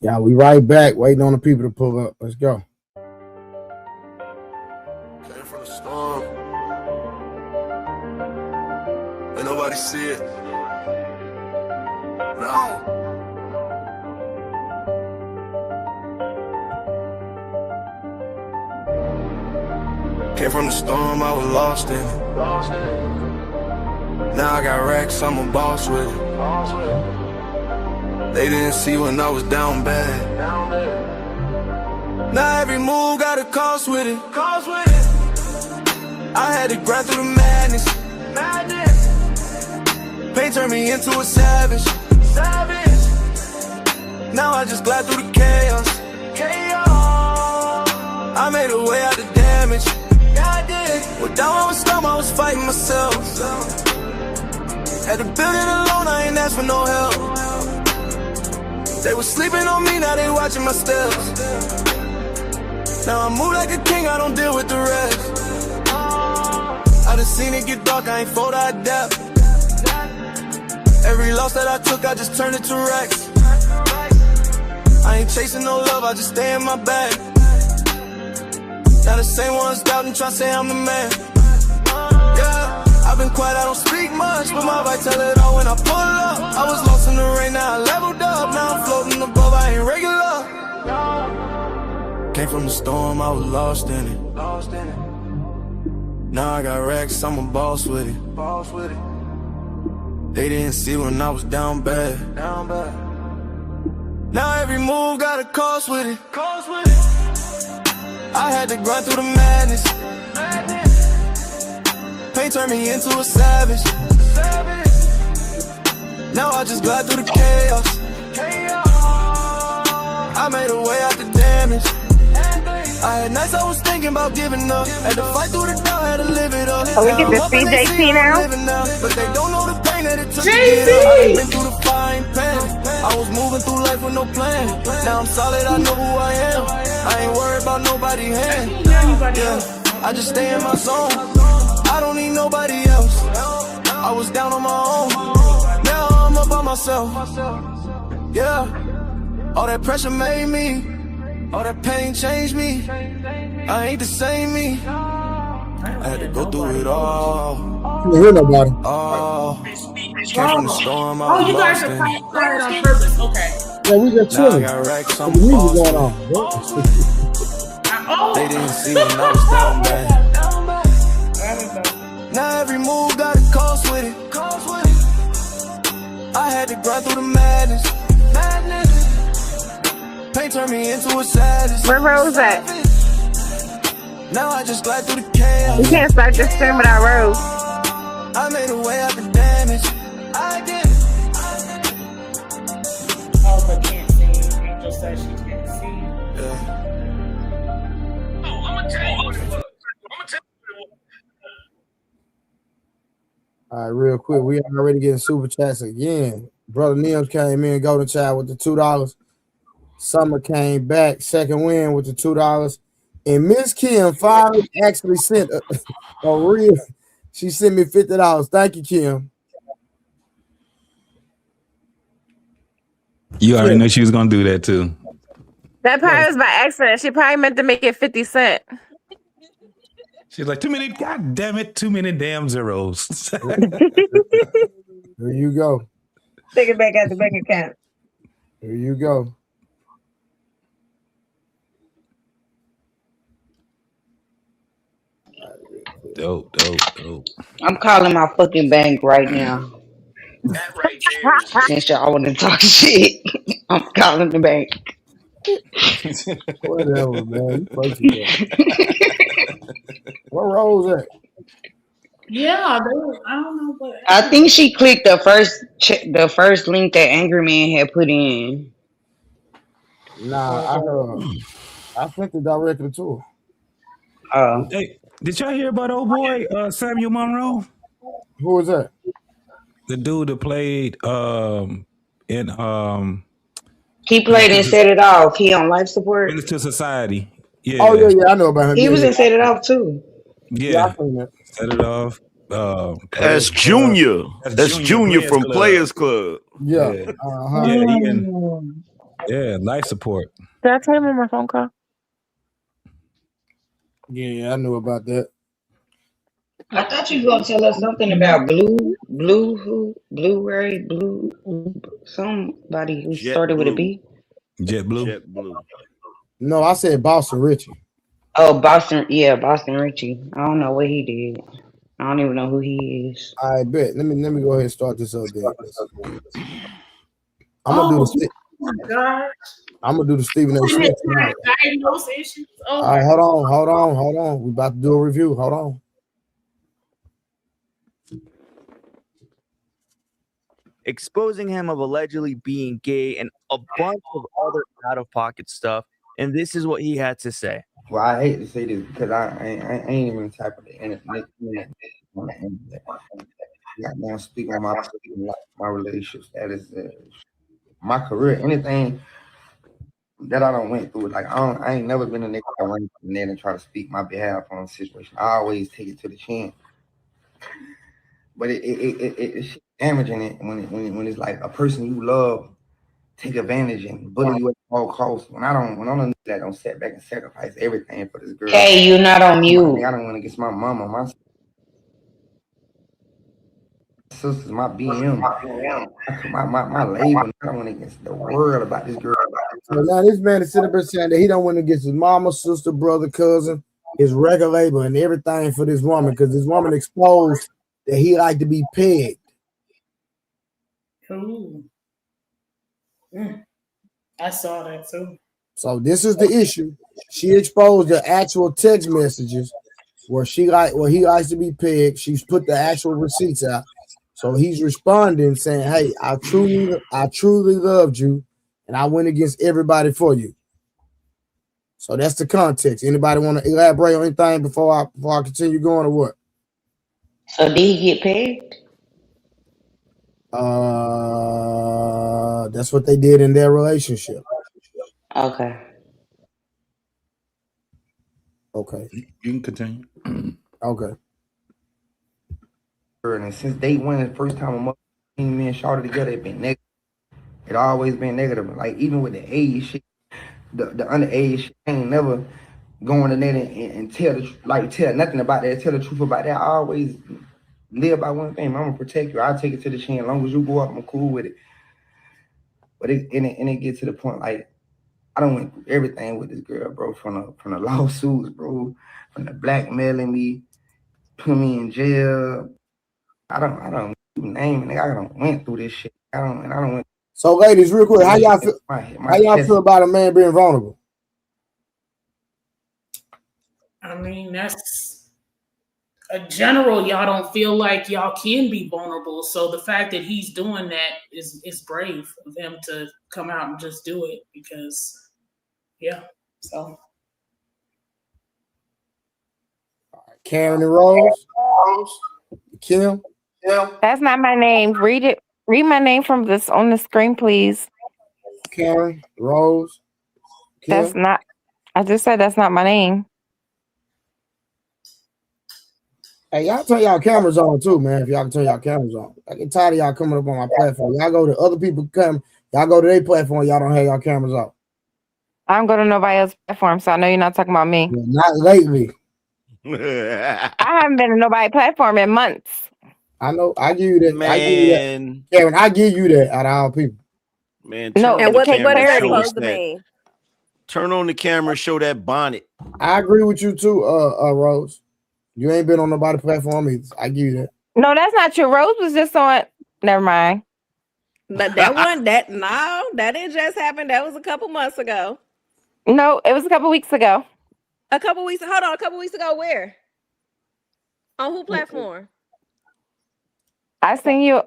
Yeah, we right back waiting on the people to pull up. Let's go. Came from the storm. Ain't nobody see it. No. Came from the storm, I was lost in it. Now I got racks, I'm a boss with it. They didn't see when I was down bad. Now every move got a cost with it. I had to grind through the madness. Pain turned me into a savage. Now I just glide through the chaos. I made a way out the damage. Well, down I was storm, I was fighting myself. Had to build it alone, I ain't asked for no help. They was sleeping on me, now they watching my steps. Now I move like a king, I don't deal with the rest. I done seen it get dark, I ain't fold, I adapt. Every loss that I took, I just turned it to racks. I ain't chasing no love, I just stay in my bag. Now the same ones doubting, tryna say I'm the man. Yeah, I've been quiet, I don't speak much, but my vibe tell it all when I pull up. I was lost in the rain, now I leveled up. Now I'm floating above, I ain't regular. Came from the storm, I was lost in it. Now I got racks, I'm a boss with it. They didn't see when I was down bad. Now every move got a cost with it. I had to grind through the madness. Pain turned me into a savage. Now I just glide through the chaos. I made a way out the damage. I had nights I was thinking about giving up. Had to fight through the doubt, had to live it up. So we get to see JT now? But they don't know the pain that it took to get up. I been through the fire and pain. I was moving through life with no plan. Now I'm solid, I know who I am. I ain't worried about nobody hand. Yeah, I just stay in my zone. I don't need nobody else. I was down on my own. Now I'm up by myself. Yeah, all that pressure made me. All that pain changed me. I ain't the same me. I had to go through it all. You hear nobody. Came from the storm, I was you guys are quiet on purpose. Okay. Yeah, we just chilling. Now I got racks, I'm The music boss going on. They didn't see when I was down bad. Now every move got a cost with it. I had to grind through the madness. Pain turned me into a sadist. Where Rose at? Now I just glide through the chaos. We can't start this stream without Rose. I made a way out the damage. I did. Oh, but can't see. Angel says she can't see. Yeah. I'm gonna tell you what it was. All right, real quick. We already getting super chats again. Brother Neil came in, Golden Child with the $2. Summer came back, second win with the $2. And Miss Kim finally actually sent a real. She sent me $50. Thank you, Kim. You already know she was gonna do that too. That probably was by accident. She probably meant to make it 50 cents. She's like, too many, god damn it, too many damn zeros. There you go. Take it back out the bank account. There you go. Dope. I'm calling my fucking bank right now. That right there. Since y'all want to talk shit, I'm calling the bank. Whatever, man. Where Rose at? Yeah, I don't know what. I think she clicked the first link that Angry Man had put in. Nah, I sent it directly to her. Oh, Hey, did y'all hear about old boy Samuel Monroe? Who was that? The dude that played in he played and set it off. He on life support. Menace to Society. Yeah. Oh yeah, I know about him. He Yeah, was yeah. in set it off too. Yeah, I seen that. Set it off. That's Junior. That's Junior from Players Club. Yeah. Yeah, he in Yeah, life support. Did I tell him on my phone call? Yeah, I knew about that. I thought you were gonna tell us something about somebody who started with a B. JetBlue. No, I said Boston Richie. Oh, Boston Richie. I don't know what he did. I don't even know who he is. I bet. Let me go ahead and start this up there. I'm gonna Oh do the my God. I'm gonna do the Stephen A. Smith tonight. Diagnose issues. Oh All my right, hold on. We about to do a review. Hold on. Exposing him of allegedly being gay and a bunch of other out-of-pocket stuff. And this is what he had to say. Well, I hate to say this because I ain't even the type of the internet. I'm gonna speak on my relationship status, my career, anything that I don't went through. Like I ain't never been a nigga that run to the net and try to speak my behalf on a situation. I always take it to the chin. But it's damaging it when it's like a person you love take advantage and bully you at all costs. When I'm a nigga that don't sit back and sacrifice everything for this girl. Hey, you're not on mute. I don't want to get my mama, my sisters, my BM, my label. I don't want to get the world about this girl. So now this man is sitting there saying that he don't want to get his mama, sister, brother, cousin, his record label, and everything for this woman because this woman exposed that he like to be pegged. Ooh. I saw that too. So this is the issue. She exposed the actual text messages where he likes to be pegged. She's put the actual receipts out. So he's responding saying, "Hey, I truly loved you, and I went against everybody for you." So that's the context. Anybody want to elaborate on anything before I continue going or what? So did he get pegged? That's what they did in their relationship. Okay. You can continue. Okay. And since day one, the first time me and Shawty together, it been negative. It always been negative. Like even with the age shit, the underage shit, I ain't never going to net and tell nothing about that. Tell the truth about that. I always live by one thing. I'm gonna protect you. I'll take it to the chin. As long as you go up, I'm cool with it. But it gets to the point like I don't went through everything with this girl, bro. From the lawsuits, bro, from the blackmailing me, put me in jail. I don't name it. I don't went through this shit. I don't. So, ladies, real quick, how y'all feel? How y'all feel about a man being vulnerable? I mean, that's a general. Y'all don't feel like y'all can be vulnerable. So the fact that he's doing that is brave of him to come out and just do it because, yeah. So. Karen and Rose. Kim. That's not my name. Read it. Read my name from this on the screen, please. Karen, Rose. Kim. That's not. I just said that's not my name. Hey, y'all turn y'all cameras on too, man. If y'all can turn y'all cameras on, I get tired of y'all coming up on my platform. Y'all go to other people y'all go to their platform. Y'all don't have y'all cameras off. I don't go to nobody else's platform, so I know you're not talking about me. Yeah, not lately. I haven't been to nobody's platform in months. I know. I give you that. Man. I give you that. Karen, I give you that out of all people. Man, no. And What is that supposed to mean? Turn on the camera, show that bonnet. I agree with you too, Rose. You ain't been on nobody's platform either. I give you that. No, that's not true. Rose was just on. Never mind. But that didn't just happen. That was a couple months ago. No, it was a couple weeks ago. A couple weeks ago, where? On who platform? I seen you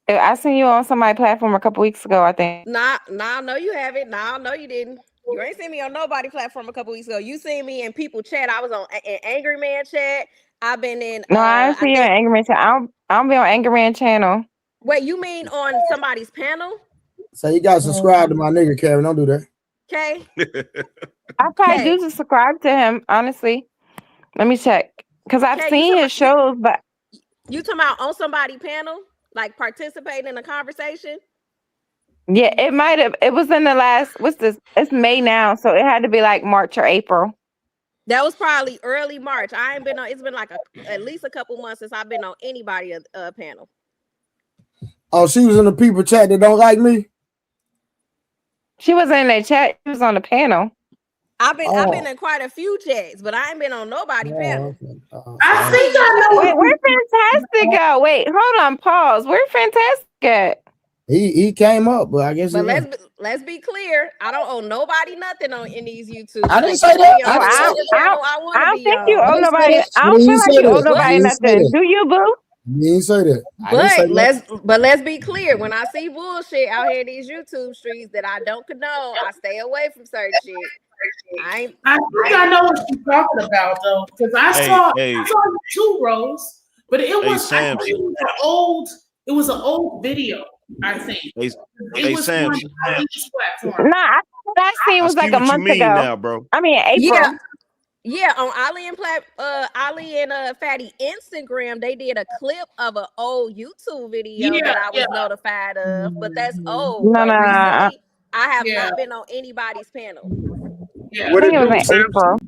on somebody's platform a couple weeks ago, I think. Nah, no, you haven't. Nah, no, you didn't. You ain't seen me on nobody platform a couple weeks ago. You seen me in people chat. I was on an Angry Man chat. I've been in. No, I didn't see you on Angry Man chat. I don't be on Angry Man channel. Wait, you mean on somebody's panel? So you gotta subscribe to my nigga, Karen. Don't do that. Okay. I probably do subscribe to him, honestly. Let me check. Because I've seen his shows, but you talking about on somebody's panel? Like participate in a conversation? Yeah, it might have. It was in the last. What's this? It's May now, so it had to be like March or April. That was probably early March. I ain't been on. It's been like at least a couple months since I've been on anybody panel. Oh, she was in the people chat that don't like me. She wasn't in that chat. She was on the panel. I've been in quite a few chats, but I ain't been on nobody panel. Okay. I think I know. Wait, where Fantastic at? Wait, hold on, pause. Where Fantastic at? He came up, but I guess. But let's be clear. I don't owe nobody nothing in these YouTube. I didn't say that. I don't think you owe nobody. I don't feel like you owe nobody nothing. Do you, boo? You didn't say that. But let's be clear. When I see bullshit out here in these YouTube streets that I don't condone, I stay away from certain shit. I think I know what you're talking about though, because I saw you too, Rose, but it was an old video. I think it was Sam. Nah, I thought that scene was like a month ago. Now, bro. I mean, April. Yeah, on Ali and Fatty Instagram, they did a clip of an old YouTube video that I was notified of, but that's old. No. Recently, I have not been on anybody's panel. Yeah. I think it was in April.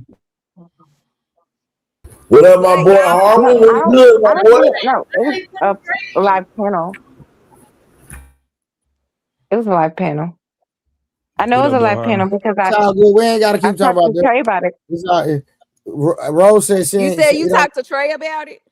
What up, my boy Harvey? What's good, my boy? No, it was a live panel. It was a live panel. I know it was a live panel because it's all good. We ain't got to keep talking about that. Trey about it. It's all, Rose said you said you talked to Trey about it.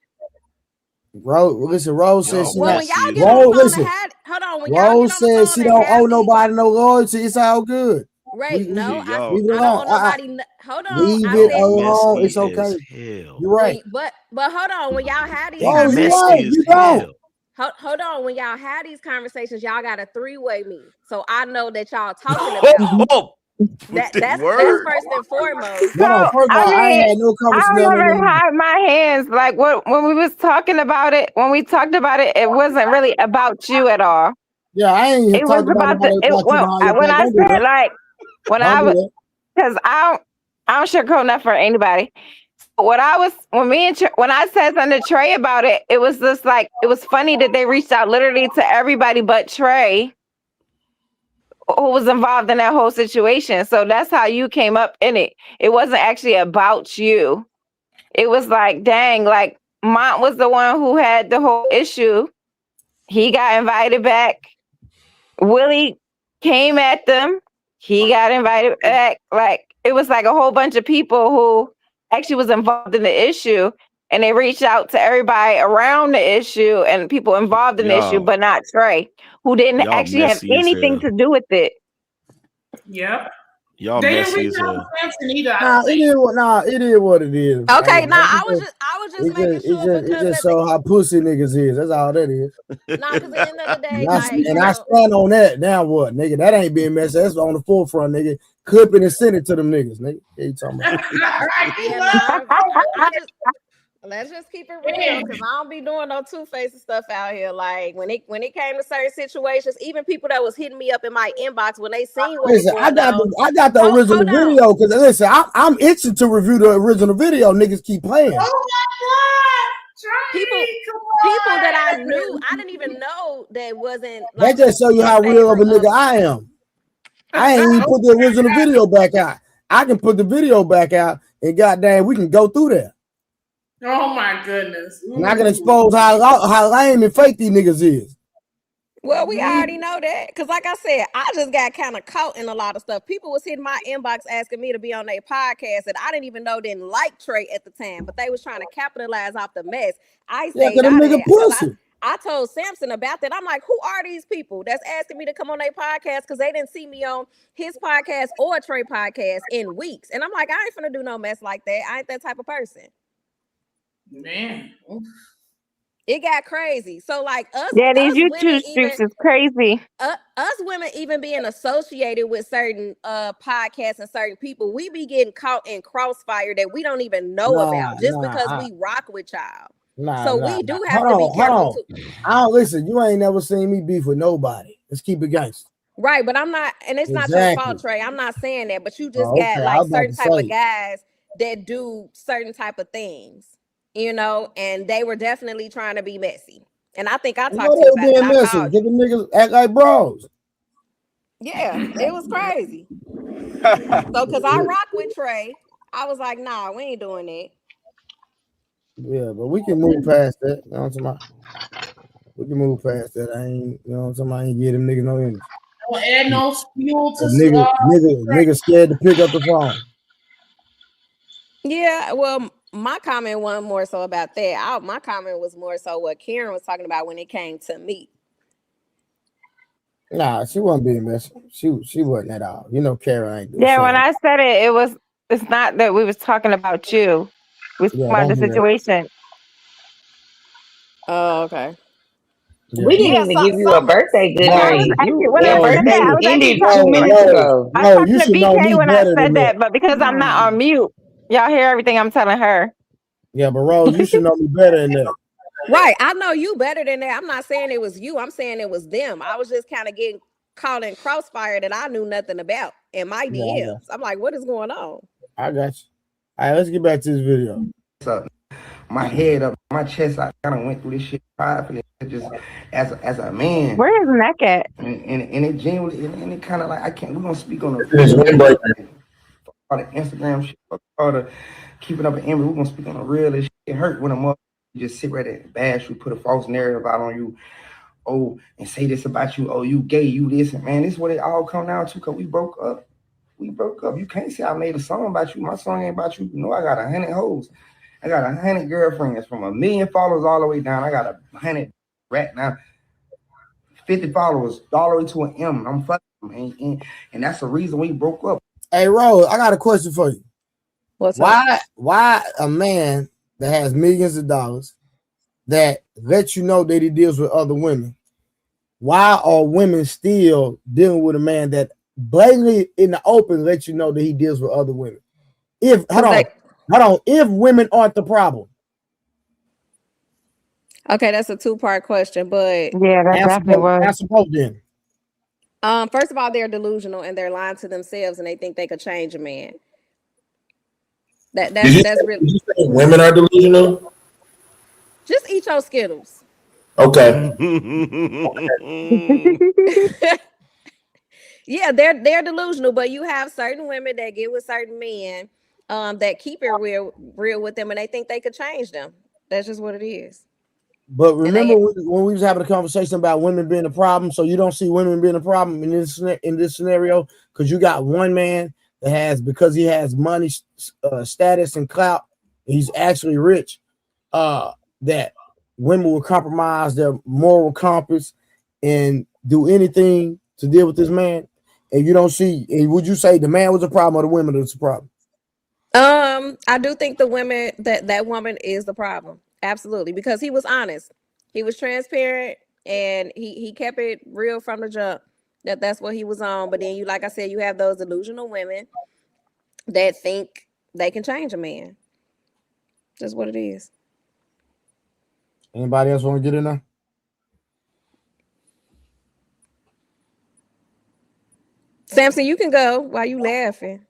Rose said she when y'all get on the phone, hold on. When Rose said she don't owe nobody no loyalty. It's all good. Right? No, I don't leave it owe alone. nobody. Hold on. Leave it alone. It's okay. You're right. But hold on. When y'all had these conversations, you don't. Hold on. When y'all had these conversations, y'all got a three-way me. So I know that y'all talking about. That's first and foremost. No, first of all, I ain't had no conversation. I never had my hands like when we was talking about it. When we talked about it, it wasn't really about you at all. Yeah, I ain't. It was about when I said like when I was because I don't sugarcoat nothing for anybody. When I said something to Trey about it, it was just like it was funny that they reached out literally to everybody but Trey, who was involved in that whole situation. So that's how you came up in it. It wasn't actually about you. It was like, dang, like Mont was the one who had the whole issue. He got invited back. Willie came at them. He got invited back. Like it was like a whole bunch of people who actually was involved in the issue, and they reached out to everybody around the issue and people involved in the issue, but not Trey, who didn't actually have anything to do with it. Yep. Y'all they messy didn't reach out to Samson either. It is what it is. Okay, I was just making sure it just so how pussy niggas is. That's all that is. Nah, because at the end of the day, I stand on that. Now what, nigga? That ain't being messy. That's on the forefront, nigga. Clip it and send it to them niggas, nigga. What you talking about? Let's just keep it real, because I don't be doing no two-faced stuff out here. Like when it came to certain situations, even people that was hitting me up in my inbox when they seen what was going on. I got the original video because listen, I'm itching to review the original video. Niggas keep playing. Oh my God! People that I knew, I didn't even know that wasn't. Like, that just show you how real of a nigga I am. I ain't even put the original video back out. I can put the video back out, and goddamn, we can go through there. Oh my goodness! And I can expose how lame and fake these niggas is. Well, we already know that, because like I said, I just got kind of caught in a lot of stuff. People was hitting my inbox asking me to be on their podcast that I didn't even know didn't like Trey at the time, but they was trying to capitalize off the mess. I stayed out of that. I told Samson about that. I'm like, who are these people that's asking me to come on their podcast because they didn't see me on his podcast or Trey podcast in weeks? And I'm like, I ain't finna do no mess like that. I ain't that type of person. Man, it got crazy. So like us, these YouTube streets is crazy. Us women even being associated with certain podcasts and certain people, we be getting caught in crossfire that we don't even know about just because we rock with y'all. We do have to be careful too. I don't listen. You ain't never seen me beef with nobody. Let's keep it gangster. Right, but I'm not, and it's not your fault, Trey. I'm not saying that, but you just got like certain type of guys that do certain type of things, you know, and they were definitely trying to be messy. And I think I talked to you about it. Messy. Get the niggas act like bros. Yeah, it was crazy. So, cause I rock with Trey, I was like, nah, we ain't doing that. Yeah, but we can move past that. You know what I'm talking about? We can move past that. I ain't, you know what I'm talking about? I ain't give them niggas no energy. Don't add no fuel to Nigga scared to pick up the phone. Yeah, well, my comment wasn't more so about that. My comment was more so what Karen was talking about when it came to me. Nah, she wasn't being messy. She wasn't at all. You know, Karen ain't. Yeah, when I said it, it's not that we was talking about you. We was talking about the situation. Oh, okay. Yeah. We didn't even give you a birthday good night. When I said that, I was actually ended 2 talking minutes ago. I was talking to BK when I said that, but because I'm not on mute, y'all hear everything I'm telling her. Yeah, but Rose, you should know me better than that. Right, I know you better than that. I'm not saying it was you. I'm saying it was them. I was just kind of getting caught in crossfire that I knew nothing about in my DMs. I'm like, what is going on? I got you. All right, let's get back to this video. So, my head up, my chest, I kind of went through this shit privately, just as a man. Where is neck at? And it genuinely, and it kind of like, we're going to speak on the all the Instagram shit, all the keeping up an image. We're going to speak on the real. It hurt when a mother just sit right there and bash you, put a false narrative out on you, and say this about you, you gay, you this, and man, this is what it all come down to, because we broke up. You can't say I made a song about you. My song ain't about you. You know, I got 100 hoes. I got 100 girlfriends from 1 million followers all the way down. I got 100 right now, 50 followers all the way to an M. I'm fucking them, and that's the reason we broke up. Hey, Rose, I got a question for you. What's up? Why a man that has millions of dollars that lets you know that he deals with other women, why are women still dealing with a man that blatantly in the open lets you know that he deals with other women? Hold on. If women aren't the problem. Okay, that's a 2-part question, but yeah, that definitely was. Answer both then. First of all, they're delusional and they're lying to themselves, and they think they could change a man. That's really. Did you say women are delusional? Just eat your Skittles. Okay. Yeah, they're delusional, but you have certain women that get with certain men that keep it real with them, and they think they could change them. That's just what it is. But remember when we was having a conversation about women being a problem, so you don't see women being a problem in this scenario, because you got one man that has, because he has money, status, and clout, he's actually rich, that women will compromise their moral compass and do anything to deal with this man. And you don't see, and would you say the man was a problem or the women was a problem? I do think the women that woman is the problem. Absolutely, because he was honest, he was transparent, and he kept it real from the jump. That's what he was on. But then like I said, you have those delusional women that think they can change a man. That's what it is. Anybody else want to get in there? Samson, you can go while you laughing.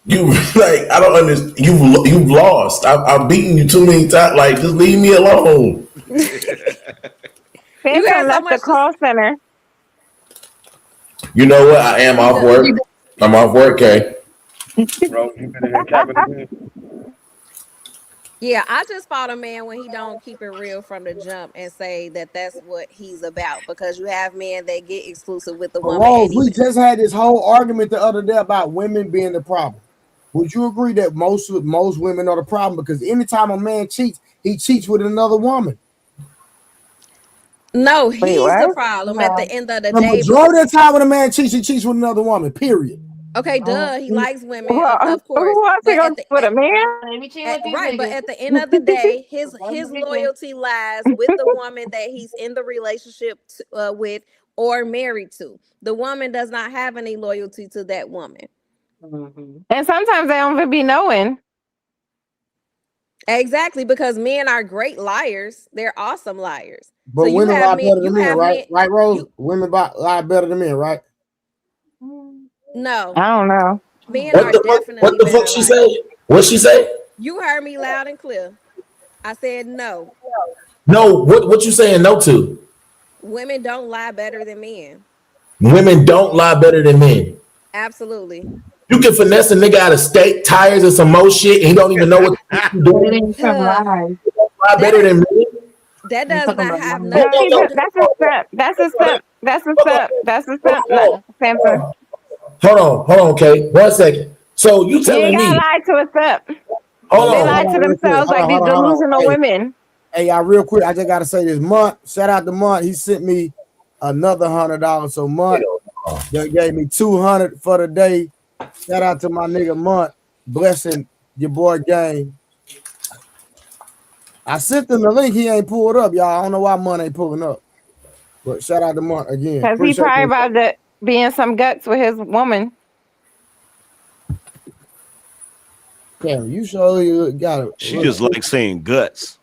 You like, I don't understand. You've lost. I've beaten you too many times. Like, just leave me alone. Samson left the call center. You know what? I am off work. I'm off work, Kay. Bro, you better hear Kevin. Yeah, I just fought a man when he don't keep it real from the jump and say that that's what he's about, because you have men that get exclusive with the woman. Rose, we just had this whole argument the other day about women being the problem. Would you agree that most women are the problem? Because anytime a man cheats, he cheats with another woman. No, he's the problem at the end of the day. The majority of the time when a man cheats, he cheats with another woman, period. Okay, he likes women, of course. With a man? Right, but at the end of the day, his loyalty lies with the woman that he's in the relationship with or married to. The woman does not have any loyalty to that woman. And sometimes they don't even be knowing. Exactly, because men are great liars. They're awesome liars. But so women lie better than men, right? Right, Rose? Women lie better than men, right? No. I don't know. Men are definitely what the fuck she say? What she say? You heard me loud and clear. I said no. No, what you saying no to? Women don't lie better than men. Women don't lie better than men. Absolutely. You can finesse a nigga out of steak, tires, or some more shit, and he don't even know what the fuck you But it doing. ain't some lies. Lie better than men. That I'm does talking not about have lies. nothing to do. That's a step. That's a step. That's a step. That's a step. Samson. Hold on, Kay. 1 second. So you You ain't telling gotta me? lie to a step. Hold They on. lie to Real quick. themselves like these Hold on. delusional women. Hey, y'all, real quick. I just gotta say this. Month, shout out to Month. He sent me another $100. So Month, they gave me $200 for the day. Shout out to my nigga Month. Blessing your boy Game. I sent him the link. He ain't pulled up, y'all. I don't know why Month ain't pulling up. But shout out to Month again. Because he Appreciate probably you. about to be in some guts with his woman. Damn, you sure got it. She just like saying guts.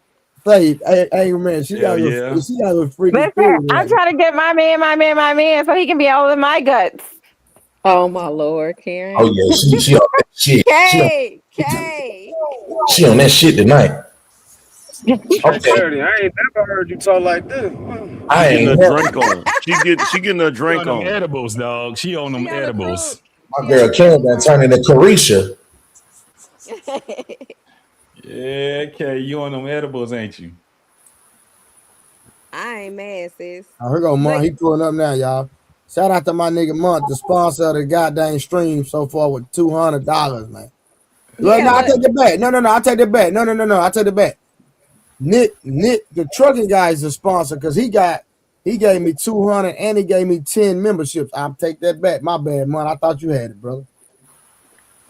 Faith, hey man, she got yeah. a freaky Listen, spirit. I'm trying to get my man, so he can be all in my guts. Oh my Lord, Karen. Oh yeah, she on that shit. Kay. She on that shit tonight. Hey, Okay, Charity, I ain't never heard you talk like this. She I getting ain't a never. drink on. She getting a She on drink them on. edibles, dog. She on them She on the cruise. edibles. My girl Karen done turned into Carisha. Yeah, okay. You on them edibles, ain't you? I ain't mad, sis. Oh, here go Month. He pulling up now, y'all. Shout out to my nigga Month, the sponsor of the goddamn stream so far with $200, man. Well, Yeah, no, I but take it back. No, I take it back. No, I take it back. Nick, the trucking guy is the sponsor because he gave me 200 and he gave me 10 memberships. I'll take that back. My bad, Month. I thought you had it, brother.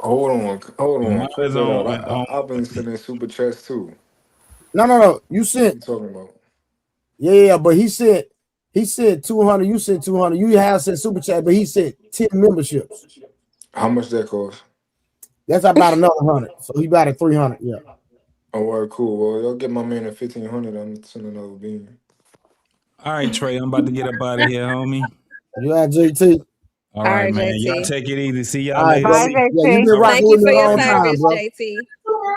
Hold on. Mine Check is it out. on I've been sending super chats too. No. You What sent, you talking about? yeah, but he said 200. You said 200. You have said super chat, but he said 10 memberships. How much that cost? That's about another 100. So he about at 300. Yeah. All right, cool. Well, y'all get my man at 1,500. I'm sending another bean. All right, Trey. I'm about to get up out of here, homie. You at JT? All all right, right, man. Y'all JT. take it easy. See y'all All right, later. brother. Bye, Yeah, you JT. been All right. rocking Thank you with for me a your long time, service, bro. JT.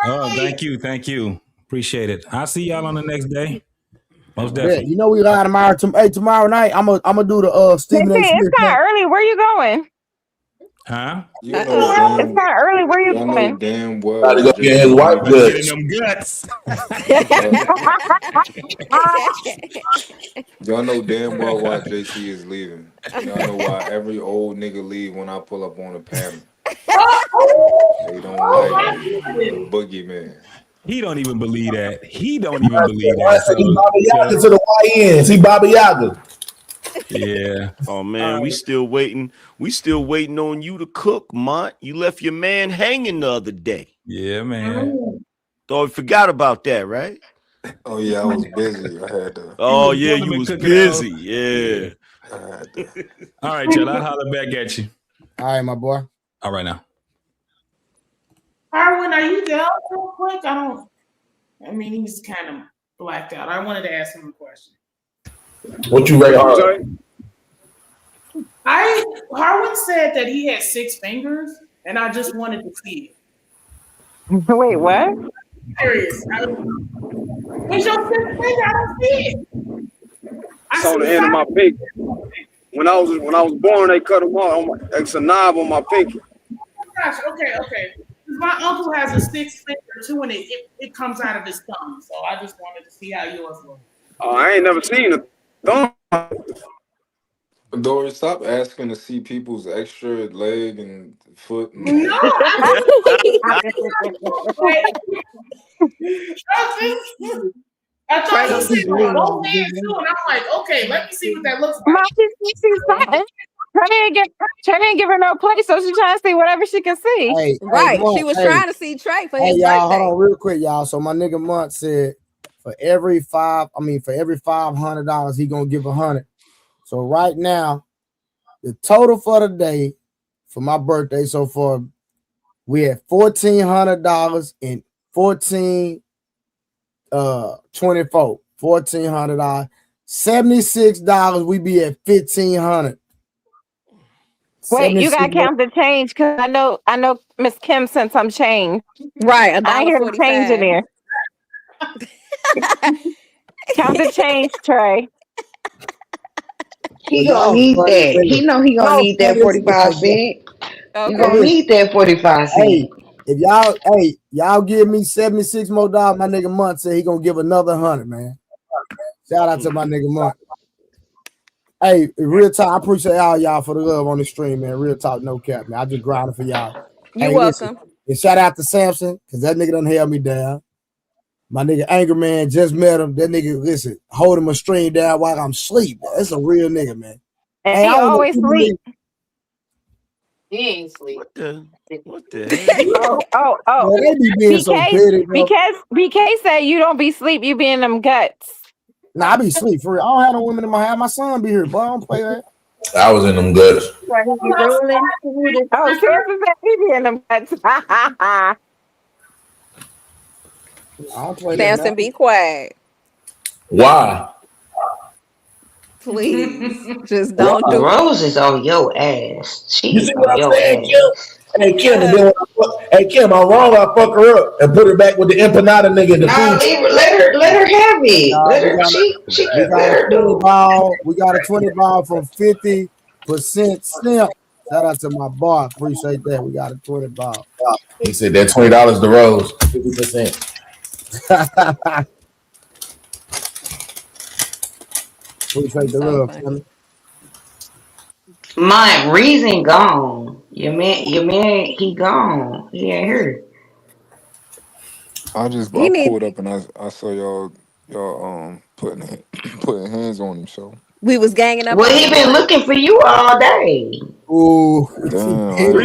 Oh, thank you. Appreciate it. I'll see y'all on the next day. Most Yeah, definitely. you know we ride tomorrow. Hey, tomorrow night I'm gonna do the Stephen JT, A. it's Smith. kind of early. Where you going? Huh? You know It's damn, kind of early. Where you y'all know going? damn About to well go get his JC white About to leaving. get in goods. them guts. Y'all know damn well why JC is leaving. Y'all know why every old nigga leave when I pull up on the panel. They don't like me. The boogeyman. He don't even believe that. He don't even believe I that. said he Baba So Yaga to the YNs. He Baba Yaga. yeah. Oh All man, we right. still waiting. We still waiting on you to cook, Mont. You left your man hanging the other day. Yeah, man. Thought we forgot about that, right? Oh yeah, I was busy. I had to. You Oh was yeah, supposed to you be was cooking those. busy. Yeah. Yeah. I had to. All right, y'all. I'll holler back at you. All right, my boy. All right now. Harwin, are you down real quick? I mean, he's kind of blacked out. I wanted to ask him a question. What you ready What you hard? say? Harwin said that he had 6 fingers, and I just wanted to see it. Wait, what? Serious. It's your 6th finger. I don't see it. I Saw see the end of my 5. pinky. When I was born, they cut them off. It's a knob on my pinky. Gosh, okay. My uncle has a 6th finger too, and it comes out of his thumb. So I just wanted to see how yours was. I ain't never seen a thumb. Dory, stop asking to see people's extra leg and foot and No, I thought he said on both hands too, and I'm like, okay, let me see what that looks like. Mom, she's fine. Trey ain't give her no play, so she's trying to see whatever she can see. Hey, Right. Month. She was Hey, trying to see Trey for his y'all, birthday. hold on real quick, y'all. So my nigga Month said for every $500 he gonna give 100. So right now, the total for the day for my birthday so far, we had $1,400 and 24. $1,400. $76, we be at 1,500. Wait, you gotta 76. count the change because I know Miss Kim sent some change. Right, I hear the change in $1.45. there. Count the change, Trey. He gonna need that. He know he gonna need that 45 cent. You gonna need that 45 cent. Hey, if y'all give me $76 more, my nigga Munt said he gonna give another 100, man. Shout out to my nigga Munt. Hey, real talk, I appreciate all y'all for the love on the stream, man. Real talk, no cap, man. I just grinding for y'all. You welcome. Listen, and shout out to Samson, because that nigga done held me down. My nigga Anger Man just met him. That nigga, listen, holding my stream down while I'm asleep. That's a real nigga, man. And he always sleep. He ain't sleep. What the hell? Oh. They be being so petty, bro. Because BK said you don't be sleep, you be in them guts. Nah, I be sleep for real. I don't have no women in my house. My son be here, boy. I don't play that. I was in them guts. Oh, seriously, he be in them guts. I don't play that. Samson, be quiet. Why? Please, just don't do Rose is on your ass. She You see is what on I'm your saying, ass. Kim? Hey, Kim, and then hey, Kim, I'm wrong. I fuck her up and put her back with the empanada nigga in the Nah, food. let her have it. Nah, Let her. Let her do it. We got a 20 ball from 50% snip. Shout out to my bar. Appreciate that. We got a 20 ball. He said that $20 to Rose, 50%. Appreciate the love. My reason gone. Your man, he gone. He ain't here. I pulled up and I saw y'all putting hands on him. So we was ganging up. Well, he been looking for you all day. Ooh, damn. I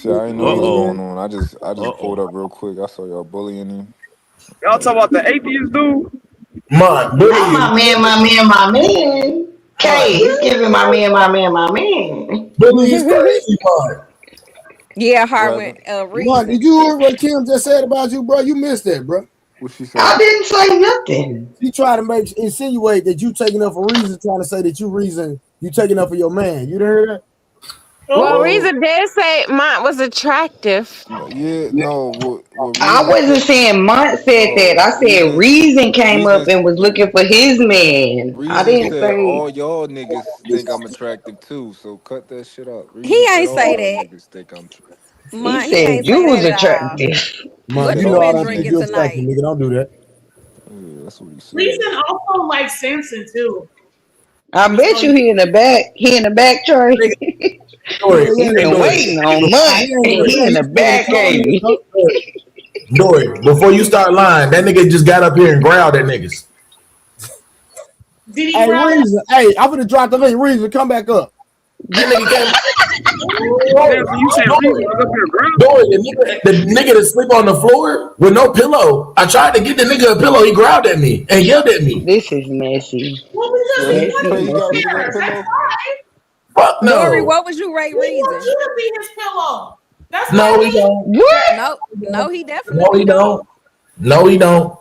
didn't know what was going on. I just pulled up real quick. I saw y'all bullying him. Y'all talking about the atheist dude? Not my man. K, he's giving my man. Bully is crazy, man. Yeah, Harwin. Mark, did you hear what Kim just said about you, bro? You missed that, bro. What she said? I didn't say nothing. She tried to insinuate that you taking up for reason, trying to say that you taking up for your man. You didn't hear that? Well, Reason did say Mont was attractive. Yeah, no. What I wasn't saying Mont said that. I said Reason came up and was looking for his man. I didn't said say all y'all niggas think I'm attractive too. So cut that shit up. Reason he said ain't all say y'all that. niggas think I'm attractive. Mont, he said ain't you say was that at all. attractive. Mont, What you been I think drinking you're attractive, tonight? nigga. Don't do that. Yeah, that's what he said. Reason also likes Samson too. I bet you he in the back. He in the back, Trey. He been waiting on Mont. He in the back, ain't he? Dory, before you start lying, that nigga just got up here and growled at niggas. Did he Hey, Reason. Hey, I'm gonna drop the link. Reason, come back up. That nigga came. You said Reason was up here grounded? Dory, the nigga that sleep on the floor with no pillow. I tried to get the nigga a pillow. He growled at me and yelled at me. This is messy. Well, we just Trey, wanted you got rid of that pillow? Fuck Dory, no. what was you rate We Reason? want you to be his pillow. That's No, why he don't. What? No, he No, definitely he don't. No, he don't.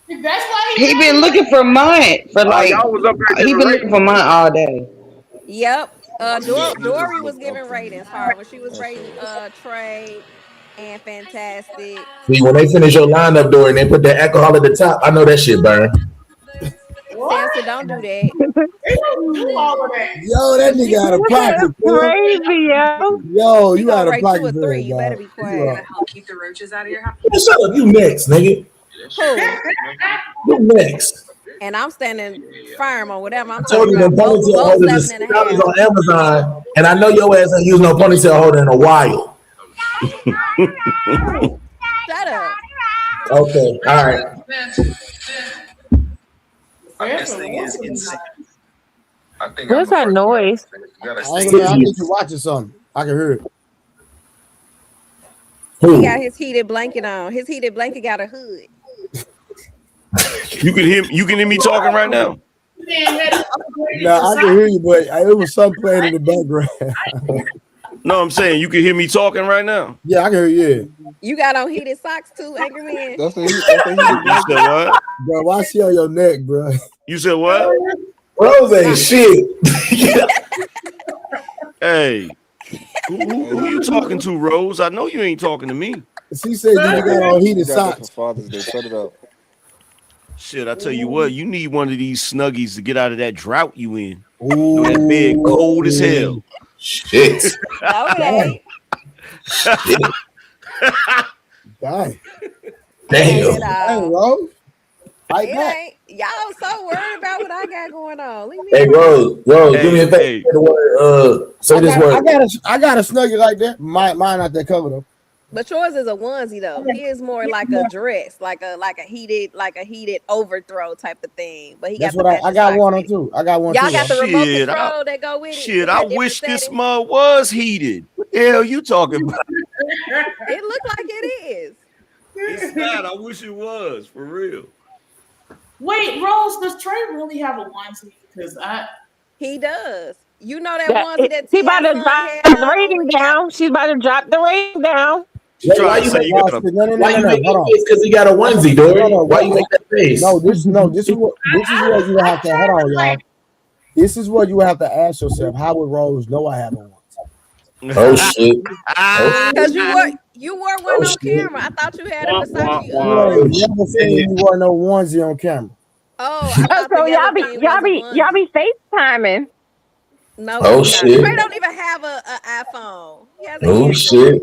That's why he He been looking for Mont for like. Y'all was up here He giving been looking for Mont all day. Yep. He just Dory was looked up giving for me. ratings hard when she was That's rating all. Trey and Fantastic. See, when they finish your lineup, Dory, and they put that alcohol at the top, I know that shit burn. Samson, don't do that. They don't do all of that. Yo, that nigga out of pocket, Crazy, yo. Yo, She you gonna out of rate pocket 2 or 3. You better dog. be quiet. Help keep the roaches out of your house. Shut up, you next, nigga. Who? You next. And I'm standing firm on whatever I'm I told talking you the about. ponytail Vote holder is 7.5. $6 on Amazon, and I know your ass ain't used no ponytail holder in a while. Shut up. Okay, all right. This thing is insane. I think What's that noise? I ain't gonna lie, I think you're watching something. I can hear it. He got his heated blanket on. His heated blanket got a hood. You can hear me talking right now. Nah, I can hear you, but it was something playing in the background. No, I'm saying you can hear me talking right now. Yeah, I can hear you. You got on heated socks too, Angry Man? That's a heated blanket. You said what? Bro, why she on your neck, bro? You said what? Rose ain't shit. Hey, who you talking to, Rose? I know you ain't talking to me. She said you got on heated Got that for socks. Father's Day. Shut it up. Shit, I tell you what, you need one of these snuggies to get out of that drought you in. Ooh, That bed cold as hell. Shit. No, it ain't. Shit. Dang. It ain't Damn. at Hey, all. Rose. Fight It back. ain't. Y'all so worried about what I got going on. Leave me Hey, alone. Rose, do me a favor. Say the word, say this word. I got a snuggie like that. Mine not that color though. But yours is a onesie though. His more like a dress, like a heated overthrow type of thing. But he That's got the what I matching got socks one on with it. too. I got one Y'all too. got the Though. remote Shit, control that go with it. Shit, with I the different wish this settings. mug was heated. What the hell you talking about? It looked like it is. It's not. I wish it was for real. Wait, Rose, does Trey really have a onesie? Because He does. You know that onesie that She about T.I. to son drop had the on? rating down. She's about to drop the rating down. She trying to say you got a. Why you make Hold that on. face? Because he got a onesie, Dory. Hold on. Why you make that face? No, this is what you have to. Hold on, y'all. This is what you have to ask yourself. How would Rose know I have a one? Oh shit. Because you wore one on shit. camera. I thought you had a Versace You ain't onesie. never seen me wear no onesie on camera. Oh, I thought the So yellow y'all thing was a onesie. be FaceTiming. No, Oh, we do not. shit. Trey don't even have a iPhone. He has an Oh Android. shit.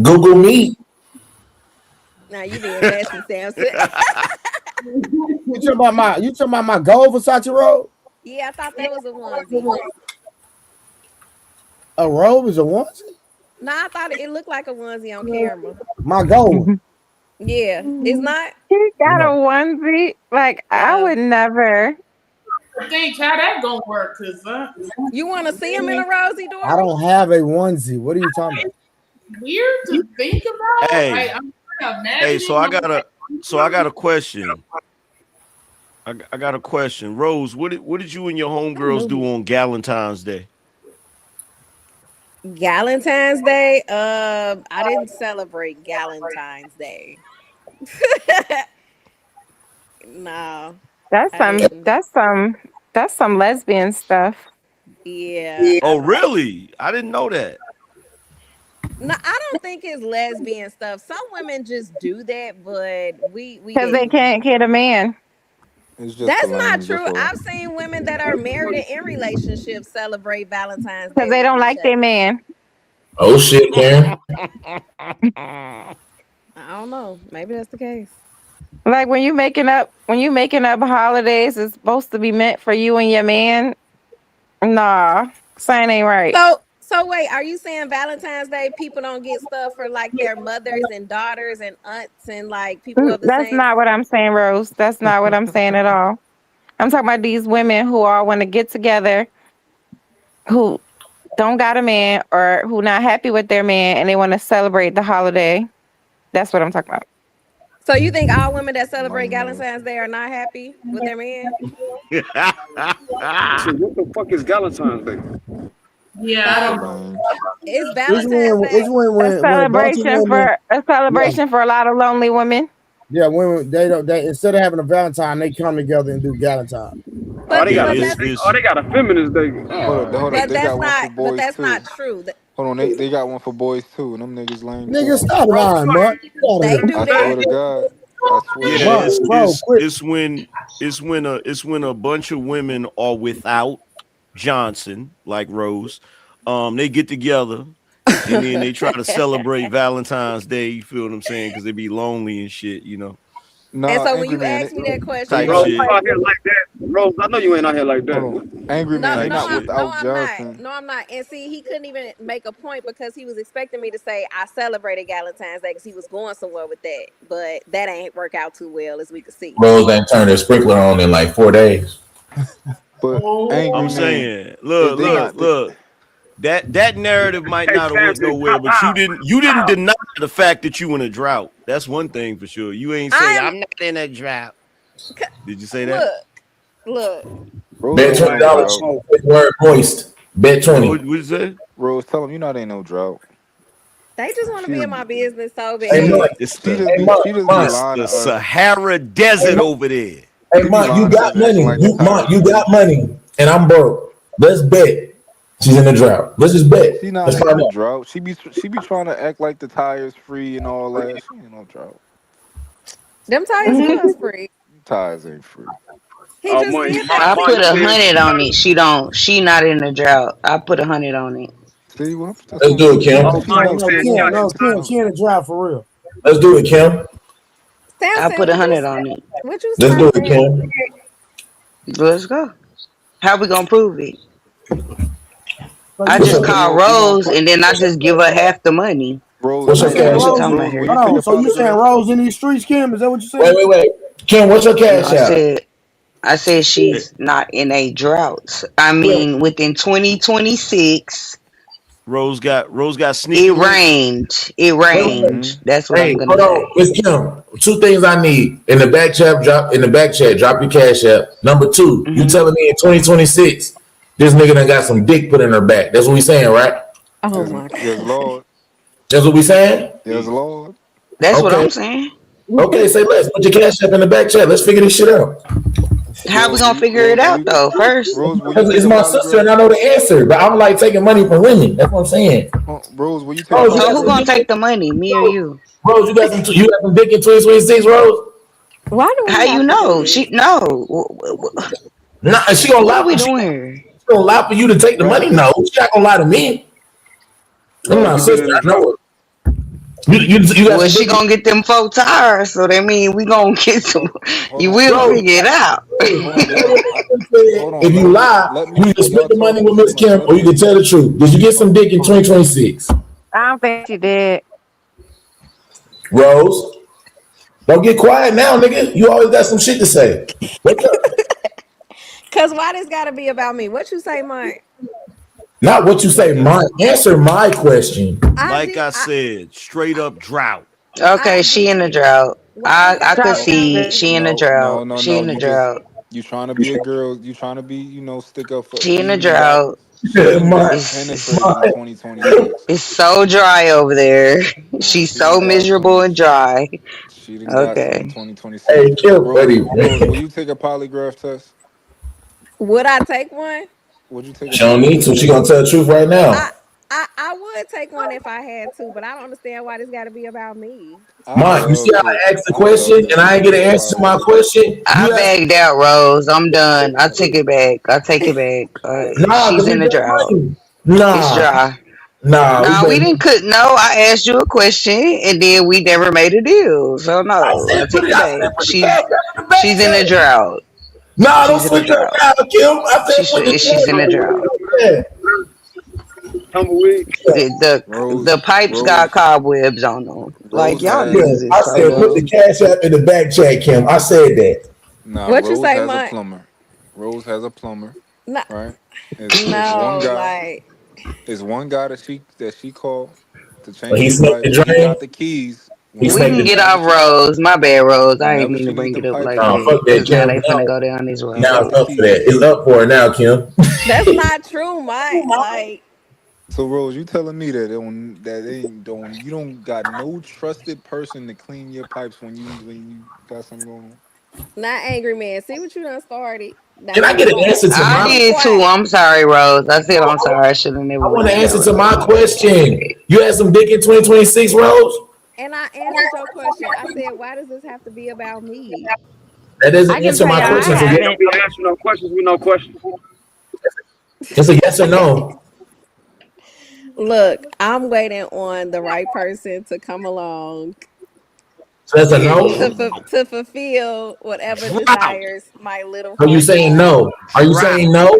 Google Meet. Now you being nasty, Samson. You talking about my gold Versace robe? Yeah, I thought that was a onesie. A robe is a onesie? No, I thought it looked like a onesie on camera. My gold one. Yeah, it's not. He got No. a onesie. Like I Yeah. would never. I think how that gonna work? Because You want to see him in a rosy door? I don't have a onesie. What are you talking about? weird to think about. Hey, I'm trying to imagine. hey. So I got a question. I got a question. Rose, what did you and your homegirls do on Galentine's Day? Galentine's Day. I didn't celebrate Galentine's Day. No, That's I some. didn't. That's some lesbian stuff. Yeah. Oh, really? I didn't know that. No, I don't think it's lesbian stuff. Some women just do that, but we Because they didn't. can't get a man. It's just That's the not lanes. true. That's all. I've seen women that are married and in relationships celebrate Valentine's Because Day they with don't each like their other. man. Oh shit, Karen. I don't know. Maybe that's the case. Like when you making up holidays, it's supposed to be meant for you and your man. Nah, sign ain't right. So wait, are you saying Valentine's Day people don't get stuff for like their mothers and daughters and aunts and like people of the That's same? not what I'm saying, Rose. That's not what I'm saying at all. I'm talking about these women who all want to get together, who don't got a man or who not happy with their man and they want to celebrate the holiday. That's what I'm talking about. So you think all women that celebrate Valentine's Day are not happy with their man? So what the fuck is Galentine's Day? Yeah, I don't know. It's Valentine's Day. It's when A a bunch of women, celebration for a lot of lonely women. yeah, women they instead of having a Valentine, they come together and do Galentine. But They got a feminist day. Hold up. but They got that's one for not. But boys that's too. not true. Hold on, they got one for boys too, and them niggas lame too. Nigga, stop lying, Mark. They do I that. swear to God. I swear. Yeah, to God. it's when a bunch of women are without Johnson, like Rose. They get together and then they try to celebrate Valentine's Day. You feel what I'm saying? Because they be lonely and shit, you know. Nah, And so when Angry you Man. ask me that question, Type Rose, shit. you out here like that. Rose, I know you ain't out here like that. Hold on. Angry Man, they not without I'm Johnson. not. No, I'm not. And see, he couldn't even make a point because he was expecting me to say I celebrated Valentine's Day because he was going somewhere with that. But that ain't work out too well, as we could see. Rose ain't turned her sprinkler on in like 4 days. But Angry I'm Man, saying, look. That narrative might not have went nowhere, but you didn't deny the fact that you in a drought. That's one thing for sure. You ain't say I'm not in a drought. Did you say that? Look. Rose Bet ain't no $20. drought. Word moist. Bet 20. What you say? Rose, tell them you not ain't no drought. They just want to be in my business so bad. Hey, Mark. It's She the, just be it's lying the to us. Sahara Desert over there. Hey, She be Mark, you lying to got us, acting money. like the tires You free. got money, and I'm broke. Let's bet. She's in the drought. Let's just bet. She not Let's in find no out. drought. She be trying to act like the tires free and all that. She ain't no drought. Them tires was free. Ties ain't free. He just Money, did that. I money put said 100 on it. She not in the drought. I put 100 on it. See, well, that's Let's what I'm do it, saying. Kim. If she helps you Kim, out, no, she can Kim, help. she in the drive for real. Let's do it, Kim. I put Samson, 100 on it. what you Let's start do it, saying? Kim. Let's go. How we gonna prove it? So I you What's just your saying call Rose and then I just give her half the money. Rose, What's you your will saying you, cash What you app? Rose? talking about Rose, will here? you Hold take on. a So you saying polygraph? Rose in these streets, Kim? Is that what you saying? Wait. Kim, what's your No, cash app? I said she's not in a drought. I Wait. mean, within 2026, Rose got it sneaky links. rained. It Wait. rained. That's what I'm Hey, gonna hold on. say. Miss Kim. Two things I need in the back chat. Drop your cash app. Number two, you Hmm. telling me in 2026 this nigga done got some dick put in her back. That's what we saying, right? Oh Yes, my god. yes, Lord. That's what we saying. Yes, Lord. That's what Okay. I'm saying. Okay. Say less. Put your cash app in the back chat. Let's figure this shit out. How we Rose, gonna figure it out though? First, Rose, will you take It's a my sister, and polygraph? I know the answer, but I don't like taking money from women. That's what I'm saying. Rose, will you take a Rose, you so got who some polygraph? gonna dick. take the money? Me or you? Rose, you got some dick in 2026, Rose. Why do we How you have to do know? this? She no. Nah, she gonna What lie. are we She doing here? gonna lie for you to take the money. Right. No, she not gonna lie to me. I'm Rose, my you been sister. in the I know drought. it. You got Well, some she dick, gonna get them 4 tires, so that means we gonna get some. Hold You on, will hold Rose. on, figure it out. hold on, y'all. Hold on. If you lie, Let you me. can split Y'all the money talking with too Miss much. Kim, Let or you me. can tell the truth. Did you get some dick in 2026, I don't think she did. Rose? Don't get quiet now, nigga. You always got some shit to say. What's up? Cause why this gotta be about me? What you say, Mike? Not what you say. Answer my question. I Like did. I said, straight up drought. Okay, I she in the did. drought. Why this I gotta could be Drought about see season. she me? in the No, no, drought. no, She no. in the You just drought. you trying to be a girl. You trying to be, stick up for She in the Eden got drought. Eden got It's penetrated in 2026. it's so dry over there. Nah, She's she done so got miserable some. and dry. She done got some in Okay. 2026. Hey, Kim, Rose, buddy. Rose, will you take a polygraph test? Would I take one? Would you take a She don't need to. polygraph She test? gonna tell the truth right I now. I would take one if I had to, but I don't understand why this gotta be about me. I Mike, you see love how to. I asked the I love question to and I ain't see get a an answer to my poly. question? I You asked, bagged out, Rose. I'm done. I take it back. I take it back. nah, She's because in we the got drought. money. It's Nah, dry. nah, we No, we better. didn't could no, I asked you a question and then we never made a deal. So no, I take it I back. said put the cash out in the back She's in the check. drought. Nah, don't She's in the switch up drought. now, Kim. I said put the She's in the drought. cash. Tumbleweed. The Rose, pipes got Rose, cobwebs on them. Like Rose y'all has niggas Kim, is I so said put the Rose. messy. cash app in the back check, Kim. I said that. Nah, What you Rose say, has a Mike? plumber. Rose has a plumber, No, right? It's one no, guy. like It's one guy that she called to But change he them snaked pipes. the He drain. got the keys. He We snaked Whenever can the get drain. off Rose. My bad, Rose. I ain't whenever mean to she bring need it them up pipes like Nah, that. fuck replaced, that, Cause now Kim. they finna go down this he Now got road. it's the up for that. keys. It's up for it now, Kim. that's not true, Mike. Like So Rose, you telling me that you don't got no trusted person to clean your pipes when you got something going on? not angry man. See what you done started. Now Can I be get an quiet. answer to I my? Be did too. quiet. I'm sorry, Rose. I said I'm sorry. I should have never I went want an down that answer to road. my My question. You had some dick in 2026, Rose. And I answered your question. I said, why does this have to be about me? That I doesn't can answer tell my you I question. So You yes, don't haven't. be answering no questions with no questions. it's a yes or no. Look, I'm waiting on the right person to come along So that's a to no. to fulfill whatever Drought. desires my little Are you heart saying has. no? Are you Drought. saying no?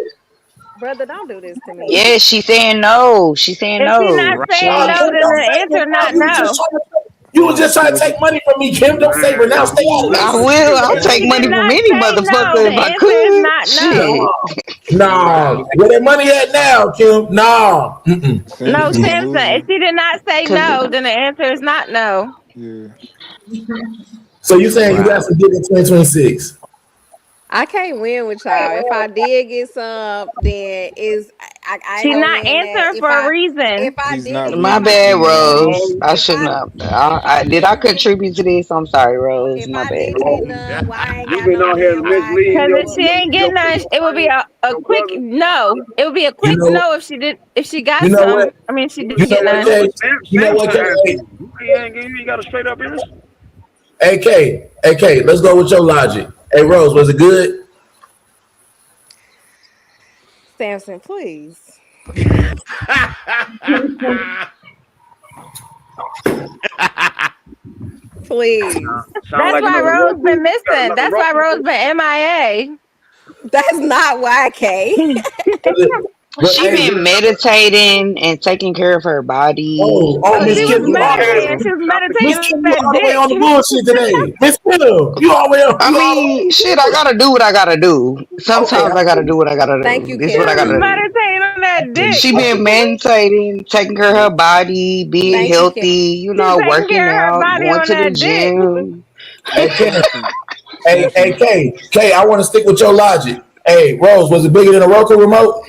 Brother, don't do this to me. Yeah, she's saying no. She's saying If she's not no. She saying Drought. no, Kim, then don't the say answer is it now. not no. You Hold was on. just See trying to what take you money from me, Kim. Don't say Man, renounce. Stay out of I this. listen, will. I'll If Kim. take she money did from not any say no, motherfucker the if I answer is could. not no. Shit. Nah, where that money at now, Kim? Nah. No, You're Samson, if losing. she did not say Cause no, then the answer is not no. Yeah. So you saying you got drought. some dick in 2026? I can't win with y'all. If I did get some, then I ain't She's gonna not win that. answering for a If reason. I He's not didn't get My reading my bad, between the Rose. lines. all, I if shouldn't have. Did I didn't get contribute to this? I'm sorry, Rose. if My I bad. didn't get none, why I ain't you've got been no out here man? Why I misleading can't Because do if it? she ain't getting none, it would be a your quick brother. no. It would be a You quick know, no if she did if she you got know what? some. I mean, she You You didn't know get what, none. know Kay? what You know what, Samson Kay? asked Hey, you. You ain't got a straight up answer. AK, let's go with your logic. Hey, Rose, was it good? Samson, please. Please. Sound That's like why another Rose Roku. been You got missing. another That's why Roku. Rose been MIA. That's not YK. But She hey, been meditating and taking care of her body. Oh, Miss she Kim, was you all the way meditating. on. She was Miss meditating on Kim, you that all the way on the dick. bullshit today. Miss Kim, you all the way on. I You all the mean, shit, I gotta do what I gotta do. okay. Sometimes I gotta do what I gotta Thank do. you, This is She what I was gotta Karen. do. meditating on that dick. She been meditating, taking care of her body, being Thank you, Karen. healthy, She's taking working care of her out, body going on to the that dick. gym. Hey, Kim. Hey, Samson. K, I want to stick with your logic. Hey, Rose, was it bigger than a Roku remote?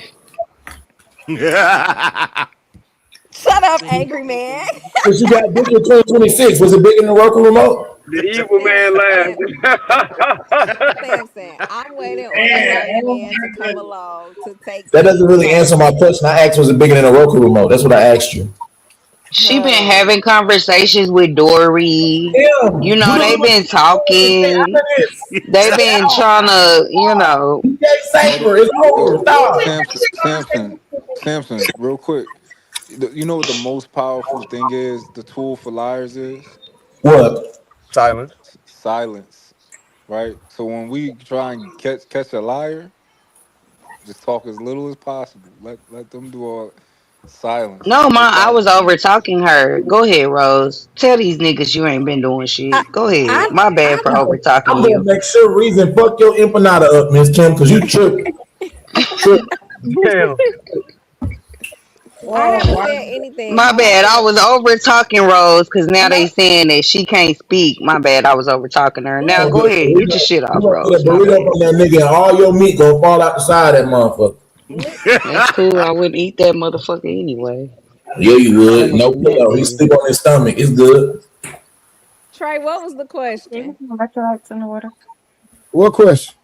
Shut up, angry man. Because you got bigger 2026. Was it bigger than a Roku remote? The evil man laughed. Samson, I'm waiting on the right man to come along to take That me doesn't really from. answer my question. I asked, was it bigger than a Roku remote? That's what I asked you. She been having conversations with Dory. Damn, do the They've little been talking. after this. They've been trying to, Saber, it's over. Stop. Samson, real quick. You know what the most powerful thing is? The tool for liars is What? Silence. silence, right? So when we try and catch a liar, just talk as little as possible. Let them do all silence. No, Keep it ma, I silent. was over talking her. Go ahead, Rose. Tell these niggas you ain't been doing I, shit. Go ahead. I, My bad I, for over talking I'm gonna you. make sure reason fuck your empanada up, Miss Kim, because you tripping. Damn. I haven't said anything. My All I bad. I said, was over talking Rose because now they no, saying that she can't speak. My bad. I was over talking her. You Now gonna go get a ahead. Get your burrito, shit you off, gonna get a Rose. My burrito bad. from that nigga and all your meat gonna fall out the side of that motherfucker. li- That's cool. I wouldn't eat that motherfucker anyway. Yeah, you My would. stomach No a nut, pillow. He baby. sleep on his stomach. It's good. Trey, what was the question? Electrolytes in the water. What question?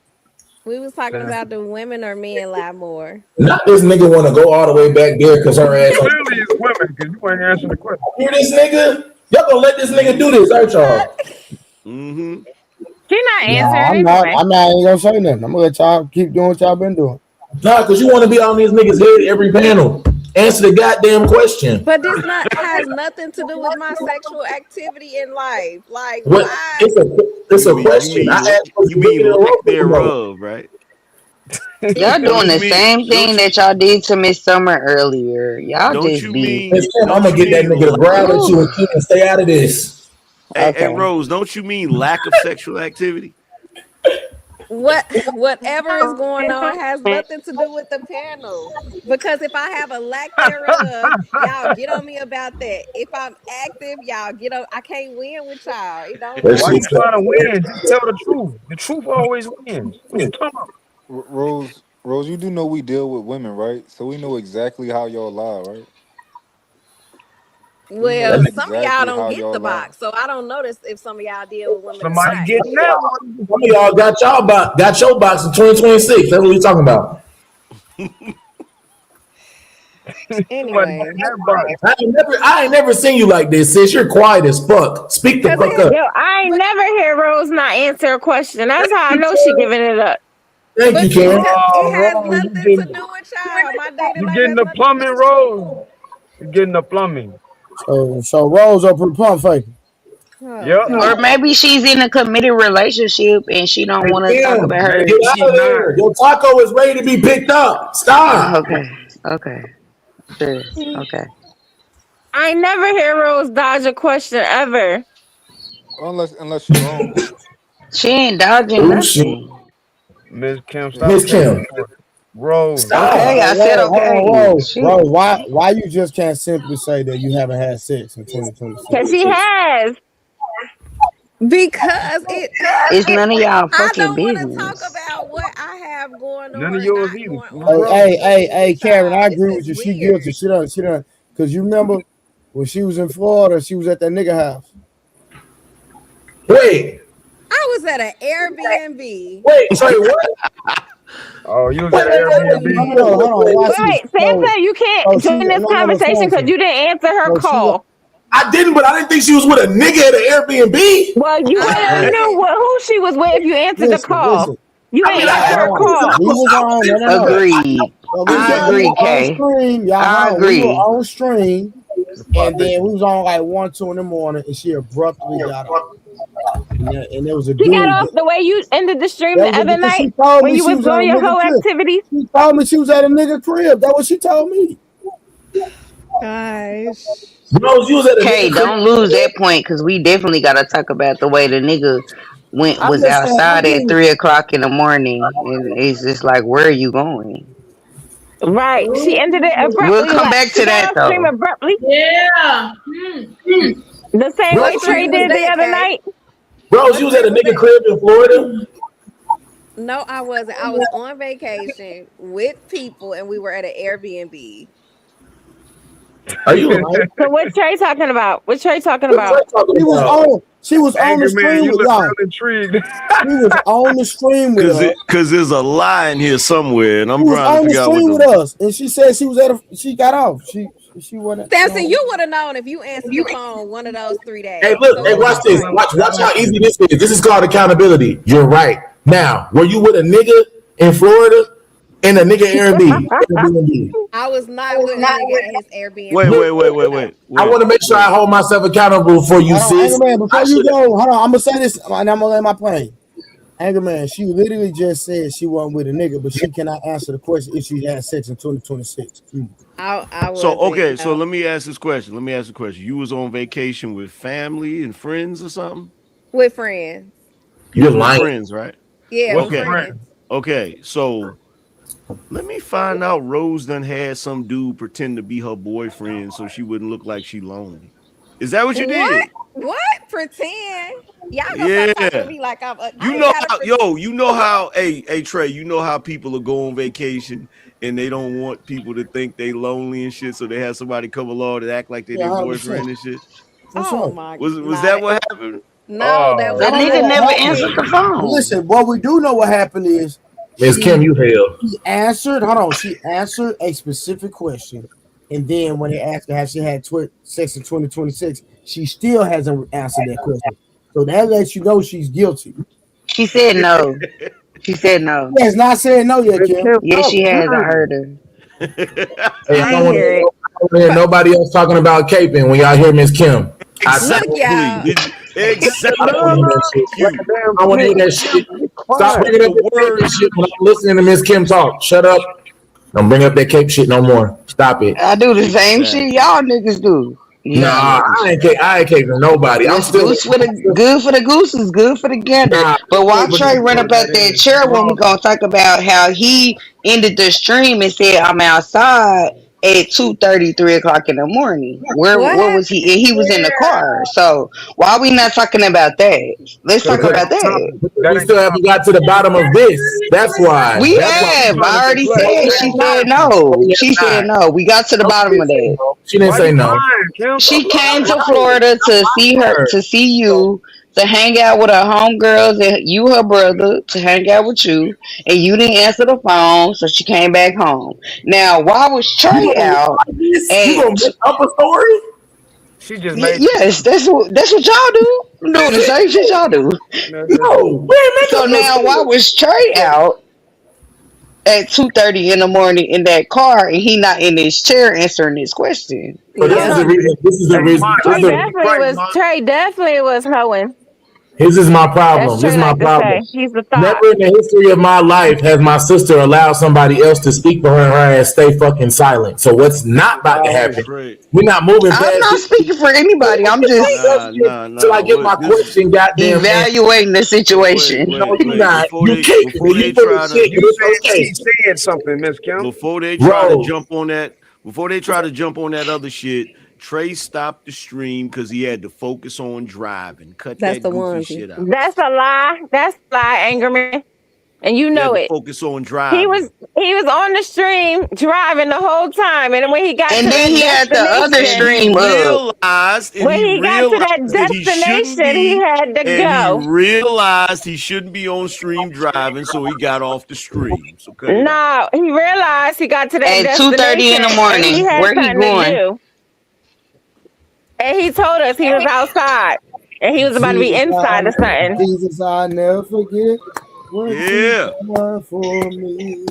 We was talking about the women or men lie more. Not this nigga want to go all the way back there because her ass on. Clearly it's women because you ain't answering the question. Hear this nigga? Y'all gonna let this nigga do this, aren't y'all? Mm-hmm. She not No, answering I'm not. anyway. I'm not even gonna say nothing. I'm gonna let y'all keep doing what y'all been doing. Nah, because you want to be on these niggas' head every panel. Answer the goddamn question. But this not has nothing to do with my sexual activity in life. Like, What? why? It's a question. I asked was You it bigger mean than a lack Roku remote? thereof, right? Y'all Don't doing you the mean same thing that y'all did to Miss Summer earlier. Y'all don't just you be mean Miss Kim, I'm don't gonna you get that mean nigga to lack growl of at you and keep and stay out of this. hey okay. Rose, don't you mean lack of sexual activity? Whatever is going on has nothing to do with the panel. Because if I have a lack thereof, y'all get on me about that. If I'm active, y'all get on. I can't win with y'all. It don't That Why work. you shit's trying to win? Just tell the truth. The truth always wins. What you talking about? Rose, you do know we deal with women, right? So we know exactly how y'all lie, right? We know Well, that some of y'all exactly don't how get y'all the lie. box, so I don't notice if some of y'all deal with women or Somebody not. getting that one. some of y'all got your box in 2026. That's what we talking about. Somebody Anyway, getting that box. I ain't never seen you like this, sis. You're quiet as fuck. Speak the because fuck it, up. Yo, I ain't but never hear Rose not answer a question. That's how I know she giving it up. Thank you, but Karen. because it Oh, has Rose, nothing to do with y'all. My dating you life getting has the nothing to do plumbing, with y'all. Rose. You getting the plumbing. So Rose up in pump faking. Oh Yep. Or God. maybe she's in a committed relationship and she don't Hey, want to talk Kim, about Maybe her. get she out of not. there. Your taco is ready to be picked up. Stop. Okay. Okay. Sure. Okay. I ain't never hear Rose dodge a question ever. Unless you're wrong. She ain't dodging Oh shit. nothing. Miss Kim, stop Miss capping Kim, for it. Rose. Okay, stop. I said Hold okay. on, Rose. Shit. Rose, why you just can't simply say that you haven't had sex in 2026? Cause she has. Because It's it none of y'all I fucking don't want to talk business. about what I have going on None of or yours not either. going No on problem. sexually Hey, with Karen, y'all. I This agree with is you. She guilty. weird. She done. Cause you remember when she was in Florida, she was at that nigga house. Wait, I was at an Airbnb. Trey, what? Oh, you was Wait, at wait, an wait, Nothing Airbnb. wait, Hold weird. on. Watch Wait, this. Samson, you can't So she join this no, conversation because Samson. you didn't answer her So she call. I didn't, but I didn't think she was with a nigga at an Airbnb. Well, you would have knew who she was with if you answered the call. You ain't answered her call. We was on. No. Agreed. I agree, Kay. I agree. We were on stream, and then we was on like 1, 2 in the morning, and she abruptly got off. And there was a dude. She got off the way you ended the stream the other night when you was doing your whole activity. She told me she was at a nigga crib. That's what she told me. Gosh. Rose, you was at a Hey, don't lose that point because we definitely got to talk about the way the nigga was outside at 3 o'clock in the morning, and it's just like, where are you going? Right. She ended it abruptly. We'll come back to that though. Abruptly. Yeah. The same way Trey did the other night. Rose, you was at a nigga crib in Florida? No, I wasn't. I was on vacation with people, and we were at an Airbnb. Are you lying? So what Trey talking about? What Trey talking about? She was on the stream with y'all. Intrigued. She was on the stream with us. Because there's a lie in here somewhere, and I'm She was trying to on the figure out stream what with us, and she said she was she got off. She wasn't. Samson, you would have known if you answered the phone one of those 3 days. Hey, look, hey, watch this. Watch how easy this is. This is called accountability. You're right. Now, were you with a nigga in Florida in a nigga Airbnb? I was not with a nigga at his Airbnb. Wait. I want to make sure I hold myself accountable for you, sis. Man, before you go, hold on. I'm gonna say this, and I'm gonna land my plane. Anger Man, she literally just said she wasn't with a nigga, but she cannot answer the question if she had sex in 2026. So let me ask this question. You was on vacation with family and friends or something? With friends. You're lying. Friends, right? Yeah, with friends. Okay, so let me find out Rose done had some dude pretend to be her boyfriend so she wouldn't look like she lonely. Is that what you did? What? Pretend? Y'all gonna stop talking to me like I'm you know how hey Trey, you know how people will go on vacation and they don't want people to think they lonely and shit, so they have somebody come along and act like they're their boyfriend and shit. Oh my God. Was that what happened? No, that nigga never answered the phone. Listen, what we do know what happened is Miss Kim, you failed. She answered a specific question, and then when they asked her, has she had sex in 2026, she still hasn't answered that question. So that lets you know she's guilty. She said no. She said no. She has not said no yet, Kim. Yes, she has. I heard her. Hey, I don't want to hear nobody else talking about caping when y'all hear Miss Kim. Exactly. I want to hear that shit. Stop bringing up the shit when I'm listening to Miss Kim talk. Shut up. Don't bring up that cape shit no more. Stop it. I do the same shit y'all niggas do. Yeah. Nah, I ain't caping nobody. I'm still good for the gooses, good for the gander. But while Trey run up out that chair, when we gonna talk about how he ended the stream and said I'm outside at 2:30, 3 o'clock in the morning. Where was he? And he was in the car. So why are we not talking about that? Let's talk about that. We still haven't got to the bottom of this. That's why. We have. I already said. She said no. She said no. We got to the bottom of that. She didn't say no. She came to Florida to see you, to hang out with her homegirls and you, her brother, to hang out with you, and you didn't answer the phone, so she came back home. Now, why was Trey out? You gonna make up a story? She just made yes, that's what y'all do. I'm doing the same shit y'all do. No, so now, why was Trey out at 2:30 in the morning in that car, and he not in his chair answering this question? So this is the reason. This is the reason. Trey definitely was hoeing. This is my problem. This is my problem. He's the thought. Never in the history of my life has my sister allowed somebody else to speak for her and her ass stay fucking silent. So what's not about to happen? We're not moving past I'm not speaking for anybody. I'm just till I get my question. Goddamn, evaluating the situation. No, you're not. You can't. She's saying something, Miss Kim. Before they try to jump on that other shit, Trey stopped the stream because he had to focus on driving. Cut that goofy shit out. That's a lie. That's a lie, Angerman. And you know it. Focus on driving. He was on the stream driving the whole time, and when he got and then he had the other stream when he got to that destination, he had to go. He realized he shouldn't be on stream driving, so he got off the stream. So no, he realized he got to that at destination 2:30 in the morning. Where he going? And he told us he was outside. And he was about to be inside or something. Jesus, I never forget what you Yeah. done for me.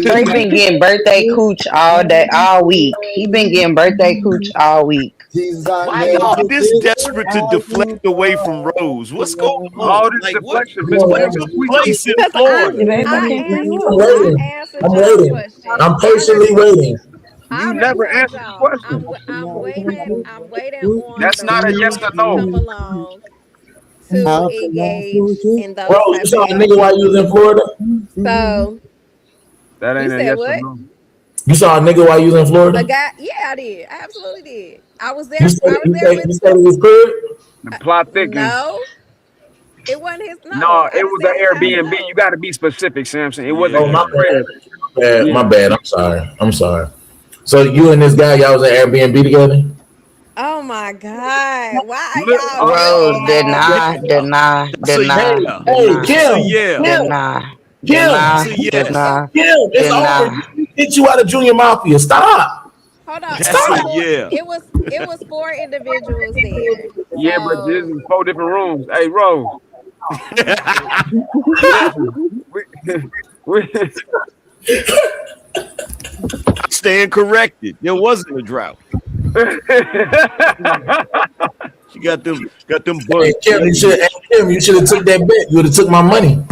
Trey been getting birthday cooch all day, all week. He been getting birthday cooch all week. Jesus, I Why never y'all this forget desperate to how deflect you away from Rose? What's going on? All this Like deflection, Miss what Cam, took what we place in Because Florida? I'm I waiting. answered I'm y'all waiting. question. I'm I already patiently waiting. I You already never told answered the y'all. question. I'm waiting on That's the not a right yes or man to no. come along to engage in those Bro, you type of saw a nigga while you was in Florida? So That you ain't a said yes or what? no. You saw a nigga while you was in A Florida? guy? Yeah, I did. I absolutely did. I was You there. said I was there with. you said it was good? The plot thickens. No, it wasn't his. No, No, I it didn't was stay an at his house. Airbnb. You No. got to be specific, Samson. It wasn't Oh his my Yeah. crib. bad. Yeah. My bad. I'm sorry. I'm sorry. So you and this guy, y'all was at Airbnb together? Oh my God! Why Look, are y'all Rose, playing like this? deny, deny, That's a deny, yeah. Hey, deny, That's a Kim, yeah. deny, Kim, That's deny, a yes. deny, it's over. deny. You get you out of Junior Mafia. Stop. Hold on. It That's was a Stop. four. yeah. It was four individuals there. yeah, but this So is 4 different rooms. Hey, Rose, listen. We, we, I stand corrected. There wasn't a drought. She got them Hey, buns. Kim, you should have took that bet. You would have took my money.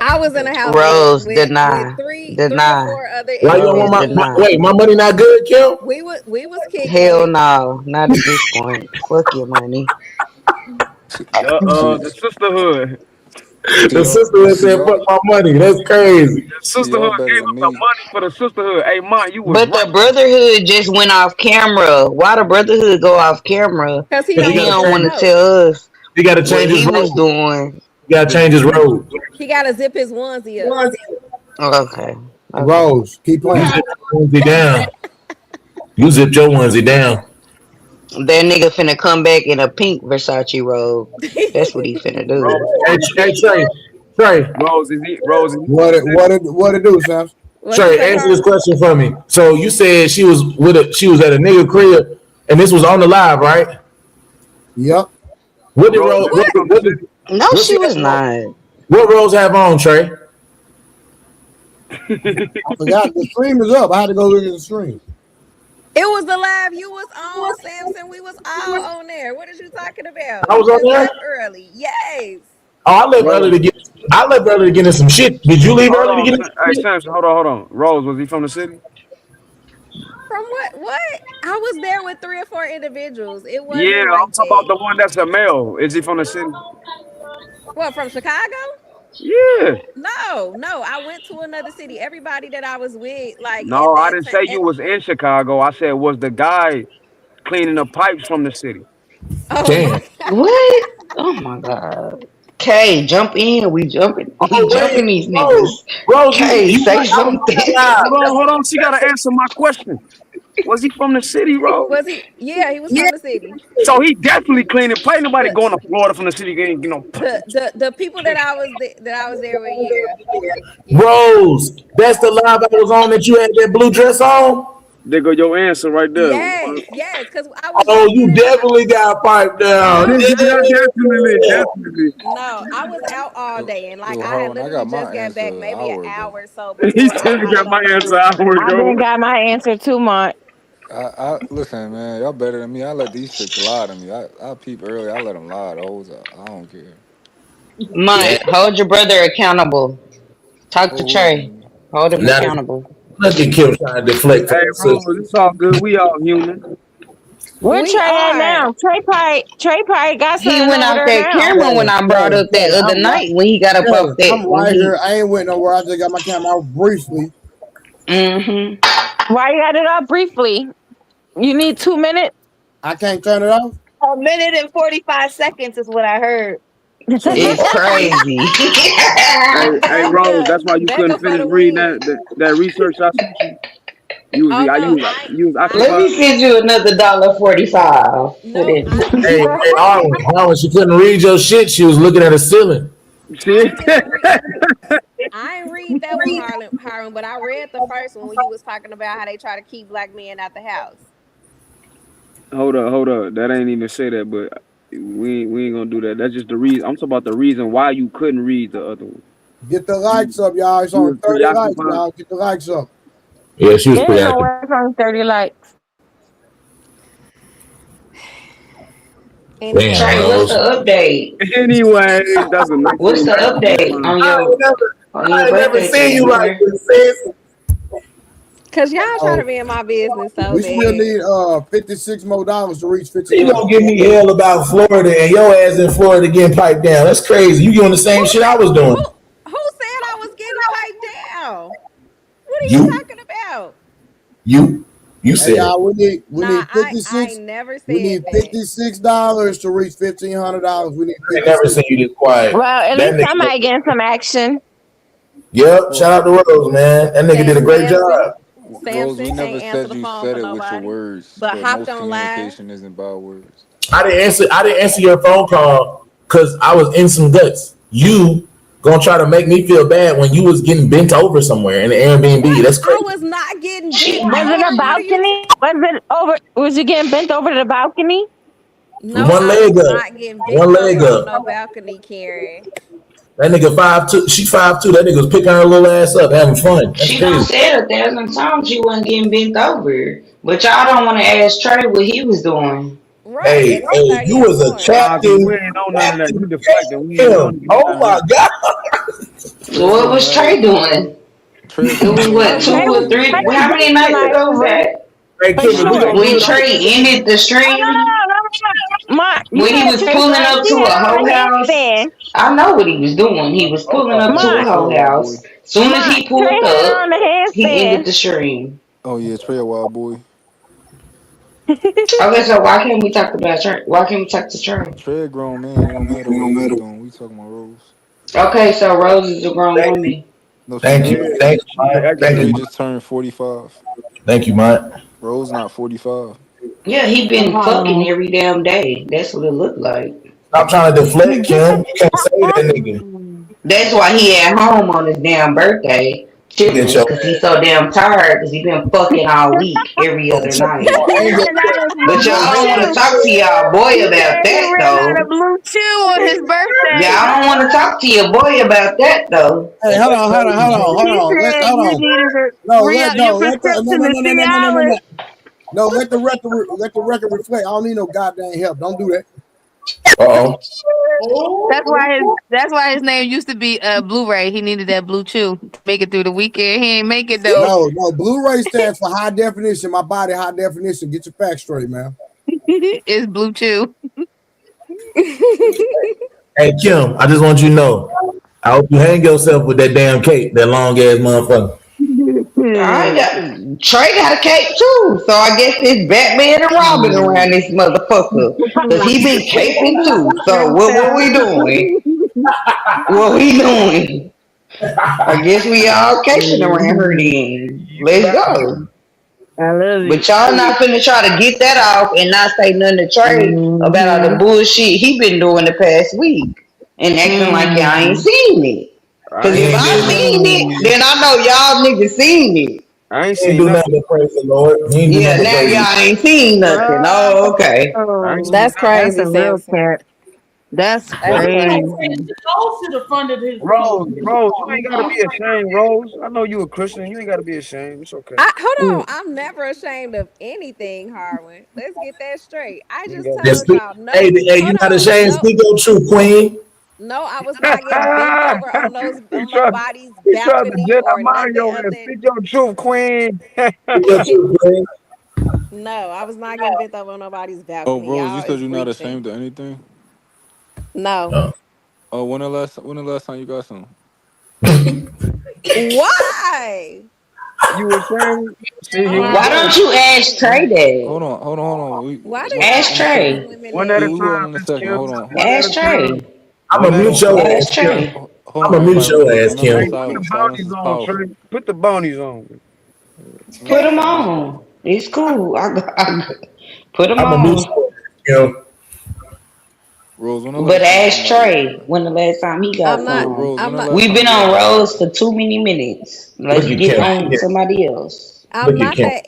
I was in the house Rose, with deny, three or deny. four other Why you don't want Rose, my individuals. deny. wait? My money not good, Kim? We was kicking Hell it. no, not at this point. Fuck your money. See, the sisterhood. The sister see said, "Fuck y'all, my money." That's crazy. The see y'all sisterhood better gave than us the me. money for the sisterhood. Hey, man, you was But the right. brotherhood just went off camera. Why the brotherhood go off camera? Because he Cause And don't he want don't people to want to know. tell us he got to what change his he was road. doing. He got to change his road. He gotta zip his onesie up. Okay, okay. Rose, keep You playing. zip your onesie down. You zipped your onesie down. That nigga finna come back in a pink Versace robe. That's what he finna do. Rose, Hey, hey Trey, Rose, is he from What the it city? what it what it do, Sam? What you Trey, say, answer this Harlan? question for me. So you said she was she was at a nigga crib, and this was on the live, right? Yep. What did Rose, Rose? is he What? from the city? No, What she she was have on? not. What Rose have on, Trey? I forgot the stream is up. I had to go look at the stream. It was the live you was on, Samson. We was all on there. What is you talking about? I You was on just there. left early. Yes. Oh, Rose, I left early to get in some shit. Did you leave hold early to on. get in some Hey, shit? Samson, hold on. Rose, was he from the city? From what? What? I was there with three or four individuals. It Yeah, wasn't I'm like talking about that. the one that's a male. Is he from the city? What, from Chicago? Yeah. No. I went to another city. Everybody that I was with, like at No, I that didn't time. say you was in Chicago. I said was the guy cleaning the pipes from the city. Oh Damn. my God. What? Oh my god. Kay, jump in. We jumping. We Oh jumping wait, these Rose, niggas. Rose, Kay, you say right? I was something. on that live. Hold on. She gotta answer my question. Was he from the city, Rose? Was he? Yeah, he was from the city. So he definitely cleaning pipe. Nobody going to Florida from the city getting you know pipe. The people that I was there with, yeah. Yeah. Rose, that's the live I was on that you had that blue dress on. There go your answer right there. Yes, because I was Oh, just you there. definitely got piped down. No, Definitely. no, I was out all day, and like Yo, I had hold on, I literally got my just got answer back an maybe an hour ago. hour or so He before I said he hopped got my on the answer flight. an hour I ago. didn't got my answer 2 months. I listen, man. Y'all better than me. I let these chicks lie to me. I peep early. I let them lie the whole time. I don't care. Mike, hold your brother accountable. Talk to Trey. Who? Hold him Now, accountable. look at Kim trying to deflect from Hey, the Rose, sister. it's all good. We all human. Where We Trey at are. now? Trey probably got He something went over off there that now. camera when I brought up that other night when he got up off that I'm when right here. he I ain't went nowhere. I just got my camera out briefly. Why you got it up briefly? You need 2 minutes? I can't turn it off. A minute and 45 seconds is what I heard. So you It's crazy. Hey, Rose, that's why you couldn't Becca for finish the reading win. that research I sent you. You was Oh no, you was Let occupied. me send you another $1.45 for no, this. Hey, Harlan, she couldn't read your shit. She was looking at the ceiling. See? I ain't read that one, Harlan, but I read the first one when you was talking about how they try to keep black men out the house. Hold up. That ain't even say that, but we ain't gonna do that. That's just the reason. I'm talking about the reason why you couldn't read the other one. Get the likes up, y'all. It's You on was 30 likes, preoccupied. y'all. Get the likes up. Yeah, she was There ain't no preoccupied. way it's on 30 likes. Damn, Trey, what's Rose. the update? Anyway, that's a What's the 1990 update line. on your I ain't never birthday seen trip, you like man? this, sis. Cause y'all try to Oh, be in my business so we still bad. need $56 more to reach You 1,500. gonna give me hell about Florida and your ass in Florida getting piped down. That's crazy. You doing the same shit I was Who doing. who said I was getting piped down? What are you You, talking about? you Hey said it. y'all, we Nah, need I 56. never We said need that. $56 to reach $1,500. We need I ain't never 56. seen you this quiet. Well, at That least nigga. somebody getting some action. Yep. Well, Shout out to Rose, man. That nigga did a great Samson. job. Rose, Samson we can't never answer said the you phone said for it with your nobody. words, But but hopped most on live. communication isn't about words. I didn't answer your phone call because I was in some guts. You gonna try to make me feel bad when you was getting bent over somewhere in the Airbnb. What? That's I crazy. was not getting bent Was it a over. What are you balcony? Was it over? Was you getting bent over to the balcony? No, One I leg was up. not getting One bent leg over on up. no balcony, Karen. That nigga 5'2". She 5'2". That nigga was picking her little ass up, having fun. That's She done crazy. said 1,000 times she wasn't getting bent over. But y'all don't want to ask Trey what he was doing. Right, Hey, at 2:30 you in the was a morning. Nah, cause we Captain ain't know none of that. You deflecting. We ain't know Kim. Oh none of my that. god. So Trey what gonna was have Trey doing? Trey It gonna was have Oh, what, you two Trey know or was who. three? Trey was How many dancing nights like ago was over that? Hey, for Kim, we sure. gonna do When it like Trey this. ended the Oh stream? no. Mark, you When he had was Trey pulling right. up He to had a it on whole the house? handstand. I know what he was doing. He was pulling up to a Mark, Trey a whole wild boy. house. Soon as Mark, he Trey pulled had it up, on the he ended handstand. the stream. Oh yeah, Trey a wild boy. Okay, so why can't we talk about Trey? Why can't we talk to Trey? Trey a grown man. It don't matter what age he on. We talking about Rose. Okay, so Rose is a grown woman. No, she Thank you. not. Yeah, Thank you, she's an Mike. Thank expert. you, Trey Mike. just turned 45. Thank you, Mike. Rose not 45. Yeah, he been fucking Oh. every damn day. That's what it looked like. Stop trying to deflect, Kim. You can't say that nigga. That's why he at home on his damn birthday, Get chilling, your cause he's so damn tired, cause he been fucking all week, every oh, other check night. your He anger. ran out of But blue y'all don't want to chew. talk to y'all boy He about said he that ran out of though. blue chew on his birthday. Y'all don't want to talk to your boy about that though. Hey, hold on, hold on, hold on, hold He on. said Hold you on. needed to No, re-up your let the no prescription no to no no no no no no Cialis. no. No, let the record reflect. I don't need no goddamn help. Don't do that. Uh That's why his name used to be Blu-ray. He needed that blue chew to make it through the weekend. He ain't make it though. No. Blu-ray stands for high definition. My body, high definition. Get your facts straight, man. It's blue chew. Hey, Kim, I just want you to know. I hope you hang yourself with that damn cake, that long ass motherfucker. I got Trey got a cape too, so I guess it's Batman and Robin around this motherfucker, cause he been caping too. So what we doing? What we doing? I guess we all caping around her then. Let's go. I love But it. y'all not finna try to get that off and not say nothing to Trey about all the bullshit he been doing the past week and acting like y'all ain't seen it. Cause I He if ain't ain't I did seen nothing. nothing. seen it, then I know y'all niggas seen it. I ain't He ain't seen do nothing nothing. but praise the Lord. He ain't do Yeah, nothing but now praise the y'all ain't seen nothing. Oh, okay. I ain't Oh, seen That's nothing. that's crazy, a real Samson. cat. That's That's Rose crazy. crazy. should have funded his Rose, room. Rose, you ain't gotta be ashamed, Rose. I know you a Christian. You ain't gotta be ashamed. It's okay. Hold Mm. on. I'm never ashamed of anything, Harwin. Let's get that straight. I You ain't just gotta be Just told speak. y'all Hey, no. hey, you Hold not on. ashamed? No, Speak your truth, Queen. no, I was not getting bent over on those he on tried, nobody's he tried to balcony Jedi or mind nothing your of ass. that. Speak your truth, Queen. Speak your truth, Queen. No, I was not getting bent over on nobody's Oh, balcony. Rose, you Y'all said is you're not reaching. ashamed of anything. No. No. Oh, when the last time you got some? Why? You ashamed? See, here we Why go. don't you ask Trey that? Hold on. Why do One Ask y'all in a ask second. these Trey. women One at that? a We will time, in a Miss second. Kim. Hold on. One at a Ask time. Trey. I'm a One at a mute your hold, ass, Ask Kim. Trey. hold I'm on, a mute everybody. your ass, Remember, Hey, Kim. put the silence bounties is on, powerful. Trey. Put the bounties on. Put him Silence. on. It's cool. Put him I'm a mute on. your ass, Kim. Rose, when the But last time ask somebody? Trey when the last time he got I'm Wait, not. some. Rose, when I'm the not. last We've time been you got on some? roads for too many minutes. Let's Look at get Kim. on to somebody else. I'm Look at not Kim. that.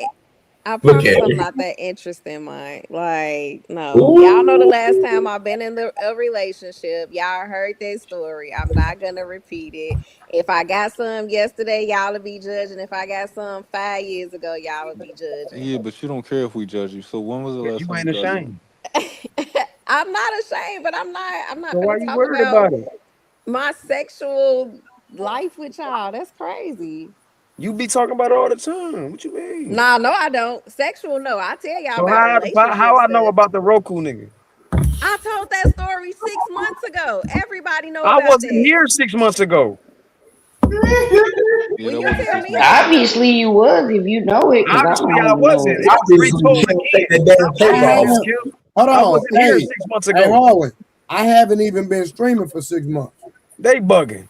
I Look promise at I'm it. not that interesting, Mike. Like, no. Y'all know the Ooh. last time I've been in a relationship. Y'all heard that story. I'm not gonna repeat it. If I got some yesterday, y'all will be judging. If I got some 5 years ago, y'all will be judging. Yeah, but you don't care if we judge you. So when was the last You time you ain't got ashamed. some? I'm not ashamed, but I'm not So gonna why you talk worried about about it? my sexual life with y'all. That's crazy. You be talking about it all the time. What you mean? Nah, no, I don't. Sexual, no. I tell y'all So about how relationship I know stuff. about the Roku nigga? I told that story 6 months ago. Everybody know I about wasn't that. here 6 months ago. Yeah, Well, that you wasn't tell 6 me months how I ago. know Obviously, it. you was if you know it, because I Obviously, I don't know wasn't. it. It's Obviously, you retold can't take again. that Stop damn playing cape with me, I off. Miss have, Kim. hold I on. wasn't here Hey, 6 months hey, ago. Harlan. I haven't even been streaming for 6 months. They bugging.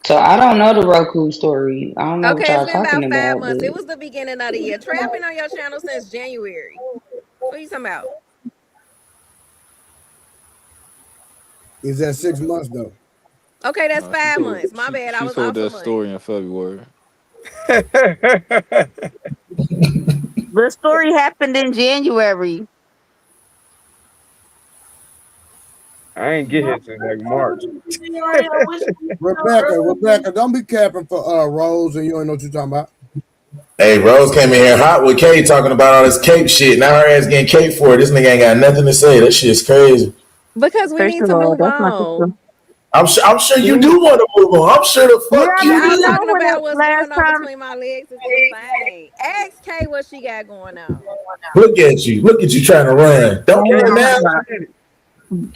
So I don't know the Roku story. I don't know what Okay, it's y'all been talking about five about, months. but It was the beginning of the year. Trey, I've been on your channel since January. What are you talking about? Is that 6 months though? Okay, that's Nah, she 5 months. told My bad. I she was told off a that month. story in February. The story happened in January. I ain't get here till like March. Rebecca, don't be capping for Rose and you don't know what you're talking about. Hey, Rose came in here hot with Kate talking about all this cape shit. Now her ass getting cape for it. This nigga ain't got nothing to say. That shit's crazy. Because we First need of to all, move that's not the truth. on. I'm sure you You, do want to move on. I'm sure the you fuck you already Y'all know do. talking when about it what's last going on time. between my legs is insane. Ask Kay what she got going on. Look at you. Look at you trying to run. Don't Kay run don't now. have shit.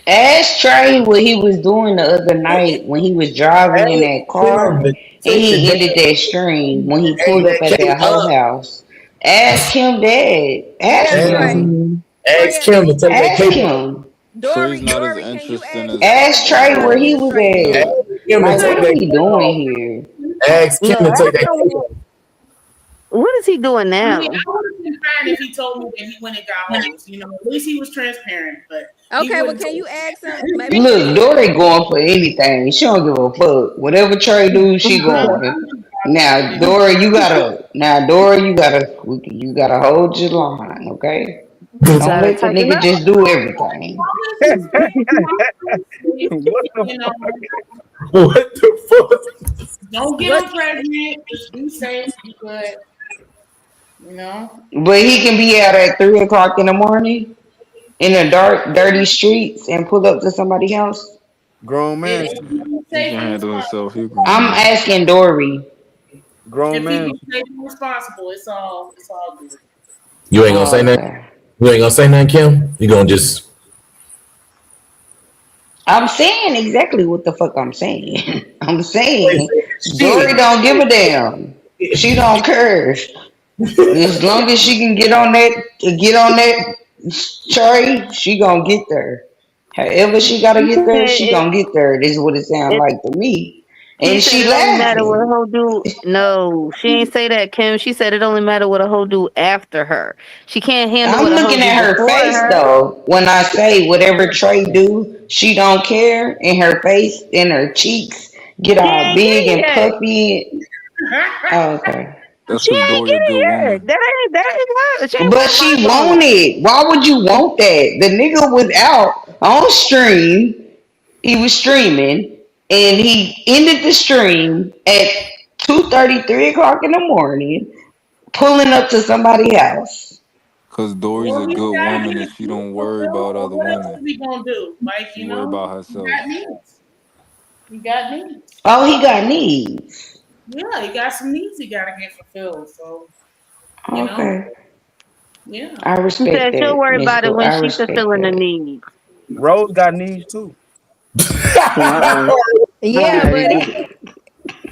ask Trey what he was doing the other night when he was driving in Ask that car Kim and to take the he ended damn that stream when he hang pulled up that at cape that whole up. house. Ask him that. Ask Yeah, Trey. Ask, him. Mhm. ask Trey, Kim to take that Ask cape up. him. Trey's not as Dory, can you interesting ask as Trey what Ask she as Trey doing where in he his Rose. was stream? Ask at. Kim to Like, take what that are we cape doing off. here? Ask Look, Kim to take that cape off. what is he doing I mean, now? I would have been fine if he told me that he went and got hoes. You know, at least he was transparent, but he Okay, well, wouldn't. can you ask him? Maybe he Look, said Dory going for anything. She don't give a fuck. Whatever Trey do, she going. You gotta hold your line, okay? You Don't gotta let the tighten nigga up. just do everything. What the You know, fuck? What the fuck? don't get what? him pregnant. Just be safe, be good. You know, But he can be out at 3 o'clock in the morning in the dark, dirty streets and pull up to somebody's house. Grown man if shit. he's He safe can and handle himself. responsible, He a grown I'm man. asking Dory. Grown if he man be shit. safe and responsible, it's all good. You ain't gonna say Oh, nothing. okay. You ain't gonna say nothing, Kim. You gonna just I'm saying exactly what the fuck I'm saying. I'm saying Dory shit. don't give a damn. She don't care. As long as she can get on that Trey, she gonna get there. However she gotta She get there, she said gonna get there. This is what it sounds it, like to me. she And said she it only matter what a laughing. hoe do. No, she ain't say that, Kim. She said it only matter what a hoe do after her. She can't handle I'm what a hoe looking do at her before face her. though. When I say whatever Trey do, she don't care. In her face, in her cheeks, get She all ain't get big it and yet. puffy. Oh, okay. That's She because ain't Dory get a good it yet. woman. That ain't her. She ain't But want my she vote. wanted. Why would you want that? The nigga was out on stream. He was streaming, and he ended the stream at 2:30, 3 o'clock in the morning, pulling up to somebody's house. Because Dory's Well, a he's good got woman and needs she to don't worry fulfill, about or other what else women. is he gonna do? Like, She worry about he got herself. needs. He got needs. Oh, he got needs. Yeah, he got some needs he gotta get fulfilled. So, you know, Okay. yeah. I She respect said she'll that, worry Miss about it Boo. when I she respect fulfilling the that. needs. Rose got knees too. Uh-uh. Yeah, Alrighty. but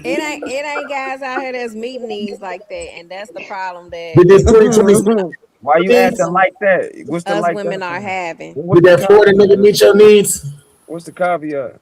it ain't guys out here that's meeting needs like that, and that's the problem that Did this 2026 Why you needs? acting like that? What's the us like that women are for? having. What's Did the that Florida nigga caveat? meet your needs? What's the caveat?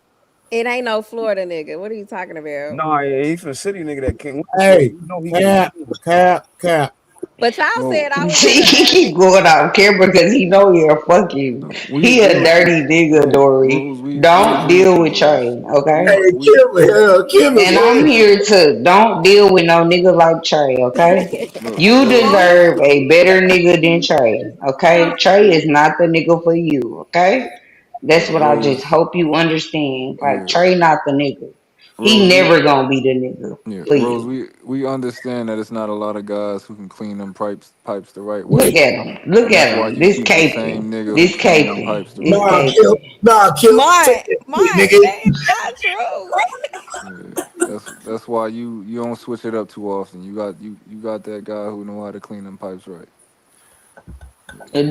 It ain't no Florida nigga. What are you talking about? No, yeah, he's from city nigga that can't. What's the Hey, you know he can cap, swim. cap, cap. But y'all Well, said I was at He keep a going off camera because he know you're fucking. we He a we dirty nigga, look, Dory. Rose, we Don't agree with deal you, with Trey, Rose. okay? Hey, We Kim is And I'm here. here to don't deal with no nigga like Trey, okay? look, You Rose. deserve a better nigga than Trey, okay? Trey is not the nigga for you, okay? That's Look, what I just Rose. hope you understand. Like Yeah, Trey not the nigga. He Rose. never gonna be the nigga Yeah, for Rose. you. We understand that it's not a lot of guys who can clean them pipes the right Look way, at him. Look and that's at why him. you This keep the same caping. nigga who This clean them caping. pipes the This right Nah, way. Kim. caping. Nah, Kim. Take Mark, that shit, Mark, nigga. that's not true. Yeah, that's why you don't switch it up too often. You got that guy who know how to clean them pipes right.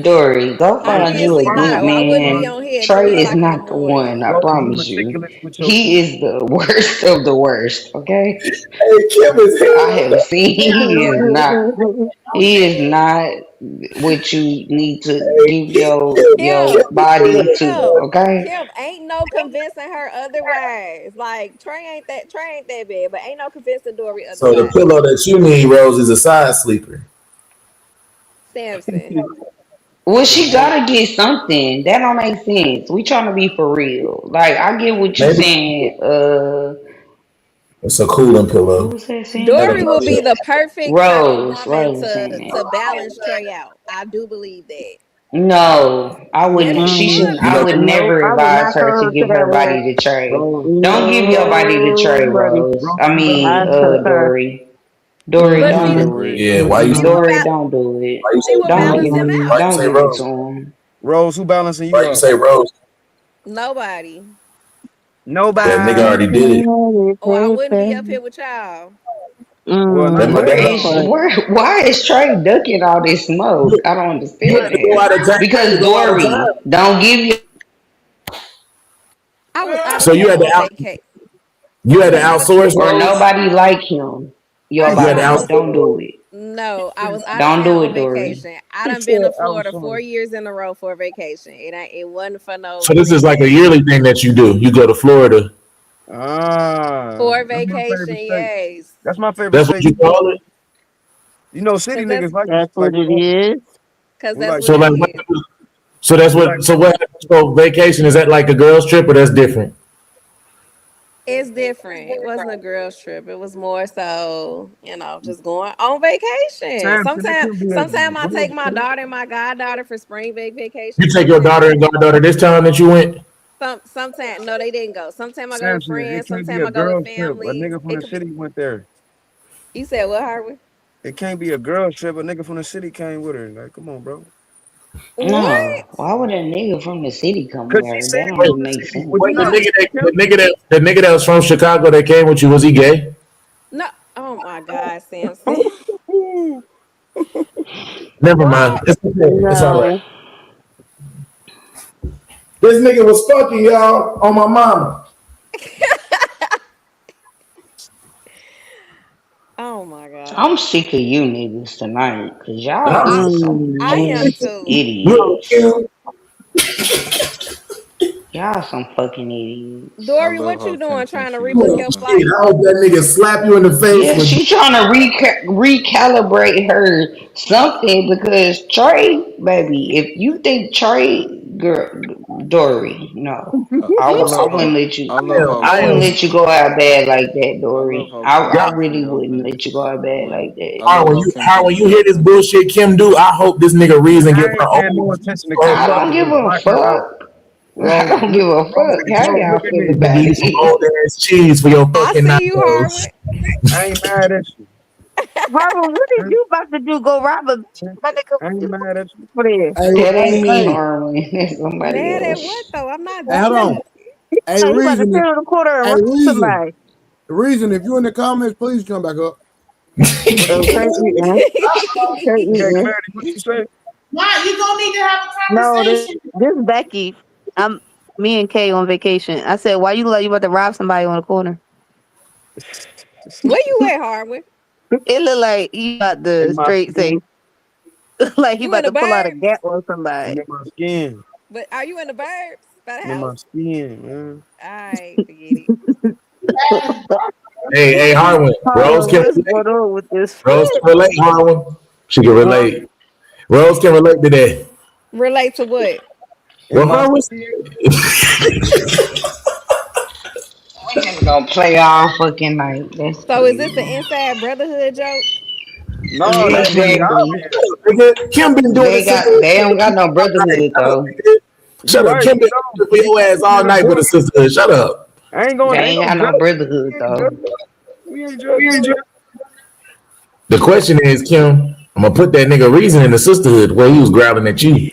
Dory, go find you a Obviously good not. I wouldn't be man. on here at Trey is 3 o'clock in the not the one, morning. I Rose, be promise you. meticulous with your shit. He is the worst of the worst, okay? Hey, Kim is I here. have seen he is not what you need to Hey, give Kim Kim, your body is to, Kim, okay? Kim, ain't no convincing her otherwise. Like Trey ain't that bad, but ain't no convincing Dory So the otherwise. pillow that you need, Rose, is a side sleeper. Samson. Well, Cause she Rose, gotta get something. That don't make sense. We trying to be for real. Like I get what you Maybe saying. it's a cooling Who pillow. was that saying That'll Dory that? will blow be you. the perfect type of woman Rose was saying to that. balance Trey out. I do believe that. No, I Yes, wouldn't. she She shouldn't. You would. know, I would Nope, never I would advise not her tell to her to give that her way. body to Trey. Rose, Don't give your body to Trey, No, buddy. Rose. Rose, I you better, mean, I concur. Dory. Dory, But don't see, I do agree. it. yeah. who Why you she say? will Dory, don't do it. Why you she say? will Don't balance give him it. Why out. you Don't say give it to Rose? him. Rose, who balancing Why you you out? say Rose? Nobody. That nigga Nobody. already did it. Or I wouldn't be up here with y'all. Well, That, not Where right that, now. is where? Why is Trey ducking all this smoke? I don't you had understand to go that. out of town. You had Because to go out of Dory, town. don't give you. I was out of So you town had to on vacation. you I had to was out of outsource, Or Rose. nobody like him. Your You had to I body. was Don't do outsource. it. no, I was out of Don't do town on it, Dory. vacation. I He done been said to Florida outsource. 4 years in a row for a vacation. It wasn't for no So this is like a vacation. yearly thing that you do. You go to Florida. For That's my vacation, favorite state. yes. That's my favorite That's what state. you call it. You know, city Cause that's niggas like That's what it Florida. is. cause We that's like what So it like, is. so that's we like what. So what? So vacation is that like a girls trip or that's different? It's different. It wasn't a girls trip. It was more so, just going on vacation. Samson. It Sometimes, can be a sometimes I girl take my trip. daughter and my goddaughter for spring break vacation. You take your Sometimes, daughter and goddaughter this time that you went. sometimes no, they didn't go. Sometimes I go with Samson, it friends. can't be Sometimes a I go with girl trip. A families. nigga from It the could be. city went there. You said what, Harvey? It can't be a girl trip. A nigga from the city came with her. Like, come on, bro. What? No. Why would a nigga from the city come Cause with she her? said That don't he Wait, from even the make city. sense. What you the No, think? nigga that Kim? the nigga that was from Chicago that came with you, was he gay? no. Oh my God, Samson. Never mind. What? It's okay. It's all right. No. This nigga was fucking y'all on my mama. Oh my God. I'm sick of you niggas tonight. Cause y'all I'm I is some I Mm. am fucking too. look, idiots. Kim. Y'all some fucking idiots. I Dory, love what how you doing? Kim thinks Trying to she rebook love your us. Shit, flight? I hope that nigga slap you in the face Yeah, with. she trying to recalibrate her something because Trey, baby, if you think Trey, girl, Dory, no, I I love I wouldn't how let you. I love how I wouldn't let you Kim go out bad like that, I love Dory. how I Kim really female wouldn't let you thinks. go out bad Look, like that. I love how Kim How thinks when she you hear love this us. bullshit Kim do, I hope this nigga reason I get ain't her paying no old. attention to Old Kim. I I'm don't finna give just a block her out. fuck. I Rose, don't give a Rose, fuck how Rose, y'all look at feel me. to give about you some it. old ass cheese for your I fucking see you, nachos. Harvard. I ain't mad at you. Harvey, what I did you about to do? Go rob a my nigga? ain't mad at you. For there. Hey, That ain't me, hey, Harlan. That's somebody Mad at what else. though? I'm not hey, hold mad. on. Hey, He about to reason. sit on the corner and Hey, rob reason. somebody. Reason. If you in the comments, please come back up. What you Oh, say? Trey eating. Trey Okay, eating. clarity. What you say? Why you gonna need to have a No, conversation? this Becky. I'm me and Kay on vacation. I said, why you like you about to rob somebody on the corner? Where you at, Harvard? It look like he about In to my straight say skin. like he You in about the to pull out a burbs? gap on I'm somebody. in my skin. But are you in the burbs by the I'm in my house? skin, man. I forget it. Hey, Harwin. Rose Harlan, can what's relate. going on with this Rose food? can relate, Harwin. She can Huh? relate. Rose can relate to that. Relate to what? Well, In my her was We just gonna play all fucking night. That's So is this crazy. an inside brotherhood joke? no, that's really Exactly. obvious. nigga. Kim been doing the sisterhood They don't for got you no all night. brotherhood Shut up, though. nigga. You Shut up. right, Kim we been don't. for your ass all In the night with book, the sisterhood. Shut up. I ain't gonna. They Ain't ain't no got no judge. brotherhood We ain't though. judging. We ain't judging. The question is, Kim, I'm gonna put that nigga Reason in the sisterhood where he was growling at you.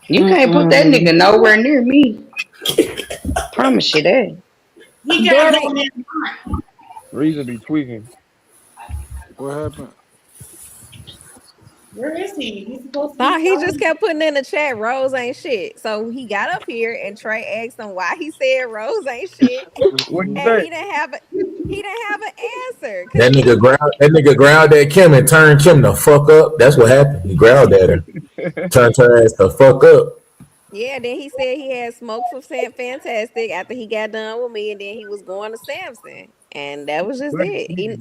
You can't put that Mm-mm. nigga nowhere near me. Promise you that. He got There, him in mind. Reason be tweaking. What happened? Where is he? He's supposed to be Nah, he just silent. kept putting in the chat, Rose ain't shit. So he got up here and Trey asked him why he said Rose ain't shit. What you And say? he didn't have an answer. Cause That nigga growled at Kim and turned Kim the fuck up. That's what happened. He growled at her, turned her ass the fuck up. yeah, then he said he had smoke for Fantastic after he got done with me, and then he was going to Samson. And that was just it.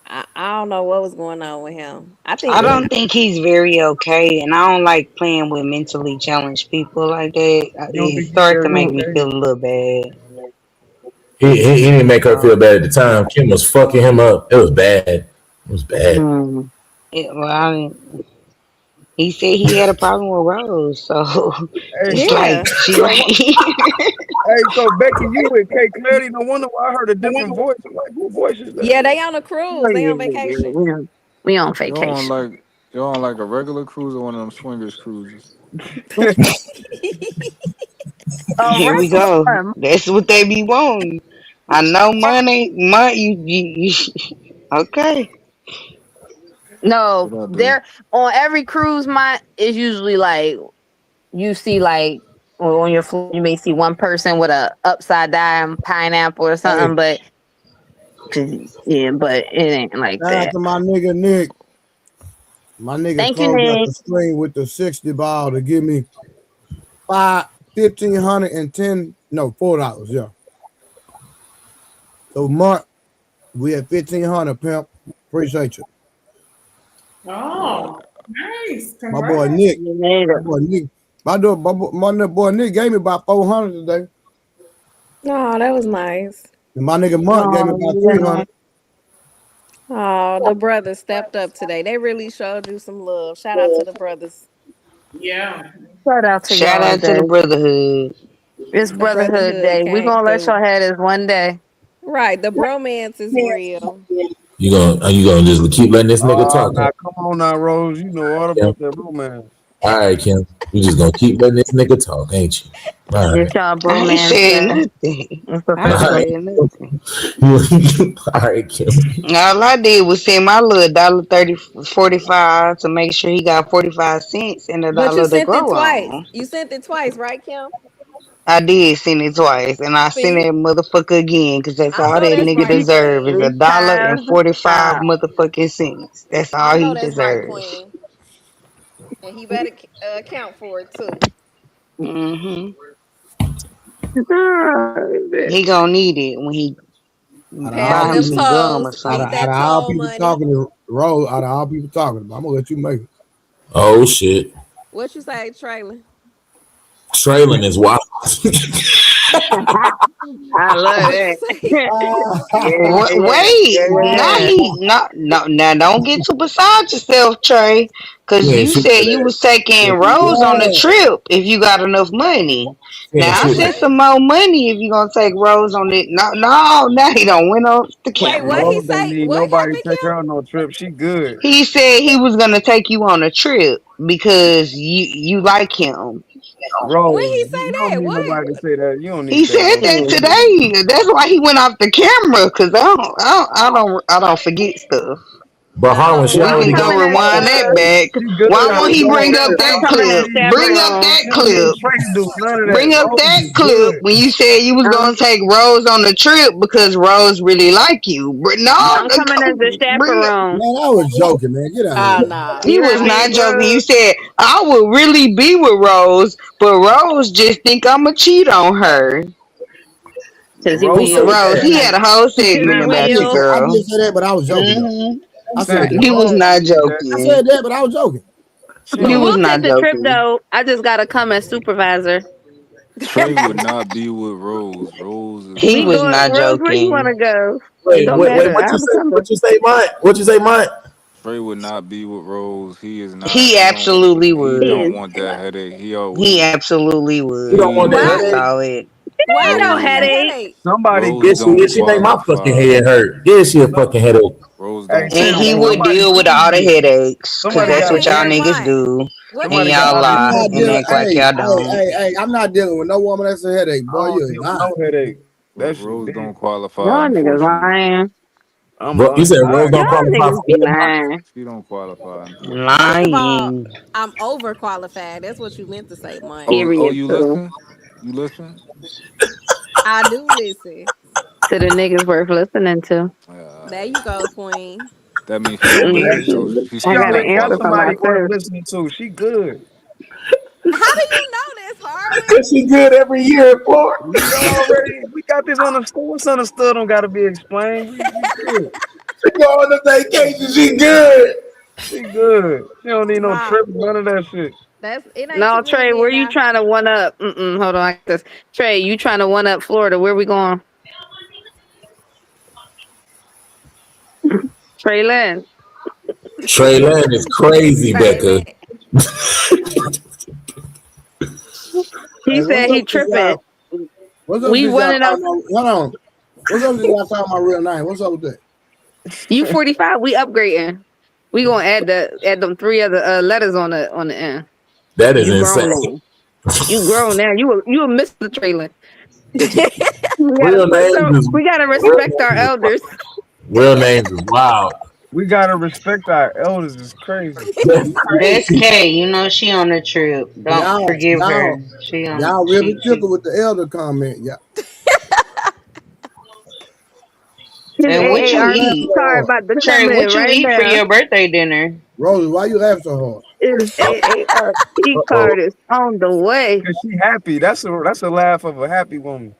I don't know what was going on with him. I I think don't think he's very okay, and I don't like playing with mentally challenged people like that. You don't It think he's starts to very make me okay? feel a little bad. He didn't make her feel So, bad at the time. Kim was fucking him up. It was bad. It was bad. mm. well, he said he had a problem with Rose, so Hey, it's so yeah. like she so right. what? Hey, so Becky, you with K Clarity? No wonder why I heard a different voice. I'm like, who voice is that? Yeah, they on a cruise. They on vacation. We on You vacation. on like a regular cruise or one of them swingers cruises? A Here we regular go. one. That's what they be wanting. I know money. Okay. No, What I do? they're on every cruise. My is usually like you see like on your floor. You may see one person with a upside down pineapple or Hey, something, but yeah, but it ain't like shout out that. to my nigga Nick. My nigga Thank you, closed up Nick. the stream with the 60 ball to give me five, 1,510, no, $4, yeah. So Mark, we at 1,500, pimp. Appreciate you. Oh, nice. My boy Nick. My Later. boy Nick. My boy Nick gave me about 400 today. Oh, that was nice. And my nigga Mark gave me Oh about yeah. 300. Oh, the brothers stepped up today. They really showed you some love. Shout out to the brothers. Yeah. Shout out to Shout y'all out to the today. brotherhood. It's The Brotherhood brotherhood Day. We came gonna let through. y'all have this one day. Right, the bromance is real. You gonna just keep letting this nigga Oh, talk? Huh? now come on now, Rose. You know all Kim? about that romance. All right, Kim. You just gonna keep letting this nigga talk, ain't you? All It's right. y'all I ain't bromance said day. nothing. It's I ain't All official. right. said nothing. All right, Kim. All I did was send my little $1.30 45 to make sure he got 45 cents and a But you dollar to sent it grow twice. on. You sent it twice, right, Kim? I did send it twice, and I send See, that motherfucker again because that's I all know that that's nigga right, deserve is Queen. a 3 dollar and times 45 stop. motherfucking cents. That's I all know he that's right, deserves. Queen. And he better account for it too. Hmm He gonna need it when he buy Passing him them some gum or toes. Out of, Need something. out that of all toll people money. talking to Rose, out of all people talking, I'm gonna let you make it. Oh shit. What you say, Traylon? Trailing is wild. I love What you that. say? Wait, now Yeah. now don't get too beside yourself, Trey, because She ain't you shit said for you that. was taking Rose on a Yeah. trip if you got enough money. She ain't Now I shit for said that. some more money if you gonna take Rose on it. No, no, now he don't went off the Wait, what camera. he Rose don't say? need What nobody happened, to take her on no trip. She good. He said he was gonna take you on a trip because you like him. When Rose, he you say don't that? need What? nobody to say that. You don't He need that, said Rose. that You good. today. That's why he went off the camera because I don't forget stuff. But Harwin, she Yeah, We I'm already can got go coming as rewind that back. She good Why on won't the he go bring on up there. that I'm Rose coming don't as clip? need Bring that. up chaperone. that She don't need clip. Trey to do none of that. Bring up Rose that is clip good. when you said you was I'm gonna take Rose on the trip because Rose really like you. No, I'm coming as a bring it. chaperone. Man, I was joking, man. Get out of Ah, here. nah. You You was heard me, not joking. You Rose? said I would really be with Rose, but Rose just think I'ma cheat on her. Cause Rose Who we said don't on say Rose, that? he that. had a whole Nah, segment we about you, on I girl. did say that, but I was joking though. Hmm I said that. He was not I joking. said that, but I was joking. He was We'll not take the trip joking. though. I just gotta come as supervisor. Trey would not be with Rose. Rose is He We was not. going, not Rose. Where you joking. want to go? It Wait, don't wait, wait. matter. I'm coming. What you say, Mike? What you say, Mike? Trey would not be with Rose. He is not. He He don't. absolutely He would. don't want that headache. He He always. absolutely You don't would. want that Why? I headache? saw it. Why Ain't he no don't want a Rose. headache. headache? Somebody Rose get Yeah, don't she make my fucking qualify. head hurt. Yeah, she a fucking headache. Rose hey don't And Tim. he Hey, would qualify. somebody deal with all the obvious. headaches. Cause But Somebody I that's got can't what y'all hear niggas Mike. do. What And he somebody got y'all say? obvious. I'm lie not and dealing. act like y'all don't. I'm not dealing with no woman that's a headache, I boy. don't You're deal with lying. no headache. That shit Rose dead. don't qualify. Y'all niggas Unfortunately, lying. I'm Bro, you lying. said I Rose don't Y'all qualify niggas for be what? lying. she don't qualify. Unfortunately. First of all, Lying. I'm overqualified. That's what you meant to say, Mike. Oh, Period. you So listen. You listen. I do listen. to the niggas worth listening to. There you go, Queen. That means she don't Hey, listen. she, So Mm-mm. she's I she got an not already got answer for qualified. somebody worth myself. listening to. She good. How do you know this, Harlan? Cause she good every year in Florida. We got this understood. What's understood don't gotta be explained. We good. She go on the vacation. She good. She good. She don't need no Nah, trip, none of that shit. it ain't No, too many Trey, where men you down. trying to one up? Hold on. I got this. Trey, you trying to one up Florida? Where we going? Trey Lynn. Trey Land is crazy, Trey Becca. Len- He Hey, what's said up he with tripping. y'all? What's up We with y'all one up. calling my hold on? What's up with y'all calling my real name? What's up with that? You 45. We upgrading. We gonna add them three other letters on the end. That is You insane. grown now. You grown now. You a Mr. Trailer. We gotta Real put names some. is We gotta respect our elders. real names is wild. We gotta respect our elders. It's crazy. That's That's crazy. Kay. You know she on the trip. Don't Y'all, forgive y'all, her. She on. y'all really She. tickled with the elder comment. Yeah. His And what you AARP eat, card about to Trey? come in What you right eat for now. your birthday dinner? Rosie, why you laugh so hard? His AARP Uh-oh. card is on the way. Cause she happy. That's a laugh of a happy woman.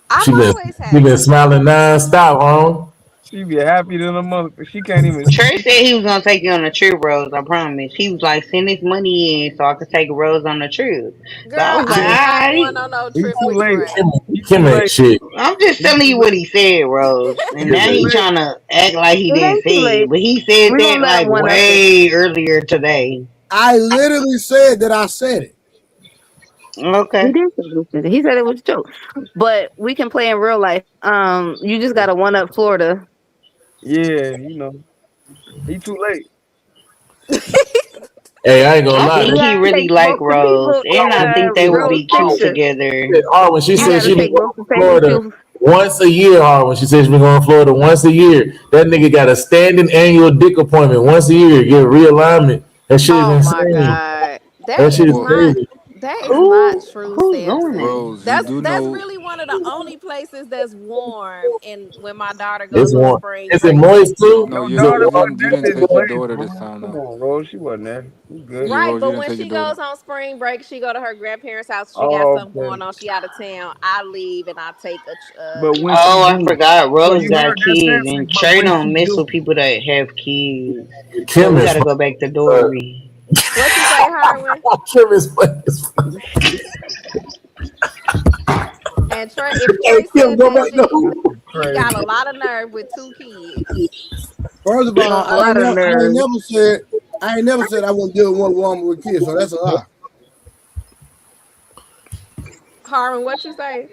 I'm She been always she been happy. smiling nonstop, huh? She be happy than a mother. She can't even. Trey said he was gonna take you on a trip, Rose. I promise. He was like, send this money in so I could take Rose on the trip. So I Girl, was like, I am not going alright. on no He trip too with late. Trey. He Kim too ain't late. shit. I'm just He telling too you what late. he said, Rose. And He now too he late. trying to act like he It didn't ain't too say it. late. But he said We that gonna let him like one up it. way earlier today. I literally said that I said it. He Okay. did say this shit. He said it was a joke. But we can play in real life. You just gotta one up Florida. Yeah, he too late. Hey, I ain't gonna I lie. think You That he gotta really take like both the Rose. people And I think they would Rose be cute picture. together. When she You said gotta she been take going both to the same Florida two. once a year, when she said she been going to Florida once a year, that nigga got a standing annual dick appointment once a year, get a realignment. That shit is Oh my insane. God. That shit is Well, crazy. That is not true, Who's doing Samson. that? Rose, you do That's know. really one of the only places that's warm and when my daughter It's goes on one. spring Is it break. moist too? No, Your you Is it don't. daughter You warm? wasn't didn't. You that didn't take your displaced, daughter this bro. time, Come though. on, Rose. She wasn't there. You good. Yeah, Right, Rose, you but didn't when take your she daughter. goes on spring break, she go to her grandparents' house. She got Oh, something okay. going on. She out of town. I leave and I take But when she Oh, I do, forgot. so Rose you got heard that kids, Samson. and But Trey when she don't mess do, with people that have kids. So Kim we is gotta funny. go back to Dory. what you say, Harwin? Kim is funny as fuck. And Trey, if Hey, Trey Kim, said go that back to shit, who? he got a lot of nerve with two kids. First of all, A lot of nerves. I ain't never said I wouldn't deal with one woman with kids, so that's a lie. Harwin, what you say?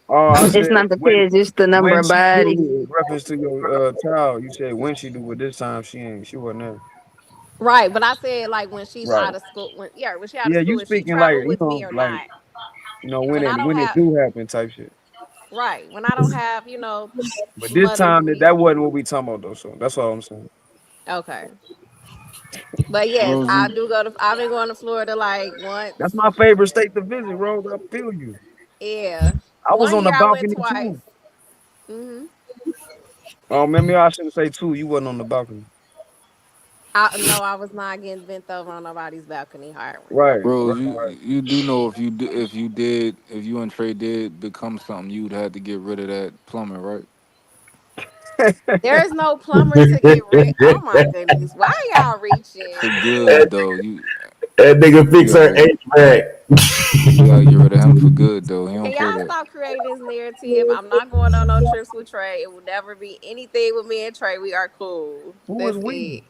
I It's said not the kids, it's the number when of she bodies. do in reference to your child, you said when she do, but this time she wasn't there. Right, but I said like when she's Right. out of school, when she out of Yeah, you school, if she speaking like travel with me or not. when When I it don't when it have do happen type shit. right, when I don't have But this time that motherly. wasn't what we talking about though. So that's all I'm saying. Okay, but yes, Rose, I you, do go to. I've been going to Florida like once. That's my favorite state to visit, Rose. I feel you. Yeah, I was one on the year I went balcony twice. too. hmm Oh, maybe I shouldn't say two. You wasn't on the balcony. I no, I was not getting bent over on nobody's balcony, Harwin. Right. Rose, you do know if you and Trey did become something, you'd have to get rid of that plumber, right? There is no plumber to get rid. Oh my goodness, why y'all reaching? For good though. That nigga fix her HVAC. You gotta get rid of him for good though. He Can don't play y'all that. stop creating this narrative? I'm not going on no trips with Trey. It will never be anything with me and Trey. We are cool. Who was That's we? it.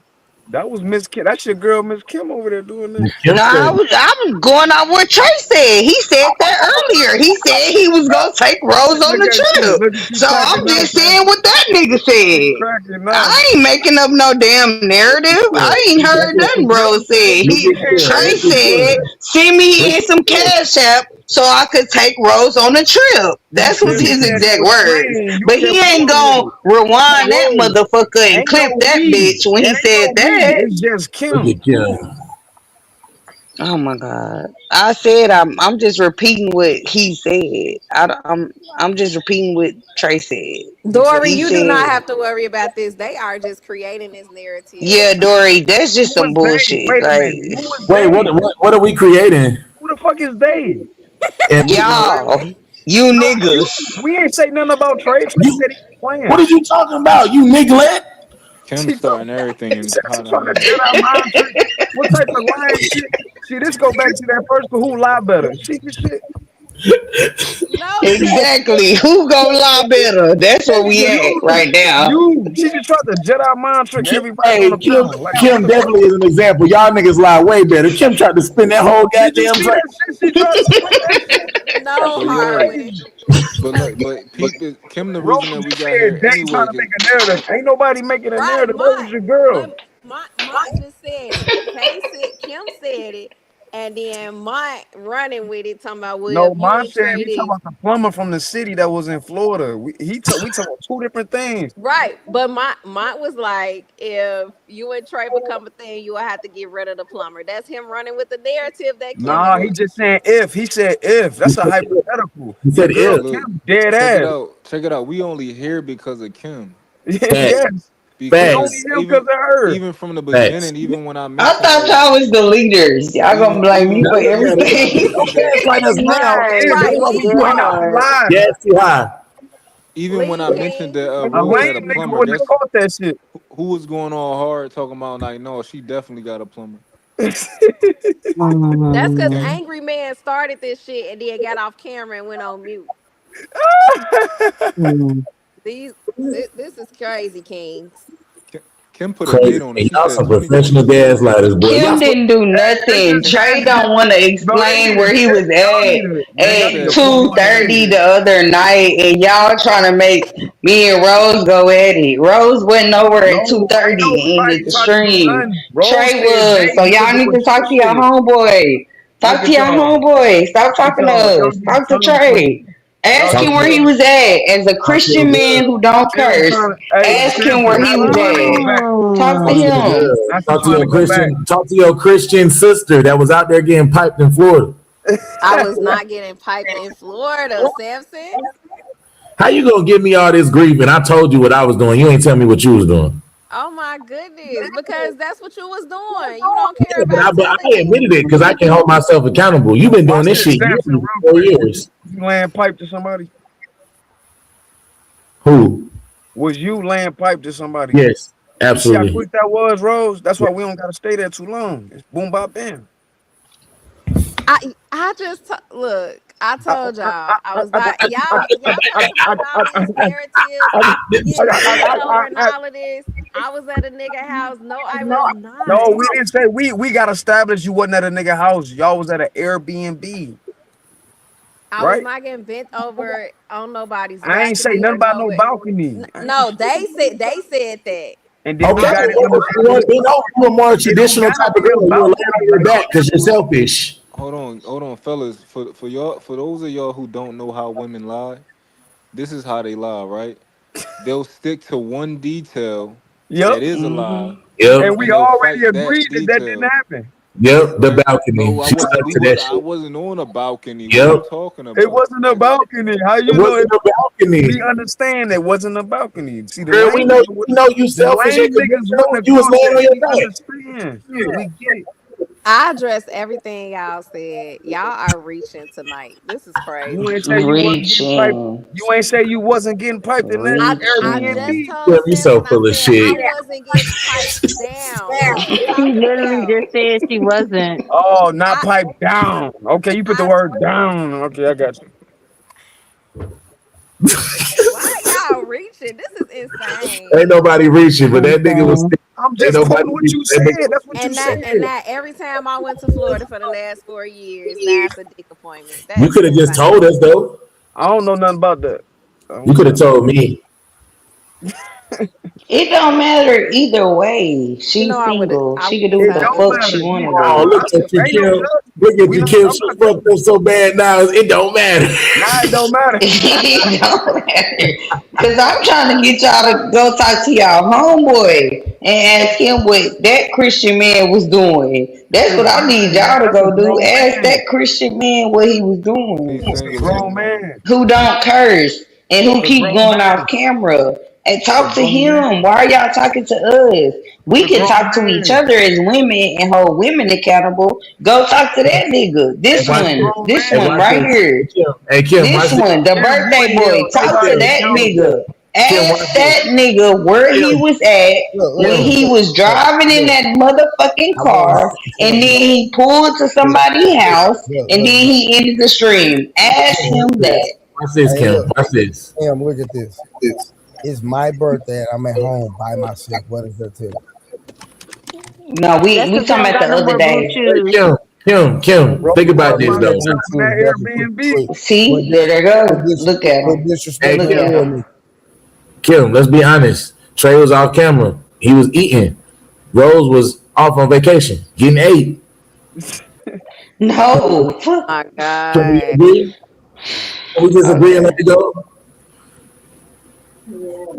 That was Miss Kim. That's your girl, Miss Kim, over there doing this. No, I was going on what Trey said. He said that earlier. He said he was gonna take Rose on the trip. So I'm just saying what that nigga said. I ain't making up no damn narrative. I ain't heard nothing Rose said. Trey said, send me in some cash app so I could take Rose on the trip. That's was his exact words. But he ain't gonna rewind that motherfucker and clip that bitch when he said that. It's just Kim. Oh my god! I said I'm just repeating what he said. I'm just repeating what Trey said. Dory, He you do not said, have to worry about this. They are just creating this narrative. "Yeah, Dory, that's just some bullshit." Wait a Like, minute. Who is Wait, what are we creating? Who the fuck is they? y'all, you niggas. We ain't say nothing about Trey. Trey said he was playing. What are you talking about? You neglect? Kim starting everything and She trying to get our mind trick. What type of lying shit? See, this go back to that first one. Who lie better? She can shit. No. Exactly. Who gonna lie better? That's where we at right now. She just tried to jet our mind trick everybody Hey, on the panel. Like, Kim definitely is an example. Y'all niggas lie way better. Kim tried to spin that whole goddamn track. She tried to spin that shit. No, But Harlan. but Pete, Kim, the Rose reason that we just got said here Day anyway. trying to make a narrative. Ain't nobody making a narrative. That was your girl. But Mont just said it. Kim said it, and then Mont running with it, talking about No, if you Mom and said Trey he talking this. about the plumber from the city that was in Florida. We talking about two different things. Right, but Mont was like, if you and Trey become a thing, you will have to get rid of the plumber. That's him running with the narrative that Kim Nah, he just saying if. He said if. That's a hypothetical. He said Your girl if. Kim dead Check it ass. out. Check it out. We only here because of Kim. Yes. Because Only him because of her. even from the beginning, even when I I mentioned thought y'all was the leaders. Y'all gonna blame me for everything. mentioned that, Like us now. Yes, you are. even when I mentioned that A Rose had a lame nigga plumber, wouldn't have caught that shit. who was going on hard talking about like, no, she definitely got a plumber. That's because Angry Man started this shit and then got off camera and went on mute. This is crazy, Kings. Kim put a Crazy. date on it. She Y'all said some professional 2026. gaslighters, boy. Kim didn't do nothing. Trey don't want to explain where he was at 2:30 the other night, and y'all trying to make me and Rose go at it. Rose went nowhere at 2:30 in the stream. Trey was. So y'all need to talk to your homeboy. Talk to your homeboy. Stop talking to us. Talk to Trey. Ask him where he was at as a Christian man who don't curse. Ask him where he was at. Talk to him. Talk to your Christian. Talk to your Christian sister that was out there getting piped in Florida. I was not getting piped in Florida, Samson. How you gonna give me all this grief? And I told you what I was doing. You ain't tell me what you was doing. Oh my goodness, because that's what you was doing. You don't care about But I admitted it because I can hold myself accountable. You've been doing this shit for years. You laying pipe to somebody? Who? Was you laying pipe to somebody? Yes, You see absolutely. how quick that was, Rose? That's why we don't gotta stay there too long. It's boom bop bam. I just look. I told y'all I was not y'all all these narratives, over and all of this. I was at a nigga house. No, I was not. No, we didn't say we got established. You wasn't at a nigga house. Y'all was at an Airbnb. I was not getting bent over on nobody's. I ain't say nothing about no balcony. No, they said that. And then we got it understood. You are more traditional type of girl. You're laying on your back because you're selfish. Hold on, fellas. For y'all, for those of y'all who don't know how women lie, this is how they lie, right? They'll stick to one detail that is a lie. And we already agreed that didn't happen. Yep, the balcony. No, I wasn't on a balcony. Yep. What are you talking about? It wasn't a balcony. How you It know wasn't a balcony. We understand it wasn't a balcony. See, Girl, we know you selfish. niggas You was laying on your back. understand. We get it. I addressed everything y'all said. Y'all are reaching tonight. This is You crazy. ain't say you wasn't getting piped. Reaching. You ain't say you wasn't getting piped in that I just Airbnb. Reaching. told Yeah, you so Seven, I full of said I shit. wasn't getting piped down. What is you She talking literally about? just said she wasn't. Oh, not I piped down. Okay, you put the I word down. Okay, I got you. why y'all reaching? This is Ain't insane. nobody reaching, but that nigga was. Insane. I'm Ain't just nobody quoting what reaching. you said. That's what you And said. that every time I went to Florida for the last 4 years, now it's a dick appointment. You That's could have just insane. told us though. I don't know nothing about that. I You don't know could have nothing. told me. It don't matter either way. You She's know single. I She would can do have what It the told don't you. fuck she matter. wanna Oh, do. look at you, Ain't no Kim. judgment. Look at We you, not. Kim. I'm She not fucked judging. up so bad now. It don't matter. Nah, it don't matter. It don't matter. Cause I'm trying to get y'all to go talk to y'all homeboy and ask him what that Christian man was doing. That's what I need y'all to That's a go do. grown Ask man. that Christian man what he was He's doing. It's a single grown anymore. man. Who don't curse and It's who a keep grown going man. off camera. And It's a talk to grown man. him. Why are y'all talking to us? It's We a can grown talk to each man. other as women and hold women accountable. Go talk to that nigga. Hey, It's watch a this. grown This Hey, one man. watch right this. here. Hey, Kim, This watch this. one, the Damn, you birthday ain't held boy. Hey, Talk to nobody Kim. that accountable. nigga. Kim, watch Ask this. that nigga where he Kim, was at when Look, he Kim. was look, driving in look. that motherfucking I want car, to and tell then you. he pulled to somebody's house, and then Look. he ended the stream. Ask Look. him that. Watch this, Hey, Kim. look. Watch this. Sam, look at this. It's my birthday and I'm at home by myself. What does that tell you? No, That's we because you talking don't about got the no other more blue day. Hey, chews. Kim. Rose Think about wasn't this by These though. blue herself in chews that definitely Airbnb. See, there they go. Look at put him. Hey, Look disrespect at Kim. on him. me. Kim, let's be honest. Trey was off camera. He was eating. Rose was off on vacation, getting ate. No, fuck. My Can we God. agree? Can we just agree and let Okay. it go?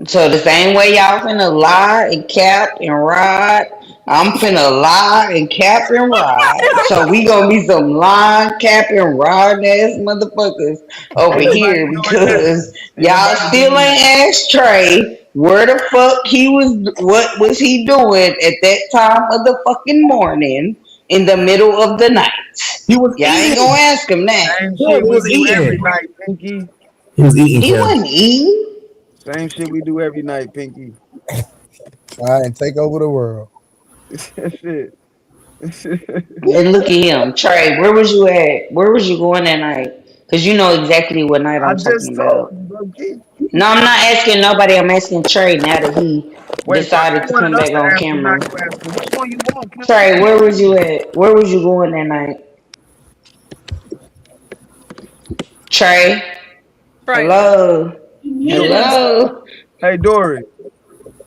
So the same way y'all finna lie and cap and ride, I'm finna lie and cap and ride. So we gonna be some lying, cap and riding ass motherfuckers over Ain't nobody here doing that. because Ain't y'all nobody still doing that. ain't asked Trey where the fuck he was, what was he doing at that time of the fucking morning in the middle of the night. He was Y'all ain't gonna eating. ask him that. Same Kim, shit he we was do every eating. night, Pinky. He was eating, He Kim. wasn't eating. Same shit we do every night, Pinky. All right, and take over the world. Shit. And look at him, Trey. Where was you at? Where was you going that night? Cause you know exactly what night I I'm just talking told about. you, bro. Key. No, I'm not asking nobody. I'm asking Trey now that he Wait, fuck decided you to wanted come us back to on ask him, now camera. you asking. Which one you want, Kim? Trey, where was you at? Where was you going that night? Trey, Trailer. hello, He muted himself. hello. Hey, Dory.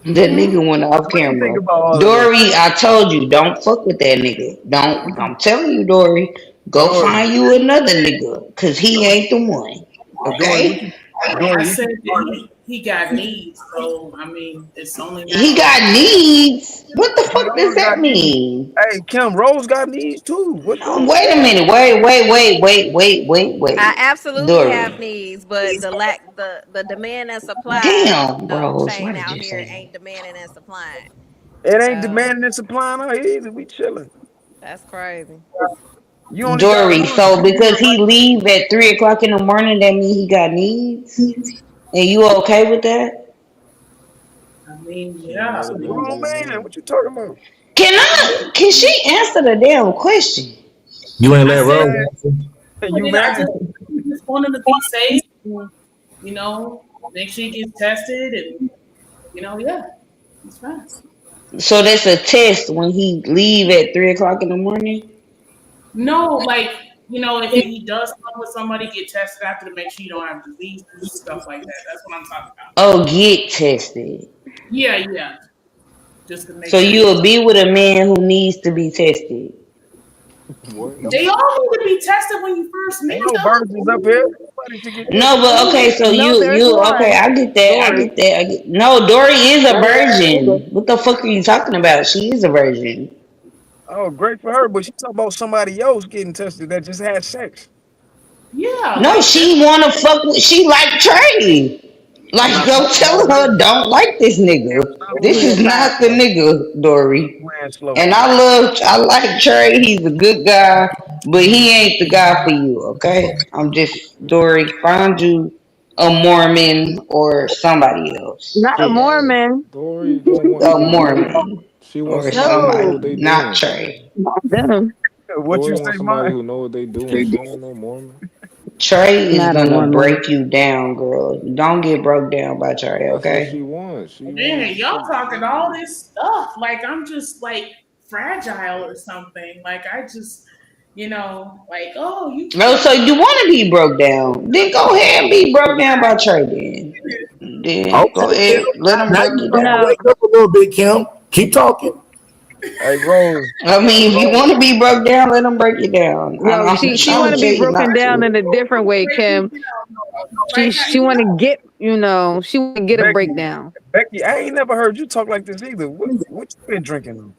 That nigga went off What do you think camera. about all of this? Dory, I told you, don't fuck with that nigga. Don't. I'm telling you, Dory, go Dory. find you another nigga, cause he ain't the one. Dory, what Okay? you Dory, I what said you that he got needs, so I mean it's only He natural. got needs. What the we fuck does all that got needs. mean? Hey, Kim, Rose got needs too. What's wrong with Wait a that? minute. I Wait. absolutely have Dory. needs, but the demand and supply, Damn, Rose. Why chain did out you here say ain't that? demanding and supplying. It ain't So demanding and supplying out here either. We chilling. that's crazy. You only got Dory, one. so You doing because he right. leave at 3 o'clock in the morning, that mean he got needs? And you okay with that? I mean, She ain't yeah. It's never a been with grown no man. man. What you talking about? Can she answer the damn question? You ain't I let said Rose Man, answer. you I man. just wanted to be safe. And, make sure he gets tested, and yeah, it's fine. So that's a test when he leave at 3 o'clock in the morning? No, like if he does come with somebody, get tested after to make sure you don't have diseases, stuff like that. That's what I'm talking about. Oh, get tested. Yeah, yeah, just to make So sure you. you'll be with a man who needs to be tested. What? They all need to be tested when you first Ain't meet no virgins up here. them. Nobody should get No, tested. but okay, so No, there's you okay, one. I get that. Dory. No, Dory is a virgin. What the fuck are you talking about? She is a virgin. Oh, great for her, but she talking about somebody else getting tested that just had sex. Yeah, No, like that's she wanna fuck with she like Trey. Like, go tell her, don't like this nigga. This is not the nigga, Dory. And I like Trey. He's a good guy, but he ain't the guy for you. Okay, I'm just Dory. Find you a Mormon or somebody else. Not a Just Mormon. Dory don't want a Dory. Mormon She wants or somebody who know somebody, what they not doing. Trey. Not them. What you Dory say, wants somebody man? who know what they doing. She don't want no Mormon. Trey is Not a gonna Mormon. break you down, girl. Don't get broke down by Trey, That's what she okay? wants. She Man, wants. y'all talking all this stuff like I'm just like fragile or something. Like I just, like, oh, you Oh, can't. so you want to be broke down? Then go ahead and be broke down by Trey. Then go Okay, Kim. ahead, let him Now break you you starting to down. No, wake up a little bit, Kim. Keep talking. Hey, Rose. I mean, if you want to be broke down, let him break you down. no, I'm she trying want to to tell be you broken not down to. in a different way, Break me Kim. down. She Like how she want to get, she want to get a Becky, breakdown. Becky, I ain't never heard you talk like this either. What you been drinking?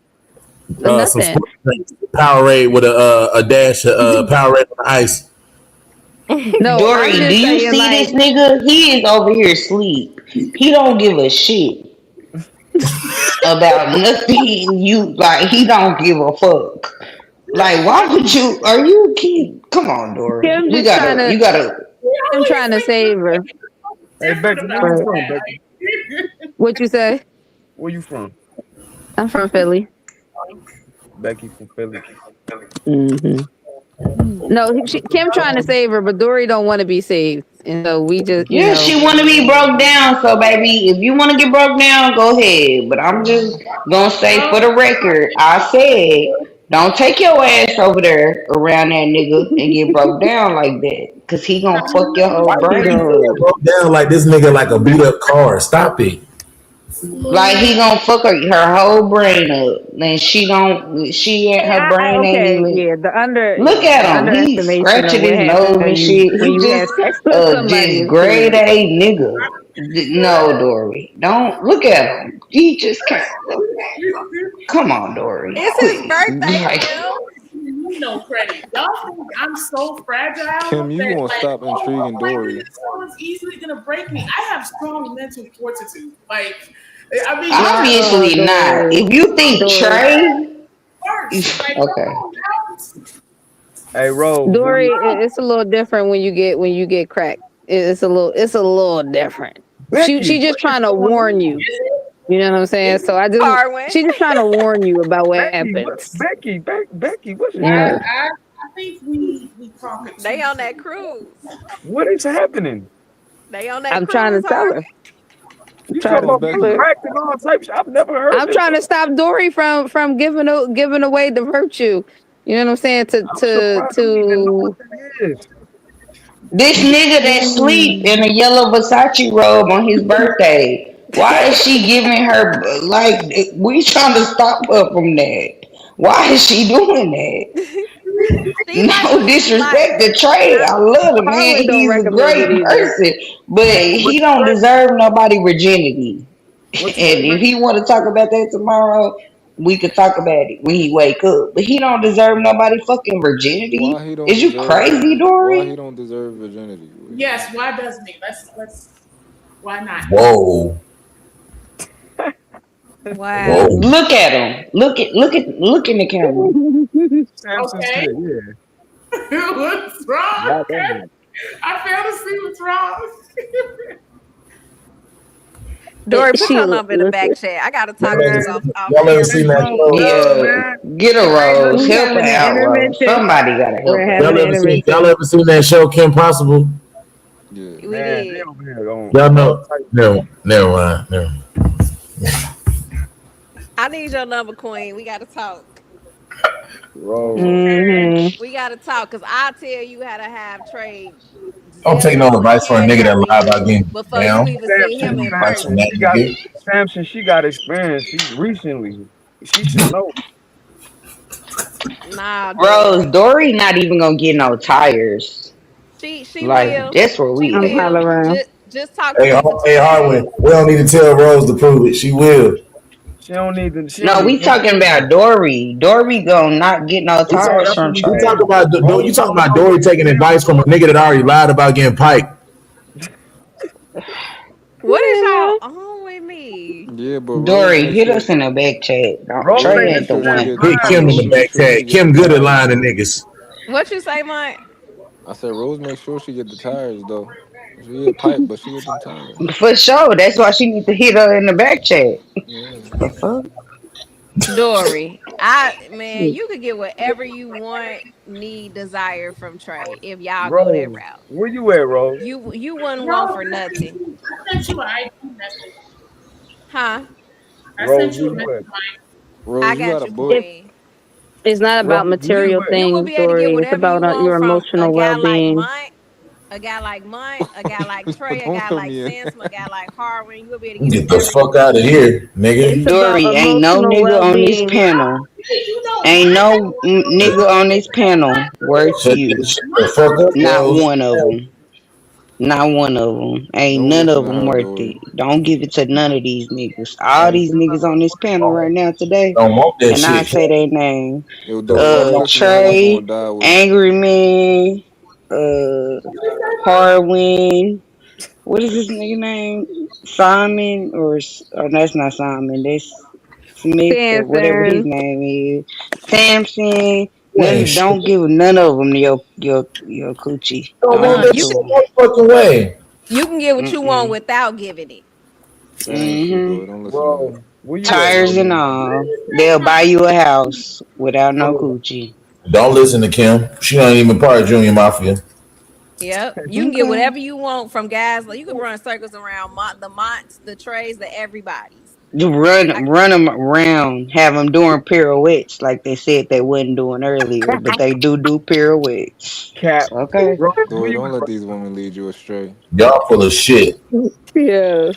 Some Nothing. sports drinks. Powerade with a dash of Powerade on the ice. No, I'm Dory, do just you saying, see like, this nigga? He is over here asleep. He don't give a shit about nothing. You like, he don't give a fuck. Like, why would you? Are you kidding? Come on, Dory. Kim We just trying gotta. to, You gotta. I'm trying to save her. Hey, different Becky, where about you But from, that. Becky? what you say? Where you from? I'm from Philly. Becky from Philly. hmm No, Kim trying to save her, but Dory don't want to be saved, and so we just, Yeah, she want to be broke down. So, baby, if you want to get broke down, go ahead. But I'm just gonna say for the record, I said don't take your ass over there around that nigga and get broke down like that, cause he gonna fuck your Why whole you brain up. broke down like this nigga like a beat up car? Stop it. Like he gonna fuck her whole brain up, and she ain't her brain ain't okay, even. yeah, Look the at him. He's underestimation of scratching what his happens nose and shit. when He you just have sex with somebody this is grade crazy. A nigga. No, Dory. Don't look at him. He just can't. Come on, Dory. It's his Quit. birthday, Like, Kim. No credit. Y'all think I'm so fragile Kim, you that gonna like, stop oh intriguing my Dory? goodness, someone's easily gonna break me. I have strong mental fortitude. Like, I mean, you No, gotta no, obviously not. Dory, If you think Dory, Trey, first. Like, come okay. on now. Hey, Rose, where Dory. you? It's a little different when you get cracked. It's a little different. Becky, She just what is trying to going warn on? you. You know what I'm saying? So Harwin. she just trying to warn you about what Becky, happens. Becky, what's Yeah, I think we talking They too on that soon. cruise. what is happening? They on that I'm trying cruise, to tell Harwin. her. You Trying talking to about Listen, getting tell Becky. her. cracked and all types? I've never heard I'm this. trying to stop Dory from giving away the virtue. You know what I'm saying? I'm surprised. I don't even know what To that is. This nigga that sleep in a yellow Versace robe on his birthday. Why is she giving her like? We trying to stop her from that. Why is she doing that? She like No what she like. disrespect to Trey. I love the man. Harlan don't He's a recommend it great either. person, but What he you don't say? deserve nobody virginity. What you say, And if Becky? he want to talk about that tomorrow, we could talk about it when he wake up. But he don't deserve nobody fucking Why virginity. he don't Is you deserve crazy, why he Dory? don't deserve virginity? Yes, why doesn't he? Why not? Whoa. Wow. Whoa. Look at him. Look in the camera. Samson Okay. said, yeah. What's wrong? Why Okay. that? I failed to see what's wrong. Dory, put She your number in the back listen. chat. I gotta talk to Man, you off Y'all ever camera. seen it's that all show? love, Yeah, man. get a It ain't rose. nothing. We're Help her having an out, Rose. intervention. Somebody gotta help We're her having Y'all an out. ever seen intervention. that show, Kim Possible? Yeah. We Man, they did. over here on Y'all all know. types of No, never mind. Never mind. I need your number, Queen. We gotta talk. Rose. hmm We gotta talk, cause I'll tell you how to have Trade Don't take no zealous and advice from a carry nigga that out for lie about you getting before you down. even see him Samson, in Advice from person. that nigga. Samson, she got experience. She recently. She should know. Nah, Rose, Dory. Dory not even gonna get no tires. She Like will. that's where She we I'm at. will. hollering. Just talk to Hey, me hey, between me and Harwin, you. we don't need to tell Rose to prove it. She will. She don't need to. She don't No, need we no talking proof. about Dory. Dory gonna not get no We talk, tires That's from what we we talk Trey. saying. about you Rose talking don't about know what Dory the taking hell. advice from a nigga that already lied about getting piped. What is y'all on with me? Yeah, but Rose Dory, make hit sure. us in the back chat. Rose Trey make ain't the sure she one. get the Hit Kim in Rose the make back sure she tag. get the Kim good at tires lying to though. niggas. What you say, Mike? I said Rose make sure she get the tires though. She get pipe, but she get them tires. For sure. That's why she need to hit her in the back chat. Yeah. The fuck? Dory, man, you could get whatever you want, need, desire from Trey if y'all go that Rose, route. where you at, Rose? You wouldn't want Rose, for nothing, I sent you an IG message. huh? I Rose, sent you where a you message, at? Mike. I Rose, you got got a you, book? Queen. It's not Rose, about where you material at? You will things, be able to get Dory. It's whatever you about want your from a emotional guy like well-being. Mont, a guy like Trey, a Don't guy throw like me in. Sansom, a guy like Harwin. You will be able to get Get the whatever you fuck want. out of here, It's nigga. about Dory, ain't no emotional nigga on this well-being. panel. You know, Ain't Mike. no nigga on this panel worth Shut you. the fuck up, Not Rose. one of them. Not one of them. Ain't Don't none listen of to them her, worth Dory. it. Don't give it to none of these niggas. All Hey, these niggas on this panel right now today, Don't want that and I shit. say their name. Yo, The Dory, fuck don't out. listen to her. You gonna Trey, die with her. Angry Man, Harwin. What is his nigga name? Simon or that's not Simon. That's Smith or whatever his Samson. name is. Samson. You ain't shit. Don't give none of them your coochie. Don't Don't want give that it You shit to them. no fucking way. you can get what you want Mm-mm. without giving it. That ain't true, Mm-hmm. Dory. Don't listen to her. Rose, where you at, Tires Rose? and all. They'll buy you a house without no Rose, coochie. Don't listen to Kim. She not even part of Junior Mafia. Yep, you can get Okay. whatever you want from guys. Like you can run circles around the Monts, the Treys, the everybody's. Just I, run them around, have them doing pirouettes like they said they wasn't doing earlier, but they do pirouettes. Cap. Okay. Rose, where Dory, you don't at? let these women lead you astray. Y'all full of shit. Yeah.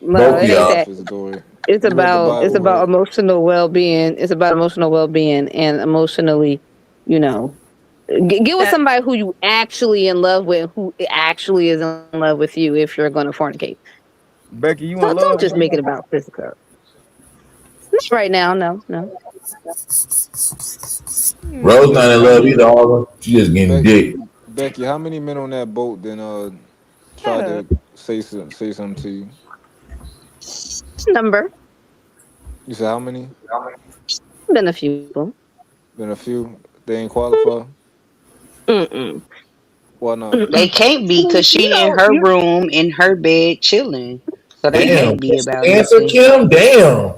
No, Both of it Read the ain't y'all. that. office, Dory. It's You read the Bible, about right? emotional well-being. It's about emotional well-being and emotionally, you know, get with that somebody who you actually in love with, who actually is in love with you if you're going to fornicate. Becky, you in Don't love just right make now? it about physical. Not right now, no, no. Rose not Becky, in how love many either, Auburn. She just getting dick. Becky, how many men on that boat then shut tried up. to say something to you? Number. You said how many? Been a few people. Been a few. They ain't qualify. Mm-mm. Why not? They Mm-mm. can't be because You she in know, her room in her bed chilling. So they Damn. can't be What's about the answer, nothing. Kim? Damn.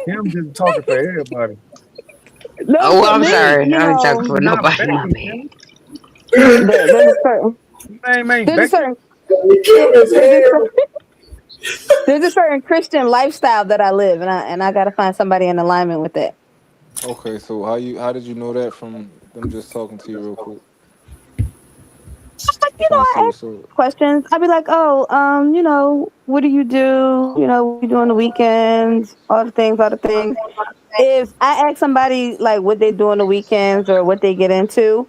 Him just talking for everybody. no, Oh, for I'm me, sorry. you I ain't know, talking You for not nobody. My Becky, bad. Kim. there's a certain, Your name ain't there's a Becky. certain, Kim is there's a, hairy. there's a certain Christian lifestyle that I live, and I got to find somebody in alignment with that. Okay, so how did you know that from them just talking to you real quick? You know, Trying to see I ask what's up. questions. I'd be like, oh, what do you do? What do you do on the weekends? All the things. If I ask somebody like what they do on the weekends or what they get into,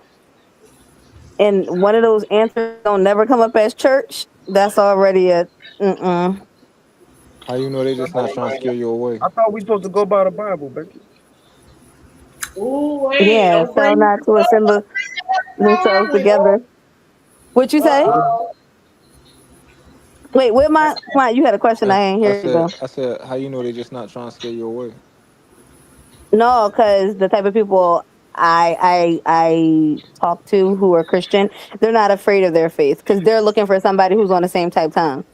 and one of those answers don't never come up as church, that's already a mm-mm. How you know they just not trying to scare you away? I thought we supposed to go by the Bible, Becky. Ooh, wait, Yeah, don't so bring not to assemble themselves Harwin. together. What you say? Uh-oh. Wait, where my you had a question? I ain't I hear you said though. I said how you know they just not trying to scare you away? No, because the type of people I talk to who are Christian, they're not afraid of their faith because they're looking for somebody who's on the same type time.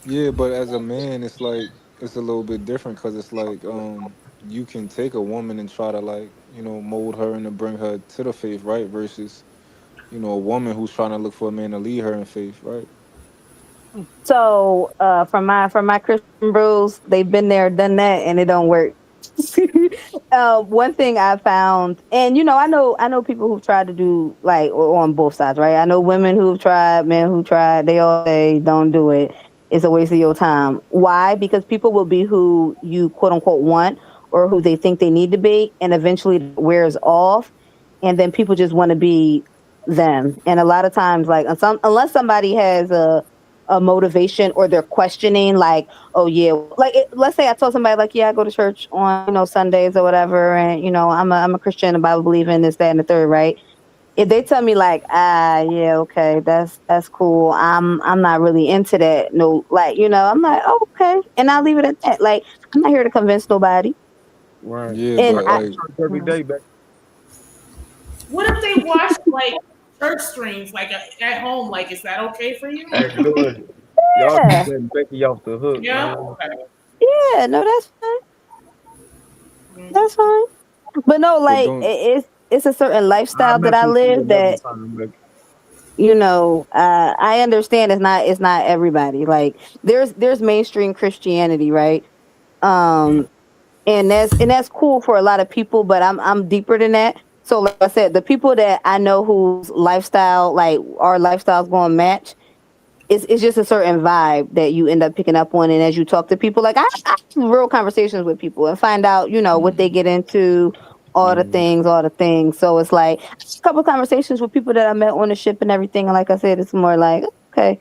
Yeah, but as a man, it's like it's a little bit different because it's like you can take a woman and try to like mold her and to bring her to the faith, right? Versus a woman who's trying to look for a man to lead her in faith, right? So from my Christian bros, they've been there, done that, and it don't work. One thing I found, and I know people who've tried to do like on both sides, right? I know women who've tried, men who tried. They all say don't do it. It's a waste of your time. Why? Because people will be who you quote unquote want or who they think they need to be, and eventually it wears off, and then people just want to be them. And a lot of times, like unless somebody has a motivation or they're questioning, like, oh yeah, like let's say I told somebody like, yeah, I go to church on Sundays or whatever, and I'm a Christian, a Bible believing, this, that, and the third, right? if they tell me like, yeah, okay, that's cool. I'm not really into that. No, like, I'm like, oh, okay, and I'll leave it at that. Like, I'm not here to convince nobody. Right. Yeah, And I but go I, to like, church every day, back. What if they watch like church streams like at home? Like, is that okay for you? That's good. Y'all yeah, keep letting Becky off the hook, Yeah. man. Okay. yeah, no, that's fine. Mm. That's fine. But no, but like don't. it's a certain I lifestyle that met I you through live another that time, Becky. I understand it's not everybody. Like there's mainstream Christianity, right? Um, and that's cool for a lot of people, but I'm deeper than that. So like I said, the people that I know whose lifestyle, like our lifestyles going to match, it's just a certain vibe that you end up picking up on. And as you talk to people, like I have real conversations with people and find out, what they get into, all the things. So it's like a couple conversations with people that I met on the ship and everything. And like I said, it's more like, okay,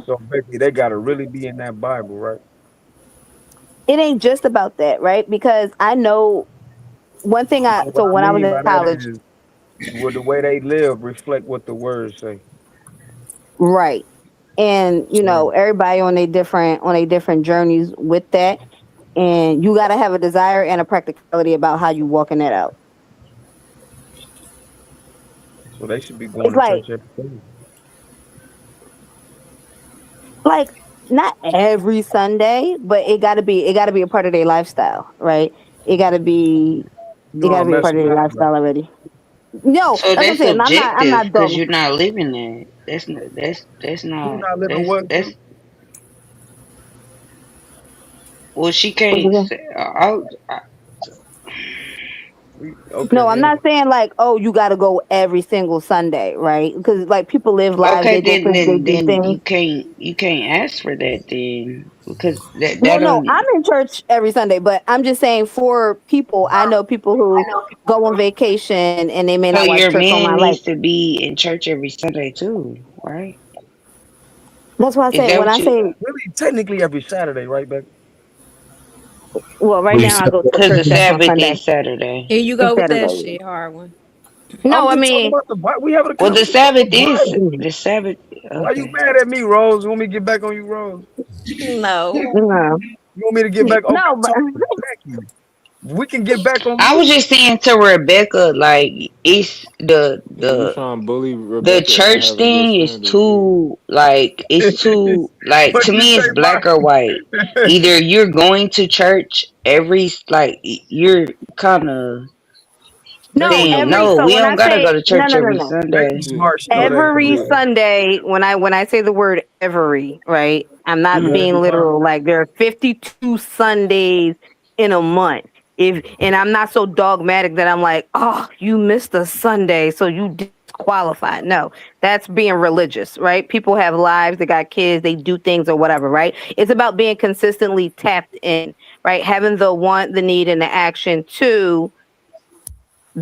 So Becky, they gotta really be in that Bible, right? it ain't just about that, right? Because I know one thing No, what so I when I was mean in by that college, is, would the way they live reflect what the words say? right. And Right. everybody on a different journeys with that. And you gotta have a desire and a practicality about how you walking that out. So they should be going It's to church like every day. like not every Sunday, but it gotta be a part of their lifestyle, right? It gotta be You it know gotta I'm be a part messing of their with you, lifestyle Becky. already. No, So that's what I'm that's saying. I'm subjective not because dogma. you're not living that. That's You not not living what, that's Kim? well she What you can't saying? say Okay, No, I'm yeah. not saying like, oh, you got to go every single Sunday, right? Because like people live lives, okay they go then places, they then do then things. you can't ask for that then because that Well, no, don't I'm in church every Sunday, but I'm just saying for people, I know people who go on vacation and they may so not watch your church man online. Like needs to be in church every Sunday too, right? that's why I Is say that when what I you say, Really, technically every Saturday, right, Becky? well, right now I go to because church the that's on Sabbath Sunday is Saturday. Here you and go with that Saturday. shit, hard one. No, I'm I just talking mean, about the Bible. We having a Well, the conversation about Sabbath the is Bible. the Sabbath. Why you Okay. mad at me, Rose? You want me to get back on you, Rose? No. no, You want me to get back? Okay, no, I'm but talking to Becky. We can get back on I was you. just saying to Rebecca, like it's the Yeah, you the trying to bully the Rebecca into church having your thing is standards. Yeah. too like it's too like What to you me say, it's black or white. Ma? Either you're going to church every like you're kind of no, Becky, saying every no, so we when don't I gotta say go to no, church no, no, every no. Becky Sunday. Yeah. smart. She know that. Every Yeah. Sunday, when I say the word every, right? I'm not Yeah, being every time. literal. Like there are 52 Sundays in a month. And I'm not so dogmatic that I'm like, oh, you missed a Sunday, so you disqualified. No, that's being religious, right? People have lives, they got kids, they do things or whatever, right? It's about being consistently tapped in, right? Having the want, the need, and the action to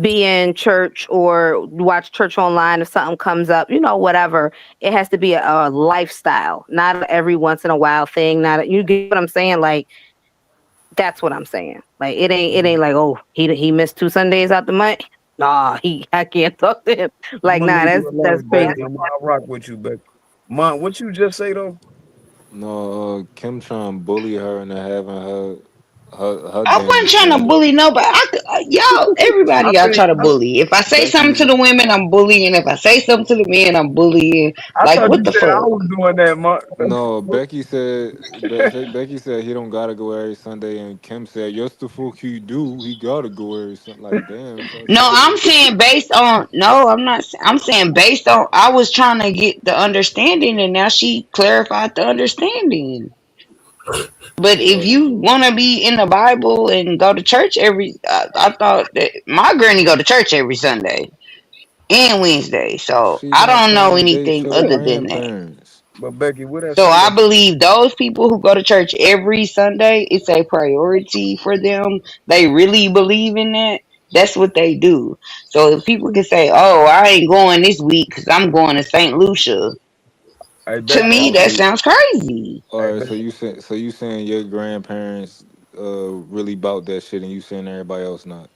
be in church or watch church online if something comes up, whatever. It has to be a lifestyle, not a every once in a while thing. You get what I'm saying? Like that's what I'm saying. Like it ain't like, oh, he missed 2 Sundays out the month. Nah, I can't talk to him. I'm Like, gonna nah, leave that's you that's alone, Becky. crazy. I'll rock with you, Becky. Mom, what you just say though? No, Kim trying to bully her into having her I damn wasn't trying to standard. bully nobody. Y'all, everybody, I y'all think try to bully. If I say something to Becky, the women, I'm bullying. If I say something to the men, I'm bullying. I Like, thought what you the said I fuck? was doing that, Mom. no, Becky said he don't gotta go every Sunday, and Kim said, yes, the fuck he do. He gotta go every Sunday. Like, damn, No, she I'm just saying based on. No, I'm not. I'm saying based on. I was trying to get the understanding, and now she clarified the understanding. But if right. you want to be in the Bible and go to church I thought that my granny go to church every Sunday and Wednesday. So She I got don't know time to date anything your other than that. grandparents. But Becky, what I So say I though? believe those people who go to church every Sunday, it's a priority for them. They really believe in that. That's what they do. So if people can say, "Oh, I ain't going this week because I'm going to St. Lucia," Hey to Becky, me Oh, that sounds crazy. hey, all right. Becky, So you saying your grandparents really about that shit, and you saying everybody else not?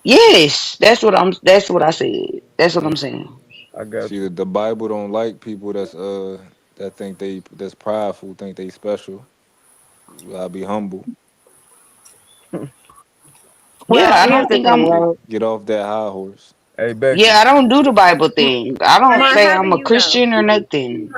Yes, that's what I said. That's what I'm saying. I got See, you. the Bible don't like people that think that's prideful, think they special. You gotta be humble. Yeah, Well, I here's don't the think thing, I'm. Get right? get off that high horse. Hey Becky. Yeah, I don't do the Bible thing. I don't Mark, say how do I'm a you know? Christian or nothing.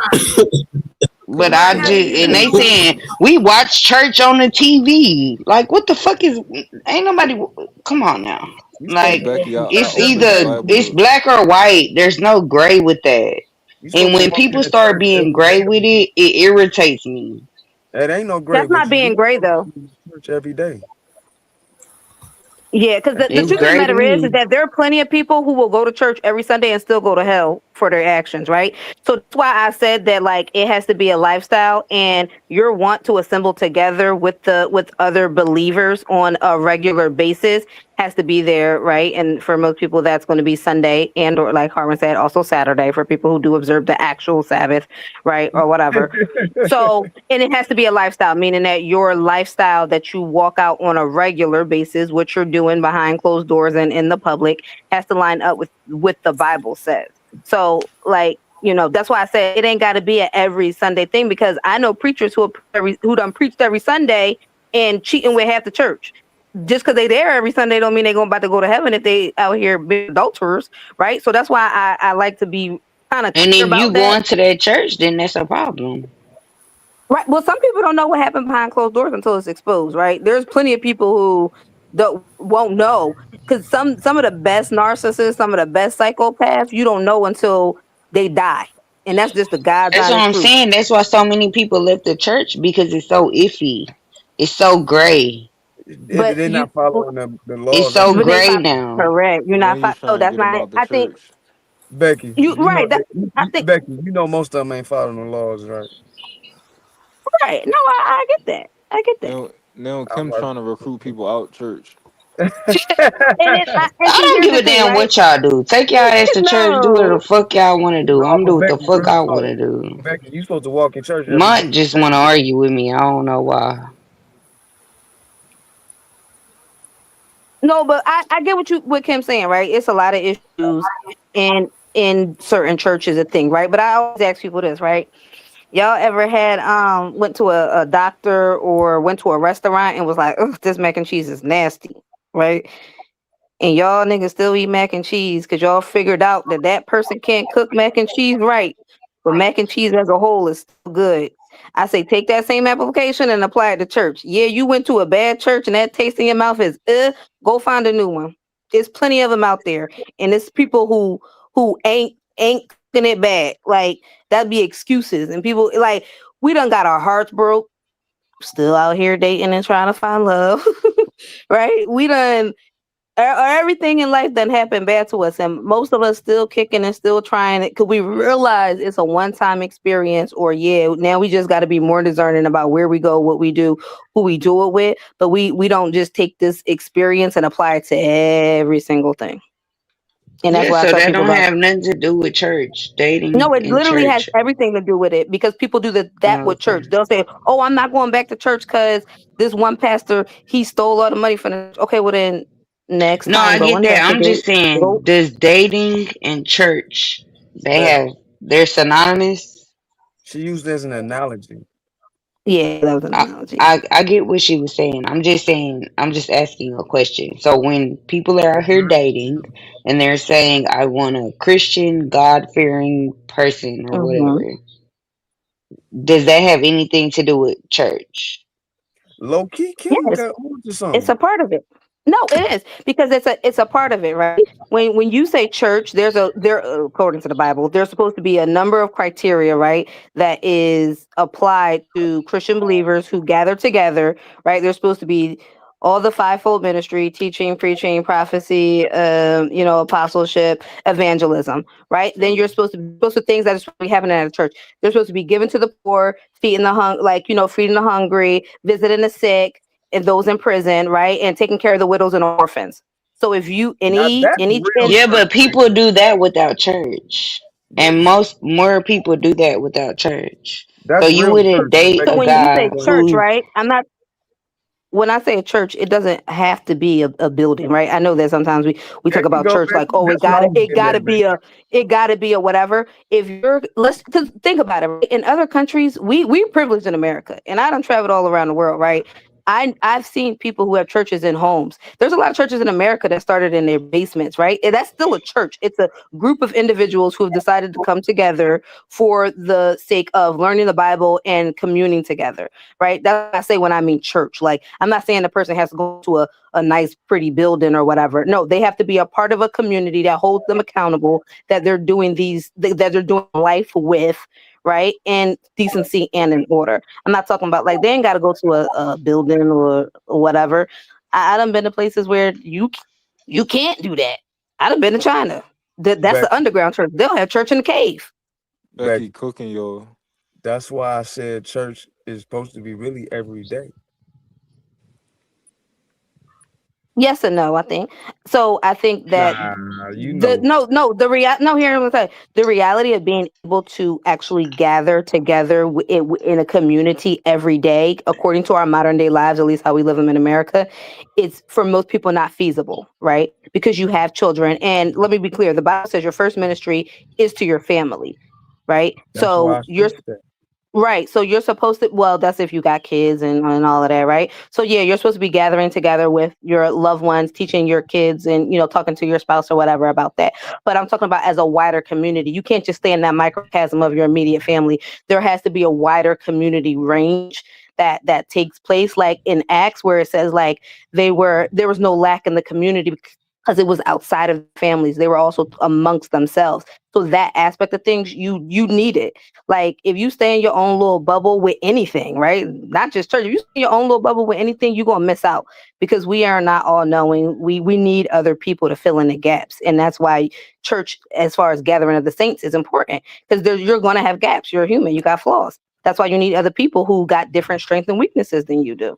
Cause But it's Mark, I how just do easy. you and they know? saying we watch church on the TV. Like, what the fuck is? Ain't nobody. Come on now. You Hey supposed Like, to walk Becky, in I it's church every opened the day. either it's Bible. black or white. There's no gray with that. You And supposed to when walk in people the start church being every day. gray with it, it irritates me. It ain't no great, That's but not you being do great, supposed though. to be in church every day. Yeah, because the It's truth of the gray to matter is me. that there are plenty of people who will go to church every Sunday and still go to hell for their actions, right? So that's why I said that like it has to be a lifestyle, and your want to assemble together with other believers on a regular basis has to be there, right? And for most people, that's going to be Sunday and or like Harmon said, also Saturday for people who do observe the actual Sabbath, right, or whatever. So, and it has to be a lifestyle, meaning that your lifestyle that you walk out on a regular basis, what you're doing behind closed doors and in the public, has to line up with the Bible says. So, like, that's why I said it ain't got to be an every Sunday thing because I know preachers who done preached every Sunday and cheating with half the church. Just because they there every Sunday don't mean they're going about to go to heaven if they out here being adulterers, right? So that's why I like to be kind of And clear if you about that. going to that church, then that's a problem. Right. Well, some people don't know what happened behind closed doors until it's exposed, right? There's plenty of people who won't know because some of the best narcissists, some of the best psychopaths, you don't know until they die, and that's just the God's That's what honest I'm truth. saying. That's why so many people left the church because it's so iffy. It's so gray. But They're not following the It's laws of so but church. they gray find now. correct. You're not. Then you So trying to that's get them not. out the I think church. Becky, you you know right. That I think Becky, you know most of them ain't following the laws, right? right. No, I get that. I get that. Now I'm Kim trying to recruit people out church. And I see, don't here's give the a thing, damn right? what y'all do. Take y'all ass to church. Do whatever No. the fuck y'all want to do. No, I'm but do what the Becky, fuck real I want talk. to do. Becky, you supposed to walk in church every day. Mutt just want to argue with me. I don't know why. No, but I get what Kim's saying, right? It's a lot of issues in certain churches a thing, right? But I always ask people this, right? Y'all ever had went to a doctor or went to a restaurant and was like, "Ugh, this mac and cheese is nasty," right? And y'all niggas still eat mac and cheese because y'all figured out that that person can't cook mac and cheese right, but mac and cheese as a whole is still good. I say take that same application and apply it to church. Yeah, you went to a bad church and that taste in your mouth is go find a new one. There's plenty of them out there, and it's people who ain't cooking it bad. Like that'd be excuses, and people like we done got our hearts broke, still out here dating and trying to find love, right? We done everything in life done happened bad to us, and most of us still kicking and still trying it because we realize it's a one-time experience. Or yeah, now we just got to be more discerning about where we go, what we do, who we do it with. But we don't just take this experience and apply it to every single thing. And that's Yeah, why I so tell that people don't about have nothing to do with church. Dating no, it in literally has church. everything to do with it because people do that with Okay. church. They'll say, "Oh, I'm not going back to church because this one pastor he stole all the money from the." Okay, well then next No, time I go get that. I'm investigate. just saying, Go, does dating and church That they're synonymous? she used as an analogy. yeah, that was an I, analogy. I get what she was saying. I'm just saying, I'm just asking a question. So when people are out here dating and they're saying, I want a Christian, God fearing person or Hmm. whatever, does that have anything to do with church? Low key, Kim Yes, got on to it's something. a part of it. No, it is because it's a part of it, right? When you say church, there according to the Bible, there's supposed to be a number of criteria, right, that is applied to Christian believers who gather together, right? There's supposed to be all the fivefold ministry, teaching, preaching, prophecy, apostleship, evangelism, right? Then you're supposed to things that are supposed to be happening at a church. They're supposed to be given to the poor, feeding the feeding the hungry, visiting the sick and those in prison, right? And taking care of the widows and orphans. So if you Now that's real and Yeah, church but right people there. do that without church. And That's more people do that without church. So that's you real wouldn't church when date so a Becky when said you that say guy though. church, who right? I'm not when I say a church, it doesn't have to be a building, right? I know that sometimes we talk There you about go, church like, Becky. oh, That's what I was it getting gotta at, be Becky. a whatever. If you're let's cause think about it. Right? In other countries, we're privileged in America, and I done traveled all around the world, right? I've seen people who have churches in homes. There's a lot of churches in America that started in their basements, right? And that's still a church. It's a group of individuals who have decided to come together for the sake of learning the Bible and communing together, right? That's what I say when I mean church. Like, I'm not saying the person has to go to a nice, pretty building or whatever. No, they have to be a part of a community that holds them accountable, that they're doing that they're doing life with, right? And decency and in order. I'm not talking about like they ain't got to go to a building or whatever. I done been to places where you can't do that. I done been to China. That's the Becky, underground church. They'll have church in the cave. Becky cooking, yo. that's why I said church is supposed to be really every day. Yes and no, I think. So I think that Nah, you know. no, here I'm gonna say the reality of being able to actually gather together in a community every day, according to our modern day lives, at least how we live them in America, it's for most people not feasible, right? Because you have children, and let me be clear: the Bible says your first ministry is to your family, right? That's why I So you're said that. right. So you're supposed to, well, that's if you got kids and all of that, right? So yeah, you're supposed to be gathering together with your loved ones, teaching your kids and, talking to your spouse or whatever about that. But I'm talking about as a wider community. You can't just stay in that microcosm of your immediate family. There has to be a wider community range that takes place, like in Acts, where it says like there was no lack in the community because it was outside of families. They were also amongst themselves. So that aspect of things, you need it. Like if you stay in your own little bubble with anything, right? Not just church. If you stay in your own little bubble with anything, you're gonna miss out because we are not all knowing. We need other people to fill in the gaps, and that's why church, as far as gathering of the saints, is important because you're gonna have gaps. You're a human. You got flaws. That's why you need other people who got different strengths and weaknesses than you do.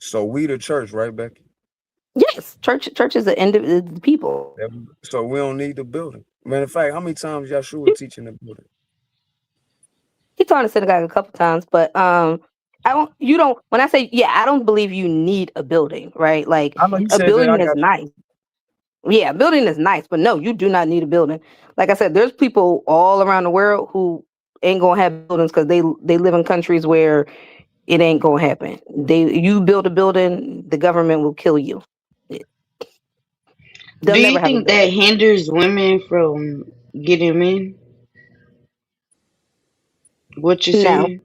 So we the church, right, Becky? Yes, church is the end of the people. So we don't need the building. Matter of fact, how many times Yahshua teach in the building? He taught in the synagogue a couple times, but when I say, yeah, I don't believe you need a building, right? Like I know you a said that. I building is got you. nice. Yeah, a building is nice, but no, you do not need a building. Like I said, there's people all around the world who ain't gonna have buildings because they live in countries where it ain't gonna happen. You build a building, the government will kill you. They'll Do you never have a think that building. hinders women from getting men? What you No, saying?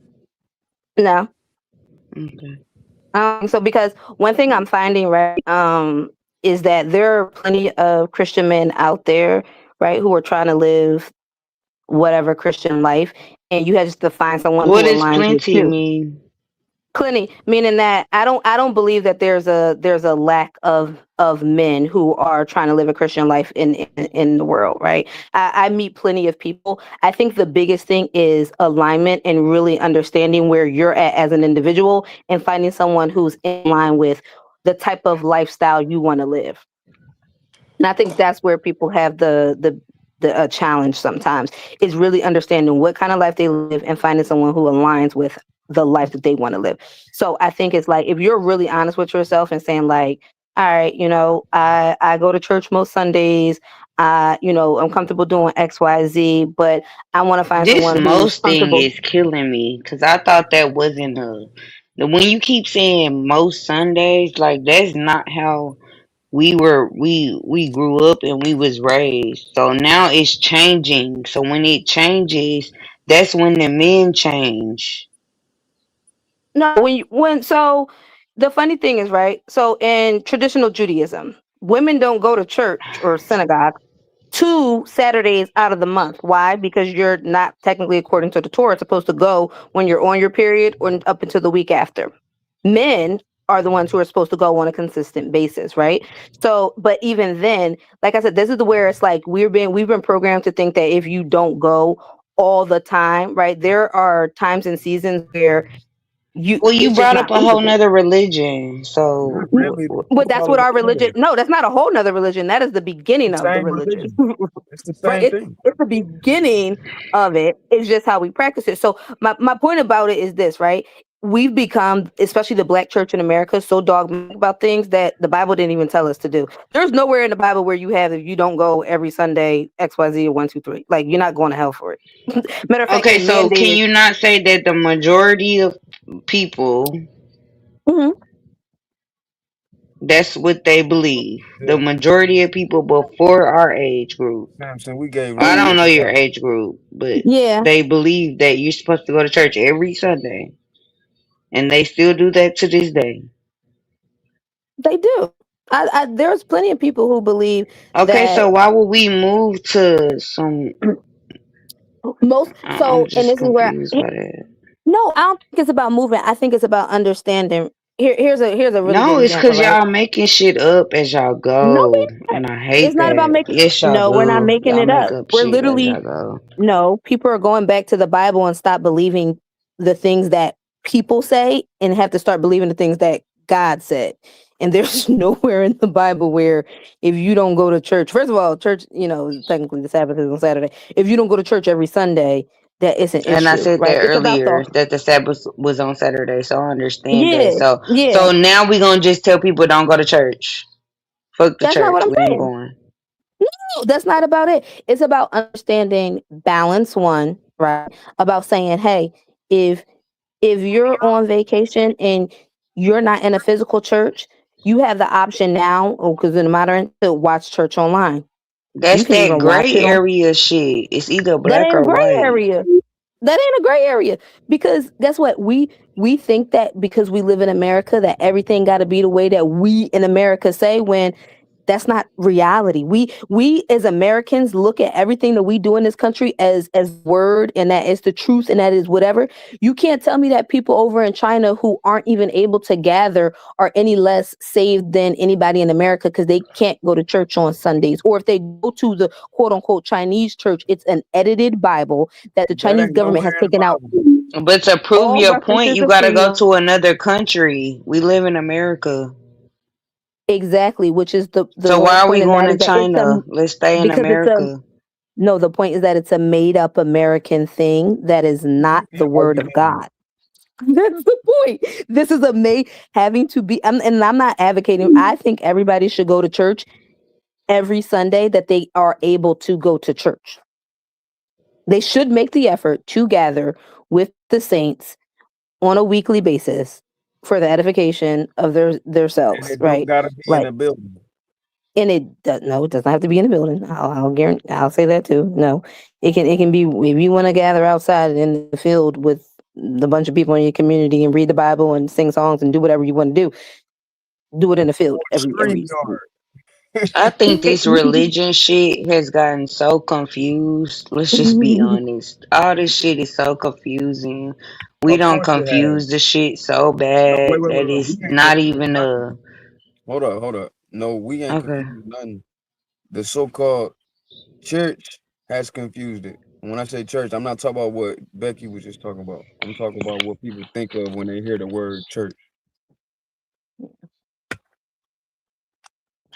no. Okay. So because one thing I'm finding, right, is that there are plenty of Christian men out there, right, who are trying to live whatever Christian life, and you have just to find someone What who does aligns with plenty you. mean? Plenty, meaning that I don't believe that there's a lack of men who are trying to live a Christian life in the world, right? I meet plenty of people. I think the biggest thing is alignment and really understanding where you're at as an individual and finding someone who's in line with the type of lifestyle you want to live. And I think that's where people have the challenge sometimes is really understanding what kind of life they live and finding someone who aligns with the life that they want to live. So I think it's like if you're really honest with yourself and saying like, all right, I go to church most Sundays. I'm comfortable doing X, Y, Z, but I want to find This someone who's most thing comfortable. is killing me because I thought that wasn't when you keep saying most Sundays, like that's not how we grew up and we was raised. So now it's changing. So when it changes, that's when the men change. No, so the funny thing is, right? So in traditional Judaism, women don't go to church or synagogue 2 Saturdays out of the month. Why? Because you're not technically, according to the Torah, supposed to go when you're on your period or up until the week after. Men are the ones who are supposed to go on a consistent basis, right? So, but even then, like I said, this is where it's like we've been programmed to think that if you don't go all the time, right? There are times and seasons where Well, you it's just brought up not a whole feasible. nother religion. So Not really. But that's Call what it our a religion. primitive. No, that's not a whole nother religion. That is the beginning It's the of the same religion. religion. It's the Right? same thing. It's the beginning of it. It's just how we practice it. So my point about it is this, right? we've become, especially the black church in America, so dogmatic about things that the Bible didn't even tell us to do. There's nowhere in the Bible where you have, if you don't go every Sunday, XYZ or 1, 2, 3. Like, you're not going to hell for it. Matter of fact, Okay, they so can mandated. you not say that the majority of people, Mhm. that's what they believe? The Yeah. majority of people before our age group. Samson, we gave I don't Lydia know to your God. age group, but Yeah, they believe that you're supposed to go to church every Sunday, and they still do that to this day. they do. There's plenty of people who believe Okay, that so why would we move to some? most. I'm So, and just this is where, confused by that. no, I don't think it's about moving. I think it's about understanding. Here's a really good No, it's example, cause right? y'all making shit up as y'all No, go, we're not. and I It's hate not about that. making. Yes, y'all No, we're not do. making Y'all it make up. up We're shit as literally, y'all go. no. People are going back to the Bible and stop believing the things that people say and have to start believing the things that God said. And there's nowhere in the Bible where if you don't go to church, first of all, church, technically the Sabbath is on Saturday. If you don't go to church every Sunday, that is an And I issue, said that right? It's about earlier the that the Sabbath was on Saturday, so I understand that. yeah, So, yeah. so now we gonna just tell people don't go to church. Fuck the That's not what church. I'm We ain't saying. going. No, that's not about it. It's about understanding balance one, right? About saying, hey, if you're on vacation and you're not in a physical church, you have the option now, because in the modern, to watch church online. You That's can that even watch gray it on. area shit. It's either That black ain't a or gray white. area. That ain't a gray area, because guess what? We think that because we live in America that everything got to be the way that we in America say, when that's not reality. We as Americans look at everything that we do in this country as word, and that is the truth, and that is whatever. You can't tell me that people over in China who aren't even able to gather are any less saved than anybody in America because they can't go to church on Sundays. Or if they go to the quote unquote Chinese church, it's an edited Bible that the That Chinese ain't government has nowhere in the taken out Bible. But to prove all your point, references you to gotta go freedom. to another country. We live in America. Exactly, which is the So whole why are we point, and going that to is that it's a, China? Let's stay in because it's a, America. no, the point is that it's a made up American thing that is not Yeah, the word of God. That's the point. This is a made having to be, and I'm not advocating. I think everybody should go to church every Sunday that they are able to go to church. They should make the effort to gather with the saints on a weekly basis for the edification of their and selves, it don't right? gotta be in Like, a building. and it does no, it doesn't have to be in the building. I'll guarantee. I'll say that too. No, it can be if you want to gather outside in the field with the bunch of people in your community and read the Bible and sing songs and do whatever you want to do. Do it in the field every. Stream yard. I think this religion shit has gotten so confused. Let's just be honest. All this shit is so confusing. We Of don't course it has. confuse the shit so No, bad wait, that wait. We it's ain't not confused even nothing. a Hold up. No, we ain't okay. confused nothing. The so-called church has confused it. And when I say church, I'm not talking about what Becky was just talking about. I'm talking about what people think of when they hear the word church.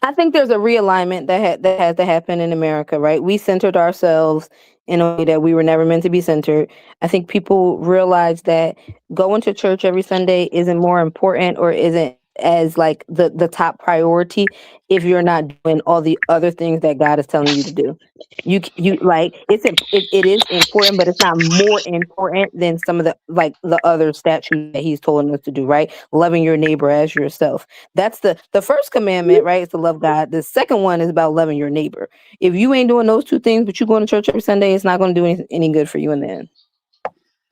I think there's a realignment that has to happen in America, right? We centered ourselves in a way that we were never meant to be centered. I think people realize that going to church every Sunday isn't more important or isn't as like the top priority if you're not doing all the other things that God is telling you to do. You like it is important, but it's not more important than some of the like the other statutes that He's told us to do, right? Loving your neighbor as yourself. That's the first commandment, right? Is to love God. The second one is about loving your neighbor. If you ain't doing those two things, but you going to church every Sunday, it's not going to do any good for you in the end,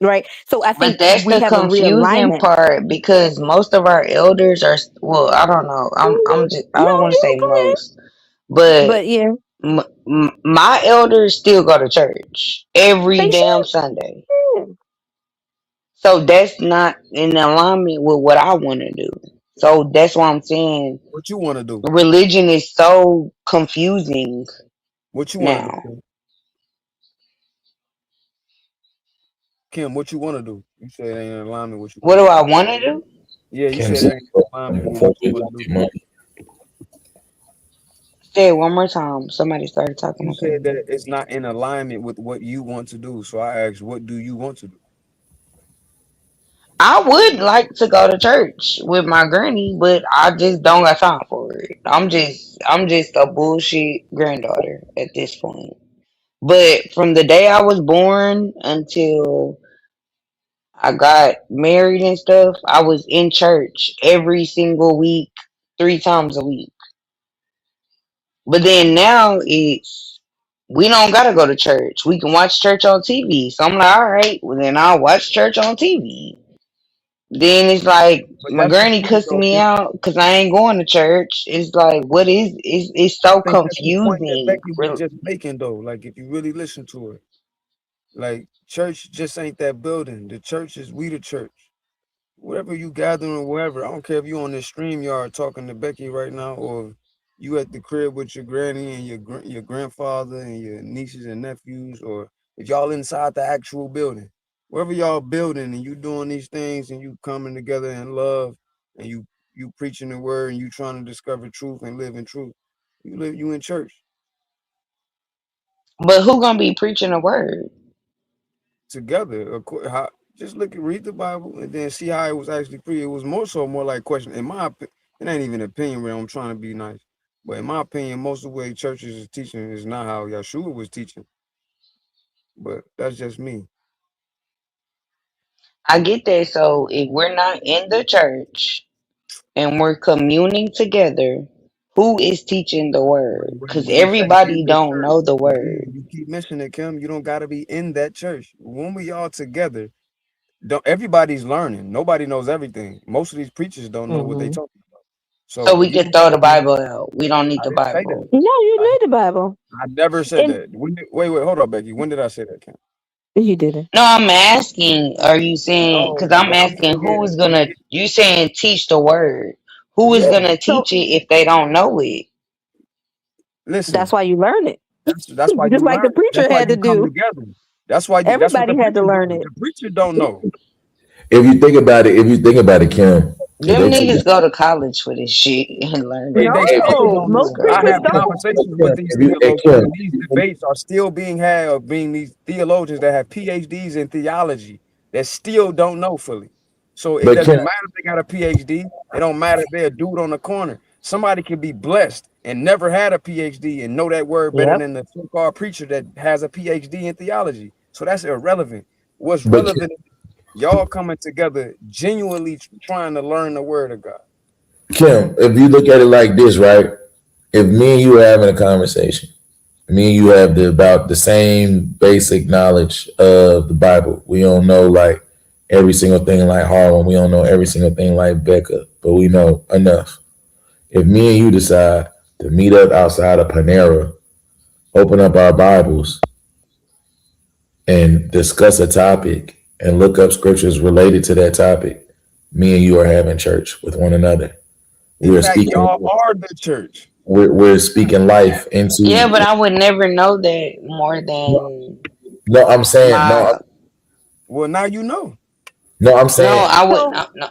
right? So I But think that's we the have a confusing realignment. part because most of our elders are well, I don't know. I'm just I No, don't want to you say go ahead. most, but But yeah, my elders still go to church every they damn should. Sunday. Yeah. So that's not in alignment with what I want to do. So that's why I'm saying What you want to do? religion is so confusing What you want to do, now. Kim? Kim, what you want to do? You said it ain't in alignment with what you What want do to I do. want to do? Yeah, you Kim said it said, ain't in alignment with what you focus want on to do. the money. Say it one more time. Somebody started talking. You I said couldn't hear. that it's not in alignment with what you want to do. So I asked, what do you want to do? I would like to go to church with my granny, but I just don't got time for it. I'm just a bullshit granddaughter at this point. But from the day I was born until I got married and stuff, I was in church every single week, 3 times a week. But then now it's we don't gotta go to church. We can watch church on TV. So I'm like, all right, well then I'll watch church on TV. Then it's like But my that's the granny point, cussing though. me out because I ain't going to church. It's like, what is it's I so think that's the point that confusing. Becky was just making, though. Like, if you really listen to her, like, church just ain't that building. The church is we the church. Wherever you gathering, wherever. I don't care if you on this stream yard talking to Becky right now, or you at the crib with your granny and your grandfather and your nieces and nephews, or if y'all inside the actual building. Wherever y'all building and you doing these things and you coming together in love and you preaching the word and you trying to discover truth and live in truth. You in church But who gonna be preaching the word? together. Just read the Bible and then see how it was actually preached. It was more like question. In my opinion, it ain't even an opinion where I'm trying to be nice, but in my opinion, most of the way churches is teaching is not how Yeshua was teaching. But that's just me. I get that. So if we're not in the church and we're communing together, who is teaching the word? Because When you say everybody in the don't church, know the word. you keep mentioning it, Kim. You don't got to be in that church. When we all together, don't everybody's learning. Nobody knows everything. Most of these preachers don't know what they Mm-hmm. talking about. So So we you could can throw the come in. Bible out. We don't need I the didn't say that. Bible. No, you I, need the Bible. I never said And that. Wait, hold up, Becky. When did I say that, Kim? you didn't. No, I'm asking, are you saying, No, because I'm what I'm asking saying who is is gonna, you saying teach the word. Who is yeah. gonna So teach it if they don't know it? that's Listen, why you learn it. that's why Just you like learn. the That's preacher why had to you come do. together. That's what Everybody the had to preacher learn does. it. The preacher don't know. If you think about it, Kim, if Them they take niggas go to college for this shit and learn They it. they still No, don't most know. I preachers have don't. conversations with these if you hey theologians, Kim, and these debates are still being had of being these theologians that have PhDs in theology that still don't know fully. So it but Kim, doesn't matter if they got a PhD. It don't matter if they're a dude on the corner. Somebody can be blessed and never had a PhD and know that word better Yep. than the so-called preacher that has a PhD in theology. So that's irrelevant. What's but Kim, relevant is y'all coming together, genuinely trying to learn the word of God. If you look at it like this, right? If me and you are having a conversation, me and you have about the same basic knowledge of the Bible. We don't know like every single thing like Harlan. We don't know every single thing like Becca, but we know enough. If me and you decide to meet up outside of Panera, open up our Bibles, and discuss a topic and look up scriptures related to that topic, me and you are having church with one another. In We are fact, speaking. y'all are the church. We're speaking life Yeah, into. but I would never know that more than No, I'm saying no. my. Well, now you know. No, I'm No, saying. I would. So No,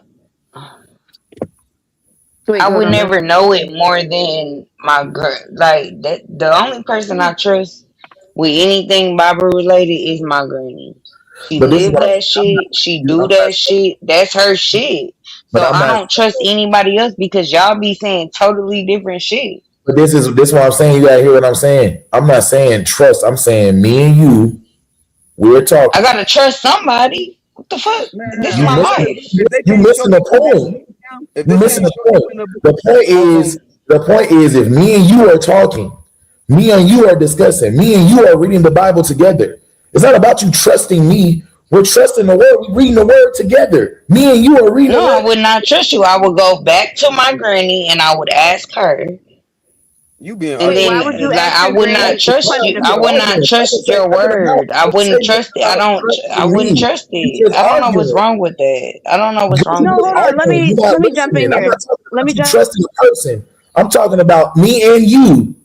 wait, I go would on, bro. never know it more than my girl. Like that, the only person I trust with anything Bible related is my granny. She But this is live what that shit. She do I'm not that saying. shit. That's her shit. But So I'm I not. don't trust anybody else because y'all be saying totally different shit. But this is what I'm saying. You gotta hear what I'm saying. I'm not saying trust. I'm saying me and you. We're I talking. gotta trust somebody. What the fuck? This You my Man, missing. life. if they You can't show missing the you in this point. book, if You they missing can't the show you point. in the book, The point how can is. The point is, if me and you are talking, me and you are discussing, me and you are reading the Bible together. It's not about you trusting me. We're trusting the word. We're reading the word together. Me and you are reading the No, I word. would not trust you. I would go back to my granny and I would ask her. you being And Wait, why then, would argumentative? you like, ask I your would granny not a trust you. question I for? would not trust your word. I wouldn't trust it. I don't. I wouldn't trust You it. just I don't know what's arguing. wrong with that. I don't know what's You wrong No, with just hold that. on. Let arguing. me You're not let me jump in listening. I'm here. not talking Let about me you jump. trusting a person. I'm talking about me and you.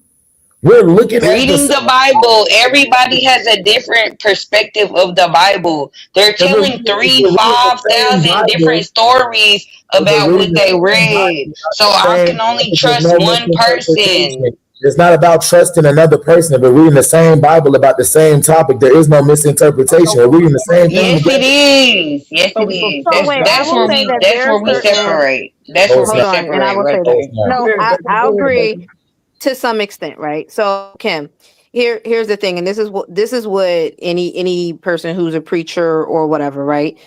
We're looking at the Reading same. the Bible, everybody has a different perspective of the Bible. They're telling If three, we're reading the five same thousand different Bible, stories if we're about reading what the they same read. Bible, I'm So not I saying can only there's trust no one misinterpretation. person. It's not about trusting another person. If we're reading the same Bible about the same topic, there is no misinterpretation. We're reading the same thing Yes, it together. is. Yes, So, it is. so wait, I That's will where say we that that's there are where we certain. separate. That's No, where it's we Hold not. on, and I separate will right say No, that. it's there. not. Go No, ahead, Becky. I Go ahead, agree Becky. to some extent, right? So Kim, here's the thing, and this is what any person who's a preacher or whatever, right?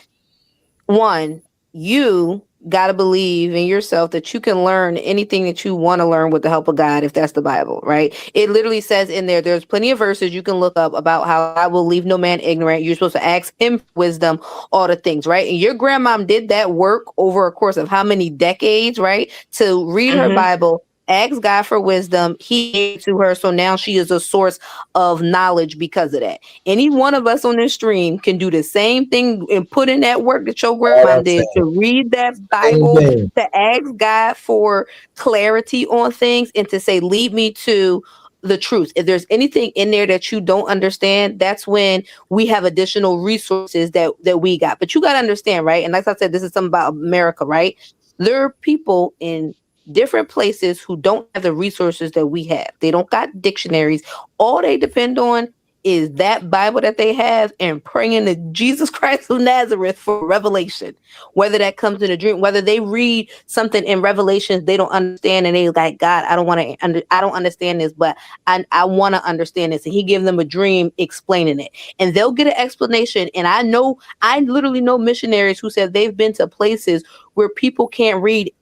One, you got to believe in yourself that you can learn anything that you want to learn with the help of God, if that's the Bible, right? It literally says in there's plenty of verses you can look up about how I will leave no man ignorant. You're supposed to ask him for wisdom, all the things, right? And your grandmom did that work over a course of how many decades, right? To read her Mm-hmm. Bible, ask God for wisdom. He gave it to her. So now she is a source of knowledge because of that. Any one of us on this stream can do the same thing and put in that work that your All grandma I'm did to saying, read that same Bible, thing. to ask God for clarity on things, and to say, lead me to the truth. If there's anything in there that you don't understand, that's when we have additional resources that we got. But you got to understand, right? And like I said, this is something about America, right? There are people in different places who don't have the resources that we have. They don't got dictionaries. All they depend on is that Bible that they have and praying to Jesus Christ of Nazareth for revelation. Whether that comes in a dream, whether they read something in Revelations they don't understand and they like, God, I don't want to I don't understand this, but I want to understand this. And he gives them a dream explaining it. And they'll get an explanation. And I literally know missionaries who said they've been to places where people can't read,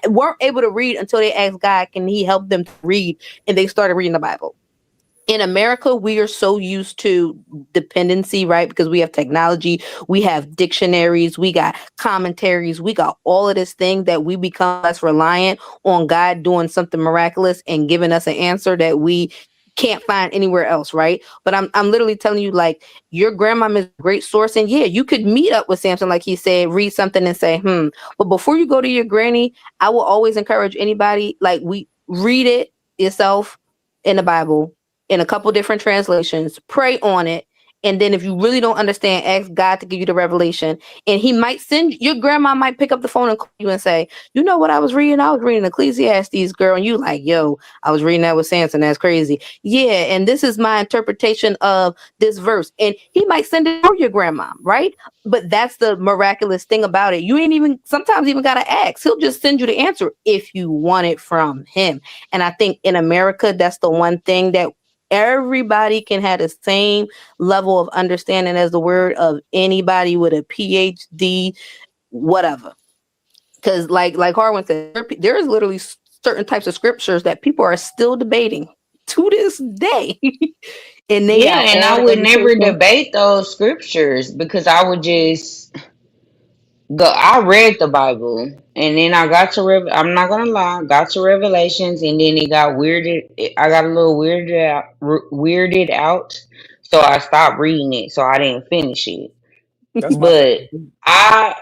weren't able to read until they asked God, can he help them to read? And they started reading the Bible. In America, we are so used to dependency, right? Because we have technology, we have dictionaries, we got commentaries, we got all of this thing that we become less reliant on God doing something miraculous and giving us an answer that we can't find anywhere else, right? But I'm literally telling you, like, your grandma is a great source, and yeah, you could meet up with Samson, like he said, read something and say, But before you go to your granny, I will always encourage anybody, like, we read it yourself in the Bible in a couple different translations, pray on it, and then if you really don't understand, ask God to give you the revelation. And he might send your grandma might pick up the phone and call you and say, you know what I was reading? I was reading Ecclesiastes, girl. And you like, yo, I was reading that with Samson. That's crazy. Yeah, and this is my interpretation of this verse. And he might send it to your grandma, right? But that's the miraculous thing about it. You ain't even sometimes even gotta ask. He'll just send you the answer if you want it from him. And I think in America, that's the one thing that everybody can have the same level of understanding as the word of anybody with a PhD, whatever. Because like Harwin said, there is literally certain types of scriptures that people are still debating to this day. And they Yeah, have and all I the would never education. debate those scriptures because I would just go. I read the Bible, and then I got to. I'm not gonna lie, got to Revelations, and then it got weirded. I got a little weirded out, so I stopped reading it. So I didn't finish it. That's fine. But I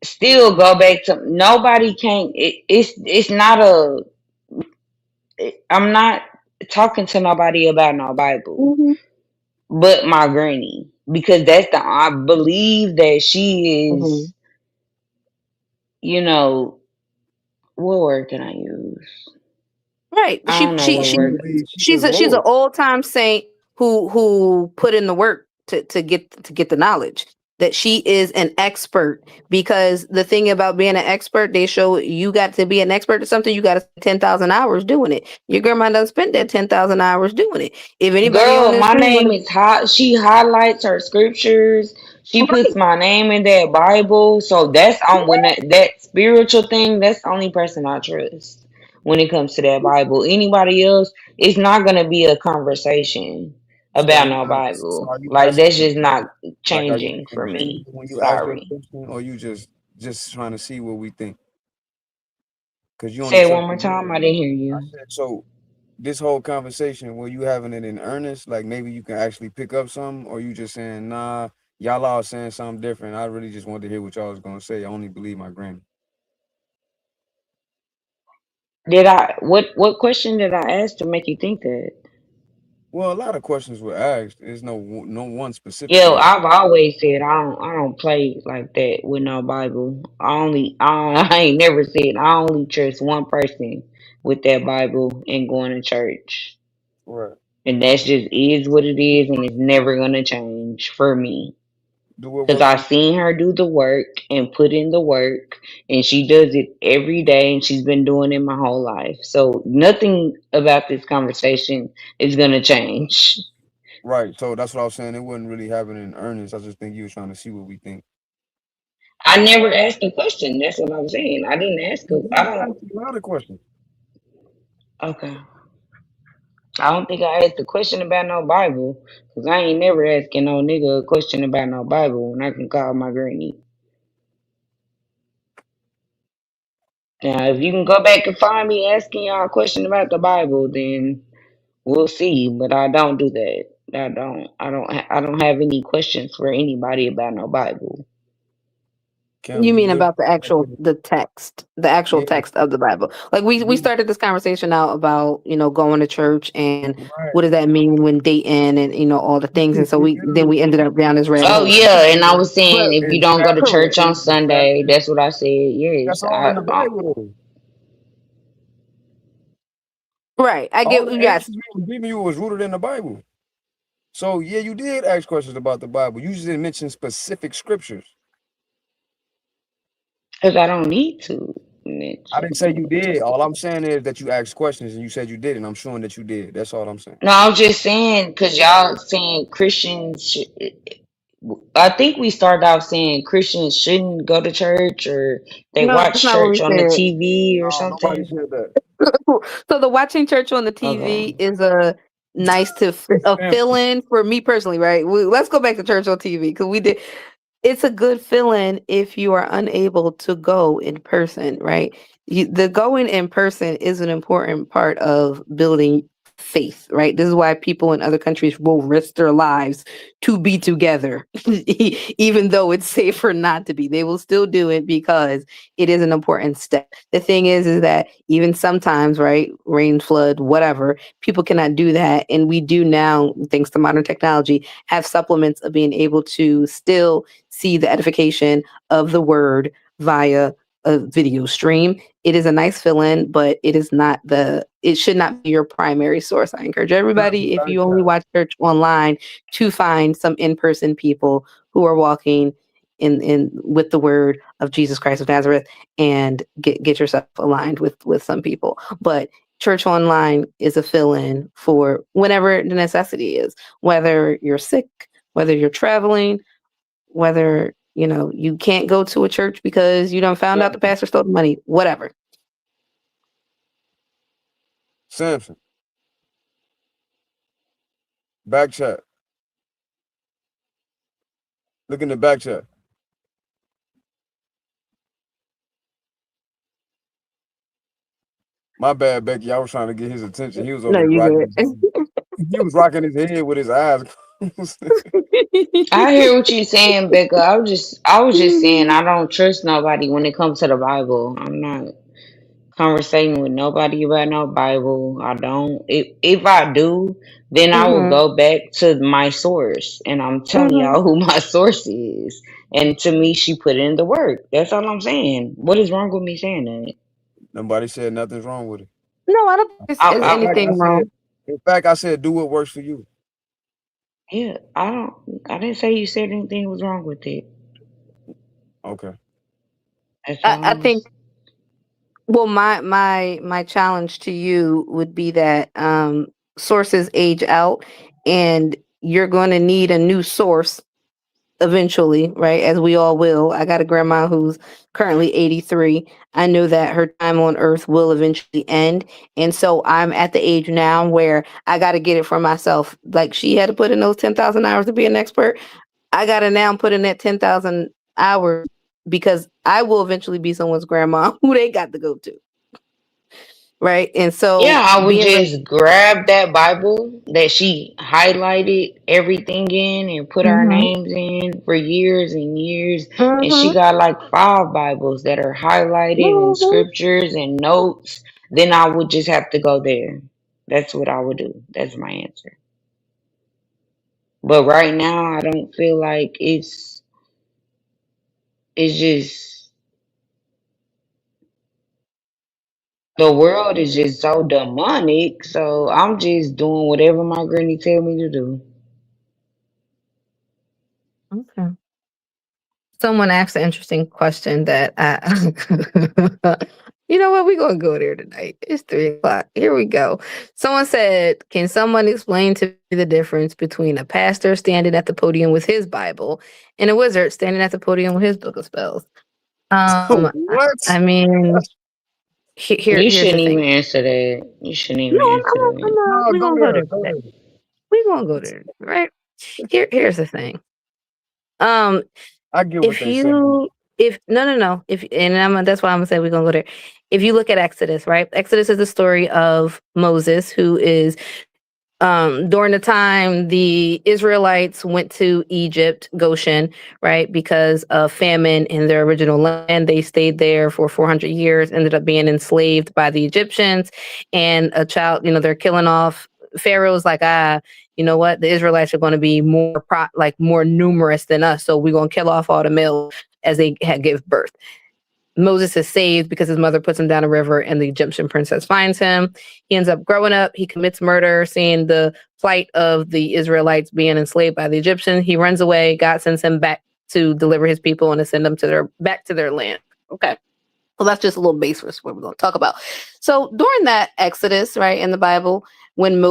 still go back to nobody can. It's not a. I'm not talking to nobody about no Bible, Mhm, but my granny because that's the. I believe that she mhm. is. You know, what word can I use? Right. I She don't know she So what she you word. believe she she's is she's an Lord? old time saint who put in the work to get the knowledge. That she is an expert, because the thing about being an expert, they show you got to be an expert at something. You got to spend 10,000 hours doing it. Your grandma doesn't spend that 10,000 hours doing it. If anybody on Girl, this my stream want name is hot. She highlights her scriptures. She puts my name in that Bible. So that's on when that spiritual thing. That's the only person I trust when it comes to that Bible. Anybody else, it's not gonna be a conversation So about you no not. So Bible. are you Like asking that's her just not like are you changing being for genuine me. when you ask her a Sorry. question, or you just trying to see what we think? Because you only Say it one trust more me. time. I didn't hear I you. said so. This whole conversation, were you having it in earnest? Like maybe you can actually pick up something, or you just saying, nah, y'all all saying something different. I really just wanted to hear what y'all was gonna say. I only believe my granny. Did I what question did I ask to make you think that? Well, a lot of questions were asked. There's no one specific Yo, answer. I've always said I don't play like that with no Bible. I ain't never said I only trust one person with that Bible and going to church. Right. And that's just is what it is and it's never gonna change for me. Do what Cause works for I've you. seen her do the work and put in the work and she does it every day and she's been doing it my whole life. So nothing about this conversation is gonna change. Right. So that's what I was saying. It wasn't really happening in earnest. I just think you were trying to see what we think. I never asked a question. That's what I'm saying. I didn't ask You I did don't ask a lot of questions. okay. I don't think I asked a question about no Bible, cause I ain't never asking no nigga a question about no Bible when I can call my granny. Now, if you can go back and find me asking y'all a question about the Bible, then we'll see. But I don't do that. I don't. I don't have any questions for anybody about no Bible. Kim, You you mean live about the actual yeah, text of the Bible? Like we you started this conversation out about going to church and right. what does that mean when dating and all the things, and so You we ended up down this rabbit Oh hole. yeah, and I was saying But if you don't go to exactly. church on Sunday, Exactly. that's what I said. Yes, That's all in the Bible though. right, I All get the yes. answers we was giving you was rooted in the Bible. So yeah, you did ask questions about the Bible. You just didn't mention specific scriptures. Because I don't need to I mention. didn't say you did. All I'm saying is that you asked questions and you said you did, and I'm showing that you did. That's all I'm saying. No, I was just saying because y'all saying Christians. I think we started off saying Christians shouldn't go to church or they No, that's watch not what we church on the said. TV or No, nobody something. said that. So the watching church on the TV Okay. is a nice a fill Samson. in for me personally, right? Let's go back to church on TV because we did. It's a good fill in if you are unable to go in person, right? The going in person is an important part of building faith, right? This is why people in other countries will risk their lives to be together, even though it's safer not to be. They will still do it because it is an important step. The thing is that even sometimes, right, rain, flood, whatever, people cannot do that. And we do now, thanks to modern technology, have supplements of being able to still see the edification of the word via a video stream. It is a nice fill in, but it should not be your primary source. I encourage everybody, if you only watch church online, to find some in person people who are walking in with the word of Jesus Christ of Nazareth and get yourself aligned with some people. But church online is a fill in for whenever the necessity is, whether you're sick, whether you're traveling, whether you can't go to a church because you don't found out the pastor stole the money, whatever. Samson. Back chat. Look in the back chat. My bad, Becky. I was trying to get his attention. He was over No, there you rocking his head. He was rocking his head with his eyes closed. I hear what you're saying, Becca. I was just saying I don't trust nobody when it comes to the Bible. I'm not conversating with nobody about no Bible. I don't. If I do, then I will hmm go back to my source, and I'm telling hmm y'all who my source is. And to me, she put in the work. That's all I'm saying. What is wrong with me saying that? Nobody said nothing's wrong with it. No, I don't think there's I anything wrong. In fact, I said do what works for you. yeah. I don't. I didn't say you said anything was wrong with it. Okay. That's all I I think was. well, my challenge to you would be that sources age out, and you're going to need a new source eventually, right? As we all will. I got a grandma who's currently 83. I know that her time on earth will eventually end. And so I'm at the age now where I got to get it for myself. Like she had to put in those 10,000 hours to be an expert. I got to now put in that 10,000 hours because I will eventually be someone's grandma who they got to go to. Right. And Yeah, so I would being just grab that Bible that she highlighted everything in and put our hmm names in for years and years. And she hmm got like 5 Bibles that are highlighted and hmm scriptures and notes. Then I would just have to go there. That's what I would do. That's my answer. But right now, I don't feel like it's just the world is just so demonic. So I'm just doing whatever my granny tell me to do. Okay. Someone asked an interesting question that you know what? We're gonna go there tonight. It's 3 o'clock. Here we go. Someone said, "Can someone explain to me the difference between a pastor standing at the podium with his Bible and a wizard standing at the podium with his book of spells?" What? I mean, You here's the shouldn't even thing. answer that. You shouldn't No, even answer that. No, we go gonna go there. there Go today. there. We gonna go there, right? Here's the thing. Um, I get what if they saying. you if no, if and that's why I'm gonna say we're gonna go there. If you look at Exodus, right? Exodus is the story of Moses, who is during the time the Israelites went to Egypt, Goshen, right, because of famine in their original land. They stayed there for 400 years, ended up being enslaved by the Egyptians, and a child, they're killing off. Pharaoh's like, you know what? The Israelites are going to be more numerous than us, so we're going to kill off all the males as they give birth. Moses is saved because his mother puts him down a river and the Egyptian princess finds him. He ends up growing up. He commits murder, seeing the plight of the Israelites being enslaved by the Egyptians. He runs away. God sends him back to deliver his people and to send them back to their land. Okay. Well, that's just a little base for what we're going to talk about. So during that Exodus, right, in the Bible, when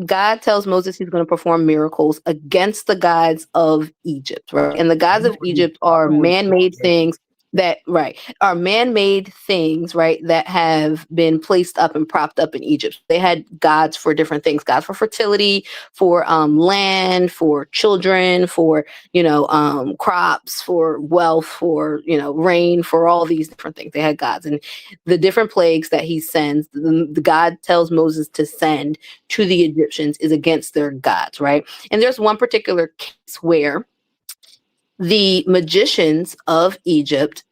God tells Moses he's going to perform miracles against the gods of Egypt, right? And the gods of Egypt are man-made things are man-made things, right, that have been placed up and propped up in Egypt. They had gods for different things: gods for fertility, for land, for children, for crops, for wealth, for rain, for all these different things. They had gods, and the different plagues that he sends, the God tells Moses to send to the Egyptians is against their gods, right? And there's one particular case where the magicians of Egypt,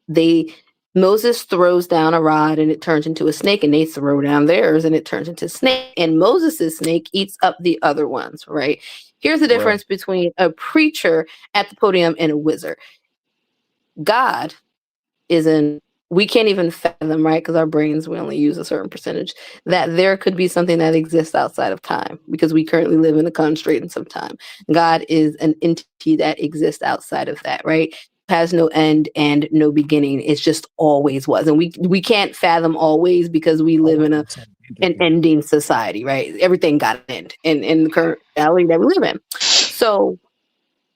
Moses throws down a rod and it turns into a snake, and they throw down theirs and it turns into a snake, and Moses' snake eats up the other ones, right? Here's the difference between a preacher at the podium and a wizard. God we can't even fathom, right? Because our brains, we only use a certain percentage, that there could be something that exists outside of time, because we currently live in a constraints of time. God is an entity that exists outside of that, right? Has no end and no beginning. It's just always was. And we can't fathom always, because we live in an ending society, right? Everything got an end in the current reality that we live in. So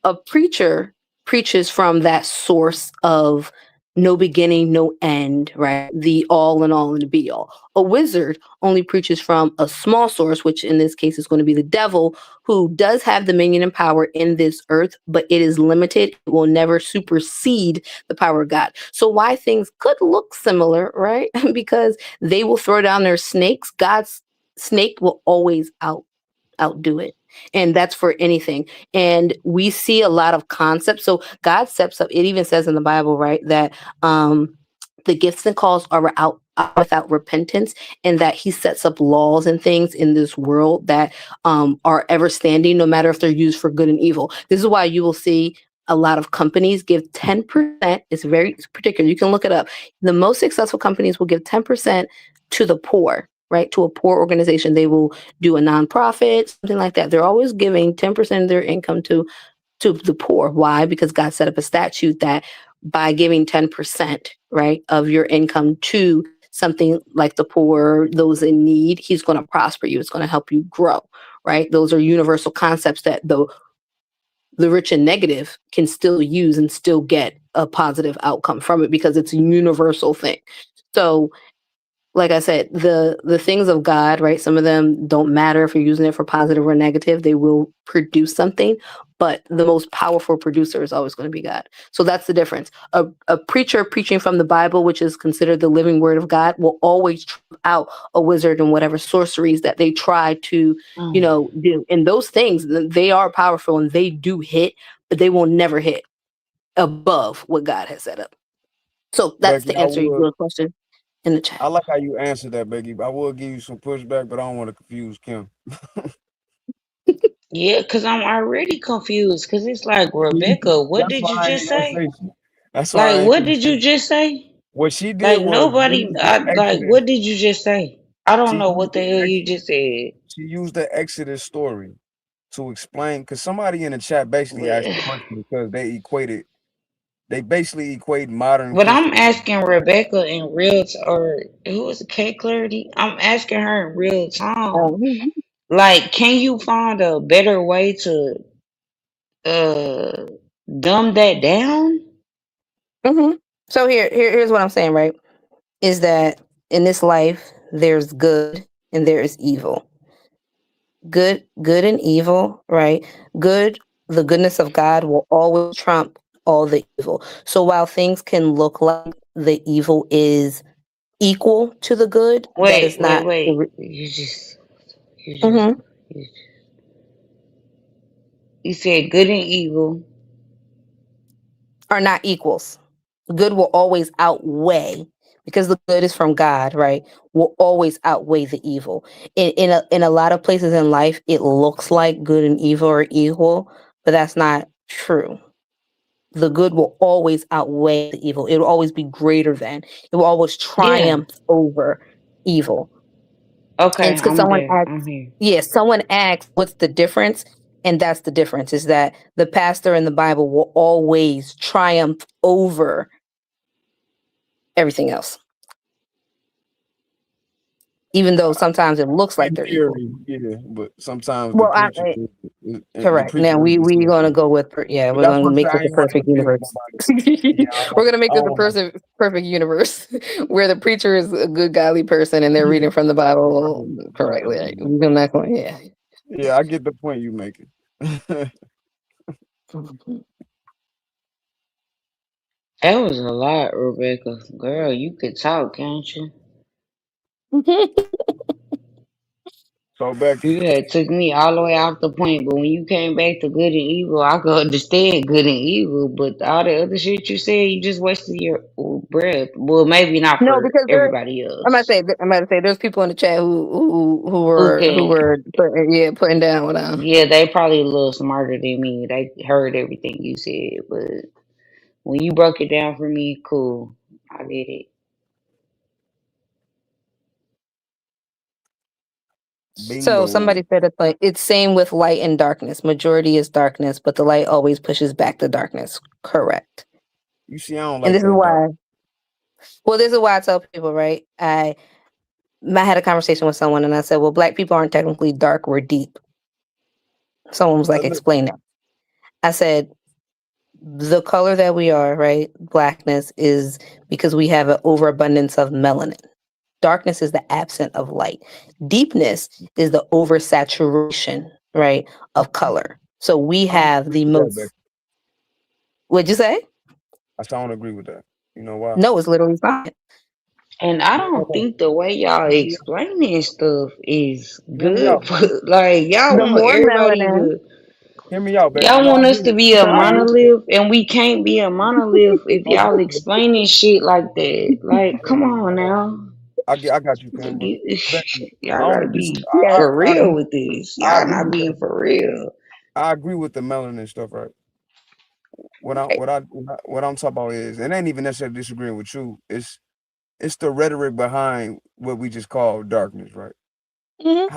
a preacher preaches from that source of no beginning, no end, right? The all and all and the be all. A wizard only preaches from a small source, which in this case is going to be the devil, who does have dominion and power in this earth, but it is limited. It will never supersede the power of God. So why things could look similar, right? Because they will throw down their snakes. God's snake will always outdo it. And that's for anything. And we see a lot of concepts. So God sets up, it even says in the Bible, right, that the gifts and calls are out without repentance, and that he sets up laws and things in this world that are ever standing, no matter if they're used for good and evil. This is why you will see a lot of companies give 10%. It's very particular. You can look it up. The most successful companies will give 10% to the poor, right? To a poor organization. They will do a nonprofit, something like that. They're always giving 10% of their income to the poor. Why? Because God set up a statute that by giving 10%, right, of your income to something like the poor, those in need, he's going to prosper you. It's going to help you grow, right? Those are universal concepts that the rich and negative can still use and still get a positive outcome from it, because it's a universal thing. So like I said, the things of God, right? Some of them don't matter if you're using it for positive or negative. They will produce something, but the most powerful producer is always going to be God. So that's the difference. A preacher preaching from the Bible, which is considered the living word of God, will always trump out a wizard and whatever sorceries that they try to, do. And those things, they are powerful and they do hit, but they will never hit above what God has set up. So that's Becky, the answer to your question in the chat. I like how you answered that, Becky. I will give you some pushback, but I don't want to confuse Kim. Yeah, because I'm already confused. Because it's like, Rebecca, what That's did why you I ain't just gonna say? say shit. That's why I Like, ain't what gonna did say you shit. just say? What she did Like, was nobody, use the like, Exodus. what did you just say? I don't She know used what the the hell you Exodus. just said. She used the Exodus story to explain, because somebody in the chat basically asked the question because they basically equate modern But I'm Christianity. asking Rebecca in real or who was it, K Clarity? I'm asking her in real time. Like, can you find a better way to uh dumb that down? So here's what I'm saying, right? Is that in this life there's good and there is evil. Good and evil, right? Good, the goodness of God will always trump all the evil. So while things can look like the evil is equal to the good, that is not. Wait. You just Mhm. you, you said good and evil. Are not equals. Good will always outweigh, because the good is from God, right? Will always outweigh the evil. In a lot of places in life, it looks like good and evil are equal, but that's not true. The good will always outweigh the evil. It will always be greater than. It will always Yeah. triumph over evil. And Okay, it's because I'm someone there. I'm asks, here. yeah, someone asks, what's the difference? And that's the difference, is that the pastor in the Bible will always triumph over everything else, even though sometimes it looks like In they're equal. theory, yeah, but sometimes the Well, preacher, the correct. preacher Now is we deceived. gonna go with But we're that's gonna what I'm make saying. this I a ain't want to perfect confuse universe. nobody. Yeah, We're gonna make I this don't a want to. perfect universe where the preacher is a good godly person and they're Yeah, reading from the Bible right. correctly. Right? We're not going. Yeah. Yeah, I get the point you making. That was a lot, Rebecca. Girl, you could talk, can't you? So back. You had took me all the way off the point, but when you came back to good and evil, I could understand good and evil. But all the other shit you said, you just wasted your breath. Well, maybe not No, for because everybody else. I'm about to say there's people in the chat Who who can? were putting down what I. Yeah, they probably a little smarter than me. They heard everything you said, but when you broke it down for me, cool. I get it. So Bingo. somebody said it's same with light and darkness. Majority is darkness, but the light always pushes back the darkness. Correct. You see, I don't And like this is that dark. why. Well, this is why I tell people, right? I had a conversation with someone and I said, well, black people aren't technically dark, we're deep. Someone was like, Look, explain that. I said, the color that we are, right? Blackness is because we have an overabundance of melanin. Darkness is the absence of light. Deepness is the oversaturation, right, of color. So we I don't have agree the with that, Becky. most. What'd you say? I don't agree with that. You know why? No, it's literally science. And I No, no, don't no. think the way y'all Hear me out. explaining stuff is Hear me good. out. Like y'all The want more everybody melanin, to. Hear me out, Becky. Y'all No, I want us agree. to be a I agree with that. monolith, and we can't be a monolith if No, y'all Becky. explaining shit like that. Like, come on now. I got you, Kim, but Becky, I Y'all gotta don't be yes. for real with this. I Y'all agree not with that. being for real. I agree with the melanin stuff, right? What I'm talking about is, it ain't even necessarily disagreeing with you. It's the rhetoric behind what we just call darkness, right? Mhm.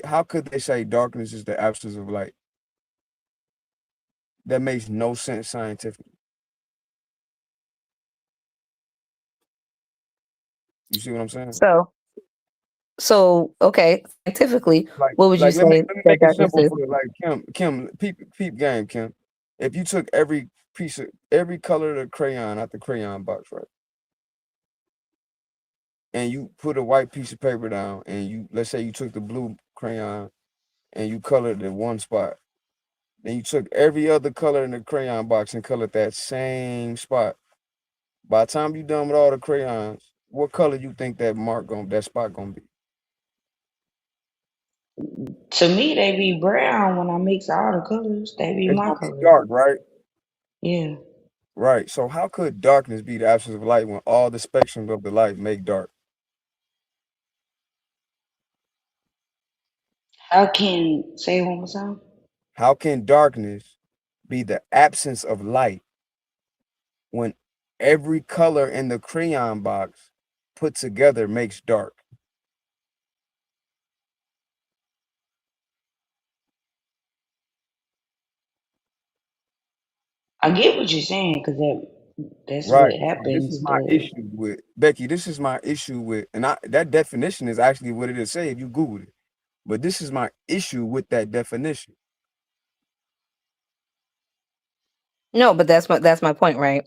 How could they say darkness is the absence of light? That makes no sense scientifically. You see what I'm saying? So okay, scientifically, Like, what would you like let me say let me that make it darkness simple is? for you. Like Kim, peep game, Kim. If you took every color of the crayon out the crayon box, right, and you put a white piece of paper down, and let's say you took the blue crayon and you colored in one spot, then you took every other color in the crayon box and colored that same spot. By the time you done with all the crayons, what color you think that spot gonna be? To me, they be brown when I mix all the colors. They be It's my gonna be color. dark, right? Yeah. Right. So how could darkness be the absence of light when all the spectrums of the light make dark? I can say it one more time. How can darkness be the absence of light when every color in the crayon box put together makes dark? I get what you're saying because that's what Right. So this is happens. my But issue with Becky. This is my issue with, and that definition is actually what it'll say if you Google it. But this is my issue with that definition. No, but that's my point, right?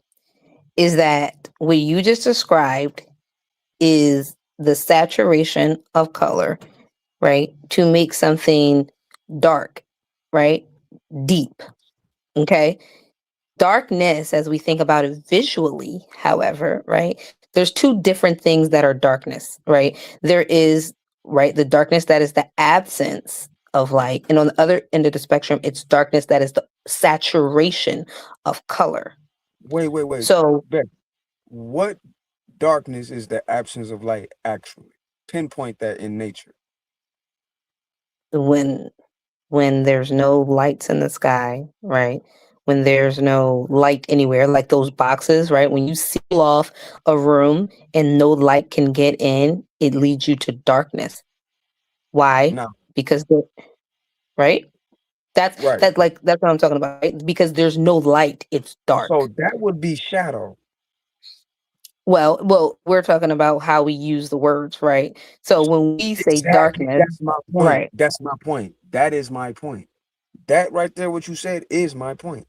Is that what you just described is the saturation of color, right? To make something dark, right? Deep. Okay. Darkness, as we think about it visually, however, right? There's two different things that are darkness, right? There is, right, the darkness that is the absence of light. And on the other end of the spectrum, it's darkness that is the saturation of color. Wait. So Becky, what darkness is the absence of light actually? Pinpoint that in nature. when when there's no lights in the sky, right? When there's no light anywhere, like those boxes, right? When you seal off a room and no light can get in, it leads you to darkness. Why? Now, Because right? That's right. that like that's what I'm talking about. Right? Because there's no light, it's So dark. that would be shadow. Well, we're talking about how we use the words, right? So when we say Exactly. darkness, That's my point. right? That's my point. That is my point. That right there, what you said, is my point.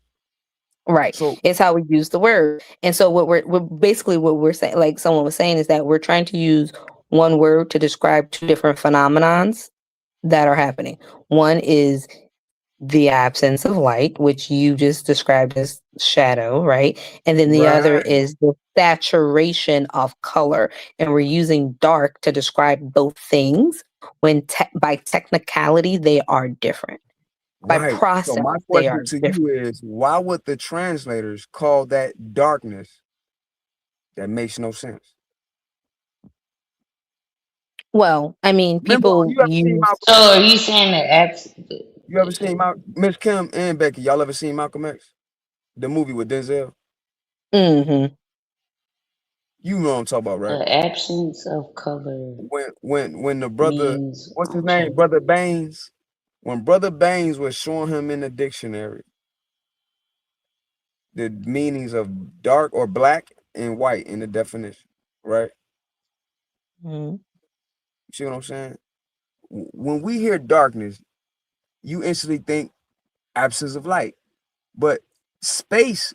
Right. So It's how we use the word. And so we're basically what we're saying, like someone was saying, is that we're trying to use one word to describe two different phenomenons that are happening. One is the absence of light, which you just described as shadow, right? And then the other right, is the saturation of color. And we're using dark to describe both things when by technicality, they are different. By right. So process, my they question are to different. you is, why would the translators call that darkness? That makes no sense. Well, I mean, Remember, people you ever seen use. Malcolm so X? are you saying that You ever seen Miss Kim and Becky? Y'all ever seen Malcolm X? The movie with Denzel? Mm-hmm. You know what I'm talking about, right? the absence of color When the brother, means what's his I'm name? sorry. Brother Baines. When Brother Baines was showing him in the dictionary the meanings of dark or black and white in the definition, right? Mm-hmm. See what I'm saying? When we hear darkness, you instantly think absence of light. But space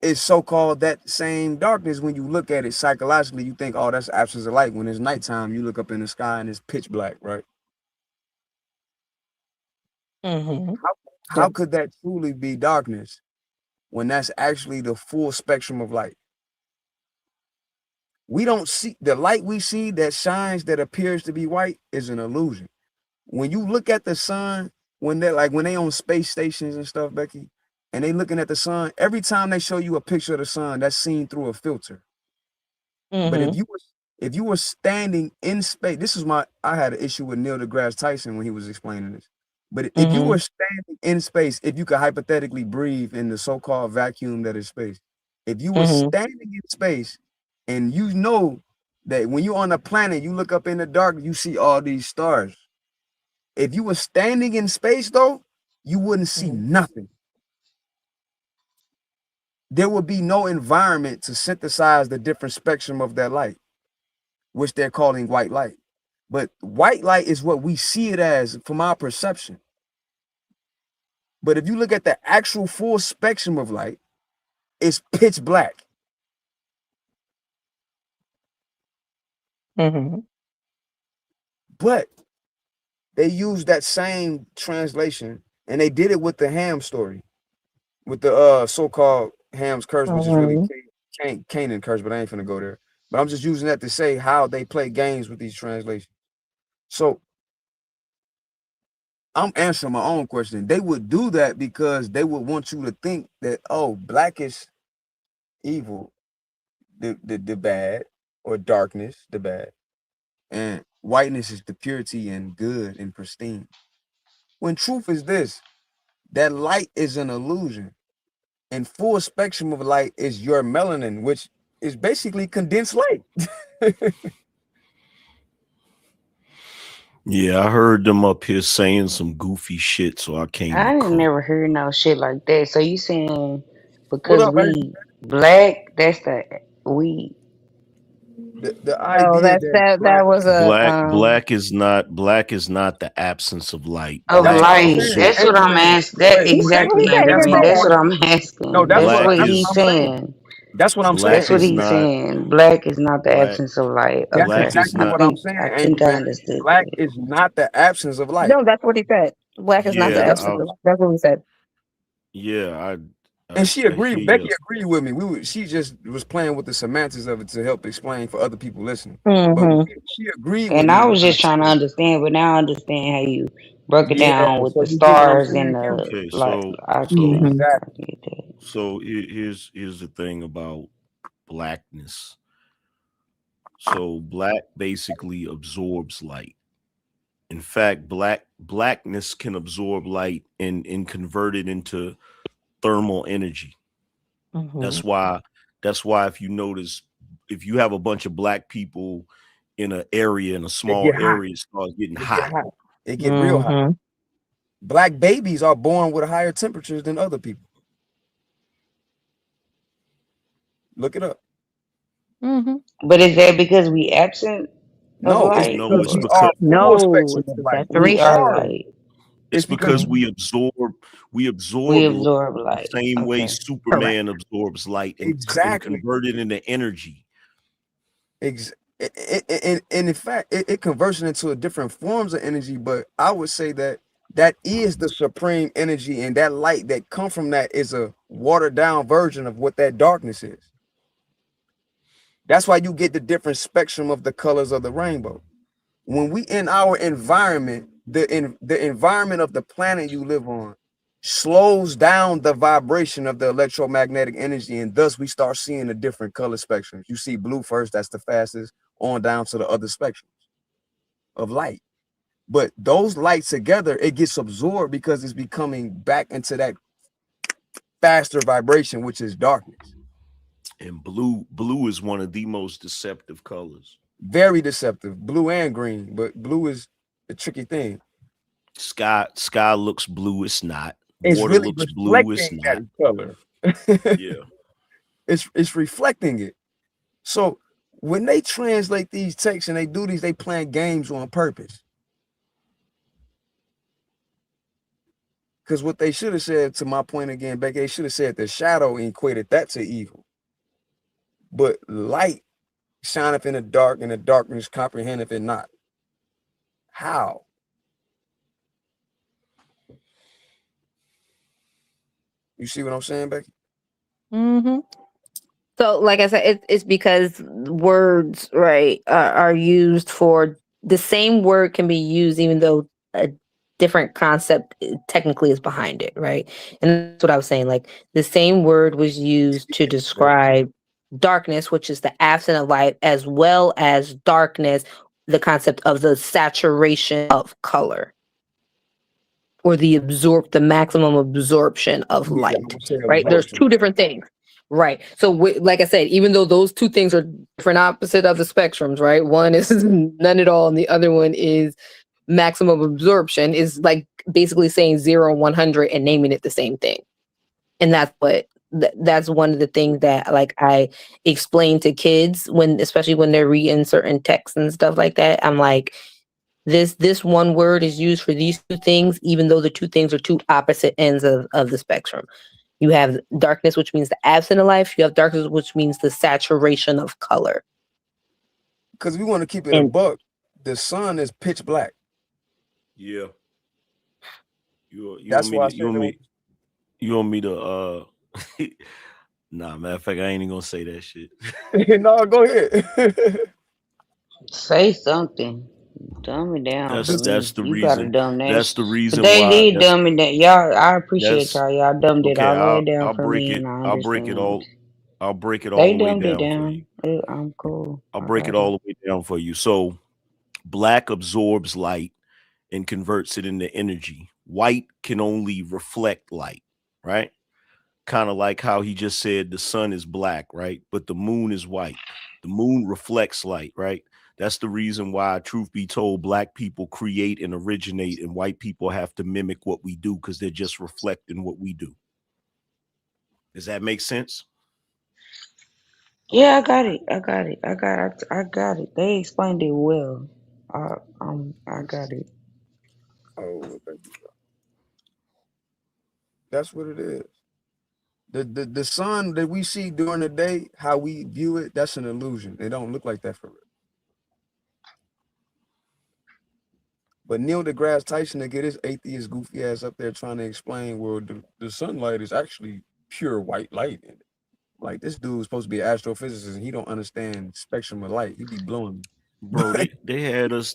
is so-called that same darkness. When you look at it psychologically, you think, oh, that's absence of light. When it's nighttime, you look up in the sky and it's pitch black, right? Mm-hmm. How, Yep. how could that truly be darkness when that's actually the full spectrum of light? We don't see the light we see that shines that appears to be white is an illusion. When you look at the sun, when they on space stations and stuff, Becky, and they looking at the sun, every time they show you a picture of the sun, that's seen through a filter. But Mm-hmm. if you were standing in space, this is I had an issue with Neil deGrasse Tyson when he was explaining this. But if you Mm-hmm. were standing in space, if you could hypothetically breathe in the so-called vacuum that is space, if you were Mm-hmm. standing in space and you know that when you're on a planet, you look up in the dark, you see all these stars. If you were standing in space though, you wouldn't see Mm-hmm. nothing. There would be no environment to synthesize the different spectrum of that light, which they're calling white light. But white light is what we see it as from our perception. But if you look at the actual full spectrum of light, it's pitch black. Mm-hmm. But they use that same translation and they did it with the Ham story, with the so-called Ham's curse, which is really Mm-hmm. Canaan curse, but I ain't finna go there. But I'm just using that to say how they play games with these translations. So I'm answering my own question. They would do that because they would want you to think that, oh, black is evil, the bad, or darkness, the bad, and whiteness is the purity and good and pristine. When truth is this, that light is an illusion. And full spectrum of light is your melanin, which is basically condensed light. Yeah, I heard them up here saying some goofy shit, so I came to I ain't come. never heard no shit like that. So you saying What because up, baby? we black, that's the we The No, idea that that black was Black is not the absence of light. of that's what Black I'm light. is saying. That's Hey what I'm man, asking. That wait, exactly, man, man. that's Debbie. what I That's what want. I'm No, asking. that's That's what what black he's is I'm saying. saying. That's what I'm saying, black That's what is Angel he's Baby. not saying. Black is not the black absence of light. That's Okay, black is exactly I not what I'm think saying, I Angel think I Baby. understood Black that. is not the absence of light. no. That's what he said. Black is not the Yeah, yeah that's what absence I'm. of. That's what we said. yeah And she I hear agreed. Becky you. agreed with me. She just was playing with the semantics of it to help explain for other people listening. But Mm-hmm. she agreed with And me I when was I just trying to said, understand, but now I understand how you broke it yeah. down with So the you get what I'm stars and saying, Kim? the Okay, like. so I get so it. Mm-hmm. I Exactly. get that. so here's the thing about blackness. So black basically absorbs light. In fact, blackness can absorb light and convert it into thermal energy. Mm-hmm. That's why if you notice, if you have a bunch of black people in an area, in a It small get hot. area, it starts getting It get hot. hot. It get real hot. Mm-hmm. Black babies are born with higher temperatures than other people. Look it up. Mm-hmm. But is that because we absent of No, it's light, No, because it's we or are because full No, spectrum it's of the light. We we are saturation. are. light? it's It's because because Mm-hmm. we We absorb light absorb the light. same way Okay. Correct. Superman absorbs light and exactly. convert it into energy. And in fact, it converts it into a different forms of energy. But I would say that that is the supreme energy, and that light that come from that is a watered down version of what that darkness is. That's why you get the different spectrum of the colors of the rainbow. When we in our environment, the environment of the planet you live on slows down the vibration of the electromagnetic energy, and thus we start seeing the different color spectrums. You see blue first, that's the fastest, on down to the other spectrums of light. But those lights together, it gets absorbed because it's becoming back into that faster vibration, which is darkness. And blue is one of the most deceptive colors. Very deceptive, blue and green, but blue is a tricky thing. Sky looks blue, it's not. It's Water really looks blue, it's reflecting not. that color. Yeah. It's reflecting it. So when they translate these texts and they do these, they playing games on purpose. Because what they should have said, to my point again, Becky, they should have said the shadow and equated that to evil. But light shineth in the dark, and the darkness comprehendeth it not. How? You see what I'm saying, Becky? Mm-hmm. So, like I said, it's because words, right, are used for the same word can be used even though a different concept technically is behind it, right? And that's what I was saying. Like the same word was used to describe darkness, which is the absence of light, as well as darkness, the concept of the saturation of color or the maximum absorption of Yeah, I light, would say right? There's absorption. two different things. Right. So, like I said, even though those two things are different opposite of the spectrums, right? One is none at all, and the other one is maximum absorption, is like basically saying 0 and 100 and naming it the same thing. And that's what that's one of the things that like I explain to kids especially when they're reading certain texts and stuff like that. I'm like, this one word is used for these two things, even though the two things are two opposite ends of the spectrum. You have darkness, which means the absence of life. You have darkness, which means the saturation of color. Because we want to keep it a And buck. The sun is pitch black. Yeah. You That's want me why I to said that. you want me to nah, matter of fact, I ain't even gonna say that shit. No, go ahead. Say something. Dumb it down for That's me. the You gotta reason. dumb that. That's the But reason they why. did dumb it down. Y'all, I appreciate That's y'all. Y'all dumbed it okay. all the way down I'll for break me, it. and I I'll break it understand. all. I'll break it all They the way dumbed it down for you. down. I'm cool. I'll I break it got it. all the way down for you. So Black absorbs light and converts it into energy. White can only reflect light, right? Kind of like how he just said the sun is black, right? But the moon is white. The moon reflects light, right? That's the reason why, truth be told, black people create and originate, and white people have to mimic what we do because they're just reflecting what we do. Does that make sense? Yeah, I got it. I got it. I got it. They explained it well. I got it. Oh, thank you. That's what it is. The sun that we see during the day, how we view it, that's an illusion. It don't look like that for real. But Neil deGrasse Tyson to get his atheist goofy ass up there trying to explain, well, the sunlight is actually pure white light. Like this dude is supposed to be an astrophysicist and he don't understand spectrum of light. He be blowing me. Bro, they had us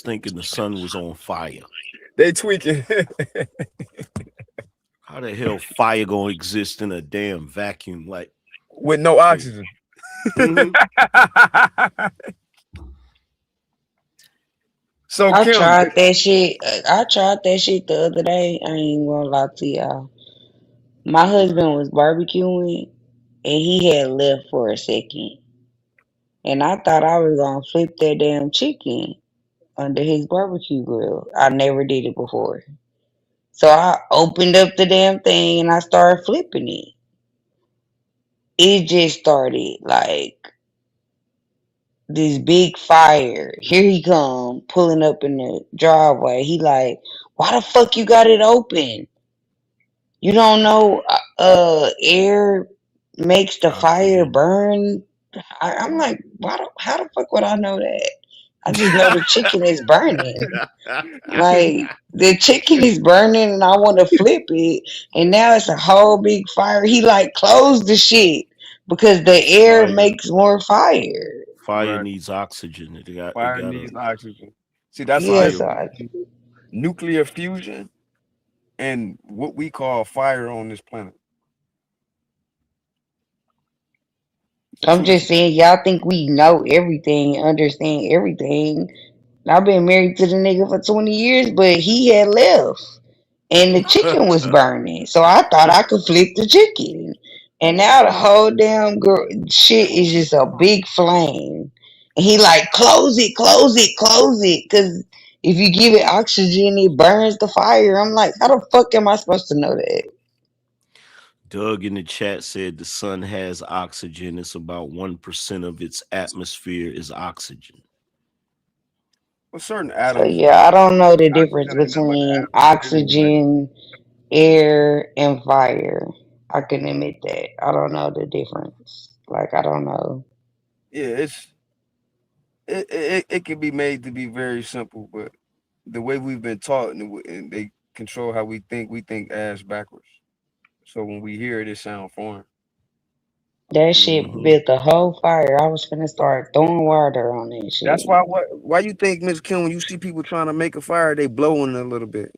thinking the sun was on fire. They tweaking. How the hell fire gonna exist in a damn vacuum like with no oxygen? So I Kim, tried that shit. I tried that shit the other day. I ain't gonna lie to y'all. My husband was barbecuing and he had left for a second. And I thought I was gonna flip that damn chicken under his barbecue grill. I never did it before. So I opened up the damn thing and I started flipping it. It just started like this big fire. Here he come pulling up in the driveway. He like, why the fuck you got it open? You don't know air makes the fire burn. I'm like, how the fuck would I know that? I just know the chicken is burning. Like the chicken is burning and I want to flip it and now it's a whole big fire. He like closed the shit because the air makes more fire. Fire right. needs oxygen. It Fire gotta needs oxygen. See, that's the Yes, difference between nuclear fusion and what we call fire on this planet. I'm just saying y'all think we know everything, understand everything. I've been married to the nigga for 20 years, but he had left and the chicken was burning. So I thought I could flip the chicken. And now the whole damn shit is just a big flame. And he like, close it, close it, close it. Because if you give it oxygen, it burns the fire. I'm like, how the fuck am I supposed to know that? Doug in the chat said the sun has oxygen. It's about 1% of its atmosphere is oxygen. Well, certain So atoms. yeah, I don't know the difference Oxygen ain't nothing but the between atoms of helium, oxygen, air, and fire. I can admit that. I don't know the difference. Like, I don't know. yeah, it can be made to be very simple, but the way we've been taught and they control how we think ass backwards. So when we hear it, it sound foreign. That shit built a whole fire. I was finna start throwing water on that That's shit. why you think, Miss Kim, when you see people trying to make a fire, they blowing a little bit.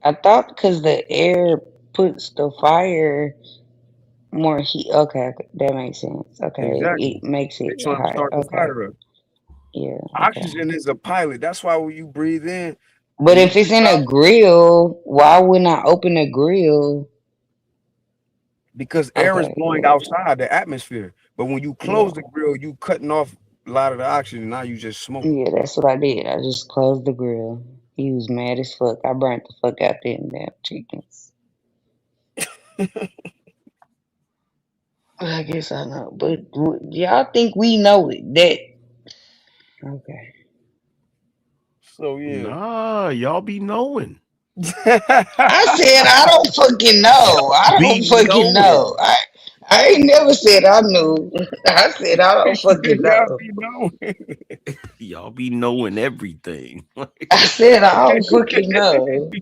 I thought because the air puts the fire more heat. Okay, that makes sense. Okay, Exactly. it makes They it trying to higher. start the Okay, fire up. yeah, okay. Oxygen is a pilot. That's why when you breathe in But and you if it's breathe in a out, grill, why wouldn't I open a grill? because air is Okay, blowing yeah, outside the atmosphere. But when you yeah, close the grill, you cutting off a lot of the oxygen. Now you just smoke. yeah. That's what I did. I just closed the grill. He was mad as fuck. I burnt the fuck out them damn chickens. I guess I know, but y'all think we know it? That okay? So yeah. Nah, y'all be knowing. I said I don't fucking know. I Be don't fucking knowing. know. I ain't never said I knew. I said I don't fucking Y'all know. be knowing. Y'all be knowing everything. I said I don't fucking know.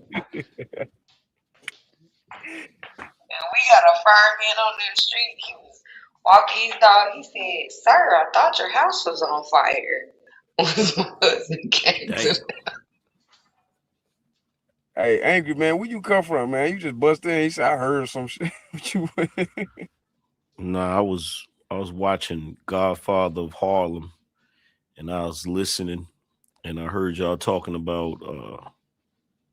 And we got a fireman on the street. He was walking his dog. He said, "Sir, I thought your house was on fire." My husband came to Damn. Hey, angry man, where you come from, man? You just bust in. He said, I heard some shit. What you Nah, I was watching Godfather of Harlem, and I was listening, and I heard y'all talking about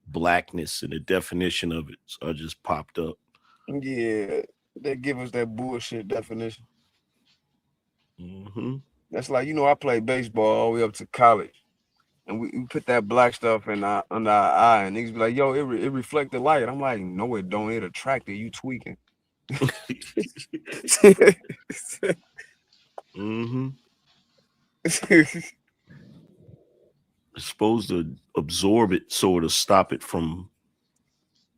blackness and the definition of it. So I just popped up. Yeah, they give us that bullshit definition. Hmm. That's like, I played baseball all the way up to college, and we put that black stuff in under our eye, and niggas be like, "Yo, it reflect the light." I'm like, "No, it don't. It attract it. You tweaking." Hmm. It's supposed to absorb it, sort of stop it from,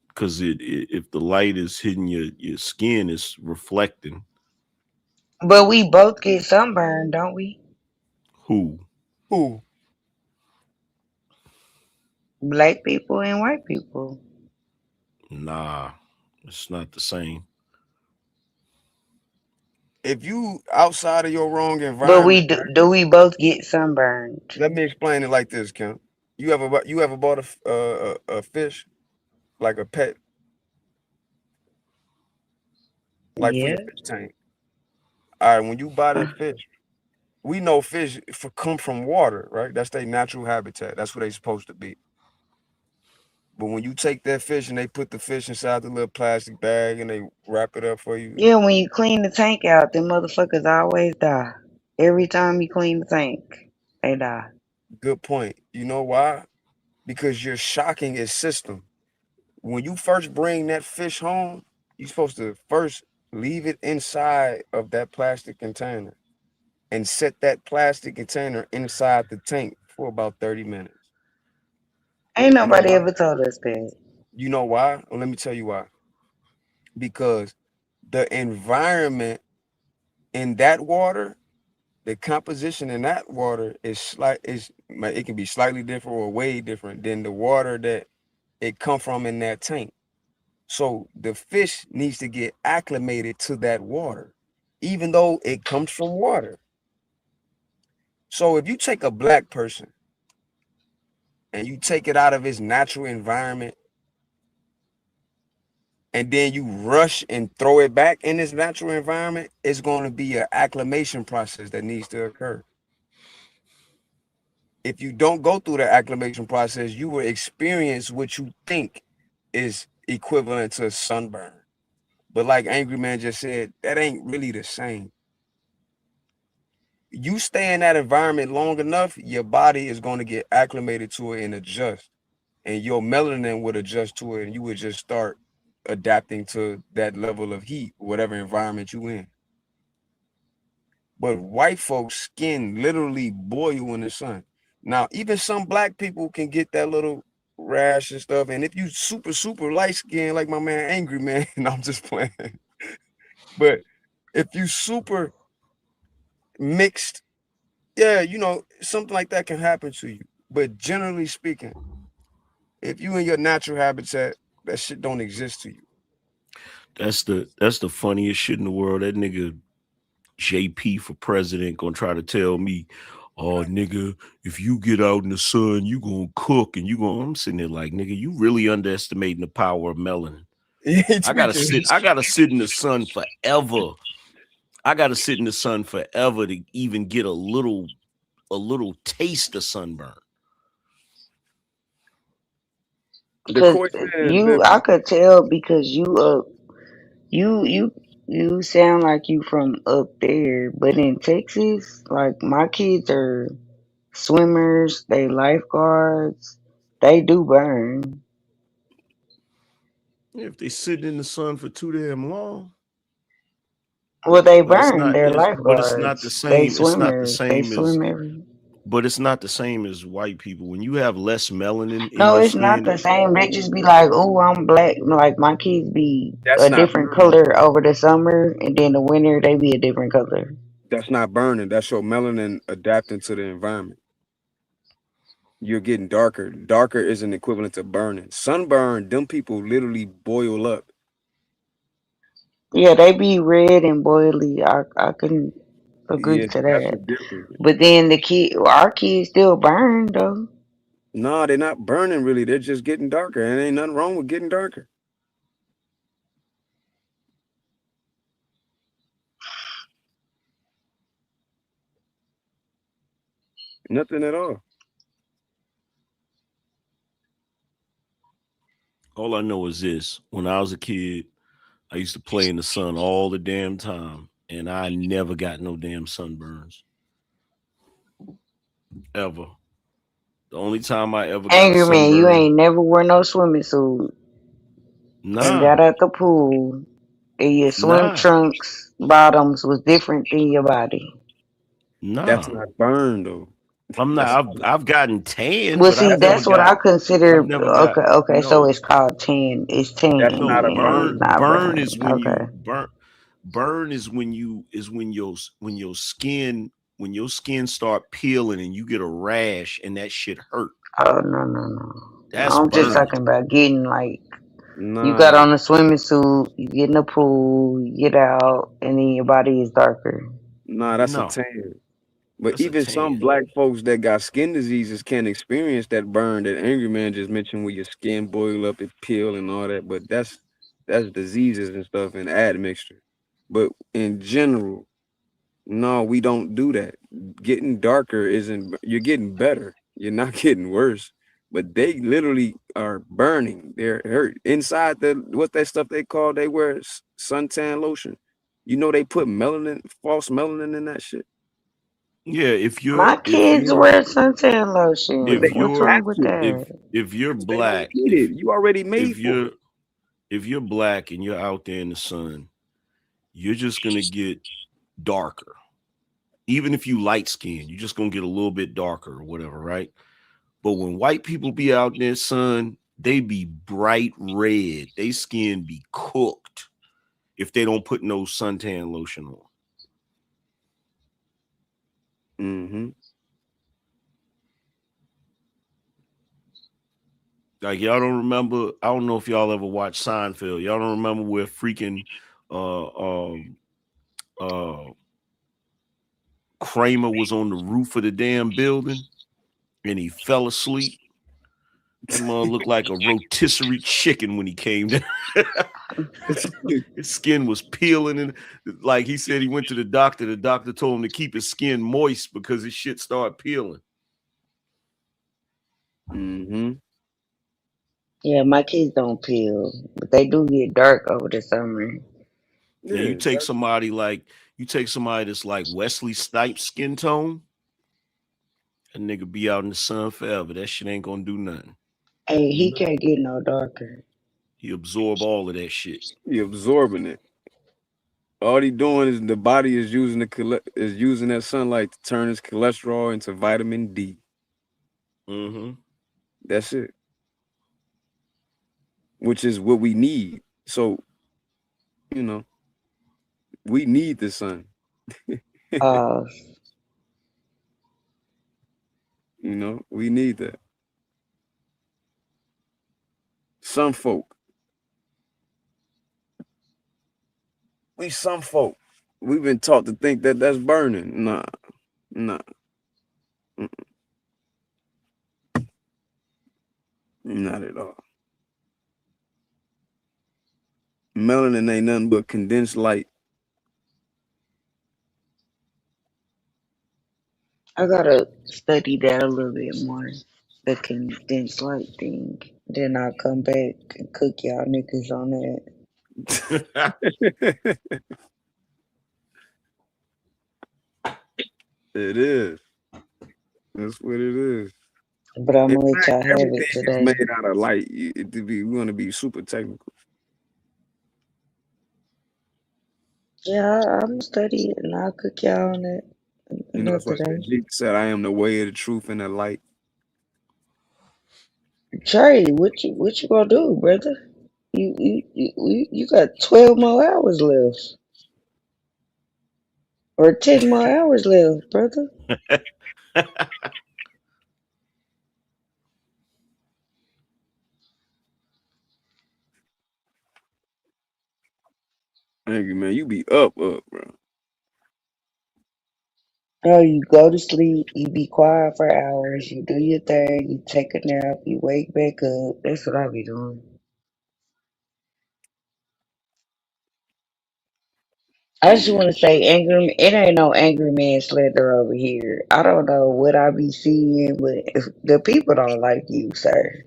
because if the light is hitting your skin, it's reflecting. But we both get sunburned, don't we? Who? Who? Black people and white people. Nah, it's not the same. If you outside of your wrong But environment, we do we both get sunburned? let me explain it like this, Kim. You ever bought a fish, like a pet, like for your Yeah. fish tank? All right, when you buy that fish, we know fish come from water, right? That's their natural habitat. That's where they supposed to be. But when you take that fish and they put the fish inside the little plastic bag and they wrap it up for you, Yeah, when you clean the tank out, them motherfuckers always die. Every time you clean the tank, they die. good point. You know why? Because you're shocking its system. When you first bring that fish home, you're supposed to first leave it inside of that plastic container and set that plastic container inside the tank for about 30 minutes. Ain't You know nobody why? ever told us that. You know why? Well, let me tell you why. Because the environment in that water, the composition in that water it can be slightly different or way different than the water that it come from in that tank. So the fish needs to get acclimated to that water, even though it comes from water. So if you take a black person and you take it out of its natural environment and then you rush and throw it back in its natural environment, it's going to be an acclimation process that needs to occur. If you don't go through the acclimation process, you will experience what you think is equivalent to sunburn. But like Angry Man just said, that ain't really the same. You stay in that environment long enough, your body is going to get acclimated to it and adjust. And your melanin would adjust to it, and you would just start adapting to that level of heat, whatever environment you in. But white folks' skin literally boil in the sun. Now, even some black people can get that little rash and stuff. And if you super light skin, like my man Angry Man, and I'm just playing. But if you super mixed, yeah, something like that can happen to you. But generally speaking, if you in your natural habitat, that shit don't exist to you. That's the funniest shit in the world. That nigga JP for president gonna try to tell me, oh nigga, if you get out in the sun, you gonna cook and you gonna. I'm sitting there like, nigga, you really underestimating the power of melanin. I gotta sit in the sun forever. I gotta sit in the sun forever to even get a little taste of sunburn. The Cause question is I living. could tell because you you you sound like you from up there, but in Texas, like my kids are swimmers, they lifeguards, they do burn. If they sit in the sun for too damn long, Well, they but it's burn. not. They're But it's not the lifeguards. They same. It's not the swimmers. They same as. swim every. But it's not the same as white people. When you have less melanin in No, your it's not skin, the same. They just be like, "Oh, I'm black." Like my kids be That's a not different burning. color over the summer, and then the winter they be a different color. That's not burning. That's your melanin adapting to the environment. You're getting darker. Darker isn't equivalent to burning. Sunburn, them people literally boil up. Yeah, they be red and boily. I can agree Yeah, to that's that. the difference. But then our kids still burn though. No, they're not burning really. They're just getting darker. And ain't nothing wrong with getting darker. Nothing at all. All I know is this: when I was a kid, I used to play in the sun all the damn time, and I never got no damn sunburns ever. The only time I ever got a Angry man, you sunburn, ain't never wear no swimming suit and nah, got out the pool and your swim nah, trunks bottoms was different than your body. That's nah. not burn though. I'm not. That's I've gotten tan, Well, but see, I've never that's what I got. I've consider. never got. Okay, okay, so No, it's called tan. It's tan that's not no. a and it's burn. not Burn burn. is when Okay. you burn. Burn is when your skin start peeling and you get a rash and that shit hurt. Oh no no no. That's I'm just burning. talking about getting like you got Nah, on a swimming suit, you get in the pool, you get out, and then your body is darker. nah, that's a No, tan. But that's a even some tan. black folks that got skin diseases can experience that burn that Angry Man just mentioned, where your skin boil up, it peel and all that. But that's diseases and stuff and admixture. But in general, no, we don't do that. Getting darker isn't. You're getting better. You're not getting worse. But they literally are burning. They're hurt inside the what's that stuff they call? They wear suntan lotion. You know they put melanin, false melanin in that shit. Yeah, if you're My kids wear suntan But lotion. they if What's you're wrong have with to that? if you're because they don't black, need it. You already made if for you're it. if you're black and you're out there in the sun, you're just gonna get darker. Even if you light skin, you're just gonna get a little bit darker or whatever, right? But when white people be out there, son, they be bright red. They skin be cooked if they don't put no suntan lotion on. Mm-hmm. Like y'all don't remember. I don't know if y'all ever watched Seinfeld. Y'all don't remember where freaking uh um uh Kramer was on the roof of the damn building and he fell asleep. That mother looked like a rotisserie chicken when he came down. His skin was peeling, and like he said, he went to the doctor. The doctor told him to keep his skin moist because his shit started peeling. Mm-hmm. Yeah, my kids don't peel, but they do get dark over the summer. Now Yeah. you take somebody that's like Wesley Snipes skin tone, that nigga be out in the sun forever. That shit ain't gonna do nothing. Hey, he can't get no darker. He absorb all of that shit. You're absorbing it. All he doing is the body is using is using that sunlight to turn his cholesterol into vitamin D. Mm-hmm. That's it. Which is what we need. So, you know, we need the sun. Uh, We need that. Some folk. Some folk. We've been taught to think that that's burning. Nah, nah, not at all. Melanin ain't nothing but condensed light. I gotta study that a little bit more. The condensed light thing. Then I'll come back and cook y'all niggas on that. It is. That's what it is. But I'm In gonna let fact, y'all have everything it is today. made out of light. We're gonna be super technical. Yeah, I'm gonna study it and I'll cook y'all on it That's why I another said day. Jesus said, "I am the way, the truth, and the light." Trey, what you gonna do, brother? You got 12 more hours left. Or 10 more hours left, brother. Thank you, man. You be up, bro. No, you go to sleep, you be quiet for hours, you do your thing, you take a nap, you wake back up. That's what I be doing. I just want to say, angry. It ain't no angry man slander over here. I don't know what I be seeing, but if the people don't like you, sir.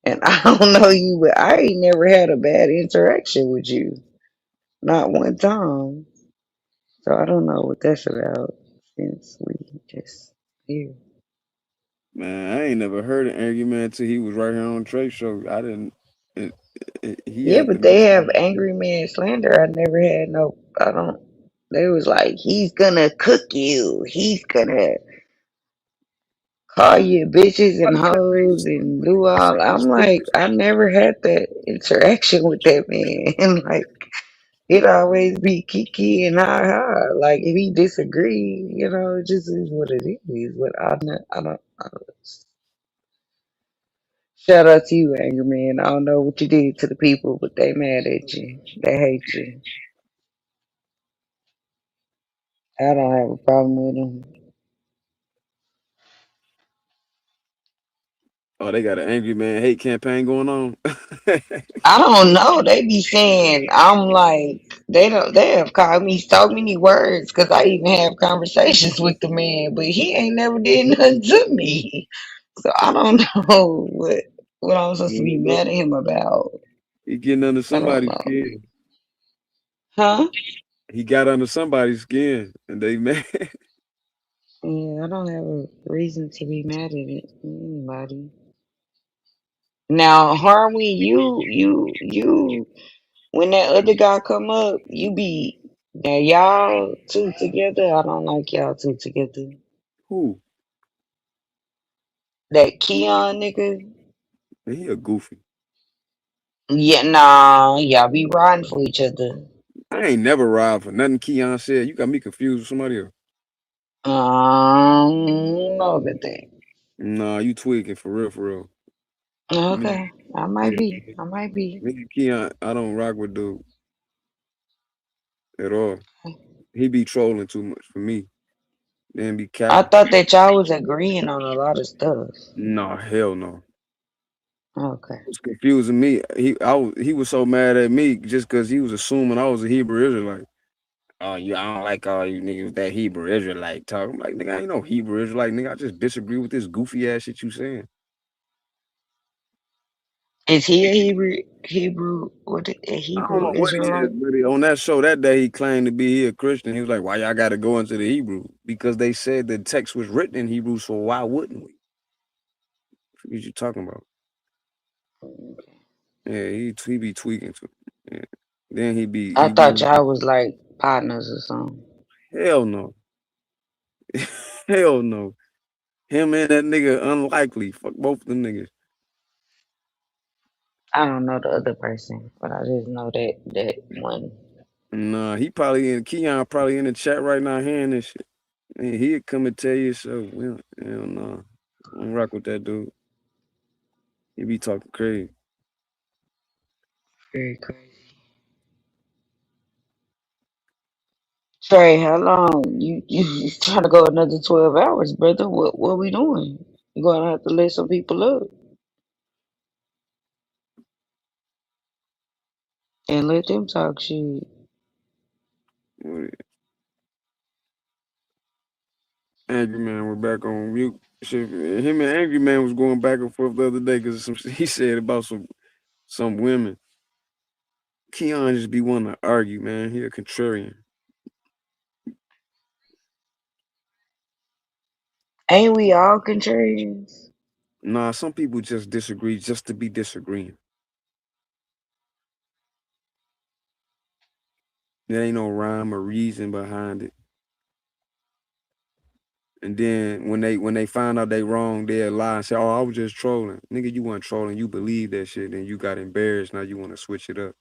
And I don't know you, but I ain't never had a bad interaction with you, not one time. So I don't know what that's about. Since we just here. Man, I ain't never heard an angry man till he was right here on Trey show. I didn't. It, he Yeah, had to but make they have it. angry man slander. I never had no. I don't. They was like, he's gonna cook you. He's gonna call you bitches and hoes and do all. I'm like, I never had that interaction with that man. And like, it always be kiki and ha ha. Like if he disagree, it just is what it is. But I don't. Shout out to you, Angry Man. I don't know what you did to the people, but they mad at you. They hate you. I don't have a problem with them. Oh, they got an angry man hate campaign going on. I don't know. They be saying I'm like they don't. They have called me so many words because I even have conversations with the man, but he ain't never did nothing to me. So I don't know what I'm supposed to be Look, mad at him about. he getting under I don't somebody's know. skin. Huh? He got under somebody's skin, and they mad. Yeah, I don't have a reason to be mad at anybody. Now, Harmony, you, when that other guy come up, you be now y'all two together. I don't like y'all two together. Who? That Keon nigga, Man, he a goofy. yeah, nah, y'all be riding for each other. I ain't never ride for nothing Keon said. You got me confused with somebody else. I don't know about that. Nah, you tweaking for real, for real. Me, Okay, I yeah, might be. I might be. me and Keon, I don't rock with dude at all. He be trolling too much for me. Then be I capping. thought that y'all was agreeing on a lot of stuff. Nah, hell no. Okay. It's confusing me. He was so mad at me just because he was assuming I was a Hebrew Israelite. Oh, I don't like all you niggas with that Hebrew Israelite talk. I'm like, nigga, I ain't no Hebrew Israelite, nigga. I just disagree with this goofy ass shit you saying. Is he a Hebrew? What a I don't Hebrew know what he is, Israelite? but on that show that day he claimed to be he a Christian. He was like, why y'all got to go into the Hebrew? Because they said the text was written in Hebrew, so why wouldn't we? What you talking about? Yeah, he be tweaking too. Yeah. Then I he be thought y'all was like partners or something. hell no. Hell no. Him and that nigga unlikely. Fuck both of them niggas. I don't know the other person, but I just know that one. Nah, he probably in Keon probably in the chat right now hearing this shit. And he'd come and tell you so. Well, hell no. I don't rock with that dude. He be talking crazy. Very crazy. Trey, how long? You trying to go another 12 hours, brother? What we doing? You gonna have to let some people up and let them talk shit. Angry Man, we're back on mute. Shit, him and Angry Man was going back and forth the other day because some shit he said about some women. Keon just be wanting to argue, man. He a contrarian. Ain't we all contrarians? Nah, some people just disagree just to be disagreeing. There ain't no rhyme or reason behind it. And then when they find out they wrong, they'll lie and say, "Oh, I was just trolling." Nigga, you weren't trolling. You believe that shit, and you got embarrassed. Now you want to switch it up.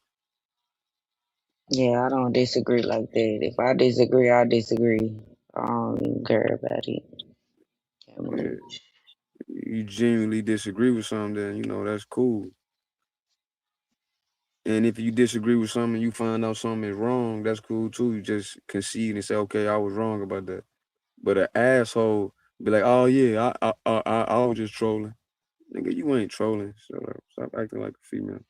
Yeah, I don't disagree like that. If I disagree, I disagree. I don't even care about it that Yeah, much. you genuinely disagree with something, then that's cool. And if you disagree with something, you find out something is wrong, that's cool too. You just concede and say, "Okay, I was wrong about that." But an asshole be like, "Oh yeah, I was just trolling." Nigga, you ain't trolling. So stop acting like a female.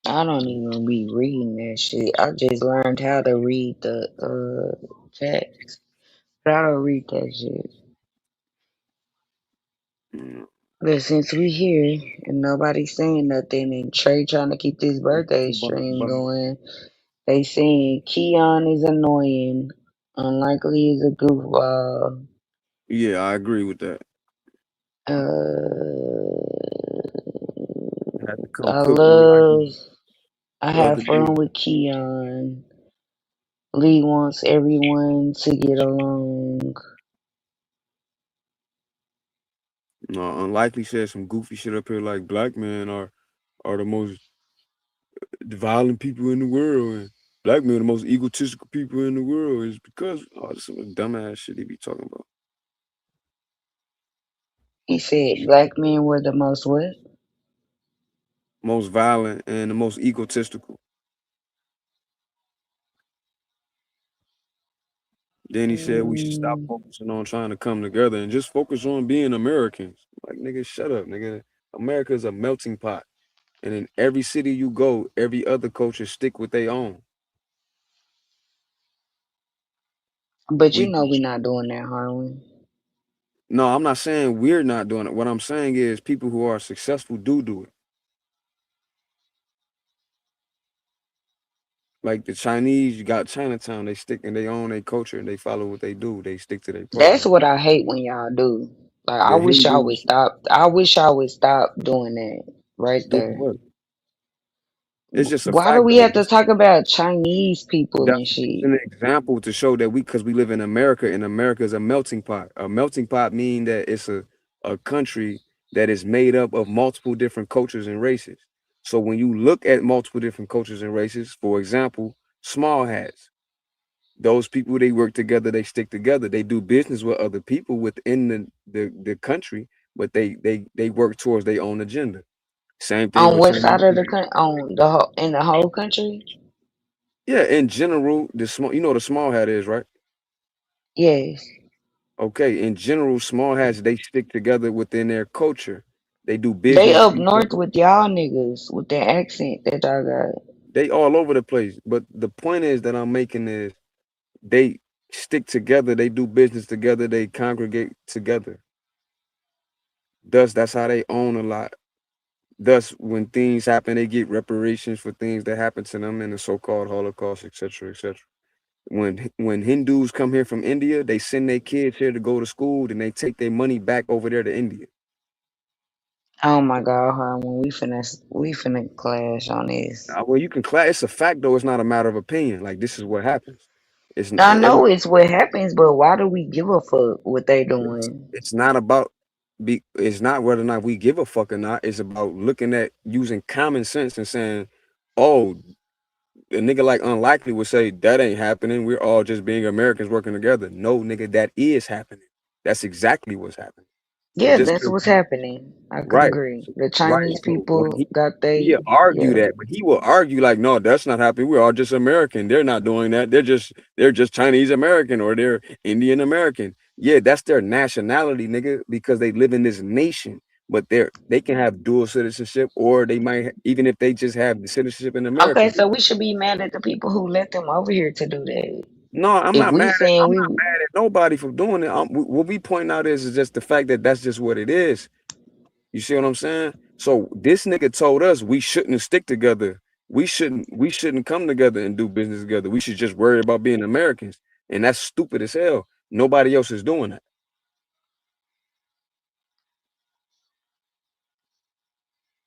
I don't even be reading that shit. I just learned how to read the text, but I don't read that shit. But since we here and nobody's saying nothing, and Trey trying to keep this birthday stream going, they saying Keon is annoying, unlikely is a goofball. Yeah, I agree with that. Had to come I cook with me like love. I the other have day. fun with Keon. Lee wants everyone to get along. No, unlikely said some goofy shit up here like black men are the most violent people in the world, and black men are the most egotistical people in the world. Is because this some dumbass shit he be talking about. He said black men were the most what? Most violent and the most egotistical. Then he said we should stop Mm, focusing on trying to come together and just focus on being Americans. Like nigga, shut up, nigga. America is a melting pot, and in every city you go, every other culture stick with their own. but you We know we're not doing that, Harlan. No, I'm not saying we're not doing it. What I'm saying is people who are successful do it. Like the Chinese, you got Chinatown, they stick and they own their culture and they follow what they do. They stick to their That's program. what I hate when y'all do. Like I The wish y'all would Hindus stop. I wish y'all would stop doing that right doing there. what? It's just a Why do fact we though. have to talk about Chinese people and It's shit? an example to show that because we live in America and America is a melting pot. A melting pot means that it's a country that is made up of multiple different cultures and races. So when you look at multiple different cultures and races, for example, small hats, those people they work together, they stick together, they do business with other people within the country, but they work towards their own agenda. Same thing On with what Chinese side of the people. country? On the whole, in the whole country? Yeah, in general, the small you know what a small hat is, right? Yes. Okay, in general, small hats they stick together within their culture. They do They business with up each north other. with y'all niggas with that accent that y'all got. They all over the place. But the point is that I'm making is they stick together, they do business together, they congregate together. Thus, that's how they own a lot. Thus, when things happen, they get reparations for things that happen to them in the so-called Holocaust, etc., etc. When Hindus come here from India, they send their kids here to go to school, then they take their money back over there to India. Oh my God, Harlan, we finna clash on this. Well, you can class. It's a fact, though. It's not a matter of opinion. Like this is what happens. It's I every. know it's what happens, but why do we give a fuck what they doing? It's not about. It's not whether or not we give a fuck or not. It's about looking at using common sense and saying, "Oh, a nigga like unlikely would say that ain't happening. We're all just being Americans working together." No, nigga, that is happening. That's exactly what's happening. So Yeah, just that's 'cause what's happening. I can right. agree. The Right. Chinese So when people got he they argue yeah. that, but he will argue like, no, that's not happening. We're all just American. They're not doing that. They're just Chinese American or they're Indian American. Yeah, that's their nationality, nigga, because they live in this nation. But they can have dual citizenship, or they might even if they just have the citizenship in Okay, America. so we should be mad at the people who let them over here to do that. No, I'm If not we mad. saying I'm we not mad at nobody for doing it. What we point out is just the fact that that's just what it is. You see what I'm saying? So this nigga told us we shouldn't stick together. We shouldn't come together and do business together. We should just worry about being Americans. And that's stupid as hell. Nobody else is doing that.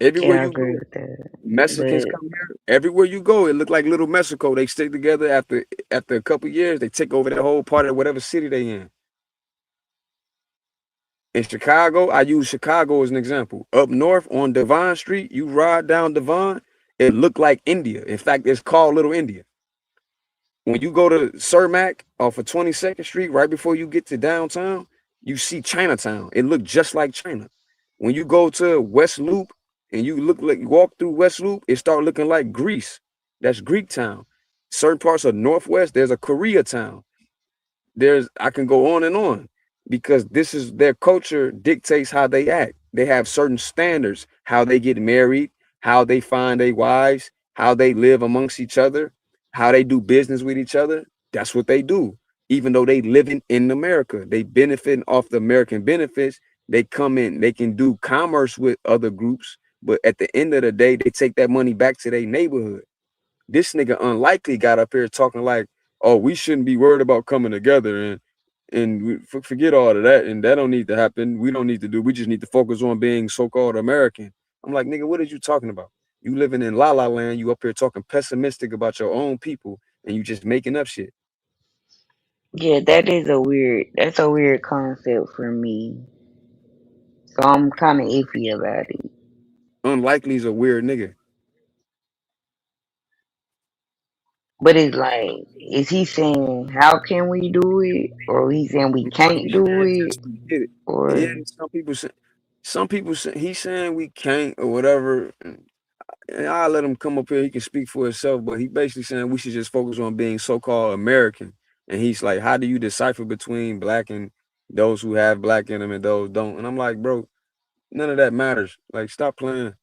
Everywhere yeah, I you agree go, with that. Mexicans But come here. Everywhere you go, it look like little Mexico. They stick together after a couple years, they take over that whole part of whatever city they in. In Chicago, I use Chicago as an example. Up north on Devon Street, you ride down Devon, it looked like India. In fact, it's called Little India. When you go to Cermak off of 22nd Street, right before you get to downtown, you see Chinatown. It looked just like China. When you go to West Loop and you walk through West Loop, it start looking like Greece. That's Greek town. Certain parts of Northwest, there's a Korea town. I can go on and on because this is their culture dictates how they act. They have certain standards, how they get married, how they find their wives, how they live amongst each other, how they do business with each other. That's what they do. Even though they living in America, they benefiting off the American benefits. They come in, they can do commerce with other groups, but at the end of the day, they take that money back to their neighborhood. This nigga unlikely got up here talking like, "Oh, we shouldn't be worried about coming together and forget all of that, and that don't need to happen. We don't need to do. We just need to focus on being so-called American." I'm like, nigga, what are you talking about? You living in la la land. You up here talking pessimistic about your own people, and you just making up shit. Yeah, that's a weird concept for me. So I'm kind of iffy about it. Unlikely's a weird nigga. But it's like, is he saying how can we do it, or he saying we No, can't he's do saying it, just get it. Yeah, or some people say he's saying we can't or whatever. And I'll let him come up here. He can speak for himself, but he basically saying we should just focus on being so-called American. And he's like, how do you decipher between black and those who have black in them and those don't? And I'm like, bro, none of that matters. Like, stop playing.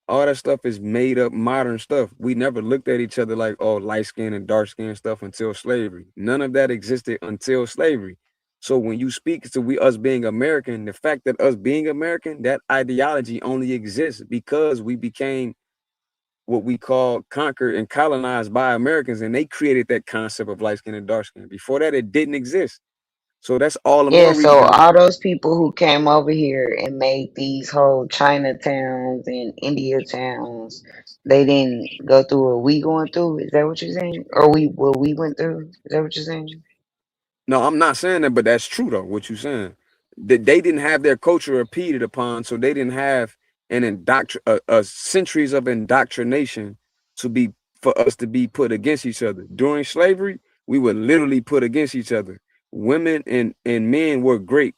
All that stuff is made up modern stuff. We never looked at each other like, oh, light skin and dark skin stuff until slavery. None of that existed until slavery. So when you speak to us being American, the fact that us being American, that ideology only exists because we became what we call conquered and colonized by Americans, and they created that concept of light skin and dark skin. Before that, it didn't exist. So that's all the yeah. more So reason. all those people who came over here and made these whole Chinatowns and India towns, they didn't go through what we going through. Is that what you're saying? Or what we went through? Is that what you're saying? No, I'm not saying that, but that's true though. What you're saying, that they didn't have their culture repeated upon, so they didn't have a centuries of indoctrination to be for us to be put against each other. During slavery, we were literally put against each other. Women and men were great.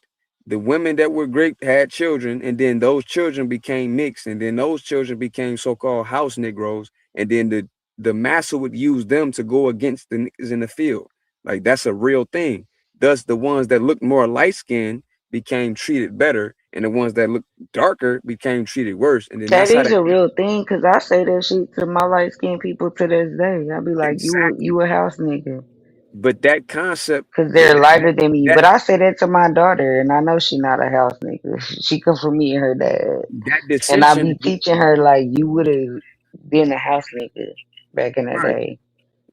The women that were great had children, and then those children became mixed, and then those children became so-called house Negroes, and then the massa would use them to go against the niggas in the field. Like, that's a real thing. Thus, the ones that looked more light skinned became treated better, and the ones that looked darker became treated worse. And then That that's how is that a real thing, cause I say that shit to my light skinned people to this day. I be like, exactly. you a house nigga, But that concept, cause they're lighter than me. that But I say that to my daughter, and I know she not a house nigga. She come from me and her dad, that and I dissension, be teaching her like you would have been a house nigga back in the right? day,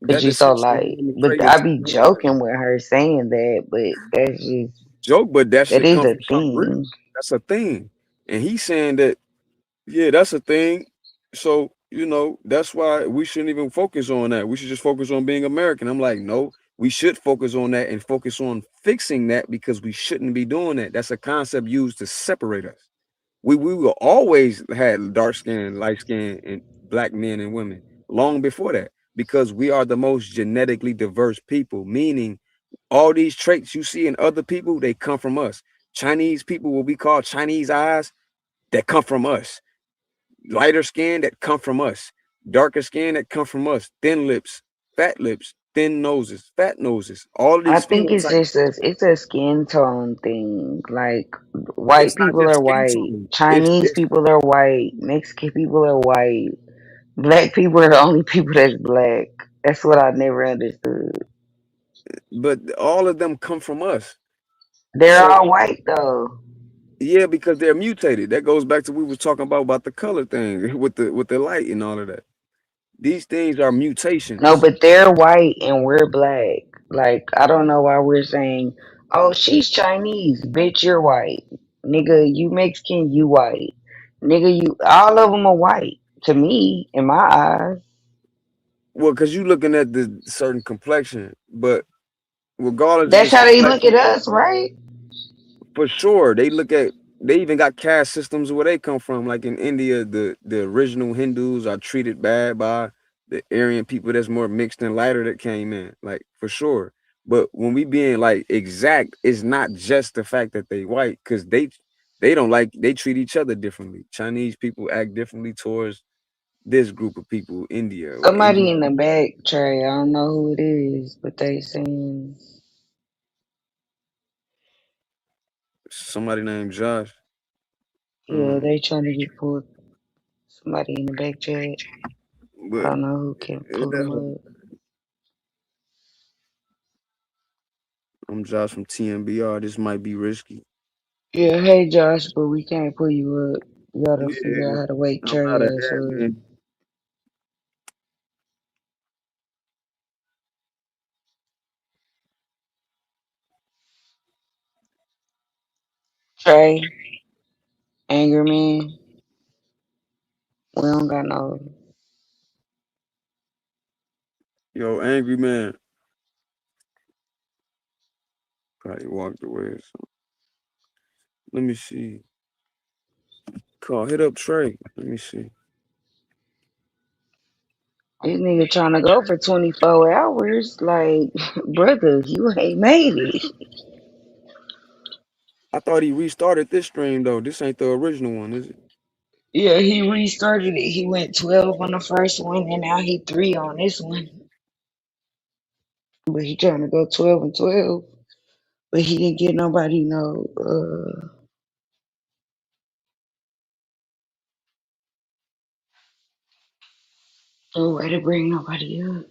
cause That you so dissension light. between the But trait I is be joking with her saying that, but joke, but that that shit is come a from something real. thing. That's a thing. And he's saying that, yeah, that's a thing. So, that's why we shouldn't even focus on that. We should just focus on being American. I'm like, no, we should focus on that and focus on fixing that because we shouldn't be doing that. That's a concept used to separate us. We will always had dark skin, light skin, and black men and women long before that because we are the most genetically diverse people, meaning all these traits you see in other people, they come from us. Chinese people, what we call Chinese eyes, that come from us. Lighter skin that come from us. Darker skin that come from us. Thin lips, thin noses, fat noses. All of I these think it's phenotypes. just it's a skin tone thing. Like white It's not people just are skin white, tone. Chinese It's people are white, Mexican people are white, black people are the only people that's black. That's what I never understood. but all of them come from us. They're So all white though. yeah, because they're mutated. That goes back to what we was talking about the color thing with the light and all of that. These things are No, mutations. but they're white and we're black. Like I don't know why we're saying, "Oh, she's Chinese, bitch. You're white, nigga. You Mexican, you white, nigga. You all of them are white to me in my eyes." Well, because you looking at the certain complexion, but regardless if That's it's how they look complexion, at us, right? for sure they even got caste systems where they come from. Like in India, the original Hindus are treated bad by the Aryan people that's more mixed and lighter that came in, like for sure. But when we being like exact, it's not just the fact that they white, because they don't like they treat each other differently. Chinese people act differently towards this group of people, India or Somebody Indian. in the back, Trey. I don't know who it is, but they saying, Somebody named Josh. yeah, they trying to get pulled. Somebody in the back chat. I But don't know who can pull them up. I'm Josh from TMBR. This might be risky. Yeah, hey Josh, but we can't pull you up. You gotta figure Yeah, out how to wake I'm not Trey an ass up. admin. Trey, Anger Man, we don't got no. Yo, angry man. Probably walked away or something. Let me see. Hit up Trey. Let me see. This nigga trying to go for 24 hours. Like, brother, you ain't made it. I thought he restarted this stream though. This ain't the original one, is it? Yeah, he restarted it. He went 12 on the first one, and now he 3 on this one. But he trying to go 12 and 12. But he didn't get nobody no way to bring nobody up.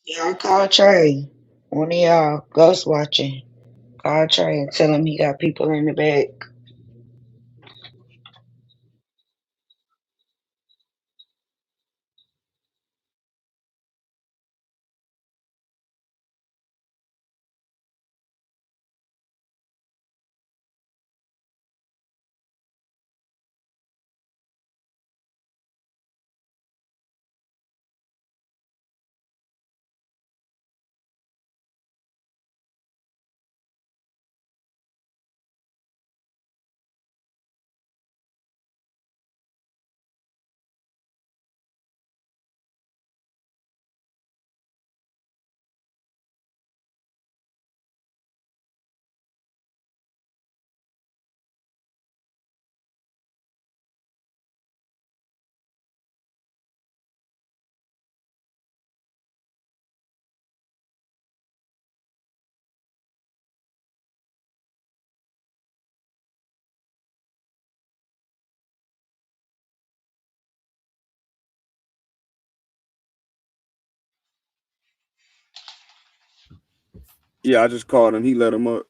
Y'all call Trey. One of y'all ghost watching. Call Trey and tell him he got people in the back. Yeah, I just called him. He let him up.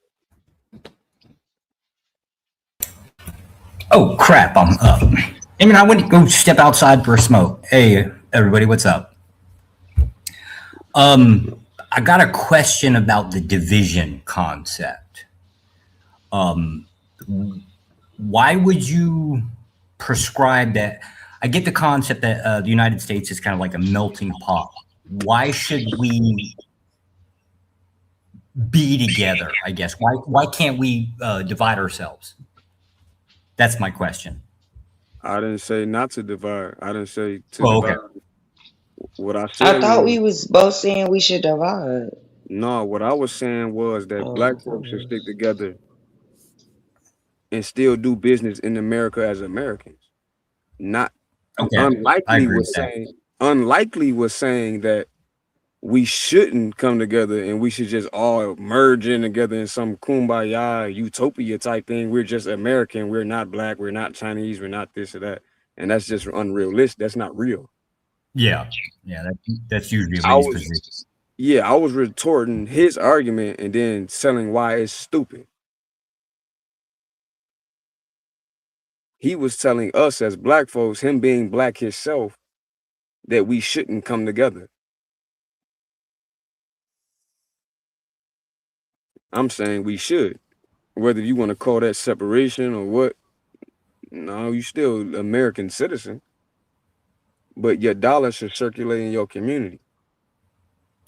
Oh crap, I'm up. I mean, I went to go step outside for a smoke. Hey, everybody, what's up? I got a question about the division concept. Why would you prescribe that? I get the concept that the United States is kind of like a melting pot. Why should we be together? I guess why can't we divide ourselves? That's my question. I didn't say not to divide. I didn't say to Oh, divide. okay. What I I said thought was we was both saying we should divide. no. What I was saying was that black folks should Oh, stick together and still do business in America as Americans. Not Okay, I unlikely agree with was that. saying unlikely was saying that we shouldn't come together and we should just all merge in together in some kumbaya utopia type thing. We're just American. We're not black. We're not Chinese. We're not this or that. And that's just unrealistic. That's not real. Yeah, that's usually I Lee's was, position. yeah, I was retorting his argument and then telling why it's stupid. He was telling us as black folks, him being black himself, that we shouldn't come together. I'm saying we should. Whether you want to call that separation or what, no, you still American citizen. But your dollar should circulate in your community.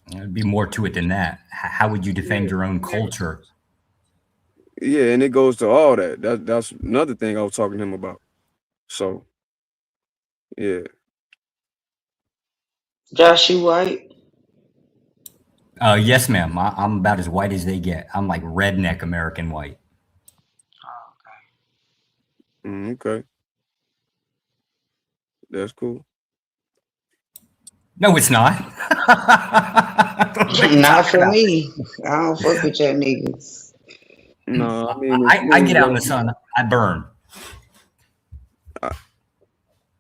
There'd be more to it than that. How would you defend your own culture? Yeah, and it goes to all that. That's another thing I was talking to him about. So, yeah. Josh, you white? Yes, ma'am. I'm about as white as they get. I'm like redneck American white. Okay, that's cool. No, it's not. What are you Not talking for about? me. I don't fuck with your niggas. No, I mean as I soon get as out in the sun. I burn.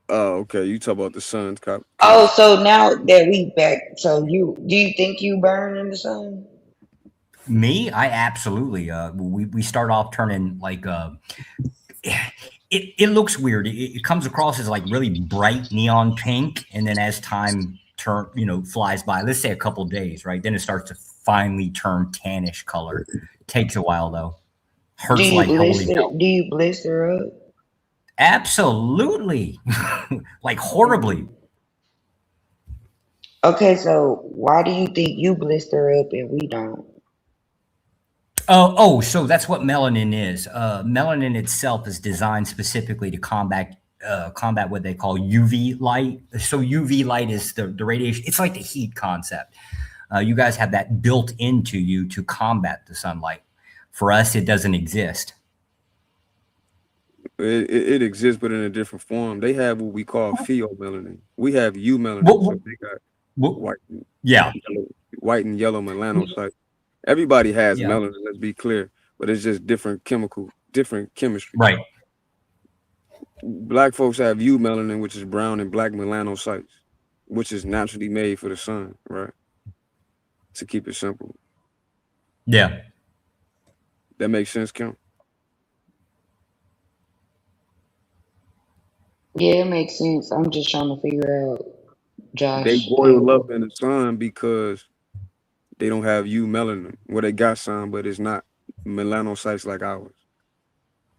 oh, okay. You talk about the sun's Oh, concept. so now that we back, so do you think you burn in the sun? Me, I absolutely. We start off turning like it looks weird. It comes across as like really bright neon pink, and then as time flies by, let's say a couple days, right? Then it starts to finally turn tannish color. Takes a while though. Hurts like holy hell. Do you blister up? Absolutely, like horribly. Okay, so why do you think you blister up and we don't? So that's what melanin is. Melanin itself is designed specifically to combat what they call UV light. So UV light is the radiation. It's like the heat concept. You guys have that built into you to combat the sunlight. For us, it doesn't exist. It exists, but in a different form. They have what we call pheomelanin. We have eumelanin, What, so what, they got what, white, yeah, white and yellow melanocytes. Everybody has yeah, melanin. Let's be clear, but it's just different different chemistry. right. Black folks have eumelanin, which is brown and black melanocytes, which is naturally made for the sun, right? To keep it simple. Yeah. That makes sense, Kim? Yeah, it makes sense. I'm just trying to figure out They Josh boil up angle. in the sun because they don't have eumelanin. Well, they got some, but it's not melanocytes like ours.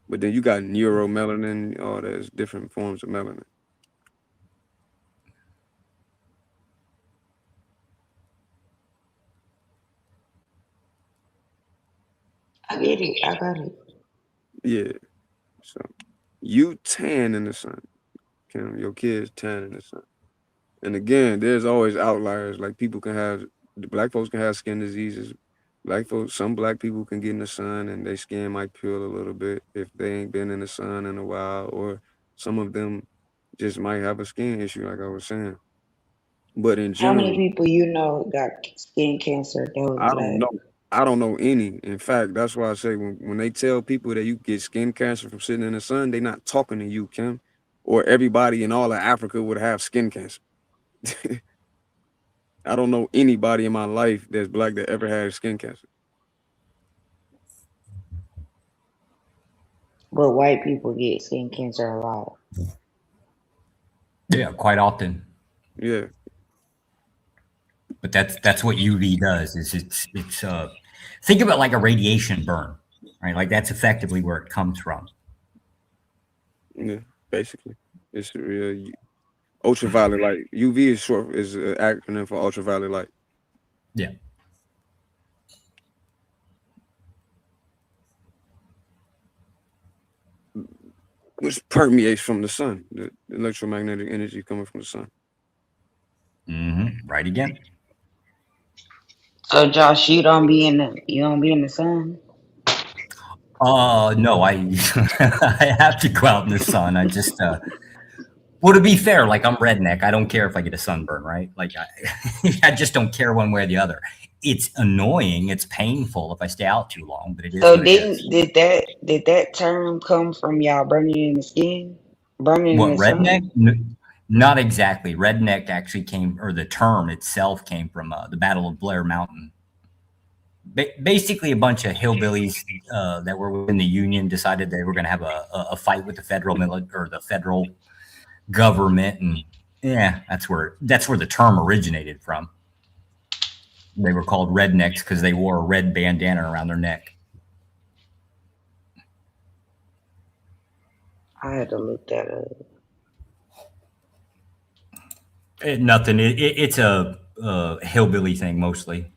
But then you got neuromelanin, all there's different forms of melanin. I get it. I got it. Yeah. So you tan in the sun. Kim, your kids tan in the sun. And again, there's always outliers. Like people can have the black folks can have skin diseases. Black folks, some black people can get in the sun and their skin might peel a little bit if they ain't been in the sun in a while, or some of them just might have a skin issue, like I was saying. But in How many general, people you know got skin cancer that was I don't black? know. I don't know any. In fact, that's why I say when they tell people that you get skin cancer from sitting in the sun, they not talking to you, Kim, or everybody in all of Africa would have skin cancer. I don't know anybody in my life that's black that ever had skin cancer. But white people get skin cancer a lot. Yeah, quite often. Yeah. But that's what UV does. Is it's think of it like a radiation burn, right? Like that's effectively where it comes from. Yeah, basically, it's ultraviolet light. UV is an acronym for ultraviolet light. Yeah. Which permeates from the sun, the electromagnetic energy coming from the sun. Mm-hmm. Right again. So Josh, you don't be in the sun. No, I I have to go out in the sun. I just well, to be fair, like I'm redneck. I don't care if I get a sunburn, right? Like I just don't care one way or the other. It's annoying. It's painful if I stay out too long, but it is So what it is. did that term come from y'all burning in the skin, burning in What the redneck? sun? Not exactly. Redneck actually came, or the term itself came from the Battle of Blair Mountain. Basically, a bunch of hillbillies that were within the Union decided they were going to have a fight with the federal or the federal government, and yeah, that's where the term originated from. They were called rednecks because they wore a red bandana around their neck. I had to look that up. Nothing. It's a hillbilly thing mostly.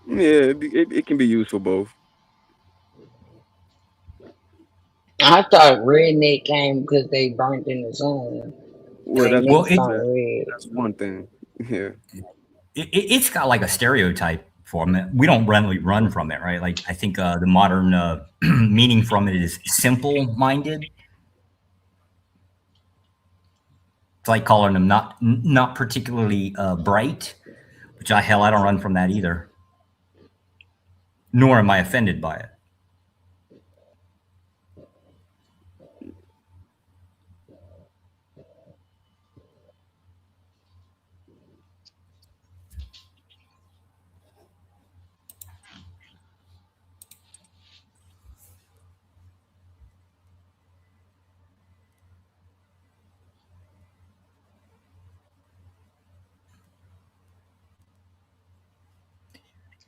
Yeah, it can be used for both. I thought redneck came because they burnt in the sun. Well, They that's Well, necks it turned red. that's one thing. Yeah. it's got like a stereotype from it. We don't really run from it, right? Like I think the modern meaning from it is simple-minded. It's like calling them not particularly bright, which I don't run from that either. Nor am I offended by it.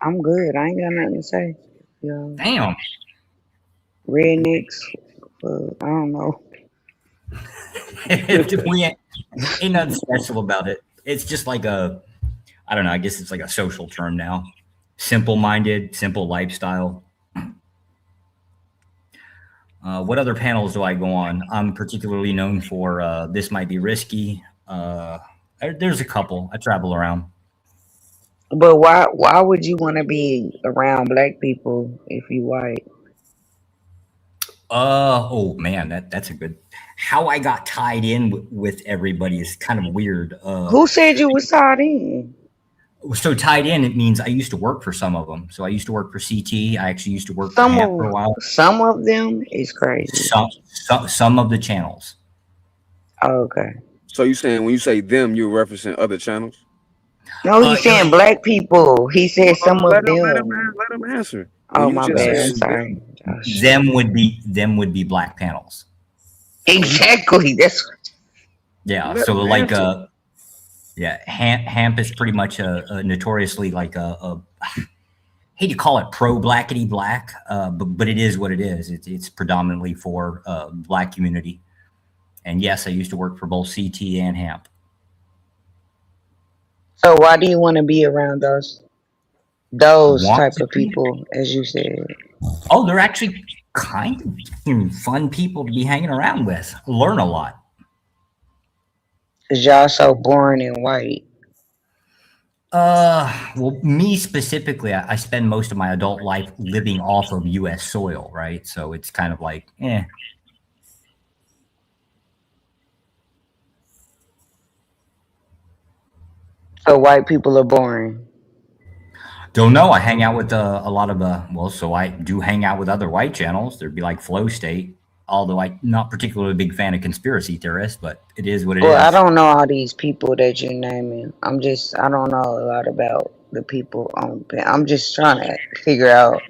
I'm good. I ain't got nothing to say. Yo, Damn. rednecks. I don't know. We ain't nothing special about it. It's just like I don't know. I guess it's like a social term now. Simple-minded, simple lifestyle. What other panels do I go on? I'm particularly known for This Might Be Risky. There's a couple. I travel around. But why would you want to be around black people if you white? Oh man, that's a good. How I got tied in with everybody is kind of weird. Who said you was tied in? So tied in, it means I used to work for some of them. So I used to work for CT. I actually used to work for HAMP for a while. Some of them is crazy. Some of the channels. Okay. So you saying when you say them, you're referencing other channels? No, he's saying black people. He said some of them. Let him answer. Oh my bad. I'm sorry. Them would be black panels. Exactly. That's yeah. So like yeah, HAMP is pretty much a notoriously like a hate to call it pro blackity black, but it is what it is. It's predominantly for black community. And yes, I used to work for both CT and HAMP. So why do you want to be around those type of people, as you said? Oh, they're actually kind of fun people to be hanging around with. Learn a lot. Cause y'all so boring and white. Well, me specifically, I spend most of my adult life living off of U.S. soil, right? So it's kind of like, eh. So white people are boring. Don't know. I hang out with a lot of so I do hang out with other white channels. There'd be like Flow State, although I'm not particularly a big fan of conspiracy theorists, but it is what it is. Well, I don't know all these people that you're naming. I don't know a lot about the people on. I'm just trying to figure out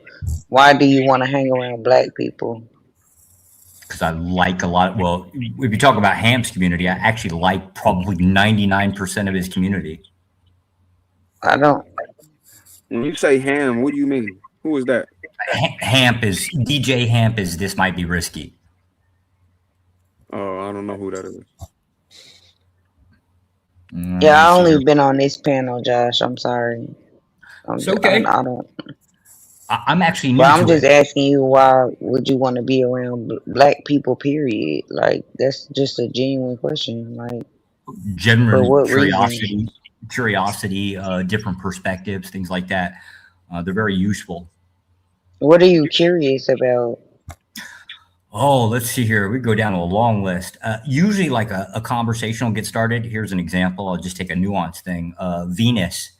why do you want to hang around black people? Because I like a lot. Well, if you talk about Ham's community, I actually like probably 99% of his community. I don't. When you say Ham, what do you mean? Who is that? Hamp is DJ Hamp is This Might Be Risky. Oh, I don't know who that is. Yeah, I only been on this panel, Josh. I'm sorry. It's okay. I don't. I'm actually new But I'm to just it. asking you, why would you want to be around black people? Period. Like that's just a genuine question. Like, generally, for what curiosity, different perspectives, things like that. They're very useful. What are you curious about? Oh, let's see here. We go down to a long list. Usually, like a conversation will get started. Here's an example. I'll just take a nuanced thing. Venus.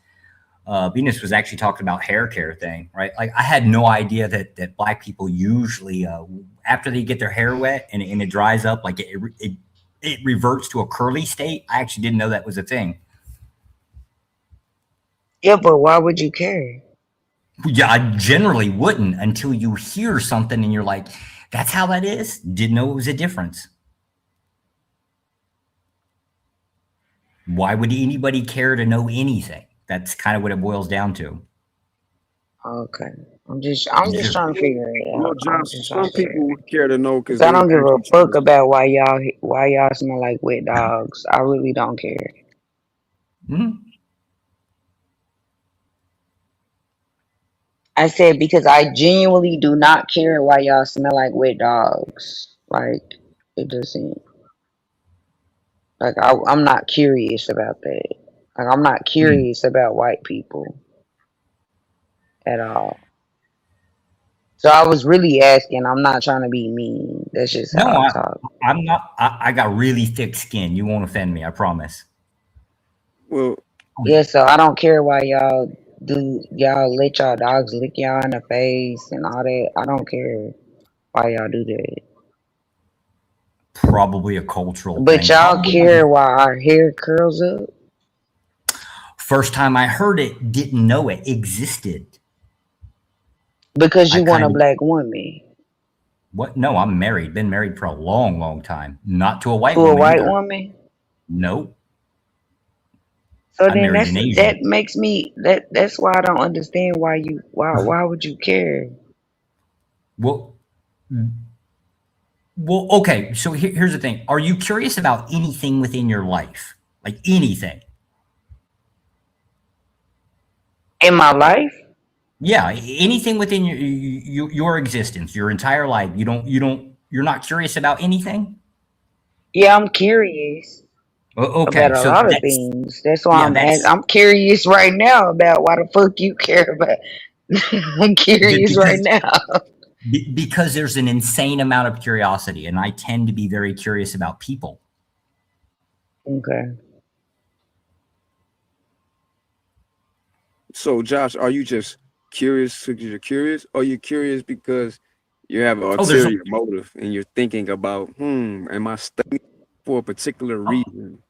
Venus was actually talking about hair care thing, right? Like I had no idea that black people usually, after they get their hair wet and it dries up, like it reverts to a curly state. I actually didn't know that was a thing. Yeah, but why would you care? Yeah, I generally wouldn't until you hear something and you're like, that's how that is? Didn't know it was a difference. Why would anybody care to know anything? That's kind of what it boils down to. Okay. I'm just trying to figure it out. John, some people would care to know because I don't give a fuck about why y'all smell like wet dogs. I really don't care. I said because I genuinely do not care why y'all smell like wet dogs. Like it doesn't. Like I'm not curious about that. Like I'm not Mm. curious about white people at all. So I was really asking. I'm not trying to be mean. That's just how No, I talk. I'm not. I got really thick skin. You won't offend me. I promise. Well, Yeah, so I don't care why y'all let y'all dogs lick y'all in the face and all that. I don't care why y'all do that. Probably a cultural But thing. y'all Probably care why our hair curls up first time I heard it, didn't know it existed. because I you want a kind of black woman what? No, I'm married. Been married for a long, long time. Not to a white to a woman white either. woman. Nope. So I then married an that Asian. makes me that's why I don't understand why would you care? Well, okay. So here's the thing. Are you curious about anything within your life? Like anything? In my life? Yeah, anything within your existence, your entire life. You're not curious about anything. Yeah, I'm curious about Okay, a so lot of that's things. That's why yeah, that's I'm curious right now about why the fuck you care about. I'm curious right because now. because there's an insane amount of curiosity, and I tend to be very curious about people. Okay. so Josh, are you just curious because you're curious, or you're curious because you have an Oh, there's ulterior motive and you're thinking about, am I studying for a particular reason?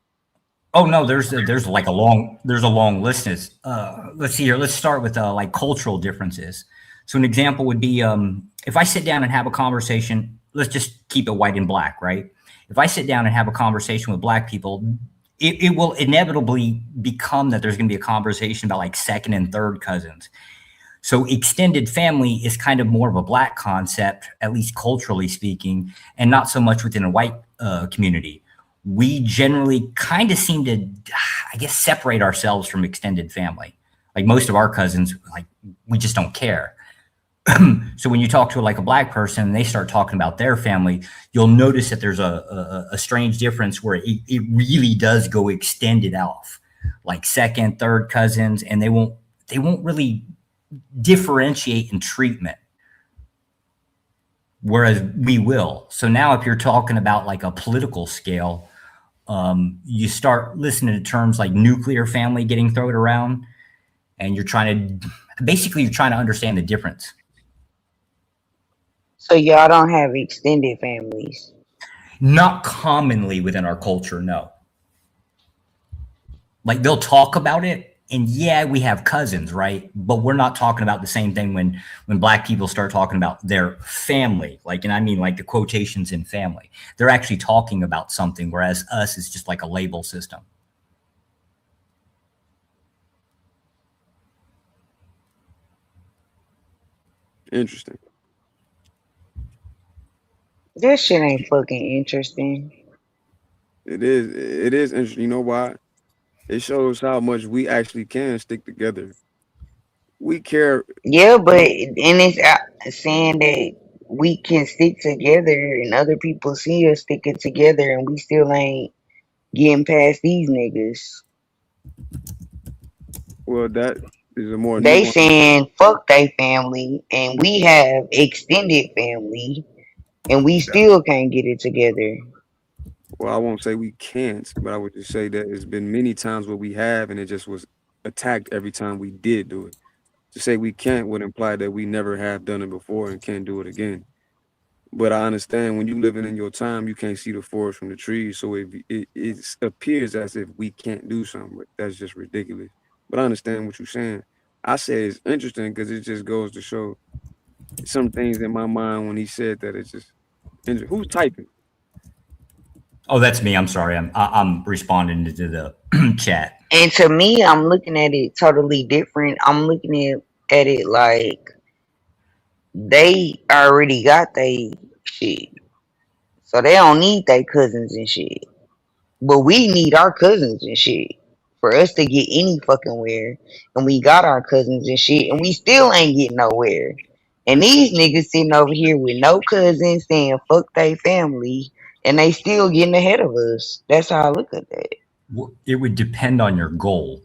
oh no, there's a long list. Let's see here. Let's start with like cultural differences. So an example would be if I sit down and have a conversation. Let's just keep it white and black, right? If I sit down and have a conversation with black people, it will inevitably become that there's going to be a conversation about like second and third cousins. So extended family is kind of more of a black concept, at least culturally speaking, and not so much within a white community. We generally kind of seem to, I guess, separate ourselves from extended family. Like most of our cousins, like we just don't care. So when you talk to like a black person and they start talking about their family, you'll notice that there's a strange difference where it really does go extended off, like second, third cousins, and they won't really differentiate in treatment, whereas we will. So now if you're talking about like a political scale, you start listening to terms like nuclear family getting thrown around, and you're trying to understand the difference. So y'all don't have extended families. Not commonly within our culture, no. Like they'll talk about it, and yeah, we have cousins, right? But we're not talking about the same thing when black people start talking about their family, like, and I mean like the quotations in family. They're actually talking about something, whereas us is just like a label system. Interesting. That shit ain't fucking interesting. It is. It is interesting. You know why? It shows how much we actually can stick together. We care. Yeah, but and it's saying that we can stick together and other people see us sticking together and we still ain't getting past these niggas. Well, that is a more They nuanced. saying fuck they family and we have extended family and we still can't get it together. Well, I won't say we can't, but I would just say that it's been many times where we have, and it just was attacked every time we did do it. To say we can't would imply that we never have done it before and can't do it again. But I understand when you living in your time, you can't see the forest from the trees, so it appears as if we can't do something. But that's just ridiculous. But I understand what you're saying. I say it's interesting because it just goes to show some things in my mind when he said that. It's just who's typing. Oh, that's me. I'm sorry. I'm responding to the chat. And to me, I'm looking at it totally different. I'm looking at it like they already got they shit. So they don't need their cousins and shit. But we need our cousins and shit for us to get any fucking where. And we got our cousins and shit, and we still ain't getting nowhere. And these niggas sitting over here with no cousins saying fuck they family, and they still getting ahead of us. That's how I look at that. It would depend on your goal.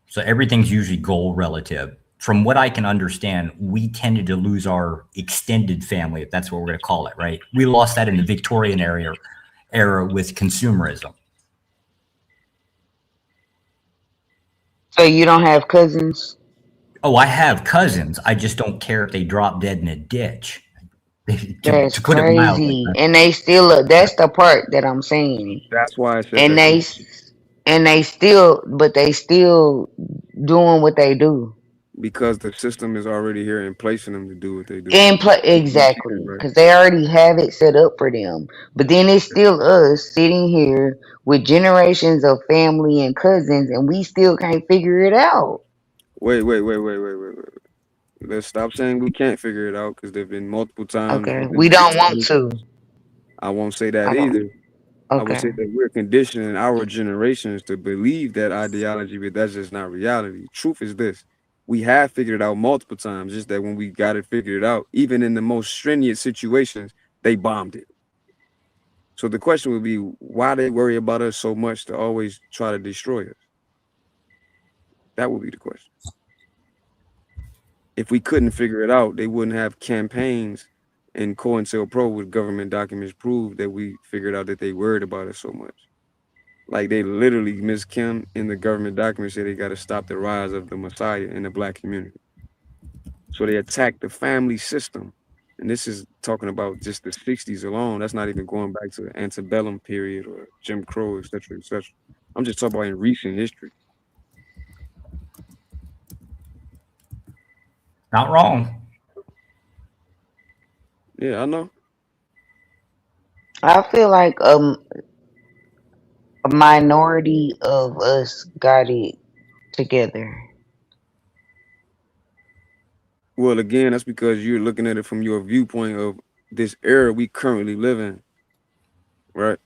So everything's usually goal relative. From what I can understand, we tended to lose our extended family, if that's what we're going to call it, right? We lost that in the Victorian era with consumerism. So you don't have cousins? Oh, I have cousins. I just don't care if they drop dead in a ditch. That's To put it mildly, crazy. right? And they still, that's the part that I'm saying. That's why I said And that's they still doing what they do. because the system is already here and placing them to do what they do. Exactly, Right. because they already have it set up for them. But then it's still us sitting here with generations of family and cousins, and we still can't figure it out. Wait. Let's stop saying we can't figure it out because there've been multiple times Okay, within we don't want history. to. I won't say that I don't. either. I would Okay, say that we're conditioning our generations to believe that ideology, but that's just not reality. Truth is this. We have figured it out multiple times, just that when we got it figured out, even in the most strenuous situations, they bombed it. So the question would be why they worry about us so much to always try to destroy us? That would be the question. If we couldn't figure it out, they wouldn't have campaigns and COINTELPRO with government documents prove that we figured out that they worried about us so much. Like they literally, Ms. Kim in the government documents said they got to stop the rise of the Messiah in the black community. So they attacked the family system. And this is talking about just the 60s alone. That's not even going back to the antebellum period or Jim Crow, et cetera, et cetera. I'm just talking about in recent history. Not wrong. Yeah, I know. I feel like a minority of us got it together. Well, again, that's because you're looking at it from your viewpoint of this era we currently live in, right?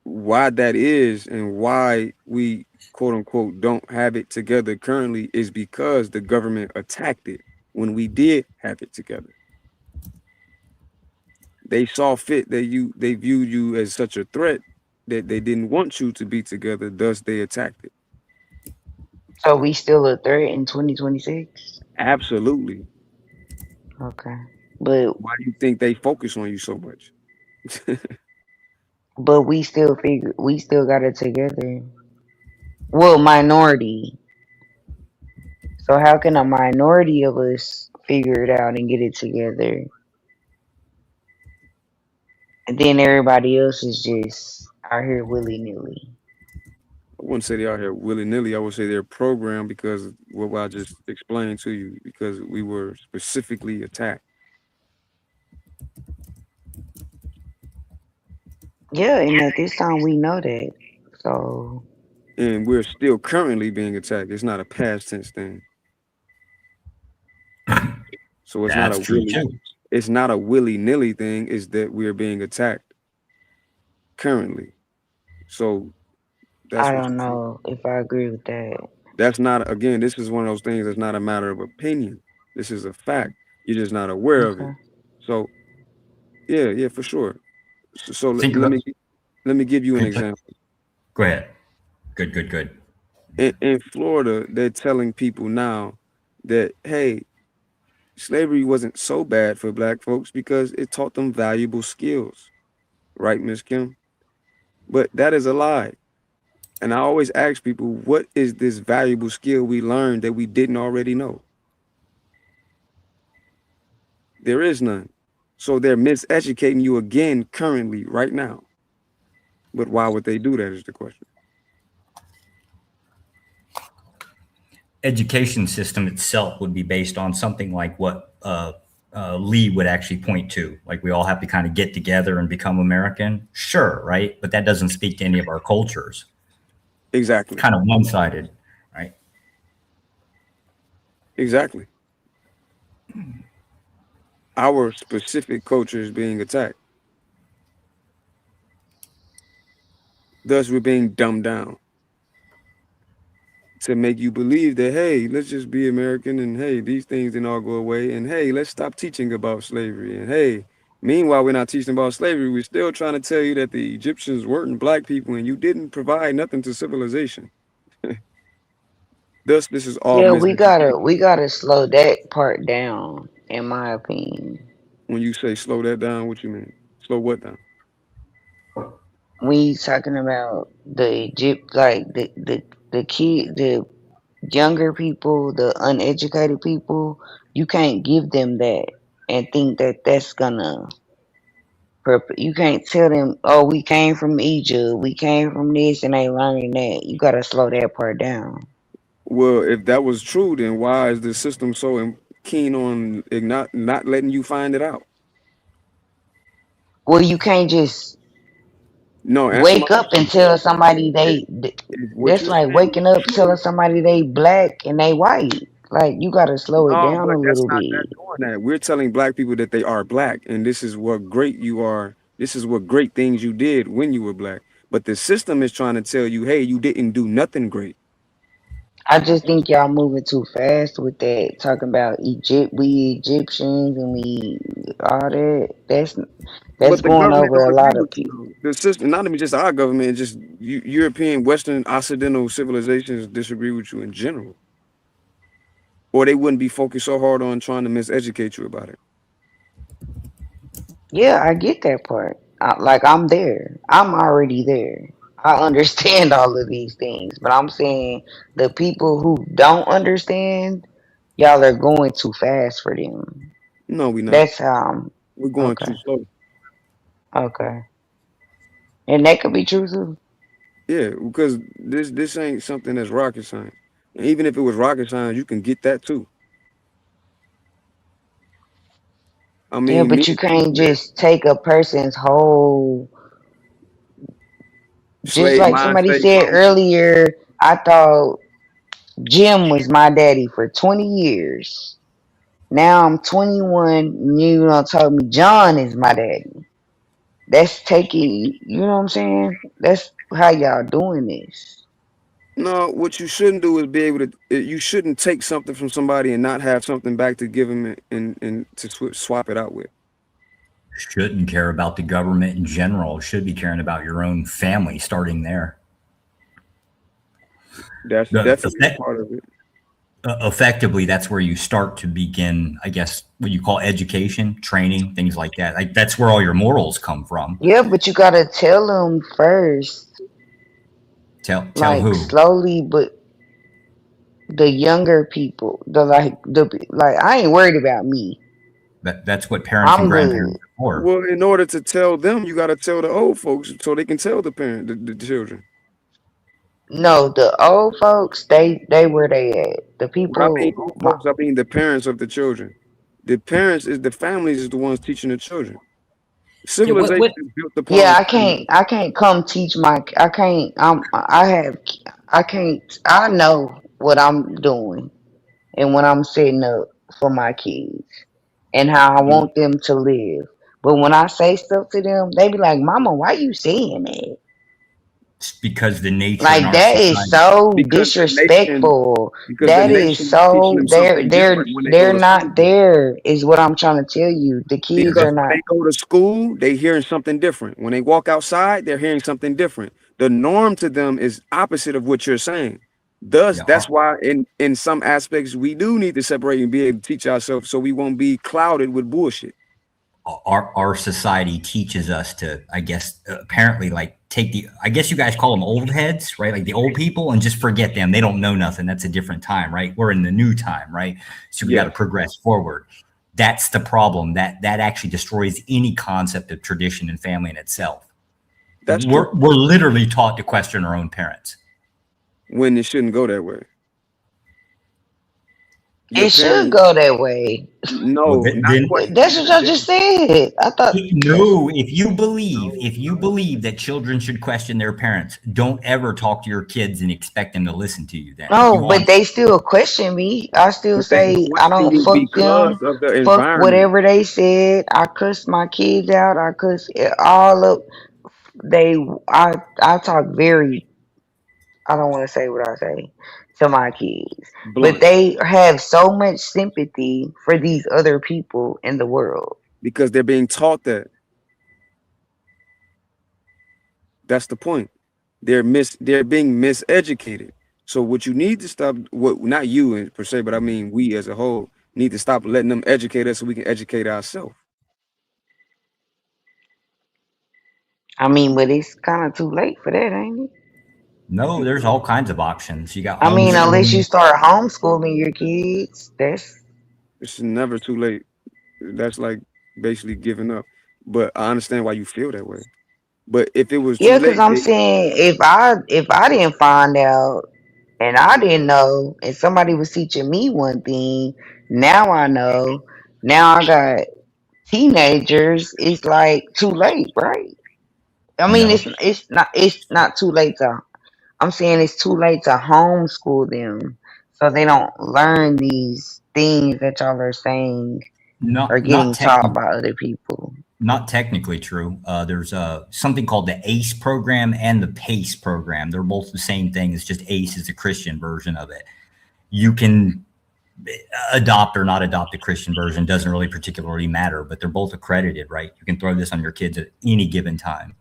Why that is and why we quote unquote don't have it together currently is because the government attacked it when we did have it together. They saw fit that they viewed you as such a threat that they didn't want you to be together, thus they attacked it. So we still a threat in 2026? Absolutely. Okay. But Why do you think they focus on you so much? we still got it together. Well, minority. So how can a minority of us figure it out and get it together? And then everybody else is just out here willy nilly. I wouldn't say they out here willy-nilly. I would say they're programmed because of what I just explained to you, because we were specifically attacked. Yeah, and at this time we know that. So And we're still currently being attacked. It's not a past tense thing. So That's true too. it's not a willy-nilly thing, it's that we're being attacked currently. So I that's what don't you see. know if I agree with that. That's not, again, this is one of those things that's not a matter of opinion. This is a fact. You're just not aware of it. Okay. So yeah, for sure. So Think about let me give you an good. example. Go ahead. Good. In Florida, they're telling people now that hey, slavery wasn't so bad for black folks because it taught them valuable skills. Right, Miss Kim? But that is a lie. And I always ask people, what is this valuable skill we learned that we didn't already know? There is none. So they're miseducating you again currently, right now. But why would they do that is the question. Education system itself would be based on something like what Lee would actually point to. Like we all have to kind of get together and become American. Sure, right? But that doesn't speak to any of our cultures. Exactly. Kind of one-sided, right? Exactly. Our specific culture is being attacked. Thus, we're being dumbed down to make you believe that, hey, let's just be American and hey, these things didn't all go away. And hey, let's stop teaching about slavery. And hey, Meanwhile, we're not teaching about slavery. We're still trying to tell you that the Egyptians weren't black people and you didn't provide nothing to civilization. Thus, this is all Yeah, we miseducation. gotta slow that part down, in my opinion. When you say slow that down, what you mean? Slow what down? We talking about the Egypt, like the younger people, the uneducated people. You can't give them that and think that that's gonna. You can't tell them, oh, we came from Egypt, we came from this, and they learning that. You gotta slow that part down. Well, if that was true, then why is the system so keen on not letting you find it out? Well, you can't just No, answer my wake up and question. tell somebody If, if what that's you're like saying waking is up true, telling somebody they black and they white. Like you gotta slow it no, down but a that's little not bit. that doing that. We're telling black people that they are black, and this is what great you are. This is what great things you did when you were black. But the system is trying to tell you, hey, you didn't do nothing great. I just think y'all moving too fast with that, talking about we Egyptians and we all that. That's But the going government over don't a agree lot of with you. people. Though. The system, not even just our government, just European, Western, Occidental civilizations disagree with you in general, or they wouldn't be focused so hard on trying to miseducate you about it. Yeah, I get that part. Like I'm there. I'm already there. I understand all of these things, but I'm saying the people who don't understand, y'all are going too fast for them. No, we're not. That's how. We're going Okay. too slow. Okay. And that could be true too. Yeah, because this ain't something that's rocket science. And even if it was rocket science, you can get that too. I Yeah, mean, me but you and you, can't just take a person's whole. Just slave like mind somebody state said problem. earlier, I thought Jim was my daddy for 20 years. Now I'm 21. And you don't told me John is my daddy. That's taking. You know what I'm saying? That's how y'all doing this. No, what you shouldn't do is be able to. You shouldn't take something from somebody and not have something back to give them and to swap it out with. Shouldn't care about the government in general. Should be caring about your own family, starting there. That's The definitely a part of it. effectively, that's where you start to begin, I guess, what you call education, training, things like that. Like that's where all your morals come from. Yeah, but you gotta tell them first, Tell like who slowly, but the younger people, the I ain't worried about me. that's what parents and I'm good. grandparents are for. Well, in order to tell them, you got to tell the old folks so they can tell the parent, the children. No, the old folks, they where they at. The When I mean people, old folks, I mean the parents of the children. The parents is the families is the ones teaching the children. Yeah, Civilization what is built upon yeah, family. I can't come teach I can't. I can't. I know what I'm doing and what I'm setting up for my kids and how I want them to live. But when I say stuff to them, they be like, "Mama, why you saying that?" It's because the nature in Like our that is society. so Because the nation, disrespectful. because the That is nation is teaching so them something different when they go they're to not school. there is what I'm trying to tell you. The kids Because are when not. they go to school, they hearing something different. When they walk outside, they're hearing something different. The norm to them is opposite of what you're saying. Thus, Yeah, that's why in some aspects we do need to separate and be able to teach ourselves so we won't be clouded with bullshit. our society teaches us to, I guess, apparently, like take the, I guess you guys call them old heads, right? Like the old people, and just forget them. They don't know nothing. That's a different time, right? We're in the new time, right? So we got to Yes, progress forward. That's the problem. That actually destroys any concept of tradition and family in itself. that's true. We're literally taught to question our own parents. When it shouldn't go that way. Your It should parents, go that way. Well, no, not then That's questioning what them. y'all just said. I thought that's no, if you believe that children should question their parents, don't ever talk to your kids and expect them to listen to you. Then if you no, but want, they still question me. I still But they say I question don't you fuck because them. of the Fuck environment. whatever they said. I cuss my kids out. I cuss it all up. They I talk very I don't want to say what I say to my kids. But Blunt. they have so much sympathy for these other people in the world. because they're being taught that. That's the point. They're being miseducated. So what you need to stop, what not you per se, but I mean we as a whole need to stop letting them educate us so we can educate ourselves. I mean, but it's kind of too late for that, ain't it? No, there's all kinds of options. You got I mean, unless you homeschooling. start homeschooling your kids, It's never too late. That's like basically giving up. But I understand why you feel that way. But if it was too yeah. Because late, I'm saying if I didn't find out and I didn't know, and somebody was teaching me one thing, now I know. Now I got teenagers. It's like too late, right? I mean, No, it's not too late to. I'm saying it's too late to homeschool them, so they don't learn these things that y'all are saying are not getting taught technically. by other people. Not technically true. There's something called the ACE program and the PACE program. They're both the same thing. It's just ACE is the Christian version of it. You can adopt or not adopt the Christian version. Doesn't really particularly matter, but they're both accredited, right? You can throw this on your kids at any given time.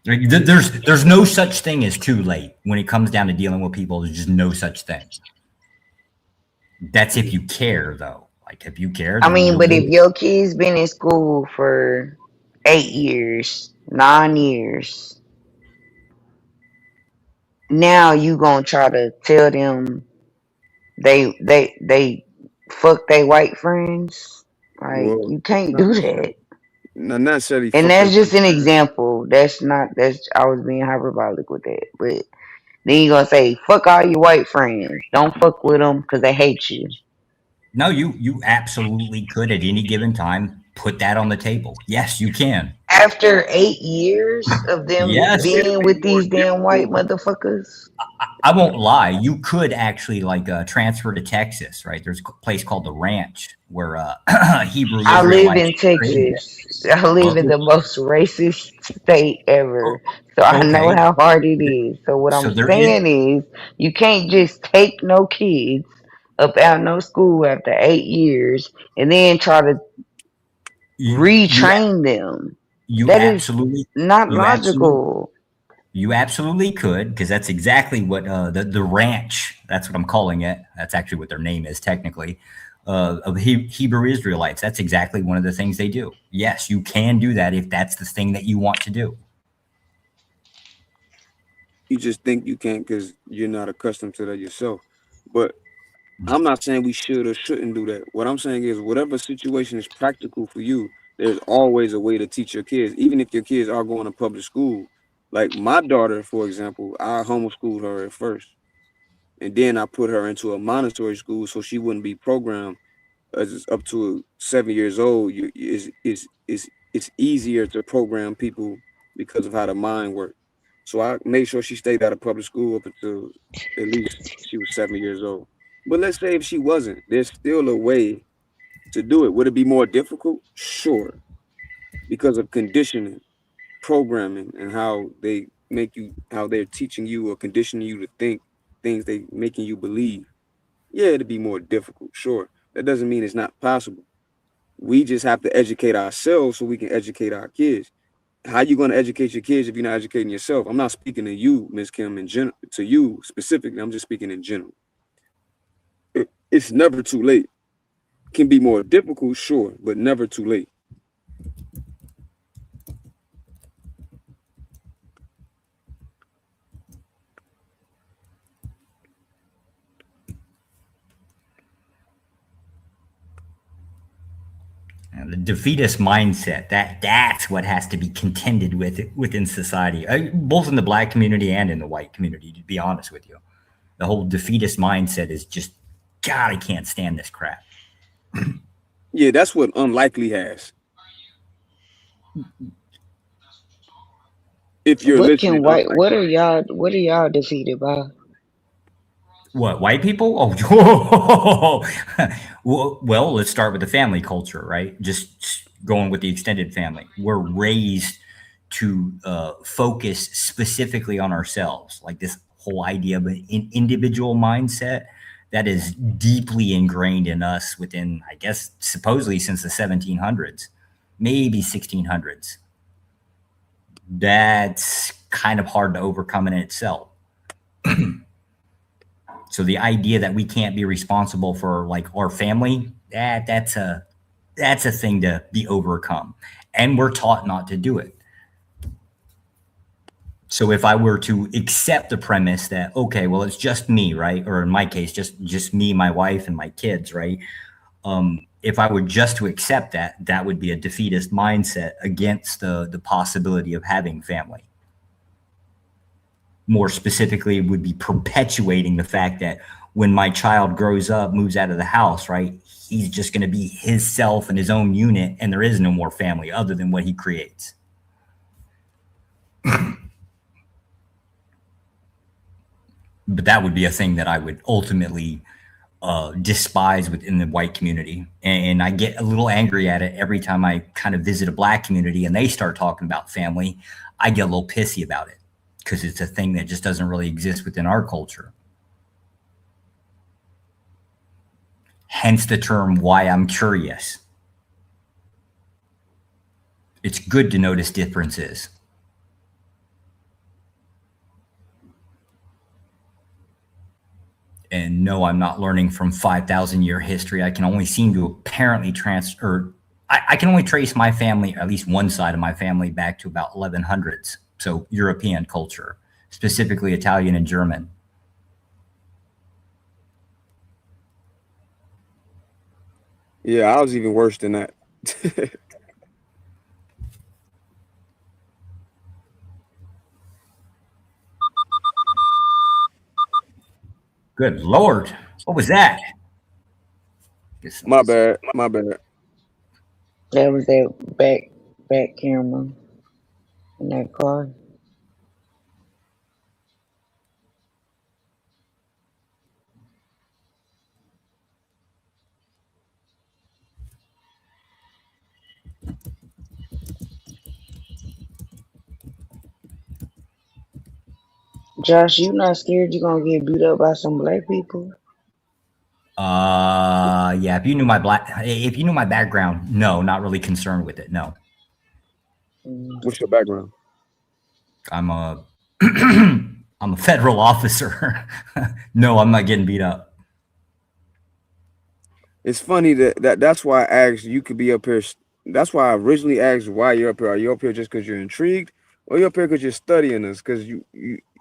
There's no such thing as too late when it comes down to dealing with people. There's just no such thing. That's if you care, though. Like if you care, I then mean, you'll but do if it. your kid's been in school for 8 years, 9 years, now you gonna try to tell them they fuck they white friends? Like well, you can't not do that. not necessarily And fuck their that's just white an friends. example. That's I was being hyperbolic with that. But then you gonna say fuck all your white friends. Don't fuck with them because they hate you. No, you absolutely could at any given time put that on the table. Yes, you can. After 8 years of them Yes, being with these damn white motherfuckers. I won't lie. You could actually like transfer to Texas, right? There's a place called the Ranch where Hebrew I live Israelites in created it. Texas. I live in Well, the most racist state ever. So I know okay, how hard it is. So what so I'm there is saying is you can't just take no kids up out no school after 8 years and then try to you you retrain them. you That is absolutely not you absolutely logical. you absolutely could, because that's exactly what the ranch. That's what I'm calling it. That's actually what their name is technically. Of Hebrew Israelites. That's exactly one of the things they do. Yes, you can do that if that's the thing that you want to do. You just think you can't because you're not accustomed to that yourself. But I'm not saying we should or shouldn't do that. What I'm saying is whatever situation is practical for you, there's always a way to teach your kids, even if your kids are going to public school. Like my daughter, for example, I homeschooled her at first. And then I put her into a Montessori school so she wouldn't be programmed as up to 7 years old. It's easier to program people because of how the mind works. So I made sure she stayed out of public school up until at least she was 7 years old. But let's say if she wasn't, there's still a way to do it. Would it be more difficult? Sure, because of conditioning, programming, and how they make you, how they're teaching you or conditioning you to think things they making you believe. Yeah, it'd be more difficult. Sure, that doesn't mean it's not possible. We just have to educate ourselves so we can educate our kids. How you going to educate your kids if you're not educating yourself? I'm not speaking to you, Miss Kim, in general, to you specifically. I'm just speaking in general. It's never too late. Can be more difficult, sure, but never too late. The defeatist mindset, that's what has to be contended with within society, both in the black community and in the white community, to be honest with you. The whole defeatist mindset is just, God, I can't stand this crap. Yeah, that's what unlikely has. If you're listening, What are y'all defeated by? What, white people? Oh, well, let's start with the family culture, right? Just going with the extended family. We're raised to focus specifically on ourselves, like this whole idea of an individual mindset. That is deeply ingrained in us within, I guess, supposedly since the 1700s, maybe 1600s. That's kind of hard to overcome in itself. So the idea that we can't be responsible for like our family, that's a thing to be overcome. And we're taught not to do it. So if I were to accept the premise that, okay, well, it's just me, right? Or in my case, just me, my wife, and my kids, right? If I were just to accept that, that would be a defeatist mindset against the possibility of having family. More specifically, it would be perpetuating the fact that when my child grows up, moves out of the house, right? He's just going to be his self and his own unit, and there is no more family other than what he creates. But that would be a thing that I would ultimately despise within the white community. And I get a little angry at it every time I kind of visit a black community and they start talking about family. I get a little pissy about it because it's a thing that just doesn't really exist within our culture. Hence the term why I'm curious. It's good to notice differences. And no, I'm not learning from 5,000 year history. I can only seem to apparently I can only trace my family, at least one side of my family, back to about 1100s. So European culture, specifically Italian and German. Yeah, I was even worse than that. Good Lord. What was that? My bad. My bad. That was that back camera in that car. Josh, you not scared you're gonna get beat up by some black people? Yeah, if you knew my background, no, not really concerned with it. No. What's your background? I'm a federal officer. No, I'm not getting beat up. It's funny that's why I asked you could be up here. That's why I originally asked why you're up here. Are you up here just because you're intrigued, or you up here because you're studying us? Because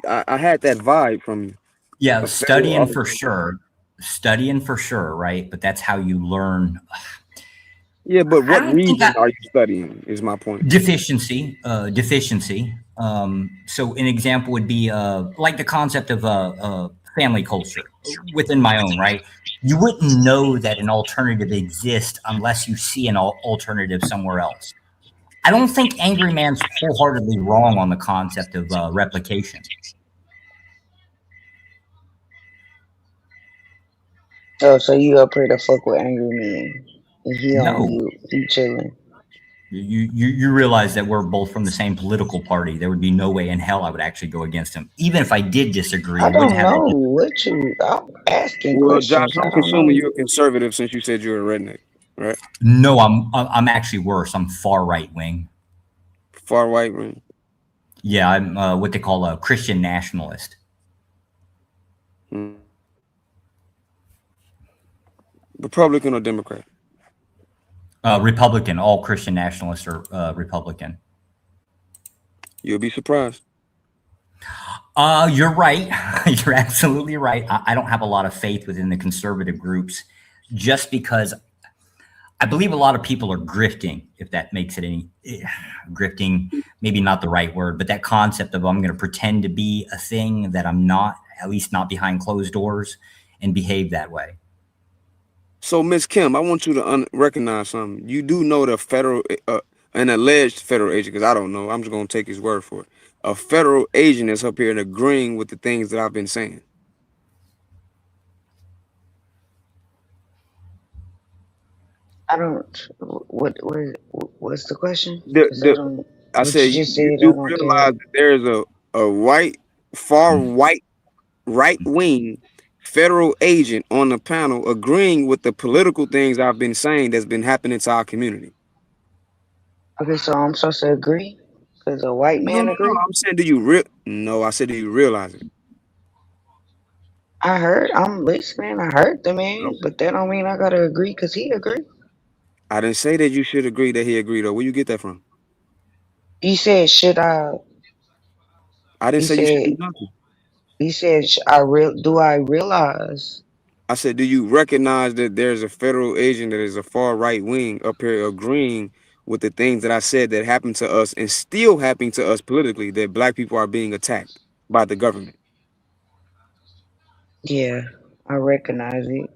I had that vibe from you. Yeah, studying for sure. Studying for sure, right? But that's how you learn. Yeah, but what reason are you studying is my point. Deficiency. So an example would be like the concept of family culture within my own, right? You wouldn't know that an alternative exists unless you see an alternative somewhere else. I don't think Angry Man's wholeheartedly wrong on the concept of replication. Oh, so you up here to fuck with Angry Man? And he on No. mute. He chilling. You realize that we're both from the same political party. There would be no way in hell I would actually go against him. Even if I did disagree, I wouldn't don't have know any. what I'm asking Well, Josh, questions. I I'm don't know. assuming you're a conservative since you said you're a redneck, right? No, I'm actually worse. I'm far right wing. Far right wing. Yeah, I'm what they call a Christian nationalist. Republican or Democrat? Republican. All Christian nationalists are Republican. You'll be surprised. You're right. You're absolutely right. I don't have a lot of faith within the conservative groups just because I believe a lot of people are grifting, if that makes it any grifting, maybe not the right word, but that concept of I'm going to pretend to be a thing that I'm not, at least not behind closed doors, and behave that way. So, Ms. Kim, I want you to recognize something. You do know the federal, an alleged federal agent, because I don't know. I'm just going to take his word for it. A federal agent is up here and agreeing with the things that I've been saying. I don't. What's the question? I said you do realize that there is a far right wing federal agent on the panel agreeing with the political things I've been saying that's been happening to our community. Okay, so I'm supposed to agree because a white No, man no, no. agree. I'm saying, do you No, I said, do you realize it? I heard. I'm listening. I heard the man, No. but that don't mean I gotta agree because he agree. I didn't say that you should agree that he agreed, though. Where you get that from? You said should I? I didn't You say you should said do nothing. you said do I realize? I said, do you recognize that there's a federal agent that is a far right wing up here agreeing with the things that I said that happened to us and still happening to us politically, that black people are being attacked by the government? Yeah, I recognize it.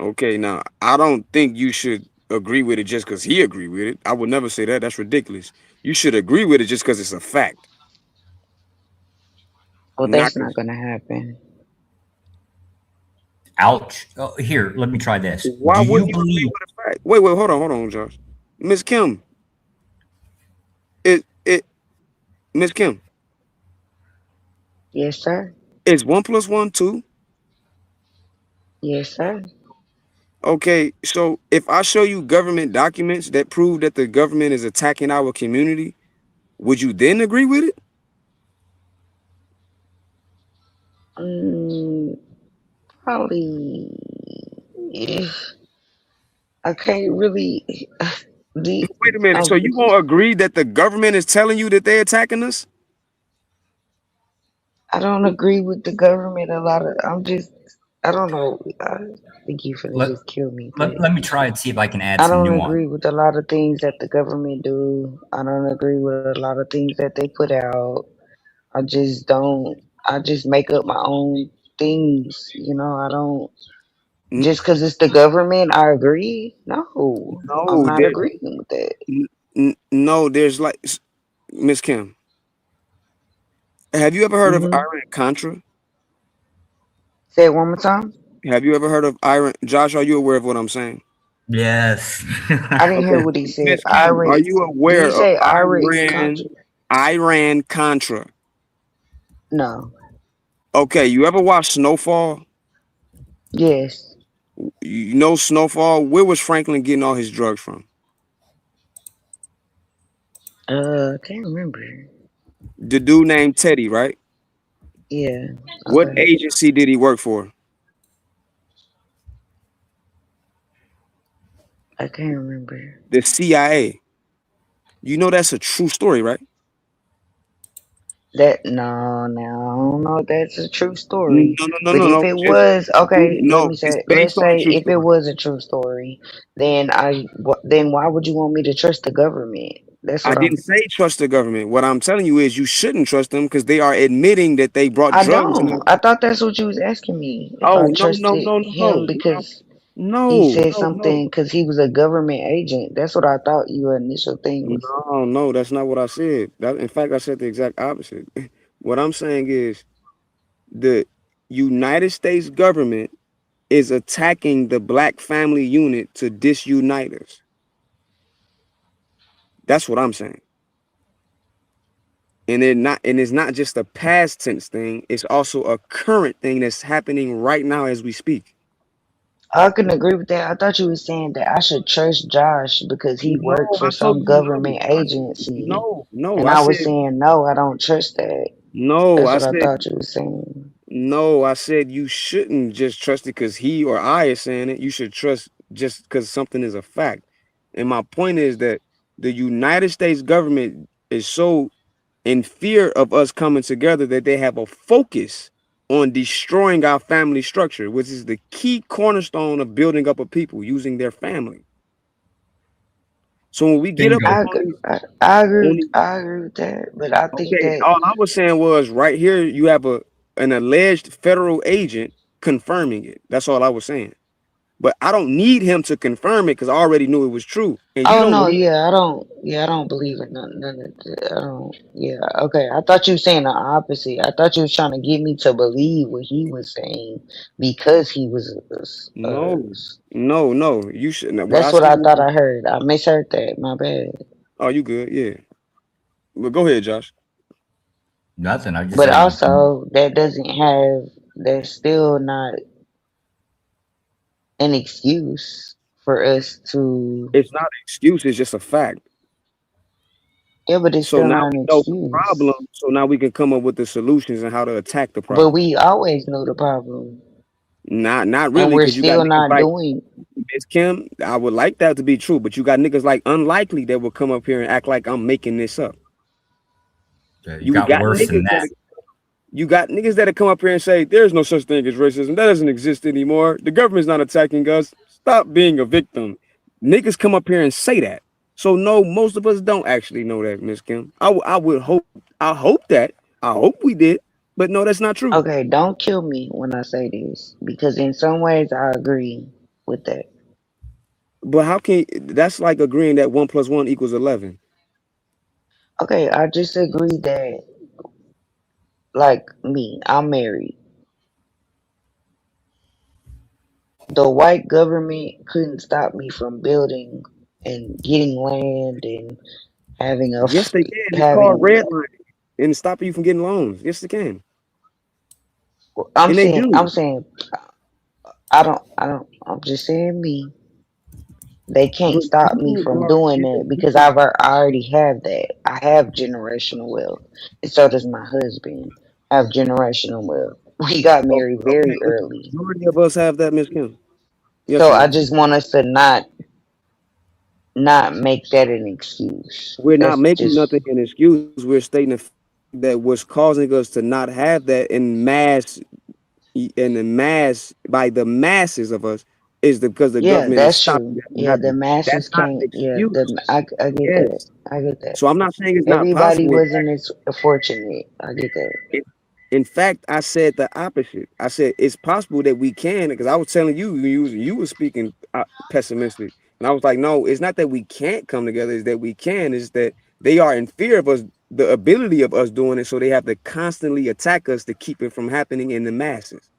Okay, now I don't think you should agree with it just because he agreed with it. I would never say that. That's ridiculous. You should agree with it just because it's a fact. Well, Not that's because. not gonna happen. Ouch. Oh, here, let me try this. Why Do you wouldn't you agree believe with a fact? Wait, hold on, Josh. Miss Kim, it Miss Kim, Yes, sir. is 1 + 1 2? Yes, sir. Okay, so if I show you government documents that prove that the government is attacking our community, would you then agree with it? Probably. If I can't really. Wait a minute. So Um, you won't agree that the government is telling you that they're attacking us? I don't agree with the government a lot of. I'm just. I don't know. I think you finna let, just kill me, but let me try and see if I can add I some don't nuance. agree with a lot of things that the government do. I don't agree with a lot of things that they put out. I just don't. I just make up my own things. I don't. N- Just because it's the government, I agree. No, I'm No, not there, agreeing with that. no, there's like Miss Kim. Have you ever heard of Hmm. Iran Contra? Say it one more time. Have you ever heard of Iran? Josh, are you aware of what I'm saying? Yes. I didn't hear Okay. what he said. Miss Kim, are you Did aware he of say Ira Contra? Iran Contra? No. Okay, you ever watch Snowfall? Yes. You know Snowfall? Where was Franklin getting all his drugs from? Can't remember. The dude named Teddy, right? Yeah. What Okay. agency did he work for? I can't remember. The CIA. You know that's a true story, right? No, I don't know if that's a true No, story. no, no, But no, if no. it was, okay, let No, me it's say, let's based on a say true if it story. was a true story, then why would you want me to trust the government? That's I what didn't say trust the government. What I'm telling you is you shouldn't trust them because they are admitting that they brought I drugs in. don't. I thought that's what you was asking me. If I Oh, no, no, trusted no, him no, because he no, said no, no, something because he was a government agent. That's what I thought your initial thing was. no, that's not what I said. In fact, I said the exact opposite. What I'm saying is the United States government is attacking the black family unit to disunite us. That's what I'm saying. And it's not just a past tense thing, it's also a current thing that's happening right now as we speak. I can agree with that. I thought you were saying that I should trust Josh because he No, worked I for told some you no. government agency. No. And I I was said saying, no, I don't trust that. no. That's I what I said thought you were saying. no. I said you shouldn't just trust it because he or I is saying it. You should trust just because something is a fact. And my point is that the United States government is so in fear of us coming together that they have a focus on destroying our family structure, which is the key cornerstone of building up a people using their family. So when we get up Bingo. on these, I agree with that. But I think okay, that all I was saying was right here you have an alleged federal agent confirming it. That's all I was saying. But I don't need him to confirm it because I already knew it was true. And you oh don't no, need I don't believe in none of that. I don't okay. I thought you were saying the opposite. I thought you was trying to get me to believe what he was saying because he was no. You shouldn't. What I that's what said I thought was, I heard. I misheard that. My bad. oh, you good, yeah. But go ahead, Josh. Nothing. I just But say also that doesn't have that's still not an excuse for us to. It's not an excuse. It's just a fact. Yeah, but it's So still now not we an know the excuse. problem. So now we can come up with the solutions and how to attack the But problem. we always know the problem, Not and really, we're because you got still niggas not like doing. Miss Kim. I would like that to be true, but you got niggas like Unlikely that will come up here and act like I'm making this up. Yeah, you You got got worse than niggas that. that You got niggas that come up here and say there's no such thing as racism. That doesn't exist anymore. The government's not attacking us. Stop being a victim. Niggas come up here and say that. So no, most of us don't actually know that, Miss Kim. I would hope. I hope that. I hope we did. But no, that's not true. Okay, don't kill me when I say this, because in some ways I agree with that. But how can that's like agreeing that 1+1 = 11? Okay, I just agree that, like me, I'm married. The white government couldn't stop me from building and getting land and having a Yes, they can. It's called having. redlining and stopping you from getting loans. Yes, they can. I'm And they saying, do. I'm saying, I'm just saying me. They can't But stop me you from are doing yeah, that you because I already have that. I have generational wealth, and so does my husband have generational wealth. We got married okay. very early, Majority of us have that, Miss Kim. Yes so or I no? just want us to not make that an excuse. We're not That's making just nothing an excuse. We're stating the fact that what's causing us to not have that in mass by the masses of us is because the yeah, government is that's stopping true. that from Yeah, the happening. That's masses not an can't. Yeah, excuse. I get that. Yes. I get that. So I'm not saying it's not Everybody possible. wasn't as fortunate. I get that. In, in fact, I said the opposite. I said it's possible that we can, because I was telling you, you were speaking pessimistic, and I was like, no, it's not that we can't come together. It's that we can. It's that they are in fear of us, the ability of us doing it, so they have to constantly attack us to keep it from happening in the masses.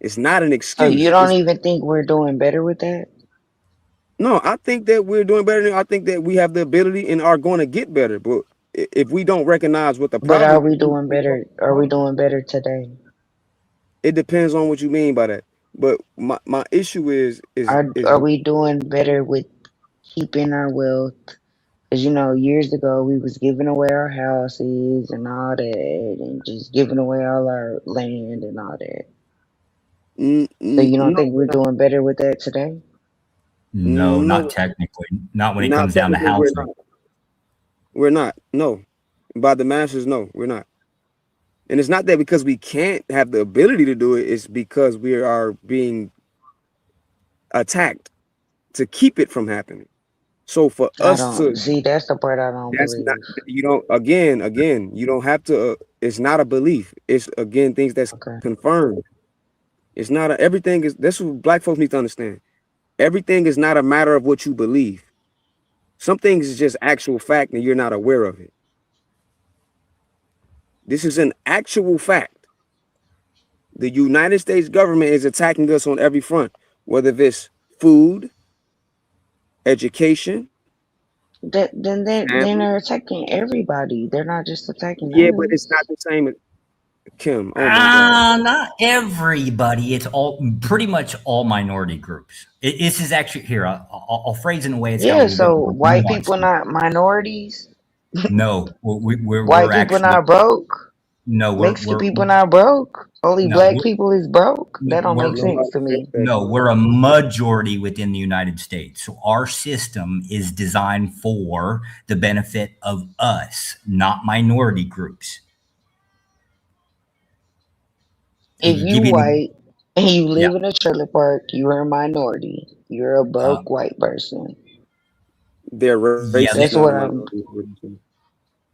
It's not an So you excuse. don't It's even think we're doing better with that? no. I think that we're doing better. I think that we have the ability and are going to get better. But if we don't recognize what the But are problem we is, doing better? Are we doing better today? it depends on what you mean by that. But my issue is Are we doing better with keeping our wealth? Because years ago we was giving away our houses and all that, and just giving away all our land and all that. So you don't no, think we're doing better with that today? No, not no, technically. Not when it not comes down to technically. We're housing. not. We're not. No, by the masses, no, we're not. And it's not that because we can't have the ability to do it. It's because we are being attacked to keep it from happening. So for I us don't to, see. That's the part I don't that's not, believe. you don't, again, you don't have to, it's not a belief. It's again, things that's Okay. confirmed. It's not everything is, that's what black folks need to understand. Everything is not a matter of what you believe. Some things is just actual fact and you're not aware of it. This is an actual fact. The United States government is attacking us on every front, whether it's food, education, Then family. they're attacking everybody. They're not just attacking Yeah, but it's not us. the same as Kim. Oh my God. Not everybody. It's all pretty much all minority groups. This is actually here. I'll phrase it in a way it's got a Yeah. little bit So more white nuance people to it. not minorities. No, White we're people actually not broke. no, Mexican people not broke. Only no, black people is broke. no, That don't make sense to me. we're a majority within the United States. So our system is designed for the benefit of us, not minority groups. If you Give you white and you yeah. live in a trailer park, you're a minority. You're a Uh, broke white person. They're yeah, racist, That's not a what I'm. minority.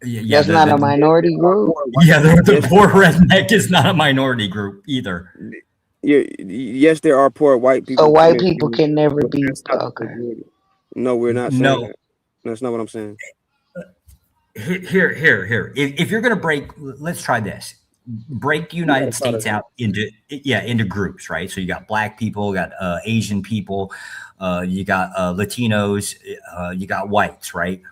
yeah, That's not a minority group. yeah, the Yes, poor redneck is not a minority group either. yeah, yes, there are poor white So people, white Miss people Kim, can never but be that's not the okay. majority. No, we're not saying No, that. That's not what I'm saying. here. If you're gonna break, let's try this. Break the You gotta United try to States out into groups, right? So you got black people, you got Asian people, you got Latinos, you got whites, right?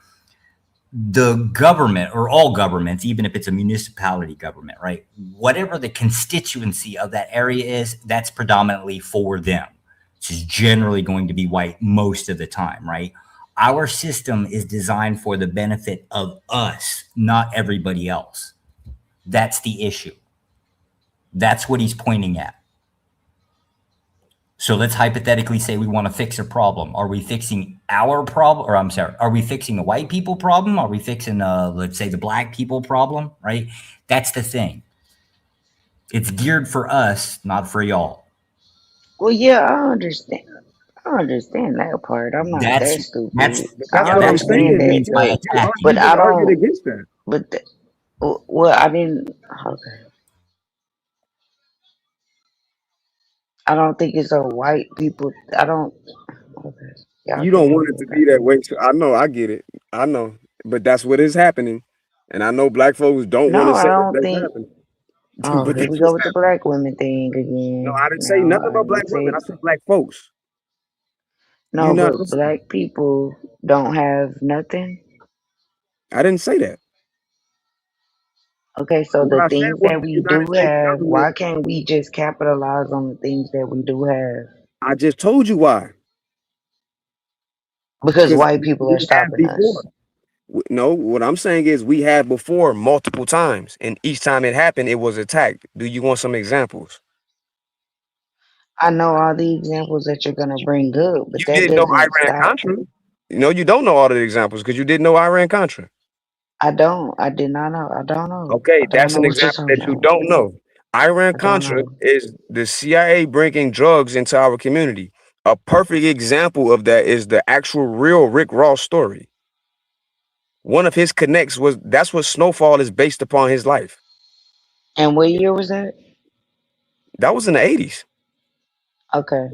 the government, or all governments, even if it's a municipality government, right? Whatever the constituency of that area is, that's predominantly for them. Which is generally going to be white most of the time, right? Our system is designed for the benefit of us, not everybody else. That's the issue. That's what he's pointing at. So let's hypothetically say we want to fix a problem. Are we fixing our problem? Or I'm sorry, are we fixing the white people problem? Are we fixing, let's say, the black people problem, right? That's the thing. It's geared for us, not for y'all. Well, yeah, I understand. I understand that part. I'm not that stupid. That's I what I'm understand saying. that, but You I just argued don't. against that. But well, I didn't. Okay. I don't think it's a white people. I don't. Okay. Y'all You can don't have want it to be that way. So I know, I get it. I know. But that's what is happening. And I know black folks don't want No, to I say that don't that's think. happening. Oh, But here that's we go what's with the happening. black women thing No, again. I didn't say No, nothing I about black didn't women. say. I said black folks. You No, not but listening. black people don't have nothing. I didn't say that. Okay, so What the I said things was that the we United do States have, government. why can't we just capitalize on the things that we do have? I just told you why. Because Because white people are we have stopping before. us. No, what I'm saying is we have before multiple times, and each time it happened, it was attacked. Do you want some examples? I know all the examples that you're gonna bring up, but You that didn't know doesn't Iran stop. Contra. No, you don't know all the examples because you didn't know Iran Contra. I don't. I did not know. I don't know. I Okay, don't that's know an what you're example talking that you about. don't know. Iran I don't Contra know. is the CIA bringing drugs into our community. A perfect example of that is the actual real Rick Ross story. One of his connects was that's what Snowfall is based upon his life. And what year was that? That was in the 80s. Okay.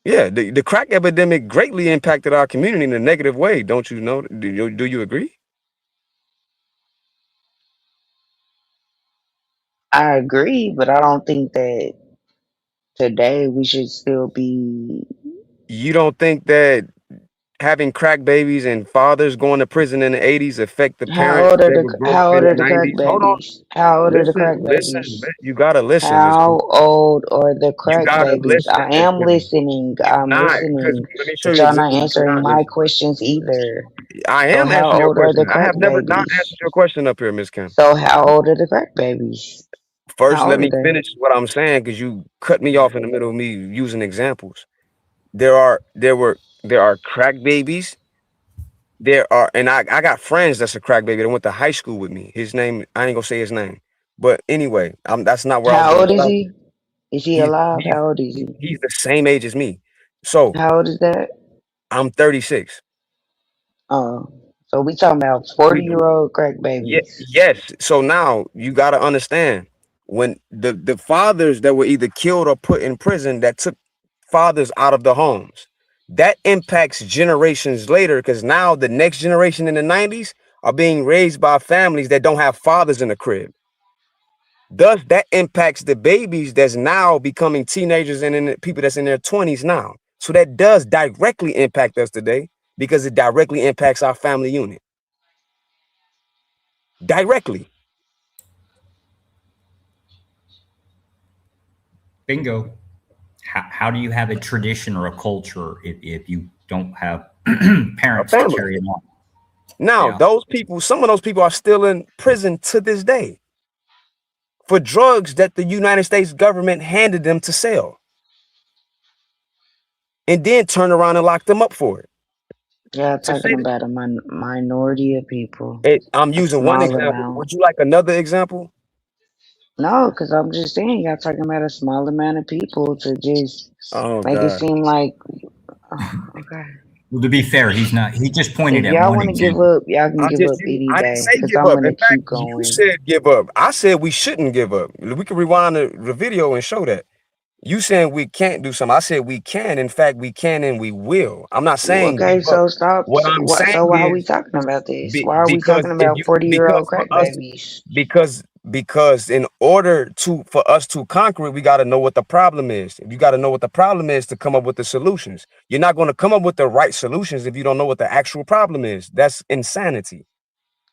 Yeah, the crack epidemic greatly impacted our community in a negative way. Don't you know? Do you agree? I agree, but I don't think that today we should still be. You don't think that having crack babies and fathers going to prison in the 80s affect the parents that were growing up How in old the are the crack 90s? Hold on. babies? How old are the crack Listen. babies? You gotta listen. How old are the You crack gotta babies? listen, I Miss am Kim. listening. You I'm not, because listening. let me show But you y'all not exactly what you're answering not my listening. questions either. I So am how answering your old are question. the I crack have never not babies? answered your question up here, Miss Kim. So how old are the crack babies? First, How let old are me they? finish what I'm saying because you cut me off in the middle of me using examples. There are crack babies. And I got friends that's a crack baby that went to high school with me. His name, I ain't gonna say his name. But anyway, that's not where I was How gonna old is stop. he? Is he He's alive? he's How old is he? he's the same age as me. So How old is that? I'm 36. So we talking about We 40-year-old crack Yeah, babies. yes. So now you got to understand when the fathers that were either killed or put in prison that took fathers out of the homes, that impacts generations later because now the next generation in the 90s are being raised by families that don't have fathers in the crib. Thus, that impacts the babies that's now becoming teenagers and people that's in their 20s now. So that does directly impact us today because it directly impacts our family unit. Directly. Bingo. How do you have a tradition or a culture if you don't have A parents to family. carry it on? Now, Yeah. some of those people are still in prison to this day for drugs that the United States government handed them to sell and then turn around and lock them up for it. Yeah, To say talking about a minority of people, I'm a using one small example. amount. Would you like another example? No, because I'm just saying, y'all talking about a small amount of people to just Oh, make it God. seem like, okay. Well, to be fair, he's not. He just pointed If at y'all one want to give example. up, y'all can give up any I didn't day, say because give I'm up. going In to fact, keep you going. said give up. I said we shouldn't give up. We can rewind the video and show that. You saying we can't do something. I said we can. In fact, we can and we will. I'm not saying Okay, give up. so stop. What I'm So saying why are we is talking about this? Why are we because talking if about you 40-year-old because for crack us babies? because Because in order for us to conquer it, we got to know what the problem is. You got to know what the problem is to come up with the solutions. You're not going to come up with the right solutions if you don't know what the actual problem is. That's insanity.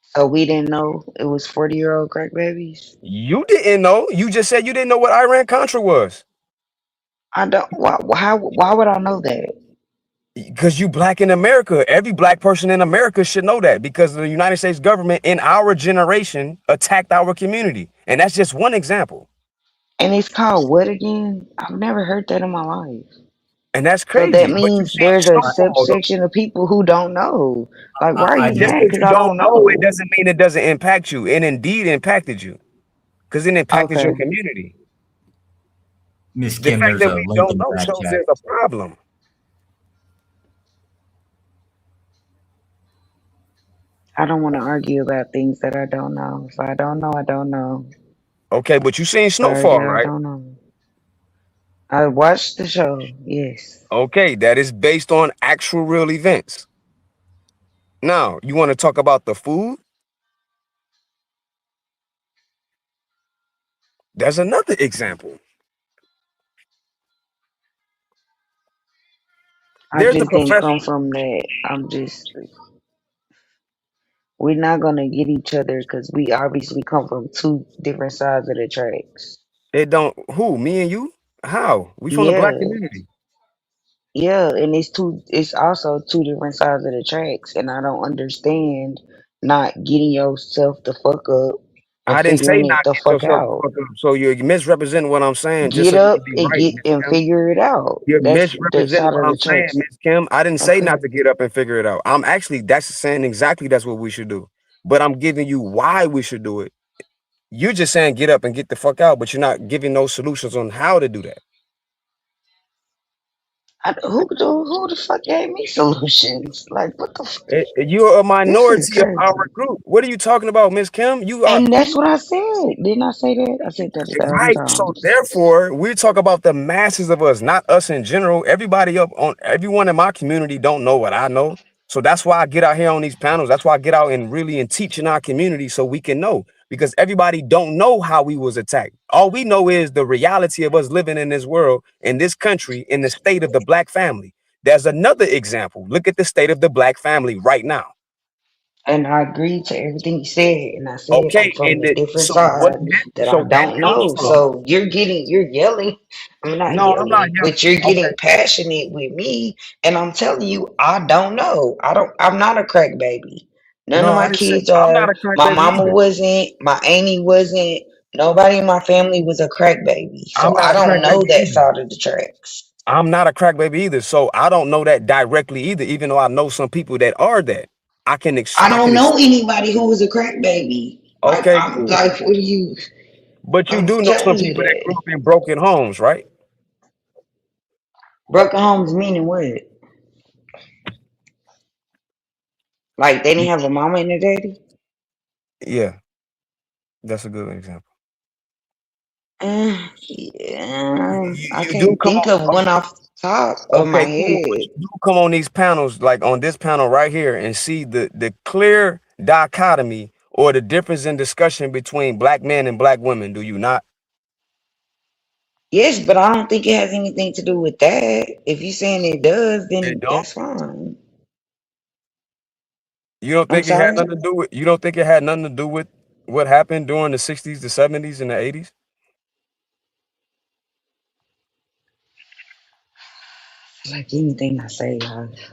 So we didn't know it was 40-year-old crack babies. You didn't know. You just said you didn't know what Iran Contra was. I don't. Why would I know that? Because you black in America. Every black person in America should know that, because the United States government in our generation attacked our community. And that's just one example. And it's called what again? I've never heard that in my life. And that's So that crazy. But you means saying there's a snowball though. subsection of people who don't know. Like, why are you Just mad? because Because you I don't don't know, it know. doesn't mean it doesn't impact you. It indeed impacted you, because it impacted your Okay. community. Miss The Kim, fact there's that a we link don't in the know back shows chat. there's a problem. I don't want to argue about things that I don't know. If I don't know, I don't know. Okay, but you seen Sorry Snowfall, that I right? don't know. I watched the show. Yes. Okay, that is based on actual real events. Now, you want to talk about the food? There's another example. I There's a just didn't professor. come from that. We're not going to get each other because we obviously come from two different sides of the tracks. It don't who? Me and you? How? We from the black Yeah. community. Yeah, and it's also two different sides of the tracks, and I don't understand not getting yourself the fuck up and I didn't say figuring it not the get fuck yourself the out. fuck up. So you're misrepresenting what I'm saying just Get so you can up be and right, get Miss and Kim. figure it out. You're That's the misrepresenting side what of I'm the saying, tracks. Miss Kim. I didn't say Okay. not to get up and figure it out. I'm actually that's saying exactly that's what we should do. But I'm giving you why we should do it. You're just saying get up and get the fuck out, but you're not giving no solutions on how to do that. Who the fuck gave me solutions? Like, what the fuck? You're a This is minority of our crazy. group. What are you talking about, Miss Kim? You are And that's what I said. Didn't I say that? I said that 1,000 right. So times. therefore, we talk about the masses of us, not us in general. Everyone in my community don't know what I know. So that's why I get out here on these panels. That's why I get out and really and teach in our community so we can know. Because everybody don't know how we was attacked. All we know is the reality of us living in this world, in this country, in the state of the black family. There's another example. Look at the state of the black family right now. And I agreed to everything you said, and I said I'm Okay, from the different so what? side that So I that don't comes know. from. So you're yelling. I'm not No, I'm not yelling, yelling. but you're Okay. getting passionate with me, and I'm telling you, I don't know. I'm not a crack baby. None No, of I my didn't say kids I'm not are. a crack My baby mama either. wasn't. My auntie wasn't. Nobody in my family was a crack baby. So I'm not I a crack don't know baby that either. side of the tracks. I'm not a crack baby either. So I don't know that directly either, even though I know some people that are that. I I don't can know explain. anybody who was a crack baby. Like Okay, I'm cool. like, what are you? But you I'm do know some telling you people that that. grew up in broken homes, right? Broken homes meaning what? Like they didn't have a mama and a daddy? Yeah, that's a good example. Yeah, I You do can't come think of on. one off the top of my Okay, cool. But head. you do come on these panels, like on this panel right here, and see the clear dichotomy or the difference in discussion between black men and black women, do you not? Yes, but I don't think it has anything to do with that. If you're saying it does, It then don't. that's fine. You don't I'm think it had sorry. nothing to do with you don't think it had nothing to do with what happened during the 60s, the 70s, and the 80s? Like anything I say,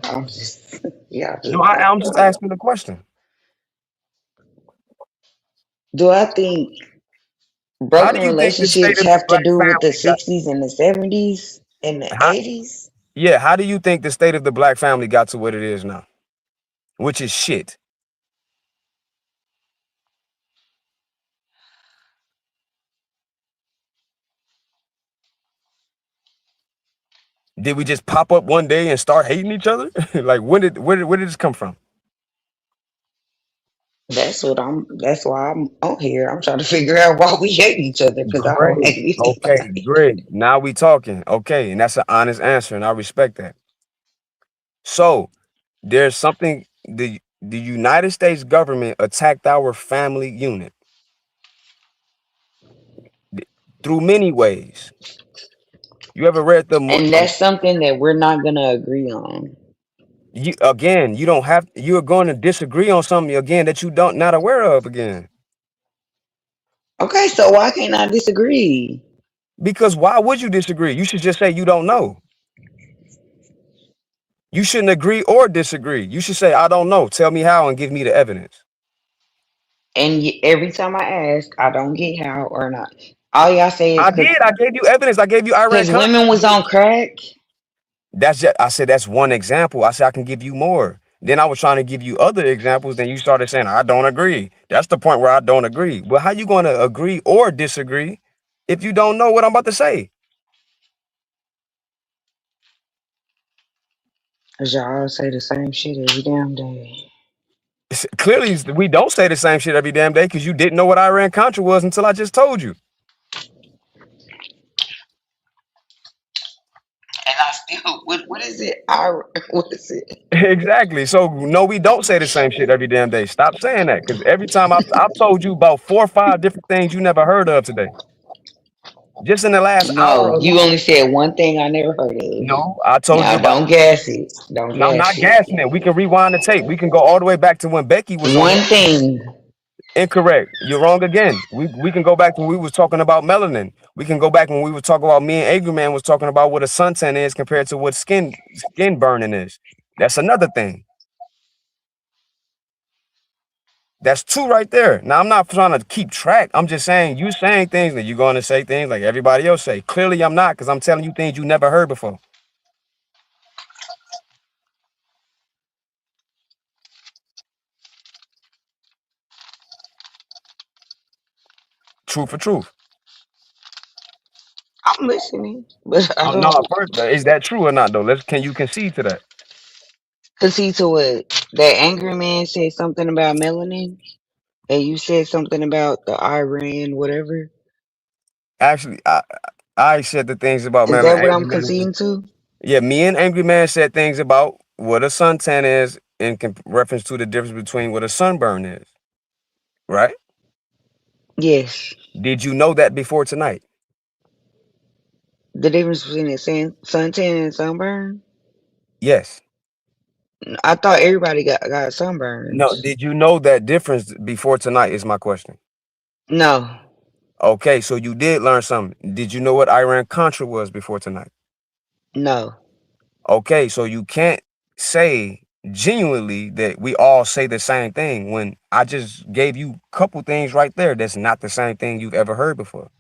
I'll just yeah, No, just I'm just asking the question. do I think How do broken you think the state relationships of the have to black do with the family got 60s and the 70s and the how, 80s? yeah, how do you think the state of the black family got to what it is now? Which is shit. Did we just pop up one day and start hating each other? Like where did this come from? That's why I'm on here. I'm trying to figure out why we hate each other because I don't Great. hate Okay, anybody. great. Now we talking. Okay, and that's an honest answer, and I respect that. So there's something the United States government attacked our family unit. through many ways. You ever read And that's something that we're not gonna agree on. you don't have, you're going to disagree on something again that you don't not aware of again. Okay, so why can't I disagree? Because why would you disagree? You should just say you don't know. You shouldn't agree or disagree. You should say I don't know. Tell me how and give me the evidence. And every time I ask, I don't get how or not. All y'all say is I did. I gave you evidence. I gave you Iran because Contra. women was on crack. That's just, I said that's one example. I said I can give you more. Then I was trying to give you other examples. Then you started saying I don't agree. That's the point where I don't agree. Well, how you going to agree or disagree if you don't know what I'm about to say? Cause y'all say the same shit every damn day. Clearly, we don't say the same shit every damn day because you didn't know what Iran Contra was until I just told you. And I still, what is it? What is it? Exactly. So no, we don't say the same shit every damn day. Stop saying that because every time I've told you about 4 or 5 different things you never heard of today. Just in the last hour No, you alone. only said one thing I never heard of. No, I told you Now about. don't gas it. Don't No, I'm gas not it. gassing it. We can rewind the tape. We can go all the way back to when Becky was on One here. thing. Incorrect. You're wrong again. We can go back to when we was talking about melanin. We can go back when we were talking about me and Angry Man was talking about what a suntan is compared to what skin burning is. That's another thing. That's 2 right there. Now I'm not trying to keep track. I'm just saying you saying things that you're going to say things like everybody else say. Clearly I'm not because I'm telling you things you never heard before. Truth for truth. I'm listening, but I No, don't first, is that true or not though? Can you concede to that? concede to what that angry man said something about melanin, and you said something about the Iran, whatever. Actually, I said the things about Is man and that what Angry I'm Man. conceding to? Yeah, me and Angry Man said things about what a suntan is in reference to the difference between what a sunburn is. Right? Yes. Did you know that before tonight? The difference between a suntan and sunburn? Yes. I thought everybody got No, sunburns. did you know that difference before tonight is my question. No. Okay, so you did learn something. Did you know what Iran Contra was before tonight? No. Okay, so you can't say genuinely that we all say the same thing when I just gave you a couple things right there that's not the same thing you've ever heard before.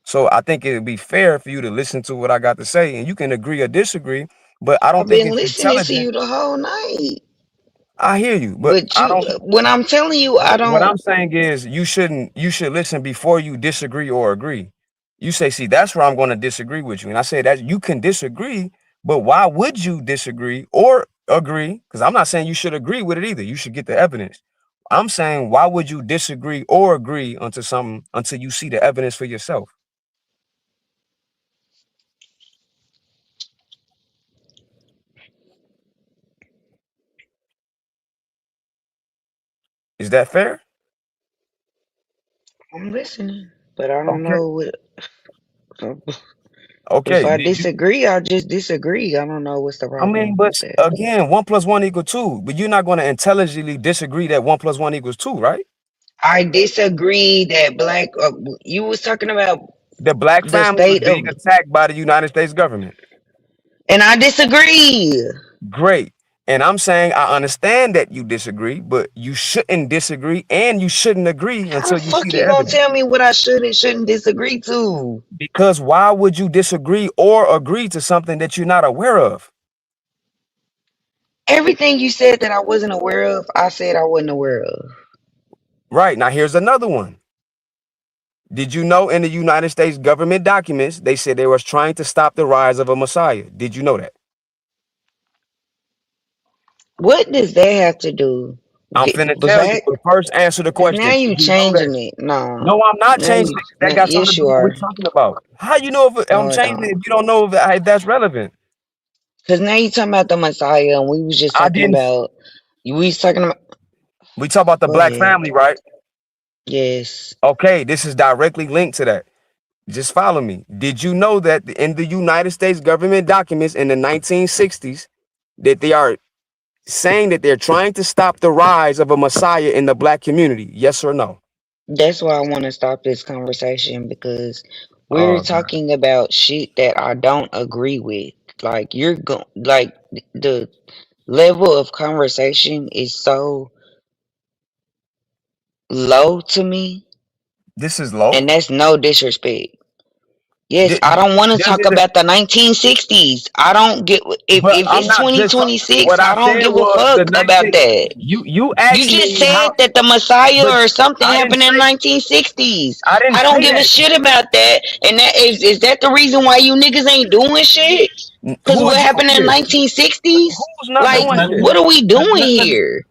So I think it'd be fair for you to listen to what I got to say, and you can agree or disagree, but I don't I've think been it's listening to intelligent. you the whole night. I hear you, but But I you, don't. when I'm telling you, I What don't. I'm saying is you should listen before you disagree or agree. You say, see, that's where I'm going to disagree with you. And I say that you can disagree, but why would you disagree or agree? Because I'm not saying you should agree with it either. You should get the evidence. I'm saying, why would you disagree or agree until something until you see the evidence for yourself? Is that fair? I'm listening, but I don't Okay. know what. If Okay. I Did you? disagree, I just disagree. I don't know what's the I mean, problem but with that. again, 1 + 1 = 2. But you're not going to intelligently disagree that 1 + 1 = 2, right? I disagree that black. You was talking about The black the family was state being of, attacked by the United States government. and I disagree. Great. And I'm saying I understand that you disagree, but you shouldn't disagree and you shouldn't agree How the until you see fuck the you gonna evidence. tell me what I should and shouldn't disagree to? Because why would you disagree or agree to something that you're not aware of? Everything you said that I wasn't aware of, I said I wasn't aware of. Right. Now, here's another one. Did you know in the United States government documents, they said they was trying to stop the rise of a Messiah? Did you know that? What does that have to do? I'm finna tell you, Black? but first answer the Cause now question. you Did you know that? changing it. No. No, I'm not Now changing you. it. That got something to Yes, do you with what are. we're talking about. How you know if I'm No, it changing it don't. if you don't know if that's relevant? Cause now you talking about the Messiah, and we was just I talking didn't. about. We was talking about. We talk about the Go black ahead. family, right? Yes. Okay, this is directly linked to that. Just follow me. Did you know that in the United States government documents in the 1960s that they are saying that they're trying to stop the rise of a Messiah in the black community? Yes or no? That's why I want to stop this conversation because we're Oh, God. talking about shit that I don't agree with. Like like the level of conversation is so low to me, This is low. and that's no disrespect. Yes, Th- I don't want to Does talk it? about the 1960s. I don't get But if I'm it's not just. 2026. What I I don't said give a was the fuck about 19. that. You You asked just me said how, that the Messiah but or something I didn't happened in the say. 1960s. I didn't I don't say give a that. shit about that. And that is that the reason why you niggas ain't doing shit? Cause Who what is you happened in the here? 1960s? Who's not Like, doing shit? what are we doing Let me, here?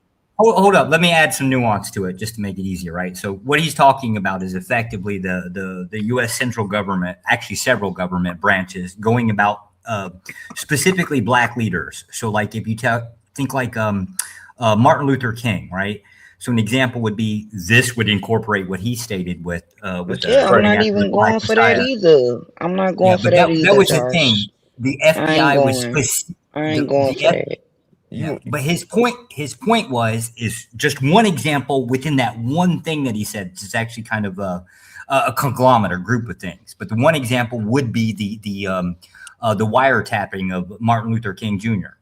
hold up. Let me add some nuance to it just to make it easier, right? So what he's talking about is effectively the U.S. central government, actually several government branches, going about specifically black leaders. So like if you think like Martin Luther King, right? So an example would be this would incorporate what he stated with Yeah, I'm running not after the even Black going for that Messiah. either. I'm not Yeah, going for but that that either, was the thing. Josh. The I ain't FBI was going. I ain't going the for that. yeah, but his point is just one example within that one thing that he said. It's actually kind of a conglomerate, a group of things. But the one example would be the wiretapping of Martin Luther King Jr.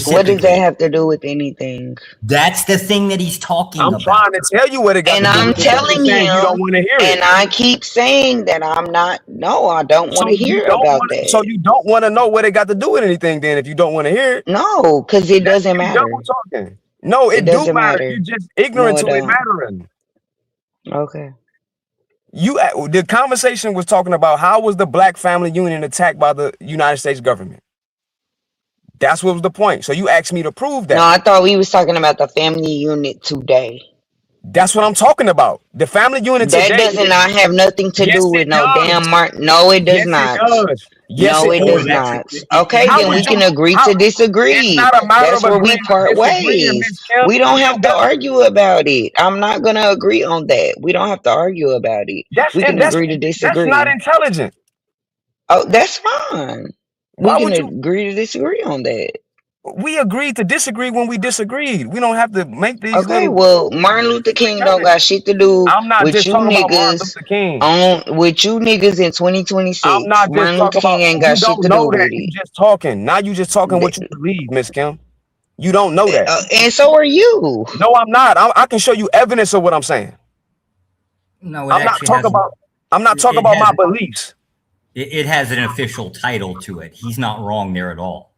What does that specifically. have to do with anything? That's the thing that he's talking I'm about. trying to tell you what it got And to do I'm with it, but you're telling saying you don't him, want to hear it. and I keep saying that I'm not. No, I don't want So to you hear don't about want to. So that. you don't want to know what it got to do with anything. Then, if you don't want to hear it, No, because it that's doesn't you double matter. talking. No, It it do doesn't matter. matter. You just No, ignorant it to it don't. mattering. Okay. The conversation was talking about how was the black family union attacked by the United States government. That's what was the point. So you asked me to prove No, that. I thought we was talking about the family unit today. That's what I'm talking about. The family unit That today does is not have nothing to yes, do it with no damn does. Martin. No, it does Yes, it not. does. Yes, No, it it Oh, does does. that's not. it Okay, How then would we you? can agree How? to It's disagree. not a matter of That's where we agreeing or part disagreeing, ways. Miss Kim. We don't You have don't to got argue about it. I'm not gonna agree on that. We don't have to argue about it. that's We and can agree to that's not disagree. intelligent. Oh, that's fine. We Why can would you? agree to disagree on that. We agreed to disagree when we disagreed. We don't have to make these Okay, little well, Martin Luther King don't pretending. got shit to do I'm not with just you talking about Martin niggas Luther King. in I'm 2026. not just Martin Luther talking about. King ain't You got shit don't to do know that. with You it. just talking. Now you just talking what you believe, Miss Kim. You don't know that. And so are you. No, I'm not. I can show you evidence of what I'm saying. no, it I'm not actually talking has about. I'm not talking it about has my beliefs it has an official title to it. He's not wrong there at all.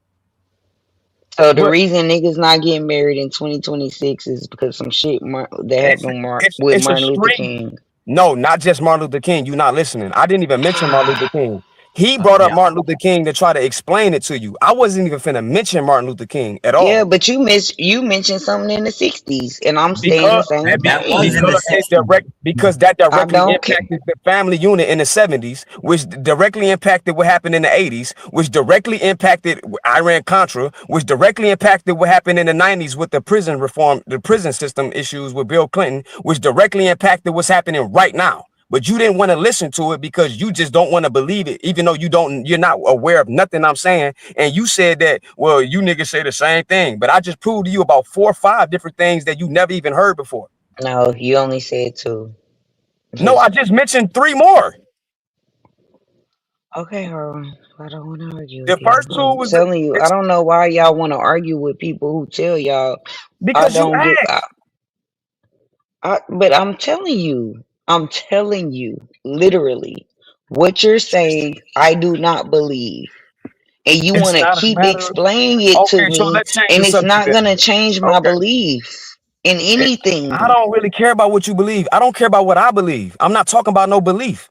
So the but reason niggas not getting married in 2026 is because some shit that it's happened it's with it's a Martin Luther string. King. No, not just Martin Luther King. You're not listening. I didn't even mention Martin Luther King. He brought up Yeah. Martin Luther King to try to explain it to you. I wasn't even finna mention Martin Luther King at Yeah, all. but you mentioned something in the 60s, and I'm saying the Because same That was in thing. the 60s. that I directly don't care. impacted the family unit in the 70s, which directly impacted what happened in the 80s, which directly impacted Iran Contra, which directly impacted what happened in the 90s with the prison reform, the prison system issues with Bill Clinton, which directly impacted what's happening right now. But you didn't want to listen to it because you just don't want to believe it, even though you're not aware of nothing I'm saying. And you said that, well, you niggas say the same thing, but I just proved to you about 4 or 5 different things that you never even heard before. No, you only said two. No, I just mentioned 3 more. Okay, Harlan. I don't want to argue The with you. first 2 I'm was telling you, I don't know why y'all want to argue with people who tell y'all I because you don't give. asked. But I'm telling you, literally, what you're saying, I do not believe. And you It's want to not a keep matter of explaining it to okay, so me, let's change and the it's subject not then. going to change my Okay. belief in I anything. don't really care about what you believe. I don't care about what I believe. I'm not talking about no belief.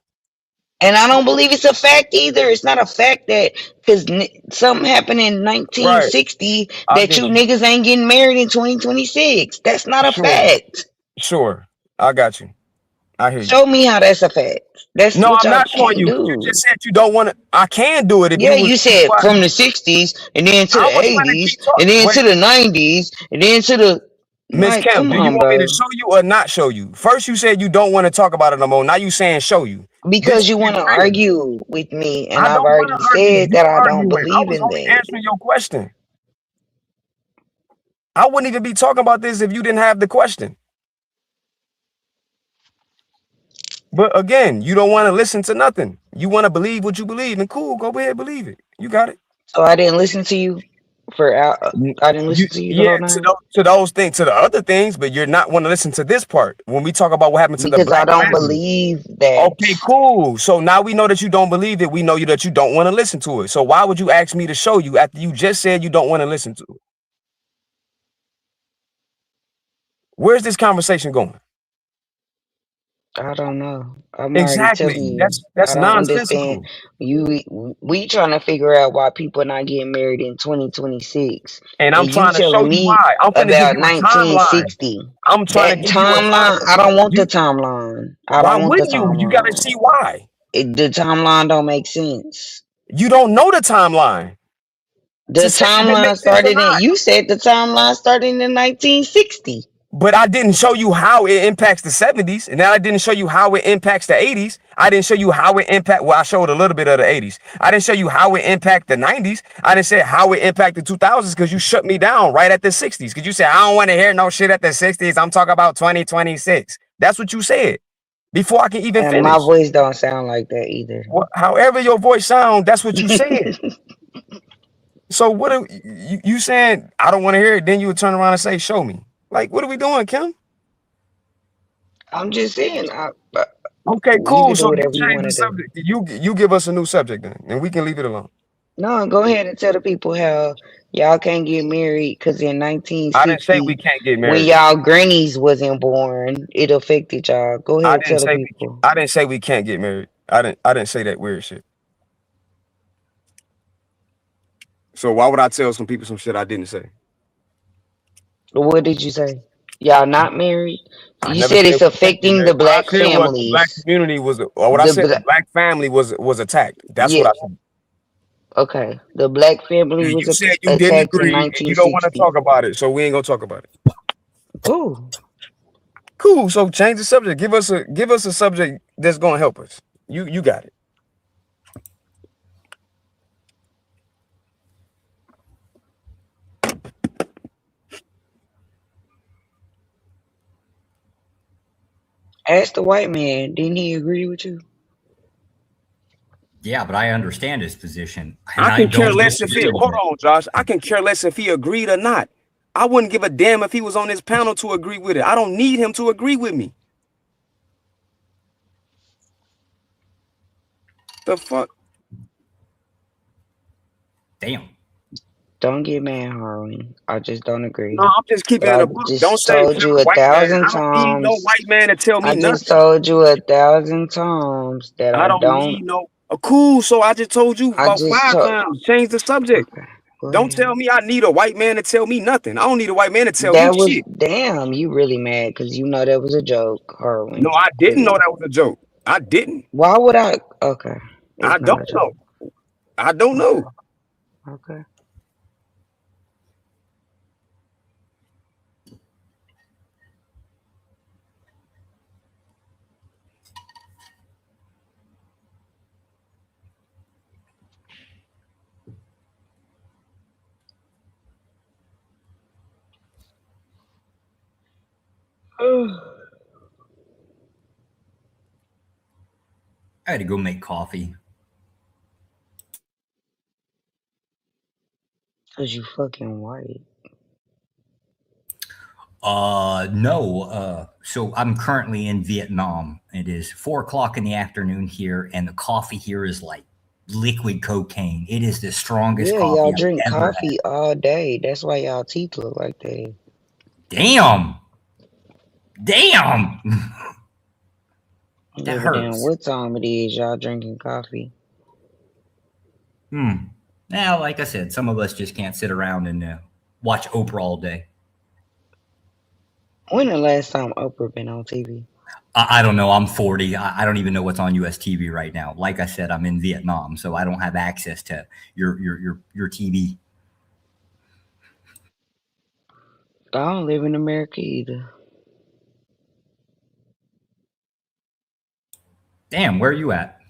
And I don't believe it's a fact either. It's not a fact that because something happened in Right. 1960 I that you get you. niggas ain't getting married in 2026. That's not a Sure. fact. Sure. I got you. I hear you. Show me how that's a fact. That's No, what I'm y'all not showing can't you. You do. just said you don't want to. I can do it if Yeah, you was you be said quiet. from the 60s and then to I the was finna 80s keep talking. and then Wait, to the 90s and then to the Miss like, Kim, come do you on, want me to bro. show you or not show you? First, you said you don't want to talk about it no more. Now you saying show you. This Because you shit want is to real. argue with me, and I I've don't want already to argue. said You that I don't arguing. I believe was in only that. answering your question. I wouldn't even be talking about this if you didn't have the question. But again, you don't want to listen to nothing. You want to believe what you believe, and cool, go ahead, believe it. You got it. So I didn't listen to you I didn't listen to you the Yeah, whole to night those things, to the other things, but you're not want to listen to this part when we talk about what happened to the because I black don't family. believe that. Okay, cool. So now we know that you don't believe it. We know you that you don't want to listen to it. So why would you ask me to show you after you just said you don't want to listen to it? Where's this conversation going? I don't know. I'm already Exactly. telling you. That's I don't understand. nonsensical. We trying to figure out why people not getting married in 2026, And I'm and you trying to show telling you me why. I'm finna give about you a timeline. 1960. I'm trying to That give you a timeline, timeline. I don't want the timeline. I Why don't want the wouldn't you? You gotta timeline. see why. The timeline don't make sense. You don't know the timeline The to say if it timeline makes sense or started in. not. You said the timeline started in 1960. But I didn't show you how it impacts the 70s, and then I didn't show you how it impacts the 80s. I didn't show you how it well, I showed a little bit of the 80s. I didn't show you how it impacted the 90s. I didn't say how it impacted 2000s because you shut me down right at the 60s. Because you said, I don't want to hear no shit at the 60s. I'm talking about 2026. That's what you said before I can even And my finish. voice don't sound like that either. However your voice sound, that's what you said. So what are you saying? I don't want to hear it. Then you would turn around and say, show me. Like, what are we doing, Kim? I'm just saying. Okay, You cool. can do So you whatever you change want the to do. subject. You give us a new subject then, and we can leave it alone. No, go ahead and tell the people how y'all can't get married because in I didn't say we 1960, can't get when married. y'all grannies wasn't born, it affected y'all. Go I ahead and didn't tell the say people. I didn't say we can't get married. I didn't say that weird shit. So why would I tell some people some shit I didn't say? What did you say? Y'all not married? I You never said said it's we can't get affecting married. the What I black said was the black families. community was, or what I The said, the bla- black family was attacked. That's yeah, what I said. okay. The black family And was you said you didn't attacked in agree and you don't want to 1960. talk about it, so we ain't gonna talk about it. Cool. Cool. So change the subject. Give us a subject that's gonna help us. You got it. Ask the white man. Didn't he agree with you? Yeah, but I understand his position, and I I can care don't less if disagree he with hold it. on, Josh. I can care less if he agreed or not. I wouldn't give a damn if he was on this panel to agree with it. I don't need him to agree with me. The fuck? Damn. Don't get mad, Harlan. I just don't No, agree. I'm just But keeping it I a book. Don't just say told you're you a a white man. thousand I don't need no times. white man to tell me I just nothing. told you 1,000 times that I I don't don't. need no cool. So I just told you I about just five told. times. Change the subject. Okay, go Don't ahead. tell me I need a white man to tell me nothing. I don't need a white man to tell me That was shit. damn. You really mad because you know that was a joke, No, Harlan. I Quit didn't know it. that was a joke. I didn't. Why would I? Okay, I it's not don't a joke. know. I don't know. Okay. I had to go make coffee. Cause you fucking white. No. So I'm currently in Vietnam. It is 4 o'clock in the afternoon here, and the coffee here is like liquid cocaine. It is the strongest Yeah, y'all coffee I've drink ever had. coffee all day. That's why y'all teeth look like that. Damn. Damn. That Give a damn hurts. what time it is. Y'all drinking coffee. Now, like I said, some of us just can't sit around and watch Oprah all day. When the last time Oprah been on TV? I don't know. I'm 40. I don't even know what's on US TV right now. Like I said, I'm in Vietnam, so I don't have access to your TV. I don't live in America either. Damn, where are you at?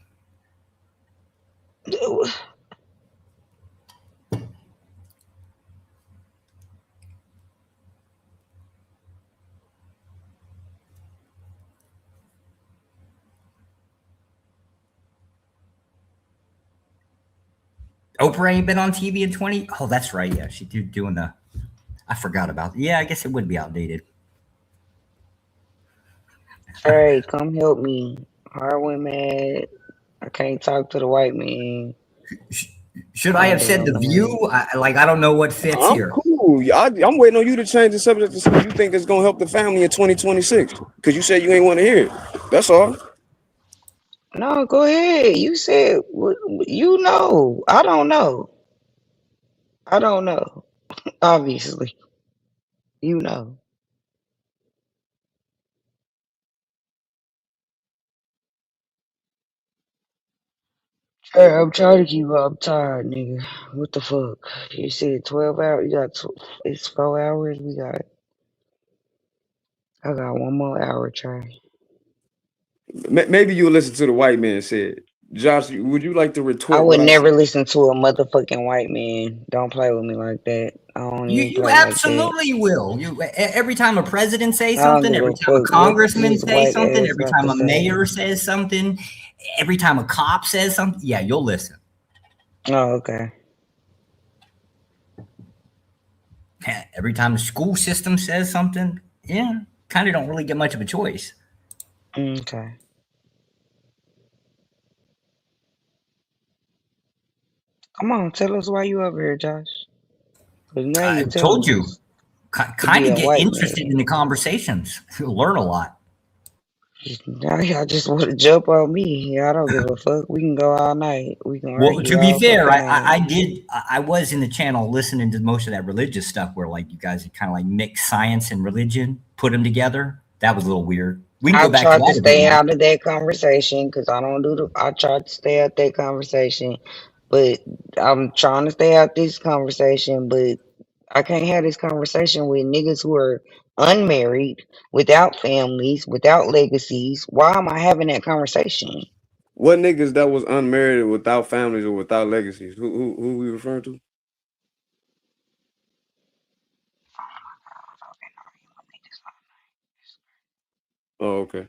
Oprah ain't been on TV in 20. Oh, that's right. Yeah, she's doing the. I forgot about. Yeah, I guess it would be outdated. Trey, come help me. Harwin mad. I can't talk to the white man. Should I have said The View? I don't know what fits I'm here. cool. I'm waiting on you to change the subject to something you think is gonna help the family in 2026. Because you said you ain't want to hear it. That's all. No, go ahead. You said you know. I don't know. I don't know. Obviously, you know. Hey, I'm trying to keep up. I'm tired, nigga. What the fuck? You said 12 hours. You got it's 4 hours. I got 1 more hour, Trey. Maybe you'll listen to the white man said. Josh, would you like to I retort would what I said? never listen to a motherfucking white man. Don't play with me like that. I don't even You play like that. absolutely will. Every time a president says I don't something, give every a time a fuck what congressman his says white something, ass every got time to a say. mayor says something, every time a cop says something, yeah, you'll listen. Oh, okay. Every time the school system says something, yeah, kind of don't really get much of a choice. Okay. Come on, tell us why you over here, Josh. Because now I you're told telling you, us to kind be of a get white interested man. in the conversations. You'll learn a lot. Now y'all just want to jump on me. I don't give a fuck. We can go all night. We can Well, argue to be all fair, fucking night. I was in the channel listening to most of that religious stuff where like you guys kind of like mix science and religion, put them together. That was a little weird. We can I go back to tried to that a bit stay more. out of that conversation because I don't do the. I tried to stay out that conversation, but I'm trying to stay out this conversation. But I can't have this conversation with niggas who are unmarried, without families, without legacies. Why am I having that conversation? What niggas that was unmarried without families or without legacies? Who we referring to? Oh, okay.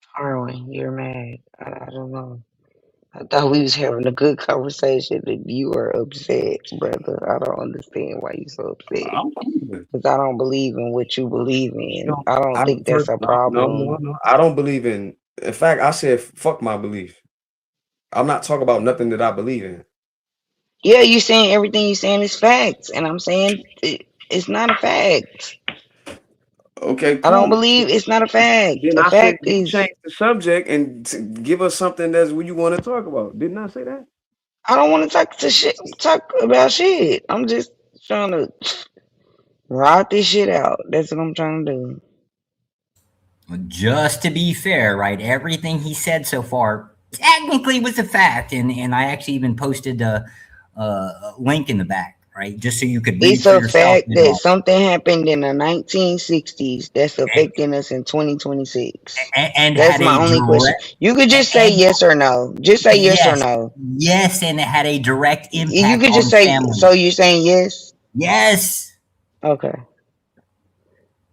Harlan, you're mad. I don't know. I thought we was having a good conversation and you are upset, brother. I don't understand why you so upset. Because I don't believe in what you believe in. I don't think that's a problem. No. I don't believe in. In fact, I said fuck my belief. I'm not talking about nothing that I believe in. Yeah, you saying everything you saying is facts, and I'm saying it's not a fact. Okay, I don't cool. believe it's not a fact. Then A I said fact you is change the subject and give us something that's what you want to talk about. Didn't I say that? I don't want to talk about shit. I'm just trying to ride this shit out. That's what I'm trying to do. Just to be fair, right? Everything he said so far technically was a fact, and I actually even posted a link in the back, right, just so you could read It's for a yourself. fact that something happened in the 1960s that's affecting us in 2026. And That's had my a only question. direct You could just say and yes or no. Just say yes or yes, no. yes, and it had a direct You impact could just on say, so families. you're saying yes? Yes. Okay.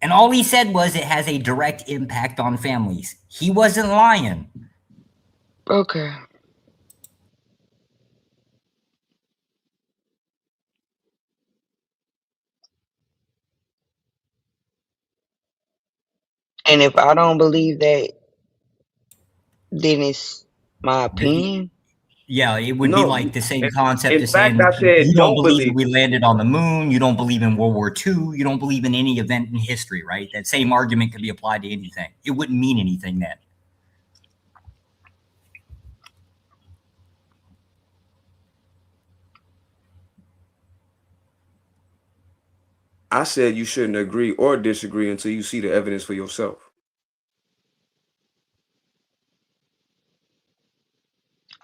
And all he said was it has a direct impact on families. He wasn't lying. Okay. And if I don't believe that, then it's my opinion. Yeah, it would be No. like the same concept In as fact, saying I said you don't don't believe that believe. we landed on the moon, you don't believe in World War II, you don't believe in any event in history, right? That same argument could be applied to anything. It wouldn't mean anything then. I said you shouldn't agree or disagree until you see the evidence for yourself.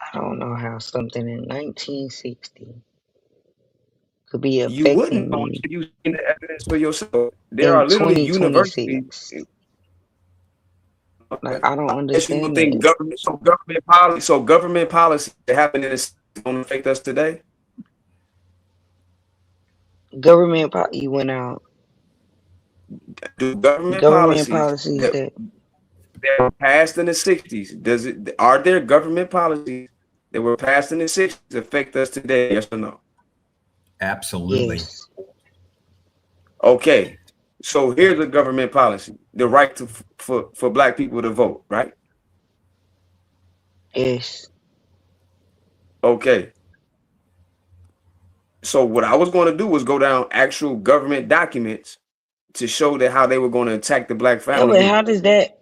I don't know how something in 1960 could be You wouldn't affecting know me until you see the evidence for yourself. There in are literally universities. 2026. Like I don't I guess you would understand think that. government policy that happened in this don't affect us today. You went out. Do government Government policies policies that that were passed in the 60s, are there government policies that were passed in the 60s affect us today? Yes or no? Absolutely. yes, Okay. So here's a government policy: the right to for black people to vote, right? yes. Okay. So what I was going to do was go down actual government documents to show that how they were going to attack the black Yeah, but family, how does that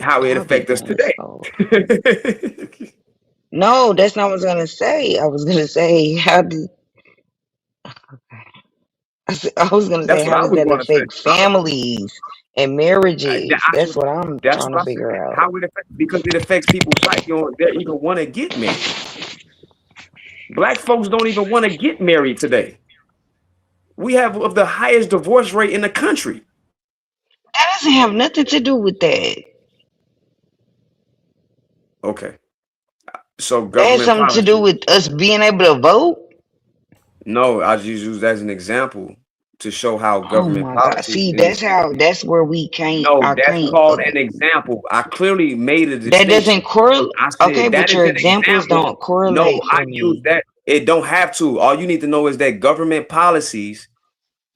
how it y'all be affect us going today. slow? No, that's not what I was gonna say. I was gonna say how do I was gonna say That's what how I does was that going to say. affect families and marriages? That's what I'm That's trying to what I'm figure saying. out. How it affects, because it affects people's psyche on they even want to get married. Black folks don't even want to get married today. We have of the highest divorce rate in the country. That doesn't have nothing to do with that. Okay. So That has government something to do policy. with us being able to vote. No, I just use that as an example to show how Oh government my God. policies See, in the that's where we can't no, I that's can't called an example. I clearly made a that doesn't distinction. correlate. I Okay, said that but is your an examples example. don't No, correlate I for use me. that. It don't have to. All you need to know is that government policies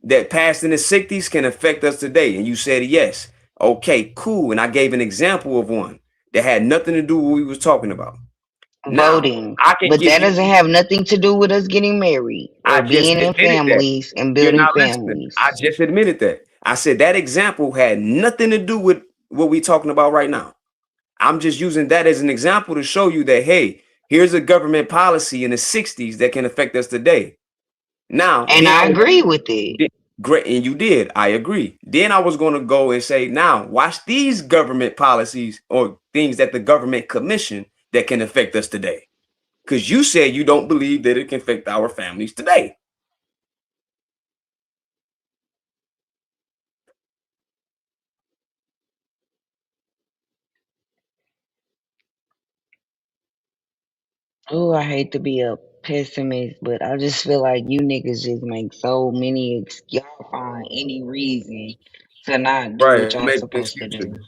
that passed in the 60s can affect us today. And you said yes. Okay, cool. And I gave an example of one that had nothing to do with what we was talking about. Now, Voting. I can But give that you, doesn't have nothing to do with us getting married or I just being in admitted that. families and You're building not listening. I families. just admitted that. I said that example had nothing to do with what we're talking about right now. I'm just using that as an example to show you that, hey, here's a government policy in the 60s that can affect us today. Now, And I agree with it. great, and you did. I agree. Then I was going to go and say, now, watch these government policies or things that the government commission that can affect us today. Because you said you don't believe that it can affect our families today. Oh, I hate to be a pessimist, but I just feel like you niggas just make so many y'all find any reason to not do what Right. y'all Make supposed to excuses. do.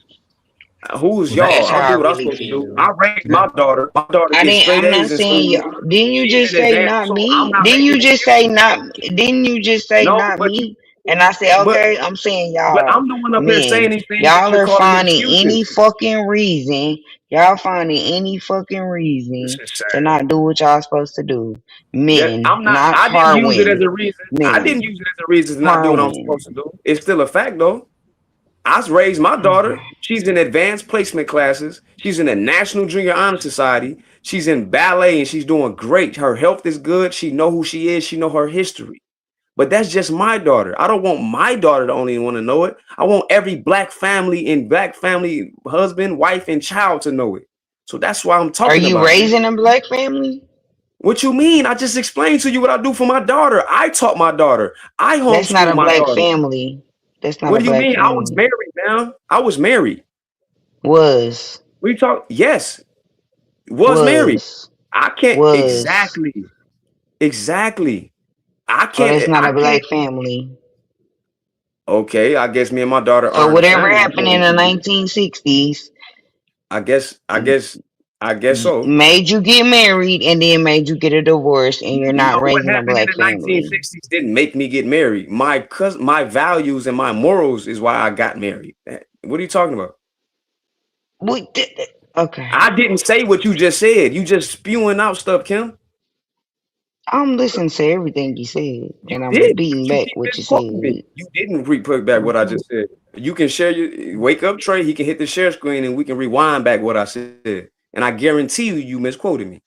Who's Well, that y'all? That's how I I do what I'm really supposed to do. feel. I raised that my daughter. My daughter gets straight I'm not A's in saying school. y'all. Didn't you She's just in say advance, not so I'm me? not Didn't making you just say excuses. not? Didn't you just say No, not me? And I said, but okay, I'm saying but y'all, I'm the one up here saying men, these things that y'all you're are calling finding any excuses. fucking reason. Y'all finding any fucking This reason is to sad. not do what y'all supposed to do. That Men, I'm not. not I didn't use it as Harwin. a reason. I Men, didn't use it as a reason to not do what I'm Harwin. supposed to do. It's still a fact, though. I raised my daughter. She's in advanced placement classes. She's in the National Junior Honor Society. She's in ballet and she's doing great. Her health is good. She know who she is. She know her history. But that's just my daughter. I don't want my daughter to only want to know it. I want every black family, husband, wife, and child to know it. So that's why I'm Are talking you about it. raising a black family? What you mean? I just explained to you what I do for my daughter. I taught my daughter. I That's not homeschool a my black daughter. family. That's not What a do you black mean? I was family. married, man. I was married. Was, We talk. Yes, was married. was, I can't was. exactly. Oh, that's not I a can't. black family. Okay, I guess me and my daughter So aren't a whatever family happened in according the to you. 1960s I guess so. made you get married and then made you get a divorce, and you're No, not what raising a happened in black the family. 1960s didn't make me get married. My values and my morals is why I got married. What are you talking about? Okay. I didn't say what you just said. You just spewing out stuff, Kim. I'm listening to everything you said, You and I'm did, repeating but you back keep what you misquoting me. said. You didn't put back what I just said. You can share your wake up Trey. He can hit the share screen and we can rewind back what I said. And I guarantee you misquoted me.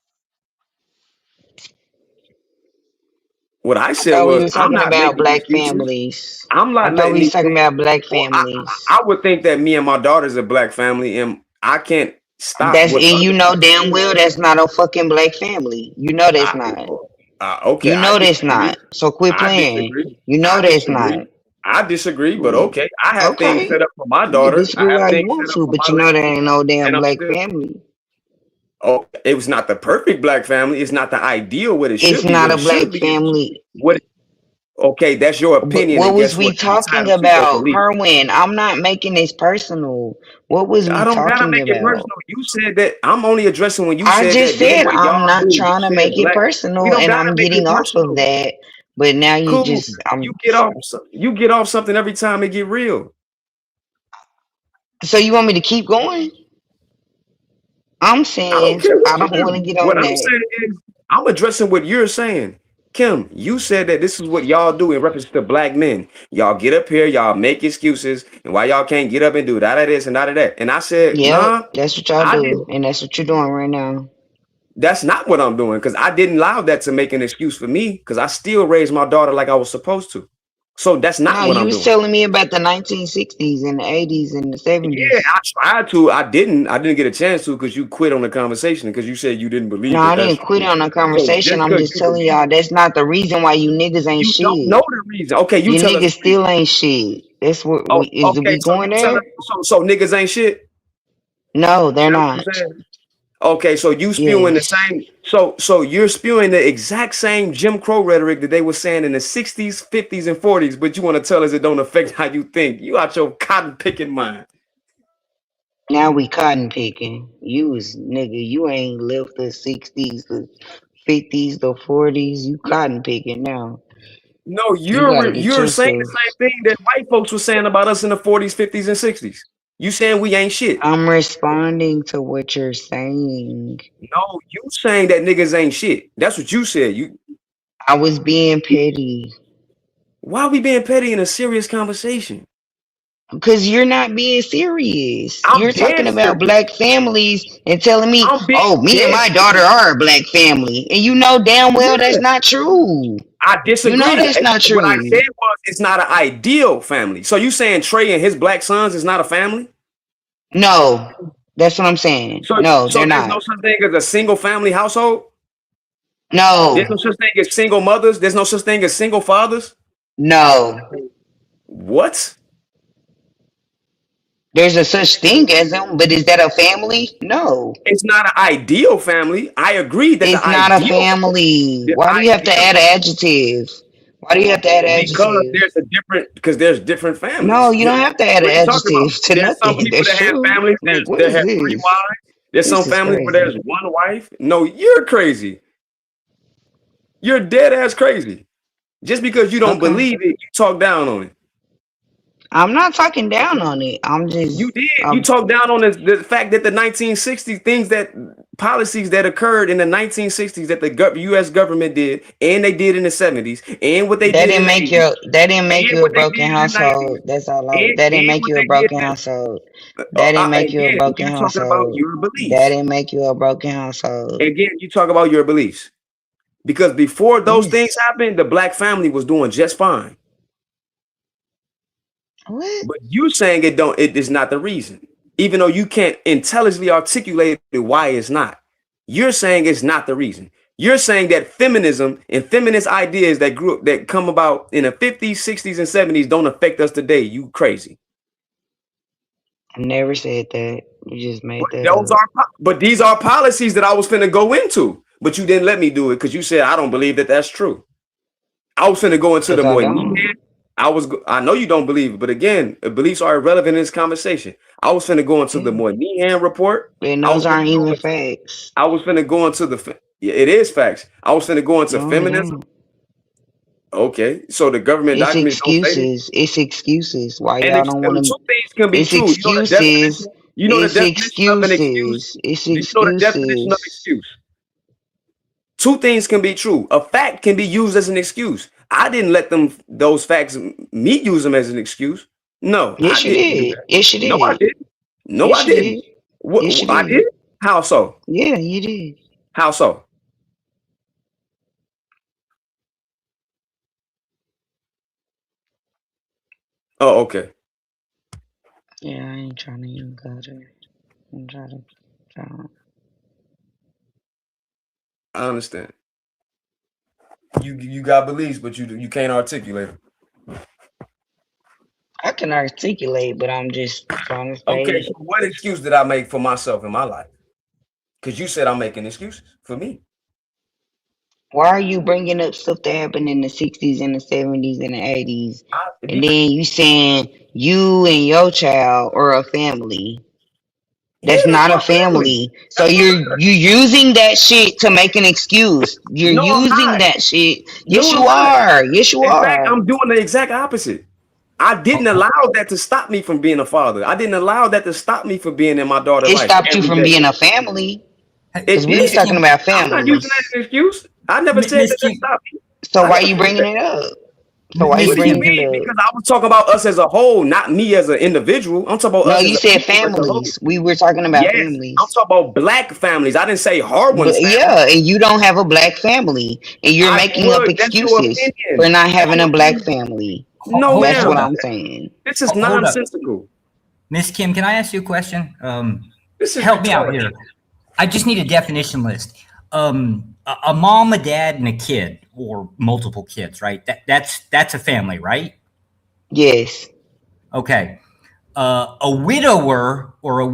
What I I said thought we was, were I'm talking not about making black excuses. families. I'm I not thought we letting was these talking things. about black Well, families. I would think that me and my daughter's a black family, and I can't stop That's what and you other know people damn do. well that's not a fucking black family. You know that's I, not. okay, You I know that's disagree. not. So quit I playing. disagree. You know I that's disagree. not. I disagree, but okay. I have things Okay. set up for my You can daughter. I disagree have all you things want set up to, for but my you know that lady, ain't no damn and I'm black still. family. Oh, it was not the perfect black family. It's not the ideal what it It's should be. not What a it should black be is family. what. Okay, that's your But opinion, what and was guess we what? You're talking entitled to your about, belief. Kerwin? I'm not making this personal. What was I we don't gotta talking make it about? personal. You said that I'm only addressing when you I said just that this is said what y'all I'm not do. You trying to said make it black. We personal, don't and gotta I'm make it getting off of personal. that. But now you Cool. just, You get off. You get off something every time it get real. so you want me to keep going? I'm I don't saying care I what you don't want to do. get What on I'm that. saying is, I'm addressing what you're saying. Kim, you said that this is what y'all do in reference to black men. Y'all get up here, y'all make excuses, and why y'all can't get up and do that of this and that of that. And I said, Yep, nah, that's what y'all I do, didn't. and that's what you're doing right now. That's not what I'm doing because I didn't allow that to make an excuse for me because I still raised my daughter like I was supposed to. So that's not No, what you I'm was doing. telling me about the 1960s and the 80s and the Yeah, 70s. I tried to. I didn't. I didn't get a chance to because you quit on the conversation because you said you didn't No, believe that I that's didn't quit true. on the So conversation. just I'm because just you telling believe y'all that's not the reason why you niggas ain't you don't know shit. the reason. Okay, you You tell us niggas the reason. still ain't shit. That's what Oh, we is. okay. We So going you tell us there? so niggas ain't shit. No, they're That's what you not. saying. Okay, so you spewing the Yes. same. So you're spewing the exact same Jim Crow rhetoric that they were saying in the 60s, 50s, and 40s, but you want to tell us it don't affect how you think. You out your cotton picking mind. Now we cotton picking. You was nigga. You ain't lived the 60s, the 50s, the 40s. You cotton picking now. No, You gotta get you're saying the yourself. same thing that white folks were saying about us in the 40s, 50s, and 60s. You saying we ain't shit. I'm responding to what you're saying. No, you saying that niggas ain't shit. That's what you said. I was being petty. Why we being petty in a serious conversation? Because you're not being serious. I'm You're dead talking about serious. black families and telling me, I'm being oh, me and dead my daughter serious. are a black family. And you know damn well that's Yeah, not true. I You know disagree. that's not What I true. said was it's not an ideal family. So you saying Trey and his black sons is not a family? No, that's what I'm saying. So No, so they're there's not. no such thing as a single family household? There's no No, such thing as single mothers? There's no such thing as single fathers? no. What? There's a such thing as them, but is that a family? No. It's not an ideal family. I agree that It's not a family. the Why do you have to ideal add an adjective? Why do you have to add an adjective? because there's different No, families. you don't have to add an What are you talking about? adjective to There's some nothing. people That's that have true. families Like, what that is have three this? wives. There's some This is families where crazy. there's one wife. No, you're crazy. You're dead ass crazy. Just because you don't Okay. believe it, you talk down on it. I'm not talking down on it. I'm You just, did. You talk down on the fact that the 1960s things that policies that occurred in the 1960s that the U.S. government did and they did in the 70s and what they did in the 80s that didn't make and you a what they broken did in the 90s household. That's all I, and, that didn't and make what you a they did broken now. household. That didn't make you a Again, broken you talking about household. your That beliefs. didn't make you a broken household. Again, you talk about your beliefs. Because before those things Yes. happened, the black family was doing just fine. What? But you saying it is not the reason. Even though you can't intelligently articulate why it's not. You're saying it's not the reason. You're saying that feminism and feminist ideas that come about in the 50s, 60s, and 70s don't affect us today. You crazy. I never said that. You just But made that up. these are policies that I was finna go into. But you didn't let me do it because you said I don't believe that that's true. I was finna go into the Because I more don't. I know you don't believe it, but again, beliefs are irrelevant in this conversation. I was finna go into the Yeah. more Nehan report. And I was those finna aren't go even into facts. I was finna go into yeah, it is facts. I was finna go into No, it feminism. ain't. Okay, so the government It's documents don't say that. excuses. It's excuses. Why And y'all don't want to? two things can be It's true. You know the definition. excuses. You know the It's definition of an excuse. excuses. It's Do you know the definition of excuses. excuse? Two things can be true. A fact can be used as an excuse. I didn't let those facts me use them as an excuse. No, I Yes, you didn't do did. that. Yes, you No, I did. didn't. No, I Yes, you didn't. did. Yes, you I did. did. How so? Yeah, you did. How so? Oh, okay. Yeah, I ain't trying to even go there. I'm trying to. Trying. I understand. You got beliefs, but you can't articulate them. I can articulate, but I'm just trying to Okay, say. so what excuse did I make for myself in my life? Because you said I'm making excuses for me. Why are you bringing up stuff that happened in the 60s and the 70s and the 80s? And then you saying you and your child are a family. Yeah, That's that's not a my family. family. So That's my you're using that shit to make an excuse. You're No, I'm using not. that shit. No, Yes, I'm you not. are. Yes, you In fact, are. I'm doing the exact opposite. I didn't allow that to stop me from being a father. I didn't allow that to stop me from being in my daughter's It life stopped you every from day. being a family. It Because we was did. talking about I'm not using that families. as an excuse. I never said Miss that that Kim, stopped me. So I why never you said bringing that. it up? So why you What Miss do you Kim, bringing it mean? up? Because I was talking about us as a whole, not me as an individual. I'm talking about No, us you as a said people as a whole. families. We were talking about Yes, I'm families. talking about black families. I didn't say hard But ones family. yeah, and you don't have a black family. And you're I making up would. That's your excuses for opinion. not That's having your a black opinion. family. No, That's ma'am. what hold up, I'm saying. This is hold up, nonsensical. Miss Kim. Can I ask you a question? This is Help me out retarded. here. I just need a definition list. A mom, a dad, and a kid, or multiple kids, right? That's a family, right? Yes. Okay. A widower or a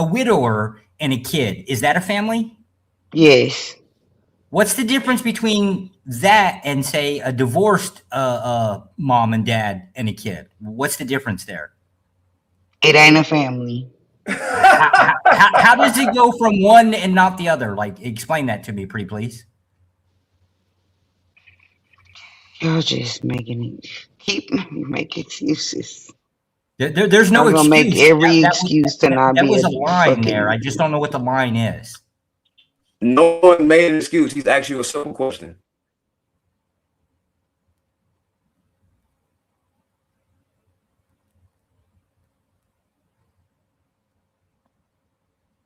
widower and a kid, is that a family? Yes. What's the difference between that and say a divorced mom and dad and a kid? What's the difference there? It ain't a family. How does it go from one and not the other? Like, explain that to me, pretty please. You're just making it. Keep make excuses. There's no I'm gonna make excuse. every excuse to not That be was a a line there. fucking. I just don't know what the line is. No one made an excuse. He's asked you a simple question.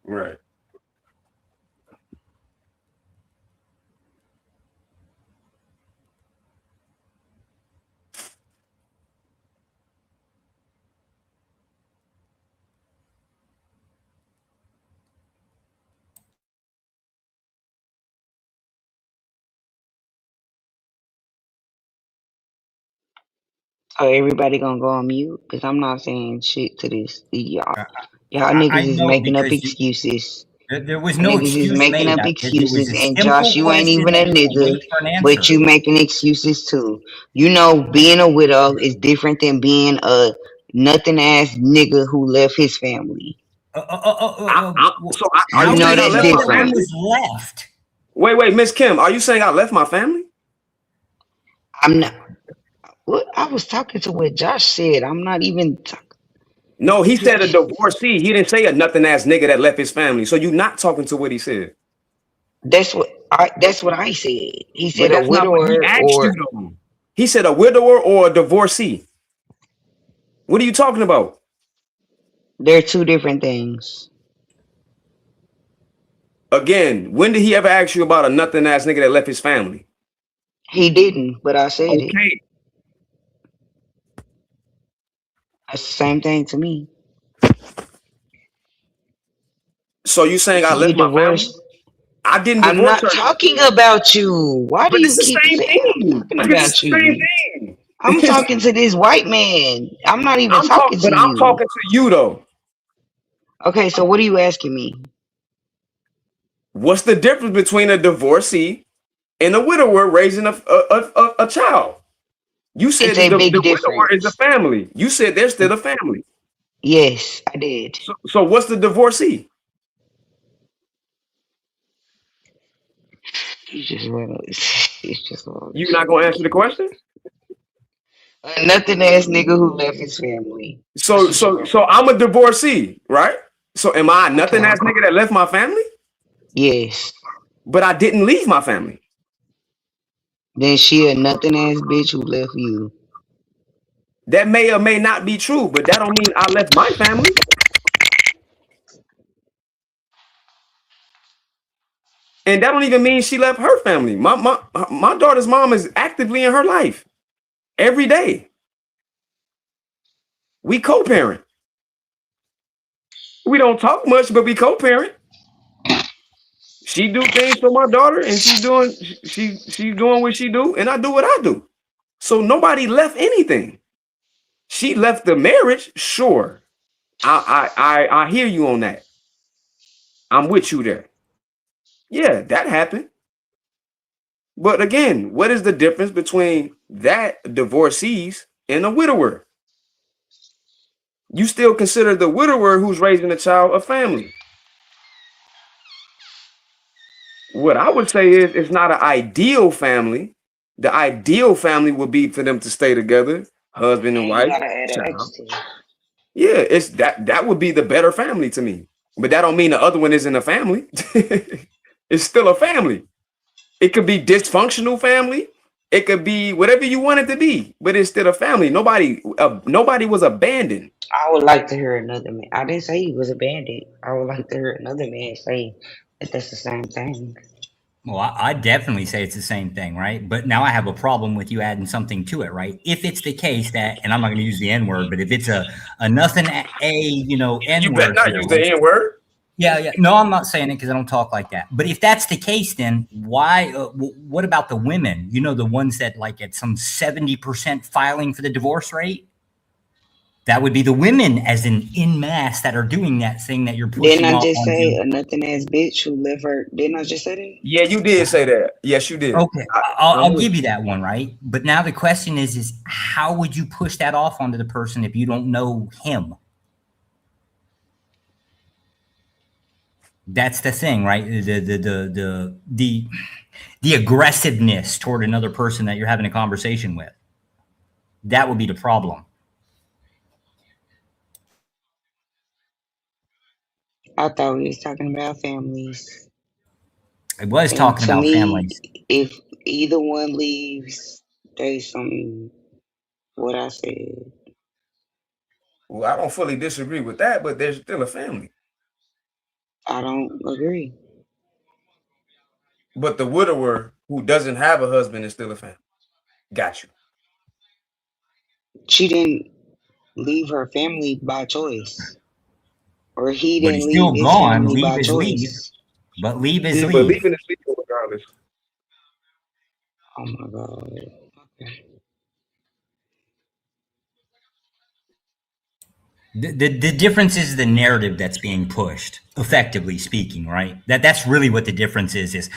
Right. So everybody gonna go on mute because I'm not saying shit to this. Y'all I niggas is know making up because excuses. there was Y'all no niggas is excuse making made. up It was excuses. a And simple Josh, you ain't question even a that you nigga, wait for an but answer. you making excuses too. You know, being a widow is different than being a nothing ass nigga who left his family. Are You How you do know saying I you that's left know my that one different. family? was left? Wait, Miss Kim, are you saying I left my family? I'm not. What I was talking to what Josh said. I'm not even. No, he said a divorcee. He didn't say a nothing ass nigga that left his family. So you're not talking to what he said. That's what I. That's what I said. He But said a that's not what he widower asked you or though. He said a widower or a divorcee. What are you talking about? they're two different things. Again, when did he ever ask you about a nothing ass nigga that left his family? He didn't, but I said it. Okay. That's the same thing to me. So you saying I If you left my family? divorced, I didn't I'm divorce not her. talking about you. Why do But you it's the keep same saying I'm thing. talking Because it's about the same you? thing. I'm talking to this white man. I'm not even I'm talking, talking to but I'm you. talking to you though. Okay, so what are you asking me? What's the difference between a divorcee and a widower raising a child? You said It's that a the big widower is a difference. family. You said they're still a family. Yes, I did. So what's the divorcee? You just wanna, it's just wanna You not gonna answer the question? a nothing ass nigga who left his family. That's So what you so are. so I'm a divorcee, right? So am I a nothing Okay. ass nigga that left my family? Yes. But I didn't leave my family. Then she a nothing ass bitch who left you. That may or may not be true, but that don't mean I left my family. And that don't even mean she left her family. My daughter's mom is actively in her life every day. We co-parent. We don't talk much, but we co-parent. She do things for my daughter, and she's doing what she do, and I do what I do. So nobody left anything. She left the marriage, sure. I hear you on that. I'm with you there. Yeah, that happened. But again, what is the difference between that divorcees and a widower? You still consider the widower who's raising a child a family. What I would say is it's not an ideal family. The ideal family would be for them to stay together, husband and And you wife, gotta add an child. extra. Yeah, it's that would be the better family to me. But that don't mean the other one isn't a family. It's still a family. It could be dysfunctional family. It could be whatever you want it to be, but it's still a family. Nobody was abandoned. I would like to hear another man. I didn't say he was abandoned. I would like to hear another man say that that's the same thing. Well, I definitely say it's the same thing, right? But now I have a problem with you adding something to it, right? If it's the case that, and I'm not going to use the N word, but if it's a nothing N You better word not here, use the N word. yeah. No, I'm not saying it because I don't talk like that. But if that's the case, then why? What about the women? You know, the ones that like at some 70% filing for the divorce rate. That would be the women, as in mass, that are doing that thing that you're Didn't pushing I off just say onto. a nothing ass bitch who left her? Didn't I just say that? Yeah, you did say that. Yes, you did. Okay, I'll give you that one, right? But now the question is how would you push that off onto the person if you don't know him? That's the thing, right? The aggressiveness toward another person that you're having a conversation with. That would be the problem. I thought we was talking about families. It was And talking to about me, families. if either one leaves, there's something what I said. Well, I don't fully disagree with that, but there's still a family. I don't agree. But the widower who doesn't have a husband is still a family. Got you. She didn't leave her family by choice. Or he But didn't he's leave still his gone. family Leave by is leave. choice. But leave is Yeah, but leave. leaving is legal regardless. Oh my God. The difference is the narrative that's being pushed, effectively speaking, right? That's really what the difference is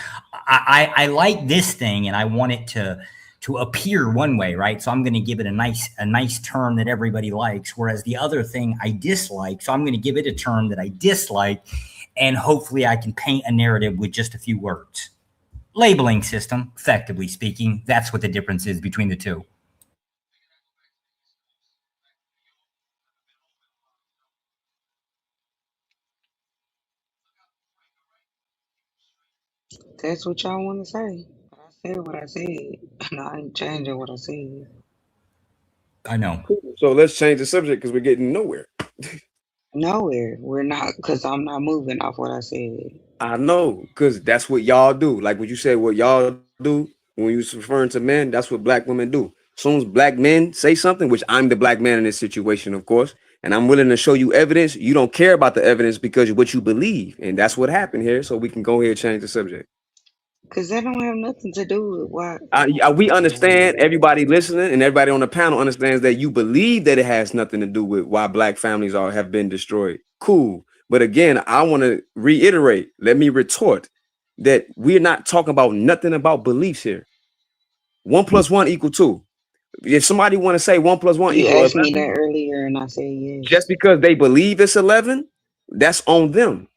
I like this thing and I want it to appear one way, right? So I'm going to give it a nice term that everybody likes, whereas the other thing I dislike, so I'm going to give it a term that I dislike, and hopefully I can paint a narrative with just a few words. Labeling system, effectively speaking, that's what the difference is between the two. That's what y'all want to say. I said what I said. And I ain't changing what I said. I know. Cool. So let's change the subject because we're getting nowhere. Nowhere. We're not, because I'm not moving off what I said. I know, because that's what y'all do. Like what you said, what y'all do when you was referring to men, that's what black women do. As soon as black men say something, which I'm the black man in this situation, of course, and I'm willing to show you evidence, you don't care about the evidence because of what you believe. And that's what happened here. So we can go ahead and change the subject. Because that don't have nothing to do with why. We understand, everybody listening and everybody on the panel understands that you believe that it has nothing to do with why black families have been destroyed. Cool. But again, I want to reiterate, let me retort that we're not talking about nothing about beliefs here. 1 + 1 = 2. If somebody want to say 1 + 1 = You asked me 11, that earlier and I said yes. just because they believe it's 11, that's on them.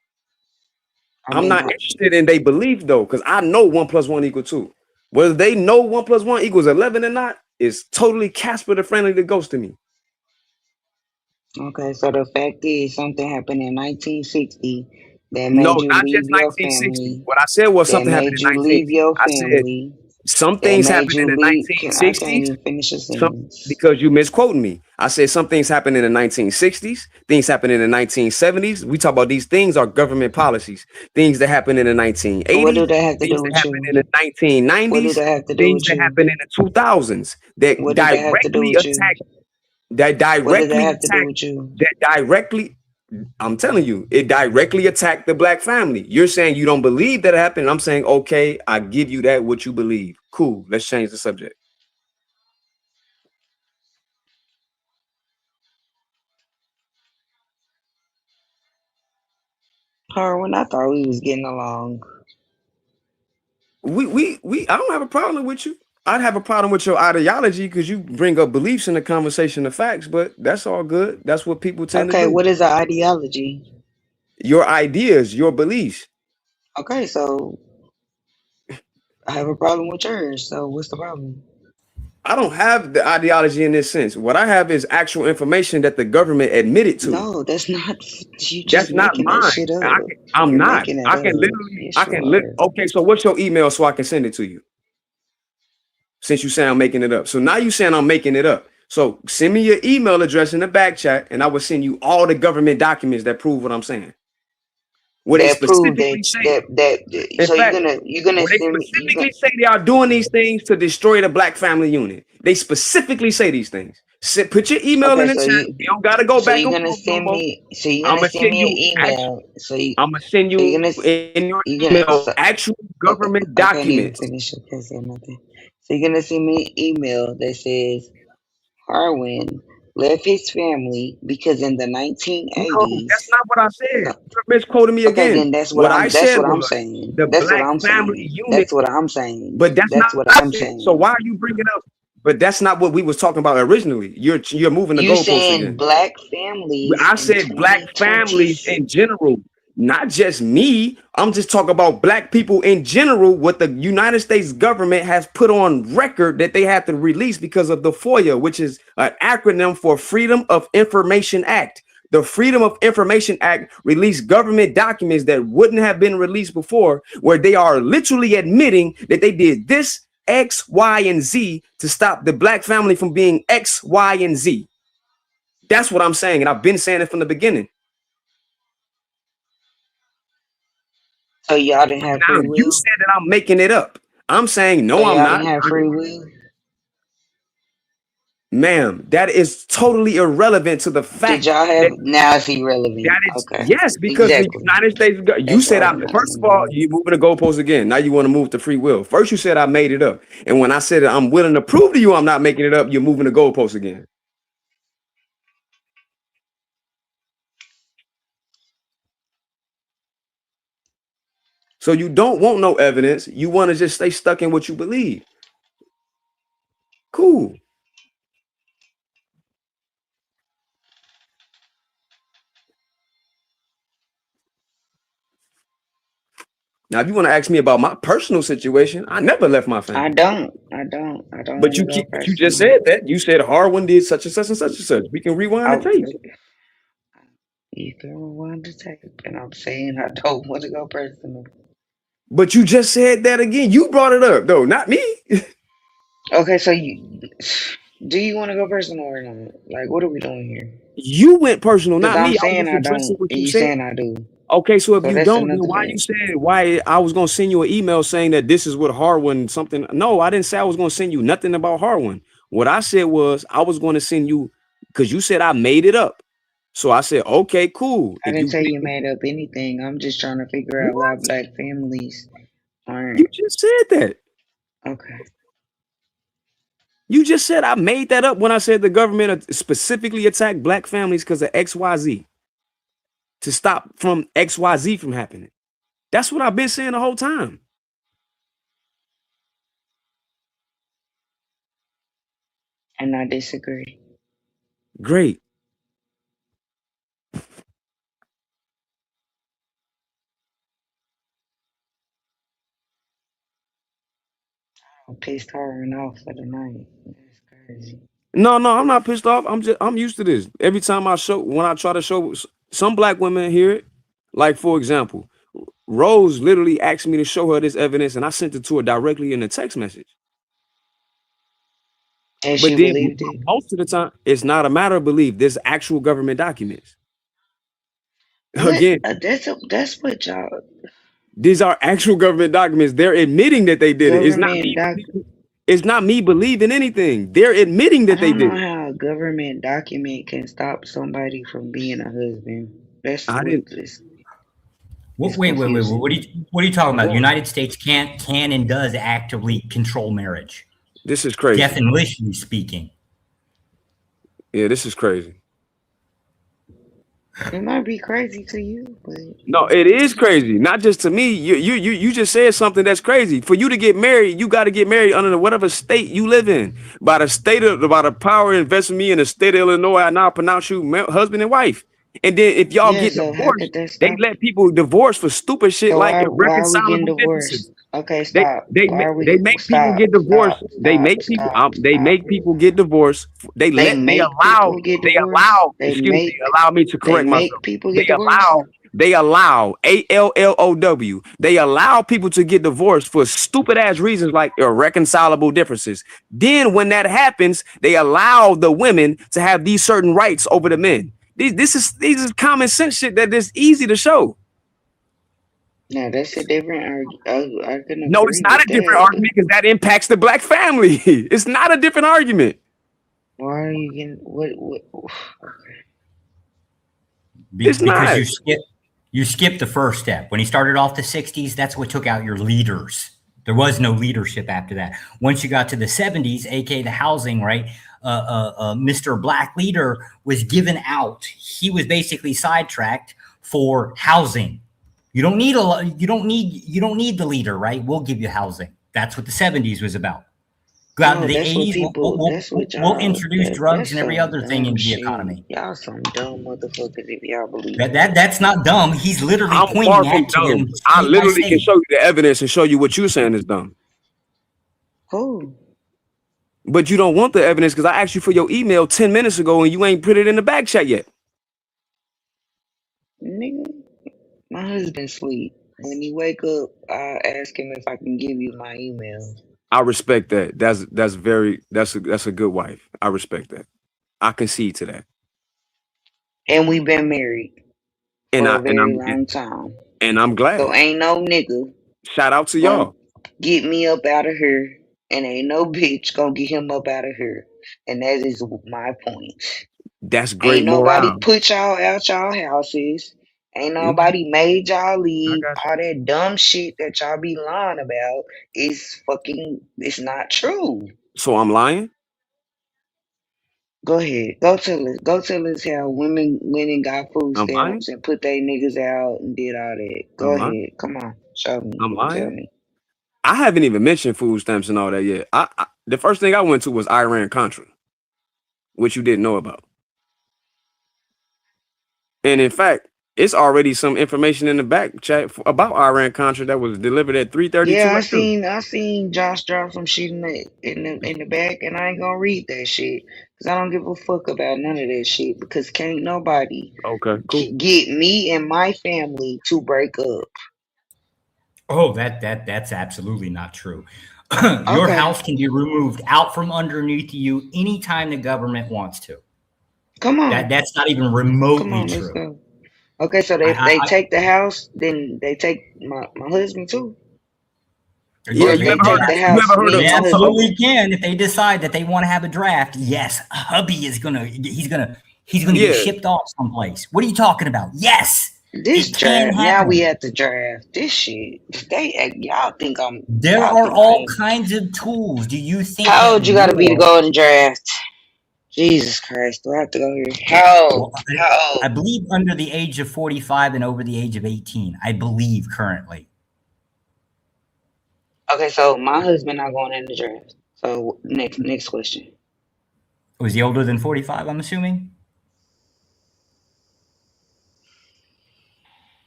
I'm not interested in their belief though, because I know 1 + 1 = 2. Whether they know 1 + 1 = 11 or not is totally Casper the Friendly the Ghost to me. Okay, so the fact is something happened in 1960 that No, made you not leave just your 1960. family. What I said was That something happened made in you leave your 1960. I said family. some That things made happened in you the leave. I can't 1960s. even finish a sentence. Because you misquoting me. I said some things happened in the 1960s, things happened in the 1970s. We talk about these things are government policies. Things that happened in the What 1980s, do that have to things do that with happened you? in the What do 1990s, that have to do things with that you? happened in the 2000s What do that have to do with you? that What does that directly have to do attacked with you? that directly I'm telling you, it directly attacked the black family. You're saying you don't believe that happened. I'm saying, okay, I give you that what you believe. Cool. Let's change the subject. Harwin, I thought we was getting along. We I don't have a problem with you. I'd have a problem with your ideology because you bring up beliefs in the conversation of facts, but that's all good. That's what people tend to Okay, do. what is an ideology? Your ideas, your beliefs. Okay, so I have a problem with yours. So what's the problem? I don't have the ideology in this sense. What I have is actual information that the government admitted to. No, that's not. You That's just not making that mine. shit up. I'm You're not. making it I can up. literally, Yes, you are. okay, so what's your email so I can send it to you? Since you say I'm making it up. So now you saying I'm making it up. So send me your email address in the back chat and I will send you all the government documents that prove what I'm saying. Where they That prove that specifically say, that. in So fact, you're gonna where they send me. specifically say they are doing these things to destroy the black family unit. They specifically say these things. Put your email in Okay, the chat. You don't gotta go back you're and gonna forth no send more. me. So you're I'm gonna gonna send send me an you actual. email. I'm gonna send So you're you gonna in your you're gonna. email So, actual okay, government I can't even documents. finish. I can't say nothing. So you're gonna send me an email that says Harwin left his family because in the No, that's 1980s. not what I said. You're misquoting me Okay, again. then that's what What I I'm. That's said what I'm was saying. the That's what black I'm family saying. unit, That's what I'm saying. but that's not That's what what I I'm said. So why saying. are you bringing up? But that's not what we was talking about originally. You're moving the You goalposts saying again. black families I in said black families 2020s. in general, not just me. I'm just talking about black people in general. What the United States government has put on record that they have to release because of the FOIA, which is an acronym for Freedom of Information Act. The Freedom of Information Act released government documents that wouldn't have been released before, where they are literally admitting that they did this X, Y, and Z to stop the black family from being X, Y, and Z. That's what I'm saying. And I've been saying it from the beginning. So y'all didn't have Now, free you will. said that I'm making it up. I'm saying, So no, I'm y'all not. didn't have free will. Ma'am, that is totally irrelevant to the Did fact y'all have? that Now it's irrelevant. is, Okay, yes, because the exactly. United States, you That's said, why I, I'm first asking of all, about it. you moving the goalposts again. Now you want to move to free will. First, you said I made it up. And when I said that I'm willing to prove to you I'm not making it up, you're moving the goalposts again. So you don't want no evidence. You want to just stay stuck in what you believe. Cool. Now, if you want to ask me about my personal situation, I never left my I family. don't. I don't. I don't But want to you go keep, but you just personal. said that. You said Harwin did such and such and such and such. We can rewind the I, tape. you can rewind the tape, and I'm saying I don't want to go personal. But you just said that again. You brought it up, though, not me. Okay, so do you want to go personal or not? Like, what are we doing here? You went personal, Because not I'm me. I was saying just I don't, addressing what and you you said. saying I do. Okay, so if So you that's don't, then another why you thing. said why I was gonna send you an email saying that this is what Harwin something? No, I didn't say I was gonna send you nothing about Harwin. What I said was I was going to send you because you said I made it up. So I said, okay, cool. I If didn't you tell you made up anything. I'm just trying to figure out why what black families you aren't just said that. okay. You just said I made that up when I said the government specifically attacked black families because of XYZ to stop from XYZ from happening. That's what I've been saying the whole time. And I disagree. Great. I'm pissed her and off for the night. That's crazy. No, I'm not pissed off. I'm used to this. Every time when I try to show some black women hear it, like for example, Rose literally asked me to show her this evidence and I sent it to her directly in a text message. And But she then believed it. most of the time, it's not a matter of belief. There's actual government documents. What? Again, That's what y'all these are actual government documents. They're admitting that they did it. government doc. It's not me believing anything. They're admitting I that they don't know did it. how a government document can stop somebody from being a husband. That's I what didn't. this is Wait. confusing. What are you talking about? Bro, United States can and does actively control marriage, this is crazy. definitionally speaking. Yeah, this is crazy. It might be crazy to you, but No, it is crazy. Not just to me. You just said something that's crazy. For you to get married, you got to get married under whatever state you live in. By the power invested in me in the state of Illinois, I now pronounce you husband and wife. And then if y'all yeah. get So how divorced, could that they stop? let people divorce for stupid shit So like why are we getting irreconcilable differences. divorced? Okay, They stop. they Why ma- are they we make people stop? get divorced. Stop, stop, stop, They stop. make people get divorced. They They let they make allow people get they divorced. allow excuse me, allow me to They correct myself. make people They get divorced. allow ALLOW. They allow people to get divorced for stupid ass reasons like irreconcilable differences. Then when that happens, they allow the women to have these certain rights over the men. These is common sense shit that is easy to show. Now that's a different argument. I can No, it's agree not with a different that, but argument because that impacts the black family. It's not a different argument. why are you getting what? Okay. It's Because not. you skip the first step. When he started off the 60s, that's what took out your leaders. There was no leadership after that. Once you got to the 70s, aka the housing, right? Mr. Black Leader was given out. He was basically sidetracked for housing. You don't need the leader, right? We'll give you housing. That's what the 70s was about. Go out No, to the that's what 80s, people. That's what we'll y'all. introduce drugs That's and every some other thing dumb into the shit. economy. Y'all some dumb motherfuckers if y'all believe that. That's not dumb. He's literally I'm far pointing from at to dumb. them I state by literally can state. show you the evidence and show you what you're saying is dumb. Who? But you don't want the evidence because I asked you for your email 10 minutes ago and you ain't put it in the back chat yet. Nigga, my husband sleep. When he wake up, I ask him if I can give you my email. I respect that. That's a good wife. I respect that. I concede to that. And we've been married And for I a and very I'm long time. and I'm So glad. ain't no nigga Shout out to gonna y'all. get me up out of here, and ain't no bitch gonna get him up out of here. And that is my point. That's great Ain't nobody morale. put y'all out y'all houses. Ain't Okay, nobody made y'all I leave. got you. All that dumb shit that y'all be lying about is fucking. It's not true. So I'm lying? Go ahead. Go tell us. Go tell us how women went and got food I'm lying? stamps and put their niggas out and did all that. Go I'm lying? ahead. Come on. Show me. I'm Tell lying? me. I haven't even mentioned food stamps and all that yet. The first thing I went to was Iran Contra, which you didn't know about. And in fact, it's already some information in the back chat about Iran Contra that was delivered at 3:32 Yeah, I a.m. seen. I seen Josh drop some shit in the back, and I ain't gonna read that shit because I don't give a fuck about none of that shit. Because can't nobody Okay, cool. get me and my family to break up. Oh, that's absolutely not true. Your Okay, house can be removed out from underneath you anytime the government wants to. come on, That's not even come remotely on, let's true. go. Okay, so I, if they I, take the house, then they take my husband too. Yeah, Or Yeah, if they you take the ever house, heard me of and they my husband. absolutely can if they decide that they want to have a draft. Yes, hubby is gonna he's gonna get yeah. shipped off someplace. What are you talking about? Yes, This it can draft. Now we happen. at the draft. This shit. Y'all think I'm. There Y'all are think I all ain't. kinds of tools. Do you think How that old you gotta be to war? go in the draft? Jesus Christ, do I have to go here? How old? Well, I believe under the age of 45 and over the age of 18. I believe currently. Okay, so my husband not going in the draft. So next question. Was he older than 45? I'm assuming.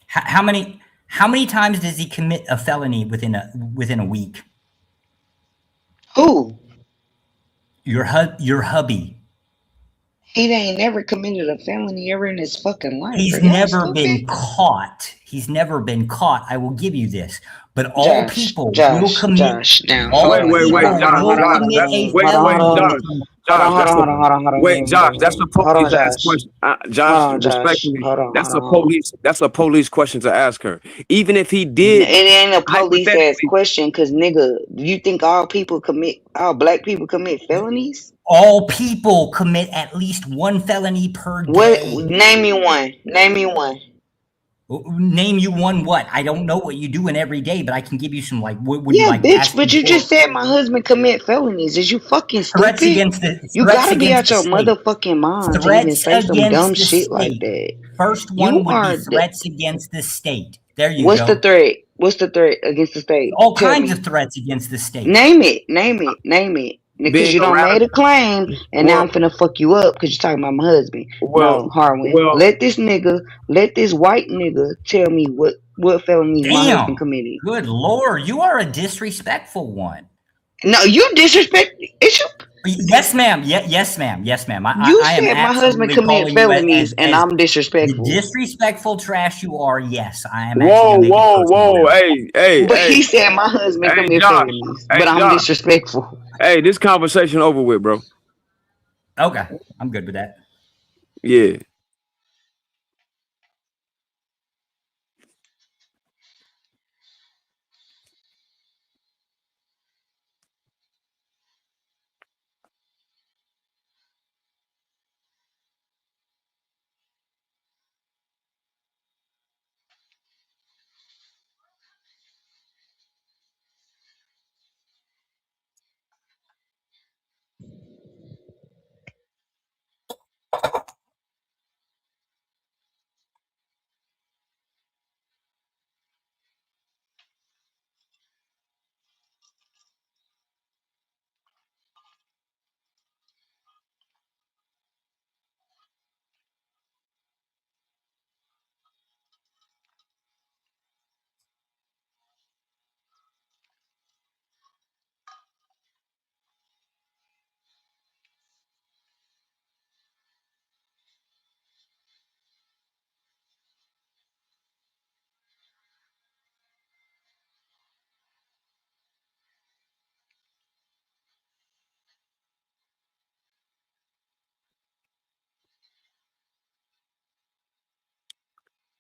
How many times does he commit a felony within a week? Who? Your hubby. He ain't never committed a felony ever in his fucking life. Are He's y'all never stupid? been caught. He's never been caught. I will give you this. But all Josh, people will Josh, commit. Josh. Now hold All on, hold Wait, on, people hold on, Josh, hold will on, Josh, hold on, commit that's a hold on, hold on, felony. hold on, hold on, hold on, hold on, hold on. Let wait, me Josh, go. that's a Hold on, police ask Josh. question. Hold Josh, on, Josh. respectfully, Hold on, hold that's a on, hold on. police question to ask her. Even if he It did, ain't a police ass hypothetically, question, cause nigga, you think all black people commit felonies? All people commit at least one felony per What? day. Name me one. Name me one. Name you one what? I don't know what you do in every day, but I can give you some like. Would you Yeah, like bitch, ask but me you for just said my husband commit felonies. Is you fucking threats stupid? against the You threats gotta be against out the your state? motherfucking mind to even Threats say some dumb against the shit like state. that. First You one would be are the, threats against the state. There you what's the go. threat? What's the threat against the state? All Tell kinds of me. threats against the state. Name it. Name it. Name it. Because Being you a don't made a radical. claim and now Well, I'm finna fuck you up because you're talking about my husband. well, No, Harwin. well. Let this white nigga tell me what felonies my husband Damn. committed. Good Lord. You are a disrespectful one. No, you disrespect it's you. Yes, ma'am. Yes, ma'am. Yes, ma'am. You I am said my husband absolutely committed calling you felonies and as I'm the disrespectful. disrespectful trash you are. Yes, I am actually Whoa, going to make it whoa, personal whoa. now. Hey, hey, But hey, he said my husband hey, commit Josh. felonies, Hey, but I'm Josh. disrespectful. Hey, this conversation over with, bro. Okay. I'm good with that. Yeah.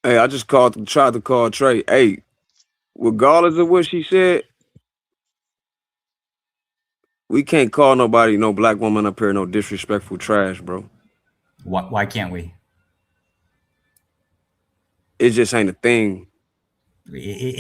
Hey, I just tried to call Trey. Hey, regardless of what she said, we can't call nobody, no black woman up here, no disrespectful trash, bro. Why can't we? It just ain't a thing.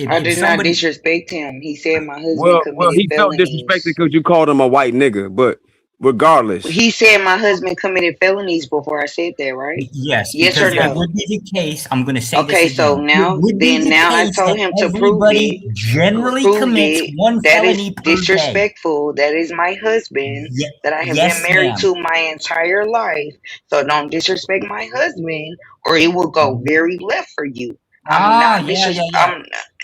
I If did not somebody, disrespect him. He said my husband Well, committed he felt disrespected felonies. because you called him a white nigga. But regardless, He said my husband committed felonies before I said that, right? yes, Yes or because it no? would be the case. I'm going to say this Okay, so again. It would be the now I case told that him to prove everybody it. generally Prove commits it. one That is felony per day. disrespectful. That is my husband that I have been Yes, married ma'am. to my entire life. So don't disrespect my husband or it will go very left for you. I'm Ah, not yeah, yeah, disres yeah.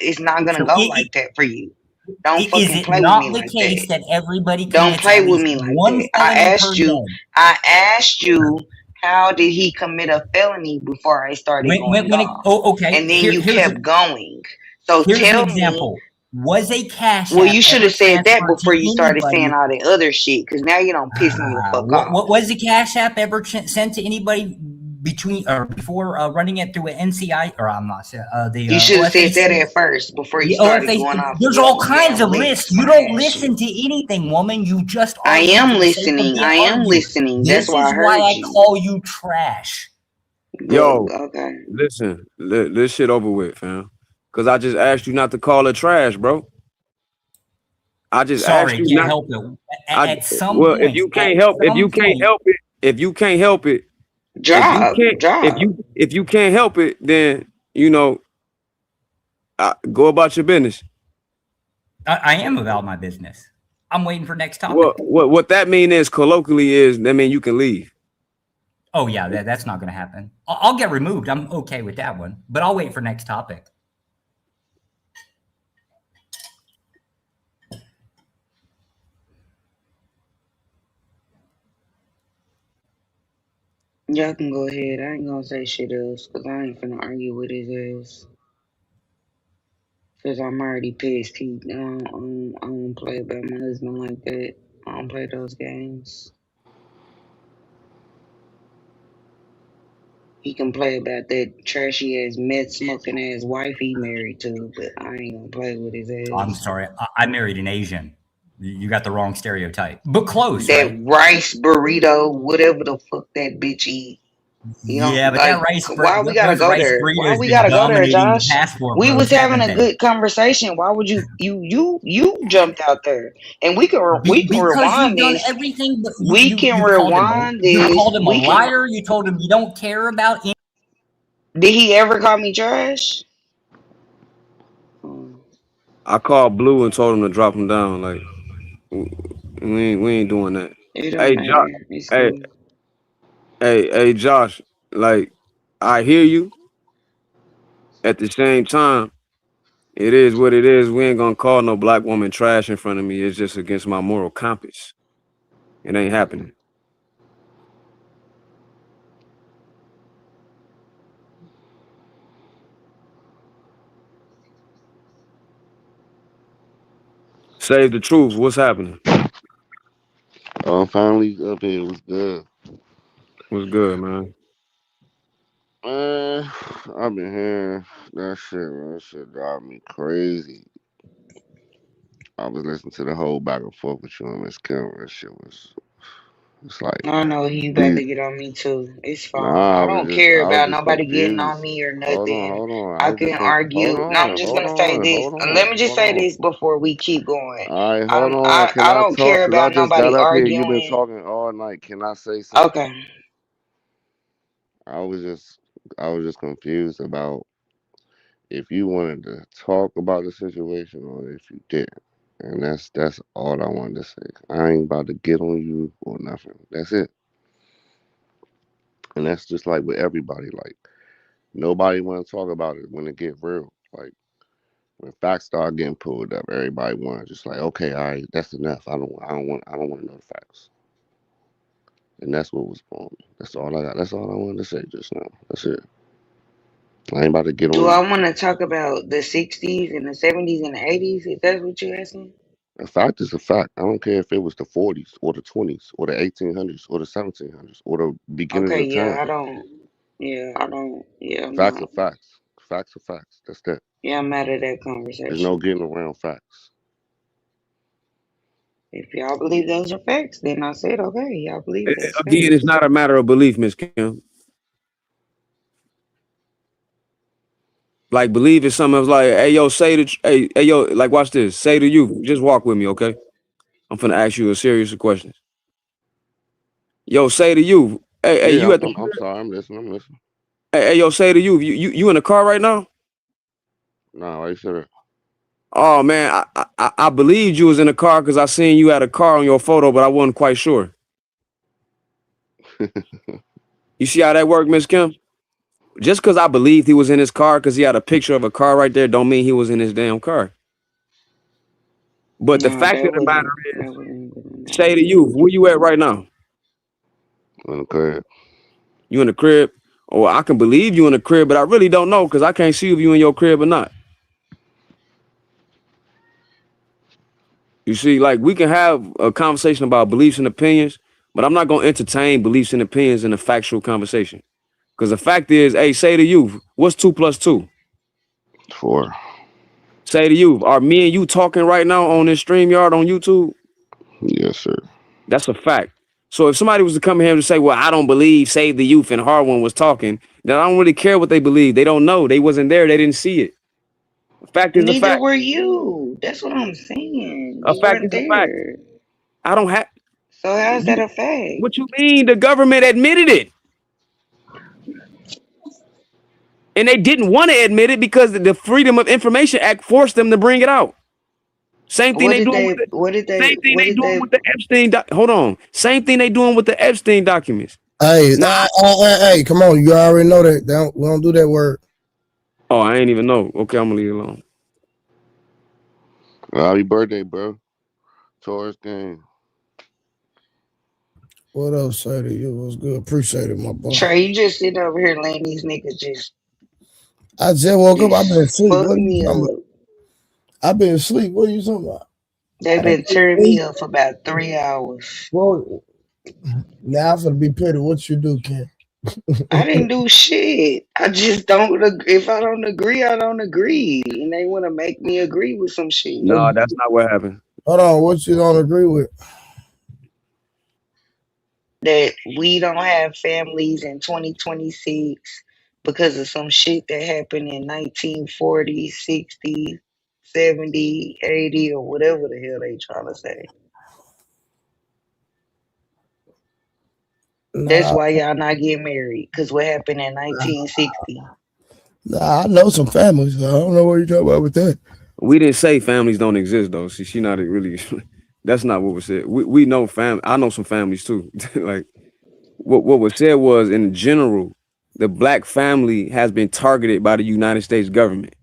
it's not gonna So go like that for you. Don't is fucking it play with not me the like case that. that everybody Don't commits play at with least me like one that. felony per day? I asked you how did he commit a felony before I started going off. Okay, And then you kept going. So here's an tell me, example. Was a Cash well, App you should ever have said that transferred to before you started saying anybody? all that other shit, because now you don't piss me the fuck off. What was the Cash App ever sent to anybody between or before running it through an NCI or I'm not the You should have said that OFAC? at first before you The started OFAC. going off There's your all kinds damn of lists. list You when I don't asked listen you. to anything, woman. You just I argue am for the sake of listening. being I am argue. listening. That's This why I is why heard I you. call you trash. Good. yo, Okay. listen, this shit over with, fam. Because I just asked you not to call her trash, bro. I just asked Sorry, you can't not. help it. I At some well, point, if you can't help it, Job. if you can't help it, then you know, go about your business. I am about my business. I'm waiting for next Well, topic. what that mean is colloquially is that mean you can leave. Oh yeah, that's not going to happen. I'll get removed. I'm okay with that one, but I'll wait for next topic. Y'all can go ahead. I ain't gonna say shit else because I ain't finna argue with his ass. Because I'm already pissed. I don't play about my husband like that. I don't play those games. He can play about that trashy ass meth smoking ass wife he married to, but I ain't gonna play with his I'm ass. sorry. I married an Asian. You got the wrong stereotype, but close, That right? rice burrito, whatever the fuck that bitch eat. You know, Yeah, but that like rice, why we gotta those go rice there? Why burritos we been gotta go there, dominating the Josh? passport, We bros, was having haven't a they? good conversation. Why would you jumped out there? And we can Because you've rewind done this. everything, but We can you rewind this. called him a We can. liar. You told him you don't care about. Did he ever call me trash? I called Blue and told him to drop him down. Like we ain't doing that. It don't Hey Josh. matter. It's Hey cool. hey Josh. Like I hear you. At the same time, it is what it is. We ain't gonna call no black woman trash in front of me. It's just against my moral compass. It ain't happening. Save the truth. What's happening? I'm finally up here. What's good? What's good, man? Man, I've been hearing that shit, man. That shit drive me crazy. I was listening to the whole back and forth with you and Miss Kim. That shit was, it's like, I know he about these, to get on me too. It's fine. nah, I don't care I was about just nobody getting confused. on me or Hold on, nothing. hold on. I I was can just hold argue. No, I'm on, just hold gonna say on, this. hold Let on, me just hold say on. this before we keep going. All right, hold on. Can I I don't talk? care Cause I about just got nobody up here. You've been arguing. talking all night. Can I say something? Okay. I was just, I was just confused about if you wanted to talk about the situation or if you didn't. And that's all I wanted to say. I ain't about to get on you or nothing. That's it. And that's just like with everybody. Like nobody want to talk about it when it get real. Like when facts start getting pulled up, everybody want just like, okay, all right, that's enough. I don't want to know the facts. And that's what was wrong. That's all I got. That's all I wanted to say just now. That's it. I ain't about to get Do on I you. want to talk about the 60s and the 70s and the 80s? If that's what you're asking? A fact is a fact. I don't care if it was the 40s or the 20s or the 1800s or the 1700s or the beginnings Okay, of yeah, time. I don't. Yeah, I don't. Yeah, I'm Facts not. are facts. Facts are facts. That's that. Yeah, I'm out of that There's no conversation. getting around facts. If y'all believe those are facts, then I said, okay, y'all believe that's Again, it's facts. not a matter of belief, Miss Kim. Like believe is something else. Like, hey yo, hey yo, like watch this. Say to you, just walk with me, okay? I'm finna ask you a series of questions. Yo, say to you, hey, Yeah, you at the I'm crib? sorry. I'm listening. I'm listening. Hey, yo, say to you, you in the car right now? Nah, why you said that? Oh man, I believed you was in the car because I seen you had a car on your photo, but I wasn't quite sure. You see how that worked, Miss Kim? Just because I believed he was in his car because he had a picture of a car right there, don't mean he was in his damn car. But the No, fact of the matter that is, wasn't even say to you, where you at right now? In the crib. You in the crib? Or I can believe you in the crib, but I really don't know because I can't see if you in your crib or not. You see, like we can have a conversation about beliefs and opinions, but I'm not gonna entertain beliefs and opinions in a factual conversation. Because the fact is, hey, say to you, what's 2 plus 2? 4. Say to you, are me and you talking right now on this StreamYard on YouTube? Yes, sir. That's a fact. So if somebody was to come here and say, well, I don't believe Save the Youth and Harwin was talking, then I don't really care what they believe. They don't know. They wasn't there. They didn't see it. A fact is a Neither fact. were you. That's what I'm saying. A You fact weren't is a fact. there. I don't have So how's that you. a fact? What you mean? The government admitted it. And they didn't want to admit it because the Freedom of Information Act forced them to bring it out. Same thing What they did doing with they the same thing what they did doing they with the Epstein hold on. Same thing they doing with the Epstein documents. Hey, Now, hey, come on. You already know that. We don't do that word. oh, I ain't even know. Okay, I'm gonna leave it alone. Well, happy birthday, bro. Taurus game. What else, say to you? It was good. Appreciate it, my boy. Trey, you just sitting over here letting these niggas I just woke up. I've been just asleep. fuck What are you me talking up. about? I've been asleep. What are you talking about? They've I ain't been been tearing me asleep. up for about 3 hours. Well, now I'm gonna be petty. What you do, Ken? I didn't do shit. I just don't if I don't agree, I don't agree. And they wanna make me agree with some shit. No, that's not what happened. Hold on. What you don't agree with? that we don't have families in 2026 because of some shit that happened in 1940, 60, 70, 80, or whatever the hell they trying to say. That's Nah, why y'all not getting married. Because what happened in 1960? I know some families. I don't know what you're talking about with that. We didn't say families don't exist though. She not really. That's not what was said. We know I know some families too. Like what was said was in general, the black family has been targeted by the United States government.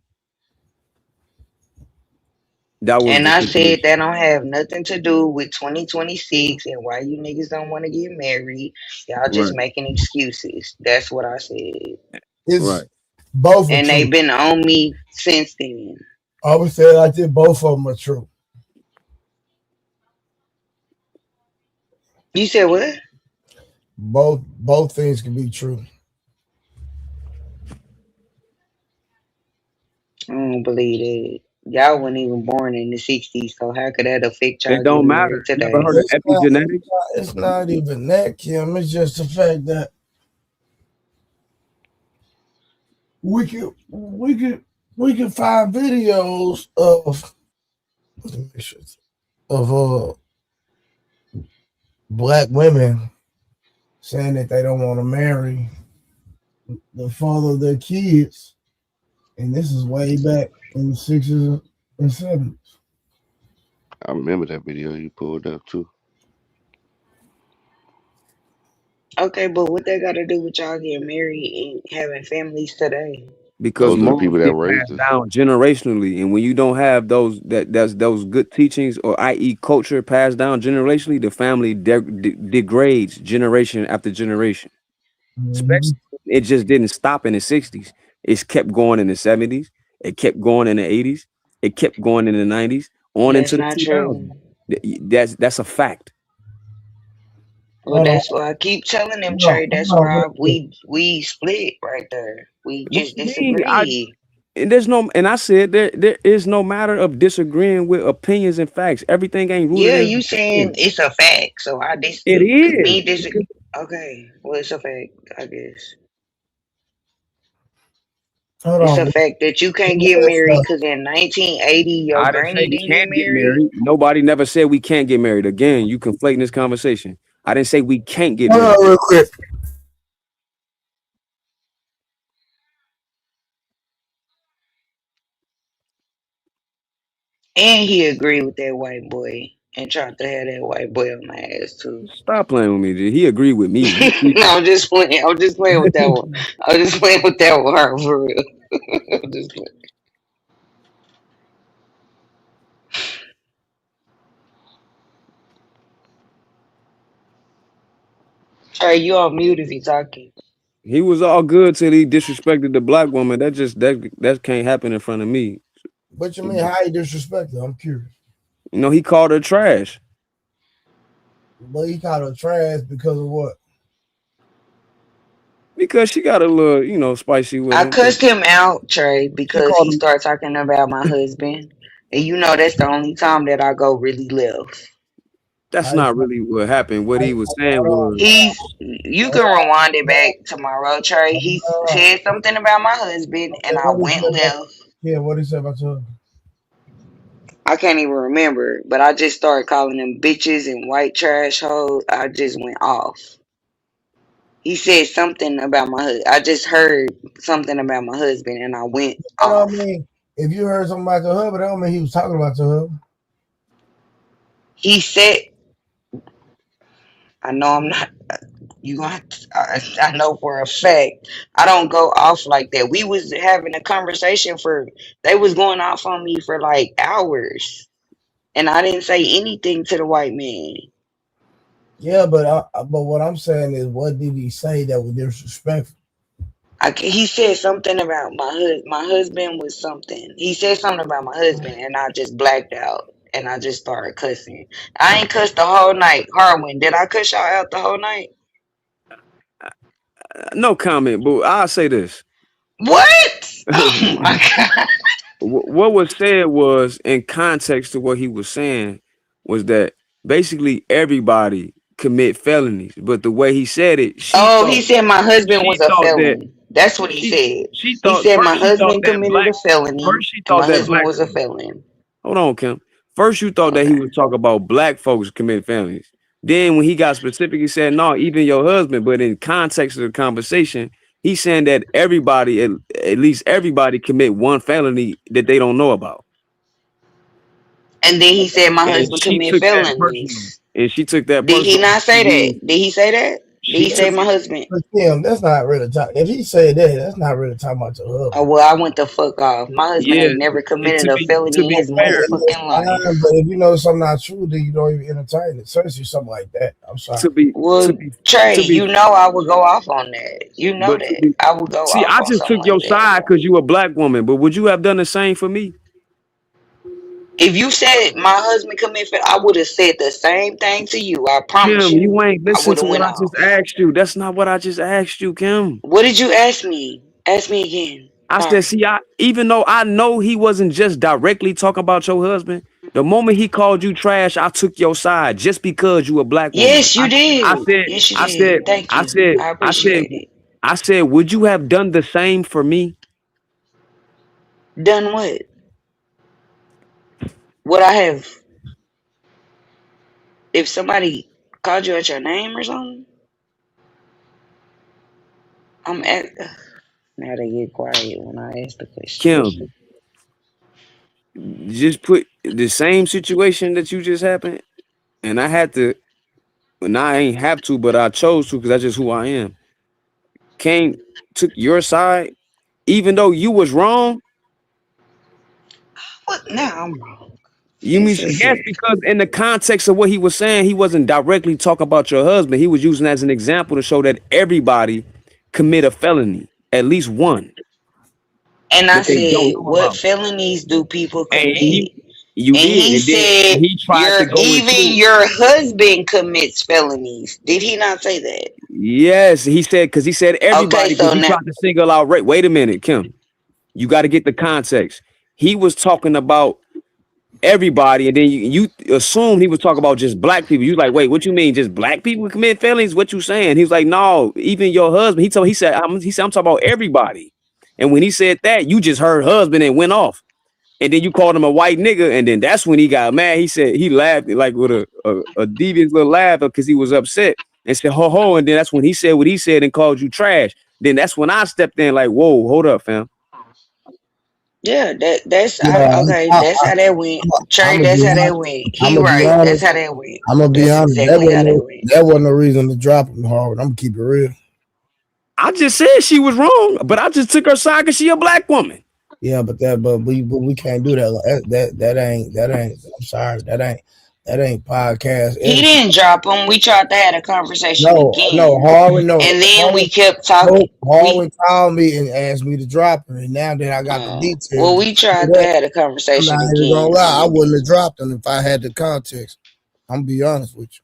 That was And the I said situation. that don't have nothing to do with 2026 and why you niggas don't want to get married. Y'all just Right. making excuses. That's what I said. It's Right. both are And true. they've been on me since then. I would say like this, both of them are true. You said what? Both things can be true. I don't believe that. Y'all weren't even born in the 60s, so how could that affect It y'all don't getting matter. married You ever today? heard of epigenetics? It's not even that, Kim. It's just the fact that we can find videos of let me make sure, of black women saying that they don't want to marry the father of their kids, and this is way back in the 60s and 70s. I remember that video you pulled up too. Okay, but what that got to do with y'all getting married and having families today? Because Those are the morals people that get raised passed us. down generationally, and when you don't have those good teachings, or i.e. culture passed down generationally, the family degrades generation after generation. Mm-hmm. Especially, it just didn't stop in the 60s. It's kept going in the 70s. It kept going in the 80s. It kept going in the 90s on That's into the not 2000s. true. That's a fact. Well, Hold on, that's why I keep telling them, hold Trey. on, That's hold on, real why quick. we split right there. We What just you mean? disagree. And I said there is no matter of disagreeing with opinions and facts. Everything ain't rooted Yeah, in you saying opinion. it's a fact, so I It me is. disagree. Okay, well, it's a fact, I guess. Hold It's on. a fact that you can't get married Bro. because in 1980 your I didn't say granny we didn't get can't get married. married. Nobody never said we can't get married. Again, you conflating this conversation. I didn't say we can't get Hold married. on, real quick. And he agreed with that white boy and tried to have that white boy on my ass too. Stop playing with me, G. He agreed with me. He No, I'm just playing. I'm just playing with that one. I'm just playing with that one for real. I'm just playing. Trey, you on mute if you talking. he was all good till he disrespected the black woman. That can't happen in front of me. What you mean? You How you disrespect her? I'm curious. know, he called her trash But he called her trash because of what? because she got a little, spicy with I him. But cussed him out, Trey, she because called he him. started talking about my husband. And you know that's the only time that I go really left. That's How you, not really what happened. What he was saying hold was, You on, can rewind it back tomorrow, Trey. He hold on. said something about my husband and Okay, I what did he went say about left. what did he say about your I can't even remember, but I just started calling them bitches and white trash hoes. I just went off. He said something about my husband. I just heard something about my husband and I went That don't off. mean if you heard something about your husband, that don't mean he was talking about your husband. He said, I know I'm not, you gonna have to, I know for a fact, I don't go off like that. We was having a conversation they was going off on me for like hours. And I didn't say anything to the white man. Yeah, but what I'm saying is, what did he say that was disrespectful? He said something about my husband was something. He said something about my husband, and I just blacked out, and I just started cussing. I ain't cussed the whole night. Harwin, did I cuss y'all out the whole night? no comment, but I'll say this. What? Oh my god! What was said was in context to what he was saying was that basically everybody commit felonies. But the way he said it, He said my husband was a that felon. That's what he she said. she He thought said my first she thought husband that committed black a felony, first she and thought my that husband black was a felon. hold on, Kim. First you thought that he Okay. was talking about black folks committing felonies. Then when he got specific, he said, no, even your husband. But in context of the conversation, he's saying that everybody, at least everybody commit one felony that they don't know about. And then he said my And husband she commit took that personal. felonies. And she took that Did he personal. not say that? Did he say that? Did She he say took my husband? But Kim, that's not really talking. If he said that, that's not really talking about your Oh husband. well, I went the fuck off. My husband yeah. ain't never And committed to a be to felony in be his fair, It's motherfucking fine, life. but if you know something not true, then you don't even entertain it. Especially something like that. I'm sorry. to be to Well, be Trey, to be you know I would go off on that. You know but to that be I would go see, off I on just something took your like that. side because you a black woman. But would you have done the same for me? If you said my husband commit, I would have said the same thing to you. I promise Kim, you. you ain't I listen would to have what went I just off. asked you. That's not what I just asked you, Kim. What did you ask me? Ask me again. I said, Sorry. see, even though I know he wasn't just directly talking about your husband, the moment he called you trash, I took your side just because you a black woman. Yes, you I did. said, Yes, you I said, did. Thank I you. said, I I said, appreciate it. I said, would you have done the same for me? Done what? Would I have? If somebody called you at your name or something, I'm at. Now they get quiet when I ask the questions. Kim, just put the same situation that you just happened, and I had to. And I ain't have to, but I chose to because that's just who I am. Came, took your side, even though you was wrong. What? Now I'm wrong. You mean This is yes? it. Because in the context of what he was saying, he wasn't directly talking about your husband. He was using as an example to show that everybody commit a felony, at least one, And I that they don't said, know what about. felonies do people And commit? you And did, he and then said, he tried to go even into your husband commits felonies. Did he not say that? yes. He said because he said Okay, everybody because so he now tried to single out. Wait a minute, Kim. You got to get the context. He was talking about everybody, and then you assumed he was talking about just black people. You like, wait, what you mean? Just black people commit felonies? What you saying? He was like, no, even your husband. He said, I'm talking about everybody. And when he said that, you just heard husband and went off. And then you called him a white nigga, and then that's when he got mad. He said he laughed like with a devious little laugh because he was upset and said ho ho. And then that's when he said what he said and called you trash. Then that's when I stepped in like, whoa, hold up, fam. yeah, that's Yeah, okay. That's how that went. I'm Trey, gonna that's be how that honest. went. I'm He gonna be right. That's honest. how that went. I'm gonna be That's honest. exactly how that went. That wasn't no reason to drop him hard. I'm gonna keep it real. I just said she was wrong, but I just took her side because she a black woman. Yeah, but we can't do that. That ain't. I'm sorry. That ain't podcast He etiquette. didn't drop him. We tried to have a conversation No, again, Harvin, no, and then we Harvin, kept no, talking. Harvin called me and asked me to drop him, and now that I got the Well, details, we tried to have a I'm conversation not even gonna again, lie. I and wouldn't have dropped him if I had the context. I'm gonna be honest with you.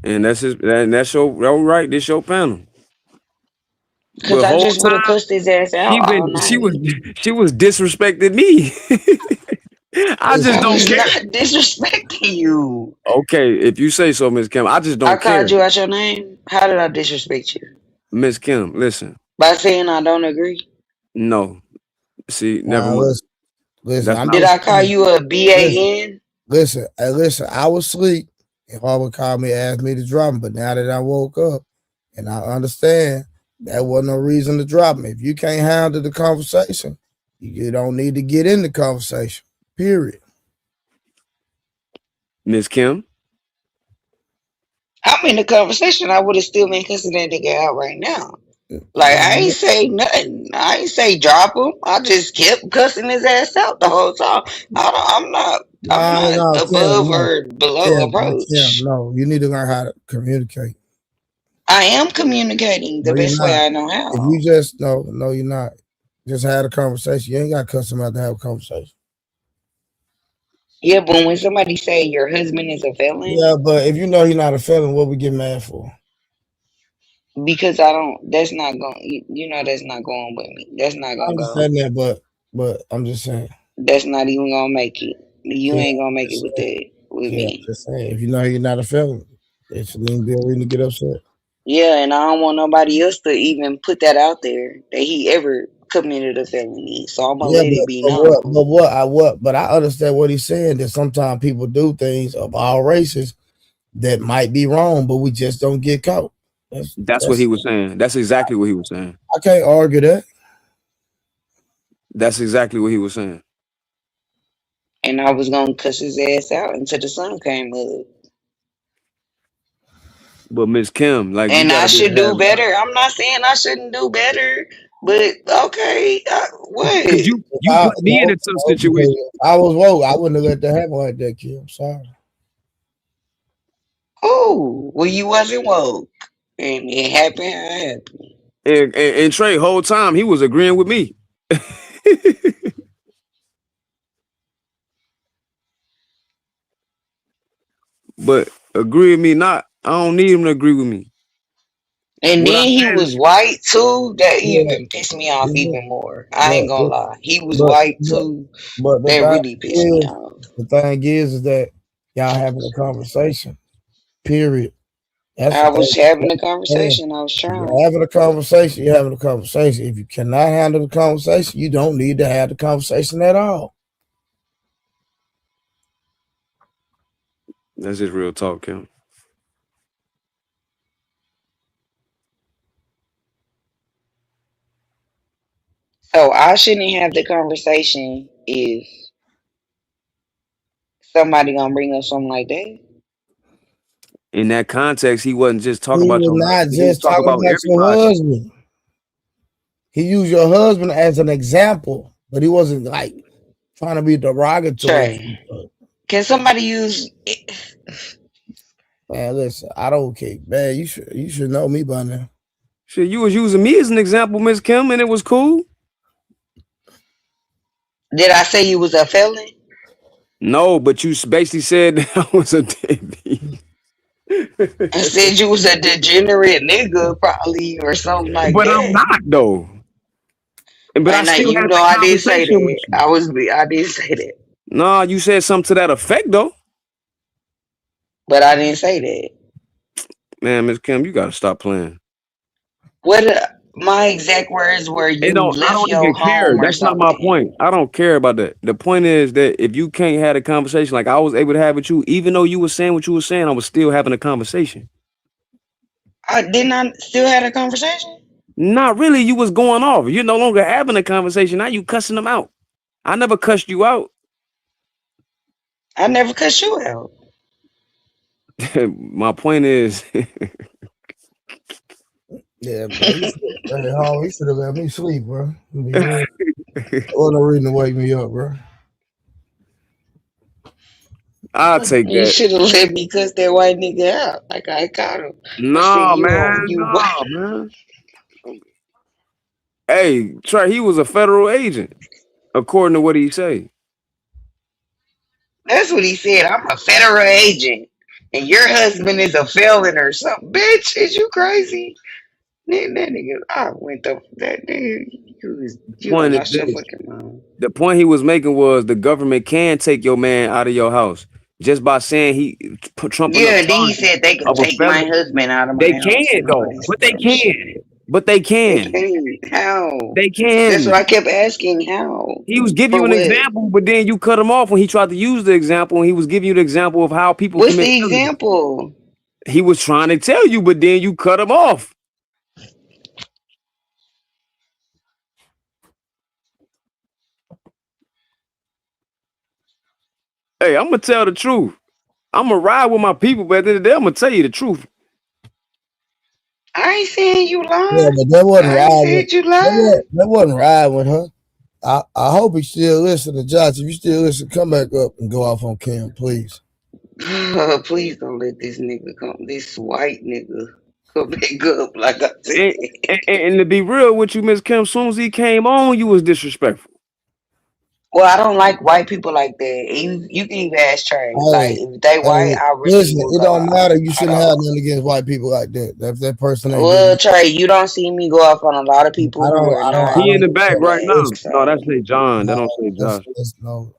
And that's your right. This your panel. because But I whole just would have time cussed his ass out all she night. was disrespecting me. I just I don't was care. not disrespecting you. Okay, if you say so, Miss Kim, I just I don't called care. you out your name. How did I disrespect you? Miss Kim, listen. By saying I don't agree? No. See, never Nah, mind. listen. That's I'm not Did just I call saying. you a Listen, BAN? listen. I was asleep, and Harvin called me, asked me to drop him. But now that I woke up, and I understand that wasn't no reason to drop him. If you can't handle the conversation, you don't need to get in the conversation. Period. Miss Kim. I'm in the conversation. I would have still been cussing that nigga out right now. Like I ain't say nothing. I ain't say drop him. I just kept cussing his ass out the whole time. I'm not. I'm not No, Tim, above no. or below Tim, approach. no. You need to learn how to communicate. I am communicating the No, you're best way not. I know If how. you just no, you're not. Just had a conversation. You ain't got to cuss them out to have a conversation. Yeah, but when somebody say your husband is a felon, Yeah, but if you know you're not a felon, what we get mad for? because I don't. That's not going. You know that's not going with me. That's not I gonna go. understand that, but I'm just saying. That's not even gonna make it. You Yeah, ain't gonna make it just with saying. that with Yeah, me. just saying. If you know you're not a felon. It shouldn't even be a reason to get upset. Yeah, and I don't want nobody else to even put that out there that he ever committed a felony. So I'm gonna Yeah, let it be known. but I understand what he's saying, that sometimes people do things of all races that might be wrong, but we just don't get caught. That's what he was saying. That's exactly what he was saying. I can't argue that. That's exactly what he was saying. And I was gonna cuss his ass out until the sun came up. But Miss Kim, like you And I gotta be should have do better. I'm not saying I shouldn't do better, but okay, what? because you put me in a tough situation. If I was woke, I wouldn't have let that happen like that, kid. I'm sorry. Oh, well, you wasn't woke, and it happened. It happened. And Trey, whole time he was agreeing with me. But agree with me not. I don't need him to agree with me. And What I then he said, was white too. That Yeah, even pissed me off yeah, even more. I ain't gonna lie. He was white but too. the That really pissed me thing off. is that y'all having a conversation. Period. That's I was having a yeah. conversation. I was trying. You're having a conversation. You're having a conversation. If you cannot handle the conversation, you don't need to have the conversation at all. that's just real talk, Kim. So I shouldn't have the conversation if somebody gonna bring up something like that. In that context, he wasn't just talking He about was your not husband. He was just talking talking about about your everybody. husband. He used your husband as an example, but he wasn't like trying to be derogatory. Trey, can somebody use? Man, listen, I don't care. Man, you should know me by now. Shit, you was using me as an example, Miss Kim, and it was cool. Did I say you was a felon? No, but you basically said I was a deadbeat. I said you was a degenerate nigga, probably, or something like But I'm that. not though. But I I know still you had know that I did say conversation with that. you. I did say that, Nah, you said something to that effect though. but I didn't say that. Man, Miss Kim, you gotta stop playing. What my exact words were? It You don't. I left don't your even care. home or That's not my something. point. I don't care about that. The point is that if you can't have a conversation like I was able to have with you, even though you were saying what you were saying, I was still having a conversation. I didn't. I still had a conversation. Not really. You was going off. You're no longer having a conversation. Now you cussing them out. I never cussed you out. I never cut you out. My point is, Yeah, man. You should have let me sleep, bro. Be real. What no reason to wake me up, bro. I'll take You that. should have let me cuss that white nigga out. Like I caught him. I said Nah, man. you white. Nah, man. Hey, Trey, he was a federal agent, according to what he say. That's what he said. I'm a federal agent, and your husband is a felon or something. Bitch, is you crazy? That nigga, I went up that nigga. You don't Point is lost your this. fucking mind. The point he was making was the government can take your man out of your house just by saying he put trumping up Yeah, then he charges said they could of a take my felony. husband out of They my house can and all though, this but they other can. shit. But they They can. can't. How? They That's can. what I kept asking. How? He was giving For you an what? example, but then you cut him off when he tried to use the example, and he was giving you the example of how people What's commit the felonies. example? He was trying to tell you, but then you cut him off. Hey, I'm gonna tell the truth. I'm gonna ride with my people, but at the end of the day, I'm gonna tell you the truth. I ain't saying you Yeah, lying. but that wasn't I ain't riding. said you lying. That wasn't riding with her. I hope he still listen to Josh. If you still listen, come back up and go off on Cam, please. Please don't let this nigga come. This white nigga come back up like I said. And to be real with you, Miss Kim, soon as he came on, you was disrespectful. Well, I don't like white people like that. You can even ask Trey. Like, if they white, I really Listen, will it go don't off. matter. You I shouldn't have don't. nothing against white people like that. If that person ain't Well, doing Trey, you don't see me go off on a lot of people who are I not He in the back right black. now. No, So that say John. That don't say Josh. no.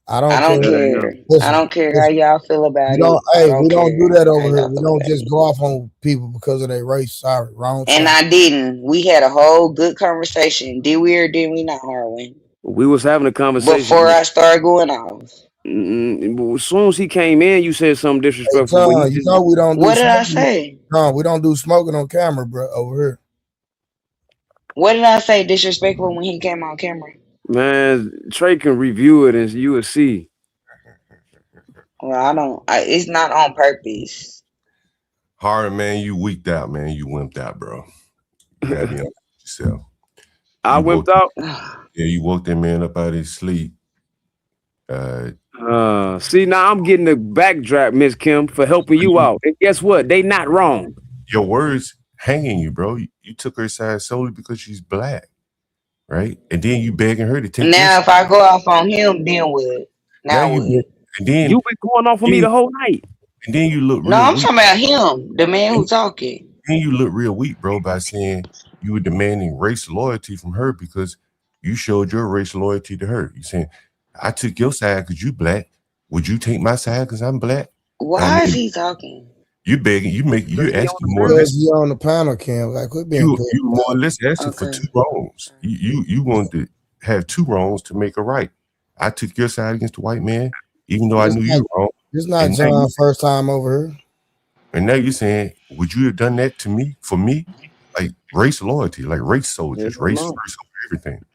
I don't I care. don't care. I Listen, don't care how listen. y'all feel We about it. don't. I Hey, we don't don't do care that how over here. y'all We feel don't about just it. go off on people because of their race. Sorry, wrong And channel. I didn't. We had a whole good conversation. Did we or did we not, Harwin? We was having a conversation. Before I started going off. As soon as he came in, you said something Hey, disrespectful. But he John, you just know we don't do What did I smoking. say? John, we don't do smoking on camera, bro. Over here. What did I say disrespectful when he came on camera? man, Trey can review it and you will see. Well, I don't. It's not on purpose. Hard man, you weaked out, man. You wimped out, bro. You gotta be honest with yourself. I You wimped woke, out. yeah, you woke that man up out of his sleep. See, now I'm getting the backdraft, Miss Kim, for helping you out. And guess what? They not wrong. Your words hanging you, bro. You took her side solely because she's black, right? And then you begging her to take your Now, side. if I go off on him, then what? Now Now you what? beg, and You been going off on me the whole night. and then you look No, real I'm weak. talking about him, the man who talking. Then you look real weak, bro, by saying you were demanding race loyalty from her because you showed your race loyalty to her. You saying, I took your side because you black. Would you take my side because I'm black? I Why is mean, he talking? you begging, you He on asking the more or panel. Because less. he on the panel, Cam. Like, quit being You good. more or less asking for Okay. two wrongs. You wanted to have two wrongs to make a right. I took your side against the white man, even though I It's knew not, you wrong. it's not And now you John's first time over here. and now you're saying, would you have done that to me for me? Like race loyalty, like race soldiers, Hell race no. first over everything.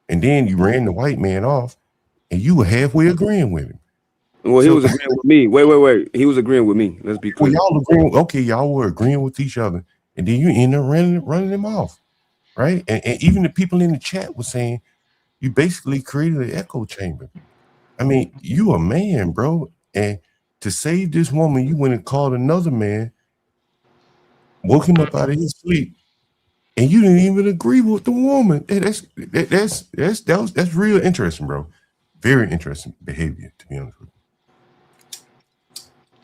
And then you ran the white man off and you were halfway agreeing with him. Well, he So was agreeing with me. Wait. He was agreeing with me. Let's be well, clear. y'all agreeing, okay, y'all were agreeing with each other, and then you end up running him off, right? And even the people in the chat were saying you basically created an echo chamber. I mean, you a man, bro, and to save this woman, you went and called another man, woke him up out of his sleep, and you didn't even agree with the woman. That's real interesting, bro. Very interesting behavior, to be honest with you.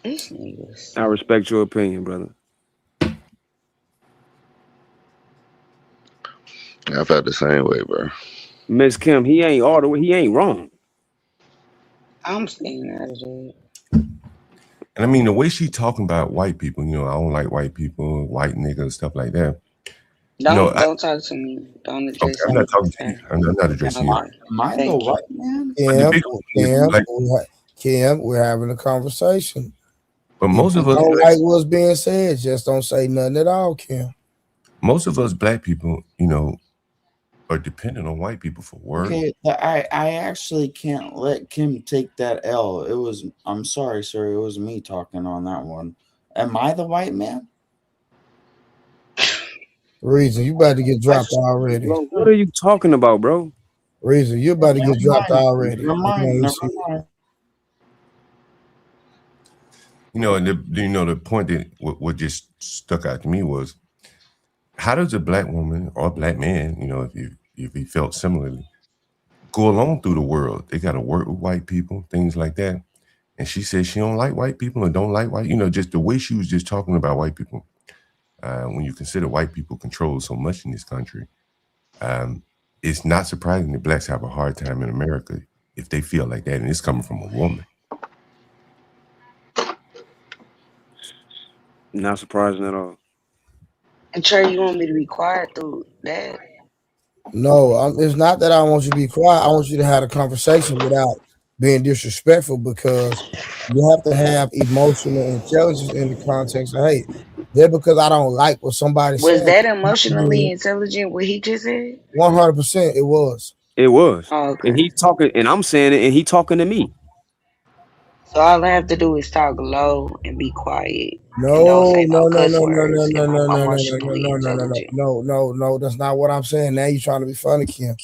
This niggas. I respect your opinion, brother. I felt the same way, bro. Miss Kim, he ain't all the way. He ain't wrong. I'm staying out of it. And I mean, the way she talking about white people, I don't like white people, white niggas, stuff like that. Don't talk to me. Don't Okay, address I'm not me. talking to you. Okay. I'm not addressing you. Am I the Thank you. white man? But the big thing is, like, Cam, we're having a conversation. but If most you of us, don't like what's being said, just don't say nothing at all, Cam. most of us black people, are dependent on white people for work. Okay, I actually can't let Kim take that L. I'm sorry, sir. It was me talking on that one. Am I the white man? Reason, you about to get dropped already. Bro, what are you talking about, bro? Reason, you about to get dropped already. Never mind. Never mind. And the point that what just stuck out to me was, how does a black woman or a black man, if he felt similarly, go along through the world? They got to work with white people, things like that. And she said she don't like white people and don't like white, just the way she was just talking about white people. When you consider white people control so much in this country, it's not surprising that blacks have a hard time in America if they feel like that, and it's coming from a woman. Not surprising at all. And Trey, you want me to be quiet through that? No, it's not that I want you to be quiet. I want you to have a conversation without being disrespectful, because you have to have emotional intelligence in the context of, hey, just because I don't like what somebody Was said, that emotionally intelligent? What he just said? 100% it was. It was. Oh, And okay. he's talking, and I'm saying it, and he talking to me. So all I have to do is talk low and be quiet and don't No, say no no, no, cuss no, no, no, words no, if no, I'm no, no, no, emotionally no, no, no, no, intelligent. no. That's not what I'm saying. Now you're trying to be funny, Kim.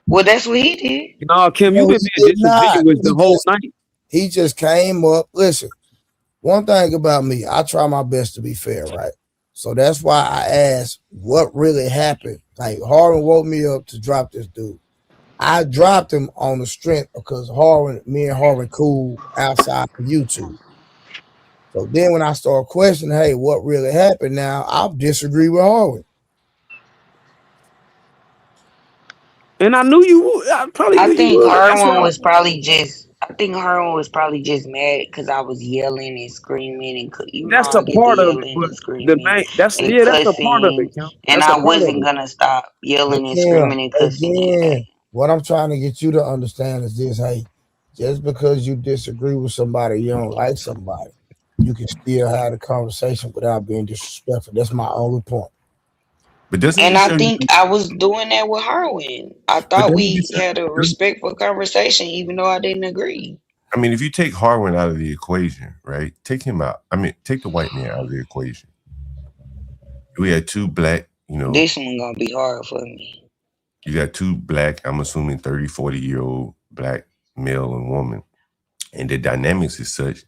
Well, that's what he did. No, Kim, No, you've been he being did not. disingenuous the whole night. He just came up. Listen, one thing about me, I try my best to be fair, right? So that's why I asked what really happened. Like, Harlan woke me up to drop this dude. I dropped him on the strength because me and Harlan cool outside of YouTube. So then when I start questioning, hey, what really happened now, I disagree with Harlan. And I knew you would. I probably I knew you think would. her That's one why. was probably just. I think her one was probably just mad because I was yelling and screaming and you know That's I a get the part of it, yelling but and the screaming main that's and yeah, that's a part of it, cussing, Kim. and That's a I part of wasn't it. gonna stop But yelling and Kim, screaming and cussing that day. again, what I'm trying to get you to understand is this: hey, just because you disagree with somebody, you don't like somebody, you can still have a conversation without being disrespectful. That's my only point. But doesn't And it I show you? think I was doing that with her when I But thought doesn't it we show, had a doesn't- respectful conversation, even though I didn't agree. I mean, if you take Harwin out of the equation, right? Take him out. I mean, take the white man out of the equation. We had two black, This one gonna be hard for me. you got two black, I'm assuming 30, 40-year-old black male and woman. And the dynamics is such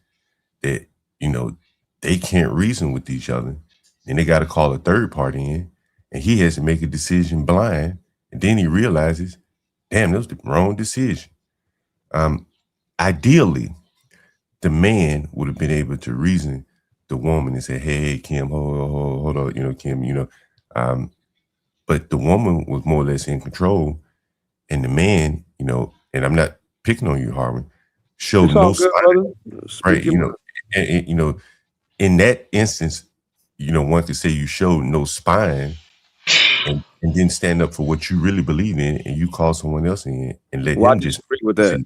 that, you know, they can't reason with each other. Then they got to call a third party in, and he has to make a decision blind. And then he realizes, damn, that was the wrong decision. Ideally, the man would have been able to reason the woman and say, hey, Kim, hold on, Kim, but the woman was more or less in control, and the man, and I'm not picking on you, Harvin, showed It's all no good, sign, brother. right? Speak your mind. And in that instance, one could say you showed no spine, and then stand up for what you really believe in, and you call someone else in and let Well, I him just disagree with that.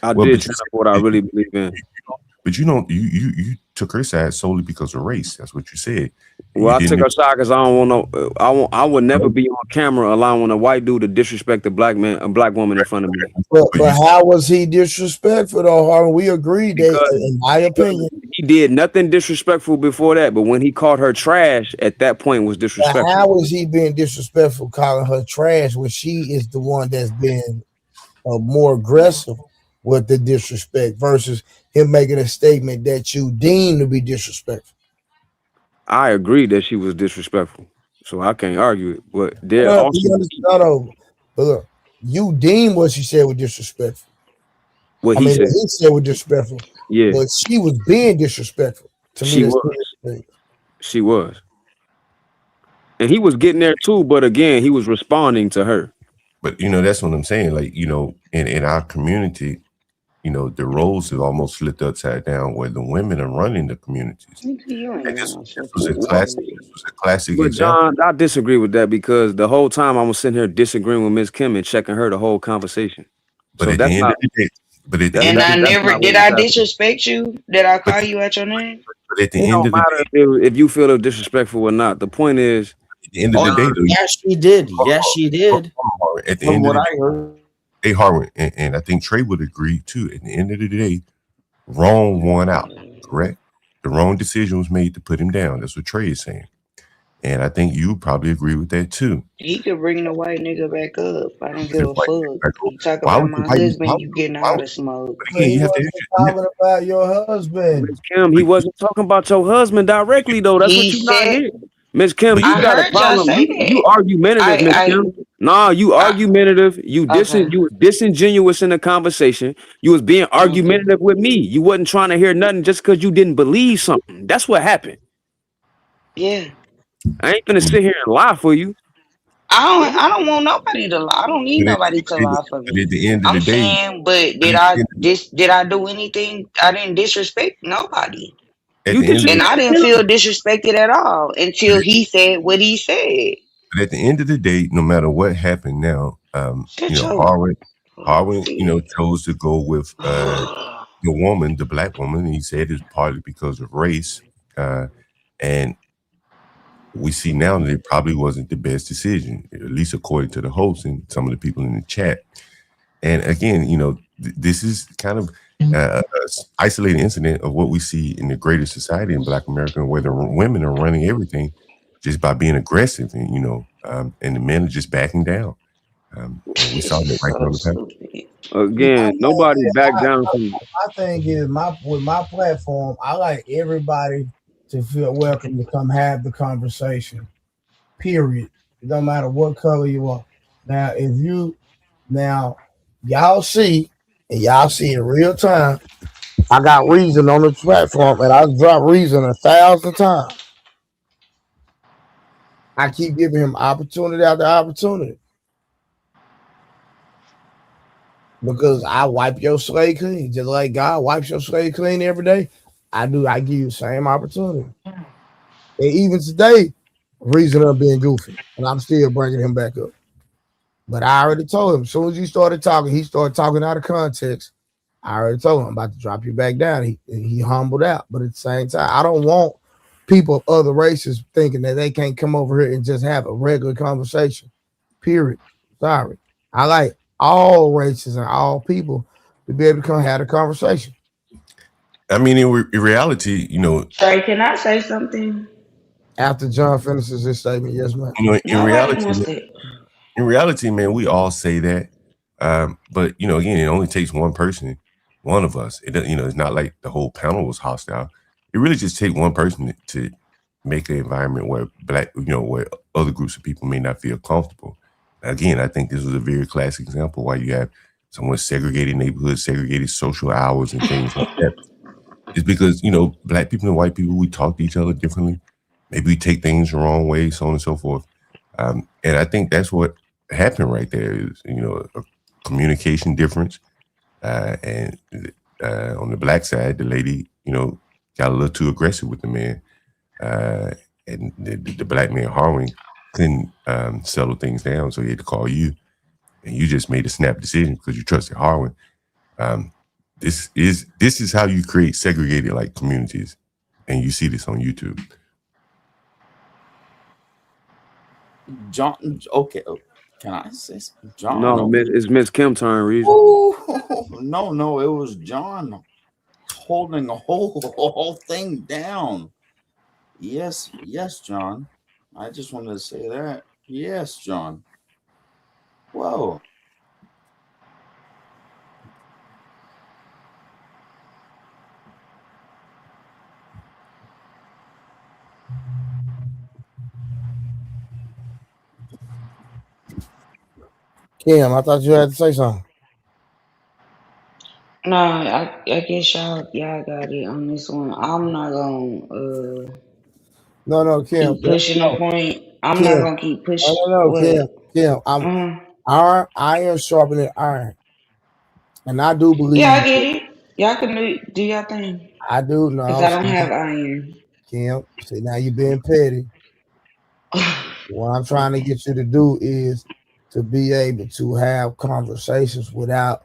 I well, did but you stand up for what I really believe in. but you don't you took her side solely because of race. That's what you said. And Well, you I took didn't. her side because I don't want no. I would never be on camera allowing a white dude to disrespect a black man, a black woman in front of me. But how was he disrespectful though, Harvin? We agreed that, Because in my opinion, he did nothing disrespectful before that, but when he called her trash, at that point was disrespectful. how was he being disrespectful, calling her trash when she is the one that's been more aggressive with the disrespect versus him making a statement that you deem to be disrespectful? I agree that she was disrespectful, so I can't argue it. But there No, also but look, you deem what she said was disrespectful. what I he mean, said. what he said was disrespectful, Yeah, but she was being disrespectful. To me, she that's was. She was, and he was getting there too. But again, he was responding to her. But that's what I'm saying. Like in our community, the roles have almost flipped upside down, where the women are running the communities. You ain't And got this, no this was a fucking classic. right. This was a classic But example. John, I disagree with that because the whole time I was sitting here disagreeing with Miss Kim and checking her the whole conversation. But So at the that's end not of the day, but at the And end of I the that's never not what did was I happening. disrespect you? Did I but call you at your name? but at the It end don't of the matter day, if you feel disrespectful or not. The point is, at the end of Oh, the day, John, though, yes, she did. Yes, she did. at the From end of what the I day, heard. hey Harvard, and I think Trey would agree too. At the end of the day, wrong won out. Correct. The wrong decision was made to put him down. That's what Trey is saying, and I think you probably agree with that too. He could bring the white nigga back up. I don't give The a white fuck. man, You talk why about would the my white man? husband, you getting all the smoke. But But again, he you have to. wasn't talking about your husband. Miss Kim, he wasn't talking about your husband directly though. That's what He you not said, hearing. Miss Kim, But you I got a heard y'all problem. say You that. argumentative, Miss I, Kim. Nah, you I, argumentative. okay. You was disingenuous in the conversation. You was being Hmm. argumentative with me. You wasn't trying to hear nothing just because you didn't believe something. That's what happened. Yeah. I ain't gonna sit here and lie for you. I don't want nobody to lie. I don't need nobody to lie for but at me. the end of the I'm day, saying, but but at the end, did I do anything? I didn't disrespect nobody. at You the end of And the I disrespect didn't him. feel disrespected at all but until at, he said what he said. but at the end of the day, no matter what happened now, Shut your Harwin, chose to go with the woman, the black woman. And he said it's partly because of race, and we see now that it probably wasn't the best decision, at least according to the host and some of the people in the chat. And again, this is kind of an isolated incident of what we see in the greater society in Black America, where the women are running everything just by being aggressive, and and the men are just backing down. And we saw This that is right there so on the panel. stupid. Again, nobody backed down from. My thing is, with my platform, I like everybody to feel welcome to come have the conversation. Period. It don't matter what color you are. Now, y'all see, and y'all see in real time, I got reason on the platform, and I drop reason 1,000 times. I keep giving him opportunity after opportunity. because I wipe your slate clean, just like God wipes your slate clean every day. I do. I give you the same opportunity. And even today, reason of being goofy, and I'm still bringing him back up. But I already told him. As soon as he started talking, he started talking out of context. I already told him I'm about to drop you back down. He humbled out, but at the same time, I don't want people of other races thinking that they can't come over here and just have a regular conversation. Period. Sorry, I like all races and all people to be able to come have a conversation. I mean, in reality, Trey, can I say something? After John finishes his statement, yes, ma'am. In Nobody reality, wants to. in reality, man, we all say that. But again, it only takes one person, one of us. It's not like the whole panel was hostile. It really just takes one person to make an environment where where other groups of people may not feel comfortable. Again, I think this was a very classic example why you have someone segregated neighborhoods, segregated social hours, and things like that. It's because black people and white people, we talk to each other differently. Maybe we take things the wrong way, so on and so forth. And I think that's what happened right there is a communication difference. And on the black side, the lady got a little too aggressive with the man, and the black man Harwin couldn't settle things down, so he had to call you, and you just made a snap decision because you trusted Harwin. This is how you create segregated like communities, and you see this on YouTube. John, okay, can I say John? No, it's Miss Kim turn, Reason. No, it was John holding the whole thing down. Yes, John. I just wanted to say that. Yes, John. Whoa. Kim, I thought you had to say something. No, I guess y'all got it on this one. I'm not gonna No, Kim. keep pushing the point. I'm Kim. not gonna keep pushing. No, What? Kim. Iron sharpening iron, and I do believe. Yeah, I get it. Y'all can do y'all thing. I do know. Cause I don't have iron. Kim, see now you being petty. What I'm trying to get you to do is to be able to have conversations without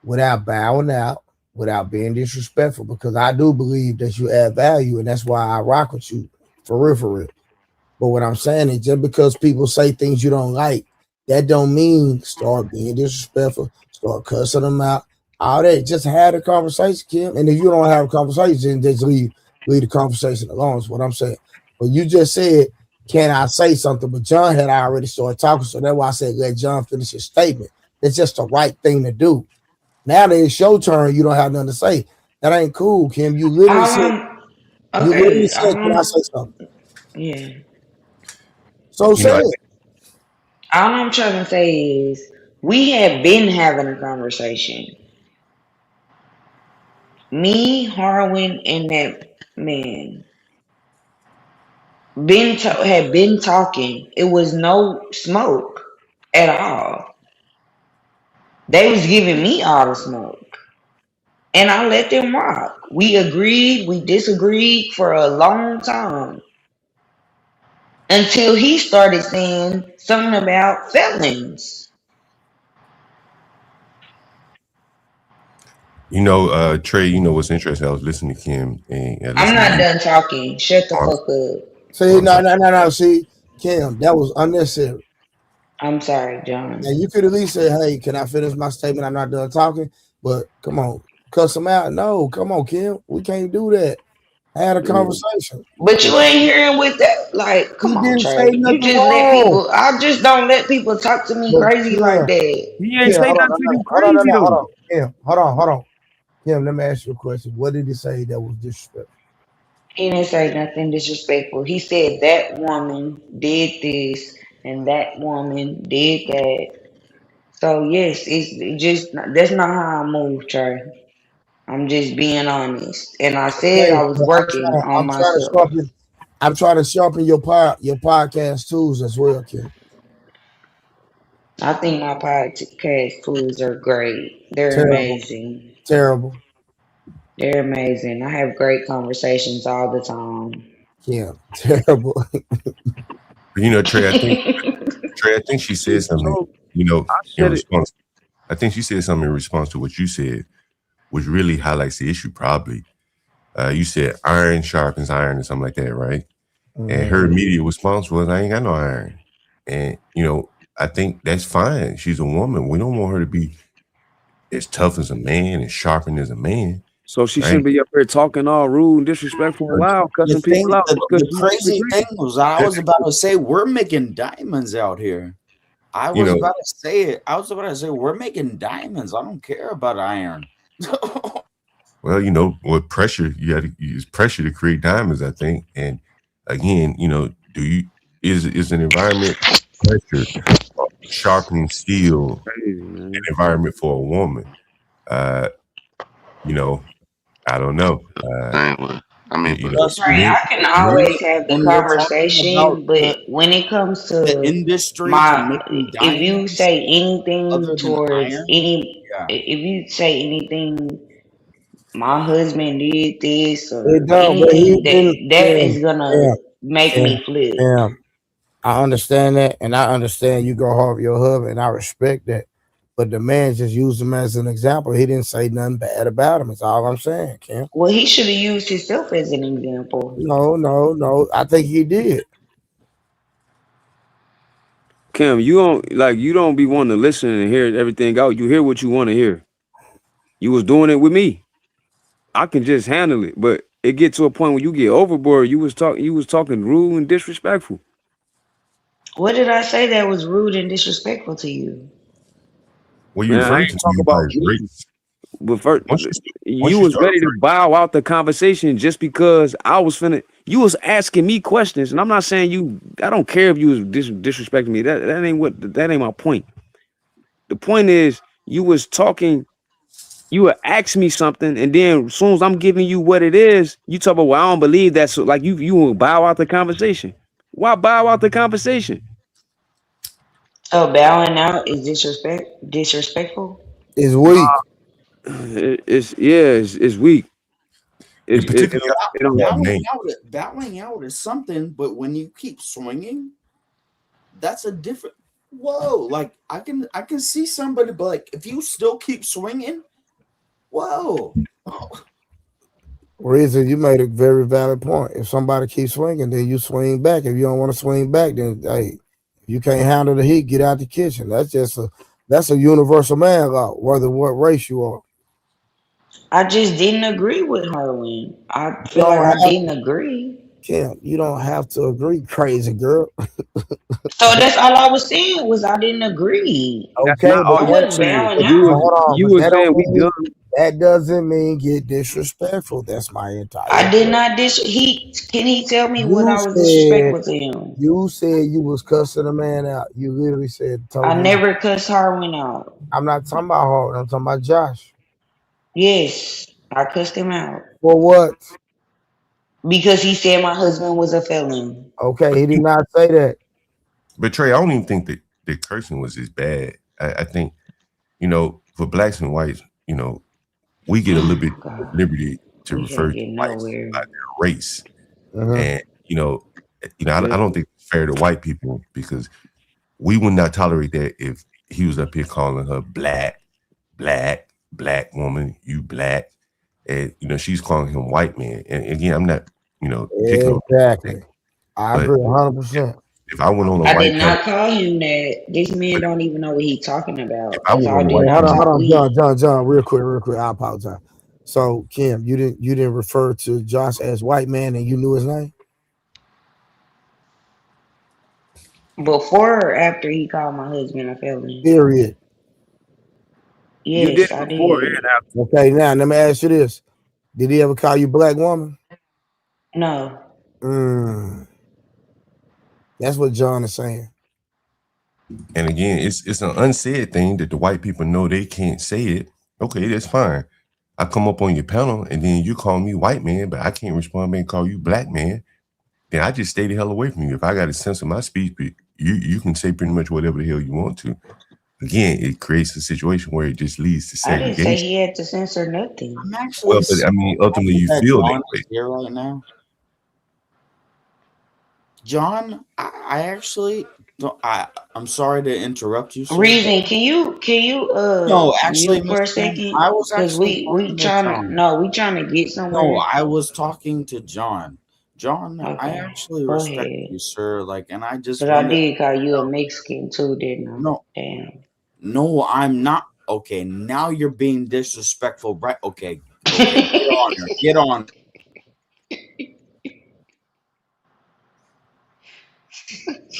bowing out, without being disrespectful, because I do believe that you add value, and that's why I rock with you for real. But what I'm saying is just because people say things you don't like, that don't mean start being disrespectful, start cussing them out, all that. Just have a conversation, Kim. And if you don't have a conversation, just leave the conversation alone is what I'm saying. But you just said, can I say something? But John had already started talking, so that's why I said let John finish his statement. It's just the right thing to do. Now that it's your turn, you don't have nothing to say. That ain't cool, Kim. You literally said, can I say something? Yeah. So say it. All I'm trying to say is we have been having a conversation. Me, Harwin, and that man had been talking. It was no smoke at all. They was giving me all the smoke. And I let them rock. We agreed, we disagreed for a long time. Until he started saying something about felons. Trey, what's interesting? I was listening to Kim and I'm not done talking. Shut the fuck up. See, no. See, Kim, that was unnecessary. I'm sorry, John. And you could at least say, hey, can I finish my statement? I'm not done talking. But come on, cuss them out. No, come on, Kim. We can't do that. I had a conversation. But you ain't hearing with that. Like, come on, Trey. You just let people. I just don't let people talk to me crazy like that. He ain't say nothing to you crazy though. Kim, hold on. Kim, let me ask you a question. What did he say that was disrespectful? He didn't say nothing disrespectful. He said that woman did this and that woman did that. So yes, it's just that's not how I move, Trey. I'm just being honest. And I said I was working on myself. I'm trying to sharpen your podcast tools as well, Kim. I think my podcast tools are great. They're Terrible. amazing. Terrible. They're amazing. I have great conversations all the time. Yeah, terrible. But Trey, I think she said something, So I in said it. response. I think she said something in response to what you said, which really highlights the issue. Probably, you said iron sharpens iron or something like that, right? And her immediate response was, "I ain't got no iron." And I think that's fine. She's a woman. We don't want her to be as tough as a man and sharpened as a man, So she right? shouldn't be up here talking all rude and disrespectful and loud, cussing people out because The she crazy disagrees. thing was, I was about to say, we're making diamonds out here. I was about to say it. I was about to say, we're making diamonds. I don't care about iron. Well, with pressure, you got to use pressure to create diamonds, I think. And again, is an environment pressure sharpening steel an environment for a woman? I don't know. I mean, Right, I can always have the when we're talking conversation, about but when it comes the to industry to making if you diamonds say anything other than towards iron, yeah. if you say anything, my husband did this or It don't, but he anything didn't. that is gonna make Damn, me flip. damn. I understand that, and I understand you go hard with your husband, and I respect that. But the man just used him as an example. He didn't say nothing bad about him. That's all I'm saying, Kim. Well, he should have used himself as an example. No. I think he did. Kim, you don't be wanting to listen and hear everything out. You hear what you want to hear. You was doing it with me. I can just handle it, but it get to a point where you get overboard. You was talking rude and disrespectful. What did I say that was rude and disrespectful to you? Well, you Man, I referred ain't to talk me about by me. race. But first, Once you you was start ready to bow out the conversation just because I was finna. You was asking me questions, and I'm not saying you. I don't care if you was disrespecting me. That ain't my point. The point is you was talking. You would ask me something, and then as soon as I'm giving you what it is, you talk about, well, I don't believe that. So like you will bow out the conversation. Why bow out the conversation? Oh, bowing out is disrespectful. It's weak. It's weak. It don't. Bowing out is something, but when you keep swinging, that's a different. Whoa! Like I can see somebody, but like if you still keep swinging, whoa! Reason you made a very valid point. If somebody keeps swinging, then you swing back. If you don't want to swing back, then hey, you can't handle the heat. Get out the kitchen. That's a universal man law, whether what race you are. I just didn't agree with her when I You feel like don't I have didn't agree. Kim, you don't have to agree, crazy girl. So that's all I was saying was I didn't agree. That's Okay, not but all I you were wasn't saying. bowing hold out. on, You but were saying we done. that doesn't mean get disrespectful. That's my entire I did point. not can he tell me what You I was said disrespectful to him? you was cussing a man out. You literally told I him. never cussed Harwin out. I'm not talking about Howard. I'm talking about Josh. Yes, I cussed him out. For what? Because he said my husband was a felon. Okay, he did not say that. But Trey, I don't even think that cursing was as bad. I think, for blacks and whites, we get a little bit of liberty to We refer can't to get whites nowhere. by their race. Mhm. And, I don't think it's fair to white people because we would not tolerate that if he was up here calling her black woman, you black. And, she's calling him white man. And again, I'm not, picking on Exactly. I but agree 100%. if I went on a I white did panel, not call him that. This man don't even know what he's talking about. I That's went all. I on a did white not panel. Hold talk on, John, real quick. I apologize. So, Kim, you didn't refer to Josh as white man, and you knew his name. before or after he called my husband a felon. Period. You did Yes, I before did. and after. Okay, now let me ask you this: did he ever call you black woman? No. That's what John is saying. And again, it's an unsaid thing that the white people know they can't say it. Okay, that's fine. I come up on your panel and then you call me white man, but I can't respond back and call you black man. Then I just stay the hell away from you. If I got a sense of my speech, but you can say pretty much whatever the hell you want to. again, it creates a situation where it just leads to I didn't say segregation. he had to censor nothing. I'm actually Well, but I mean, ultimately, happy you that feel that John way. is here right now. John, I actually don't. I'm sorry to interrupt you, sir. Reason, can you No, actually, mute Miss for a Kim, second? I was Cause actually we talking to trying to John. we trying to get No, somewhere. I was talking to John. John, I Okay, actually go respect ahead. you, sir. Like, and I just Cause I wanted. did call you a Mexican too, didn't I? No, Damn. no, I'm not. Okay, now you're being disrespectful, right? Okay, okay, get on her. Get on.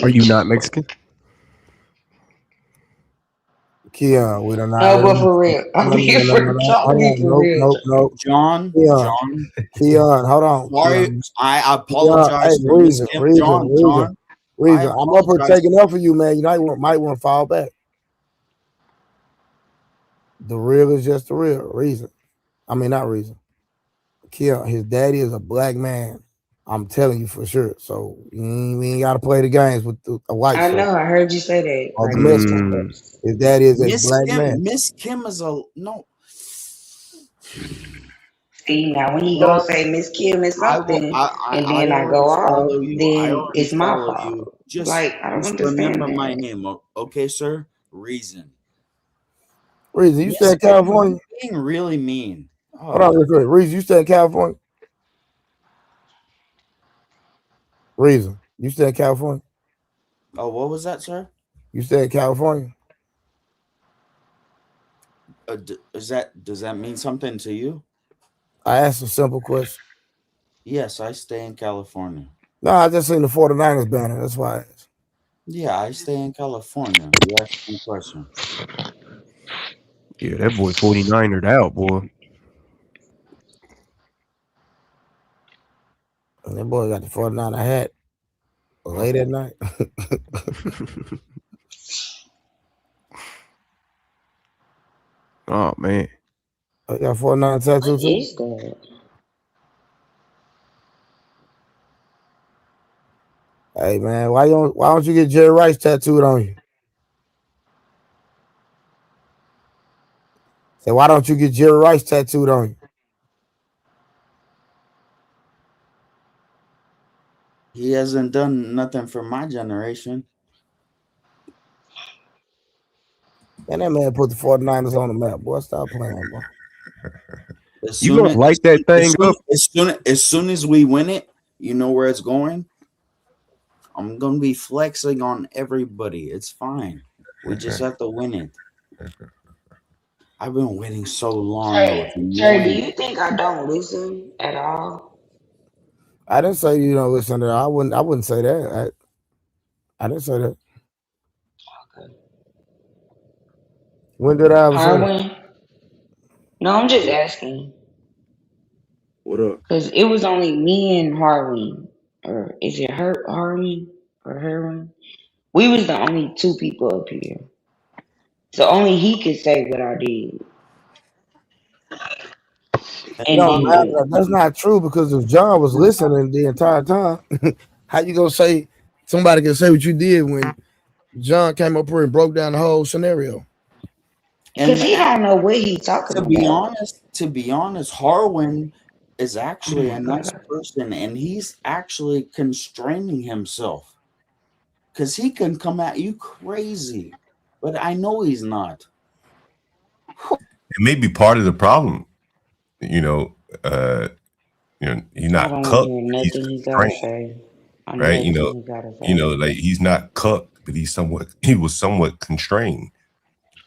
Are you not Mexican? Keon, we don't No, not. but for real, I'm No, no, being no, no, no, for no. talk Hold me on. for Nope, real. nope, nope. John, Keon, John. Keon, hold on. Sorry, Keon, I Keon. Hey, apologize for Miss reason, Kim. reason, John, reason, John. I reason. I'm up here apologize. taking up for you, man. You might want to fall back. The real is just the real. Reason. I mean, not reason. Keon, his daddy is a black man. I'm telling you for sure. So we ain't got to play the games with a white I folk know. I heard you say that or the like 3 Mexican. times. His daddy is a Miss black man. Kim, Miss Kim is a no. See, now when he gonna John, say Miss Kim is I will. something, and I then I already go off, follow you. I then already it's my follow you. fault. Like I don't Just understand remember my that. name, okay, sir? Reason. Reason, you stay Miss in Kim, California? you're being really mean. Hold on Oh, real quick. Reason, you stay in California? Reason, you stay in California? oh, what was that, sir? You stay in California? Does that mean something to you? I asked a simple question. Yes, I stay in California. No, I just seen the 49ers banner. That's why I asked. Yeah, I stay in California. You asked me a question. Yeah, that boy 49ered out, boy. And that boy got the 49er hat late at night. Oh man. I got 49 tattoo What too. is that? Hey man, why don't you get Jerry Rice tattooed on you? Say, why don't you get Jerry Rice tattooed on you? He hasn't done nothing for my generation. Man, that man put the 49ers on the map. Boy, stop playing, bro. You gonna light that thing up? As soon as we win it, you know where it's going? I'm gonna be flexing on everybody. It's fine. We just have to win it. I've been waiting so long though. It's Trey, do annoying. you think I don't listen at all? I didn't say you don't listen to that. I wouldn't say that. I didn't say that. Okay. When did I ever say that? Harwin? No, I'm just asking. What up? Cause it was only me and Harwin. Or is it Harwin or Herwin? We was the only 2 people up here. So only he could say what I did and No, didn't do. that's not true because if John was listening the entire time, how you gonna say somebody can say what you did when John came up here and broke down the whole scenario? Cause And he don't know what he talking to be about. honest, Harwin is Oh actually a my nice god. person, and he's actually constraining himself because he can come at you crazy, but I know he's not. It may be part of the problem. You know, he's I not don't want to cucked, hear but he's nothing he gotta constrained, say. right? Nothing he gotta say. Like he's not cucked, but he was somewhat constrained,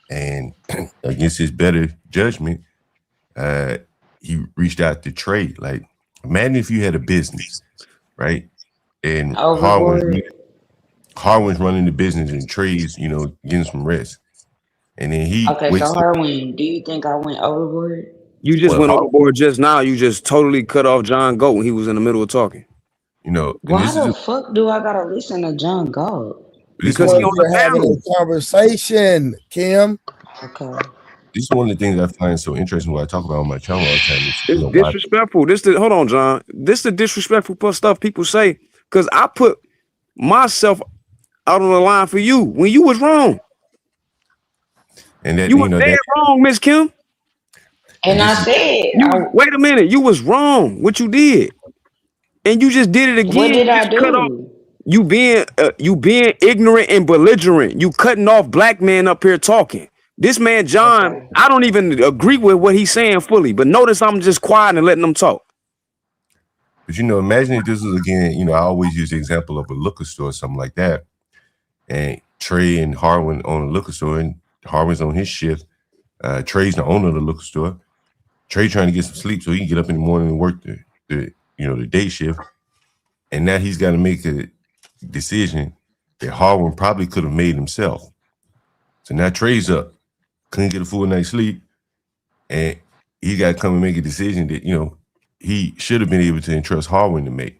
and against his better judgment, he reached out to Trey. Like, imagine if you had a business, right? And Overboard. Harwin's running the business, and Trey's, getting some rest, and then he Okay, so wakes up. Harwin, do you think I went overboard? You just Well, went overboard just now. You just totally cut off John Goat when he was in the middle of talking. And Why this is the fuck do I gotta listen to John Gold? Because he Because on the you're having panel. a conversation, Kim. Okay. this is one of the things I find so interesting. What I talk about on my channel all the time is, It's why disrespectful. Hold on, John. This the disrespectful stuff people say because I put myself out on the line for you when you was wrong. And that you were dead wrong, Miss Kim. And I said, wait a minute, you was wrong. What you did, and you just did it again. What did I cut off. do? You being ignorant and belligerent. You cutting off black men up here talking. This man John, I don't even agree with what he's saying fully, but notice I'm just quiet and letting them talk. But imagine if this was again, I always use the example of a liquor store or something like that. And Trey and Harwin own a liquor store, and Harwin's on his shift. Trey's the owner of the liquor store. Trey trying to get some sleep so he can get up in the morning and work the day shift. And now he's got to make a decision that Harwin probably could have made himself. So now Trey's up, couldn't get a full night's sleep, and he got to come and make a decision that he should have been able to entrust Harwin to make.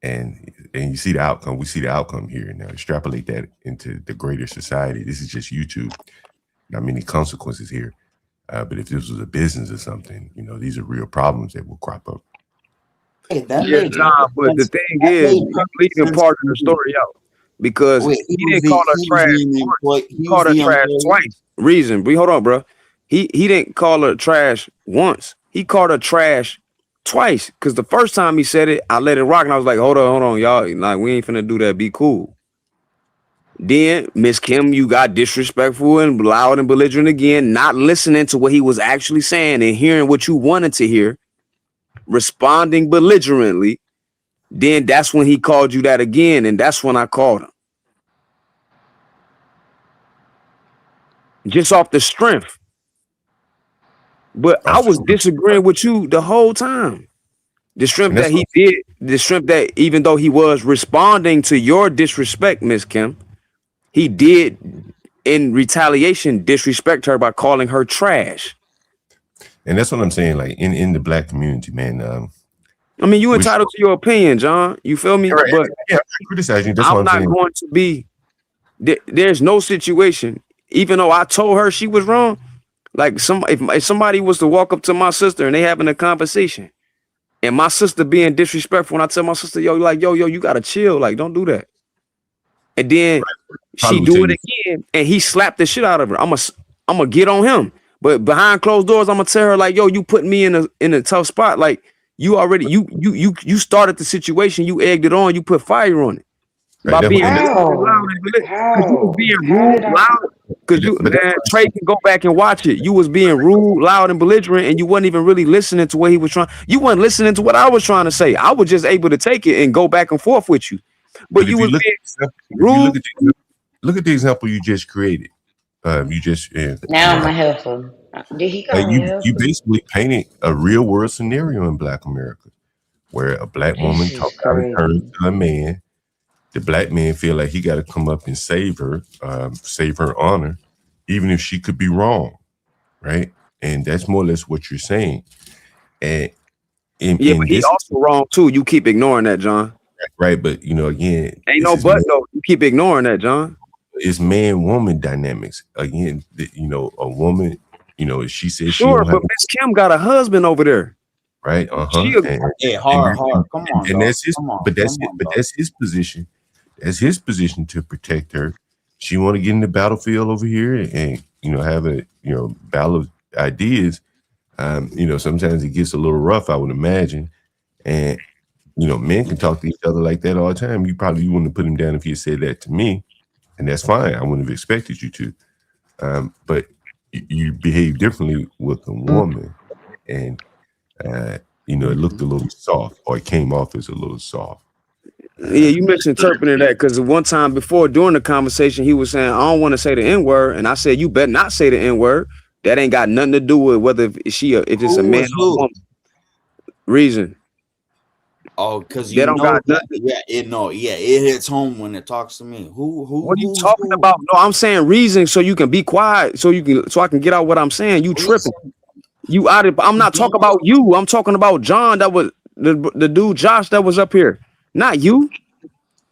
And you see the outcome. We see the outcome here. Now extrapolate that into the greater society. This is just YouTube. Not many consequences here. But if this was a business or something, these are real problems that will crop up. Hey, but the thing is, you're leaving part of the story out because he didn't call her trash. He called her trash twice. Reason, hold on, bro. He didn't call her trash once. He called her trash twice. Because the first time he said it, I let it rock, and I was like, hold on, y'all. Like, we ain't finna do that. Be cool. Then, Miss Kim, you got disrespectful and loud and belligerent again, not listening to what he was actually saying and hearing what you wanted to hear, responding belligerently. Then that's when he called you that again, and that's when I called him. Just off the strength. But I was disagreeing with you the whole time. The strength that he did, the strength that even though he was responding to your disrespect, Miss Kim, he did in retaliation disrespect her by calling her trash. And that's what I'm saying, like in the black community, man. I mean, you entitled to your opinion, John. You feel me? Right. But yeah, I'm criticizing. That's I'm what I'm not going to be. There's no situation, even though I told her she was wrong. Like if somebody was to walk up to my sister and they having a conversation, and my sister being disrespectful, when I tell my sister, yo, you gotta chill, like don't do that. And then she do it again, and he slapped the shit out of her. I'm gonna get on him, but behind closed doors, I'm gonna tell her like, yo, you put me in a tough spot. Like you already you started the situation, you egged it on, you put fire on it. Right, by being rude, loud. Because Trey can go back and watch it. You was being rude, loud, and belligerent, and you wasn't even really listening to what he was trying. You wasn't listening to what I was trying to say. I was just able to take it and go back and forth with you. But you was being rude. Look at the example you just created. You just now I'm a helper. Did he call me a helper? You basically painted a real world scenario in Black America, where a black woman talks out of turn to a man. The black man feel like he got to come up and save her honor, even if she could be wrong, right? And that's more or less what you're saying. And but he's also wrong too. You keep ignoring that, John. Right, but again, ain't no but though. You keep ignoring that, John. It's man-woman dynamics. Again, a woman, she says sure, but Miss Kim got a husband over there. Right. Hard. Come on. And that's his, but that's his position. That's his position to protect her. She want to get in the battlefield over here and have a battle of ideas. Sometimes it gets a little rough, I would imagine. And men can talk to each other like that all the time. You probably wouldn't have put him down if he had said that to me, and that's fine. I wouldn't have expected you to. But you behave differently with a woman, and it looked a little soft, or it came off as a little soft. Yeah, you misinterpreted that because one time before during the conversation, he was saying, I don't want to say the N-word. And I said, you better not say the N-word. That ain't got nothing to do with whether if it's a man or a woman. Reason. Oh, because they don't got nothing. It hits home when it talks to me. Who what are you talking about? No, I'm saying reason so you can be quiet, so I can get out what I'm saying. You tripping. I'm not talking about you. I'm talking about John, that was the dude Josh that was up here. Not you.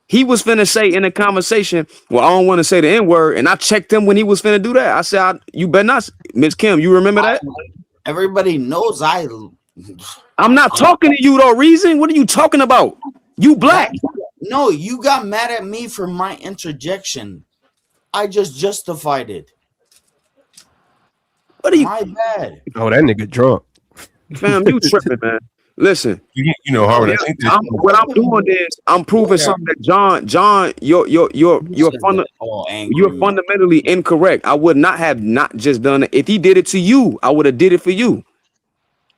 He was finna say in a conversation, well, I don't want to say the N-word. And I checked him when he was finna do that. I said, you better not. Miss Kim, you remember that? Everybody knows I'm not talking to you though, Reason. What are you talking about? You black. No, you got mad at me for my interjection. I just justified it. What are you? My bad. Oh, that nigga drunk. Fam, you tripping, man. Listen, you know, Howard, I think that what I'm doing is I'm proving something that John, you're fundamentally incorrect. I would not have not just done it. If he did it to you, I would have did it for you.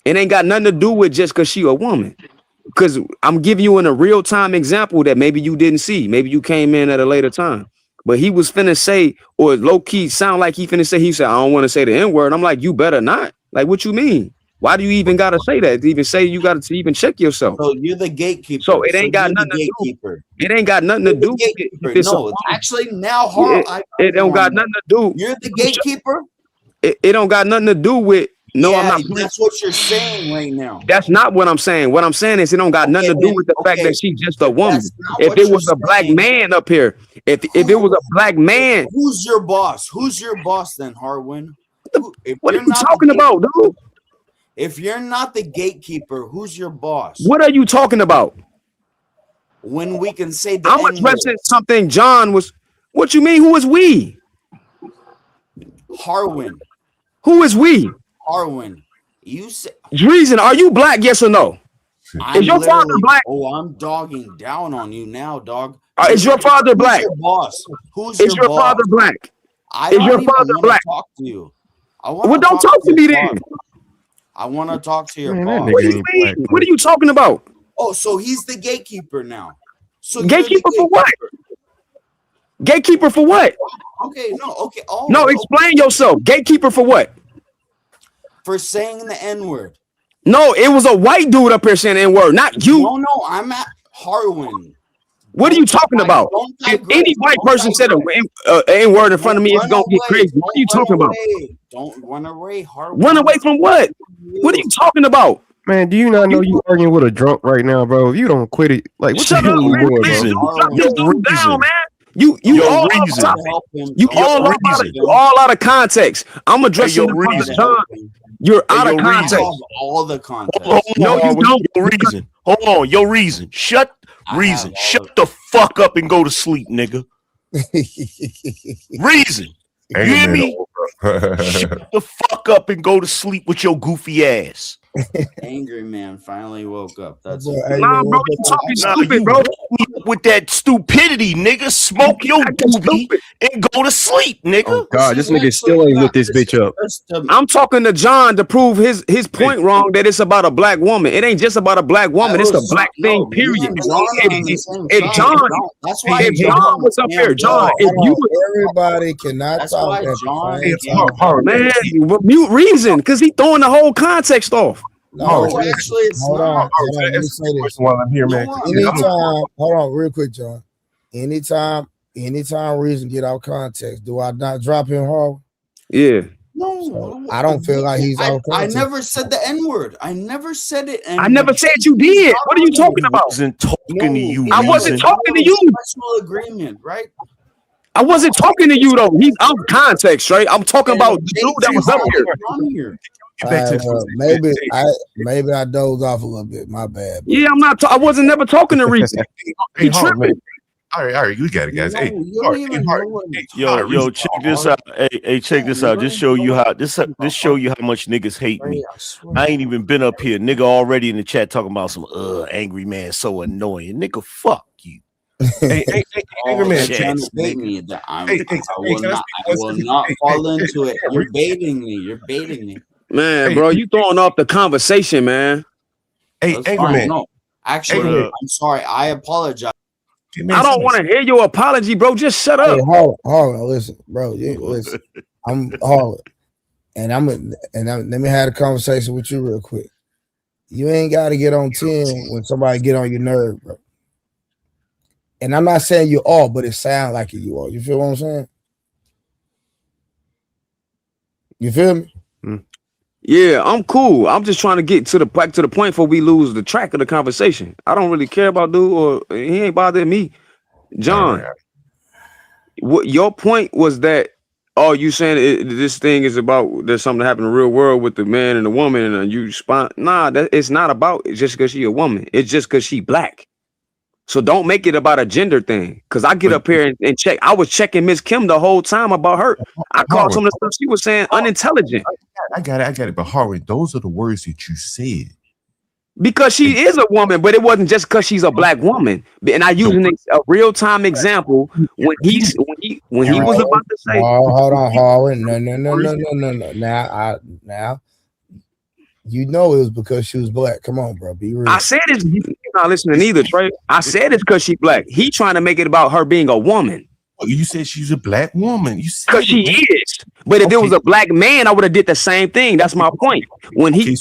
It ain't got nothing to do with just because she a woman. Because I'm giving you in a real time example that maybe you didn't see. Maybe you came in at a later time. But he was finna say, or low key sound like he finna say, he said, I don't want to say the N-word. I'm like, you better not. Like, what you mean? Why do you even gotta say that? To even say you gotta to even check yourself. So you're the gatekeeper. So it ain't got nothing to do. It ain't got nothing to do with it. No, actually now it don't got nothing to do. You're the gatekeeper? It don't got nothing to do with I'm not. That's what you're saying right now. That's not what I'm saying. What I'm saying is it don't got nothing to do with the fact that she's just a woman. If it was a black man up here, if it was a black man, who's your boss? Who's your boss then, Harwin? What are you talking about, dude? If you're not the gatekeeper, who's your boss? What are you talking about? When we can say the I'm addressing something John was. What you mean? Who is we? Harwin. Who is we? Harwin. You say Reason, are you black? Yes or no? Is your father black? Oh, I'm dogging down on you now, dog. Is your father black? Who's your boss? Who's Is your father black? Is your father black? Talk to you. Well, don't talk to me then. I want to talk to your boss. What do you mean? What are you talking about? Oh, so he's the gatekeeper now. So gatekeeper for what? Gatekeeper for what? Okay, no, okay. Oh, no, explain yourself. Gatekeeper for what? For saying the N-word. No, it was a white dude up here saying the N-word, not you. No, I'm at Harwin. What are you talking about? If any white person said an N-word in front of me, it's gonna get crazy. What are you talking about? Don't run away, Harwin. Run away from what? What are you talking about? Man, do you not know you arguing with a drunk right now, bro? If you don't quit it, like what you doing, bro? Drop this dude down, man. You all out of context. I'm addressing the brother John. You're out of context. All the context. No, you don't. Your reason. Hold on. Your reason. Shut the fuck up and go to sleep, nigga. Reason. You hear me? Shut the fuck up and go to sleep with your goofy ass. Angry man finally woke up. That's nah, bro. You talking stupid, bro. With that stupidity, nigga. Smoke your doobie and go to sleep, nigga. Oh God, this nigga still ain't lit this bitch up. I'm talking to John to prove his point wrong that it's about a black woman. It ain't just about a black woman. It's a black thing, period. If John was up here, John, if you everybody cannot talk at man, mute reason, because he throwing the whole context off. No, actually, it's hold on. Let me say this. While I'm here, man. Anytime, hold on, real quick, John. Anytime reason get out context, do I not drop him hard? Yeah. No, so I don't feel like he's out context. I never said the N-word. I never said it. I never said you did. What are you talking about? I wasn't talking to you. I wasn't talking to you. Personal agreement, right? I wasn't talking to you though. He's out of context, right? I'm talking about the dude that was up here. Maybe I dozed off a little bit. My bad. Bro. Yeah, I'm not. I wasn't never talking to Reese. He tripping. All right, we got it, guys. Yo, check this out. Hey, check this out. Just show you how this show you how much niggas hate me. I ain't even been up here, nigga. Already in the chat talking about some angry man, so annoying, nigga. Fuck you. Hey, angry man. I will not fall into it. You're baiting me. Man, bro, you throwing off the conversation, man. Hey, angry man. No, actually, I'm sorry. I apologize. I don't want to hear your apology, bro. Just shut up. Hey, hold on, listen, bro. Listen, I'm Harlan, and let me have a conversation with you real quick. You ain't got to get on 10 when somebody get on your nerve, bro. And I'm not saying you are, but it sounds like you are. You feel what I'm saying? You feel me? Yeah, I'm cool. I'm just trying to get back to the point before we lose the track of the conversation. I don't really care about dude, or he ain't bothering me. John, what your point was that? Oh, you saying this thing is about there's something that happened in the real world with the man and the woman, and you respond? Nah, it's not about it just because she a woman. It's just because she black. So don't make it about a gender thing. Cause I get up here and check. I was checking Miss Kim the whole time about her. I called some of the stuff she was saying unintelligent. I got it. But Harvey, those are the words that you said. Because she is a woman, but it wasn't just because she's a black woman. And I use a real time example when he was about to say. Hold on, Harvey. No. Now, you know it was because she was black. Come on, bro. Be real. I said it's you're not listening either, Trey. I said it's because she's black. He trying to make it about her being a woman. You said she's a black woman. You said because she is. But if it was a black man, I would have did the same thing. That's my point. When he,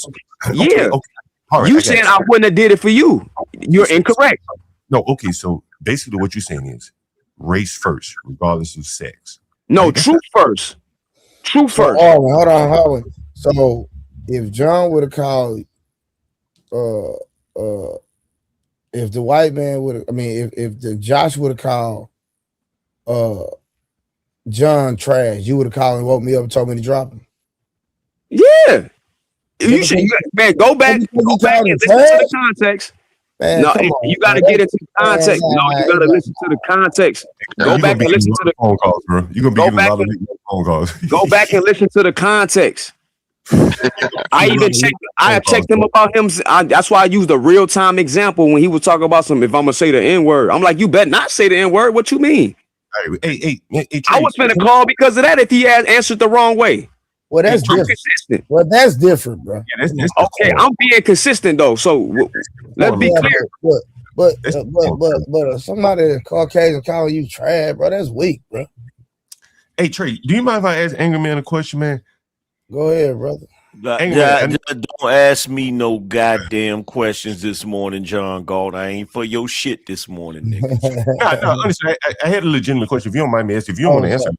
Right, you said I wouldn't have did it for you. You're incorrect. No, okay. So basically, what you're saying is race first, regardless of sex. No, truth first. Truth first. Hold on. So if John would have called, if the white man would have, if the Josh would have called, John trash, you would have called and woke me up and told me to drop him. Yeah. You should, man, go back and listen to the context. Man, no, you got to get into the context. No, you got to listen to the context. Go back and listen to the phone calls, bro. You're gonna be getting a lot of phone calls. Go back and listen to the context. I checked him about him. That's why I used a real time example when he was talking about some. If I'm gonna say the N word, I'm like, you better not say the N word. What you mean? Hey, I was finna call because of that if he had answered the wrong way. Well, that's different. Consistent. Well, that's different, bro. Yeah, that's okay. I'm being consistent though, so let's be clear. But somebody Caucasian calling you trash, bro, that's weak, bro. Hey, Trey, do you mind if I ask Angry Man a question, man? Go ahead, brother. Don't ask me no goddamn questions this morning, John Galt. I ain't for your shit this morning, nigga. No, honestly, I had a legitimate question. If you don't mind me asking, if you don't want to answer.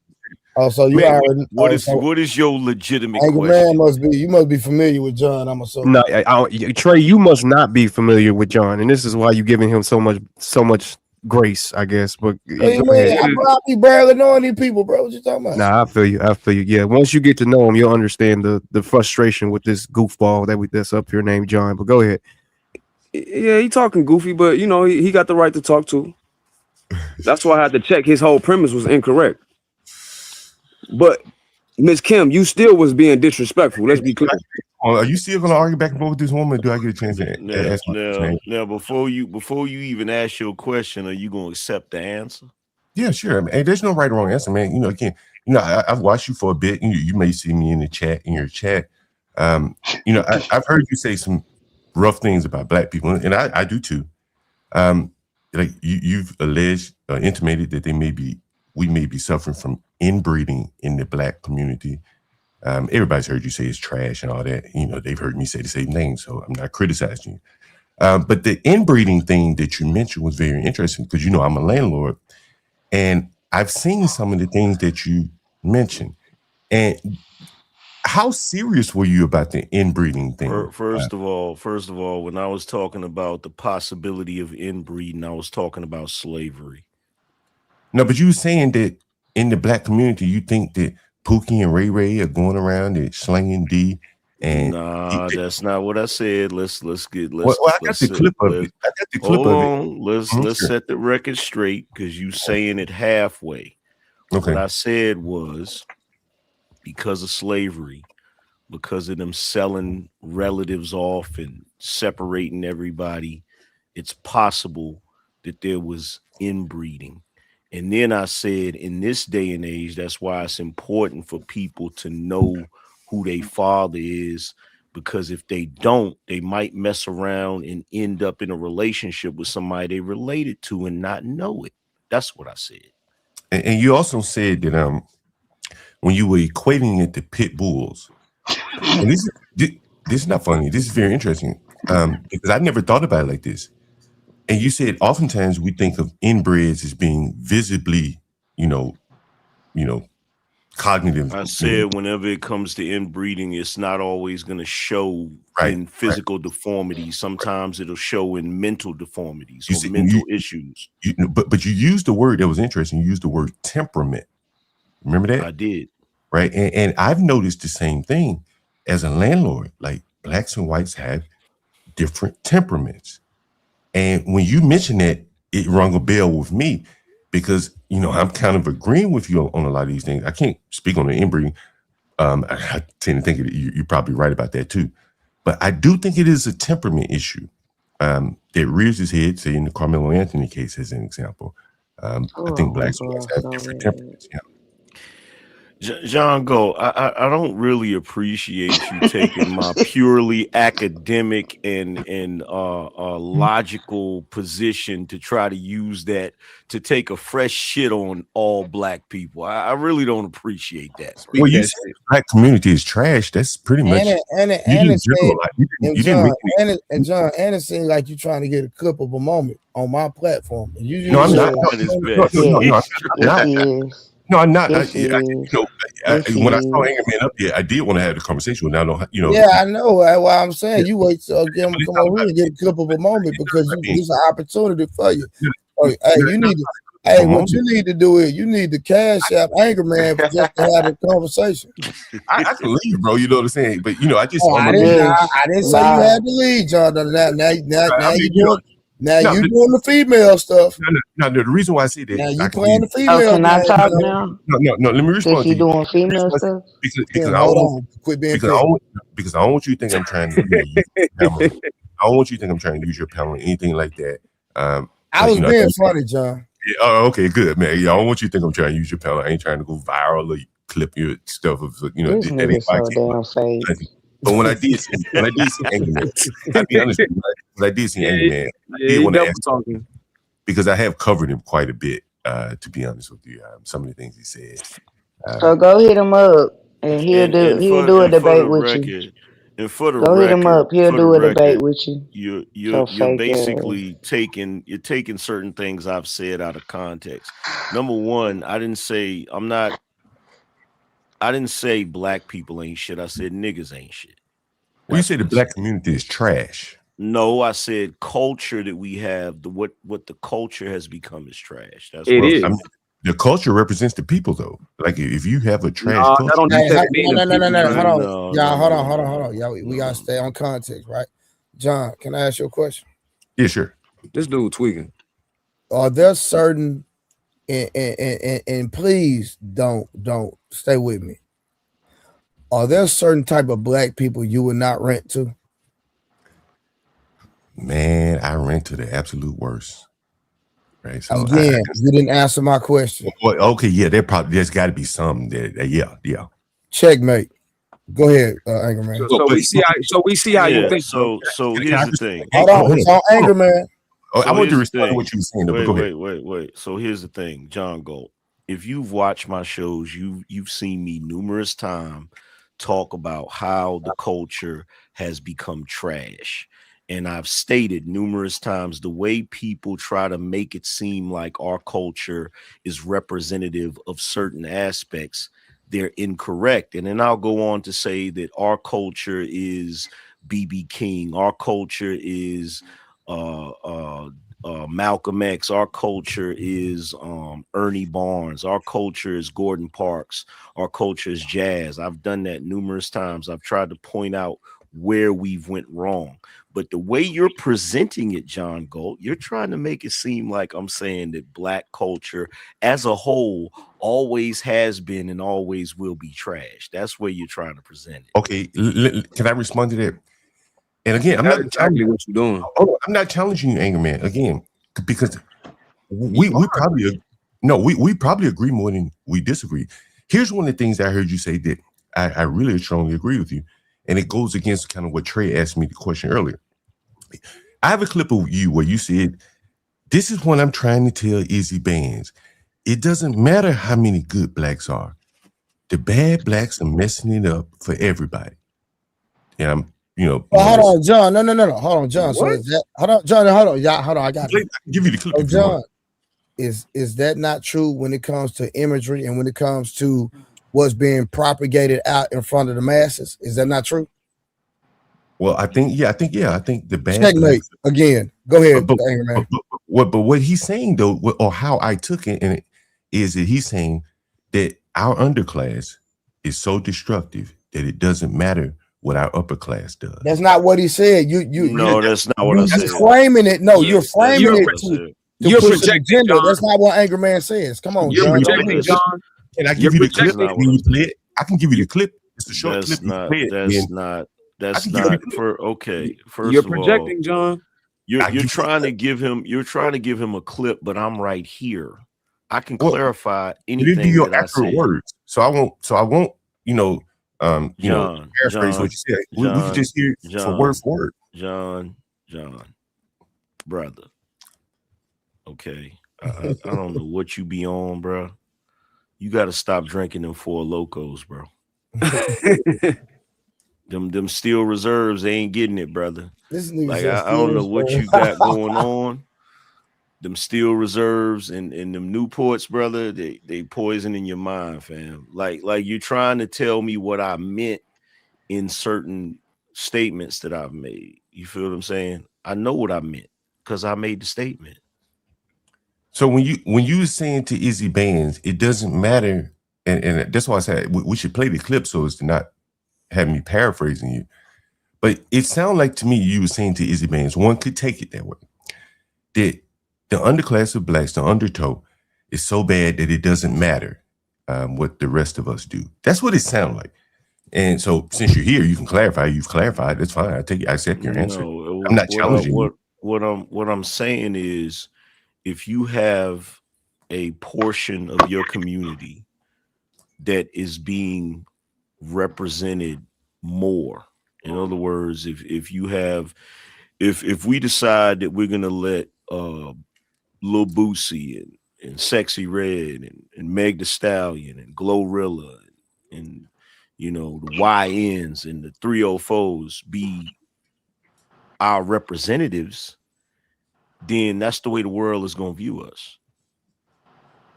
Oh, so you man, already what is your legitimate Angry question? Man you must be familiar with John. I'm assuming. No, Trey, you must not be familiar with John, and this is why you're giving him so much grace, I guess. But I be barely knowing these people, bro. What you talking about? Nah, I feel you. Yeah, once you get to know him, you'll understand the frustration with this goofball that's up here named John. But go ahead. Yeah, he talking goofy, but you know he got the right to talk to. That's why I had to check. His whole premise was incorrect. But Miss Kim, you still was being disrespectful. Let's be clear. Are you still gonna argue back and forth with this woman? Or do I get a chance to ask now, before you even ask your question, are you gonna accept the answer? Yeah, sure. Hey, there's no right or wrong answer, man. I've watched you for a bit. You may see me in your chat. I've heard you say some rough things about black people, and I do too. Like you've alleged, intimated that we may be suffering from inbreeding in the black community. Everybody's heard you say it's trash and all that. They've heard me say the same thing, so I'm not criticizing you. But the inbreeding thing that you mentioned was very interesting because I'm a landlord, and I've seen some of the things that you mentioned. And how serious were you about the inbreeding thing? First of all, when I was talking about the possibility of inbreeding, I was talking about slavery. No, but you were saying that in the black community, you think that Pookie and Ray Ray are going around and slinging D. And that's not what I said. I got the clip of it. Hold on. Let's set the record straight because you saying it halfway. Okay. What I said was because of slavery, because of them selling relatives off and separating everybody, it's possible that there was inbreeding. And then I said, in this day and age, that's why it's important for people to know who their father is, because if they don't, they might mess around and end up in a relationship with somebody they related to and not know it. That's what I said. And you also said that when you were equating it to pit bulls, and this is not funny. This is very interesting because I never thought about it like this. And you said oftentimes we think of inbreds as being visibly, cognitive. I said whenever it comes to inbreeding, it's not always going to show in physical deformities. Sometimes it'll show in mental deformities or mental issues. But you used the word that was interesting. You used the word temperament. Remember that? I did. Right. And I've noticed the same thing as a landlord. Like blacks and whites have different temperaments. And when you mentioned that, it rung a bell with me because, I'm kind of agreeing with you on a lot of these things. I can't speak on the inbreeding, I tend to think you're probably right about that too. But I do think it is a temperament issue that rears its head, say in the Carmelo Anthony case as an example. I think blacks have different temperaments. John Go, I don't really appreciate you taking my purely academic and logical position to try to use that to take a fresh shit on all black people. I really don't appreciate that. Well, you said the black community is trash. That's pretty much and John, and it seems like you're trying to get a clip of a moment on my platform. No, I'm not. No, I'm not. When I saw Angerman up here, I did want to have the conversation. Now, Yeah, I know. Why I'm saying you wait till come over here and get a clip of a moment because it's an opportunity for you. Hey, you need to. Hey, what you need to do is you need to cash out Angerman for just to have a conversation. I can leave, bro. You know what I'm saying? But I just I didn't say you had to leave, John. Now you doing the female stuff. No, the reason why I say that. Now you playing the female. Can I talk now? No. Let me respond to you. doing female stuff? Because I don't want you to think I'm trying to use your panel. I don't want you to think I'm trying to use your panel or anything like that. I was being funny, John. Yeah, oh, okay, good, man. Yeah, I don't want you to think I'm trying to use your panel. I ain't trying to go viral or clip your stuff of This nigga so damn fake. But when I did see Angerman, I'll be honest with you, when I did see Angerman, I did want to ask him, because I have covered him quite a bit, to be honest with you. Some of the things he said. So go hit him up, and he'll do a debate with you. And for the go record, hit him up. He'll do a debate with you. You're basically taking certain things I've said out of context. Number one, I didn't say black people ain't shit. I said niggas ain't shit. Well, you say the black community is trash. No, I said culture that we have, what the culture has become is trash. That's it what is. I mean, the culture represents the people, though. Like if you have a trash culture, No. Hold on. Y'all, hold on. Y'all, we gotta stay on context, right? John, can I ask you a question? Yeah, sure. This dude tweaking. Are there certain and please don't stay with me. Are there certain type of black people you would not rent to? Man, I rent to the absolute worst. Right. So again, you didn't answer my question. Well, okay, yeah, there's got to be some that yeah. Checkmate. Go ahead, Angerman. So we see how you think. So here's the thing. Hold on, it's on Angerman. I want to respond to what you were saying. Wait. So here's the thing, John Gold. If you've watched my shows, you've seen me numerous times talk about how the culture has become trash. And I've stated numerous times the way people try to make it seem like our culture is representative of certain aspects, they're incorrect. And then I'll go on to say that our culture is B.B. King. Our culture is Malcolm X. Our culture is Ernie Barnes. Our culture is Gordon Parks. Our culture is jazz. I've done that numerous times. I've tried to point out where we've went wrong. But the way you're presenting it, John Gold, you're trying to make it seem like I'm saying that black culture as a whole always has been and always will be trash. That's where you're trying to present it. Okay, can I respond to that? And again, I'm not exactly what you're doing. I'm not challenging you, Angerman, again, because we probably agree more than we disagree. Here's one of the things I heard you say that I really strongly agree with you. And it goes against kind of what Trey asked me the question earlier. I have a clip of you where you said, this is what I'm trying to tell Izzy Bands. It doesn't matter how many good blacks are. The bad blacks are messing it up for everybody. And I'm, hold on, John. No. Hold on, John. What? So is that, hold on, John. Hold on. Yeah, hold on. I got it. I can give you the clip. So John, is that not true when it comes to imagery and when it comes to what's being propagated out in front of the masses? Is that not true? Well, I think the bad checkmate again. Go ahead, but what he's saying though, or how I took it, and is that he's saying that our underclass is so destructive that it doesn't matter what our upper class does. That's not what he said. That's not what I said. You're framing it. No, you're framing it to push an agenda. That's not what Angerman says. Come on, John. Can I give you the clip? I can give you the clip. It's a short That's clip. not. That's not for okay. First You're of all, projecting, John. You're trying to give him a clip, but I'm right here. I can clarify anything your that I accurate said. words. So I won't, paraphrase what you said. We can just hear it for word. John, brother. Okay. I don't know what you be on, bro. You got to stop drinking them Four Locos, bro. them Steel Reserves, they ain't getting it, brother. Like I don't know what you got going on. Them Steel Reserves and them Newports, brother, they poisoning your mind, fam. Like you're trying to tell me what I meant in certain statements that I've made. You feel what I'm saying? I know what I meant because I made the statement. So when you were saying to Izzy Bands, it doesn't matter, and that's why I said we should play the clip so as to not have me paraphrasing you. But it sounded like to me you were saying to Izzy Bands, one could take it that way, that the underclass of blacks, the undertow, is so bad that it doesn't matter what the rest of us do. That's what it sounded like. And so since you're here, you can clarify. You've clarified. That's fine. I accept your answer. I'm not challenging you. What I'm saying is, if you have a portion of your community that is being represented more, in other words, if we decide that we're gonna let Lil Boosie and Sexy Red and Meg Thee Stallion and Glorilla and the YNs and the 304s be our representatives, then that's the way the world is going to view us.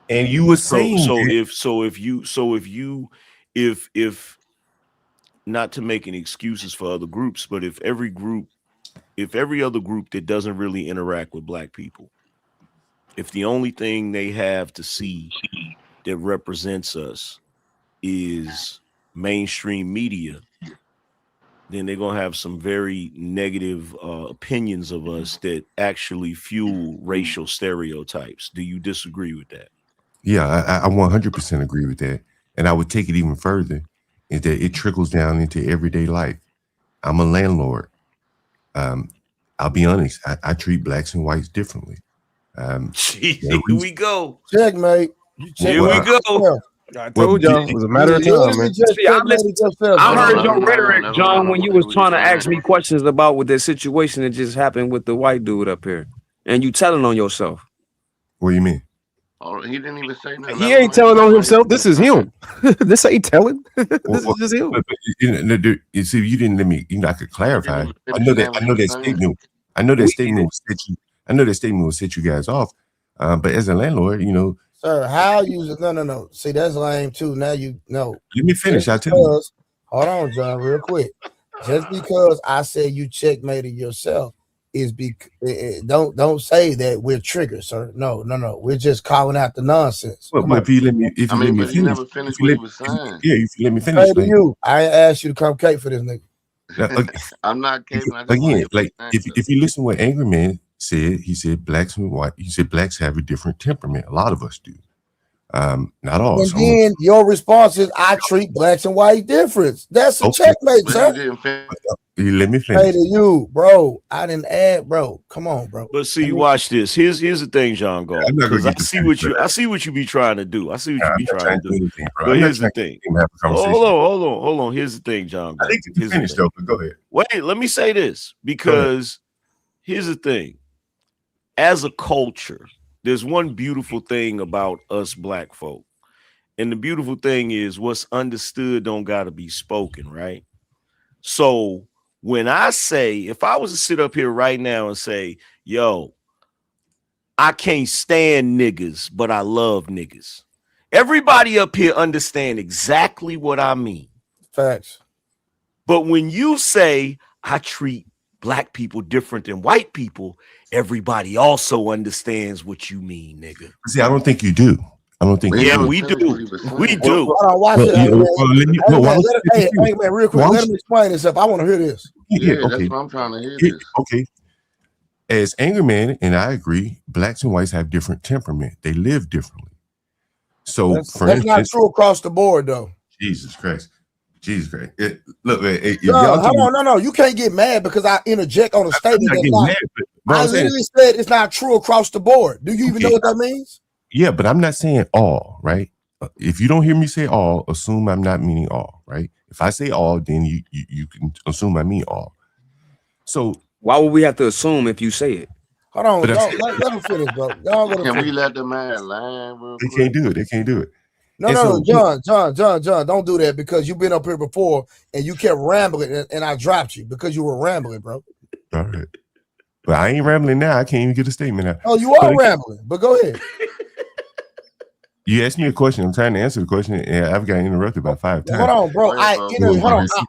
And you were saying if not to make any excuses for other groups, but if every other group that doesn't really interact with black people, if the only thing they have to see that represents us is mainstream media, then they're going to have some very negative opinions of us that actually fuel racial stereotypes. Do you disagree with that? Yeah, I 100% agree with that. And I would take it even further, is that it trickles down into everyday life. I'm a landlord. I'll be honest, I treat blacks and whites differently. Here we go. Checkmate. Here we go. I told y'all it was a matter of time, man. See, I heard your rhetoric, John, when you was trying to ask me questions about what that situation that just happened with the white dude up here, and you telling on yourself. What do you mean? Oh, he didn't even say nothing. He ain't telling on himself. This is him. This ain't telling. This is just him. You see, you didn't let me. I could clarify. I know that statement. I know that statement will set you. I know that statement will set you guys off. But as a landlord, Sir, how you? No. See, that's lame too. Now you know. Let me finish. I'll tell you. Hold on, John, real quick. Just because I said you checkmated yourself is don't say that we're triggered, sir. No. We're just calling out the nonsense. Well, if you let me, but you never finished what he was saying. If you let me finish. Hey to you, I asked you to come cape for this nigga. I'm not caping. Again, like if you listen to what Angry Man said, he said blacks and white. He said blacks have a different temperament. A lot of us do. Not all. And then your response is, I treat blacks and white different. That's a checkmate, sir. You let me finish. Hey to you, bro. I didn't add, bro. Come on, bro. But see, watch this. Here's the thing, John Gall. I see what you be trying to do. I see what you be trying to do. But here's the thing. Hold on. Here's the thing, John Gall. I think you finished though, but go ahead. Wait, let me say this, because here's the thing. As a culture, there's one beautiful thing about us black folk. And the beautiful thing is what's understood don't gotta be spoken, right? So when I say, if I was to sit up here right now and say, yo, I can't stand niggas, but I love niggas, everybody up here understand exactly what I mean. Facts. But when you say I treat black people different than white people, everybody also understands what you mean, nigga. See, I don't think you do. I don't think. Yeah, we do. We do. Hold on, watch it. Hey, man, real quick. Let him explain himself. I want to hear this. Yeah, that's what I'm trying to hear. This. Okay. As Angry Man, and I agree, blacks and whites have different temperament. They live differently. So that's not true across the board, though. Jesus Christ. Jesus Christ. Look, man, if John, hold on, no, you can't get mad because I interject on a statement that's not. Mad, but I literally said it's not true across the board. Do you even know what that means? Yeah, but I'm not saying all, right? If you don't hear me say all, assume I'm not meaning all, right? If I say all, then you can assume I mean all. So why would we have to assume if you say it? Hold on, let him finish, bro. Can we let the man land real quick? They can't do it. They can't do it. No, John, don't do that because you've been up here before and you kept rambling and I dropped you because you were rambling, bro. All right. But I ain't rambling now. I can't even get a statement out. Oh, you are rambling, but go ahead. You asked me a question. I'm trying to answer the question, and I've got interrupted about 5 times. Hold on, bro. I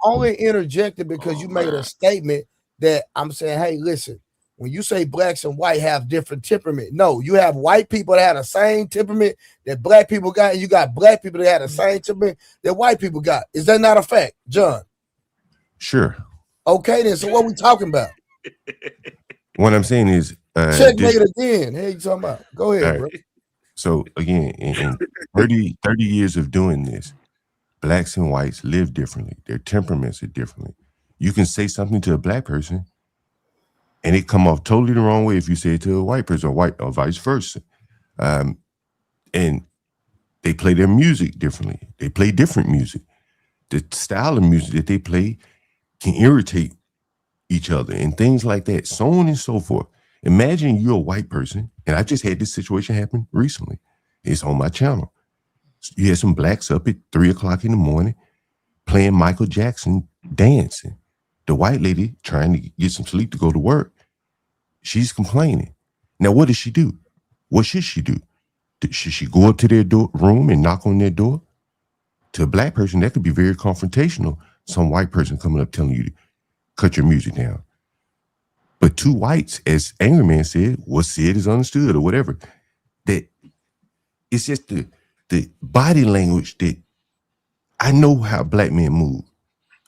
only interjected because you made a statement that I'm saying, hey, listen, when you say blacks and white have different temperament, no, you have white people that have the same temperament that black people got, and you got black people that have the same temperament that white people got. Is that not a fact, John? Sure. Okay, then. So what we talking about? What I'm saying is checkmate again. Hey, you talking about? Go ahead, bro. So again, in 30 years of doing this, blacks and whites live differently. Their temperaments are differently. You can say something to a black person and it come off totally the wrong way if you say it to a white person or vice versa. And they play their music differently. They play different music. The style of music that they play can irritate each other and things like that, so on and so forth. Imagine you're a white person, and I just had this situation happen recently. It's on my channel. You had some blacks up at 3 o'clock in the morning playing Michael Jackson, dancing. The white lady trying to get some sleep to go to work. She's complaining. Now, what does she do? What should she do? Should she go up to their room and knock on their door? To a black person, that could be very confrontational. Some white person coming up telling you to cut your music down. But two whites, as Angry Man said, what's said is understood or whatever. That it's just the body language that I know how black men move.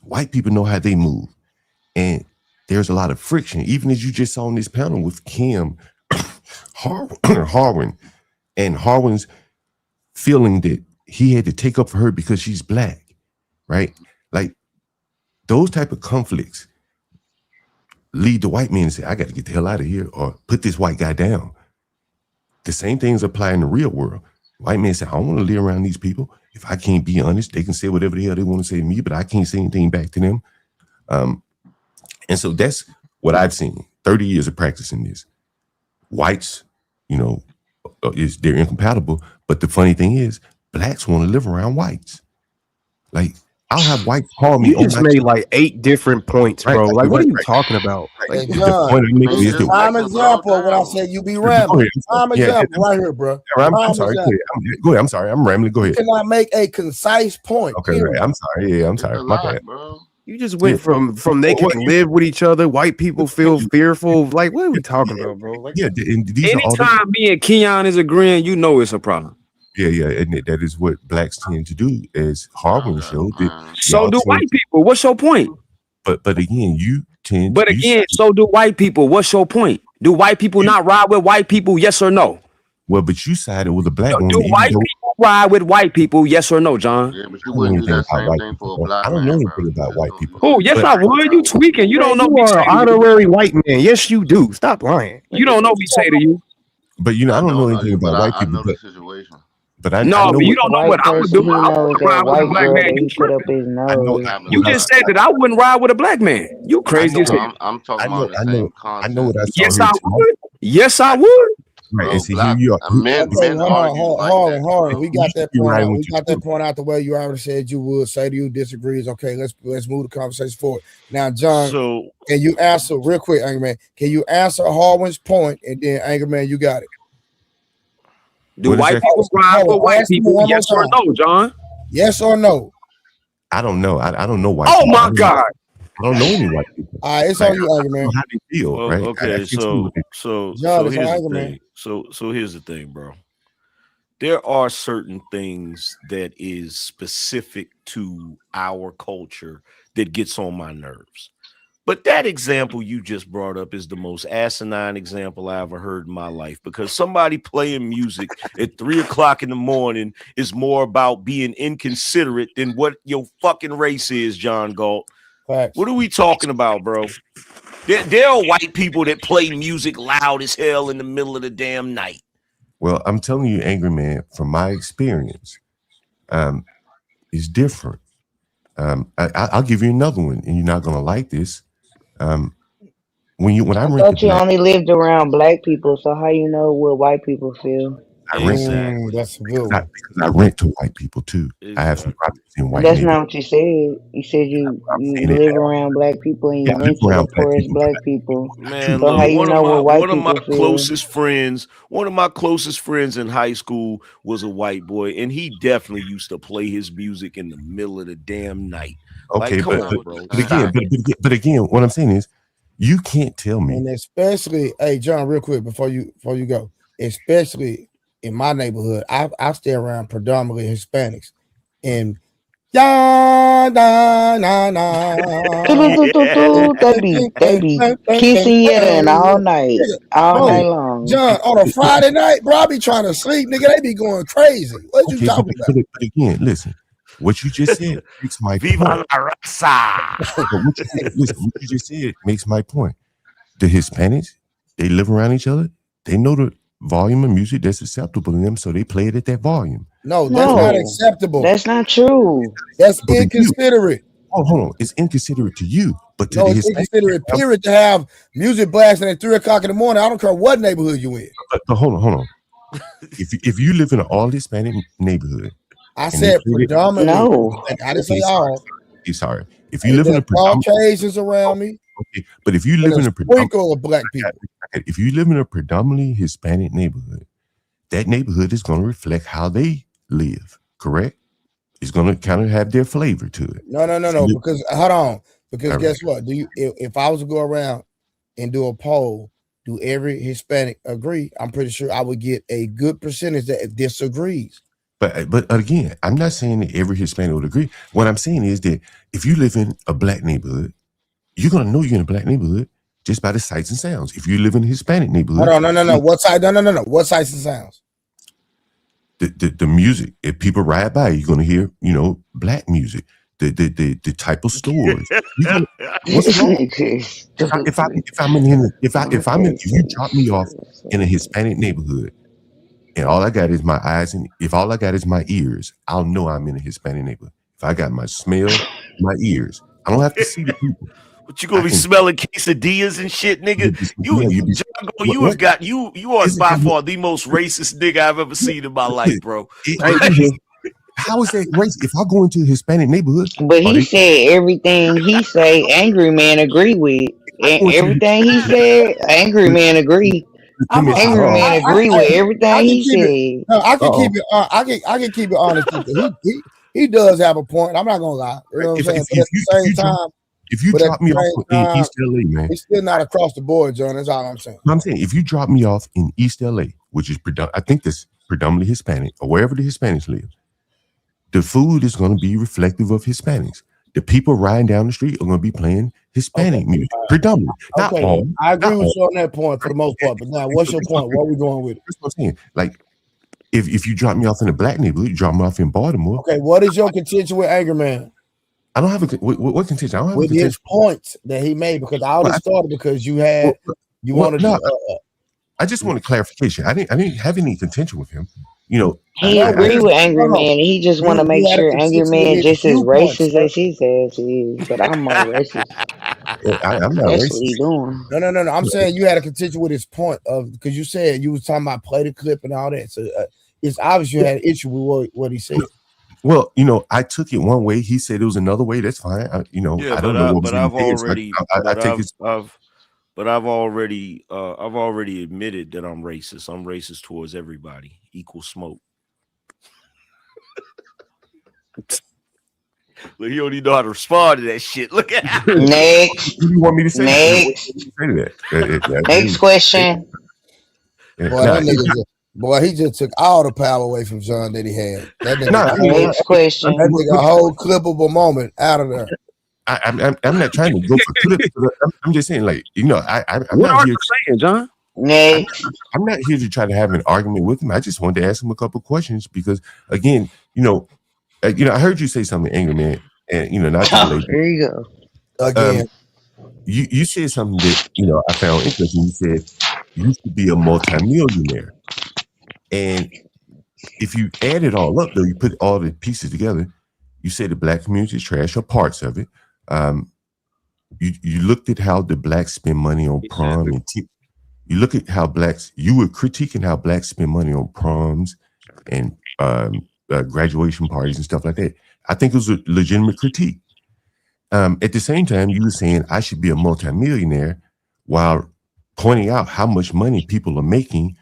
White people know how they move. And there's a lot of friction. Even as you just saw on this panel with Kim Harwin, and Harwin's feeling that he had to take up for her because she's black, right? Like those type of conflicts lead the white men to say, I got to get the hell out of here or put this white guy down. The same things apply in the real world. White men say, I don't want to live around these people. If I can't be honest, they can say whatever the hell they want to say to me, but I can't say anything back to them. And so that's what I've seen. 30 years of practicing this. Whites, they're incompatible. But the funny thing is, blacks want to live around whites. Like, I'll have whites call me. You just made like 8 different points, bro. Like, what are you talking about? Hey, John, prime example when I said you be rambling. Prime example right here, bro. I'm sorry. Go ahead. I'm sorry. I'm rambling. Go ahead. You cannot make a concise point. Okay, right. I'm sorry. Yeah, I'm sorry. My bad. You just went from they can live with each other. White people feel fearful. Like, what are we talking about, bro? Like, anytime me and Keon is agreeing, you know it's a problem. Yeah, and that is what blacks tend to do, as Harwin showed. So do white people. What's your point? But again, you tend. But again, so do white people. What's your point? Do white people not ride with white people? Yes or no? Well, but you sided with a black woman. Do white people ride with white people? Yes or no, John? Yeah, but you wouldn't do that same thing for a black man. I don't know anything about white people. Oh, yes, I would. You tweaking. You don't know. You are an honorary white man. Yes, you do. Stop lying. You don't know what we say to you. But I don't know anything about white people. I know the situation. But I you don't know what I would do. I wouldn't ride with a black man. You just said that I wouldn't ride with a black man. You crazy as hell. I'm talking about the same concept. I know what I saw. Yes, I would. Yes, I would. Right, and see, here you are. Hold on. We got that point out. We got that point out the way you already said you would. Say to you disagrees. Okay, let's move the conversation forward. Now, John, can you answer real quick, Angry Man? Can you answer Harwin's point, and then Angry Man, you got it. Do white people ride with white people? Yes or no, John? Yes or no? I don't know. I don't know white. Oh my God! I don't know any white people. All right, it's on you, Angry Man. How they feel, right? Okay, so here's the thing. So here's the thing, bro. There are certain things that is specific to our culture that gets on my nerves. But that example you just brought up is the most asinine example I ever heard in my life, because somebody playing music at 3 o'clock in the morning is more about being inconsiderate than what your fucking race is, John Galt. Facts. What are we talking about, bro? There are white people that play music loud as hell in the middle of the damn night. Well, I'm telling you, Angry Man, from my experience, it's different. I'll give you another one, and you're not gonna like this. When I I rented thought you black, only lived around black people, so how you know what white people feel? I rent Exactly. That's a good one. Because I rent to white people too. Exactly. I have some properties in white That's neighborhoods. not what you said. You said you live around black people and you I live rent to the around black poorest people. black people. Man, So how look, you know what white people feel? one of my closest friends in high school was a white boy, and he definitely used to play his music in the middle of the damn night. Okay, like, come on, bro. But again, what I'm saying is, you can't tell me. And especially, hey John, real quick before you go, especially in my neighborhood, I stay around predominantly Hispanics, and They be quinceañera all night long. John, on a Friday night, bro, I be trying to sleep, nigga. They be going crazy. What you talking about? But again, listen, what you just said makes my Viva point. la raza. What you just said makes my point. The Hispanics, they live around each other. They know the volume of music that's acceptable to them, so they play it at that volume. No, that's not acceptable. That's not true. That's inconsiderate. Hold on. It's inconsiderate to you, but to no, the it's Hispanic, inconsiderate, period, to have music blasting at 3 o'clock in the morning. I don't care what neighborhood you in. But hold on. If you live in an all Hispanic neighborhood, I said predominantly. No. I didn't say all. Sorry. If you live in a Caucasians around me. Okay, but if you live in a sprinkle of black people, if you live in a predominantly Hispanic neighborhood, that neighborhood is going to reflect how they live. Correct? It's going to kind of have their flavor to it. No. Because hold on. Because guess what? If I was to go around and do a poll, do every Hispanic agree? I'm pretty sure I would get a good percentage that disagrees. But again, I'm not saying that every Hispanic would agree. What I'm saying is that if you live in a black neighborhood, you're gonna know you're in a black neighborhood just by the sights and sounds. If you live in a Hispanic neighborhood, hold on, no. What side? No. What sights and sounds? The music. If people ride by, you're gonna hear, black music. The type of stores. What's wrong? If you drop me off in a Hispanic neighborhood, and all I got is my eyes, and if all I got is my ears, I'll know I'm in a Hispanic neighborhood. If I got my smell, my ears, I don't have to see the people. But you gonna be smelling quesadillas and shit, nigga? You are by far the most racist nigga I've ever seen in my life, bro. How is that racist? If I go into a Hispanic neighborhood, but he said everything he say, Angry Man agree with. And everything he said, Angry Man agree. Angry Man agree with everything he said. No, I can keep it. I can keep it honest. He does have a point. I'm not gonna lie. You know what I'm saying? But at the same time, if you drop me off in East LA, man, it's still not across the board, John. That's all I'm saying. I'm saying if you drop me off in East LA, which is I think that's predominantly Hispanic, or wherever the Hispanics live, the food is going to be reflective of Hispanics. The people riding down the street are going to be playing Hispanic music, predominantly. Not all. I agree with you on that point for the most part. But now, what's your point? What are we going with? That's what I'm saying. Like, if you drop me off in a black neighborhood, you drop me off in Baltimore. Okay, what is your contention with Angry Man? I don't have what contention? I don't have with his points that he made, because I only started because you had wanted to. I just wanted clarification. I didn't have any contention with him. He agree with Angry Man. He just want to make sure Angry Man just as racist as his ass is. But I'm more racist. I'm not That's racist. what he doing. No. I'm saying you had a contention with his point of, because you said you was talking about play the clip and all that. So it's obvious you had an issue with what he said. Well, I took it one way. He said it was another way. That's fine. I don't know what was in his head. But I've already admitted that I'm racist. I'm racist towards everybody. Equal smoke. Look, he don't even know how to respond to that shit. Look at next. What do you want me to say? Next question. Boy, he just took all the power away from John that he had. That nigga, next question. That nigga a whole clippable moment out of there. I'm not trying to go for clip. I'm just saying, like, you know, I'm what not are here. you saying, John? I'm not here to try to have an argument with him. I just wanted to ask him a couple questions because, again, you know, I heard you say something, angry man, and you know, not to belabor. There you go. Again, you said something that I found interesting. You said you should be a multimillionaire, and if you add it all up, though, you put all the pieces together. You say the black community is trash or parts of it. You looked at how the blacks spend money on prom and you look at how you were critiquing how blacks spend money on proms and graduation parties and stuff like that. I think it was a legitimate critique. At the same time, you were saying I should be a multimillionaire while pointing out how much money people are making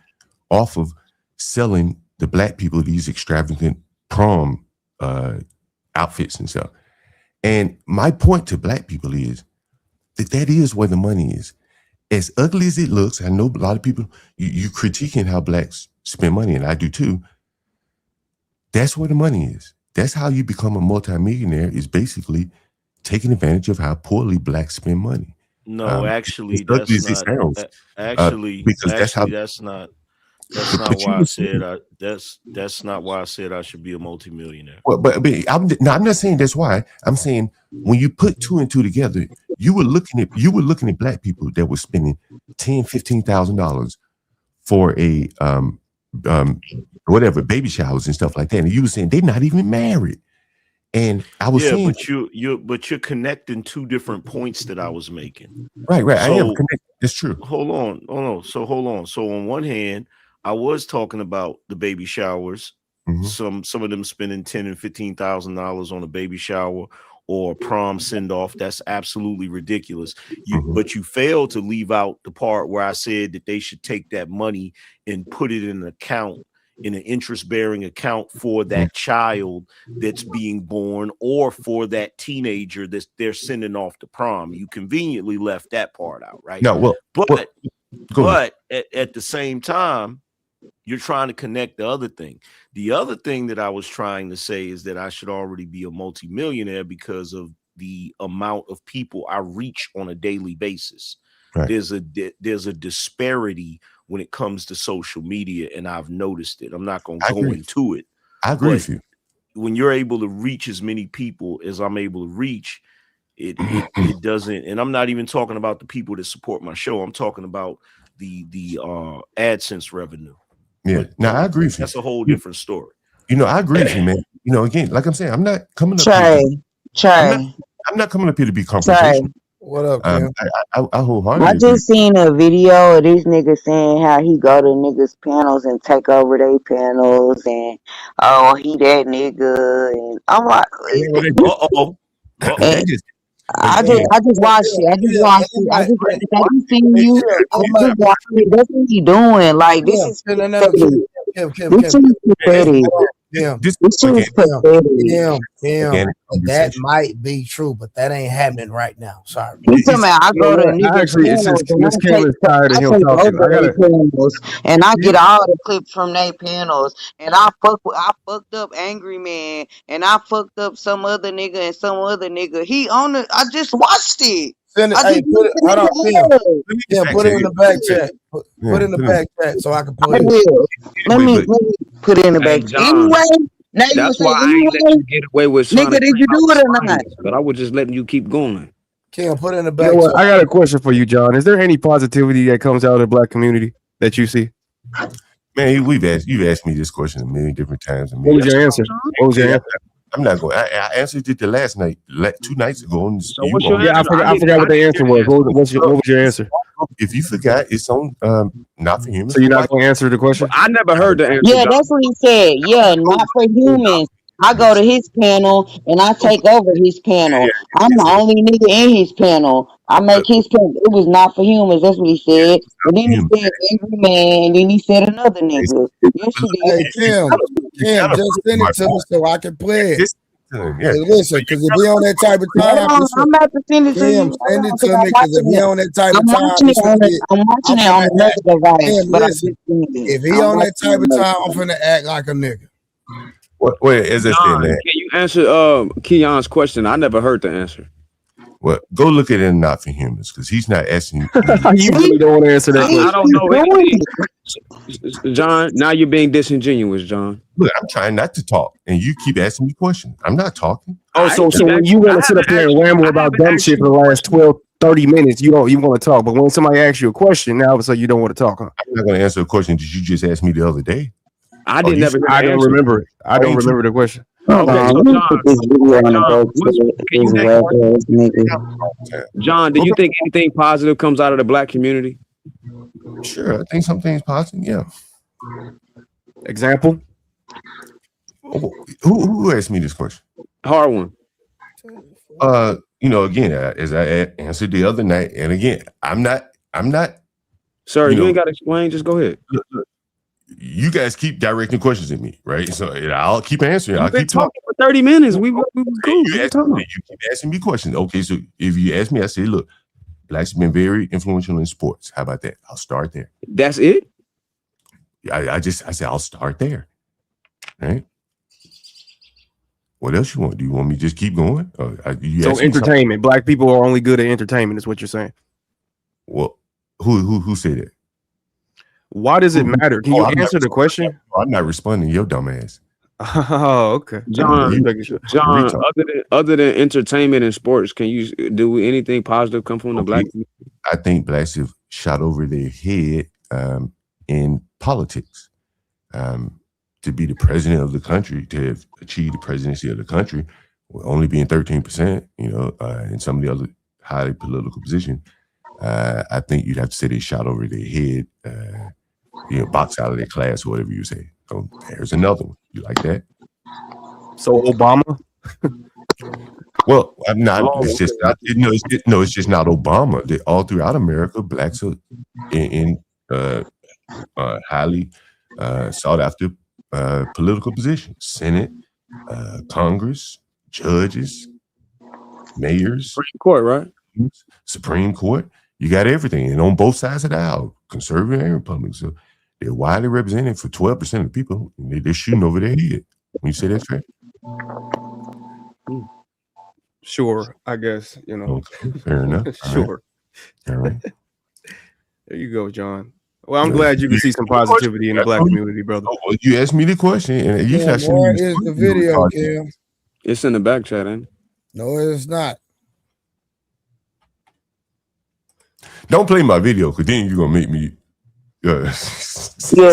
off of selling the black people these extravagant prom outfits and stuff. And my point to black people is that is where the money is. As ugly as it looks, I know a lot of people, you critiquing how blacks spend money, and I do too. That's where the money is. That's how you become a multimillionaire, is basically taking advantage of how poorly blacks spend money. No, actually, that's not. That's not why I said that's not why I said I should be a multimillionaire. Well, but I'm not saying that's why. I'm saying when you put two and two together, you were looking at black people that were spending $10,000-$15,000 for a whatever baby showers and stuff like that, and you were saying they're not even married. And I was saying, but you're connecting two different points that I was making. Right. So, I am connected. That's true. Hold on. So on one hand, I was talking about the baby showers. Mm-hmm. Some of them spending $10,000 and $15,000 on a baby shower or prom send off. That's absolutely ridiculous. But you failed to leave out the part where I said that they should take that money and put it in an account, in an interest-bearing account for that child that's being born or for that teenager that they're sending off to prom. You conveniently left that part out, right? No, well, but at the same time, you're trying to connect the other thing. The other thing that I was trying to say is that I should already be a multimillionaire because of the amount of people I reach on a daily basis. Right. There's a disparity when it comes to social media, and I've noticed it. I'm not going to go into it. I agree with you. When you're able to reach as many people as I'm able to reach, it doesn't. And I'm not even talking about the people that support my show. I'm talking about the AdSense revenue. Yeah. Now I agree with you. That's a whole different story. I agree with you, man. Again, like I'm saying, I'm not coming up I'm not coming up here to be confrontational. What up, Kim? I wholeheartedly I just seen a video of these niggas saying how he go to niggas' panels and take over their panels, and he that nigga, and I'm like, I just watched it. I just watched it. That's what he doing. Like, this is pathetic. This is pathetic. That might be true, but that ain't happening right now. Sorry. I go to and I get all the clips from their panels, and I fucked up Angry Man, and I fucked up some other nigga and some other nigga. I just watched it. Send it. Put it in the back chat. Put it in the back chat so I can play it. Let me put it in the back chat. Anyway. Now that's why I ain't let you get away with nigga, did you do it or not? But I was just letting you keep going. Kim, put it in the back. I got a question for you, John. Is there any positivity that comes out of the black community that you see? Man, you've asked me this question a million different times. What was your answer? I'm not going. I answered it the last night, 2 nights ago. So I forgot what the answer was. What was your answer? If you forgot, it's on Not for Humans. So you're not going to answer the question? I never heard the answer. Yeah, that's what he said. Yeah, Not for Humans. I go to his panel and I take over his panel. I'm the only nigga in his panel. I make his panel. It was Not for Humans. That's what he said. And then he said Angry Man. And then he said another nigga. Yes, he did. Kim, just send it to me so I can play it. Listen, because if we on that type of time, I'm about to send it to you. Send it to me because if we on that type of time, I'm watching it on another device. But if he on that type of time, I'm finna act like a nigga. Where is this thing, man? Can you answer Keon's question? I never heard the answer. Well, go look at it Not for Humans, because he's not asking. You really don't want to answer that question. I don't know anything. John, now you're being disingenuous, John. Look, I'm trying not to talk, and you keep asking me questions. I'm not talking. Oh, so when you want to sit up here and ramble about dumb shit for the last 12, 30 minutes, you want to talk. But when somebody asks you a question, now all of a sudden you don't want to talk. Huh? I'm not going to answer a question that you just asked me the other day. I don't remember it. I don't remember the question. Okay, so John, do you think anything positive comes out of the black community? Sure, I think some things positive. Yeah. Example? Who asked me this question? Hard one. Again, as I answered the other night, and again, I'm not. Sir, you ain't got to explain. Just go ahead. Look, you guys keep directing questions at me, right? So I'll keep answering. I'll keep talking for 30 minutes. We cool. You keep asking me questions. Okay, so if you ask me, I say, look, blacks have been very influential in sports. How about that? I'll start there. That's it? I said I'll start there. Right? What else you want? Do you want me to just keep going? So entertainment. Black people are only good at entertainment, is what you're saying. Well, who said that? Why does it matter? Can you answer the question? I'm not responding to your dumb ass. Oh, okay. John, other than entertainment and sports, can you do anything positive come from the black community? I think blacks have shot over their head in politics. To be the president of the country, to have achieved the presidency of the country, only being 13%, in some of the other highly political positions, I think you'd have to say they shot over their head, box out of their class, or whatever you say. So there's another one. You like that? So Obama? Well, I'm not. It's just not. It's just not Obama. All throughout America, blacks are in highly sought after political positions: Senate, Congress, judges, mayors, Supreme Court, right? Supreme Court. You got everything, and on both sides of the aisle, conservative and Republican. So they're widely represented for 12% of the people. They're shooting over their head. When you say that's fair? Sure, I guess, Okay, fair enough. Sure. All right. There you go, John. Well, I'm glad you can see some positivity in the black community, brother. Well, you asked me the question, and you got some. Where is the video, Kim? It's in the back chat, ain't it? No, it's not. Don't play my video, because then you're gonna make me. Yeah,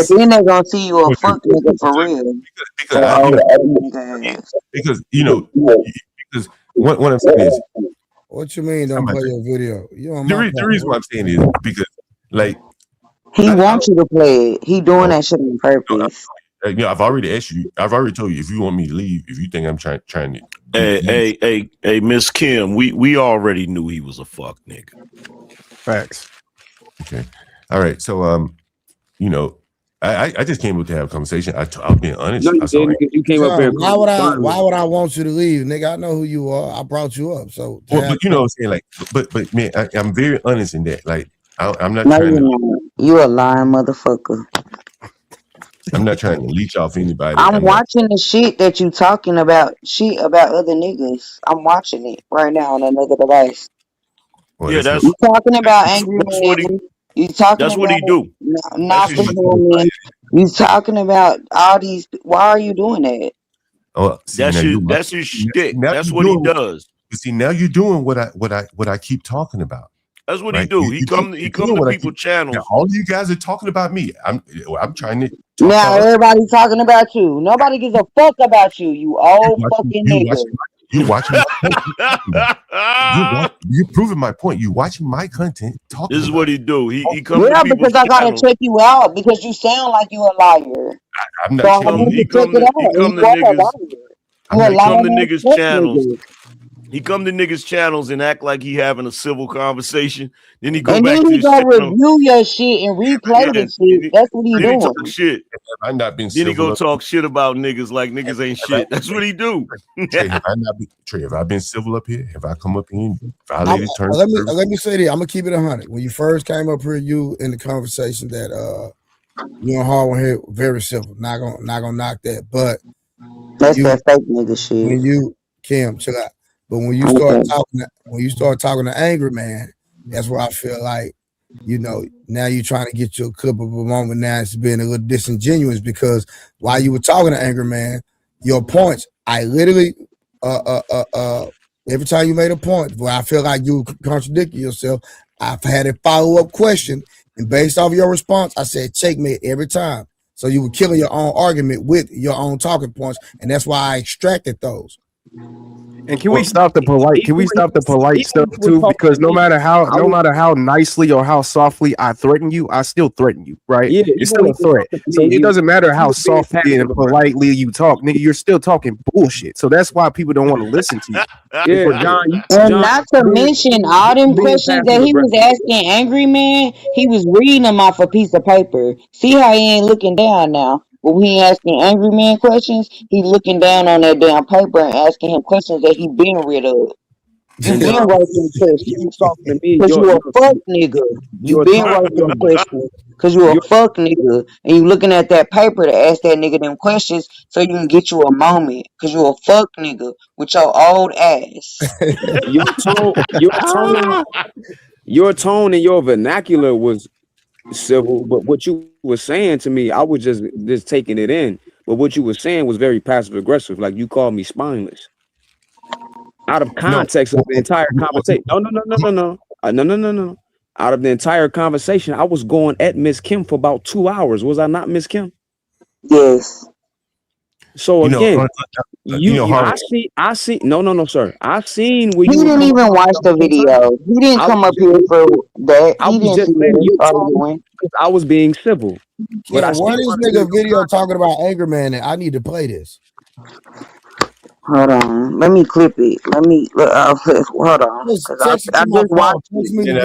then they're gonna see you a fuck nigga for real. Because what I'm saying is. What you mean? Don't play your video? The reason why I'm saying is because, like, he wants you to play it. He doing that shit on purpose. I've already asked you. I've already told you if you want me to leave. If you think I'm trying to. Hey, Miss Kim, we already knew he was a fuck nigga. Facts. Okay. All right. So I just came up to have a conversation. I'm being honest. No, you came up here. Why would I want you to leave, nigga? I know who you are. I brought you up. So, but you know what I'm saying, like, but man, I'm very honest in that. Like, I'm not No, trying to. You a lying motherfucker. I'm not trying to leech off anybody. I'm watching the shit that you talking about. Shit about other niggas. I'm watching it right now on another device. Well, yeah, that's you talking about angry man. You talking that's about what he do. Not for women. You talking about all these. Why are you doing that? Oh, see, that's his shtick. That's what he does. See, now you're doing what I keep talking about. That's what he do. He come to people's channels. Now, all you guys are talking about me. I'm trying to. Now everybody talking about you. Nobody gives a fuck about you. You old fucking nigga. You're watching. You're proving my point. You're watching my content. This is what he do. He comes. Yeah, because I gotta check you out because you sound like you a liar. I'm not. He come to niggas channels. He come to niggas channels and act like he having a civil conversation. Then he go back to his channel. Review your shit and replay the shit. That's what he doing. He talk shit. I've not been. Then he go talk shit about niggas like niggas ain't shit. That's what he do. Trey, have I been civil up here? Have I come up here and violated terms? Let me say this. I'm gonna keep it 100. When you first came up here, you in the conversation that you and Harwin here very civil. Not gonna knock that, but that's that fake nigga shit. When you Kim, chill out. But when you start talking to angry man, that's where I feel like, now you're trying to get your clip of a moment. Now it's being a little disingenuous because while you were talking to angry man, your points, I literally, every time you made a point where I feel like you contradicted yourself, I've had a follow-up question, and based off your response, I said checkmate every time. So you were killing your own argument with your own talking points, and that's why I extracted those. And can we stop the polite? Can we stop the polite stuff too? Because no matter how nicely or how softly I threaten you, I still threaten you, right? Yeah, it's still a threat. So it doesn't matter how softly and politely you talk, nigga. You're still talking bullshit. So that's why people don't want to listen to you. Yeah, John. And not to mention all them questions that he was asking Angry Man, he was reading them off a piece of paper. See how he ain't looking down now? But when he asking Angry Man questions, he looking down on that damn paper and asking him questions that he been rid of. You been writing questions because you a fuck nigga. You been writing questions because you a fuck nigga, and you looking at that paper to ask that nigga them questions so you can get you a moment because you a fuck nigga with your old ass. Your tone and your vernacular was civil, but what you were saying to me, I was just taking it in. But what you were saying was very passive aggressive, like you called me spineless. Out of context of the entire conversation. No. Out of the entire conversation, I was going at Miss Kim for about 2 hours. Was I not, Miss Kim? Yes. So again, I see. No, sir. I seen where he you didn't even watch the video. He didn't come up here for that. I was just letting you talk because I was being civil. But where this nigga video talking about anger man? I need to play this. Hold on, let me clip it. Hold on, because I just watched it.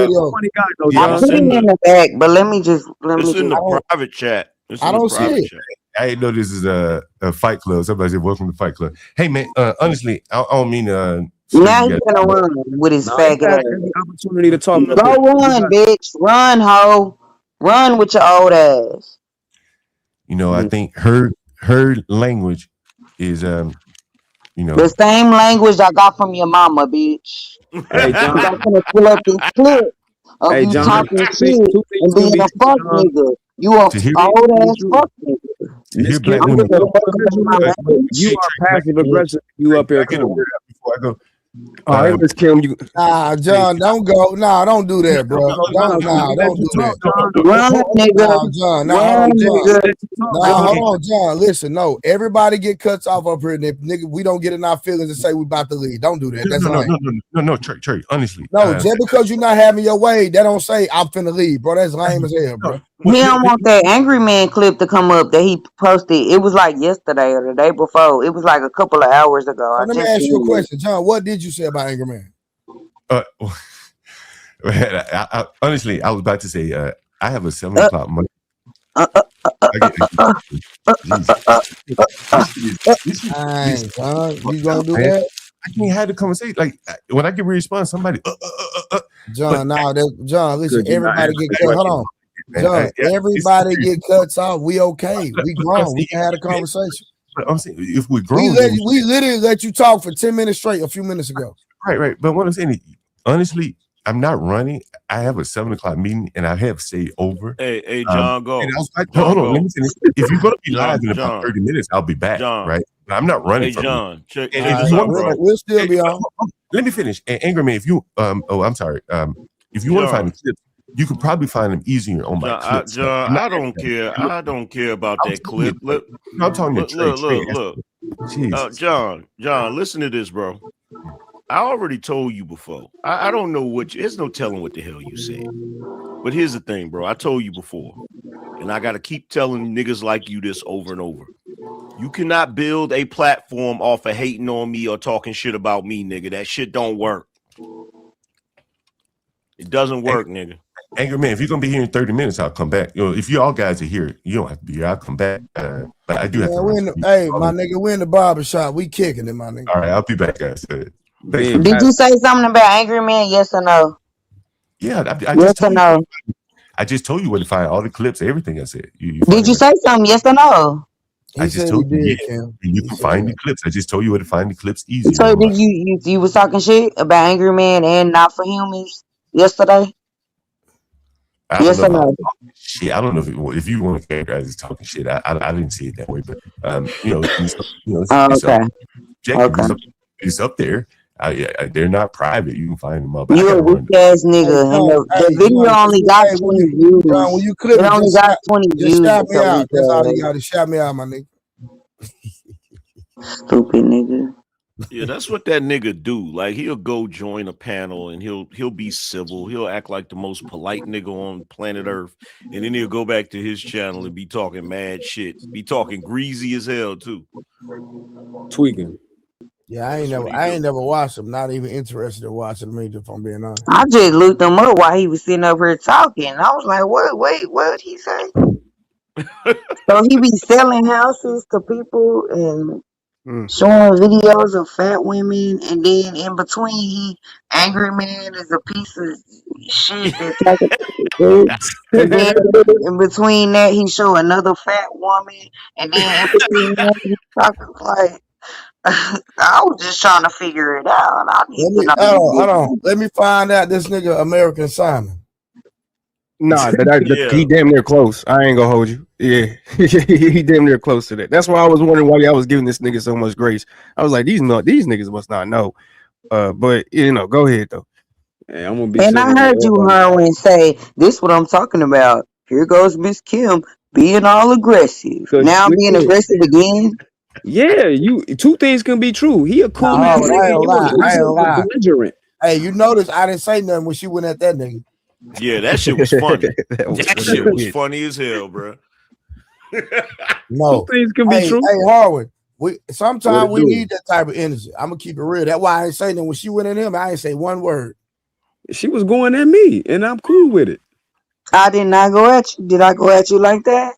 I put it in the back, but let me just. It's in the private chat. I don't see it. I didn't know this is a Fight Club. Somebody said, "Welcome to Fight Club." Hey man, honestly, I don't mean to. Now he's gonna run with his faggot ass. Opportunity to talk. Go run, bitch. Run, hoe. Run with your old ass. I think her language is the same language I got from your mama, bitch. Hey John, I'm gonna pull up this clip of you talking shit and being a fuck nigga. You a old ass fuck nigga. You are passive aggressive. You up here before I go. All right, let's kill you. John, don't go. Nah, don't do that, bro. Don't do that. Run, nigga. John, hold on, John. Listen, no. Everybody get cuts off up here, nigga. We don't get in our feelings and say we about to leave. Don't do that. That's no, Trey, honestly. No, just because you're not having your way, that don't say I'm finna leave, bro. That's lame as hell, bro. He don't want that Angry Man clip to come up that he posted. It was like yesterday or the day before. It was like a couple of hours ago. So let me ask you a question, John. What did you say about Angry Man? Honestly, I was about to say I have a 7 o'clock Monday. You gonna do that? I can't have the conversation. Like when I get a response, somebody John, John, listen, everybody get cut. Hold on. John, everybody get cuts off. We okay. We grown. We can have a conversation. But I'm saying if we're grown, we literally let you talk for 10 minutes straight a few minutes ago. Right. But what I'm saying, honestly, I'm not running. I have a 7 o'clock meeting and I have stayed over. Hey, John, go. And I was like, hold on, let me finish. If you're gonna be live in about 30 minutes, I'll be back. Right? But I'm not running. Hey, John, we'll still be on. Let me finish. And Angry Man, if you I'm sorry. If you want to find the clips, you could probably find them easier on my clips. John, I don't care. I don't care about that clip. Look, I'm talking look. John, listen to this, bro. I already told you before. I don't know there's no telling what the hell you said. But here's the thing, bro. I told you before, and I got to keep telling niggas like you this over and over. You cannot build a platform off of hating on me or talking shit about me, nigga. That shit don't work. It doesn't work, nigga. Angry Man, if you're gonna be here in 30 minutes, I'll come back. If you all guys are here, you don't have to be here. I'll come back. But I do have to. My nigga, we're in the barbershop. We kicking it, my nigga. All right, I'll be back, guys. Did you say something about Angry Man? Yes or no? Yeah, I just told you where to find all the clips, everything I said. Did you say something? Yes or no? I just told you, did, yeah. Kim. You can find the clips. I just told you where to find the clips easier. So did you was talking shit about Angry Man and Not for Humans yesterday? I don't Yes know or if I was no? talking shit. I don't know if you want to characterize as talking shit. I didn't see it that way, but Okay. objective. Okay. It's up there. They're not private. You can find them up. I You a gotta weak run. ass Hey, nigga, and John, the video John, only got when 20 John, when views. you clip It it, only got 20 just views. shout It's me a out. weak That's all you ass got to shout me out, my nigga. stupid nigga. Yeah, that's what that nigga do. Like he'll go join a panel and he'll be civil. He'll act like the most polite nigga on planet Earth, and then he'll go back to his channel and be talking mad shit. Be talking greasy as hell too. Tweaking. Yeah, I ain't never watched him. Not even interested in watching him, if I'm being honest. I just looked him up while he was sitting up here talking. I was like, what? Wait, what did he say? So he be selling houses to people and showing videos of fat women, and then in between, Angry Man is a piece of shit that's talking shit. And then in between that, he show another fat woman, and then in between that, he talking like. I was just trying to figure it out. I need to know. Hold on. Let me find out this nigga American Simon. Nah, he damn near close. I ain't gonna hold you. Yeah, he damn near close to that. That's why I was wondering why y'all was giving this nigga so much grace. I was like, these niggas must not know. But go ahead though. Hey, I'm gonna be. And I heard you, Harwin, say this. What I'm talking about. Here goes Miss Kim being all aggressive. Now I'm being aggressive again. Yeah, two things can be true. He a cool ass I nigga. ain't You lie. belligerent. Hey, you notice I didn't say nothing when she went at that nigga. Yeah, that shit was funny. that shit was funny as hell, bro. No, two things can be true. Hey, Harwin, sometimes we do? need that type of energy. I'm gonna keep it real. That's why I ain't saying that when she went at him. I ain't say one word. She was going at me, and I'm cool with it. I did not go at you. Did I go at you like that?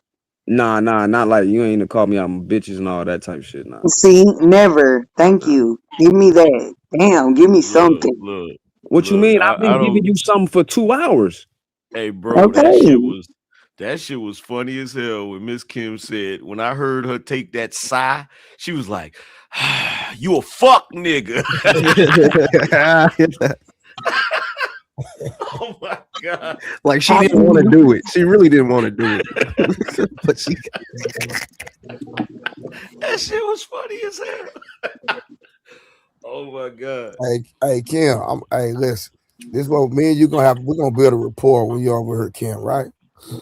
Nah, not like you ain't to call me out bitches and all that type of shit. Nah. See, never. Thank you. Give me that. Damn, give me something. What you mean? I've I been don't. giving you something for 2 hours. Hey, bro, Okay. that shit was funny as hell when Miss Kim said, when I heard her take that sigh, she was like, you a fuck nigga. Oh my god. Like she didn't want to do it. She really didn't want to do it. But she that shit was funny as hell. Oh my god. Hey, Kim, hey, listen. This is what me and you we're gonna build a rapport when you're over here, Kim, right?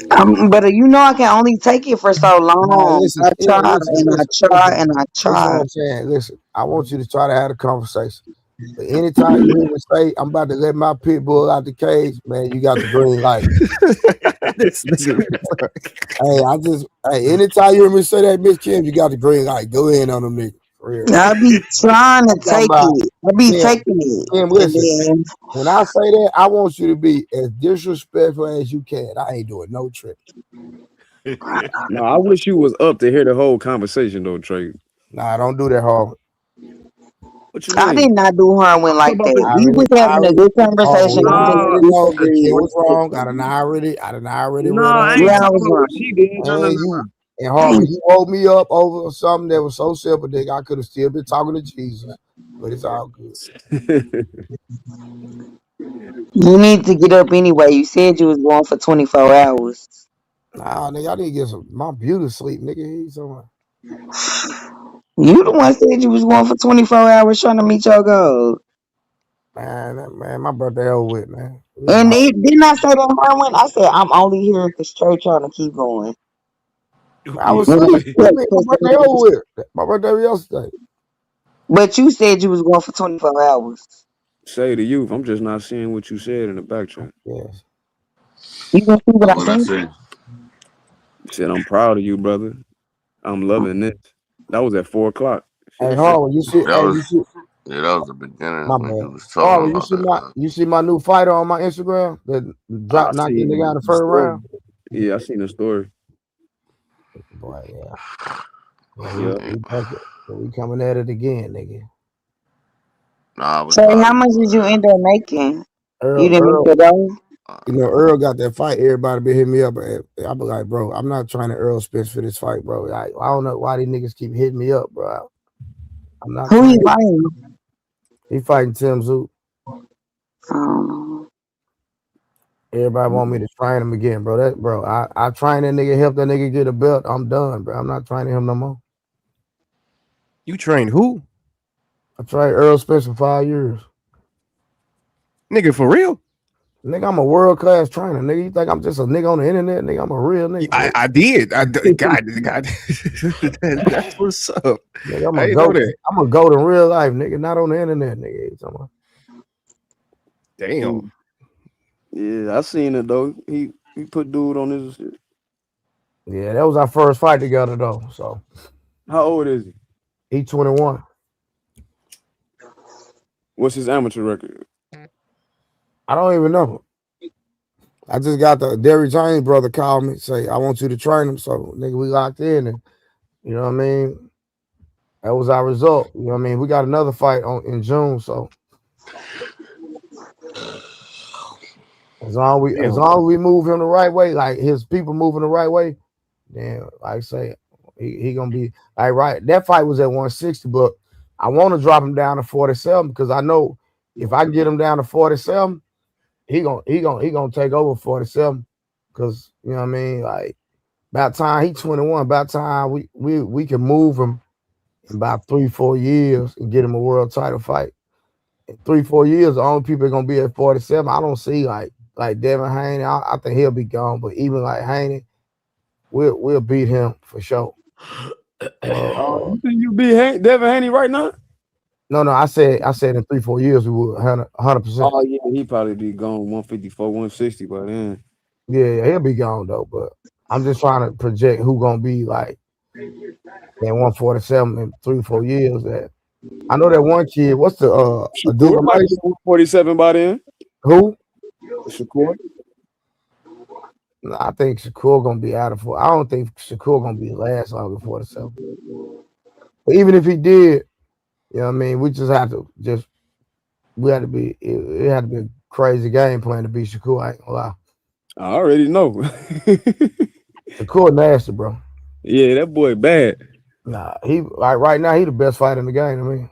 But you know I can only take it for so long. Listen, I try and I try and I Listen what try. I'm saying. Listen, I want you to try to have a conversation. But anytime you hear me say I'm about to let my pit bull out the cage, man, you got the green light. Anytime you hear me say that, Miss Kim, you got the green light. Go in on them niggas. For real. I be trying to take it. I be taking it. Kim, listen. When I say that, I want you to be as disrespectful as you can. I ain't doing no tricks. No, I wish you was up to hear the whole conversation though, Trey. Nah, don't do that, Harvard. What you mean? I did not do Harwin like that. We was having a good conversation. I We already know just that disagreed. Kim was wrong. I done already No, read I her. ain't Yeah, I talking was about wrong. what she did. And Harvard, you woke me up over something that was so simple that I could have still been talking to Jesus. But it's all good. You need to get up anyway. You said you was going for 24 hours. Nah, nigga, I need to get my beauty sleep, nigga. He's somewhere. You the one said you was going for 24 hours trying to meet your goal. Man, my birthday over with, man. And didn't I say that, Harwin? I said I'm only here because Trey trying to keep going. I was asleep. My birthday over with. My birthday was yesterday. But you said you was going for 24 hours. Say to you, I'm just not seeing what you said in the back chat. Yes. You gonna see what I said? Said I'm proud of you, brother. I'm loving this. That was at 4 o'clock. Hey, Harvard, you see? That was the beginning My when bad. you was talking Harvard, about you see my new fighter on my Instagram that knocked the nigga out the first round? Yeah, I seen the story. Boy, yeah. We coming at it again, nigga. Nah, Trey, how much did you end up making? You didn't make it though? You know, Earl got that fight. Everybody been hitting me up. I be like, bro, I'm not trying to Earl Spence for this fight, bro. Like, I don't know why these niggas keep hitting me up, bro. I'm not Who trying. you fighting? He fighting Tim Zoo. Everybody want me to train him again, bro. I train that nigga, help that nigga get a belt. I'm done, bro. I'm not training him no more. You trained who? I trained Earl Spence for 5 years. Nigga, for real? Nigga, I'm a world class trainer. Nigga, you think I'm just a nigga on the internet? Nigga, I'm a real nigga. I did. God, that's what's up. Nigga, I'm I a didn't know goat. that. I'm a goat in real life, nigga, not on the internet, nigga. You talking about? Damn. Yeah, I seen it though. He put dude on his shit. Yeah, that was our first fight together though. So How old is he? He 21. What's his amateur record? I don't even know. I just got the Derrick James brother call me, say, I want you to train him. So nigga, we locked in and you know what I mean? That was our result. You know what I mean? We got another fight in June, so as long as we move him the right way, like his people moving the right way, then like I say, he gonna be like right. That fight was at 160, but I want to drop him down to 47 because I know if I get him down to 47, he gonna take over 47 because you know what I mean. Like about time he 21, about time we can move him in about 3-4 years and get him a world title fight. In 3-4 years, the only people are gonna be at 47. I don't see like Devin Haney. I think he'll be gone, but even like Haney, we'll beat him for sure. You think you beat Devin Haney right now? No, I said in 3-4 years we will 100%. Oh yeah, he probably be gone 154, 160 by then. Yeah, he'll be gone though. But I'm just trying to project who gonna be like at 147 in 3-4 years. That I know that one kid. What's the Shakur might be 147 by then. Who? Shakur. No, I think Shakur gonna be out of 4. I don't think Shakur gonna be last long at 47. But even if he did, you know what I mean, we just have to we had to be it had to be a crazy game plan to beat Shakur. I ain't gonna lie. I already know. Shakur nasty, bro. Yeah, that boy bad. Nah, he like right now he the best fighter in the game. I mean,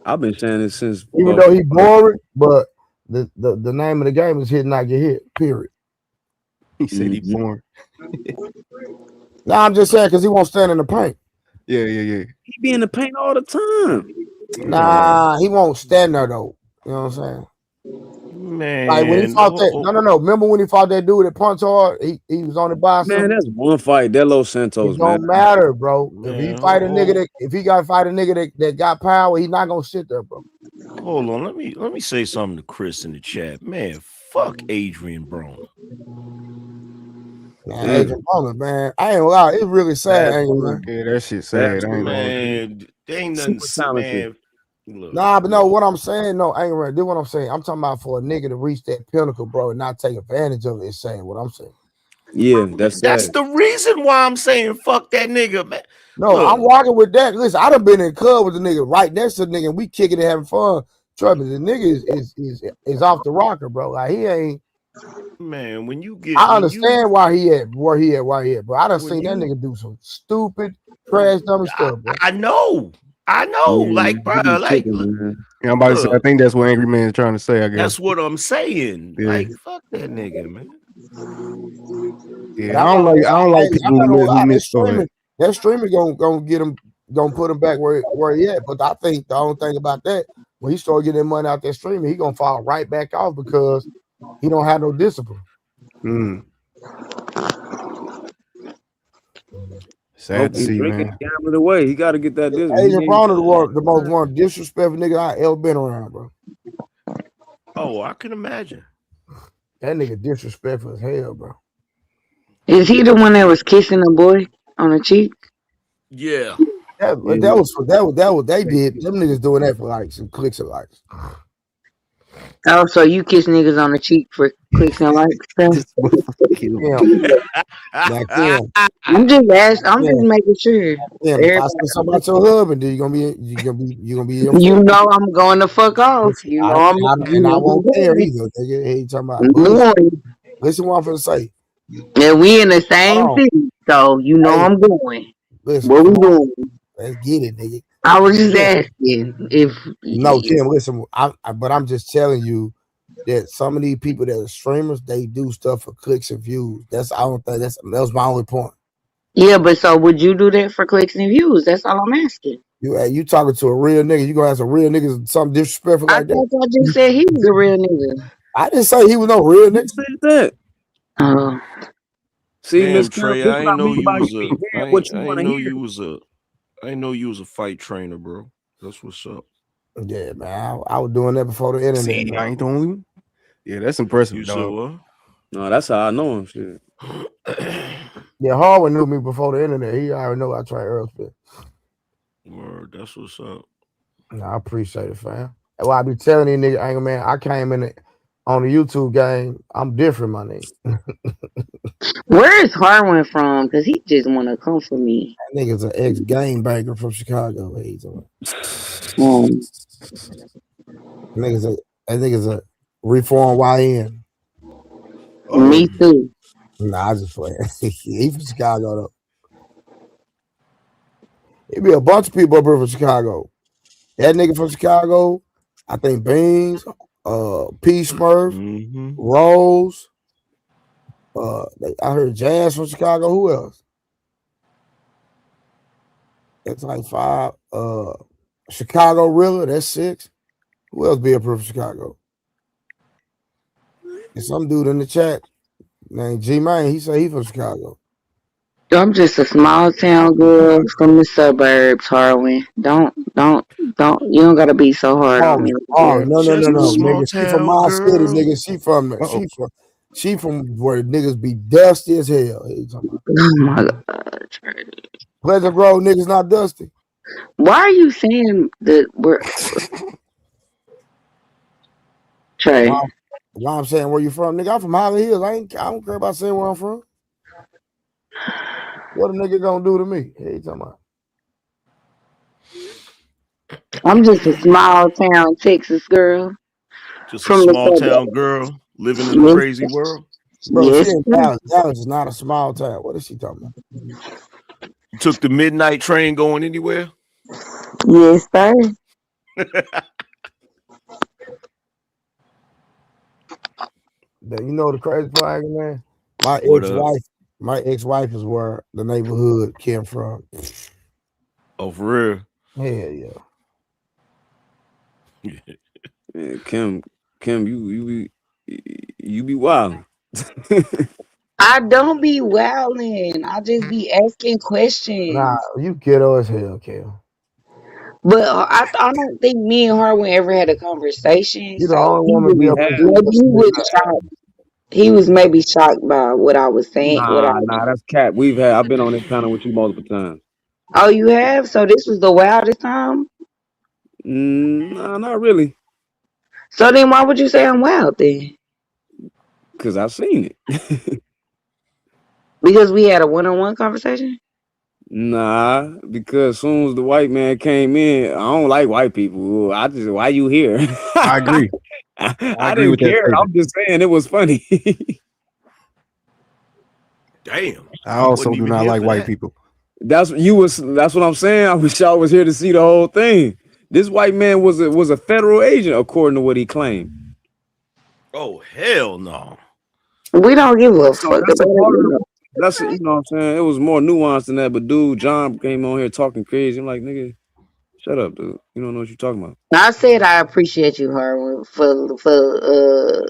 I've been saying this since. Even though he boring, but the name of the game is hit not get hit. Period. He said he boring. Nah, I'm just saying because he won't stand in the paint. Yeah. He be in the paint all the time. Nah, he won't stand there though. You know what I'm saying? Man, like when he fought that. No. Remember when he fought that dude at Punch Hard? He was on the by. Man, that's one fight. That Los Santos, it don't matter, bro. If he fight a nigga if he got to fight a nigga that got power, he's not gonna sit there, bro. Hold on, let me say something to Chris in the chat. Man, fuck Adrian Broner. Man, Adrian Broner, man. I ain't gonna lie, it's really sad, ain't it, man? Yeah, that shit sad. Man, they ain't nothing, man. Look, nah, but no, what I'm saying, no, I ain't right. This what I'm saying. I'm talking about for a nigga to reach that pinnacle, bro, and not take advantage of it. Is saying what I'm saying. Yeah, that's the reason why I'm saying fuck that nigga, man. No, look, I'm walking with that. Listen, I done been in the club with the nigga right next to the nigga, and we kicking and having fun. Trust me, the nigga is off the rocker, bro. Like he ain't. Man, when you get, I understand why he at where he at, bro. I done seen that nigga do some stupid, trash, dumb stuff, bro. I know, like, bro, like. Yeah, I'm about to say, I think that's what Angry Man is trying to say. I guess that's what I'm saying. Yeah. Like, fuck that nigga, man. Yeah, I don't like people who miss that streamer gonna get him, gonna put him back where he at. But I think the only thing about that, when he start getting money out that streamer, he gonna fall right back off because he don't have no discipline. Sad to see, man. Gambling away. He got to get that discipline. Adrian Broner, the most one disrespectful nigga I ever been around, bro. Oh, I can imagine. That nigga disrespectful as hell, bro. Is he the one that was kissing a boy on the cheek? Yeah. That was they did. Them niggas doing that for like some clicks and likes. Oh, so you kiss niggas on the cheek for clicks and likes? I'm just asking. I'm just making sure. Yeah, if I say something about your husband, then you gonna be. You know I'm going to fuck off. You know and I won't care either. Nigga, he talking about. Listen what I'm finna say. And we in the same city, so you know Hey, I'm going. listen, What come we on. doing? Let's get it, nigga. I was just Yeah. asking if. No, Kim, listen, but I'm just telling you that some of these people that are streamers, they do stuff for clicks and views. I don't think that was my only point. Yeah, but so would you do that for clicks and views? That's all I'm asking. You talking to a real nigga, you gonna have some real niggas something disrespectful I like that. thought y'all just said he was a real nigga. I didn't say he was no real nigga. Who said that? Oh. See, Damn, Miss Kim, Trey, this I what ain't I know mean you by was you a be I hearing what ain't you I want ain't to know hear. you was a I ain't know you was a fight trainer, bro. That's what's up. Yeah, man. I was doing that before the internet. See, I ain't the only one. Yeah, that's impressive, You said dog. what? No, that's how I know him. Shit. Yeah, Harwood knew me before the internet. He already know I tried Earl Spit. Word, that's what's up. No, I appreciate it, fam. That's why I be telling these niggas, Angle Man, I came in on the YouTube game. I'm different, my nigga. Where is Harwin from? Because he just want to come for me. That nigga's an ex-game banker from Chicago. Um, That nigga's a reformed YN. Me too. Nah, I just playing. He from Chicago though. It be a bunch of people up here from Chicago. That nigga from Chicago, I think Beans, P Smurf, Rose. I heard Jazz from Chicago. Who else? It's like 5. Chicago Rilla, that's 6. Who else be up here from Chicago? And some dude in the chat named G Man. He say he from Chicago. I'm just a small town girl from the suburbs, Harwin. Don't. You don't gotta be so hard on me. Oh, no, Just a small nigga. She from town my city, girl. nigga. She from where niggas be dusty as hell. Oh my god, Trey. Pleasant Grove niggas not dusty. Why are you saying that we're Trey? Why I'm saying where you from, nigga? I'm from Holly Hills. I don't care about saying where I'm from. What a nigga gonna do to me? Hey, you talking about? I'm just a small town Texas girl. Just a From the small suburbs. town girl living in a Yes, crazy world. Bro, she yes, in sir. Dallas. Dallas is not a small town. What is she talking about? You took the midnight train going anywhere? Yes, sir. You know the crazy part, man? My What up? ex-wife is where the neighborhood came from. Oh, for Hell yeah. Man, Kim, you be wild. I don't be wilding. I just be asking Nah, questions. you ghetto as hell, Kim. But I don't think me and Harwin ever had a conversation. You the So only woman be up here maybe he saying was shocked. He was maybe shocked by what I was saying. Nah, that's cat. I've been on this panel with you multiple times. Oh, you have? So this was the wildest time? Nah, not really. So then why would you say I'm wild then? Cause I've seen it. Because we had a one-on-one conversation? Nah, because as soon as the white man came in, I don't like white people. Why you here? I agree. I agree didn't with that care. statement. I'm just saying it was funny. Damn. I also do not like white people. That's what I'm saying. I wish y'all was here to see the whole thing. This white man was a federal agent, according to what he claimed. Oh, hell no. We don't give a So fuck that's a about part of it. that's you know what I'm saying. It was more nuanced than that. But dude, John came on here talking crazy. I'm like, nigga, shut up, dude. You don't know what you're talking about. I said I appreciate you, Harwin, for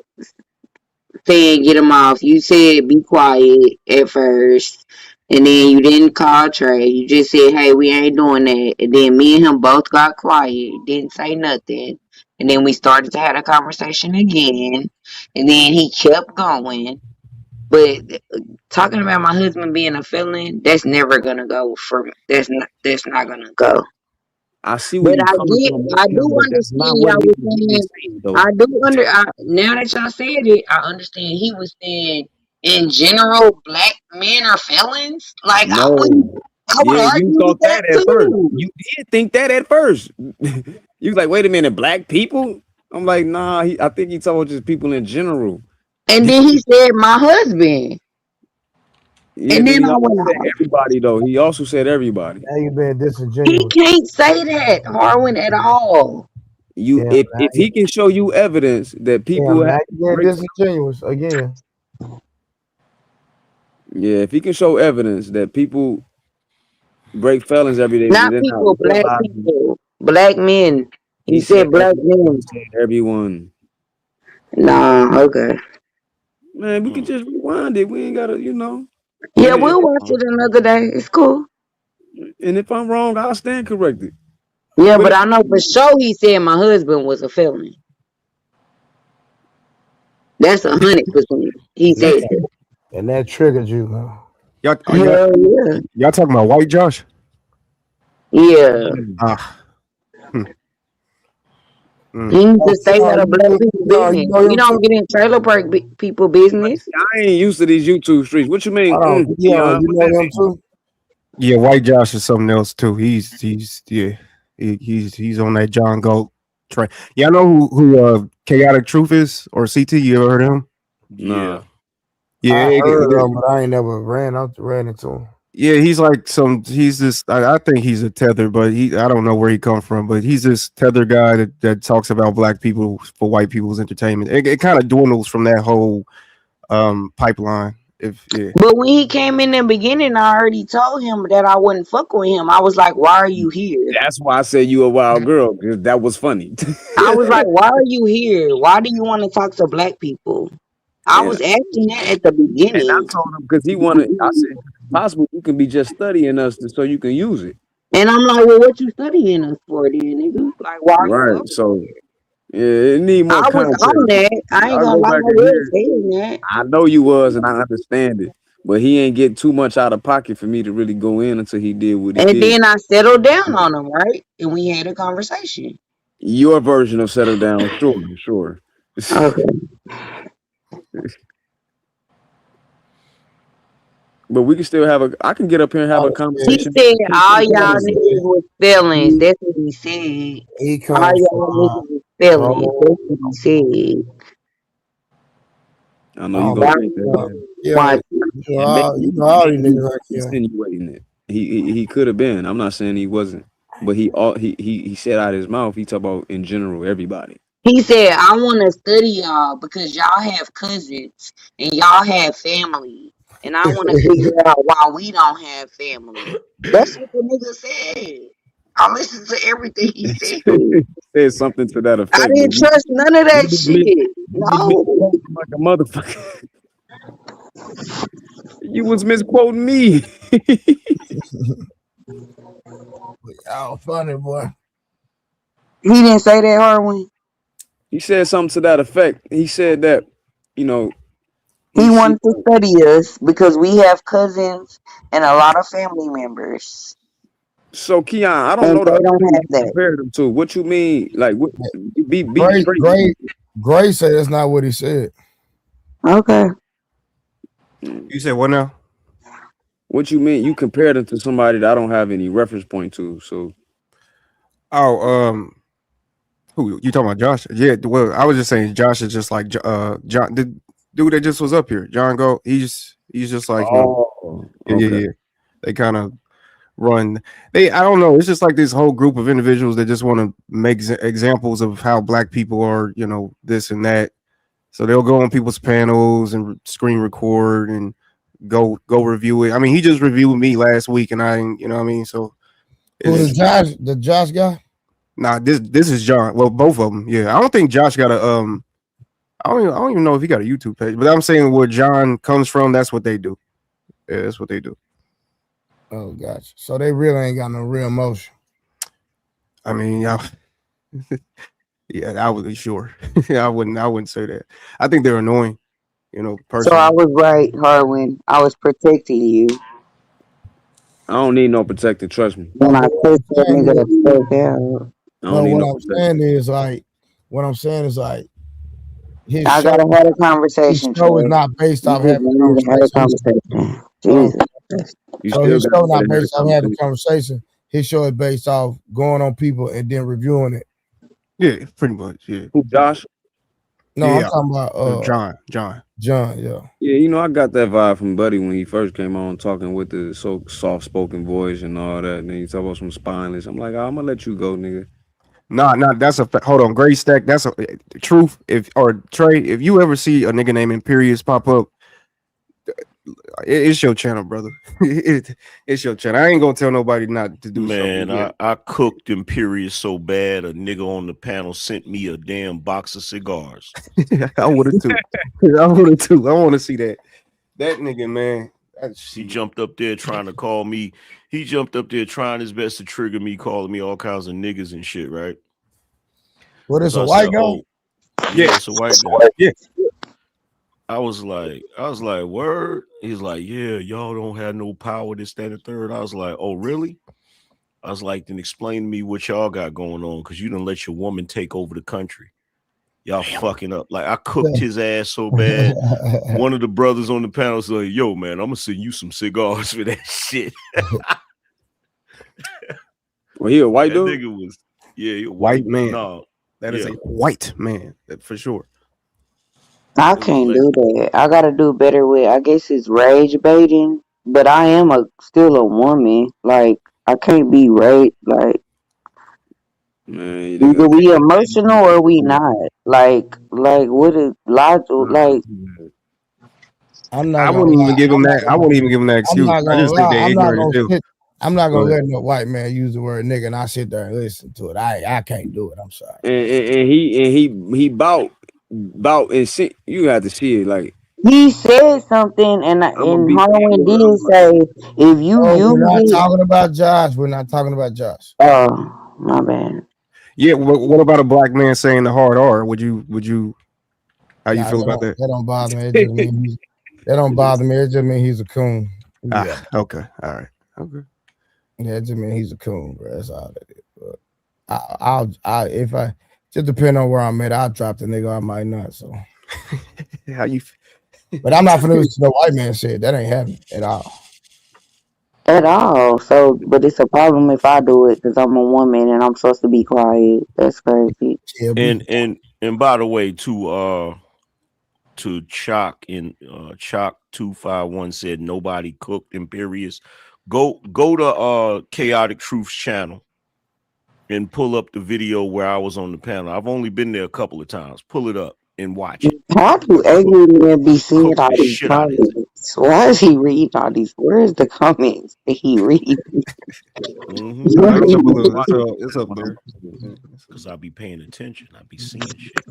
saying get him off. You said be quiet at first, and then you didn't call Trey. You just said, "Hey, we ain't doing that." And then me and him both got quiet, didn't say nothing, and then we started to have a conversation again, and then he kept going. But talking about my husband being a felon, that's never gonna go for me. That's not gonna go. I see where But you coming from, I do but that's understand not what y'all he was was really saying. saying, though. I do now that y'all said it, I understand he was saying in general black men are felons. Like I No. would Yeah, you argue with thought that that at first. too. You did think that at first. You was like, wait a minute, black people? I'm like, nah, I think he talking about just people in general. And then he said my husband. Yeah, And but then he I also went said out. everybody though. He also said everybody. Now you being He disingenuous. can't say that, Harwin, at all. You Yeah, if he can show you evidence that people now have you being disingenuous again. yeah, if he can show evidence that people break felons every day, but Not they're not people, black realizing. people, black men. He He said said black men. he said everyone. Nah, okay. Man, we can just rewind it. We ain't gotta, Yeah, And if, we'll watch it another day. It's cool. and if I'm wrong, I'll stand corrected. Yeah, But but if I know for sure he said my husband was a felon. That's 100%. He said that. And that triggered you, man. Hell yeah. Y'all talking about white Josh? Yeah. Mm. He needs to stay out Keon, of black people you business. know He him too? don't get in trailer park people business. I ain't used to these YouTube streets. What you mean? Hold on, Keon, you What know that him mean? too? Yeah, white Josh is something else too. He's he's on that John Galt train. Y'all know who Chaotic Truth is or CT? You ever heard of him? Nah. Yeah, I heard of him, but I ain't never ran into him. yeah, he's like he's this. I think he's a tether, but I don't know where he come from, but he's this tether guy that talks about black people for white people's entertainment. It kind of dwindles from that whole pipeline. But when he came in the beginning, I already told him that I wouldn't fuck with him. I was like, why are you here? That's why I said you a wild girl, because that was funny. I was like, why are you here? Why do you want to talk to black people? I And was asking that at the I beginning. told him because he wanted. I said, if possible, you can be just studying us so you can use it. And I'm like, well, what you studying us for then, nigga? Like, why are you Right. up So here? yeah, it need more I was context. on that. I ain't I'll gonna go lie, I back and was hear. saying that. I know you was, and I understand it, but he ain't get too much out of pocket for me to really go in until he did what he And did. then I settled down on him, right? And we had a conversation. Your version of settle down, sure. Okay. But we can still have I can get up here and have a He conversation. said all y'all niggas was felons. That's what he said. He All comes y'all niggas was felons. That's what he said. I know you gonna take that. Watch you know all these niggas like you. Insinuating it. He could have been. I'm not saying he wasn't, but he said out his mouth. He talked about in general everybody. He said, I want to study y'all because y'all have cousins and y'all have family. And I want to figure out why we don't have family. That's what the nigga said. I listened to everything he said. Said something to that effect. I didn't trust none of that shit. No. Like a motherfucker. You was misquoting me. Oh, funny boy. He didn't say that, Harwin. He said something to that effect. He said that, he wanted to study us because we have cousins and a lot of family members. So Keon, I don't know they don't have that. Compared them to what you mean, like what be Gray said that's not what he said. Okay. You said what now? What you mean? You compared them to somebody that I don't have any reference point to. So, who you talking about? Josh? Yeah. Well, I was just saying Josh is just like John, the dude that just was up here, John Go. He's just like him. Okay. Yeah. They kind of run. I don't know. It's just like this whole group of individuals that just want to make examples of how black people are. This and that. So they'll go on people's panels and screen record and go review it. I mean, he just reviewed me last week, and I, what I mean. So, who's the Josh guy? Nah, this is John. Well, both of them. Yeah, I don't think Josh got a I don't even know if he got a YouTube page, but I'm saying where John comes from. That's what they do. Yeah, that's what they do. Oh, gotcha. So they really ain't got no real emotion. I mean, yeah, I would sure. I wouldn't say that. I think they're annoying. Personally. So I was right, Harwin. I was protecting you. I don't need no protecting. Trust me. When I put that nigga to fuck out. No, what I'm saying is like, his I gotta have a conversation. His show is not based off having a conversation. Jesus. So his show not based off having a conversation. His show is based off going on people and then reviewing it. Yeah, pretty much. Yeah. Who, Josh? No, I'm talking about John. Yeah. Yeah, you know, I got that vibe from Buddy when he first came on talking with the so soft spoken voice and all that. And then he talk about some spineless. I'm like, I'm gonna let you go, nigga. Nah, that's a hold on, Gray Stack. That's a truth. Or Trey, if you ever see a nigga named Imperious pop up, it's your channel, brother. It's your channel. I ain't gonna tell nobody not to do something. Man, I cooked Imperious so bad a nigga on the panel sent me a damn box of cigars. I would have too. I would have too. I want to see that. That nigga, man. He jumped up there trying to call me. He jumped up there trying his best to trigger me, calling me all kinds of niggas and shit, right? What is a white guy? Yeah, it's a white guy. Yeah. I was like, word? He's like, yeah, y'all don't have no power, this, that, and the third. I was like, oh, really? I was like, then explain to me what y'all got going on, because you done let your woman take over the country. Y'all fucking up. Like, I cooked his ass so bad. One of the brothers on the panel was like, yo, man, I'm gonna send you some cigars for that shit. Well, he a white dude? Nigga was, he a white man. No, that is a white man, for sure. I can't do that. I gotta do better with, I guess it's rage baiting, but I am still a woman. Like, I can't be like, man, either we emotional or we not. Like what is logical? Like, I'm not. I wouldn't even give him that. I wouldn't even give him that excuse. I just think they're ignorant as hell. I'm not gonna let no white man use the word nigga and I sit there and listen to it. I can't do it. I'm sorry. And he bought and see, you have to see it like he said something, and Halloween did say, if you we're not talking about Josh. We're not talking about Josh. Oh, my bad. Yeah, what about a black man saying the hard R? Would you? How you feel about that? That don't bother me. It just mean that don't bother me. It just mean he's a coon. Yeah. Okay. All right. Okay. Yeah, it just mean he's a coon, bro. That's all that is. But if I just depend on where I'm at, I'll drop the nigga. I might not. So how you? But I'm not finna listen to the white man say it. That ain't happening at all. At all. So, but it's a problem if I do it because I'm a woman and I'm supposed to be quiet. That's crazy. And by the way, to Chalk in Chalk 251 said nobody cooked Imperious. Go to Chaotic Truth's channel and pull up the video where I was on the panel. I've only been there a couple of times. Pull it up and watch it. How do angry men be seeing all these comments? Why is he reading all these? Where's the comments that he reads? It's up there. Because I'll be paying attention. I'll be seeing shit.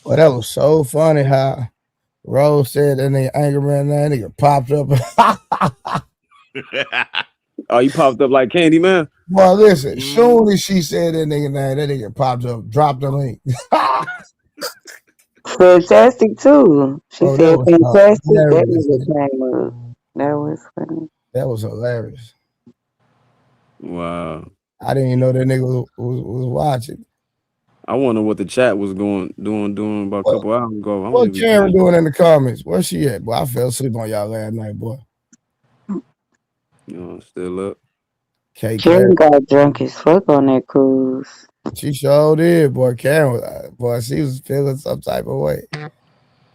Well, that was so funny how Rose said that nigga angry man, that nigga popped up. Oh, you popped up like Candy, man. Well, listen, soon as she said that nigga name, that nigga popped up, dropped the link. Fantastic too. She said fantastic. That was funny. That was hilarious. Wow. I didn't even know that nigga was watching. I wonder what the chat was doing about a couple hours ago. What Karen doing in the comments? Where she at? Boy, I fell asleep on y'all last night, boy. Still up. Karen got drunk as fuck on that cruise. She sure did, boy. Karen, boy, she was feeling some type of way.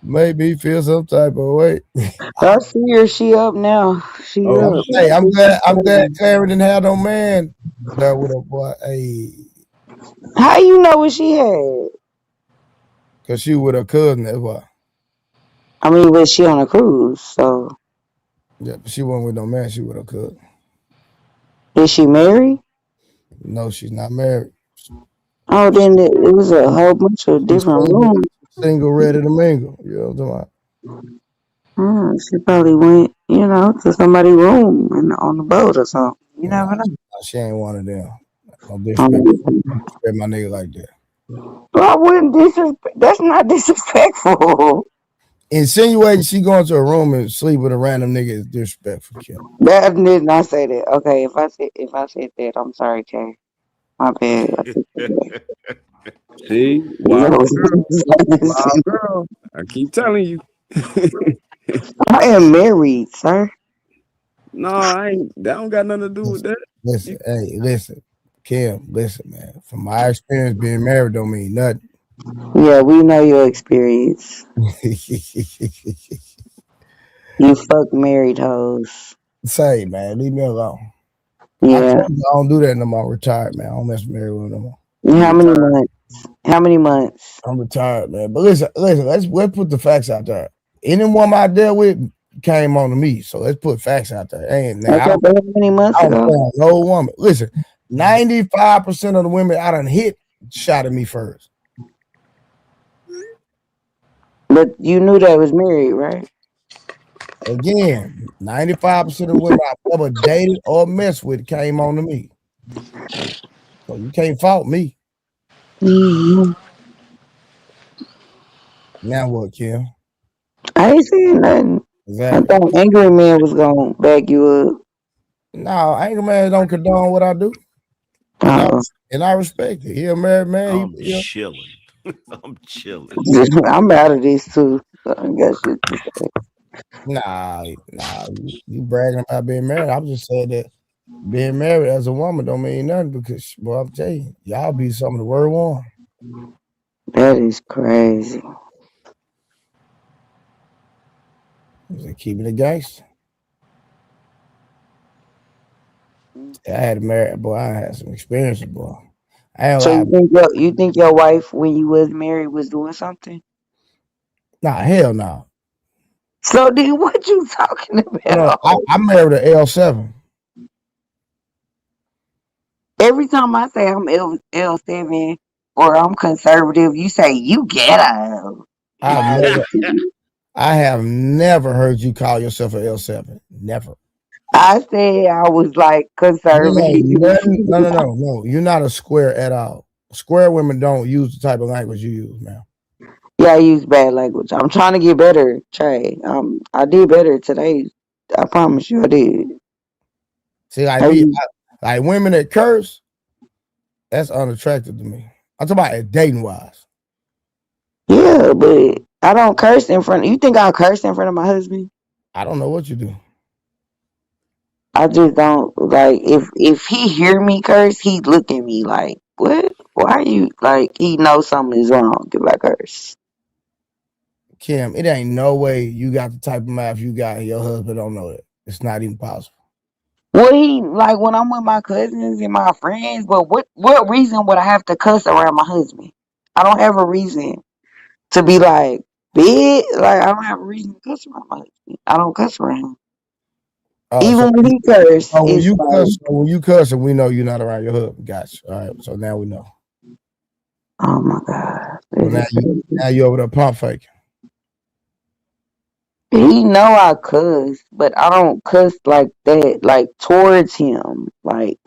Made me feel some type of way. I see her. She up now. She up. Hey, I'm glad Karen didn't have no man there with her, boy. Hey. How you know what she had? Cause she with her cousin, that's why. I mean, was she on a cruise? So yeah, but she wasn't with no man. She with her cousin. Is she married? No, she's not married. Oh, then it was a whole bunch of different rooms. Single, ready to mingle. You know what I'm talking about? She probably went, to somebody's room on the boat or something. You never know. She ain't one of them. No disrespect my nigga like that. Well, I wouldn't disrespect. That's not disrespectful. Insinuating she going to a room and sleep with a random nigga is disrespectful, Kim. That did not say that. Okay, if I said that, I'm sorry, Kay. My bad. See, wild girl. I keep telling you. I am married, sir. No, I ain't. That don't got nothing to do with that. Listen, Kim, listen, man. From my experience, being married don't mean nothing. Yeah, we know your experience. You fuck married hoes. Say, man, leave me alone. I Yeah. told you I don't do that no more. I'm retired, man. I don't mess with married women no more. How many months? How many months? I'm retired, man. But listen, let's put the facts out there. Any woman I dealt with came on to me, so let's put facts out there. Ain't now Okay, but how many months I don't ago? want no woman. Listen, 95% of the women I done hit shot at me first. But you knew that was married, right? Again, 95% of the women I've ever dated or messed with came on to me. So you can't fault me. Mm-hmm. Now what, Kim? I ain't saying nothing. Exactly. I thought Angry Man was gonna back you up. No, Angry Man don't condone what I do. And I respect it. He a married man. I'm chilling. I'm chilling. I'm out of this too. So I got shit to say. Nah, you bragging about being married. I'm just saying that being married as a woman don't mean nothing because, well, I'm telling you, y'all be some of the word one. That is crazy. Keeping it gangster. I had a married boy. I had some experiences, boy. I ain't So lie. you think your wife when you was married was doing something? Nah, hell no. So then what you talking about? No, I married an L7. Every time I say I'm L7 or I'm conservative, you say you ghetto. I have never heard you call yourself an L7. Never. I said I was like conservative. No. You're not a square at all. Square women don't use the type of language you use, man. Yeah, I use bad language. I'm trying to get better, Trey. I did better today. I promise you I did. See, like me, like women that curse, that's unattractive to me. I'm talking about it dating wise. Yeah, but I don't curse in front. You think I'll curse in front of my husband? I don't know what you do. I just don't like if he hear me curse, he look at me like, what? Why are you like? He knows something is wrong if I curse. Kim, it ain't no way you got the type of mouth you got and your husband don't know it. It's not even possible. Well, he like when I'm with my cousins and my friends, but what reason would I have to cuss around my husband? I don't have a reason to be like big. Like I don't have a reason to cuss around my husband. I don't cuss around him. Even when he curse, it's like, when you cuss and we know you're not around your husband. Gotcha. All right. So now we know. oh my God. So now you over there pump faking. He know I cuss, but I don't cuss like that, like towards him. Like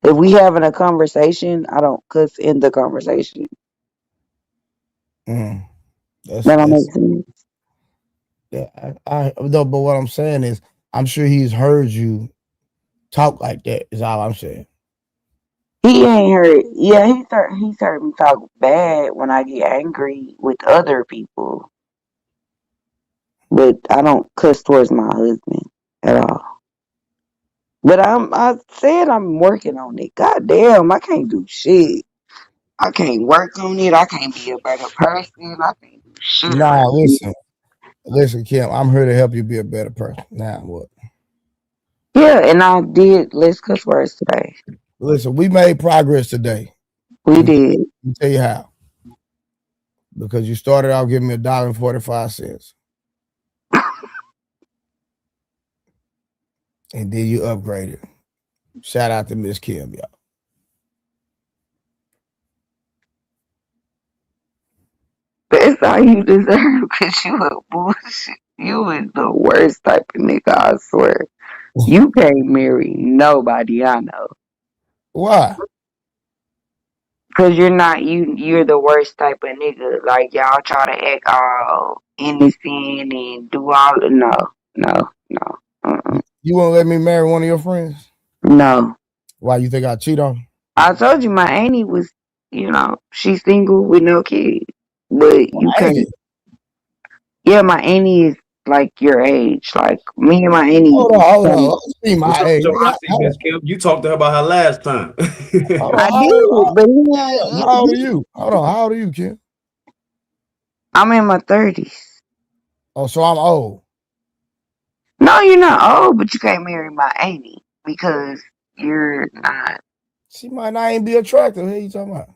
if we having a conversation, I don't cuss in the conversation. That don't make sense. Yeah, I no, but what I'm saying is, I'm sure he's heard you talk like that. Is all I'm saying. He ain't heard. Yeah, he's heard me talk bad when I get angry with other people, but I don't cuss towards my husband at all. But I said I'm working on it. God damn, I can't do shit. I can't work on it. I can't be a better person. I can't do shit. Nah, listen, Kim. I'm here to help you be a better person. Now what? Yeah, and I did less cuss words today. Listen, we made progress today. We did. Let me tell you how. Because you started out giving me $1.45. And then you upgraded. Shout out to Miss Kim, y'all. That's all you deserve because you a bullshit. You is the worst type of nigga, I swear. You can't marry nobody I know. Why? Cause you're not you're the worst type of nigga. Like y'all try to act all innocent and do all the no. You won't let me marry one of your friends? No. Why you think I cheat on her? I told you my auntie was, she's single with no kids. But you can't. Yeah, my auntie is like your age. Like me and my auntie. Hold on. Let's see my age. You talked to her about her last time. I did, but how old are you? Hold on. How old are you, Kim? I'm in my 30s. Oh, so I'm old. No, you're not old, but you can't marry my auntie because you're not. She might not even be attractive. What are you talking about?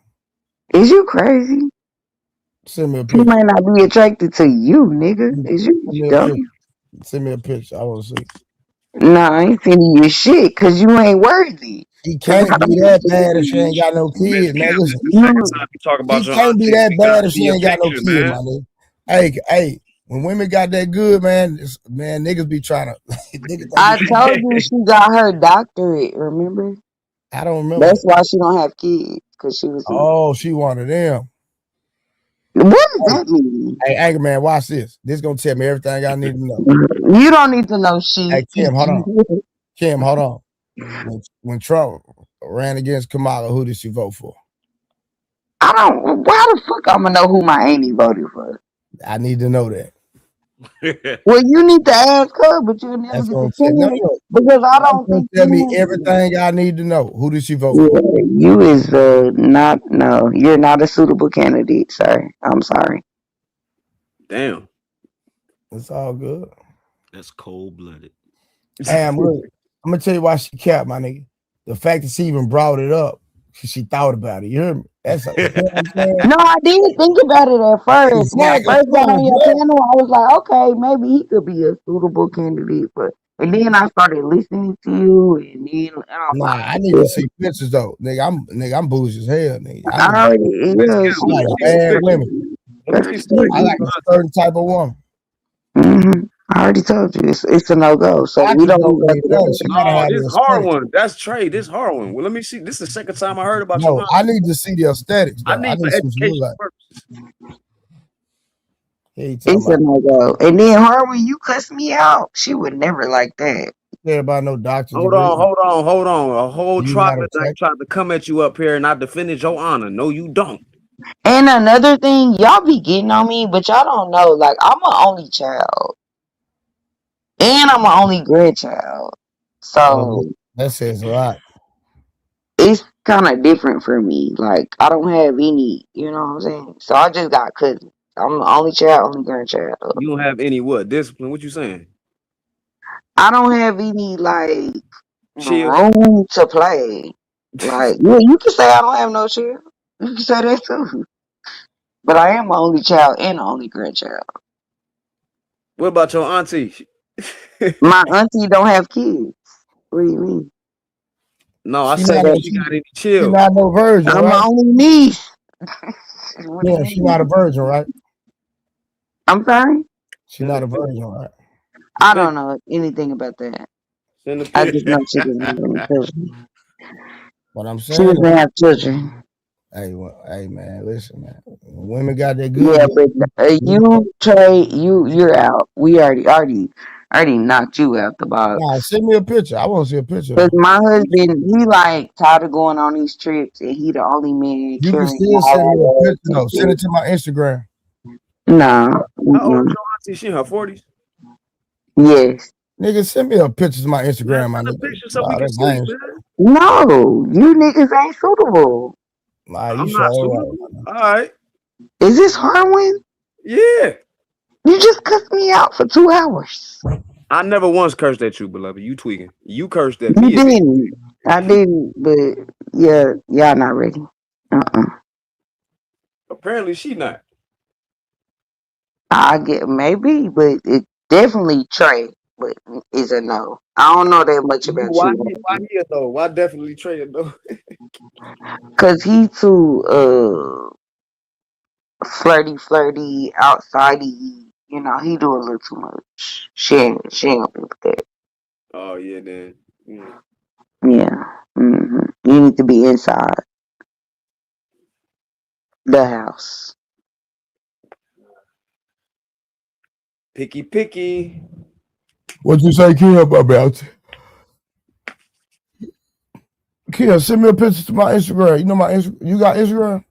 Is you crazy? Send me a She picture. might not be attracted to you, nigga. Is Send you me a dumb? picture. Send me a picture. I want to see. Nah, I ain't sending you shit because you ain't worthy. She can't be that bad if she ain't got no kids, man. Listen, Talk about she your can't be auntie. that We gotta bad if see she your ain't got no picture, kids, man. my nigga. Hey, when women got that good, man, niggas be trying to. I told you she got her doctorate. Remember? I don't remember That's that. why she don't have kids because she was. Oh, she one of them. What does that mean? Hey, Anchor Man, watch this. This gonna tell me everything I need to know. You don't need to know shit. Hey, Kim, hold on. Kim, hold on. When Trump ran against Kamala, who did she vote for? I don't. Why the fuck I'm gonna know who my auntie voted for? I need to know that. Well, you need to ask her, but you'll never That's get gonna to tell tell no, her look, because I that's don't gonna think tell you me want to. everything I need to know. Who did she vote Yeah, for? you is not. No, you're not a suitable candidate, sir. I'm sorry. Damn. It's all good. That's cold blooded. Hey, I'm gonna tell you why she capped, my nigga. The fact that she even brought it up, she thought about it. You hear me? That's you know what I'm saying? No, I did think about it at first. When I Exactly. first Come got on, on your bro. panel, I was like, okay, maybe he could be a suitable candidate. And then I started listening to you, and then I'm Nah, like, I need to see pictures though, nigga. I'm bougie as hell, nigga. I I already, yeah, I like bad women. Let me see some I like a certain type of woman. I already told you it's a no go. So we Doctors don't don't even have mean to nothing. go She there. gotta No, have this the hard aesthetics. one. That's Trey. This hard one. Well, let me see. This is the second time I heard about your No, auntie. I need to see the aesthetics I though. I need need for to see what she look education like. purposes. Yeah, you talking It's a about no go. And then her, when you cuss me out, she would never like that. care about no doctor Hold degree. on. A whole You not troglodyte tried to come at you up here and I defended your honor. No, you don't. And another thing, y'all be getting on me, but y'all don't know. Like I'm an only child, and I'm an only grandchild, so that says a lot. it's kind of different for me. Like I don't have any, you know what I'm saying? So I just got cousins. I'm the only child, only grandchild. You don't have any what? Discipline? What you saying? I don't have any like Chill. room to play. Like yeah, you can say I don't have no child. You can say that too. But I am my only child and the only grandchild. What about your auntie? My auntie don't have kids. What do you mean? No, I She said, not do a, she got any she chill? not no virgin, I'm right? my only niece. What do Yeah, you she mean? not a virgin, right? I'm sorry? She not a virgin, right? I don't know anything about that. Send a I picture. just know she doesn't have any children. What I'm She saying doesn't is, have children. hey man, listen, man. When women got that good. Yeah, but you Trey, you're out. We already knocked you out the Nah, box. send me a picture. I want to see a picture Cause though. my husband, he like tired of going on these trips, and he the only man You can carrying still send me a all picture ass and though. Send shit. it to my Instagram. No. How old is your auntie? She in her 40s? Yes. Nigga, send me a picture to my Man, Instagram, my send a nigga. picture so we Wow, can that see, lame. man. No, you niggas ain't suitable. Nah, you I'm sure not right. suitable. All right. Is this Harwin? Yeah. You just cussed me out for 2 hours. I never once cursed at you, beloved. You tweaking. You cursed at You me. didn't. I didn't, but yeah, y'all not ready. Apparently she not. I get maybe, but it definitely Trey, but is a no. I don't know that much about Why you. he a no? Why definitely Trey a no? Cause he too flirty, outsidey. You know, he do a little too much. She ain't gonna be with that. Oh yeah, then. Yeah. You need to be inside the house. Picky. What you say, Kim, about? Kim, send me a picture to my Instagram. You know my Instagram. You got Instagram?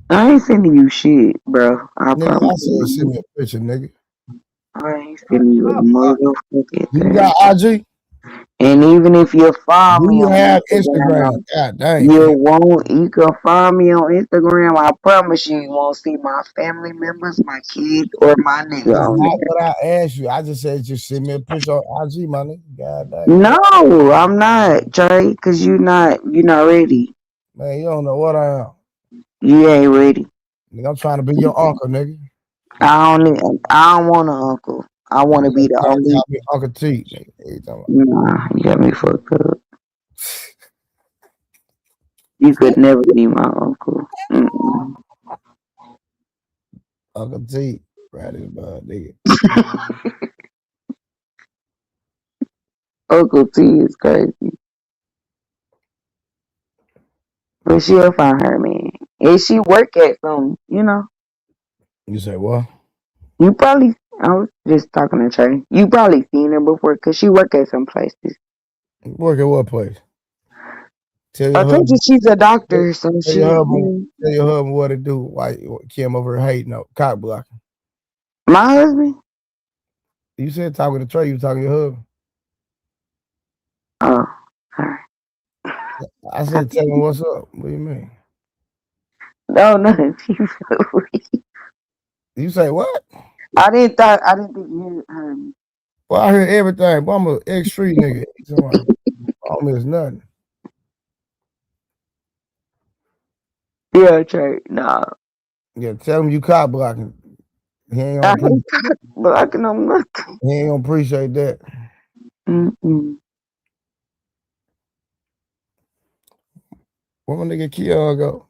I ain't sending you shit, bro. I Nigga, I promise said send you. me a picture, nigga. I ain't sending you a motherfucking Do you thing. got IG? And even if you find Do me you on have Instagram? Instagram, God dang, you Kim. won't. You can find me on Instagram. I promise you won't see my family members, my kids, or my nigga That's on not there. what I asked you. I just said just send me a picture on IG, my nigga. God dang, you know. No, I'm not, Trey, because you're not ready. Man, you don't know what I am. You ain't ready. Nigga, I'm trying to be your uncle, nigga. I don't want an uncle. I want to be the only. Call me Uncle T, nigga. You talking about? Nah, you got me fucked up. You could never be my uncle. Mm-mm. Uncle T, right as bud, nigga. Uncle T is crazy. But she'll find her man. And she work at some, You say what? You probably, I was just talking to Trey. You probably seen her before because she work at some places. Work at what place? Tell I your told you husband. she's a doctor, so Tell she, your husband. Tell your husband what to do. Why Kim over here hating no cock blocking? My husband? You said talking to Trey. You talking to your husband? Oh, sorry. I said tell him what's up. What do you mean? No, nothing. You say what? I didn't think you heard me. Well, I hear everything. But I'm an X3 nigga. I don't miss nothing. Yeah, Trey. Nah. Yeah, tell him you cock blocking. He ain't I gonna ain't cock blocking on nothing. He ain't gonna appreciate that. Mm-mm. Where my nigga Kiara go?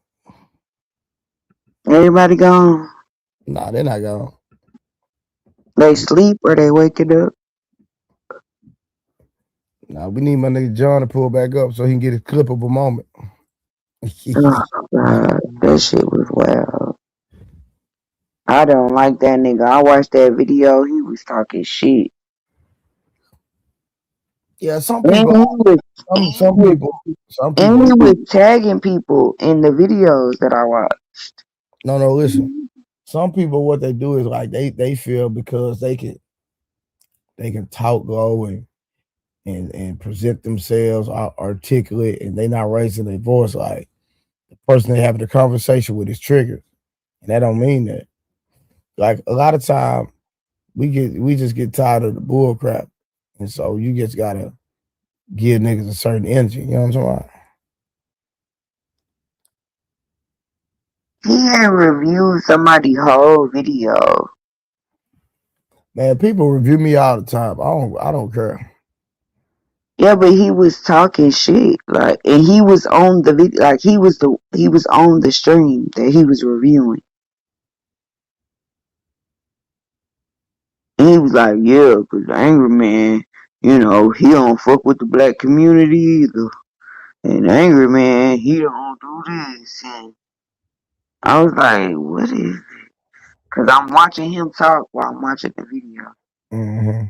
Everybody gone. Nah, they're not gone. They sleep or they waking up. Nah, we need my nigga John to pull back up so he can get his clip of a moment. Oh, God. That shit was wild. I don't like that nigga. I watched that video. He was talking shit. Yeah, some And people, he was, some and people. he was tagging people in the videos that I watched. No, listen. Some people, what they do is like they feel because they can talk low and present themselves articulate, and they not raising their voice like the person they having a conversation with is triggered, and that don't mean that. Like a lot of time, we just get tired of the bull crap, and so you just gotta give niggas a certain energy. You know what I'm talking about? He had reviewed somebody's whole video. Man, people review me all the time. I don't care. Yeah, but he was talking shit, like, and he was on the video, like he was on the stream that he was reviewing, and he was like, "Yeah, cause the Angry Man, he don't fuck with the black community either, and the Angry Man, he don't do this." And I was like, "What is?" Cause I'm watching him talk while I'm watching the video. Mm-hmm.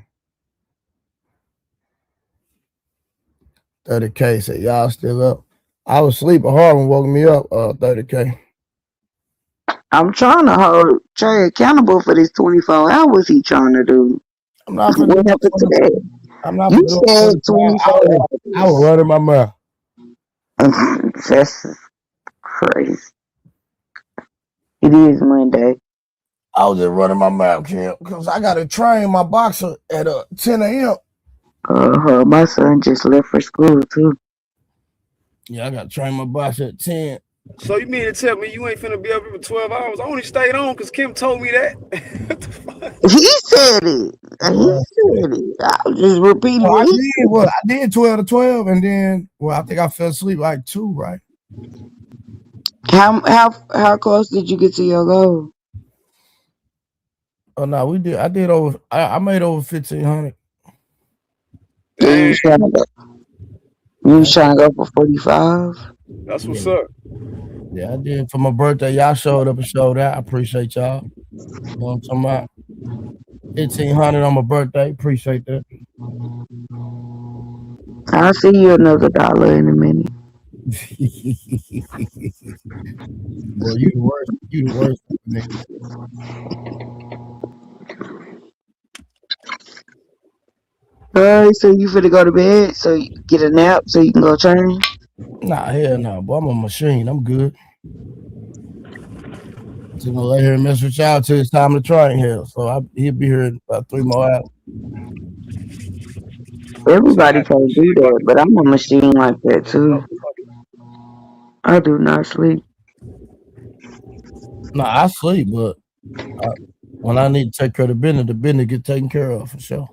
30K said y'all still up. I was sleeping hard when woke me up. 30K. I'm trying to hold Trey accountable for this 24 hours he trying to do. I'm not for What happened to that? I'm not You for doing said 24 hours. I was running my mouth. That's crazy. It is Monday. I was just running my mouth, Kim, because I got to train my boxer at 10 a.m. My son just left for school too. Yeah, I got to train my boxer at 10. So you mean to tell me you ain't finna be up here for 12 hours? I only stayed on because Kim told me that. What the fuck? He said it. He said it. I was just repeating Well, what he said. I did 12 to 12, and then, I think I fell asleep like 2, right? How close did you get to your goal? Oh, no, we did. I did over, I made over 1,500. Yeah, you was trying to go for 45? That's what's up. Yeah, I did. For my birthday, y'all showed up and showed out. I appreciate y'all. You know what I'm talking about? 1,500 on my birthday. Appreciate that. I'll see you another dollar in a minute. Boy, you the worst. You the worst nigga. Alright, so you finna go to bed, so you get a nap, so you can go train. Nah, hell no, boy. I'm a machine. I'm good. Just gonna let her mess with y'all till it's time to train here. So he'll be here in about 3 more hours. Everybody can't do that, but I'm a machine like that too. I do not sleep. Nah, I sleep, but when I need to take care of the business get taken care of for sure.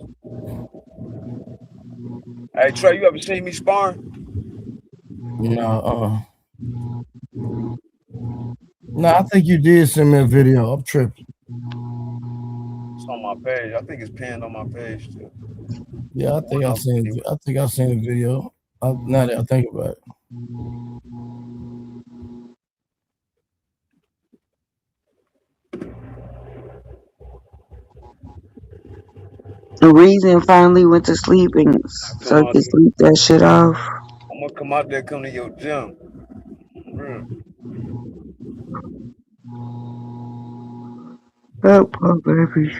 Hey Trey, you ever seen me sparring? No, no, I think you did send me a video. I'm tripping. It's on my page. I think it's pinned on my page too. Yeah, I think I seen. I think I seen a video. Now that I think about it. The reason finally went to sleep and so he could sleep that shit off. I'm gonna come out there, come to your gym. Real. Oh, baby.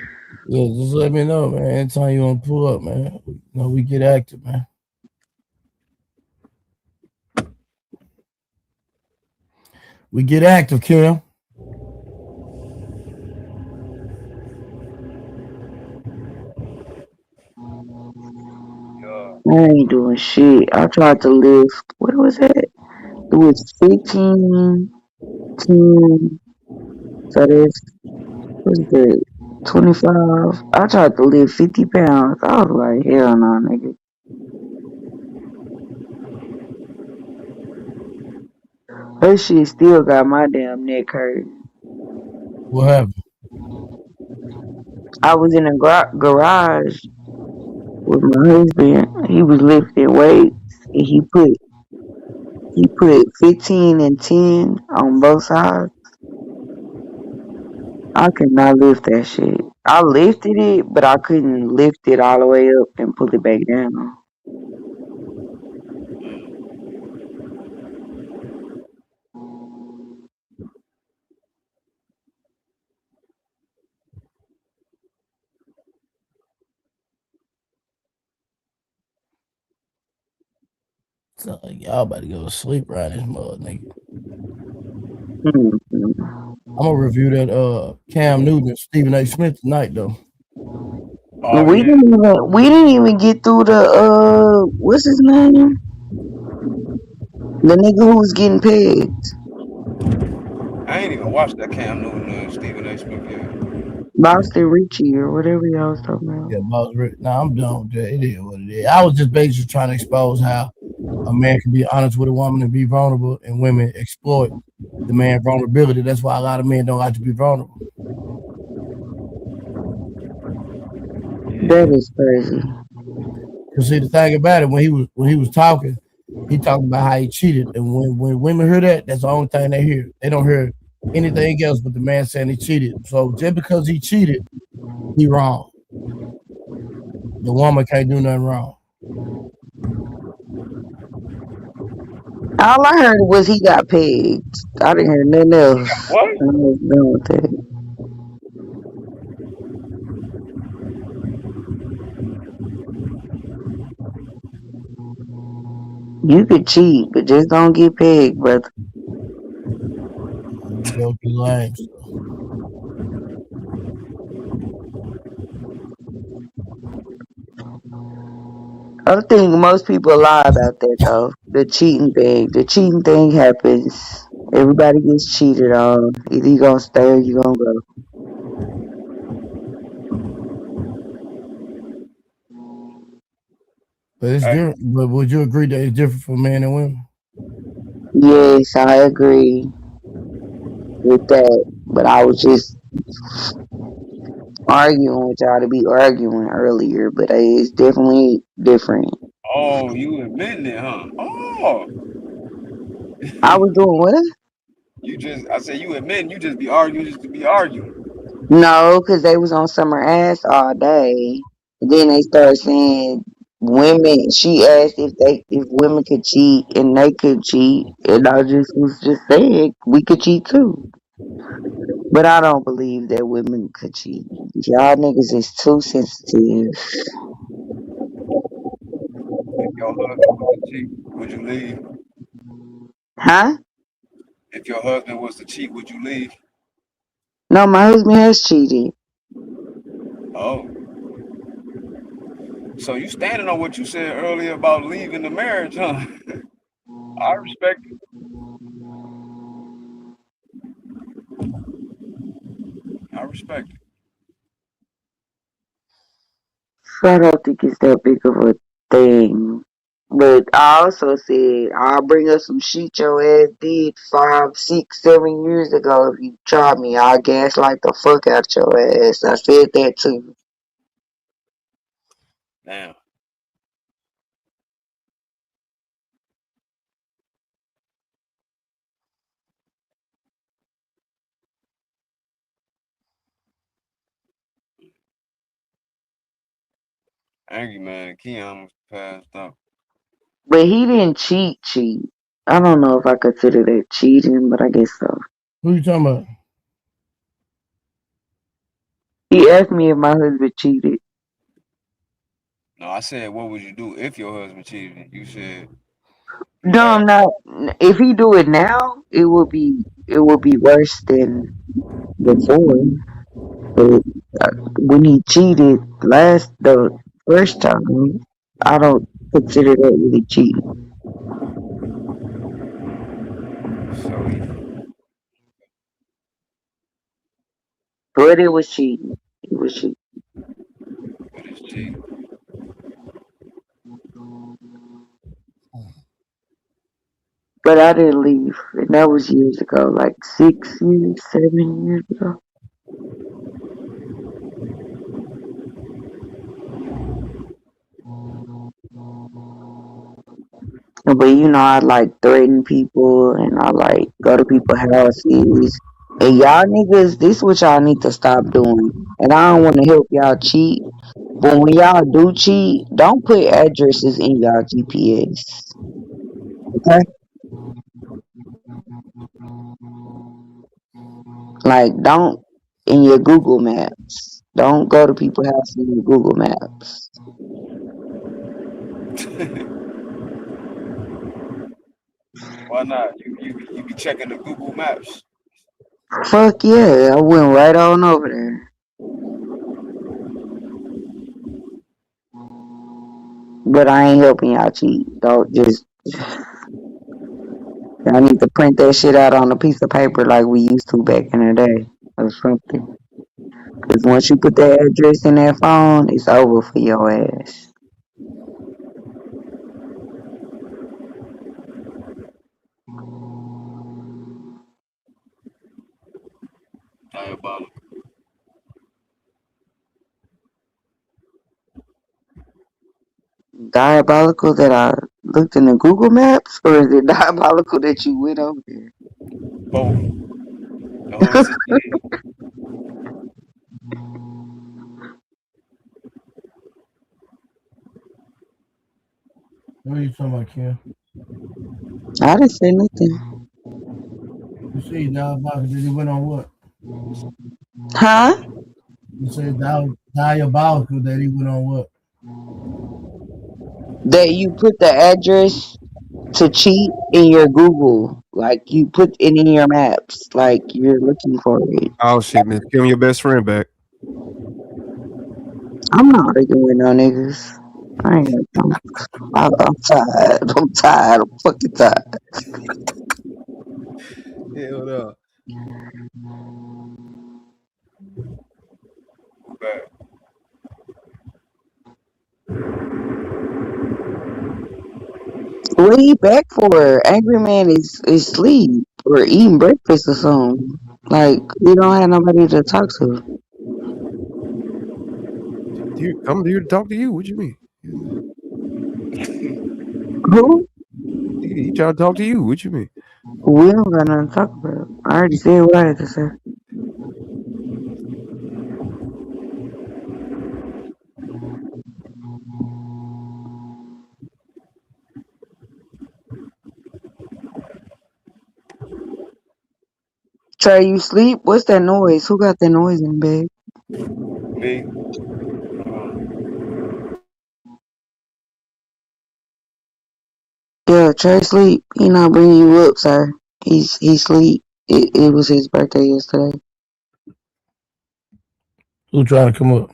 Yeah, just let me know, man. Anytime you want to pull up, man. We get active, man. We get active, Kim. I ain't doing shit. I tried to lift. What was that? It was 15, 10. So that's what's that? 25. I tried to lift 50 pounds. I was like, hell no, nigga. Her shit still got my damn neck hurt. What happened? I was in a garage with my husband. He was lifting weights and he put 15 and 10 on both sides. I could not lift that shit. I lifted it, but I couldn't lift it all the way up and pull it back down. So, y'all about to go to sleep right this mother nigga. I'm gonna review that Cam Newton and Stephen A. Smith tonight though. Oh, we didn't even get through the what's his name? The nigga who was getting pegged. I ain't even watched that Cam Newton and Stephen A. Smith yet. Boston Richie or whatever y'all was talking about. Yeah, boss. Nah, I'm done with that. It is what it is. I was just basically trying to expose how a man can be honest with a woman and be vulnerable, and women exploit the man's vulnerability. That's why a lot of men don't like to be vulnerable. That is crazy. Cause see, the thing about it, when he was talking, he talked about how he cheated, and when women hear that, that's the only thing they hear. They don't hear anything else but the man saying he cheated. So just because he cheated, he wrong. The woman can't do nothing wrong. All I heard was he got pegged. I didn't hear nothing else. What? I was done with that. You could cheat, but just don't get pegged, brother. You go to lame. I think most people lie about that though. The cheating thing. The cheating thing happens. Everybody gets cheated on. Either you gonna stay or you gonna go. But it's different. But would you agree that it's different for men and women? Yes, I agree with that. But I was just arguing with y'all to be arguing earlier, but it's definitely different. Oh, you admitting it, huh? Oh. I was doing what? I said you admitting you just be arguing just to be arguing. No, because they was on summer ass all day. Then they started saying women. She asked if women could cheat and they could cheat, and I just was just saying we could cheat too. But I don't believe that women could cheat. Y'all niggas is too sensitive. your husband was to cheat, would you leave? Huh? If your husband was to cheat, would you leave? No, my husband has cheated. Oh, so you standing on what you said earlier about leaving the marriage, huh? I respect it. I respect it. So I don't think it's that big of a thing. But I also said I'll bring up some shit your ass did 5, 6, 7 years ago. If you try me, I'll gaslight the fuck out your ass. I said that too. Damn. Angry man, Keon was passed out. But he didn't cheat. I don't know if I consider that cheating, but I guess so. Who you talking about? He asked me if my husband cheated. No, I said, what would you do if your husband cheated? You said, No, I'm not. If he do it now, it would be worse than before. But when he cheated the first time, I don't consider that really cheating. But it was cheating. It was cheating. what is cheating? But I didn't leave, and that was years ago, like 6 years, 7 years ago. But I like threaten people, and I like go to people's houses. And y'all niggas, this what y'all need to stop doing. And I don't want to help y'all cheat, but when y'all do cheat, don't put addresses in y'all GPS. Okay? Like, don't in your Google Maps. Don't go to people's houses in your Google Maps. Why not? You be checking the Google Maps. Fuck yeah, I went right on over there. But I ain't helping y'all cheat. Don't just. I need to print that shit out on a piece of paper like we used to back in the day or something. Because once you put that address in that phone, it's over for your ass. Diabolical. Diabolical that I looked in the Google Maps, or is it diabolical that you went over there? Both. The whole situation. What are you talking about, Kim? I didn't say nothing. You say diabolical. Did he went on what? Huh? You said diabolical that he went on what? That you put the address to cheat in your Google. Like you put it in your maps. Like you're looking for it. Oh shit, man. Give me your best friend back. I'm not arguing with no niggas. I ain't got time. I'm tired. I'm tired. I'm fucking tired. Hell no. Bad. What he back for? Angry man is asleep or eating breakfast or something. Like we don't have nobody to talk to. Dude, I'm here to talk to you. What you mean? Who? He trying to talk to you. What you mean? We don't got nothing to talk about. I already said what I had to say. Trey, you sleep? What's that noise? Who got that noise in the bed? Me. Yeah, Trey sleep. He not bringing you up, sir. He sleep. It was his birthday yesterday. Who trying to come up?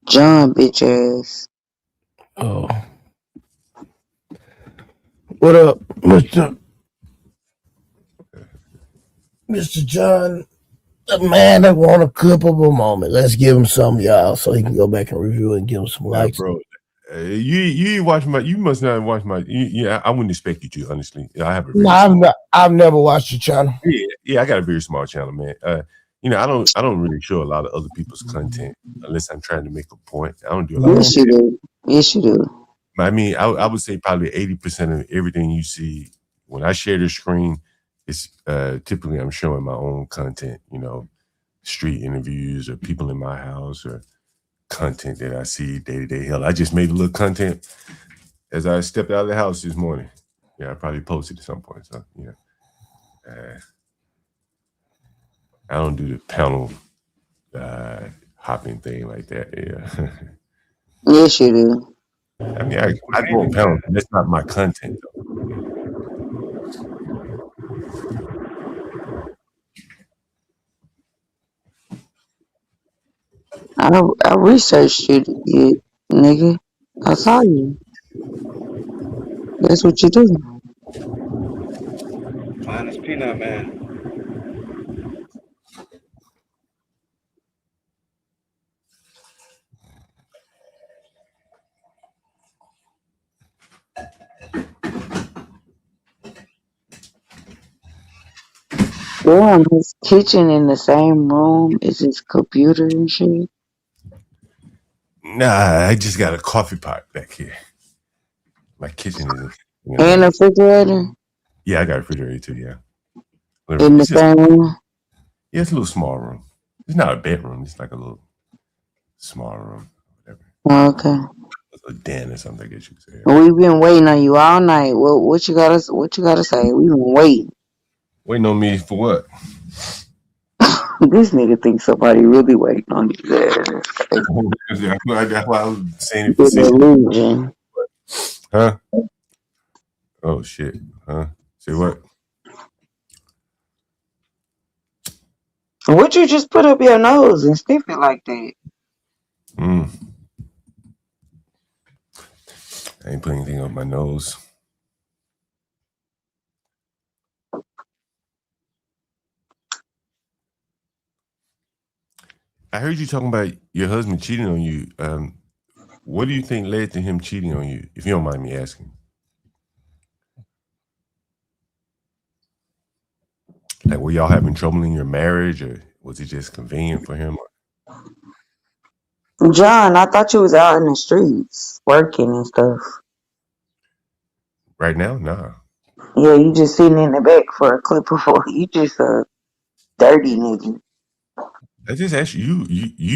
John, bitch ass. Oh. What up, Mr. John? The man that want a clip of a moment. Let's give him some, y'all, so he can go back and review it and give him some likes. Bro, you watch my. You must not watch my. Yeah, I wouldn't expect you to, honestly. I have a. No, I've never watched your channel. Yeah, I got a very small channel, man. I don't really show a lot of other people's content unless I'm trying to make a point. I don't do a lot. Yes, you do. Yes, you do. I mean, I would say probably 80% of everything you see when I share the screen, it's typically I'm showing my own content. Street interviews or people in my house or content that I see day to day. Hell, I just made a little content as I stepped out of the house this morning. Yeah, I probably posted at some point. So I don't do the panel hopping thing like that. Yeah. Yes, you do. I mean, I go on panel. That's not my content, though. I researched you, nigga. I saw you. That's what you do. Mine is Peanut Man. Damn, his kitchen in the same room as his computer and shit. Nah, I just got a coffee pot back here. My kitchen is And a refrigerator? Yeah, I got a refrigerator too, yeah. In the same room? Yeah, it's a little small room. It's not a bedroom. It's like a little small room. Whatever. Oh, okay. A den or something, I guess you could say. We've been waiting on you all night. What you gotta say? We've been waiting. Waiting on me for what? This nigga thinks somebody really waiting on you. That's why I was saying it for Huh? Oh shit. Huh? Say what? What you just put up your nose and sniff it like that? I ain't putting anything up my nose. I heard you talking about your husband cheating on you. What do you think led to him cheating on you, if you don't mind me asking? Like, were y'all having trouble in your marriage, or was it just convenient for him? John, I thought you was out in the streets working and stuff. Right now? Nah. Yeah, you just sitting in the back for a clip of you just a dirty nigga. I just asked you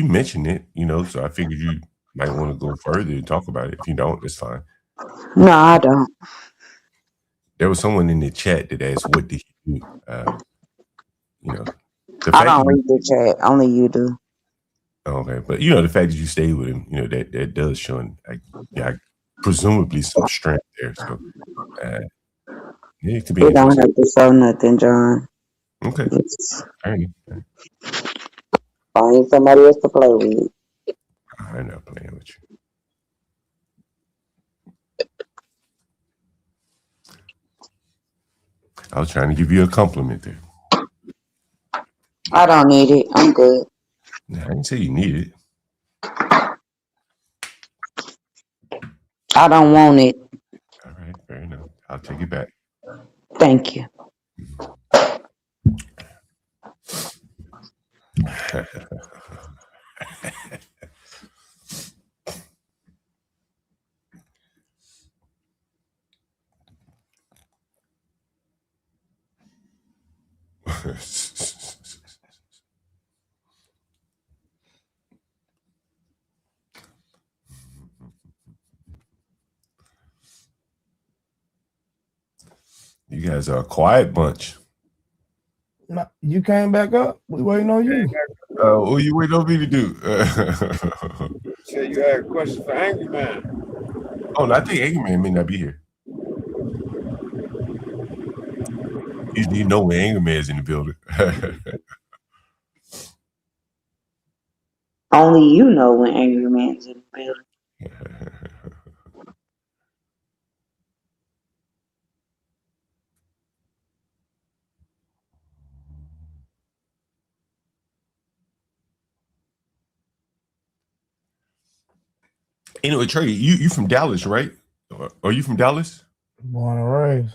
mentioned it, so I figured you might want to go further and talk about it. If you don't, it's fine. No, I don't. There was someone in the chat that asked, what did he do? I don't read the chat. Only you do. Okay, but the fact that you stayed with him, that does show, presumably some strength there. So, it could be. You don't have to show nothing, John. Okay. Find somebody else to play with. I'm not playing with you. I was trying to give you a compliment there. I don't need it. I'm good. I didn't say you need it. I don't want it. All right, fair enough. I'll take it back. Thank you. You guys are a quiet bunch. You came back up. We waiting on you. What you waiting on me to do? Say you had a question for Angry Man. Oh, no, I think Angry Man may not be here. You know when Angry Man's in the building. Only you know when Angry Man's in the building. Anyway, Trey, you from Dallas, right? Are you from Dallas? Born and raised.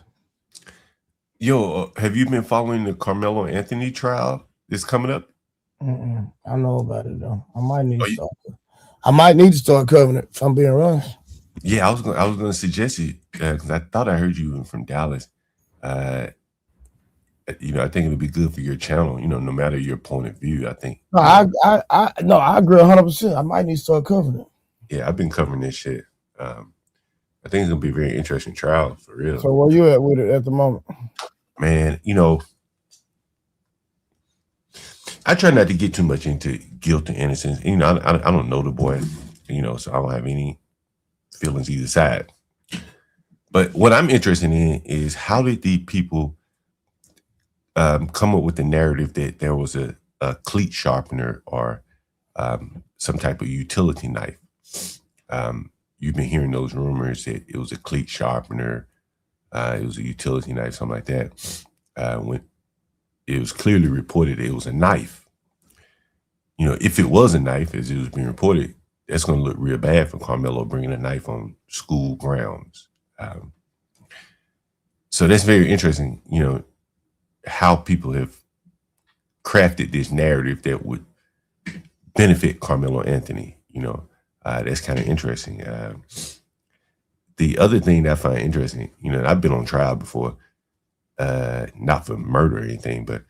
Yo, have you been following the Carmelo Anthony trial that's coming up? I know about it though. I might need to start covering it. If I'm being honest. Yeah, I was gonna suggest it because I thought I heard you were from Dallas. I think it would be good for your channel. No matter your point of view, I think. No, I agree 100%. I might need to start covering it. Yeah, I've been covering this shit. I think it's gonna be a very interesting trial for real. So where you at with it at the moment? Man, I try not to get too much into guilt and innocence. I don't know the boy, so I don't have any feelings either side. But what I'm interested in is how did the people come up with the narrative that there was a cleat sharpener or some type of utility knife? You've been hearing those rumors that it was a cleat sharpener, it was a utility knife, something like that. When it was clearly reported it was a knife. If it was a knife, as it was being reported, that's going to look real bad for Carmelo bringing a knife on school grounds. So that's very interesting, how people have crafted this narrative that would benefit Carmelo Anthony. That's kind of interesting. The other thing that I find interesting, I've been on trial before, not for murder or anything, but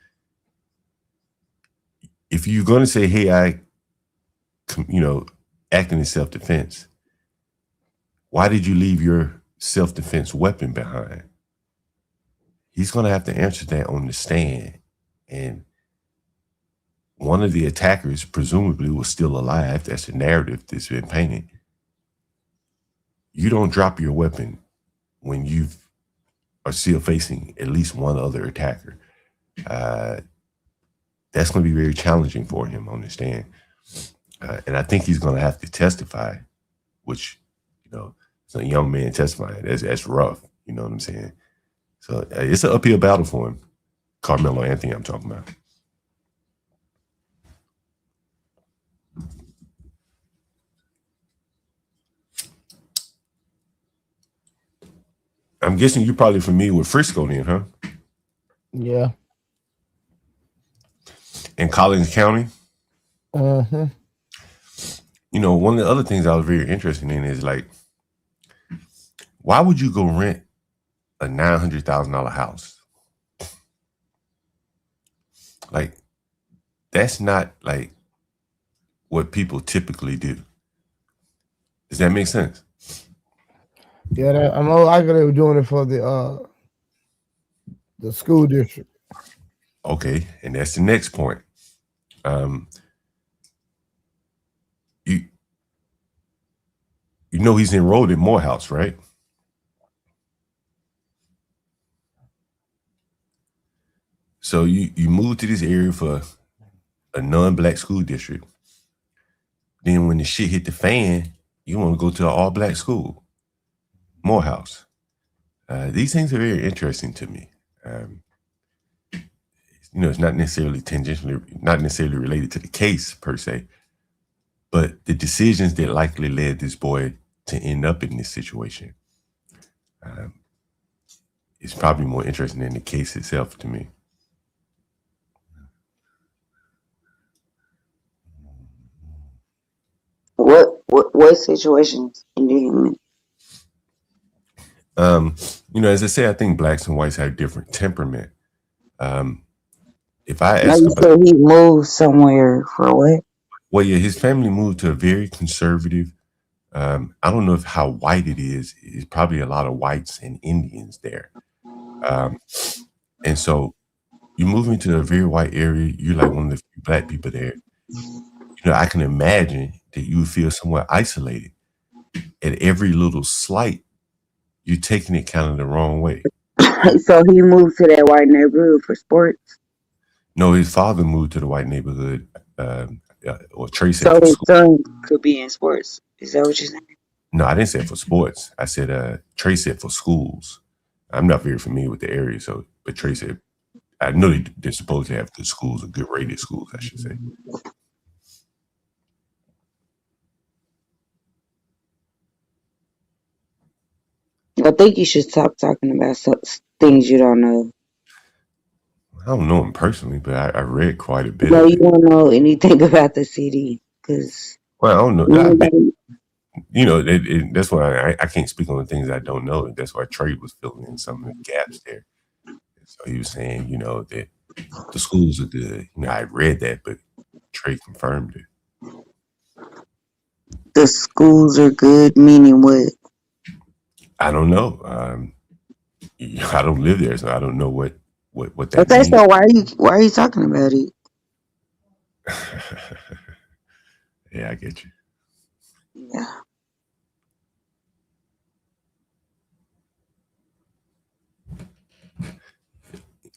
if you're going to say, hey, I acting in self-defense, why did you leave your self-defense weapon behind? He's going to have to answer that on the stand. And one of the attackers presumably was still alive. That's the narrative that's been painted. You don't drop your weapon when you are still facing at least one other attacker. That's going to be very challenging for him on the stand. And I think he's going to have to testify, which, it's a young man testifying. That's rough. You know what I'm saying? So it's an uphill battle for him. Carmelo Anthony, I'm talking about. I'm guessing you're probably familiar with Frisco then, huh? Yeah. In Collins County? Uh-huh. One of the other things I was very interested in is why would you go rent a $900,000 house? That's not what people typically do. Does that make sense? Yeah, I know. I they were doing it for the school district. Okay, and that's the next point. He's enrolled in Morehouse, right? So you moved to this area for a non-black school district. Then when the shit hit the fan, you want to go to an all-black school, Morehouse. These things are very interesting to me. It's not necessarily not necessarily related to the case per se, but the decisions that likely led this boy to end up in this situation is probably more interesting than the case itself to me. What situations in him? As I say, I think blacks and whites have different temperament. If I Now ask you about, said he moved somewhere for what? well, yeah, his family moved to a very conservative. I don't know how white it is. It's probably a lot of whites and Indians there. And so you move into a very white area. You're like one of the few black people there. I can imagine that you would feel somewhat isolated. At every little slight, you're taking it kind of the wrong way. So he moved to that white neighborhood for sports. No, his father moved to the white neighborhood, or Trey said So for his school. son could be in sports. Is that what you're saying? No, I didn't say for sports. I said Trey said for schools. I'm not very familiar with the area, so but Trey said I know they're supposed to have good schools or good rated schools, I should say. I think you should stop talking about things you don't know. I don't know him personally, but I read quite a bit No, of you it. don't know anything about the city because Well, I don't know. nobody. That's why I can't speak on the things I don't know. That's why Trey was filling in some of the gaps there. So he was saying, that the schools are good. I read that, but Trey confirmed it. The schools are good, meaning what? I don't know. I don't live there, so I don't know what that Okay, means. so why are you talking about it? Yeah, I get you. Yeah.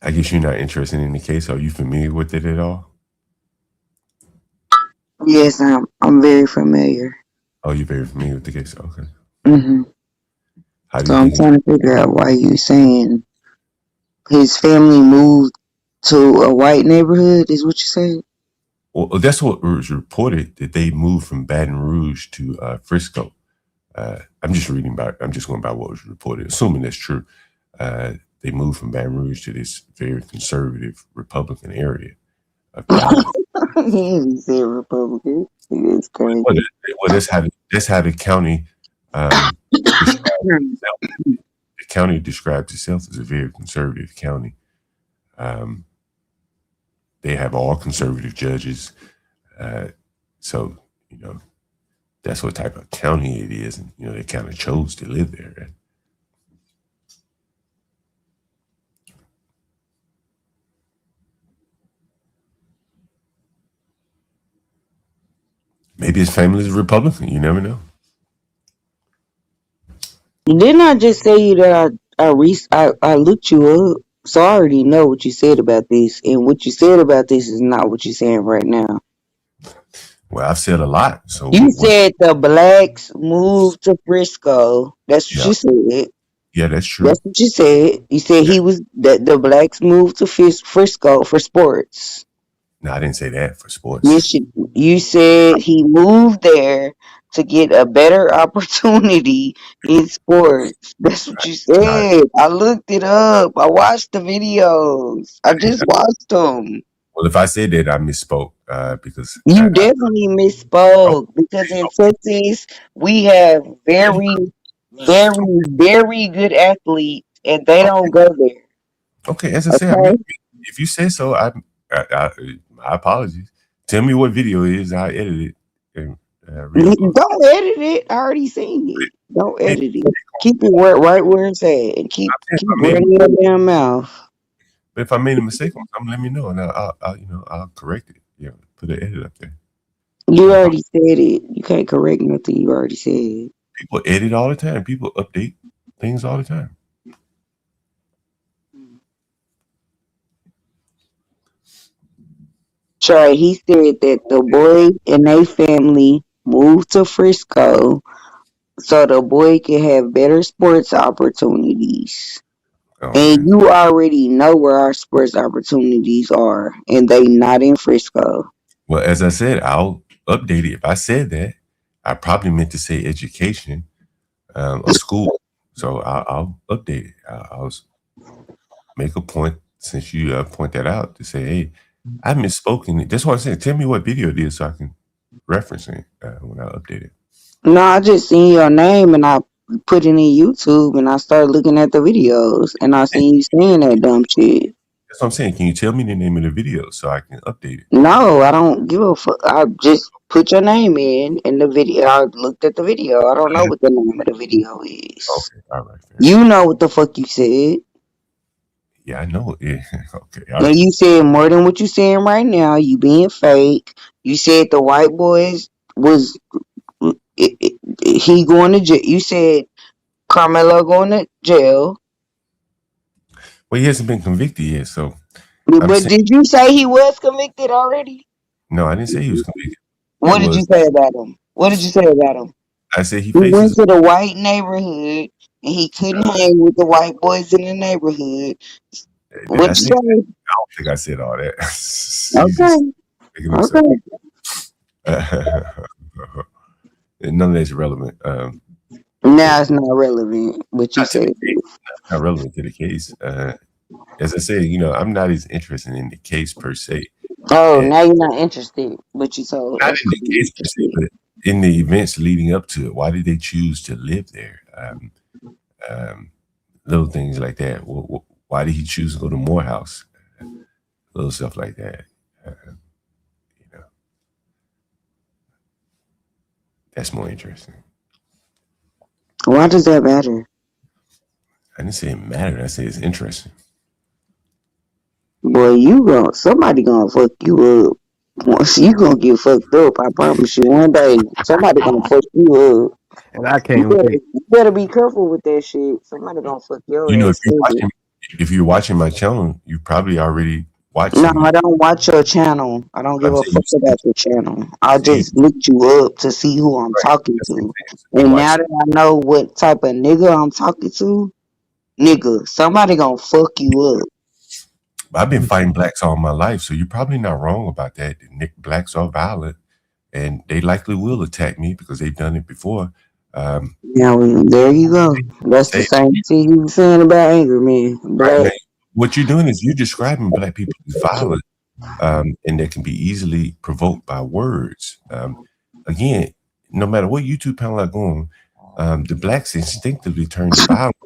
I guess you're not interested in the case. Are you familiar with it at all? Yes, I'm very familiar. Oh, you're very familiar with the case. Okay. hmm How do So you I'm think? trying to figure out why you saying his family moved to a white neighborhood. Is what you saying? Well, that's what was reported, that they moved from Baton Rouge to Frisco. I'm just going by what was reported, assuming that's true. They moved from Baton Rouge to this very conservative Republican area of Dallas. He said Republican. It's crazy. Well, that's how the county describes itself. The county describes itself as a very conservative county. They have all conservative judges, so that's what type of county it is, and they kind of chose to live there. Right? Maybe his family is Republican. You never know. Didn't I just say you that I looked you up, so I already know what you said about this, and what you said about this is not what you're saying right now. Well, I've said a lot. So You said the blacks moved to Frisco. That's what Yeah, you said. yeah, that's true. That's what you said. You said Yeah. the blacks moved to Frisco for sports. No, I didn't say that for sports. Yes, you said he moved there to get a better opportunity in sports. That's what you Not, said. I looked it up. I watched the videos. I just watched them. well, if I said that, I misspoke because You definitely oh, misspoke because in Texas we have very, very, very good athletes, and they don't go there. okay. As I say, Okay. if you say so, my apologies. Tell me what video it is. I edit it and re-upload. Don't edit it. I already seen it. Don't edit it. Keep it right where it's at, and keep running your damn mouth. But if I made a mistake, let me know, and I'll correct it. Yeah, put an edit up there. You already said it. You can't correct nothing you already said. People edit all the time. People update things all the time. Trey, he said that the boy and their family moved to Frisco so the boy can have better sports opportunities. Oh, And you already know where our sports opportunities are, and they not in Frisco. well, as I said, I'll update it. If I said that, I probably meant to say education or school. So I'll update it. I'll make a point, since you point that out, to say, hey, I misspoken. That's what I'm saying. Tell me what video it is so I can reference it when I update it. No, I just seen your name and I put it in YouTube and I started looking at the videos and I seen you saying that dumb shit. That's what I'm saying. Can you tell me the name of the video so I can update it? No, I don't give a fuck. I just put your name in the video. I looked at the video. I don't know what the name of the video is. Okay, all right. You know what the fuck you said. Yeah, I know. Yeah, okay. All And right. you said more than what you saying right now. You being fake. You said the white boys was he going to jail. You said Carmelo going to jail. Well, he hasn't been convicted yet, so. But did you say he was convicted already? No, I didn't say he was convicted. What did you say about him? What did you say about him? I said he went faces. to the white neighborhood and he couldn't hang with the white boys in the neighborhood. Did I What you say say? that? I don't think I said all that. Okay. None of that's relevant. Now it's not relevant, but you said not relevant to the case. As I said, I'm not as interested in the case per se. Oh, now you're not interested, but you told Not us. in the case per se, but in the events leading up to it. Why did they choose to live there? Little things like that. Why did he choose to go to Morehouse? Little stuff like that. That's more interesting. Why does that matter? I didn't say it mattered. I said it's interesting. Boy, somebody gonna fuck you up. Once you gonna get fucked up, I promise you. One day, somebody gonna fuck you up. And I can't wait. You better be careful with that shit. Somebody gonna fuck your ass up. If you're watching my channel, you probably already watched. No, I don't watch your channel. I don't give a fuck about your channel. I just looked you up to see who I'm talking to. And now that I know what type of nigga I'm talking to, nigga, somebody gonna fuck you up. I've been fighting blacks all my life, so you're probably not wrong about that. Blacks are violent, and they likely will attack me because they've done it before. Now, there you go. That's the same thing you were saying about anger, man. Black. What you're doing is you're describing black people as violent, and that can be easily provoked by words. Again, no matter what YouTube panel I go on, the blacks instinctively turn to violence.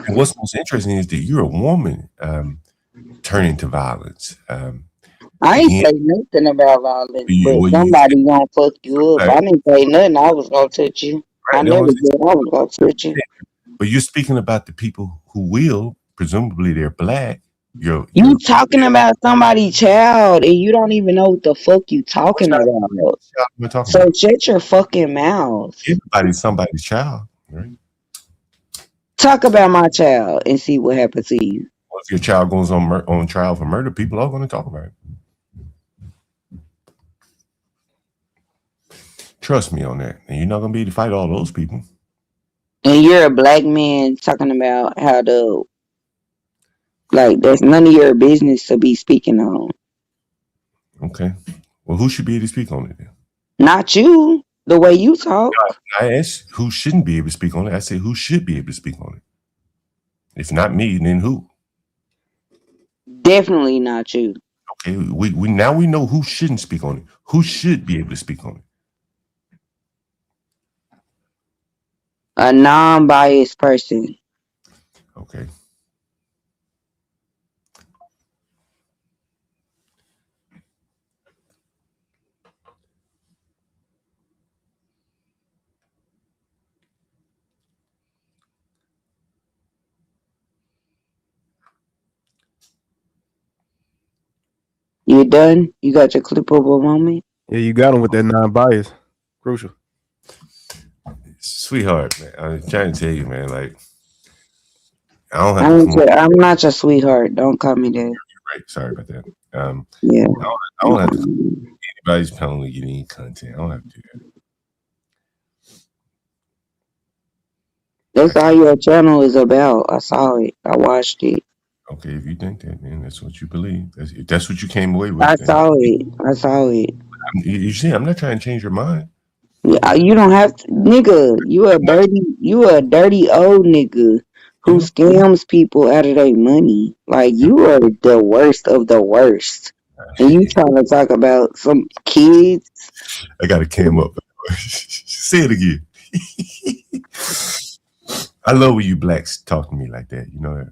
And what's most interesting is that you're a woman turning to violence. I ain't say nothing about violence, but somebody gonna fuck you up. I didn't say nothing. I was gonna touch you. I never said I was gonna touch you. But you're speaking about the people who will, presumably they're black. You talking about somebody's child, and you don't even know what the fuck you talking about. So shut your fucking mouth. Everybody's somebody's child, right? Talk about my child and see what happens to you. Well, if your child goes on trial for murder, people are going to talk about it. Trust me on that. And you're not going to be able to fight all those people. And you're a black man talking about how there's none of your business to be speaking on. Okay. Well, who should be able to speak on it then? Not you. The way you talk. I asked who shouldn't be able to speak on it. I said who should be able to speak on it. If not me, then who? Definitely not you. Okay, we now we know who shouldn't speak on it. Who should be able to speak on it? A non-biased person. Okay. You done? You got your clippable moment? Yeah, you got him with that non-bias. Crucial. Sweetheart, man. I'm trying to tell you, man, like I don't have I'm not your sweetheart. Don't call me that. Right. Sorry about that. Yeah. I don't have to anybody's penalty get any content. I don't have to do that. That's all your channel is about. I saw it. I watched it. Okay, if you think that, man, that's what you believe. If that's what you came away with. I saw it. You see, I'm not trying to change your mind. Yeah, you don't have to, nigga. You a dirty old nigga who scams people out of their money. Like you are the worst of the worst. And you trying to talk about some kids? I got a cam up. Say it again. I love when you blacks talk to me like that. You know that.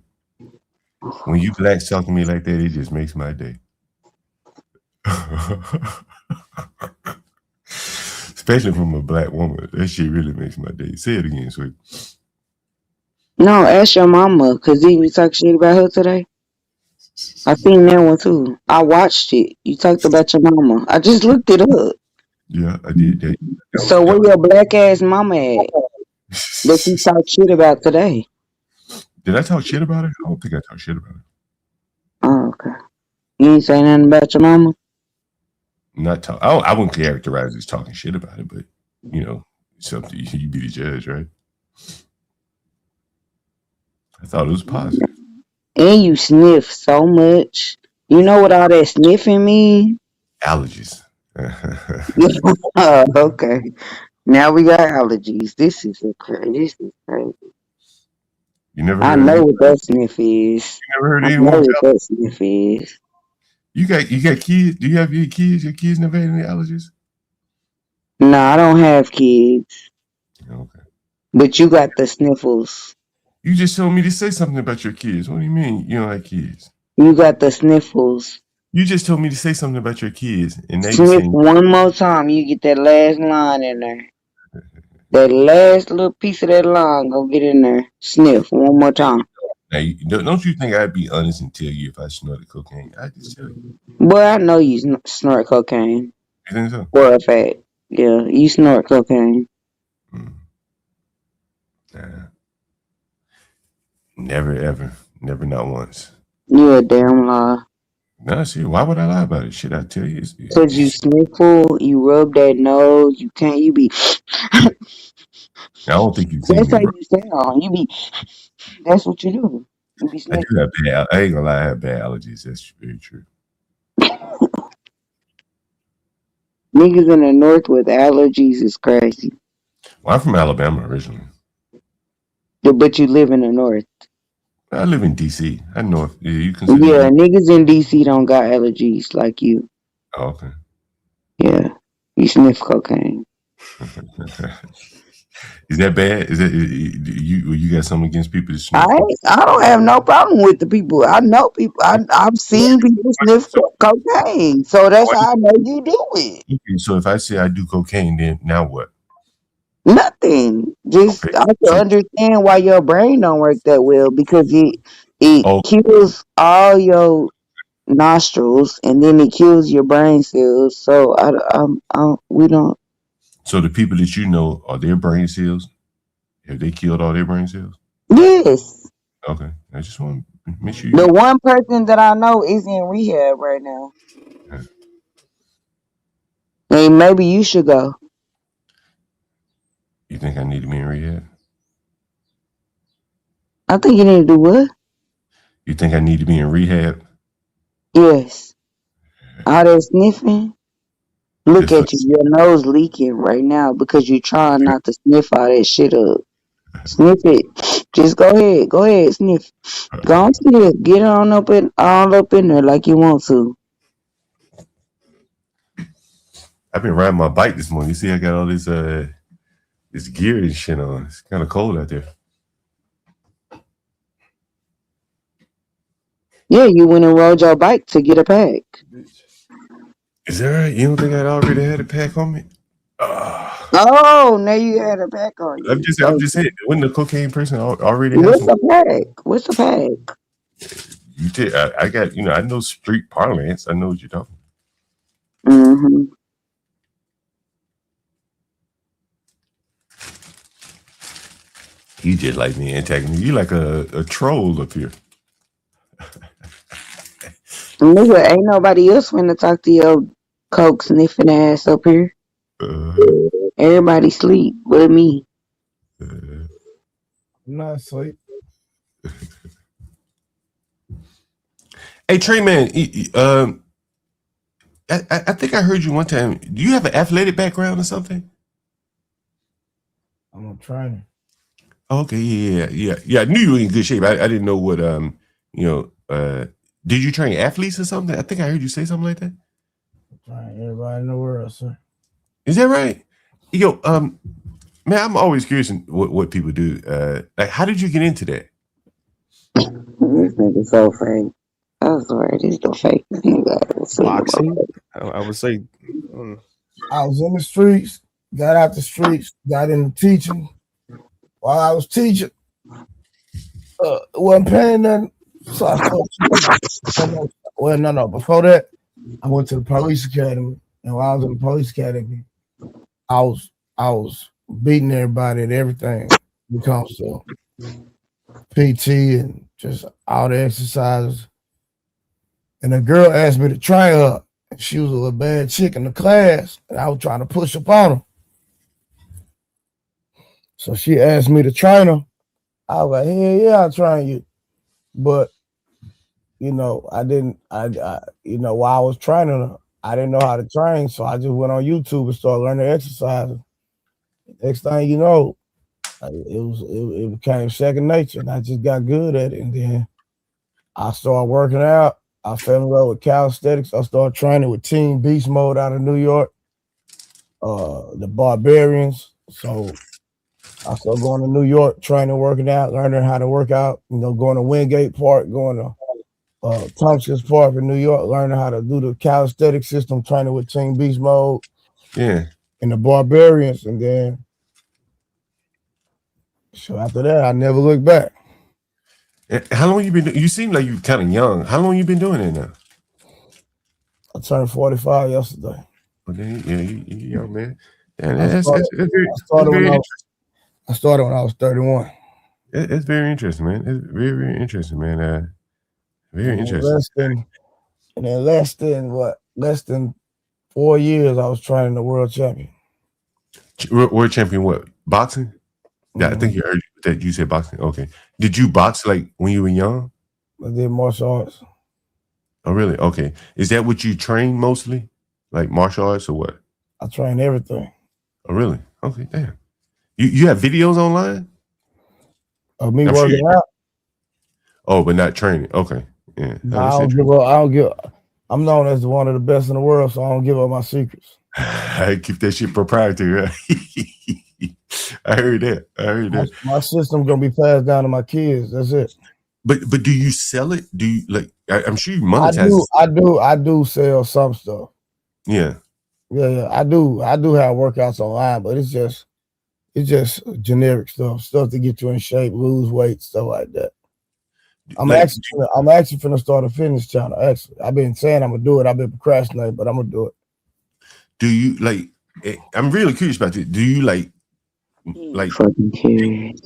When you blacks talk to me like that, it just makes my day. Especially from a black woman. That shit really makes my day. Say it again, sweet. No, ask your mama, cause didn't you talk shit about her today? I seen that one too. I watched it. You talked about your mama. I just looked it up. Yeah, I did that. So where your black ass mama at? That you talk shit about today? Did I talk shit about her? I don't think I talked shit about her. Oh, okay. You ain't say nothing about your mama? I wouldn't characterize it as talking shit about it, but you know, something you be the judge, right? I thought it was positive. And you sniff so much. You know what all that sniffing mean? Allergies. Oh, okay. Now we got allergies. This is crazy. You never I heard of know it? what that sniff is. You never heard I of know anyone with what that sniff is. You got kids? Do you have any kids? Your kids never had any allergies? No, I don't have kids. Okay. But you got the sniffles. You just told me to say something about your kids. What do you mean you don't have kids? You got the sniffles. You just told me to say something about your kids, and now you're Sniff saying one more time, you get that last line in there. That last little piece of that line, go get in there. Sniff one more time. now. Don't you think I'd be honest and tell you if I snorted cocaine? I just tell you. Boy, I know you snort cocaine. You think so? For a fact. Yeah, you snort cocaine. Nah. Never, ever. Never, not once. You a damn lie. No, see, why would I lie about it? Shit, I tell you. Cause you sniffle, you rub that nose, you be. I don't think you've seen That's me. how you sound. You be. That's what you do. You be I sniffing. do have bad. I ain't gonna lie. I have bad allergies. That's very true. Niggas in the north with allergies is crazy. Well, I'm from Alabama originally. But you live in the north. I live in D.C. I know. You consider Yeah, me? niggas in DC don't got allergies like you. Oh, okay. Yeah, you sniff cocaine. Is that bad? Is that you got something against people that sniff? I don't have no problem with the people. I know people. I've seen people sniff cocaine, so that's how I know you do it. Okay, so if I say I do cocaine, then now what? Nothing. Just Okay, I can so understand why your brain don't work that well because it oh, kills all your nostrils and then it kills your brain cells. So we don't. so the people that you know are their brain cells? Have they killed all their brain cells? Yes. Okay, I just want to make sure The you. one person that I know is in rehab right now. And maybe you should go. You think I need to be in rehab? I think you need to do what? You think I need to be in rehab? Yes. All that sniffing. Look Just for, at you. Your nose leaking right now because you're trying not to sniff all that shit up. Sniff it. Just go ahead. Go ahead. Sniff. Go on sniff. Get on up in there like you want to. I've been riding my bike this morning. You see, I got all this gear and shit on. It's kind of cold out there. Yeah, you went and rode your bike to get a pack. Is that right? You don't think I'd already had a pack on me? Oh, now you had a pack on you. I'm just saying. When the cocaine person already has What's some. a pack? What's a pack? You did. I got. I know street parlance. I know what you're talking. Mm-hmm. You just like me attacking me. You like a troll up here. Nigga, ain't nobody else finna talk to your coke sniffing ass up here. Everybody sleep but me. I'm not asleep. Hey Trey, man. I think I heard you one time. Do you have an athletic background or something? I'm a trainer. Okay, yeah. I knew you were in good shape. I didn't know what did you train athletes or something? I think I heard you say something like that. Train everybody in the world, sir. Is that right? Yo, man, I'm always curious what people do. Like, how did you get into that? This nigga so fake. I swear, this the fake nigga. Boxing? I would say. I was in the streets, got out the streets, got into teaching. While I was teaching, wasn't paying nothing. So I started. Well, no. Before that, I went to the police academy, and while I was in the police academy, I was beating everybody and everything. Because PT and just all the exercises. And a girl asked me to train her. She was a little bad chick in the class, and I was trying to push upon her. So she asked me to train her. I was like, hell yeah, I'll train you. But, I didn't, while I was training her, I didn't know how to train. So I just went on YouTube and started learning exercises. Next thing you know, it became second nature, and I just got good at it. And then I started working out. I fell in love with calisthenics. I started training with Team Beast Mode out of New York, the Barbarians. So I started going to New York, training, working out, learning how to work out. Going to Wingate Park, going to Tompkins Park in New York, learning how to do the calisthenics system, training with Team Beast Mode. Yeah. And the Barbarians, and then so after that, I never looked back. How long you been? You seem like you kind of young. How long you been doing it now? I turned 45 yesterday. Well, then, you young man. And I started when I was 31. It's very interesting, man. It's very, very interesting, man. Very interesting. Less than 4 years, I was training the world champion. World champion, what? Boxing? Yeah, I think you heard that you said boxing. Okay. Did you box like when you were young? I did martial arts. Oh, really? Okay. Is that what you train mostly? Like martial arts or what? I train everything. Oh, really? Okay, damn. You have videos online? Of me working out? Oh, but not training. Okay. Yeah. No, I don't give up. I'm known as one of the best in the world, so I don't give up my secrets. I keep that shit proprietary. Right? I heard that. My system's gonna be passed down to my kids. That's it. But do you sell it? Do you like? I'm sure you monetize. I do sell some stuff. Yeah. Yeah. I do have workouts online, but it's just generic stuff to get you in shape, lose weight, stuff like that. I'm actually finna start a fitness channel. Actually, I've been saying I'm gonna do it. I've been procrastinating, but I'm gonna do it. Do you like? I'm really curious about this. Do you like? Fucking curious.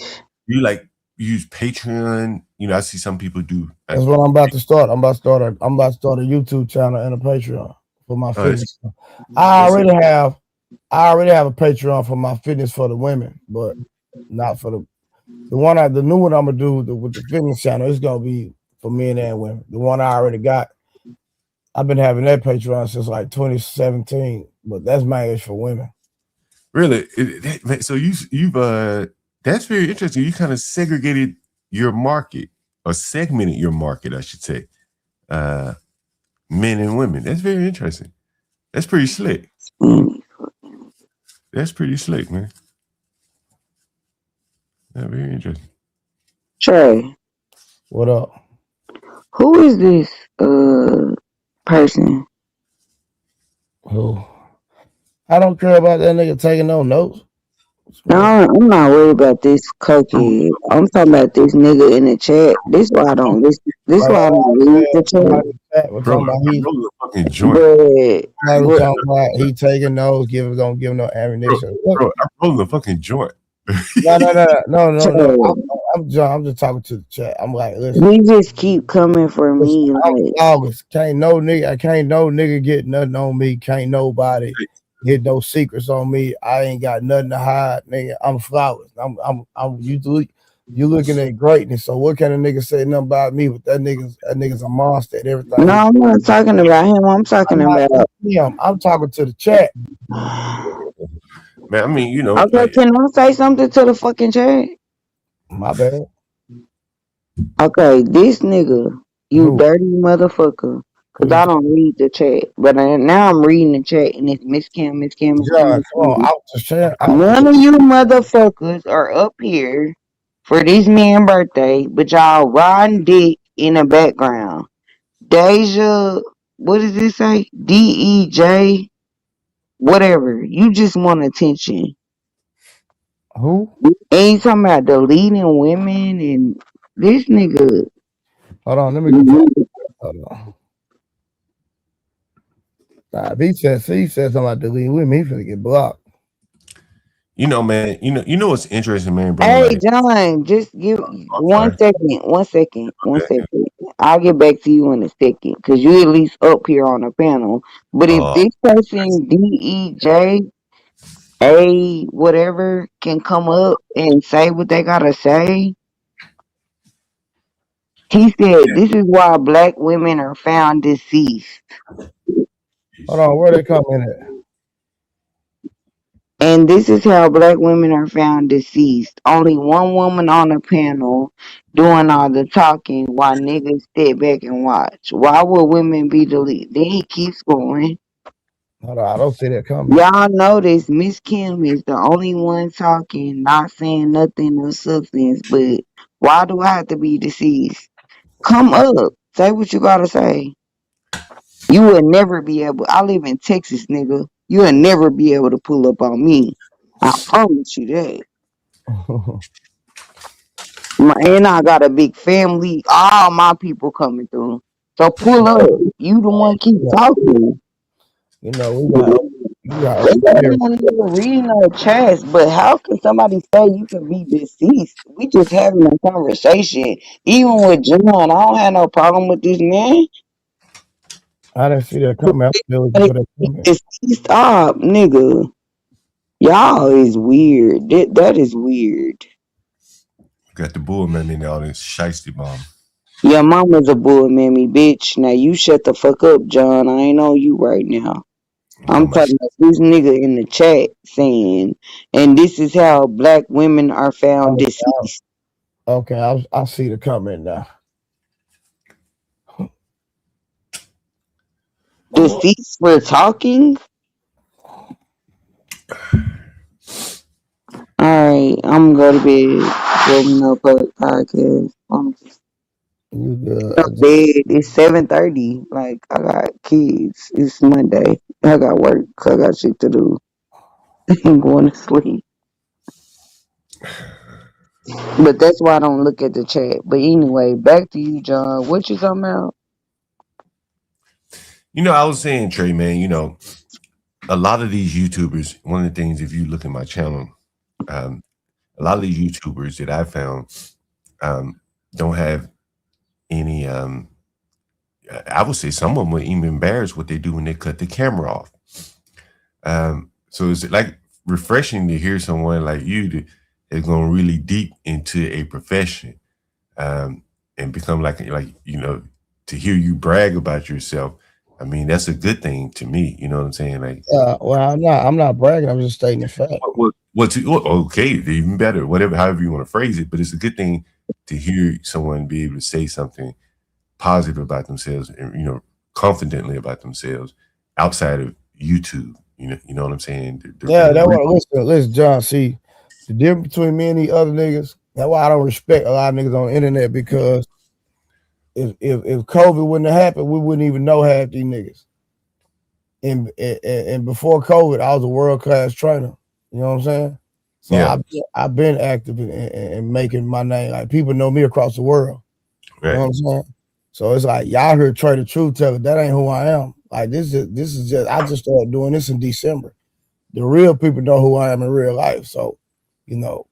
Do you like use Patreon? I see some people do. That's what I'm about to start. I'm about to start a YouTube channel and a Patreon for my fitness. I already have a Patreon for my fitness for the women, but not for the new one I'm gonna do with the fitness channel. It's gonna be for men and women. The one I already got, I've been having that Patreon since like 2017, but that's mainly for women. Really? So you've that's very interesting. You kind of segregated your market or segmented your market, I should say. Men and women. That's very interesting. That's pretty slick. That's pretty slick, man. That's very interesting. Trey. What up? Who is this person? Who? I don't care about that nigga taking no notes. No, I'm not worried about this cokehead. I'm talking about this nigga in the chat. This why I don't listen. This why I don't read the chat. We're talking about he fucking joint. He taking notes, don't give no ammunition. Bro, I'm rolling the fucking joint. No. I'm just talking to the chat. I'm like, listen. We just keep coming for me. Can't no nigga get nothing on me. Can't nobody get no secrets on me. I ain't got nothing to hide, nigga. I'm flawless. You looking at greatness. So what kind of nigga say nothing about me? But that nigga's a monster at everything. No, I'm not talking about him. I'm talking about him. I'm talking to the chat. Man, I mean, Okay, can I say something to the fucking chat? My bad. Okay, this nigga, you dirty motherfucker. Cause I don't read the chat, but now I'm reading the chat, and it's Miss Kim. John, come on, out the chat. None of you motherfuckers are up here for this man's birthday, but y'all riding dick in the background. Deja, what does it say? DEJ, whatever. You just want attention. Who? Ain't talking about deleting women and this nigga. Hold on, let me get hold on. Nah, if he said something about deleting women, he finna get blocked. You know, man. You know what's interesting, man, bro. Hey, Like, John, just give I'm one sorry. second. One second. One Okay. second. I'll get back to you in a second because you at least up here on the panel. But if this person DEJ whatever can come up and say what they gotta say, he said this is why black women are found deceased. Hold on, where they coming at? And this is how black women are found deceased. Only one woman on the panel doing all the talking while niggas step back and watch. Why would women be deleted? Then he keeps going. Hold on, I don't see that coming. Y'all notice Miss Kim is the only one talking, not saying nothing of substance, but why do I have to be deceased? Come up. Say what you gotta say. You will never be able. I live in Texas, nigga. You will never be able to pull up on me. I promise you that. And I got a big family. All my people coming through. So pull up. You the one keep talking. You know, we got They here. don't even read no chats. But how can somebody say you can be deceased? We just having a conversation. Even with John, I don't have no problem with this man. I didn't see that coming. I'm still looking for that comment. Stop, nigga. Y'all is weird. That is weird. Got the bull man in the audience, shiesty bomb. Your mama's a bull mammy, bitch. Now you shut the fuck up, John. I ain't on you right now. I'm talking about this nigga in the chat saying, and this is how black women are found deceased. Okay, I see the comment now. Deceased for talking? Alright, I'm gonna go to bed. Well, no podcast. You good? Bed. It's 7:30. Like I got kids. It's Monday. I got work. I got shit to do. I'm going to sleep. But that's why I don't look at the chat. But anyway, back to you, John. What you talking about? You know, I was saying, Trey, man. You know, a lot of these YouTubers. One of the things, if you look at my channel, a lot of these YouTubers that I found don't have any. I would say some of them are even embarrassed what they do when they cut the camera off. So it's like refreshing to hear someone like you that is going really deep into a profession and become like you know, to hear you brag about yourself. I mean, that's a good thing to me. You know what I'm saying? Like, well, I'm not bragging. I'm just stating the fact. Okay, even better. Whatever, however you want to phrase it, but it's a good thing to hear someone be able to say something positive about themselves and, you know, confidently about themselves outside of YouTube. You know what I'm saying? Yeah, that's what. Listen, John. See, the difference between me and these other niggas. That's why I don't respect a lot of niggas on the internet, because if COVID wouldn't have happened, we wouldn't even know half these niggas. And before COVID, I was a world class trainer. You know what I'm saying? So yeah. I've been active in making my name. Like, people know me across the world. Right. You know what I'm saying? So it's like, y'all heard Trey the Truth Teller. That ain't who I am. Like, this is just, I just started doing this in December. The real people know who I am in real life. So, you know,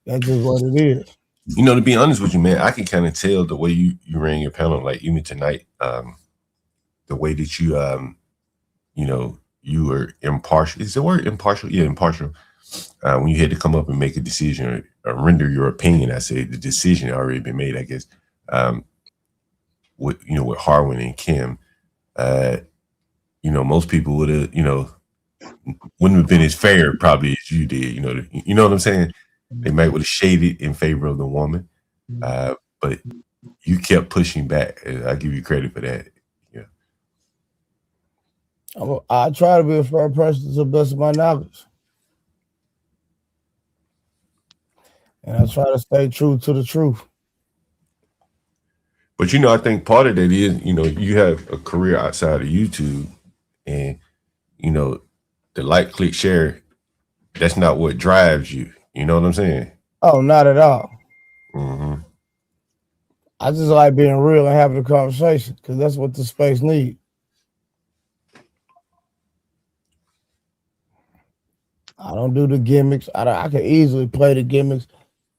that's just what it is. You know, to be honest with you, man, I can kind of tell the way you ran your panel, like even tonight, the way that you, you know, you were impartial. Is the word impartial? Yeah, impartial. When you had to come up and make a decision or render your opinion, I say the decision had already been made, I guess. With Harwin and Kim, you know, most people would have, you know, wouldn't have been as fair probably as you did. You know what I'm saying? They might would have shaded in favor of the woman, but you kept pushing back. I give you credit for that. Yeah. I try to be a fair person to the best of my knowledge, and I try to stay true to the truth. But you know, I think part of that is, you know, you have a career outside of YouTube, and you know, the like, click, share. That's not what drives you. You know what I'm saying? Oh, not at all. Mm-hmm. I just like being real and having a conversation, because that's what the space needs. I don't do the gimmicks. I can easily play the gimmicks.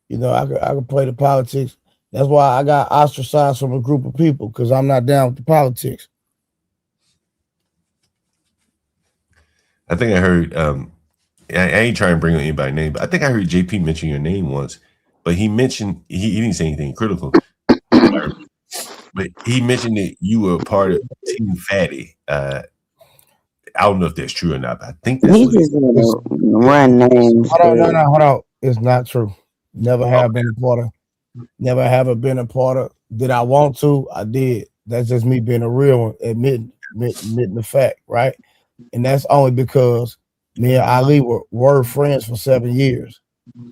You know, I could play the politics. That's why I got ostracized from a group of people because I'm not down with the politics. I think I heard. I ain't trying to bring up anybody's name, but I think I heard JP mention your name once. But he mentioned he didn't say anything critical, but he mentioned that you were a part of Team Fatty. I don't know if that's true or not, but I think that's He what he just said. run names, Hold on, but hold on. It's not true. Never have Okay. been a part of. Never have been a part of. Did I want to? I did. That's just me being a real one, admitting the fact, right? And that's only because me and Ali were friends for 7 years.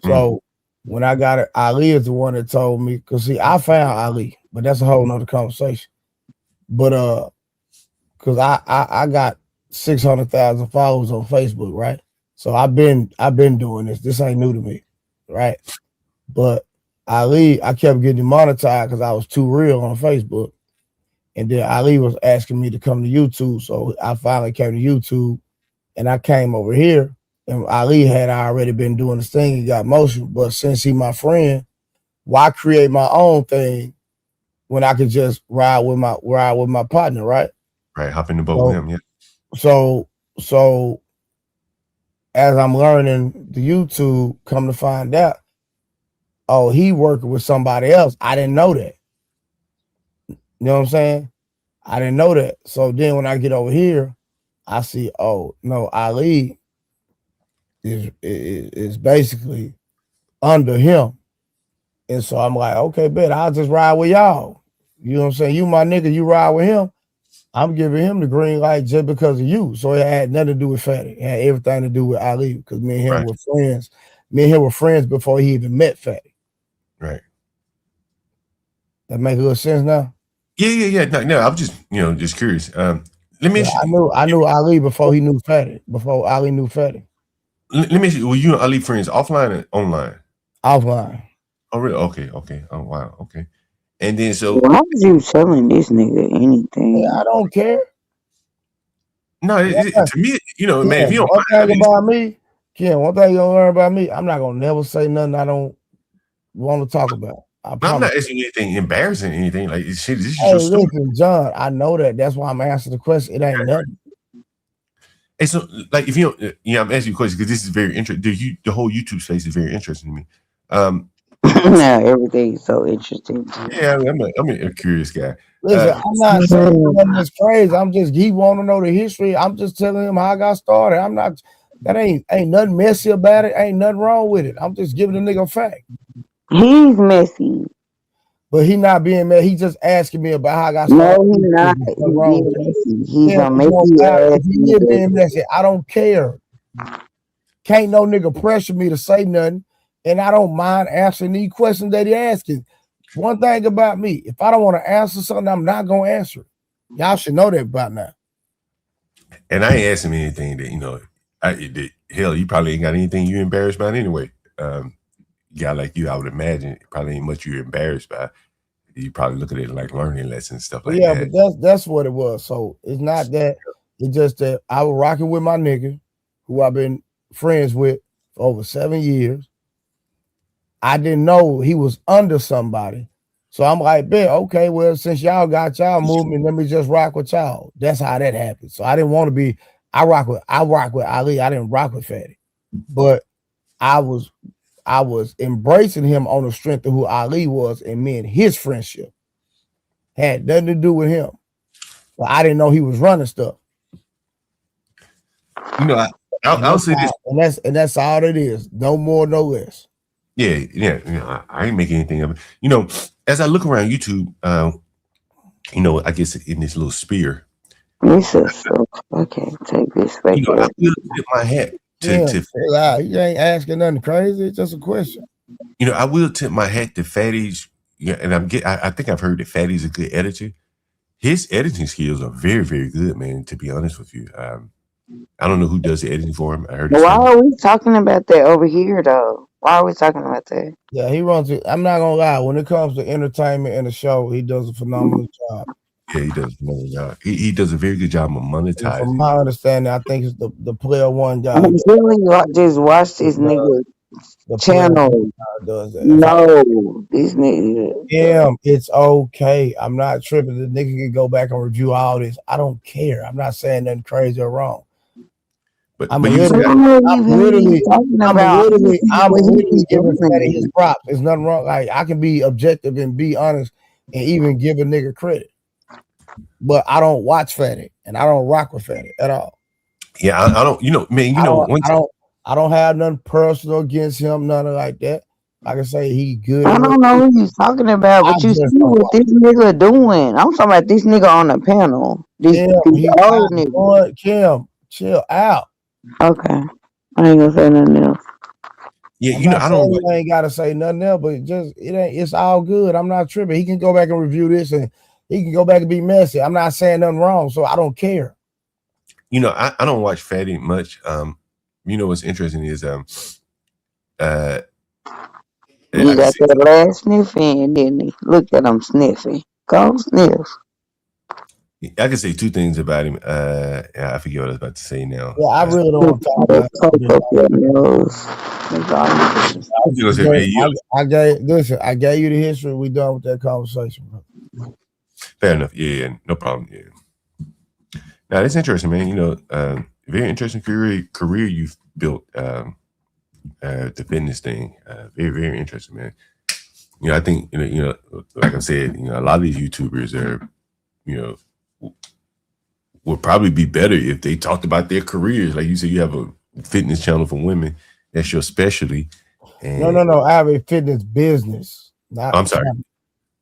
So when I got it, Ali is the one that told me, because see, I found Ali, but that's a whole nother conversation. But because I got 600,000 followers on Facebook, right? So I've been doing this. This ain't new to me, right? But Ali, I kept getting demonetized because I was too real on Facebook. And then Ali was asking me to come to YouTube. So I finally came to YouTube and I came over here. And Ali had already been doing this thing. He got motion. But since he my friend, why create my own thing when I could just ride with my partner, right? Right, hop in the boat with him, yeah. So as I'm learning the YouTube, come to find out, oh, he working with somebody else. I didn't know that. You know what I'm saying? I didn't know that. So then when I get over here, I see, oh no, Ali is basically under him. And so I'm like, okay, bet I'll just ride with y'all. You know what I'm saying? You my nigga, you ride with him. I'm giving him the green light just because of you. So it had nothing to do with Fatty. It had everything to do with Ali because me and him were friends. Me and him were friends before he even met Fatty. Right. That make a little sense now? Yeah. No, I'm just just curious. Let me ask you, I knew Ali before he knew Fatty. Before Ali knew Fatty. Let me ask you, were you and Ali friends offline and online? Offline. Oh really? Okay. Oh wow, okay. And then so why was you telling this nigga anything? I don't care. No, to me, man, if you don't one thing about me, Ken, one thing you don't learn about me, I'm not gonna never say nothing I don't want to talk about. I'm not asking you anything embarrassing, anything like shit. This is hey, your story. listen, John, I know that. That's why I'm answering the question. It ain't nothing. And so, like, if you don't, I'm asking you a question because this is very interesting. The whole YouTube space is very interesting to me. Now everything's so interesting. Yeah, I'm a curious guy. Listen, I'm not saying nothing that's crazy. I'm just he want to know the history. I'm just telling him how I got started. I'm not. That ain't nothing messy about it. Ain't nothing wrong with it. I'm just giving the nigga a fact. He's messy. But he not being mad. He just asking me about how I got started. No, he's not. He's being messy. He's a messy ass He being messy. I don't care. Can't no nigga pressure me to say nothing. And I don't mind answering these questions that he asking. One thing about me, if I don't want to answer something, I'm not gonna answer it. Y'all should know that about now. And I ain't asking anything that hell, you probably ain't got anything you embarrassed about anyway. Guy like you, I would imagine, probably ain't much you're embarrassed by. You probably look at it like learning lessons, stuff like that. But that's what it was. So it's not that. It's just that I was rocking with my nigga, who I've been friends with for over 7 years. I didn't know he was under somebody. So I'm like, bet, okay, well, since y'all got y'all movement, let me just rock with y'all. That's how that happened. So I didn't want to be, I rock with Ali. I didn't rock with Fatty. But I was embracing him on the strength of who Ali was, and me and his friendship had nothing to do with him. But I didn't know he was running stuff. I'll say this, and that's all it is. No more, no less. Yeah. I ain't making anything of it. As I look around YouTube, I guess in this little sphere. This is so okay. Take this back. I will tip my hat to you ain't asking nothing crazy. It's just a question. I will tip my hat to Fatty's. Yeah, and I think I've heard that Fatty's a good editor. His editing skills are very, very good, man. To be honest with you, I don't know who does the editing for him. I heard. Why are we talking about that over here, though? Why are we talking about that? Yeah, he runs it. I'm not gonna lie. When it comes to entertainment and the show, he does a phenomenal job. Yeah, he does. He does a very good job of monetizing. From my understanding, I think it's the Player One guy. I'm telling you, I just watched this nigga channel. Does that. No, this nigga. It's okay. I'm not tripping. The nigga can go back and review all this. I don't care. I'm not saying nothing crazy or wrong. I'm literally giving Fatty his props. There's nothing wrong. Like, I can be objective and be honest and even give a nigga credit. But I don't watch Fatty and I don't rock with Fatty at all. Yeah, I don't. I don't have nothing personal against him. Nothing like that. Like I say, he good. I don't know who you're talking about, but you see what this nigga doing. I'm talking about this nigga on the panel. This old nigga. Kim, chill out. Okay. I ain't gonna say nothing else. Yeah, you ain't gotta say nothing else, but it's all good. I'm not tripping. He can go back and review this and he can go back and be messy. I'm not saying nothing wrong, so I don't care. I don't watch Fatty much. What's interesting is he got that last sniff in, didn't he? Look at him sniffing. Go sniff. I can say two things about him. I forget what I was about to say now. Yeah, I really don't want to talk about it. I gave you the history. We done with that conversation, bro. Fair enough. Yeah, no problem. Yeah. Now that's interesting, man. Very interesting career you've built. The fitness thing, very, very interesting, man. I think like I said, a lot of these YouTubers are, would probably be better if they talked about their careers. Like you said, you have a fitness channel for women. That's your specialty. And no. I have a fitness business. I'm sorry.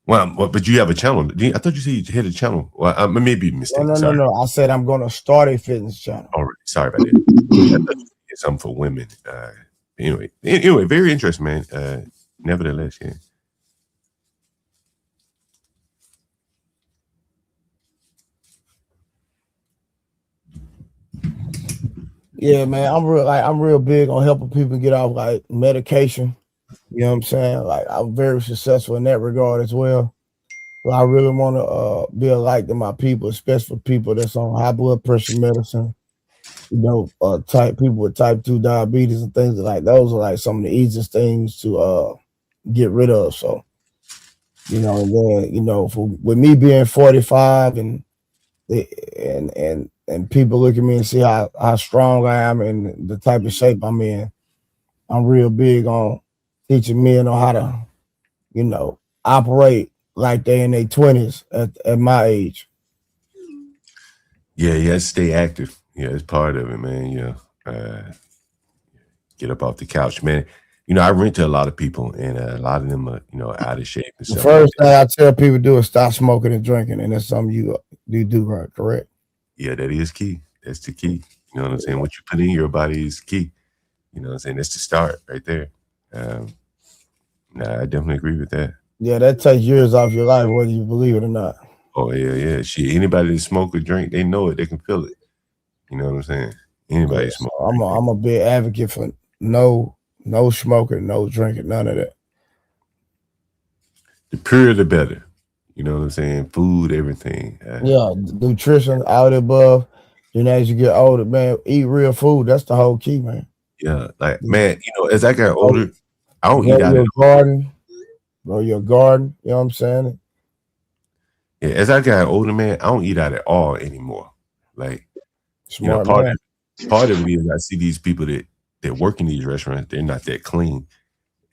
Well, but you have a channel. I thought you said you had a channel. Well, I may be mistaken. No. I said I'm going to start a fitness channel. All right. Sorry about that. Something for women. Anyway, very interesting, man. Nevertheless, yeah. Yeah, man. I'm real big on helping people get off like medication. You know what I'm saying? Like, I'm very successful in that regard as well. But I really want to be a light to my people, especially for people that's on high blood pressure medicine. People with type 2 diabetes and things like those are like some of the easiest things to get rid of. So, and then, with me being 45 and people look at me and see how strong I am and the type of shape I'm in, I'm real big on teaching men on how to, operate like they in their 20s at my age. Yeah, stay active. Yeah, it's part of it, man. Get up off the couch, man. I rent to a lot of people, and a lot of them are, out of shape. And the first thing I tell people to do is stop smoking and drinking, and that's something you do right, correct? Yeah, that is key. That's the key. You know what I'm saying? What you put in your body is key. You know what I'm saying? That's the start right there. I definitely agree with that. Yeah, that takes years off your life, whether you believe it or not. Oh, yeah. Shit, anybody that smoke or drink, they know it. They can feel it. You know what I'm saying? Anybody smoke. I'm a big advocate for no smoking, no drinking, none of that. The purer, the better. You know what I'm saying? Food, everything. Nutrition out above. As you get older, man, eat real food. That's the whole key, man. Yeah, like, man, as I got older, I don't eat out of garden. Grow your garden. You know what I'm saying? Yeah, as I got older, man, I don't eat out at all anymore. Like, smart, part of it is I see these people that work in these restaurants, they're not that clean.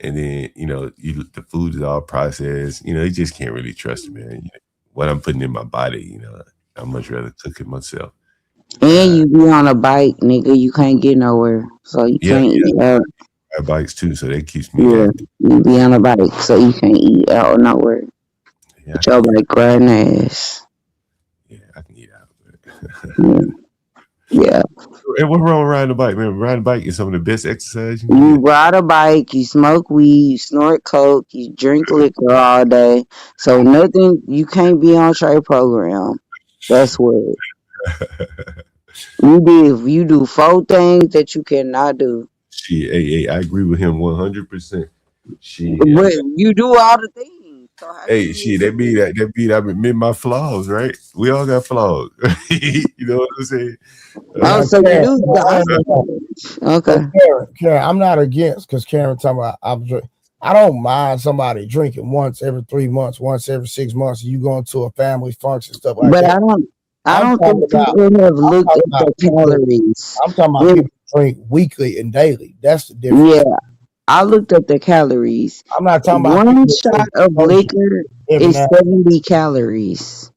And then, the food is all processed. You just can't really trust it, man. What I'm putting in my body, I'd much rather cook it myself. And you be on a bike, nigga. You can't get nowhere. So you can't eat out. I have bikes too, so that keeps me active. You be on a bike, so you can't eat out or nowhere. Yeah, your bike riding ass. Yeah, I can eat out. Yeah. Hey, what's wrong with riding a bike, man? Riding a bike is some of the best exercise you You ride a bike, you smoke weed, you snort coke, you drink liquor all day. So you can't be on trade program. That's what. You do 4 things that you cannot do. I agree with him 100%. But you do all the things. So how Hey, can shit, you? that mean I admit my flaws, right? We all got flaws. You know what I'm saying? Oh, Now, so you Karen, do. but Okay. Karen, I'm not against because Karen talking about I don't mind somebody drinking once every 3 months, once every 6 months. You going to a family function, stuff like But that. I I'm don't talking think about people have I'm looked talking at about the people. calories. I'm talking about When, people who drink weekly and daily. That's the yeah, difference. I looked up the calories. I'm not talking about people One who shot drink of social liquor every is now. 70 calories.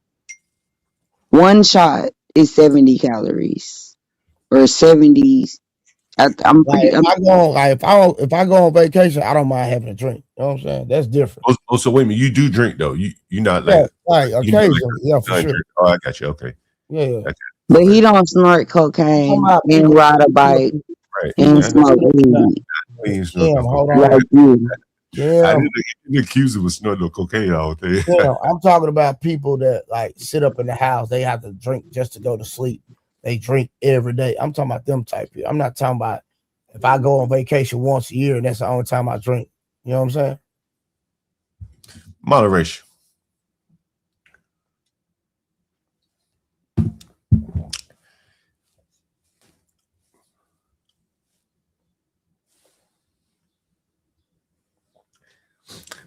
One shot is 70 calories or 70. I'm Like pretty. if I go on, like if I go on vacation, I don't mind having a drink. You know what I'm saying? That's different. So wait a minute, you do drink though. You not Yeah, like like you not occasionally, yeah, for like sure. oh, I got you. Okay. Yeah, yeah. Okay. But Okay. he don't snort I'm talking cocaine about and ride a bike Right. and people I, smoke that weed I ain't Kim, snorting no hold cocaine. like on. you. I Kim, didn't accuse him of snorting no cocaine all day. Kim, I'm talking about people that like sit up in the house. They have to drink just to go to sleep. They drink every day. I'm talking about them type people. I'm not talking about if I go on vacation once a year and that's the only time I drink. You know what I'm saying? Moderation.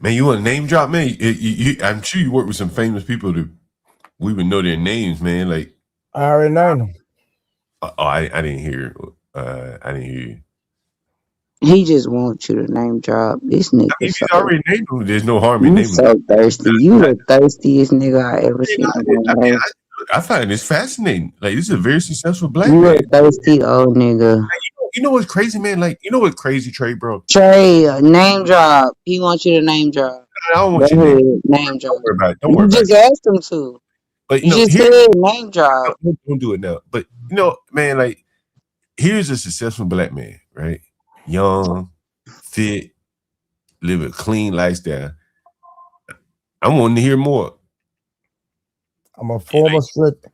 Man, you want to name drop, man? I'm sure you work with some famous people that we would know their names, man. Like, I already named them. I didn't hear. I didn't hear you. He just wants you to name drop. This I nigga mean, if so he's already named them, there's no harm in you naming them. so thirsty. You the thirstiest nigga I ever seen in my life. I find this fascinating. Like, this is a very successful black You a man. thirsty old nigga. You know what's crazy, man? Like, you know what crazy, Trey, bro? Trey, name drop. He wants you to name drop. I don't Go want your ahead, name. name drop. Don't worry about it. Don't worry You about just it. asked him to. But You just here, said name drop. don't do it now. But man, like, here's a successful black man, right? Young, fit, live a clean lifestyle. I'm wanting to hear more. I'm a former strict.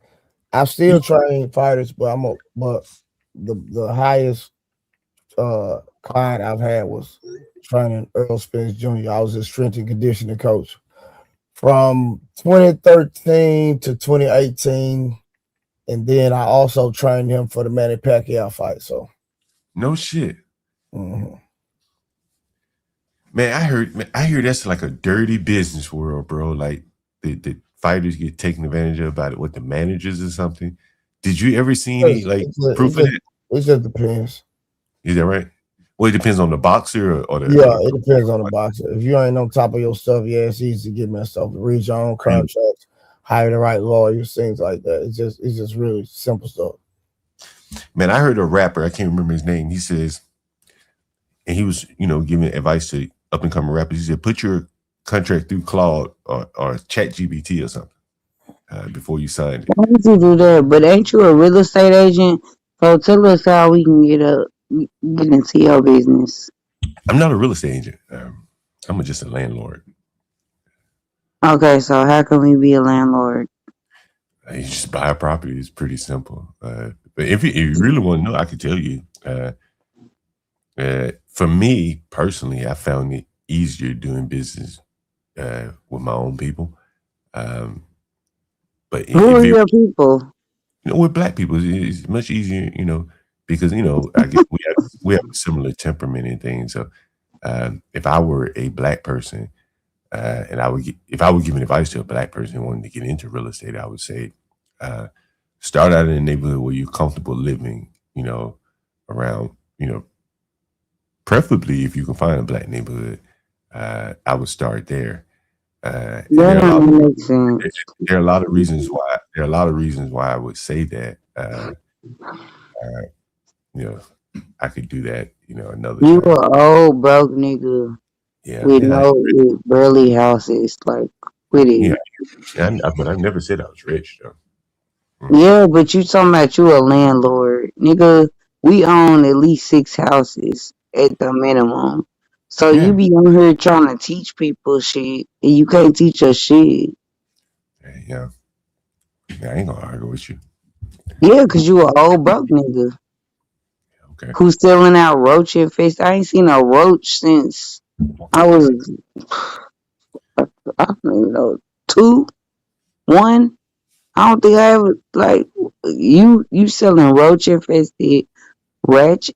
I still train fighters, but the highest client I've had was training Earl Spence Jr. I was his strength and conditioning coach from 2013 to 2018, and then I also trained him for the Manny Pacquiao fight. So, no shit, mm-hmm. man. I hear that's like a dirty business world, bro. Like the fighters get taken advantage of by what the managers or something. Did you ever see any like proof of that? It just depends. Is that right? Well, it depends on the boxer or the. Yeah, it depends on the boxer. If you ain't on top of your stuff, yeah, it's easy to get messed up. Read your own contracts, hire the right lawyers, things like that. It's just really simple stuff. Man, I heard a rapper. I can't remember his name. He says, and he was, giving advice to up and coming rappers. He said, put your contract through Claude or Chat GBT or something before you signed it. Why would you do that? But ain't you a real estate agent? So tell us how we can get into your business. I'm not a real estate agent. I'm just a landlord. Okay, so how can we be a landlord? You just buy a property. It's pretty simple. But if you really want to know, I can tell you. For me personally, I found it easier doing business with my own people. But who are your people? With black people, it's much easier, because I guess we have a similar temperament and things. So if I were a black person, and if I would give advice to a black person wanting to get into real estate, I would say start out in a neighborhood where you're comfortable living, around, preferably if you can find a black neighborhood. I would start there. That don't make sense. There are a lot of reasons why. There are a lot of reasons why I would say that. I could do that. Another You time. an old broke nigga with barely houses, like with it. But I never said I was rich, though. Yeah, but you talking about you a landlord, nigga. We own at least 6 houses at the minimum. So you be on here trying to teach people shit, and you can't teach us shit. Yeah, I ain't gonna argue with you. Yeah, cause you a old broke nigga. Okay. Who's selling out roach infest? I ain't seen a roach since I was I don't even know, 2, 1. I don't think I ever like you selling roach infested, rat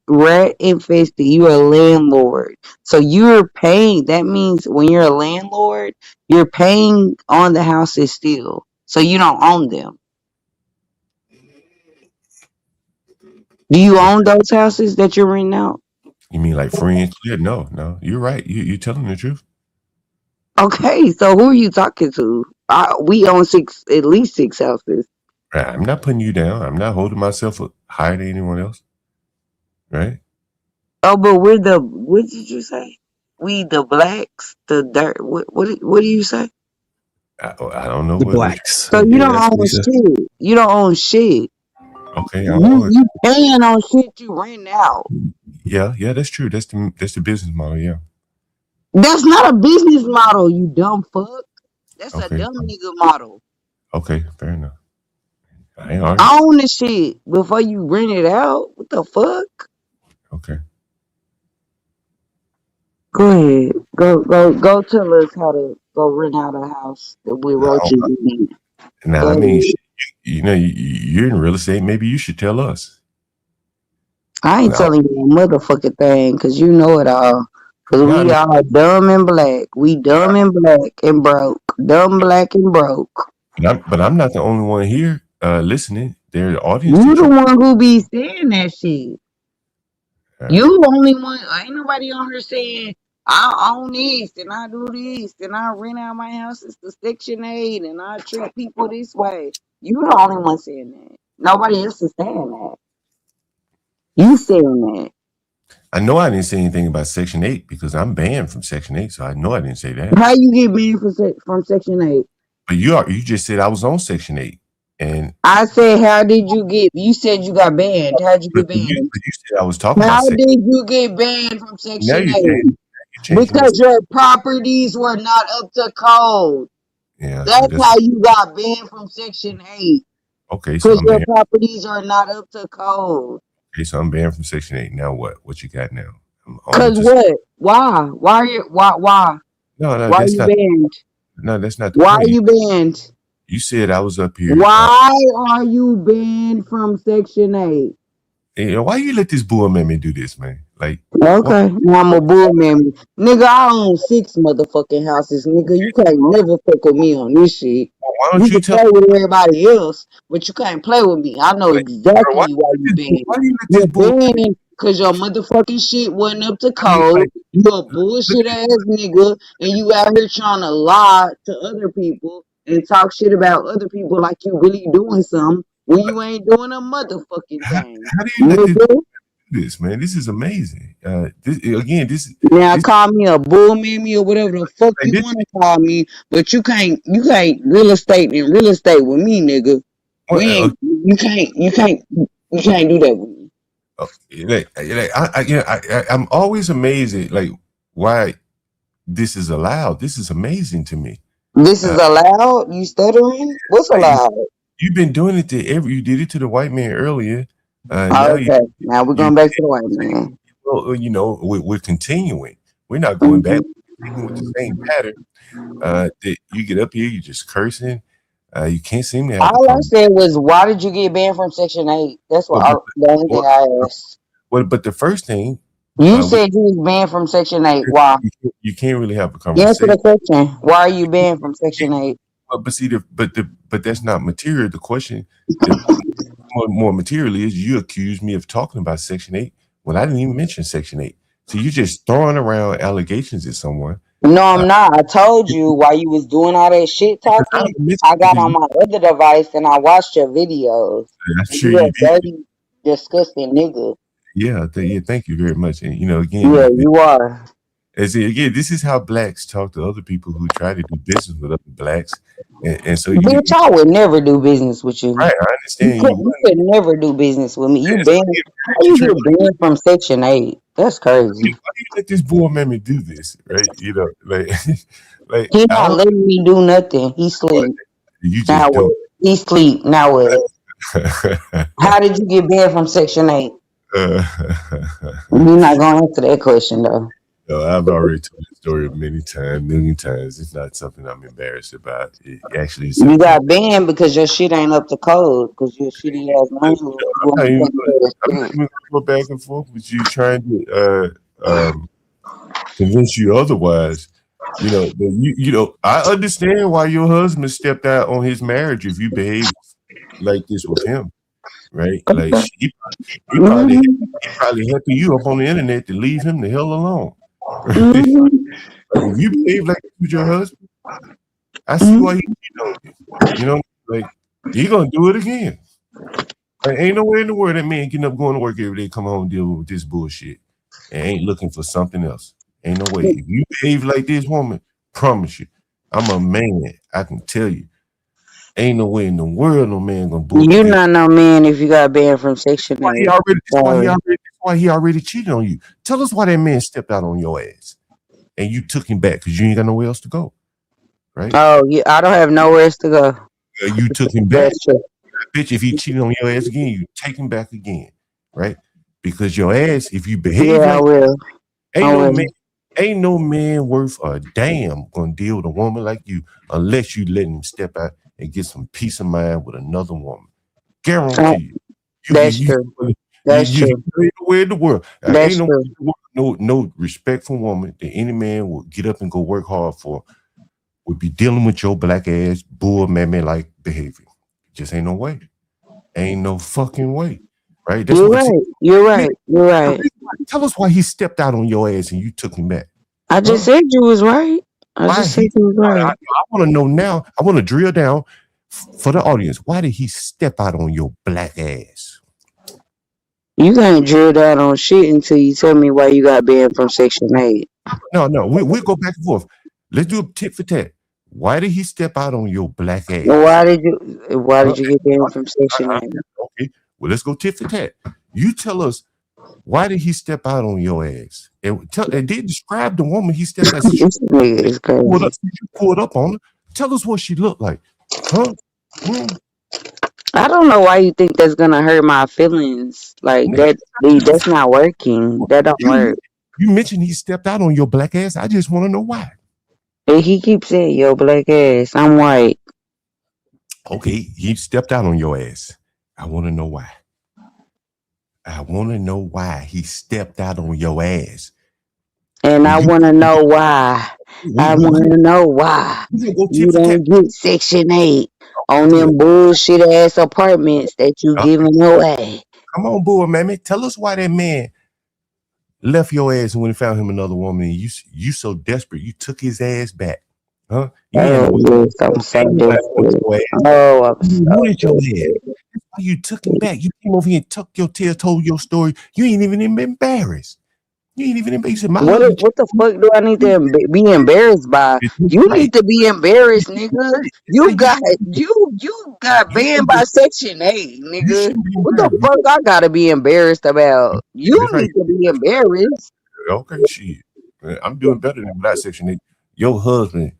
infested. You're a landlord, so you're paying. That means when you're a landlord, you're paying on the houses still, so you don't own them. Do you own those houses that you're renting out? You mean like free and clear? No. You're right. You're telling the truth. Okay, so who are you talking to? We own at least 6 houses. Right, I'm not putting you down. I'm not holding myself up higher than anyone else. Right? Oh, but what did you say? We the blacks, the dirt. What do you say? I don't know The what blacks. So you yeah, don't that's what he own said. shit. You don't own shit. Okay, I don't own it. You paying on shit you rent out. Yeah, that's true. That's the business model. Yeah. That's not a business model, you dumb fuck. That's a Okay. dumb nigga model. Okay, fair enough. I ain't arguing. Own the shit before you rent it out. What the fuck? Okay. Go ahead. Go tell us how to go rent out a house with roaches in it. Now, Go I mean, ahead. you're in real estate. Maybe you should tell us. I ain't telling you a motherfucking thing, cause you know it all. Cause No, we all dumb and black. We dumb and black and broke. Dumb, black, and broke. but I'm not the only one here listening. There's an audience You that the you. one who be saying that shit. You the only one. Ain't nobody on here saying I own this and I do this and I rent out my houses to Section 8 and I treat people this way. You the only one saying that. Nobody else is saying that. You saying that. I know I didn't say anything about Section 8 because I'm banned from Section 8, so I know I didn't say that. How you get banned from Section 8? But you just said I was on Section 8, and I said, how did you get? You said you got banned. How'd you get banned? you said I was talking How about Section. did you get banned from Now Section you 8? changing. Because your properties were not up to code. Yeah, That's how you got banned from Section 8. okay. So Because I'm your banned. properties are not up to code. Okay, so I'm banned from Section 8. Now what? What you got now? I'm on Cause to what? Why? Why are you why? no. Why are That's you not. banned? No, that's not the Why are point. you banned? You said I was up here. Why are you banned from Section 8? Why you let this bull man me do this, man? Like, Okay, now I'm a bull man. Nigga, I own 6 motherfucking houses, nigga. You can't never fuck with me on this shit. why You don't you can tell? play with everybody else, but you can't play with me. I know Why exactly why you banned. you let this You're bull? banned because your motherfucking shit wasn't up to I mean, code. like, You're a bullshit ass nigga, and you out here trying to lie to other people and talk shit about other people like you really doing something when you ain't doing a motherfucking thing. how do you let this Nigga. do this, man? This is amazing. This Now call me a bull mammy or whatever the fuck like you this. want to call me, but you can't real estate in real estate with me, nigga. We Well, ain't you can't do that with me. I'm always amazed at like why this is allowed. This is amazing to me. This is allowed? You stuttering? What's allowed? You've been doing it to you did it to the white man earlier. Now Okay, now we're going back to the white man. well, we're continuing. We're not going back. Mhm. We're continuing with the same pattern. That you get up here, you just cursing. You can't seem to have a All I conversation. said was, why did you get banned from Section 8? That's what Well, the only thing I asked. but the first thing, You said you was banned from Section 8. Why? you can't really have a Answer conversation. the question. Why are you banned from Section 8? But see, but that's not material. The question, the more material is you accuse me of talking about Section 8 when I didn't even mention Section 8. So you're just throwing around allegations at someone. No, I'm not. I told you while you was doing all that shit talking, I got on my other device and I watched your videos. I'm And sure you you a did. dirty, disgusting nigga. Yeah, thank you very much. And again, Yeah, you are. again, this is how blacks talk to other people who try to do business with other blacks, and so Bitch, I would never do business with you. right. I understand You could never do business with me. You banned. How you get banned from Section 8? That's crazy. Why do you let this boy man me do this? Right? like, like He I not don't. letting me do nothing. He sleep. You Now just what? don't. He sleep. Now what? How did you get banned from Section 8? You're not gonna answer that question though. I've already told the story many times, million times. It's not something I'm embarrassed about. It actually is You something got banned because your shit ain't up to code. Because your shitty ass money. I'm not even gonna go back and forth with you trying to convince you otherwise. I understand why your husband stepped out on his marriage if you behave like this with him, right? Like he probably helping you up on the internet to leave him the hell alone. Right? Like if you behave like this with your husband, I see why he cheated on you. You know, like he gonna do it again. Like, ain't nowhere in the world that man getting up going to work every day, come home dealing with this bullshit, and ain't looking for something else. Ain't no way. If you behave like this woman, promise you, I'm a man. I can tell you, ain't no way in the world no man gonna bull You get. not no man if you got banned from Section 8. That's why he already cheated on you. Tell us why that man stepped out on your ass, and you took him back because you ain't got nowhere else to go, right? Oh, yeah, I don't have nowhere else to go. You took him back. That's true. Bitch, if he cheated on your ass again, you take him back again, right? Because your ass, if you behave Yeah, I like will. ain't no man worth a damn gonna deal with a woman like you unless you let him step out and get some peace of mind with another woman. Guarantee you. That's true. That's You true. ain't nowhere in the world. That's Ain't true. no respectful woman that any man will get up and go work hard for would be dealing with your black ass bull mammy like behavior. Just ain't no way. Ain't no fucking way. Right? That's You're what right. You're right. You're right. tell us why he stepped out on your ass and you took him back. I just said you was right. I Why just said you was right. I want to know now. I want to drill down for the audience. Why did he step out on your black ass? You can't drill down on shit until you tell me why you got banned from Section 8. No, we'll go back and forth. Let's do a tit for tat. Why did he step out on your black ass? Why did you get banned from Section 8? Okay, well, let's go tit for tat. You tell us, why did he step out on your ass? And did describe the woman he stepped out. This nigga is crazy. You pulled up on her. Tell us what she looked like. Huh? I don't know why you think that's gonna hurt my feelings. Like that's not working. That don't work. You mentioned he stepped out on your black ass. I just want to know why. He keeps saying yo black ass. I'm white. Okay, he stepped out on your ass. I want to know why. I want to know why he stepped out on your ass. And I want to know why. I want to know why you don't get Section 8 on them bullshit ass apartments that you giving away. Come on, boy, mammy. Tell us why that man left your ass and when he found him another woman. And you so desperate, you took his ass back. Huh? You yes, I'm so desperate. Oh, I'm so desperate. That's why you took him back. You came over here and tucked your tail, told your story. You ain't even embarrassed. You ain't even embarrassed. You said, What the fuck do I need to be embarrassed by? You need to be embarrassed, nigga. You got banned by Section 8, nigga. What the fuck I gotta be embarrassed about? You need to be embarrassed. Okay, shit. I'm doing better than that Section 8. Your husband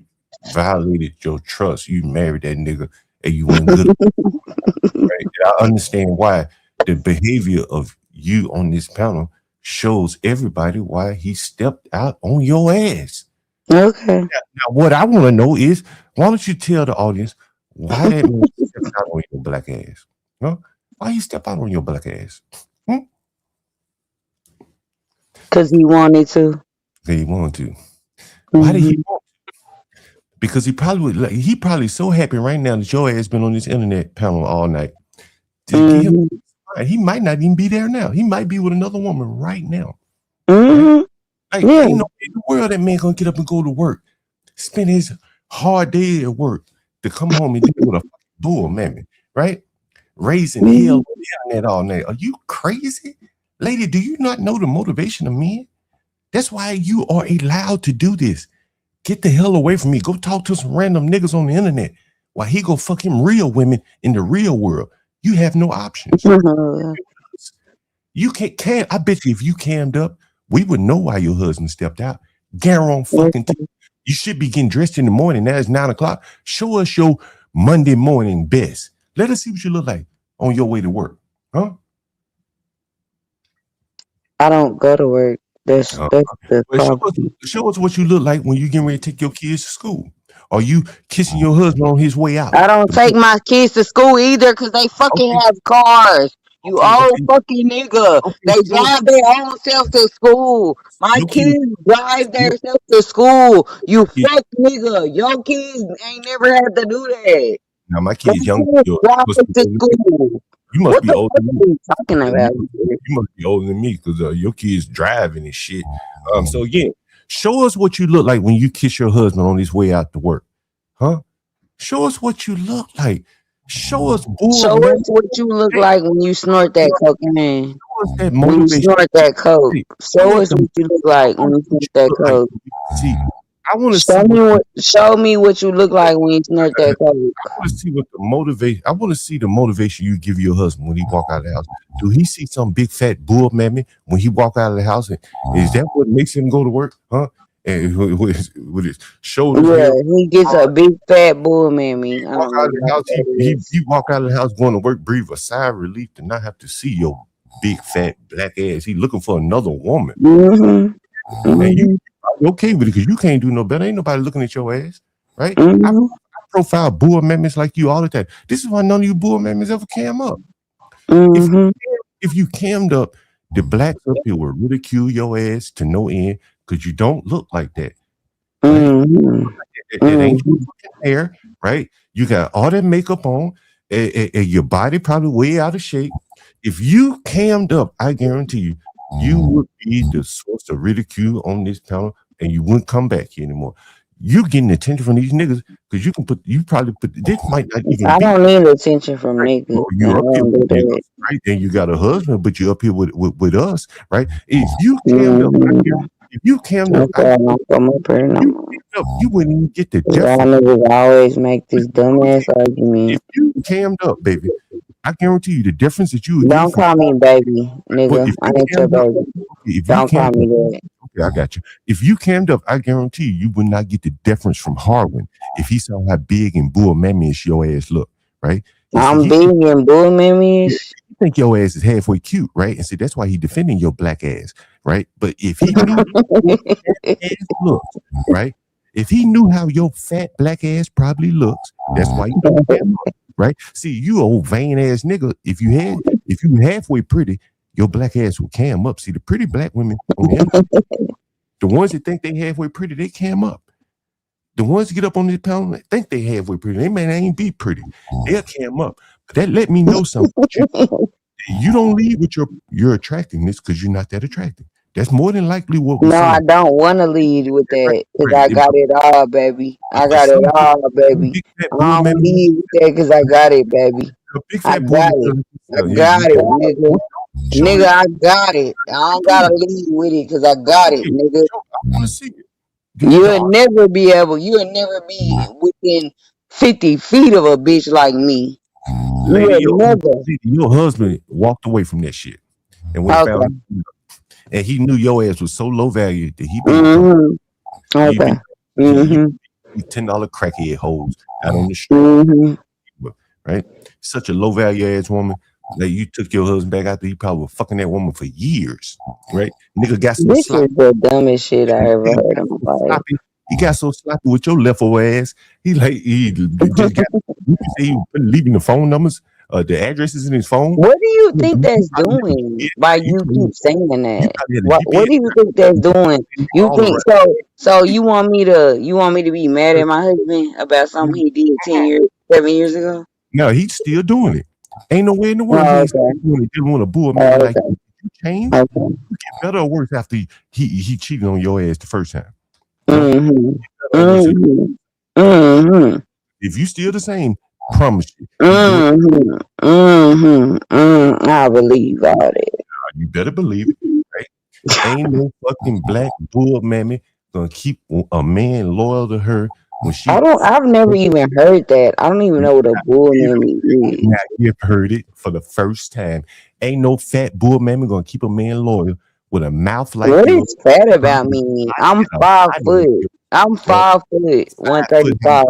violated your trust. You married that nigga and you went good. Right? I understand why the behavior of you on this panel shows everybody why he stepped out on your ass. Okay. Now what I want to know is, why don't you tell the audience why that man stepped out on your black ass? Huh? Why he stepped out on your black ass? Because he wanted to. He wanted to. Why did he want to? Because he probably so happy right now that your ass been on this internet panel all night. To get him, he might not even be there now. He might be with another woman right now. Right? Like, ain't no in the world that man gonna get up and go to work, spend his hard day at work to come home and deal with a bull mammy, right? Raising hell on the internet all night. Are you crazy? Lady, do you not know the motivation of men? That's why you are allowed to do this. Get the hell away from me. Go talk to some random niggas on the internet while he go fuck him real women in the real world. You have no options. You can't. I bet you if you cammed up, we would know why your husband stepped out. Guarantee. You should be getting dressed in the morning. Now it's 9 o'clock. Show us your Monday morning best. Let us see what you look like on your way to work. Huh? I don't go to work. That's the problem. Show us what you look like when you getting ready to take your kids to school. Are you kissing your husband on his way out? I don't take my kids to school either because they fucking have cars. You old fucking nigga. They drive their own self to school. My kids drive their self to school. You fuck nigga. Your kids ain't never had to do that. Now my kids young. Drive to school. You must What be the older fuck than are me. you talking about? You must be older than me because your kids driving and shit. So again, show us what you look like when you kiss your husband on his way out to work, huh? Show us what you look like. Show us Show us what you look like when you snort that cocaine. Show us that When you motivation. snort that coke. Show us what you look like when you snort that coke. See, I want to show me what you look like when you snort that coke. I want to see what the motivation. I want to see the motivation you give your husband when he walk out of the house. Do he see some big fat bull mammy when he walk out of the house? And is that what makes him go to work? Huh? And with his shoulders. Yeah, he gets a big fat bull mammy. Walk out of the house. He walk out of the house going to work, breathe a sigh of relief to not have to see your big fat black ass. He looking for another woman. And you okay with it because you can't do no better. Ain't nobody looking at your ass, right? I profile bull mammies like you all the time. This is why none of you bull mammies ever cam up. If you cammed up, the blacks up here will ridicule your ass to no end because you don't look like that. Right? It ain't your fucking hair, right? You got all that makeup on, and your body probably way out of shape. If you cammed up, I guarantee you, you would be the source of ridicule on this panel, and you wouldn't come back here anymore. You getting attention from these niggas because you probably put this might not even. I don't need attention from niggas. Oh, you're up here with niggas, right? And you got a husband, but you're up here with us, right? If you cammed up, you wouldn't even get the difference. Niggas always make this dumbass argument. If you cammed up, baby, I guarantee you the difference that you would don't call me baby, nigga. I ain't your baby. Don't call me that. Okay, I got you. If you cammed up, I guarantee you would not get the difference from Harwin if he saw how big and bull mammy-ish your ass look, right? I'm big and bull mammy-ish. You think your ass is halfway cute, right? And see, that's why he defending your black ass, right? But if he knew how ass looks, right? If he knew how your fat black ass probably looks, that's why you don't cam up, right? See, you old vain ass nigga. If you halfway pretty, your black ass will cam up. See, the pretty black women on the ones that think they halfway pretty, they cam up. The ones that get up on this panel think they halfway pretty. They may not ain't be pretty. They'll cam up. But that let me know something. You don't leave with your attractiveness because you're not that attractive. That's more than likely what we're saying. I don't want to lead with that because I got it all, baby. I got it all, baby. I don't lead with that because I got it, baby. I got it. I got it, nigga. Nigga, I got it. I don't gotta lead with it because I got it, nigga. I want to see it. You'll never be within 50 feet of a bitch like me. Lady, your husband walked away from that shit. And when he found and he knew your ass was so low value that he $10 crackhead hoes out on the street. Right? Such a low value ass woman that you took your husband back after you probably were fucking that woman for years. Right? Nigga got so this sloppy. Is the dumbest shit I ever heard in my life. He got so sloppy with your leftover ass. He just got you can say he was leaving the phone numbers, the addresses in his phone. What do you think that's doing? By you keep saying that? What do you think that's doing? You think so? You want me to be mad at my husband about something he did 7 years ago? No, he's still doing it. Ain't no way in the world he's dealing with a bull man like you. You change. You get better or worse after he cheated on your ass the first time. If you still the same, promise you. I believe all that. You better believe it, right? Ain't no fucking black bull mammy gonna keep a man loyal to her when she. I've never even heard that. I don't even know what a bull mammy is. Now you've heard it for the first time. Ain't no fat bull mammy gonna keep a man loyal with a mouth like what is fat about me? I'm 5 foot. I'm 5 foot, 135.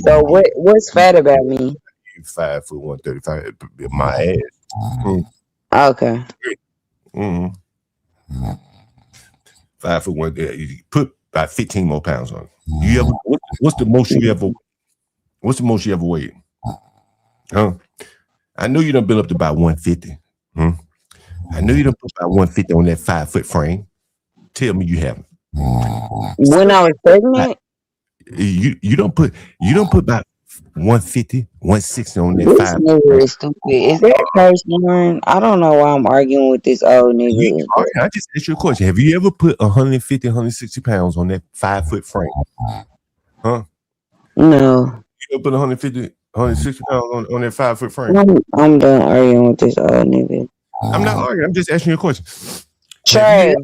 So what's fat about me? You 5 foot 135. My ass. Okay. 5'1", you put about 15 more pounds on. You ever? What's the most you ever? What's the most you ever weighed? Huh? I know you done built up to about 150. I know you done put about 150 on that 5 foot frame. Tell me you haven't. When I was pregnant, you don't put about 150, 160 on that this 5. nigga is stupid. Is that person? I don't know why I'm arguing with this old nigga. I just asked you a question. Have you ever put 150, 160 pounds on that 5 foot frame? Huh? No. You ever put 150, 160 pounds on that 5 foot frame? I'm done arguing with this old nigga. I'm not arguing. I'm just asking you a question. Trey,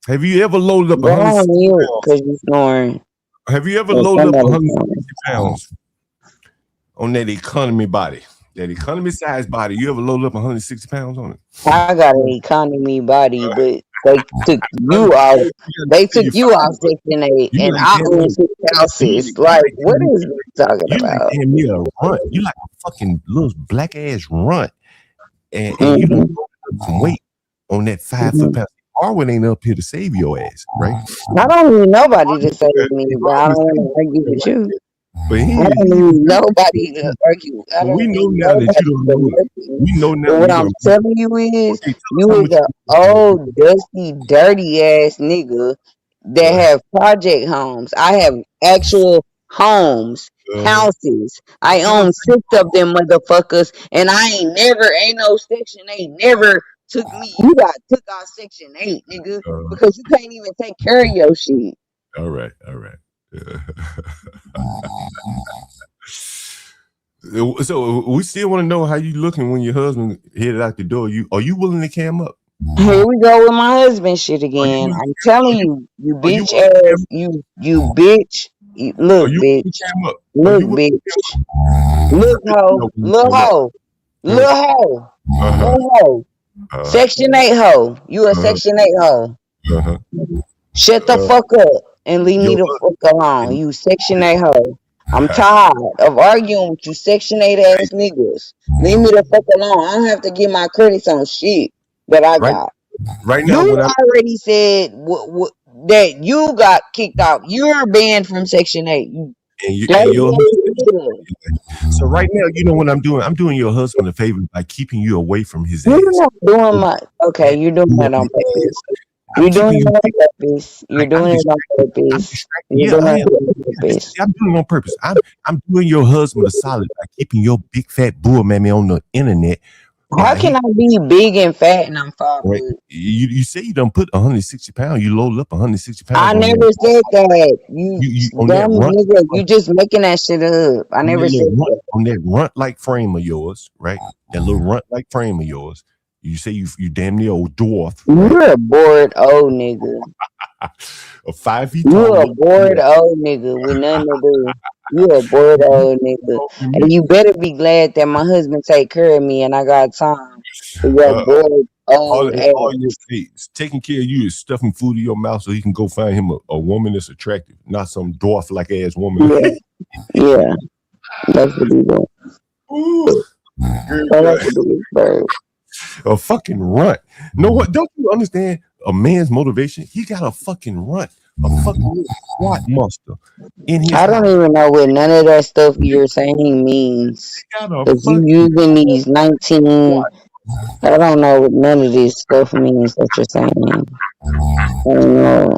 Have you ever loaded up go on 160 mute pounds? because you're snoring. Have you ever Or loaded up somebody 160 pounds on that economy body? That economy size body. You ever loaded up 160 pounds on it? I got an economy body, but they took you off. They took you off Section 8, and I own 6 houses. Like, what is you talking You like about? damn near a runt. You like a fucking little black ass runt, and you don't load up some weight on that 5 foot pound. Harwood ain't up here to save your ass, right? I don't need nobody to save me, but I don't want to argue with you. But I don't need nobody to argue. I don't we know need now that nobody you don't to know it. nothing. We know now But what you're I'm gonna telling you is, you tell is me an old, dusty, dirty ass nigga that have project homes. I have actual homes, houses. I own 6 of them motherfuckers, and ain't no Section 8 never took me. You got took out Section 8, nigga, because you can't even take care of your shit. All right. So we still want to know how you looking when your husband headed out the door. Are you willing to cam up? Here we go with my husband shit again. I'm telling you, you bitch ass, you bitch. Look, bitch. Look, bitch. Look, hoe. Little hoe. Little hoe. Little hoe. Section 8 hoe. You a Section 8 hoe. Shut the fuck up and leave me the fuck alone. You Section 8 hoe. I'm tired of arguing with you Section 8 ass niggas. Leave me the fuck alone. I don't have to get my credits on shit that I got. Right now, you already said that you got kicked out. You're banned from Section 8. So right now, you know what I'm doing? I'm doing your husband a favor by keeping you away from his ass. You're not doing my okay. You're doing that on purpose. You're doing it on purpose. You're doing it on purpose. You're doing it on purpose. I'm doing it on purpose. I'm doing your husband a solid by keeping your big fat bull mammy on the internet. How can I be big and fat and I'm 5 foot? You say you done put 160 pounds. You loaded up 160 pounds. I never said that. You dumb nigga. You just making that shit up. I never said that. On that runt like frame of yours, right? That little runt like frame of yours. You say you damn near old dwarf. Right? You're a bored old nigga. A 5 feet tall. You're a bored old nigga with nothing to do. You're a bored old nigga. And you better be glad that my husband take care of me and I got time for your bored old ass. All taking care of you is stuffing food in your mouth so he can go find him a woman that's attractive, not some dwarf like ass woman. Yeah. That's what he doing. A fucking runt. No, what? Don't you understand a man's motivation? He got a fucking runt, a fucking squat monster in his. I don't even know what none of that stuff you're saying means. Because you using these 19. I don't know what none of this stuff means that you're saying. I don't know.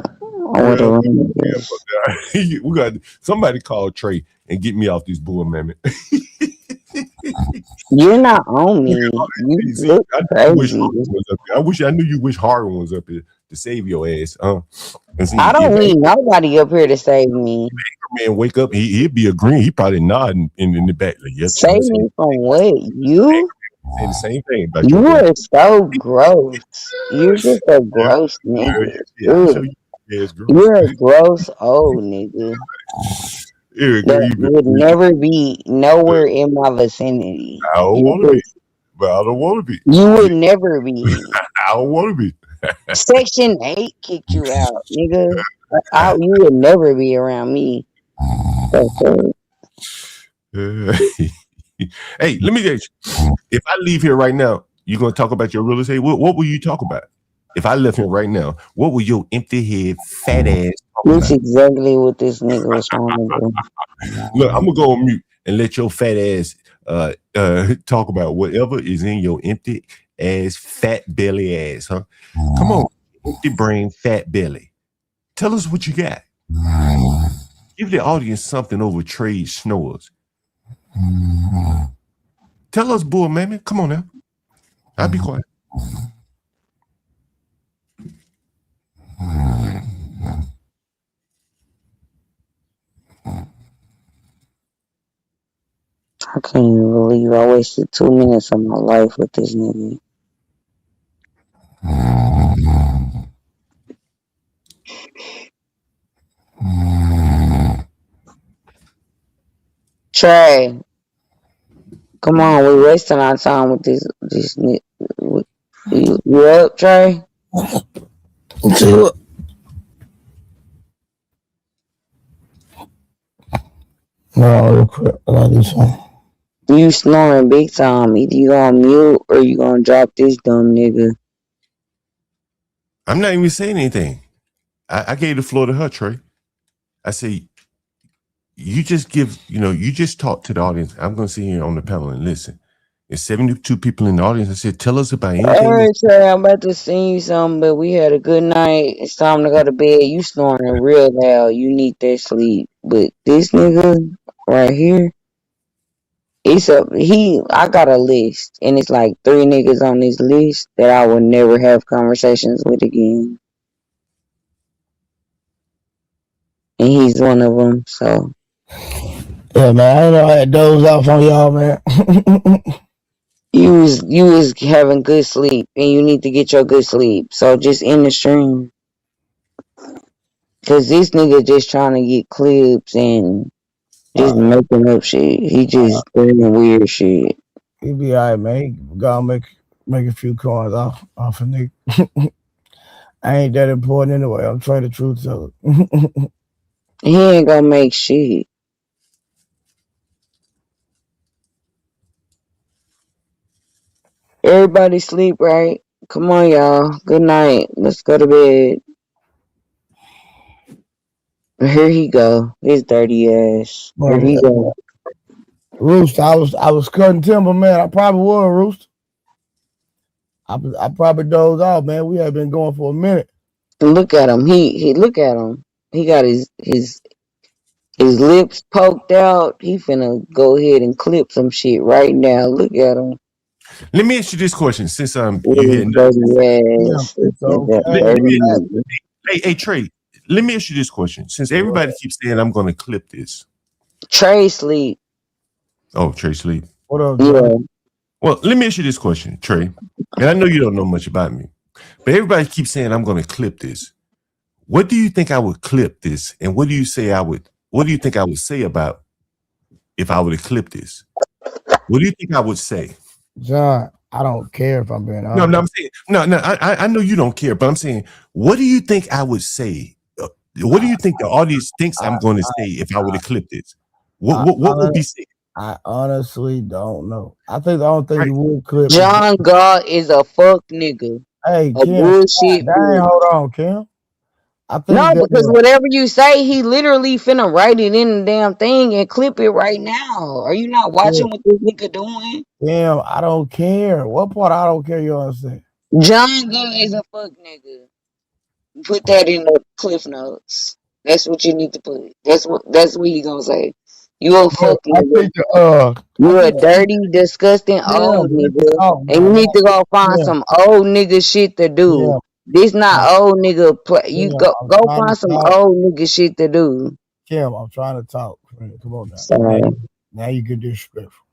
We got somebody call Trey and get me off this bull, man. You're not on me. You look crazy. I wish I knew you wish Harden was up here to save your ass. I don't need nobody up here to save me. Man, wake up. He'd be agreeing. He probably nodding in the back. Like, yes, save me from what? You? Say the same thing about you. Are so gross. You're just a gross nigga. You're a gross old nigga. That would never be nowhere in my vicinity. I don't want to be. But I don't want to be. You would never be. I don't want to be. Section 8 kicked you out, nigga. You would never be around me. Hey, let me get you. If I leave here right now, you're gonna talk about your real estate. What will you talk about? if I left him right now, what would your empty head, fat ass talk That's about? exactly what this nigga was trying to do. Look, I'm gonna go on mute and let your fat ass talk about whatever is in your empty ass, fat belly ass, huh? Come on, empty brain, fat belly. Tell us what you got. Give the audience something over trade snores. Tell us, bull, man. Come on now. I'll be quiet. I can't even believe I wasted 2 minutes of my life with this nigga. Trey, come on, we wasting our time with this nigga. You up, Trey? No, I gotta do something. You snoring big time. Either you gonna mute or you gonna drop this dumb nigga. I'm not even saying anything. I gave the floor to her, Trey. I say, you just you just talk to the audience. I'm going to sit here on the panel and listen. There's 72 people in the audience. I said, tell us about anything. Alright, Trey, I'm about to sing you something, but we had a good night. It's time to go to bed. You snoring real loud. You need that sleep. But this nigga right here, I got a list, and it's like 3 niggas on this list that I will never have conversations with again. And he's one of them, so. Yeah, man, I know I had doze off on y'all, man. You was having good sleep, and you need to get your good sleep. So just end the stream. Cause this nigga just trying to get clips and just making up shit. He just doing weird shit. He be alright, man. He gonna make a few coins off a nigga. I ain't that important anyway. I'm trying the truth teller. He ain't gonna make shit. Everybody sleep, right? Come on, y'all. Good night. Let's go to bed. Here he go. His dirty ass. Here he go. Roost, I was cutting timber, man. I probably was, Roost. I probably dozed off, man. We have been going for a minute. Look at him. He look at him. He got his lips poked out. He finna go ahead and clip some shit right now. Look at him. Let me ask you this question, since you had Hey, Trey, let me ask you this question. Since everybody keeps saying I'm gonna clip this. Trey sleep. Oh, Trey sleep. What up, yeah. Well, let me ask you this question, Trey. And I know you don't know much about me, but everybody keeps saying I'm gonna clip this. What do you think I would clip this? And what do you think I would say about if I would have clipped this? What do you think I would say? John, I don't care if I'm being honest. No, I'm saying I know you don't care, but I'm saying, what do you think I would say? What do you think the audience thinks I'm going to say if I would have clipped this? What would be said? I honestly don't know. I think the only thing you would clip. John God is a fuck nigga. Hey, a Kim, bullshit. Hold on, Kim. I think because whatever you say, he literally finna write it in the damn thing and clip it right now. Are you not watching what this nigga doing? Damn, I don't care. What part I don't care you understand? John God is a fuck nigga. Put that in the cliff notes. That's what you need to put. That's what he gonna say. You a fuck nigga. You a dirty, disgusting old nigga. And you need to go find some old nigga shit to do. This not old nigga play. You go find some old nigga shit to do. Kim, I'm trying to talk. Come on now. Sorry. Now you get disrespectful.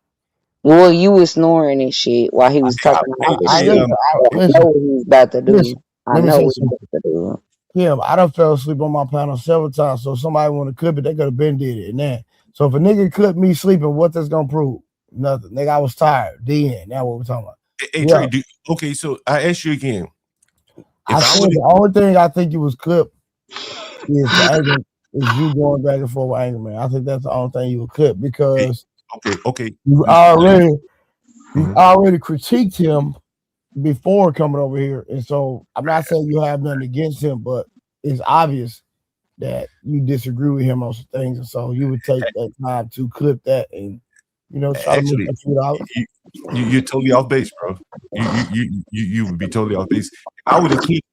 Well, you was snoring and shit while he was talking about this shit. I know what he's about to do. I know what he's about to do. Kim, I done fell asleep on my panel several times. So if somebody want to clip it, they could have been did it. And then, so if a nigga clip me sleeping, what that's gonna prove? Nothing. Nigga, I was tired. Then that's what we're talking about. Hey, Trey, okay, so I ask you again. The only thing I think you was clipped is the anger, is you going back and forth with anger, man. I think that's the only thing you would clip because okay. You already critiqued him before coming over here. And so I'm not saying you have nothing against him, but it's obvious that you disagree with him on some things. And so you would take that time to clip that and, try Actually, to make a few dollars. you're totally off base, bro. You would be totally off base. If I were to clip,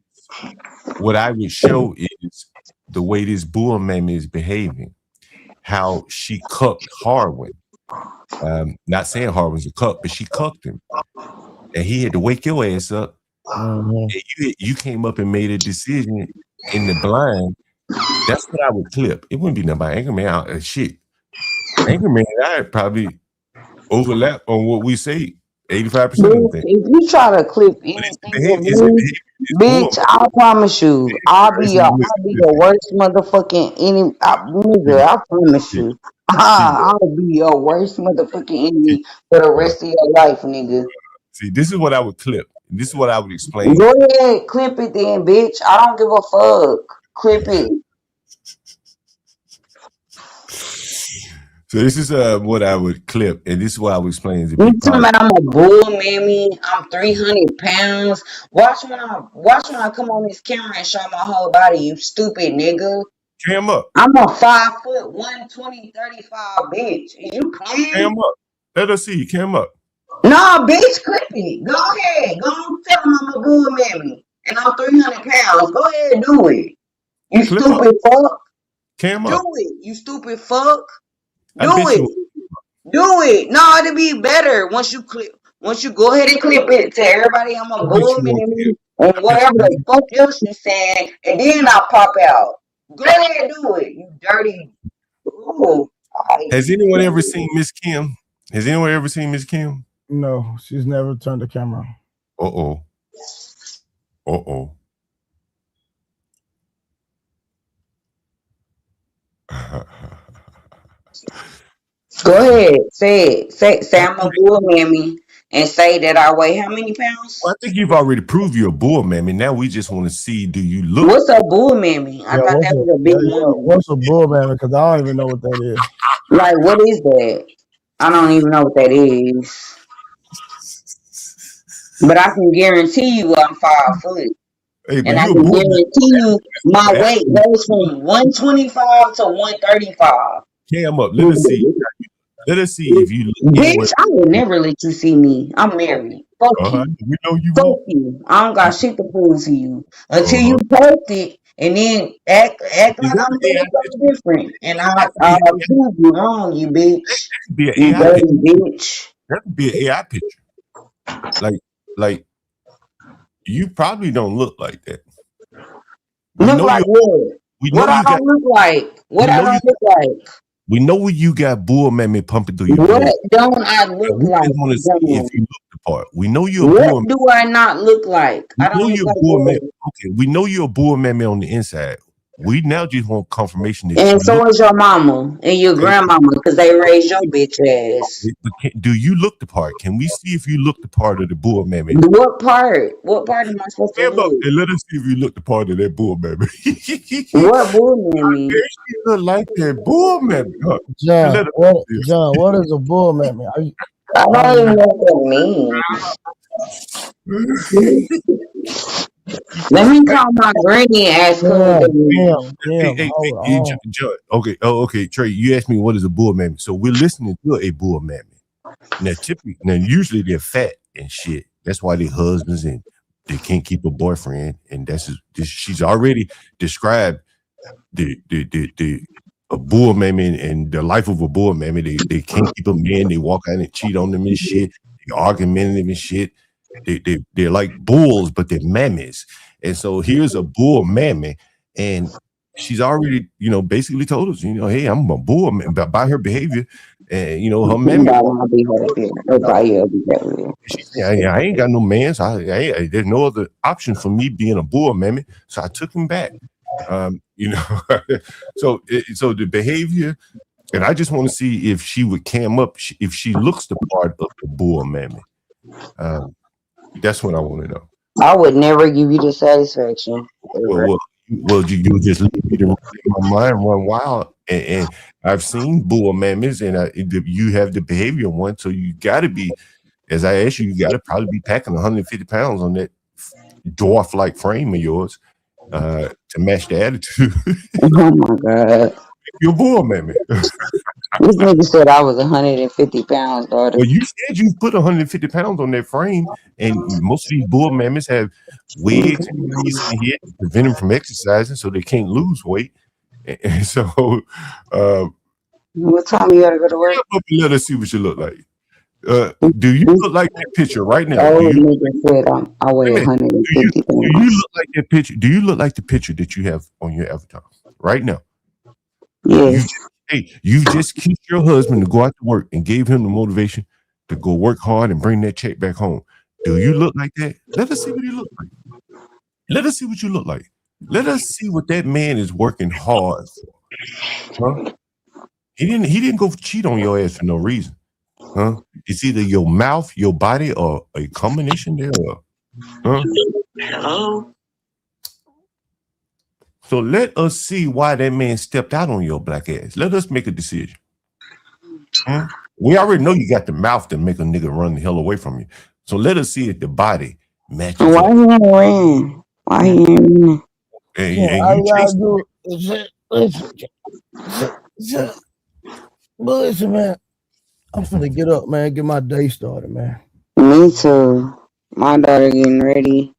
what I would show is the way this bull mammy is behaving, how she cucked Harwin. Not saying Harwin's a cuck, but she cucked him. And he had to wake your ass up. And you came up and made a decision in the blind. That's what I would clip. It wouldn't be nothing about Anchor Man. Shit. Anchor Man and I probably overlap on what we say 85% of the thing. If you try to clip anything of me, bitch, I promise you, I'll be your worst motherfucking enemy. Nigga, I promise you. I'll be your worst motherfucking enemy for the rest of your life, nigga. See, this is what I would clip. This is what I would explain. Go ahead, clip it then, bitch. I don't give a fuck. Clip it. So this is what I would clip, and this is what I would explain. You talking about I'm a bull mammy? I'm 300 pounds. Watch when I come on this camera and show my whole body, you stupid nigga. Cam up. I'm a 5 foot 120, 35 bitch. Is you playing? Cam up. Let us see you. Cam up. Nah, bitch, clip it. Go ahead. Go on, tell him I'm a bull mammy. And I'm 300 pounds. Go ahead and do it. You Clip stupid fuck. Cam do up. it. You stupid fuck. I Do bet it. Do it. No, it'll be better once you go ahead and clip it. Tell everybody I'm a bull mammy and whatever the fuck else you saying, and then I'll pop out. Go ahead and do it, you dirty. Ooh. Has anyone ever seen Miss Kim? Has anyone ever seen Miss Kim? No, she's never turned the camera on. Uh-oh. Go ahead, say it. Say I'm a bull mammy and say that I weigh how many pounds? Well, I think you've already proved you're a bull mammy. Now we just want to see, do you look? What's a bull mammy? I thought that was a big woman. What's a bull mammy? Because I don't even know what that is. Like, what is that? I don't even know what that is. But I can guarantee you I'm 5 foot. Hey, and I can guarantee you my weight goes from 125 to 135. Cam up. Let us see. Let us see if you look. Bitch, I would never let you see me. I'm married. Fuck you. We know you. Fuck you. I don't got shit to prove to you until you post it and then act like I'm doing something different. And I'll prove you wrong, you bitch. Be an you AI dirty bitch. That would be an AI picture. Like you probably don't look like that. Look like what? What I don't look like? What I don't look like? We know what you got bull mammy pumping through your What blood. don't I look like? We want to see if you look the part. We know you're a what bull. Do I not look like? I don't look like bull mammy. Okay, we know you're a bull mammy on the inside. We now just want confirmation that and so is your mama and your grandmama because they raised your bitch ass. Do you look the part? Can we see if you look the part of the bull mammy? What part? What part am I supposed to look? And let us see if you look the part of that bull mammy. What bull mammy? She look like that bull mammy. John, what is a bull mammy? I don't even know what that means. Let me call my granny and ask her. Okay, Trey, you asked me what is a bull mammy. So we're listening to a bull mammy. Now usually they're fat and shit. That's why they're husbands and they can't keep a boyfriend. And she's already described a bull mammy and the life of a bull mammy. They can't keep a man. They walk out and cheat on them and shit. They argumentative and shit. They're like bulls, but they're mammies. And so here's a bull mammy, and she's already, basically told us, hey, I'm a bull mammy by her behavior, and her mammy. I ain't got no man, so there's no other option for me being a bull mammy, so I took him back. So the behavior, and I just want to see if she would cam up, if she looks the part of the bull mammy. That's what I want to know. I would never give you the satisfaction. Well, you just leave me to my mind run wild. And I've seen bull mammies, and you have the behavior one, so you got to be as I asked you got to probably be packing 150 pounds on that dwarf-like frame of yours to match the attitude. Oh my God. You're bull, mammy. This nigga said I was 150 pounds, daughter. Well, you said you put 150 pounds on that frame, and most of these bull mammoths have wigs and piece in the head to prevent them from exercising, so they can't lose weight. And so, what time you gotta go to work? Let us see what you look like. Do you look like that picture right now? Old Do you? nigga said I weigh 150 Do you pounds. look like that picture? Do you look like the picture that you have on your avatar right now? Yes. You just kissed your husband to go out to work and gave him the motivation to go work hard and bring that check back home. Do you look like that? Let us see what he looks like. Let us see what you look like. Let us see what that man is working hard for. Huh? He didn't go cheat on your ass for no reason. Huh? It's either your mouth, your body, or a combination thereof. Huh? Hello? So let us see why that man stepped out on your black ass. Let us make a decision. We already know you got the mouth to make a nigga run the hell away from you. So let us see if the body matches Why up. he ain't ran? Why he ain't ran? And you gotta do listen, man. I'm finna get up, man. Get my day started, man. Me too. My daughter getting ready.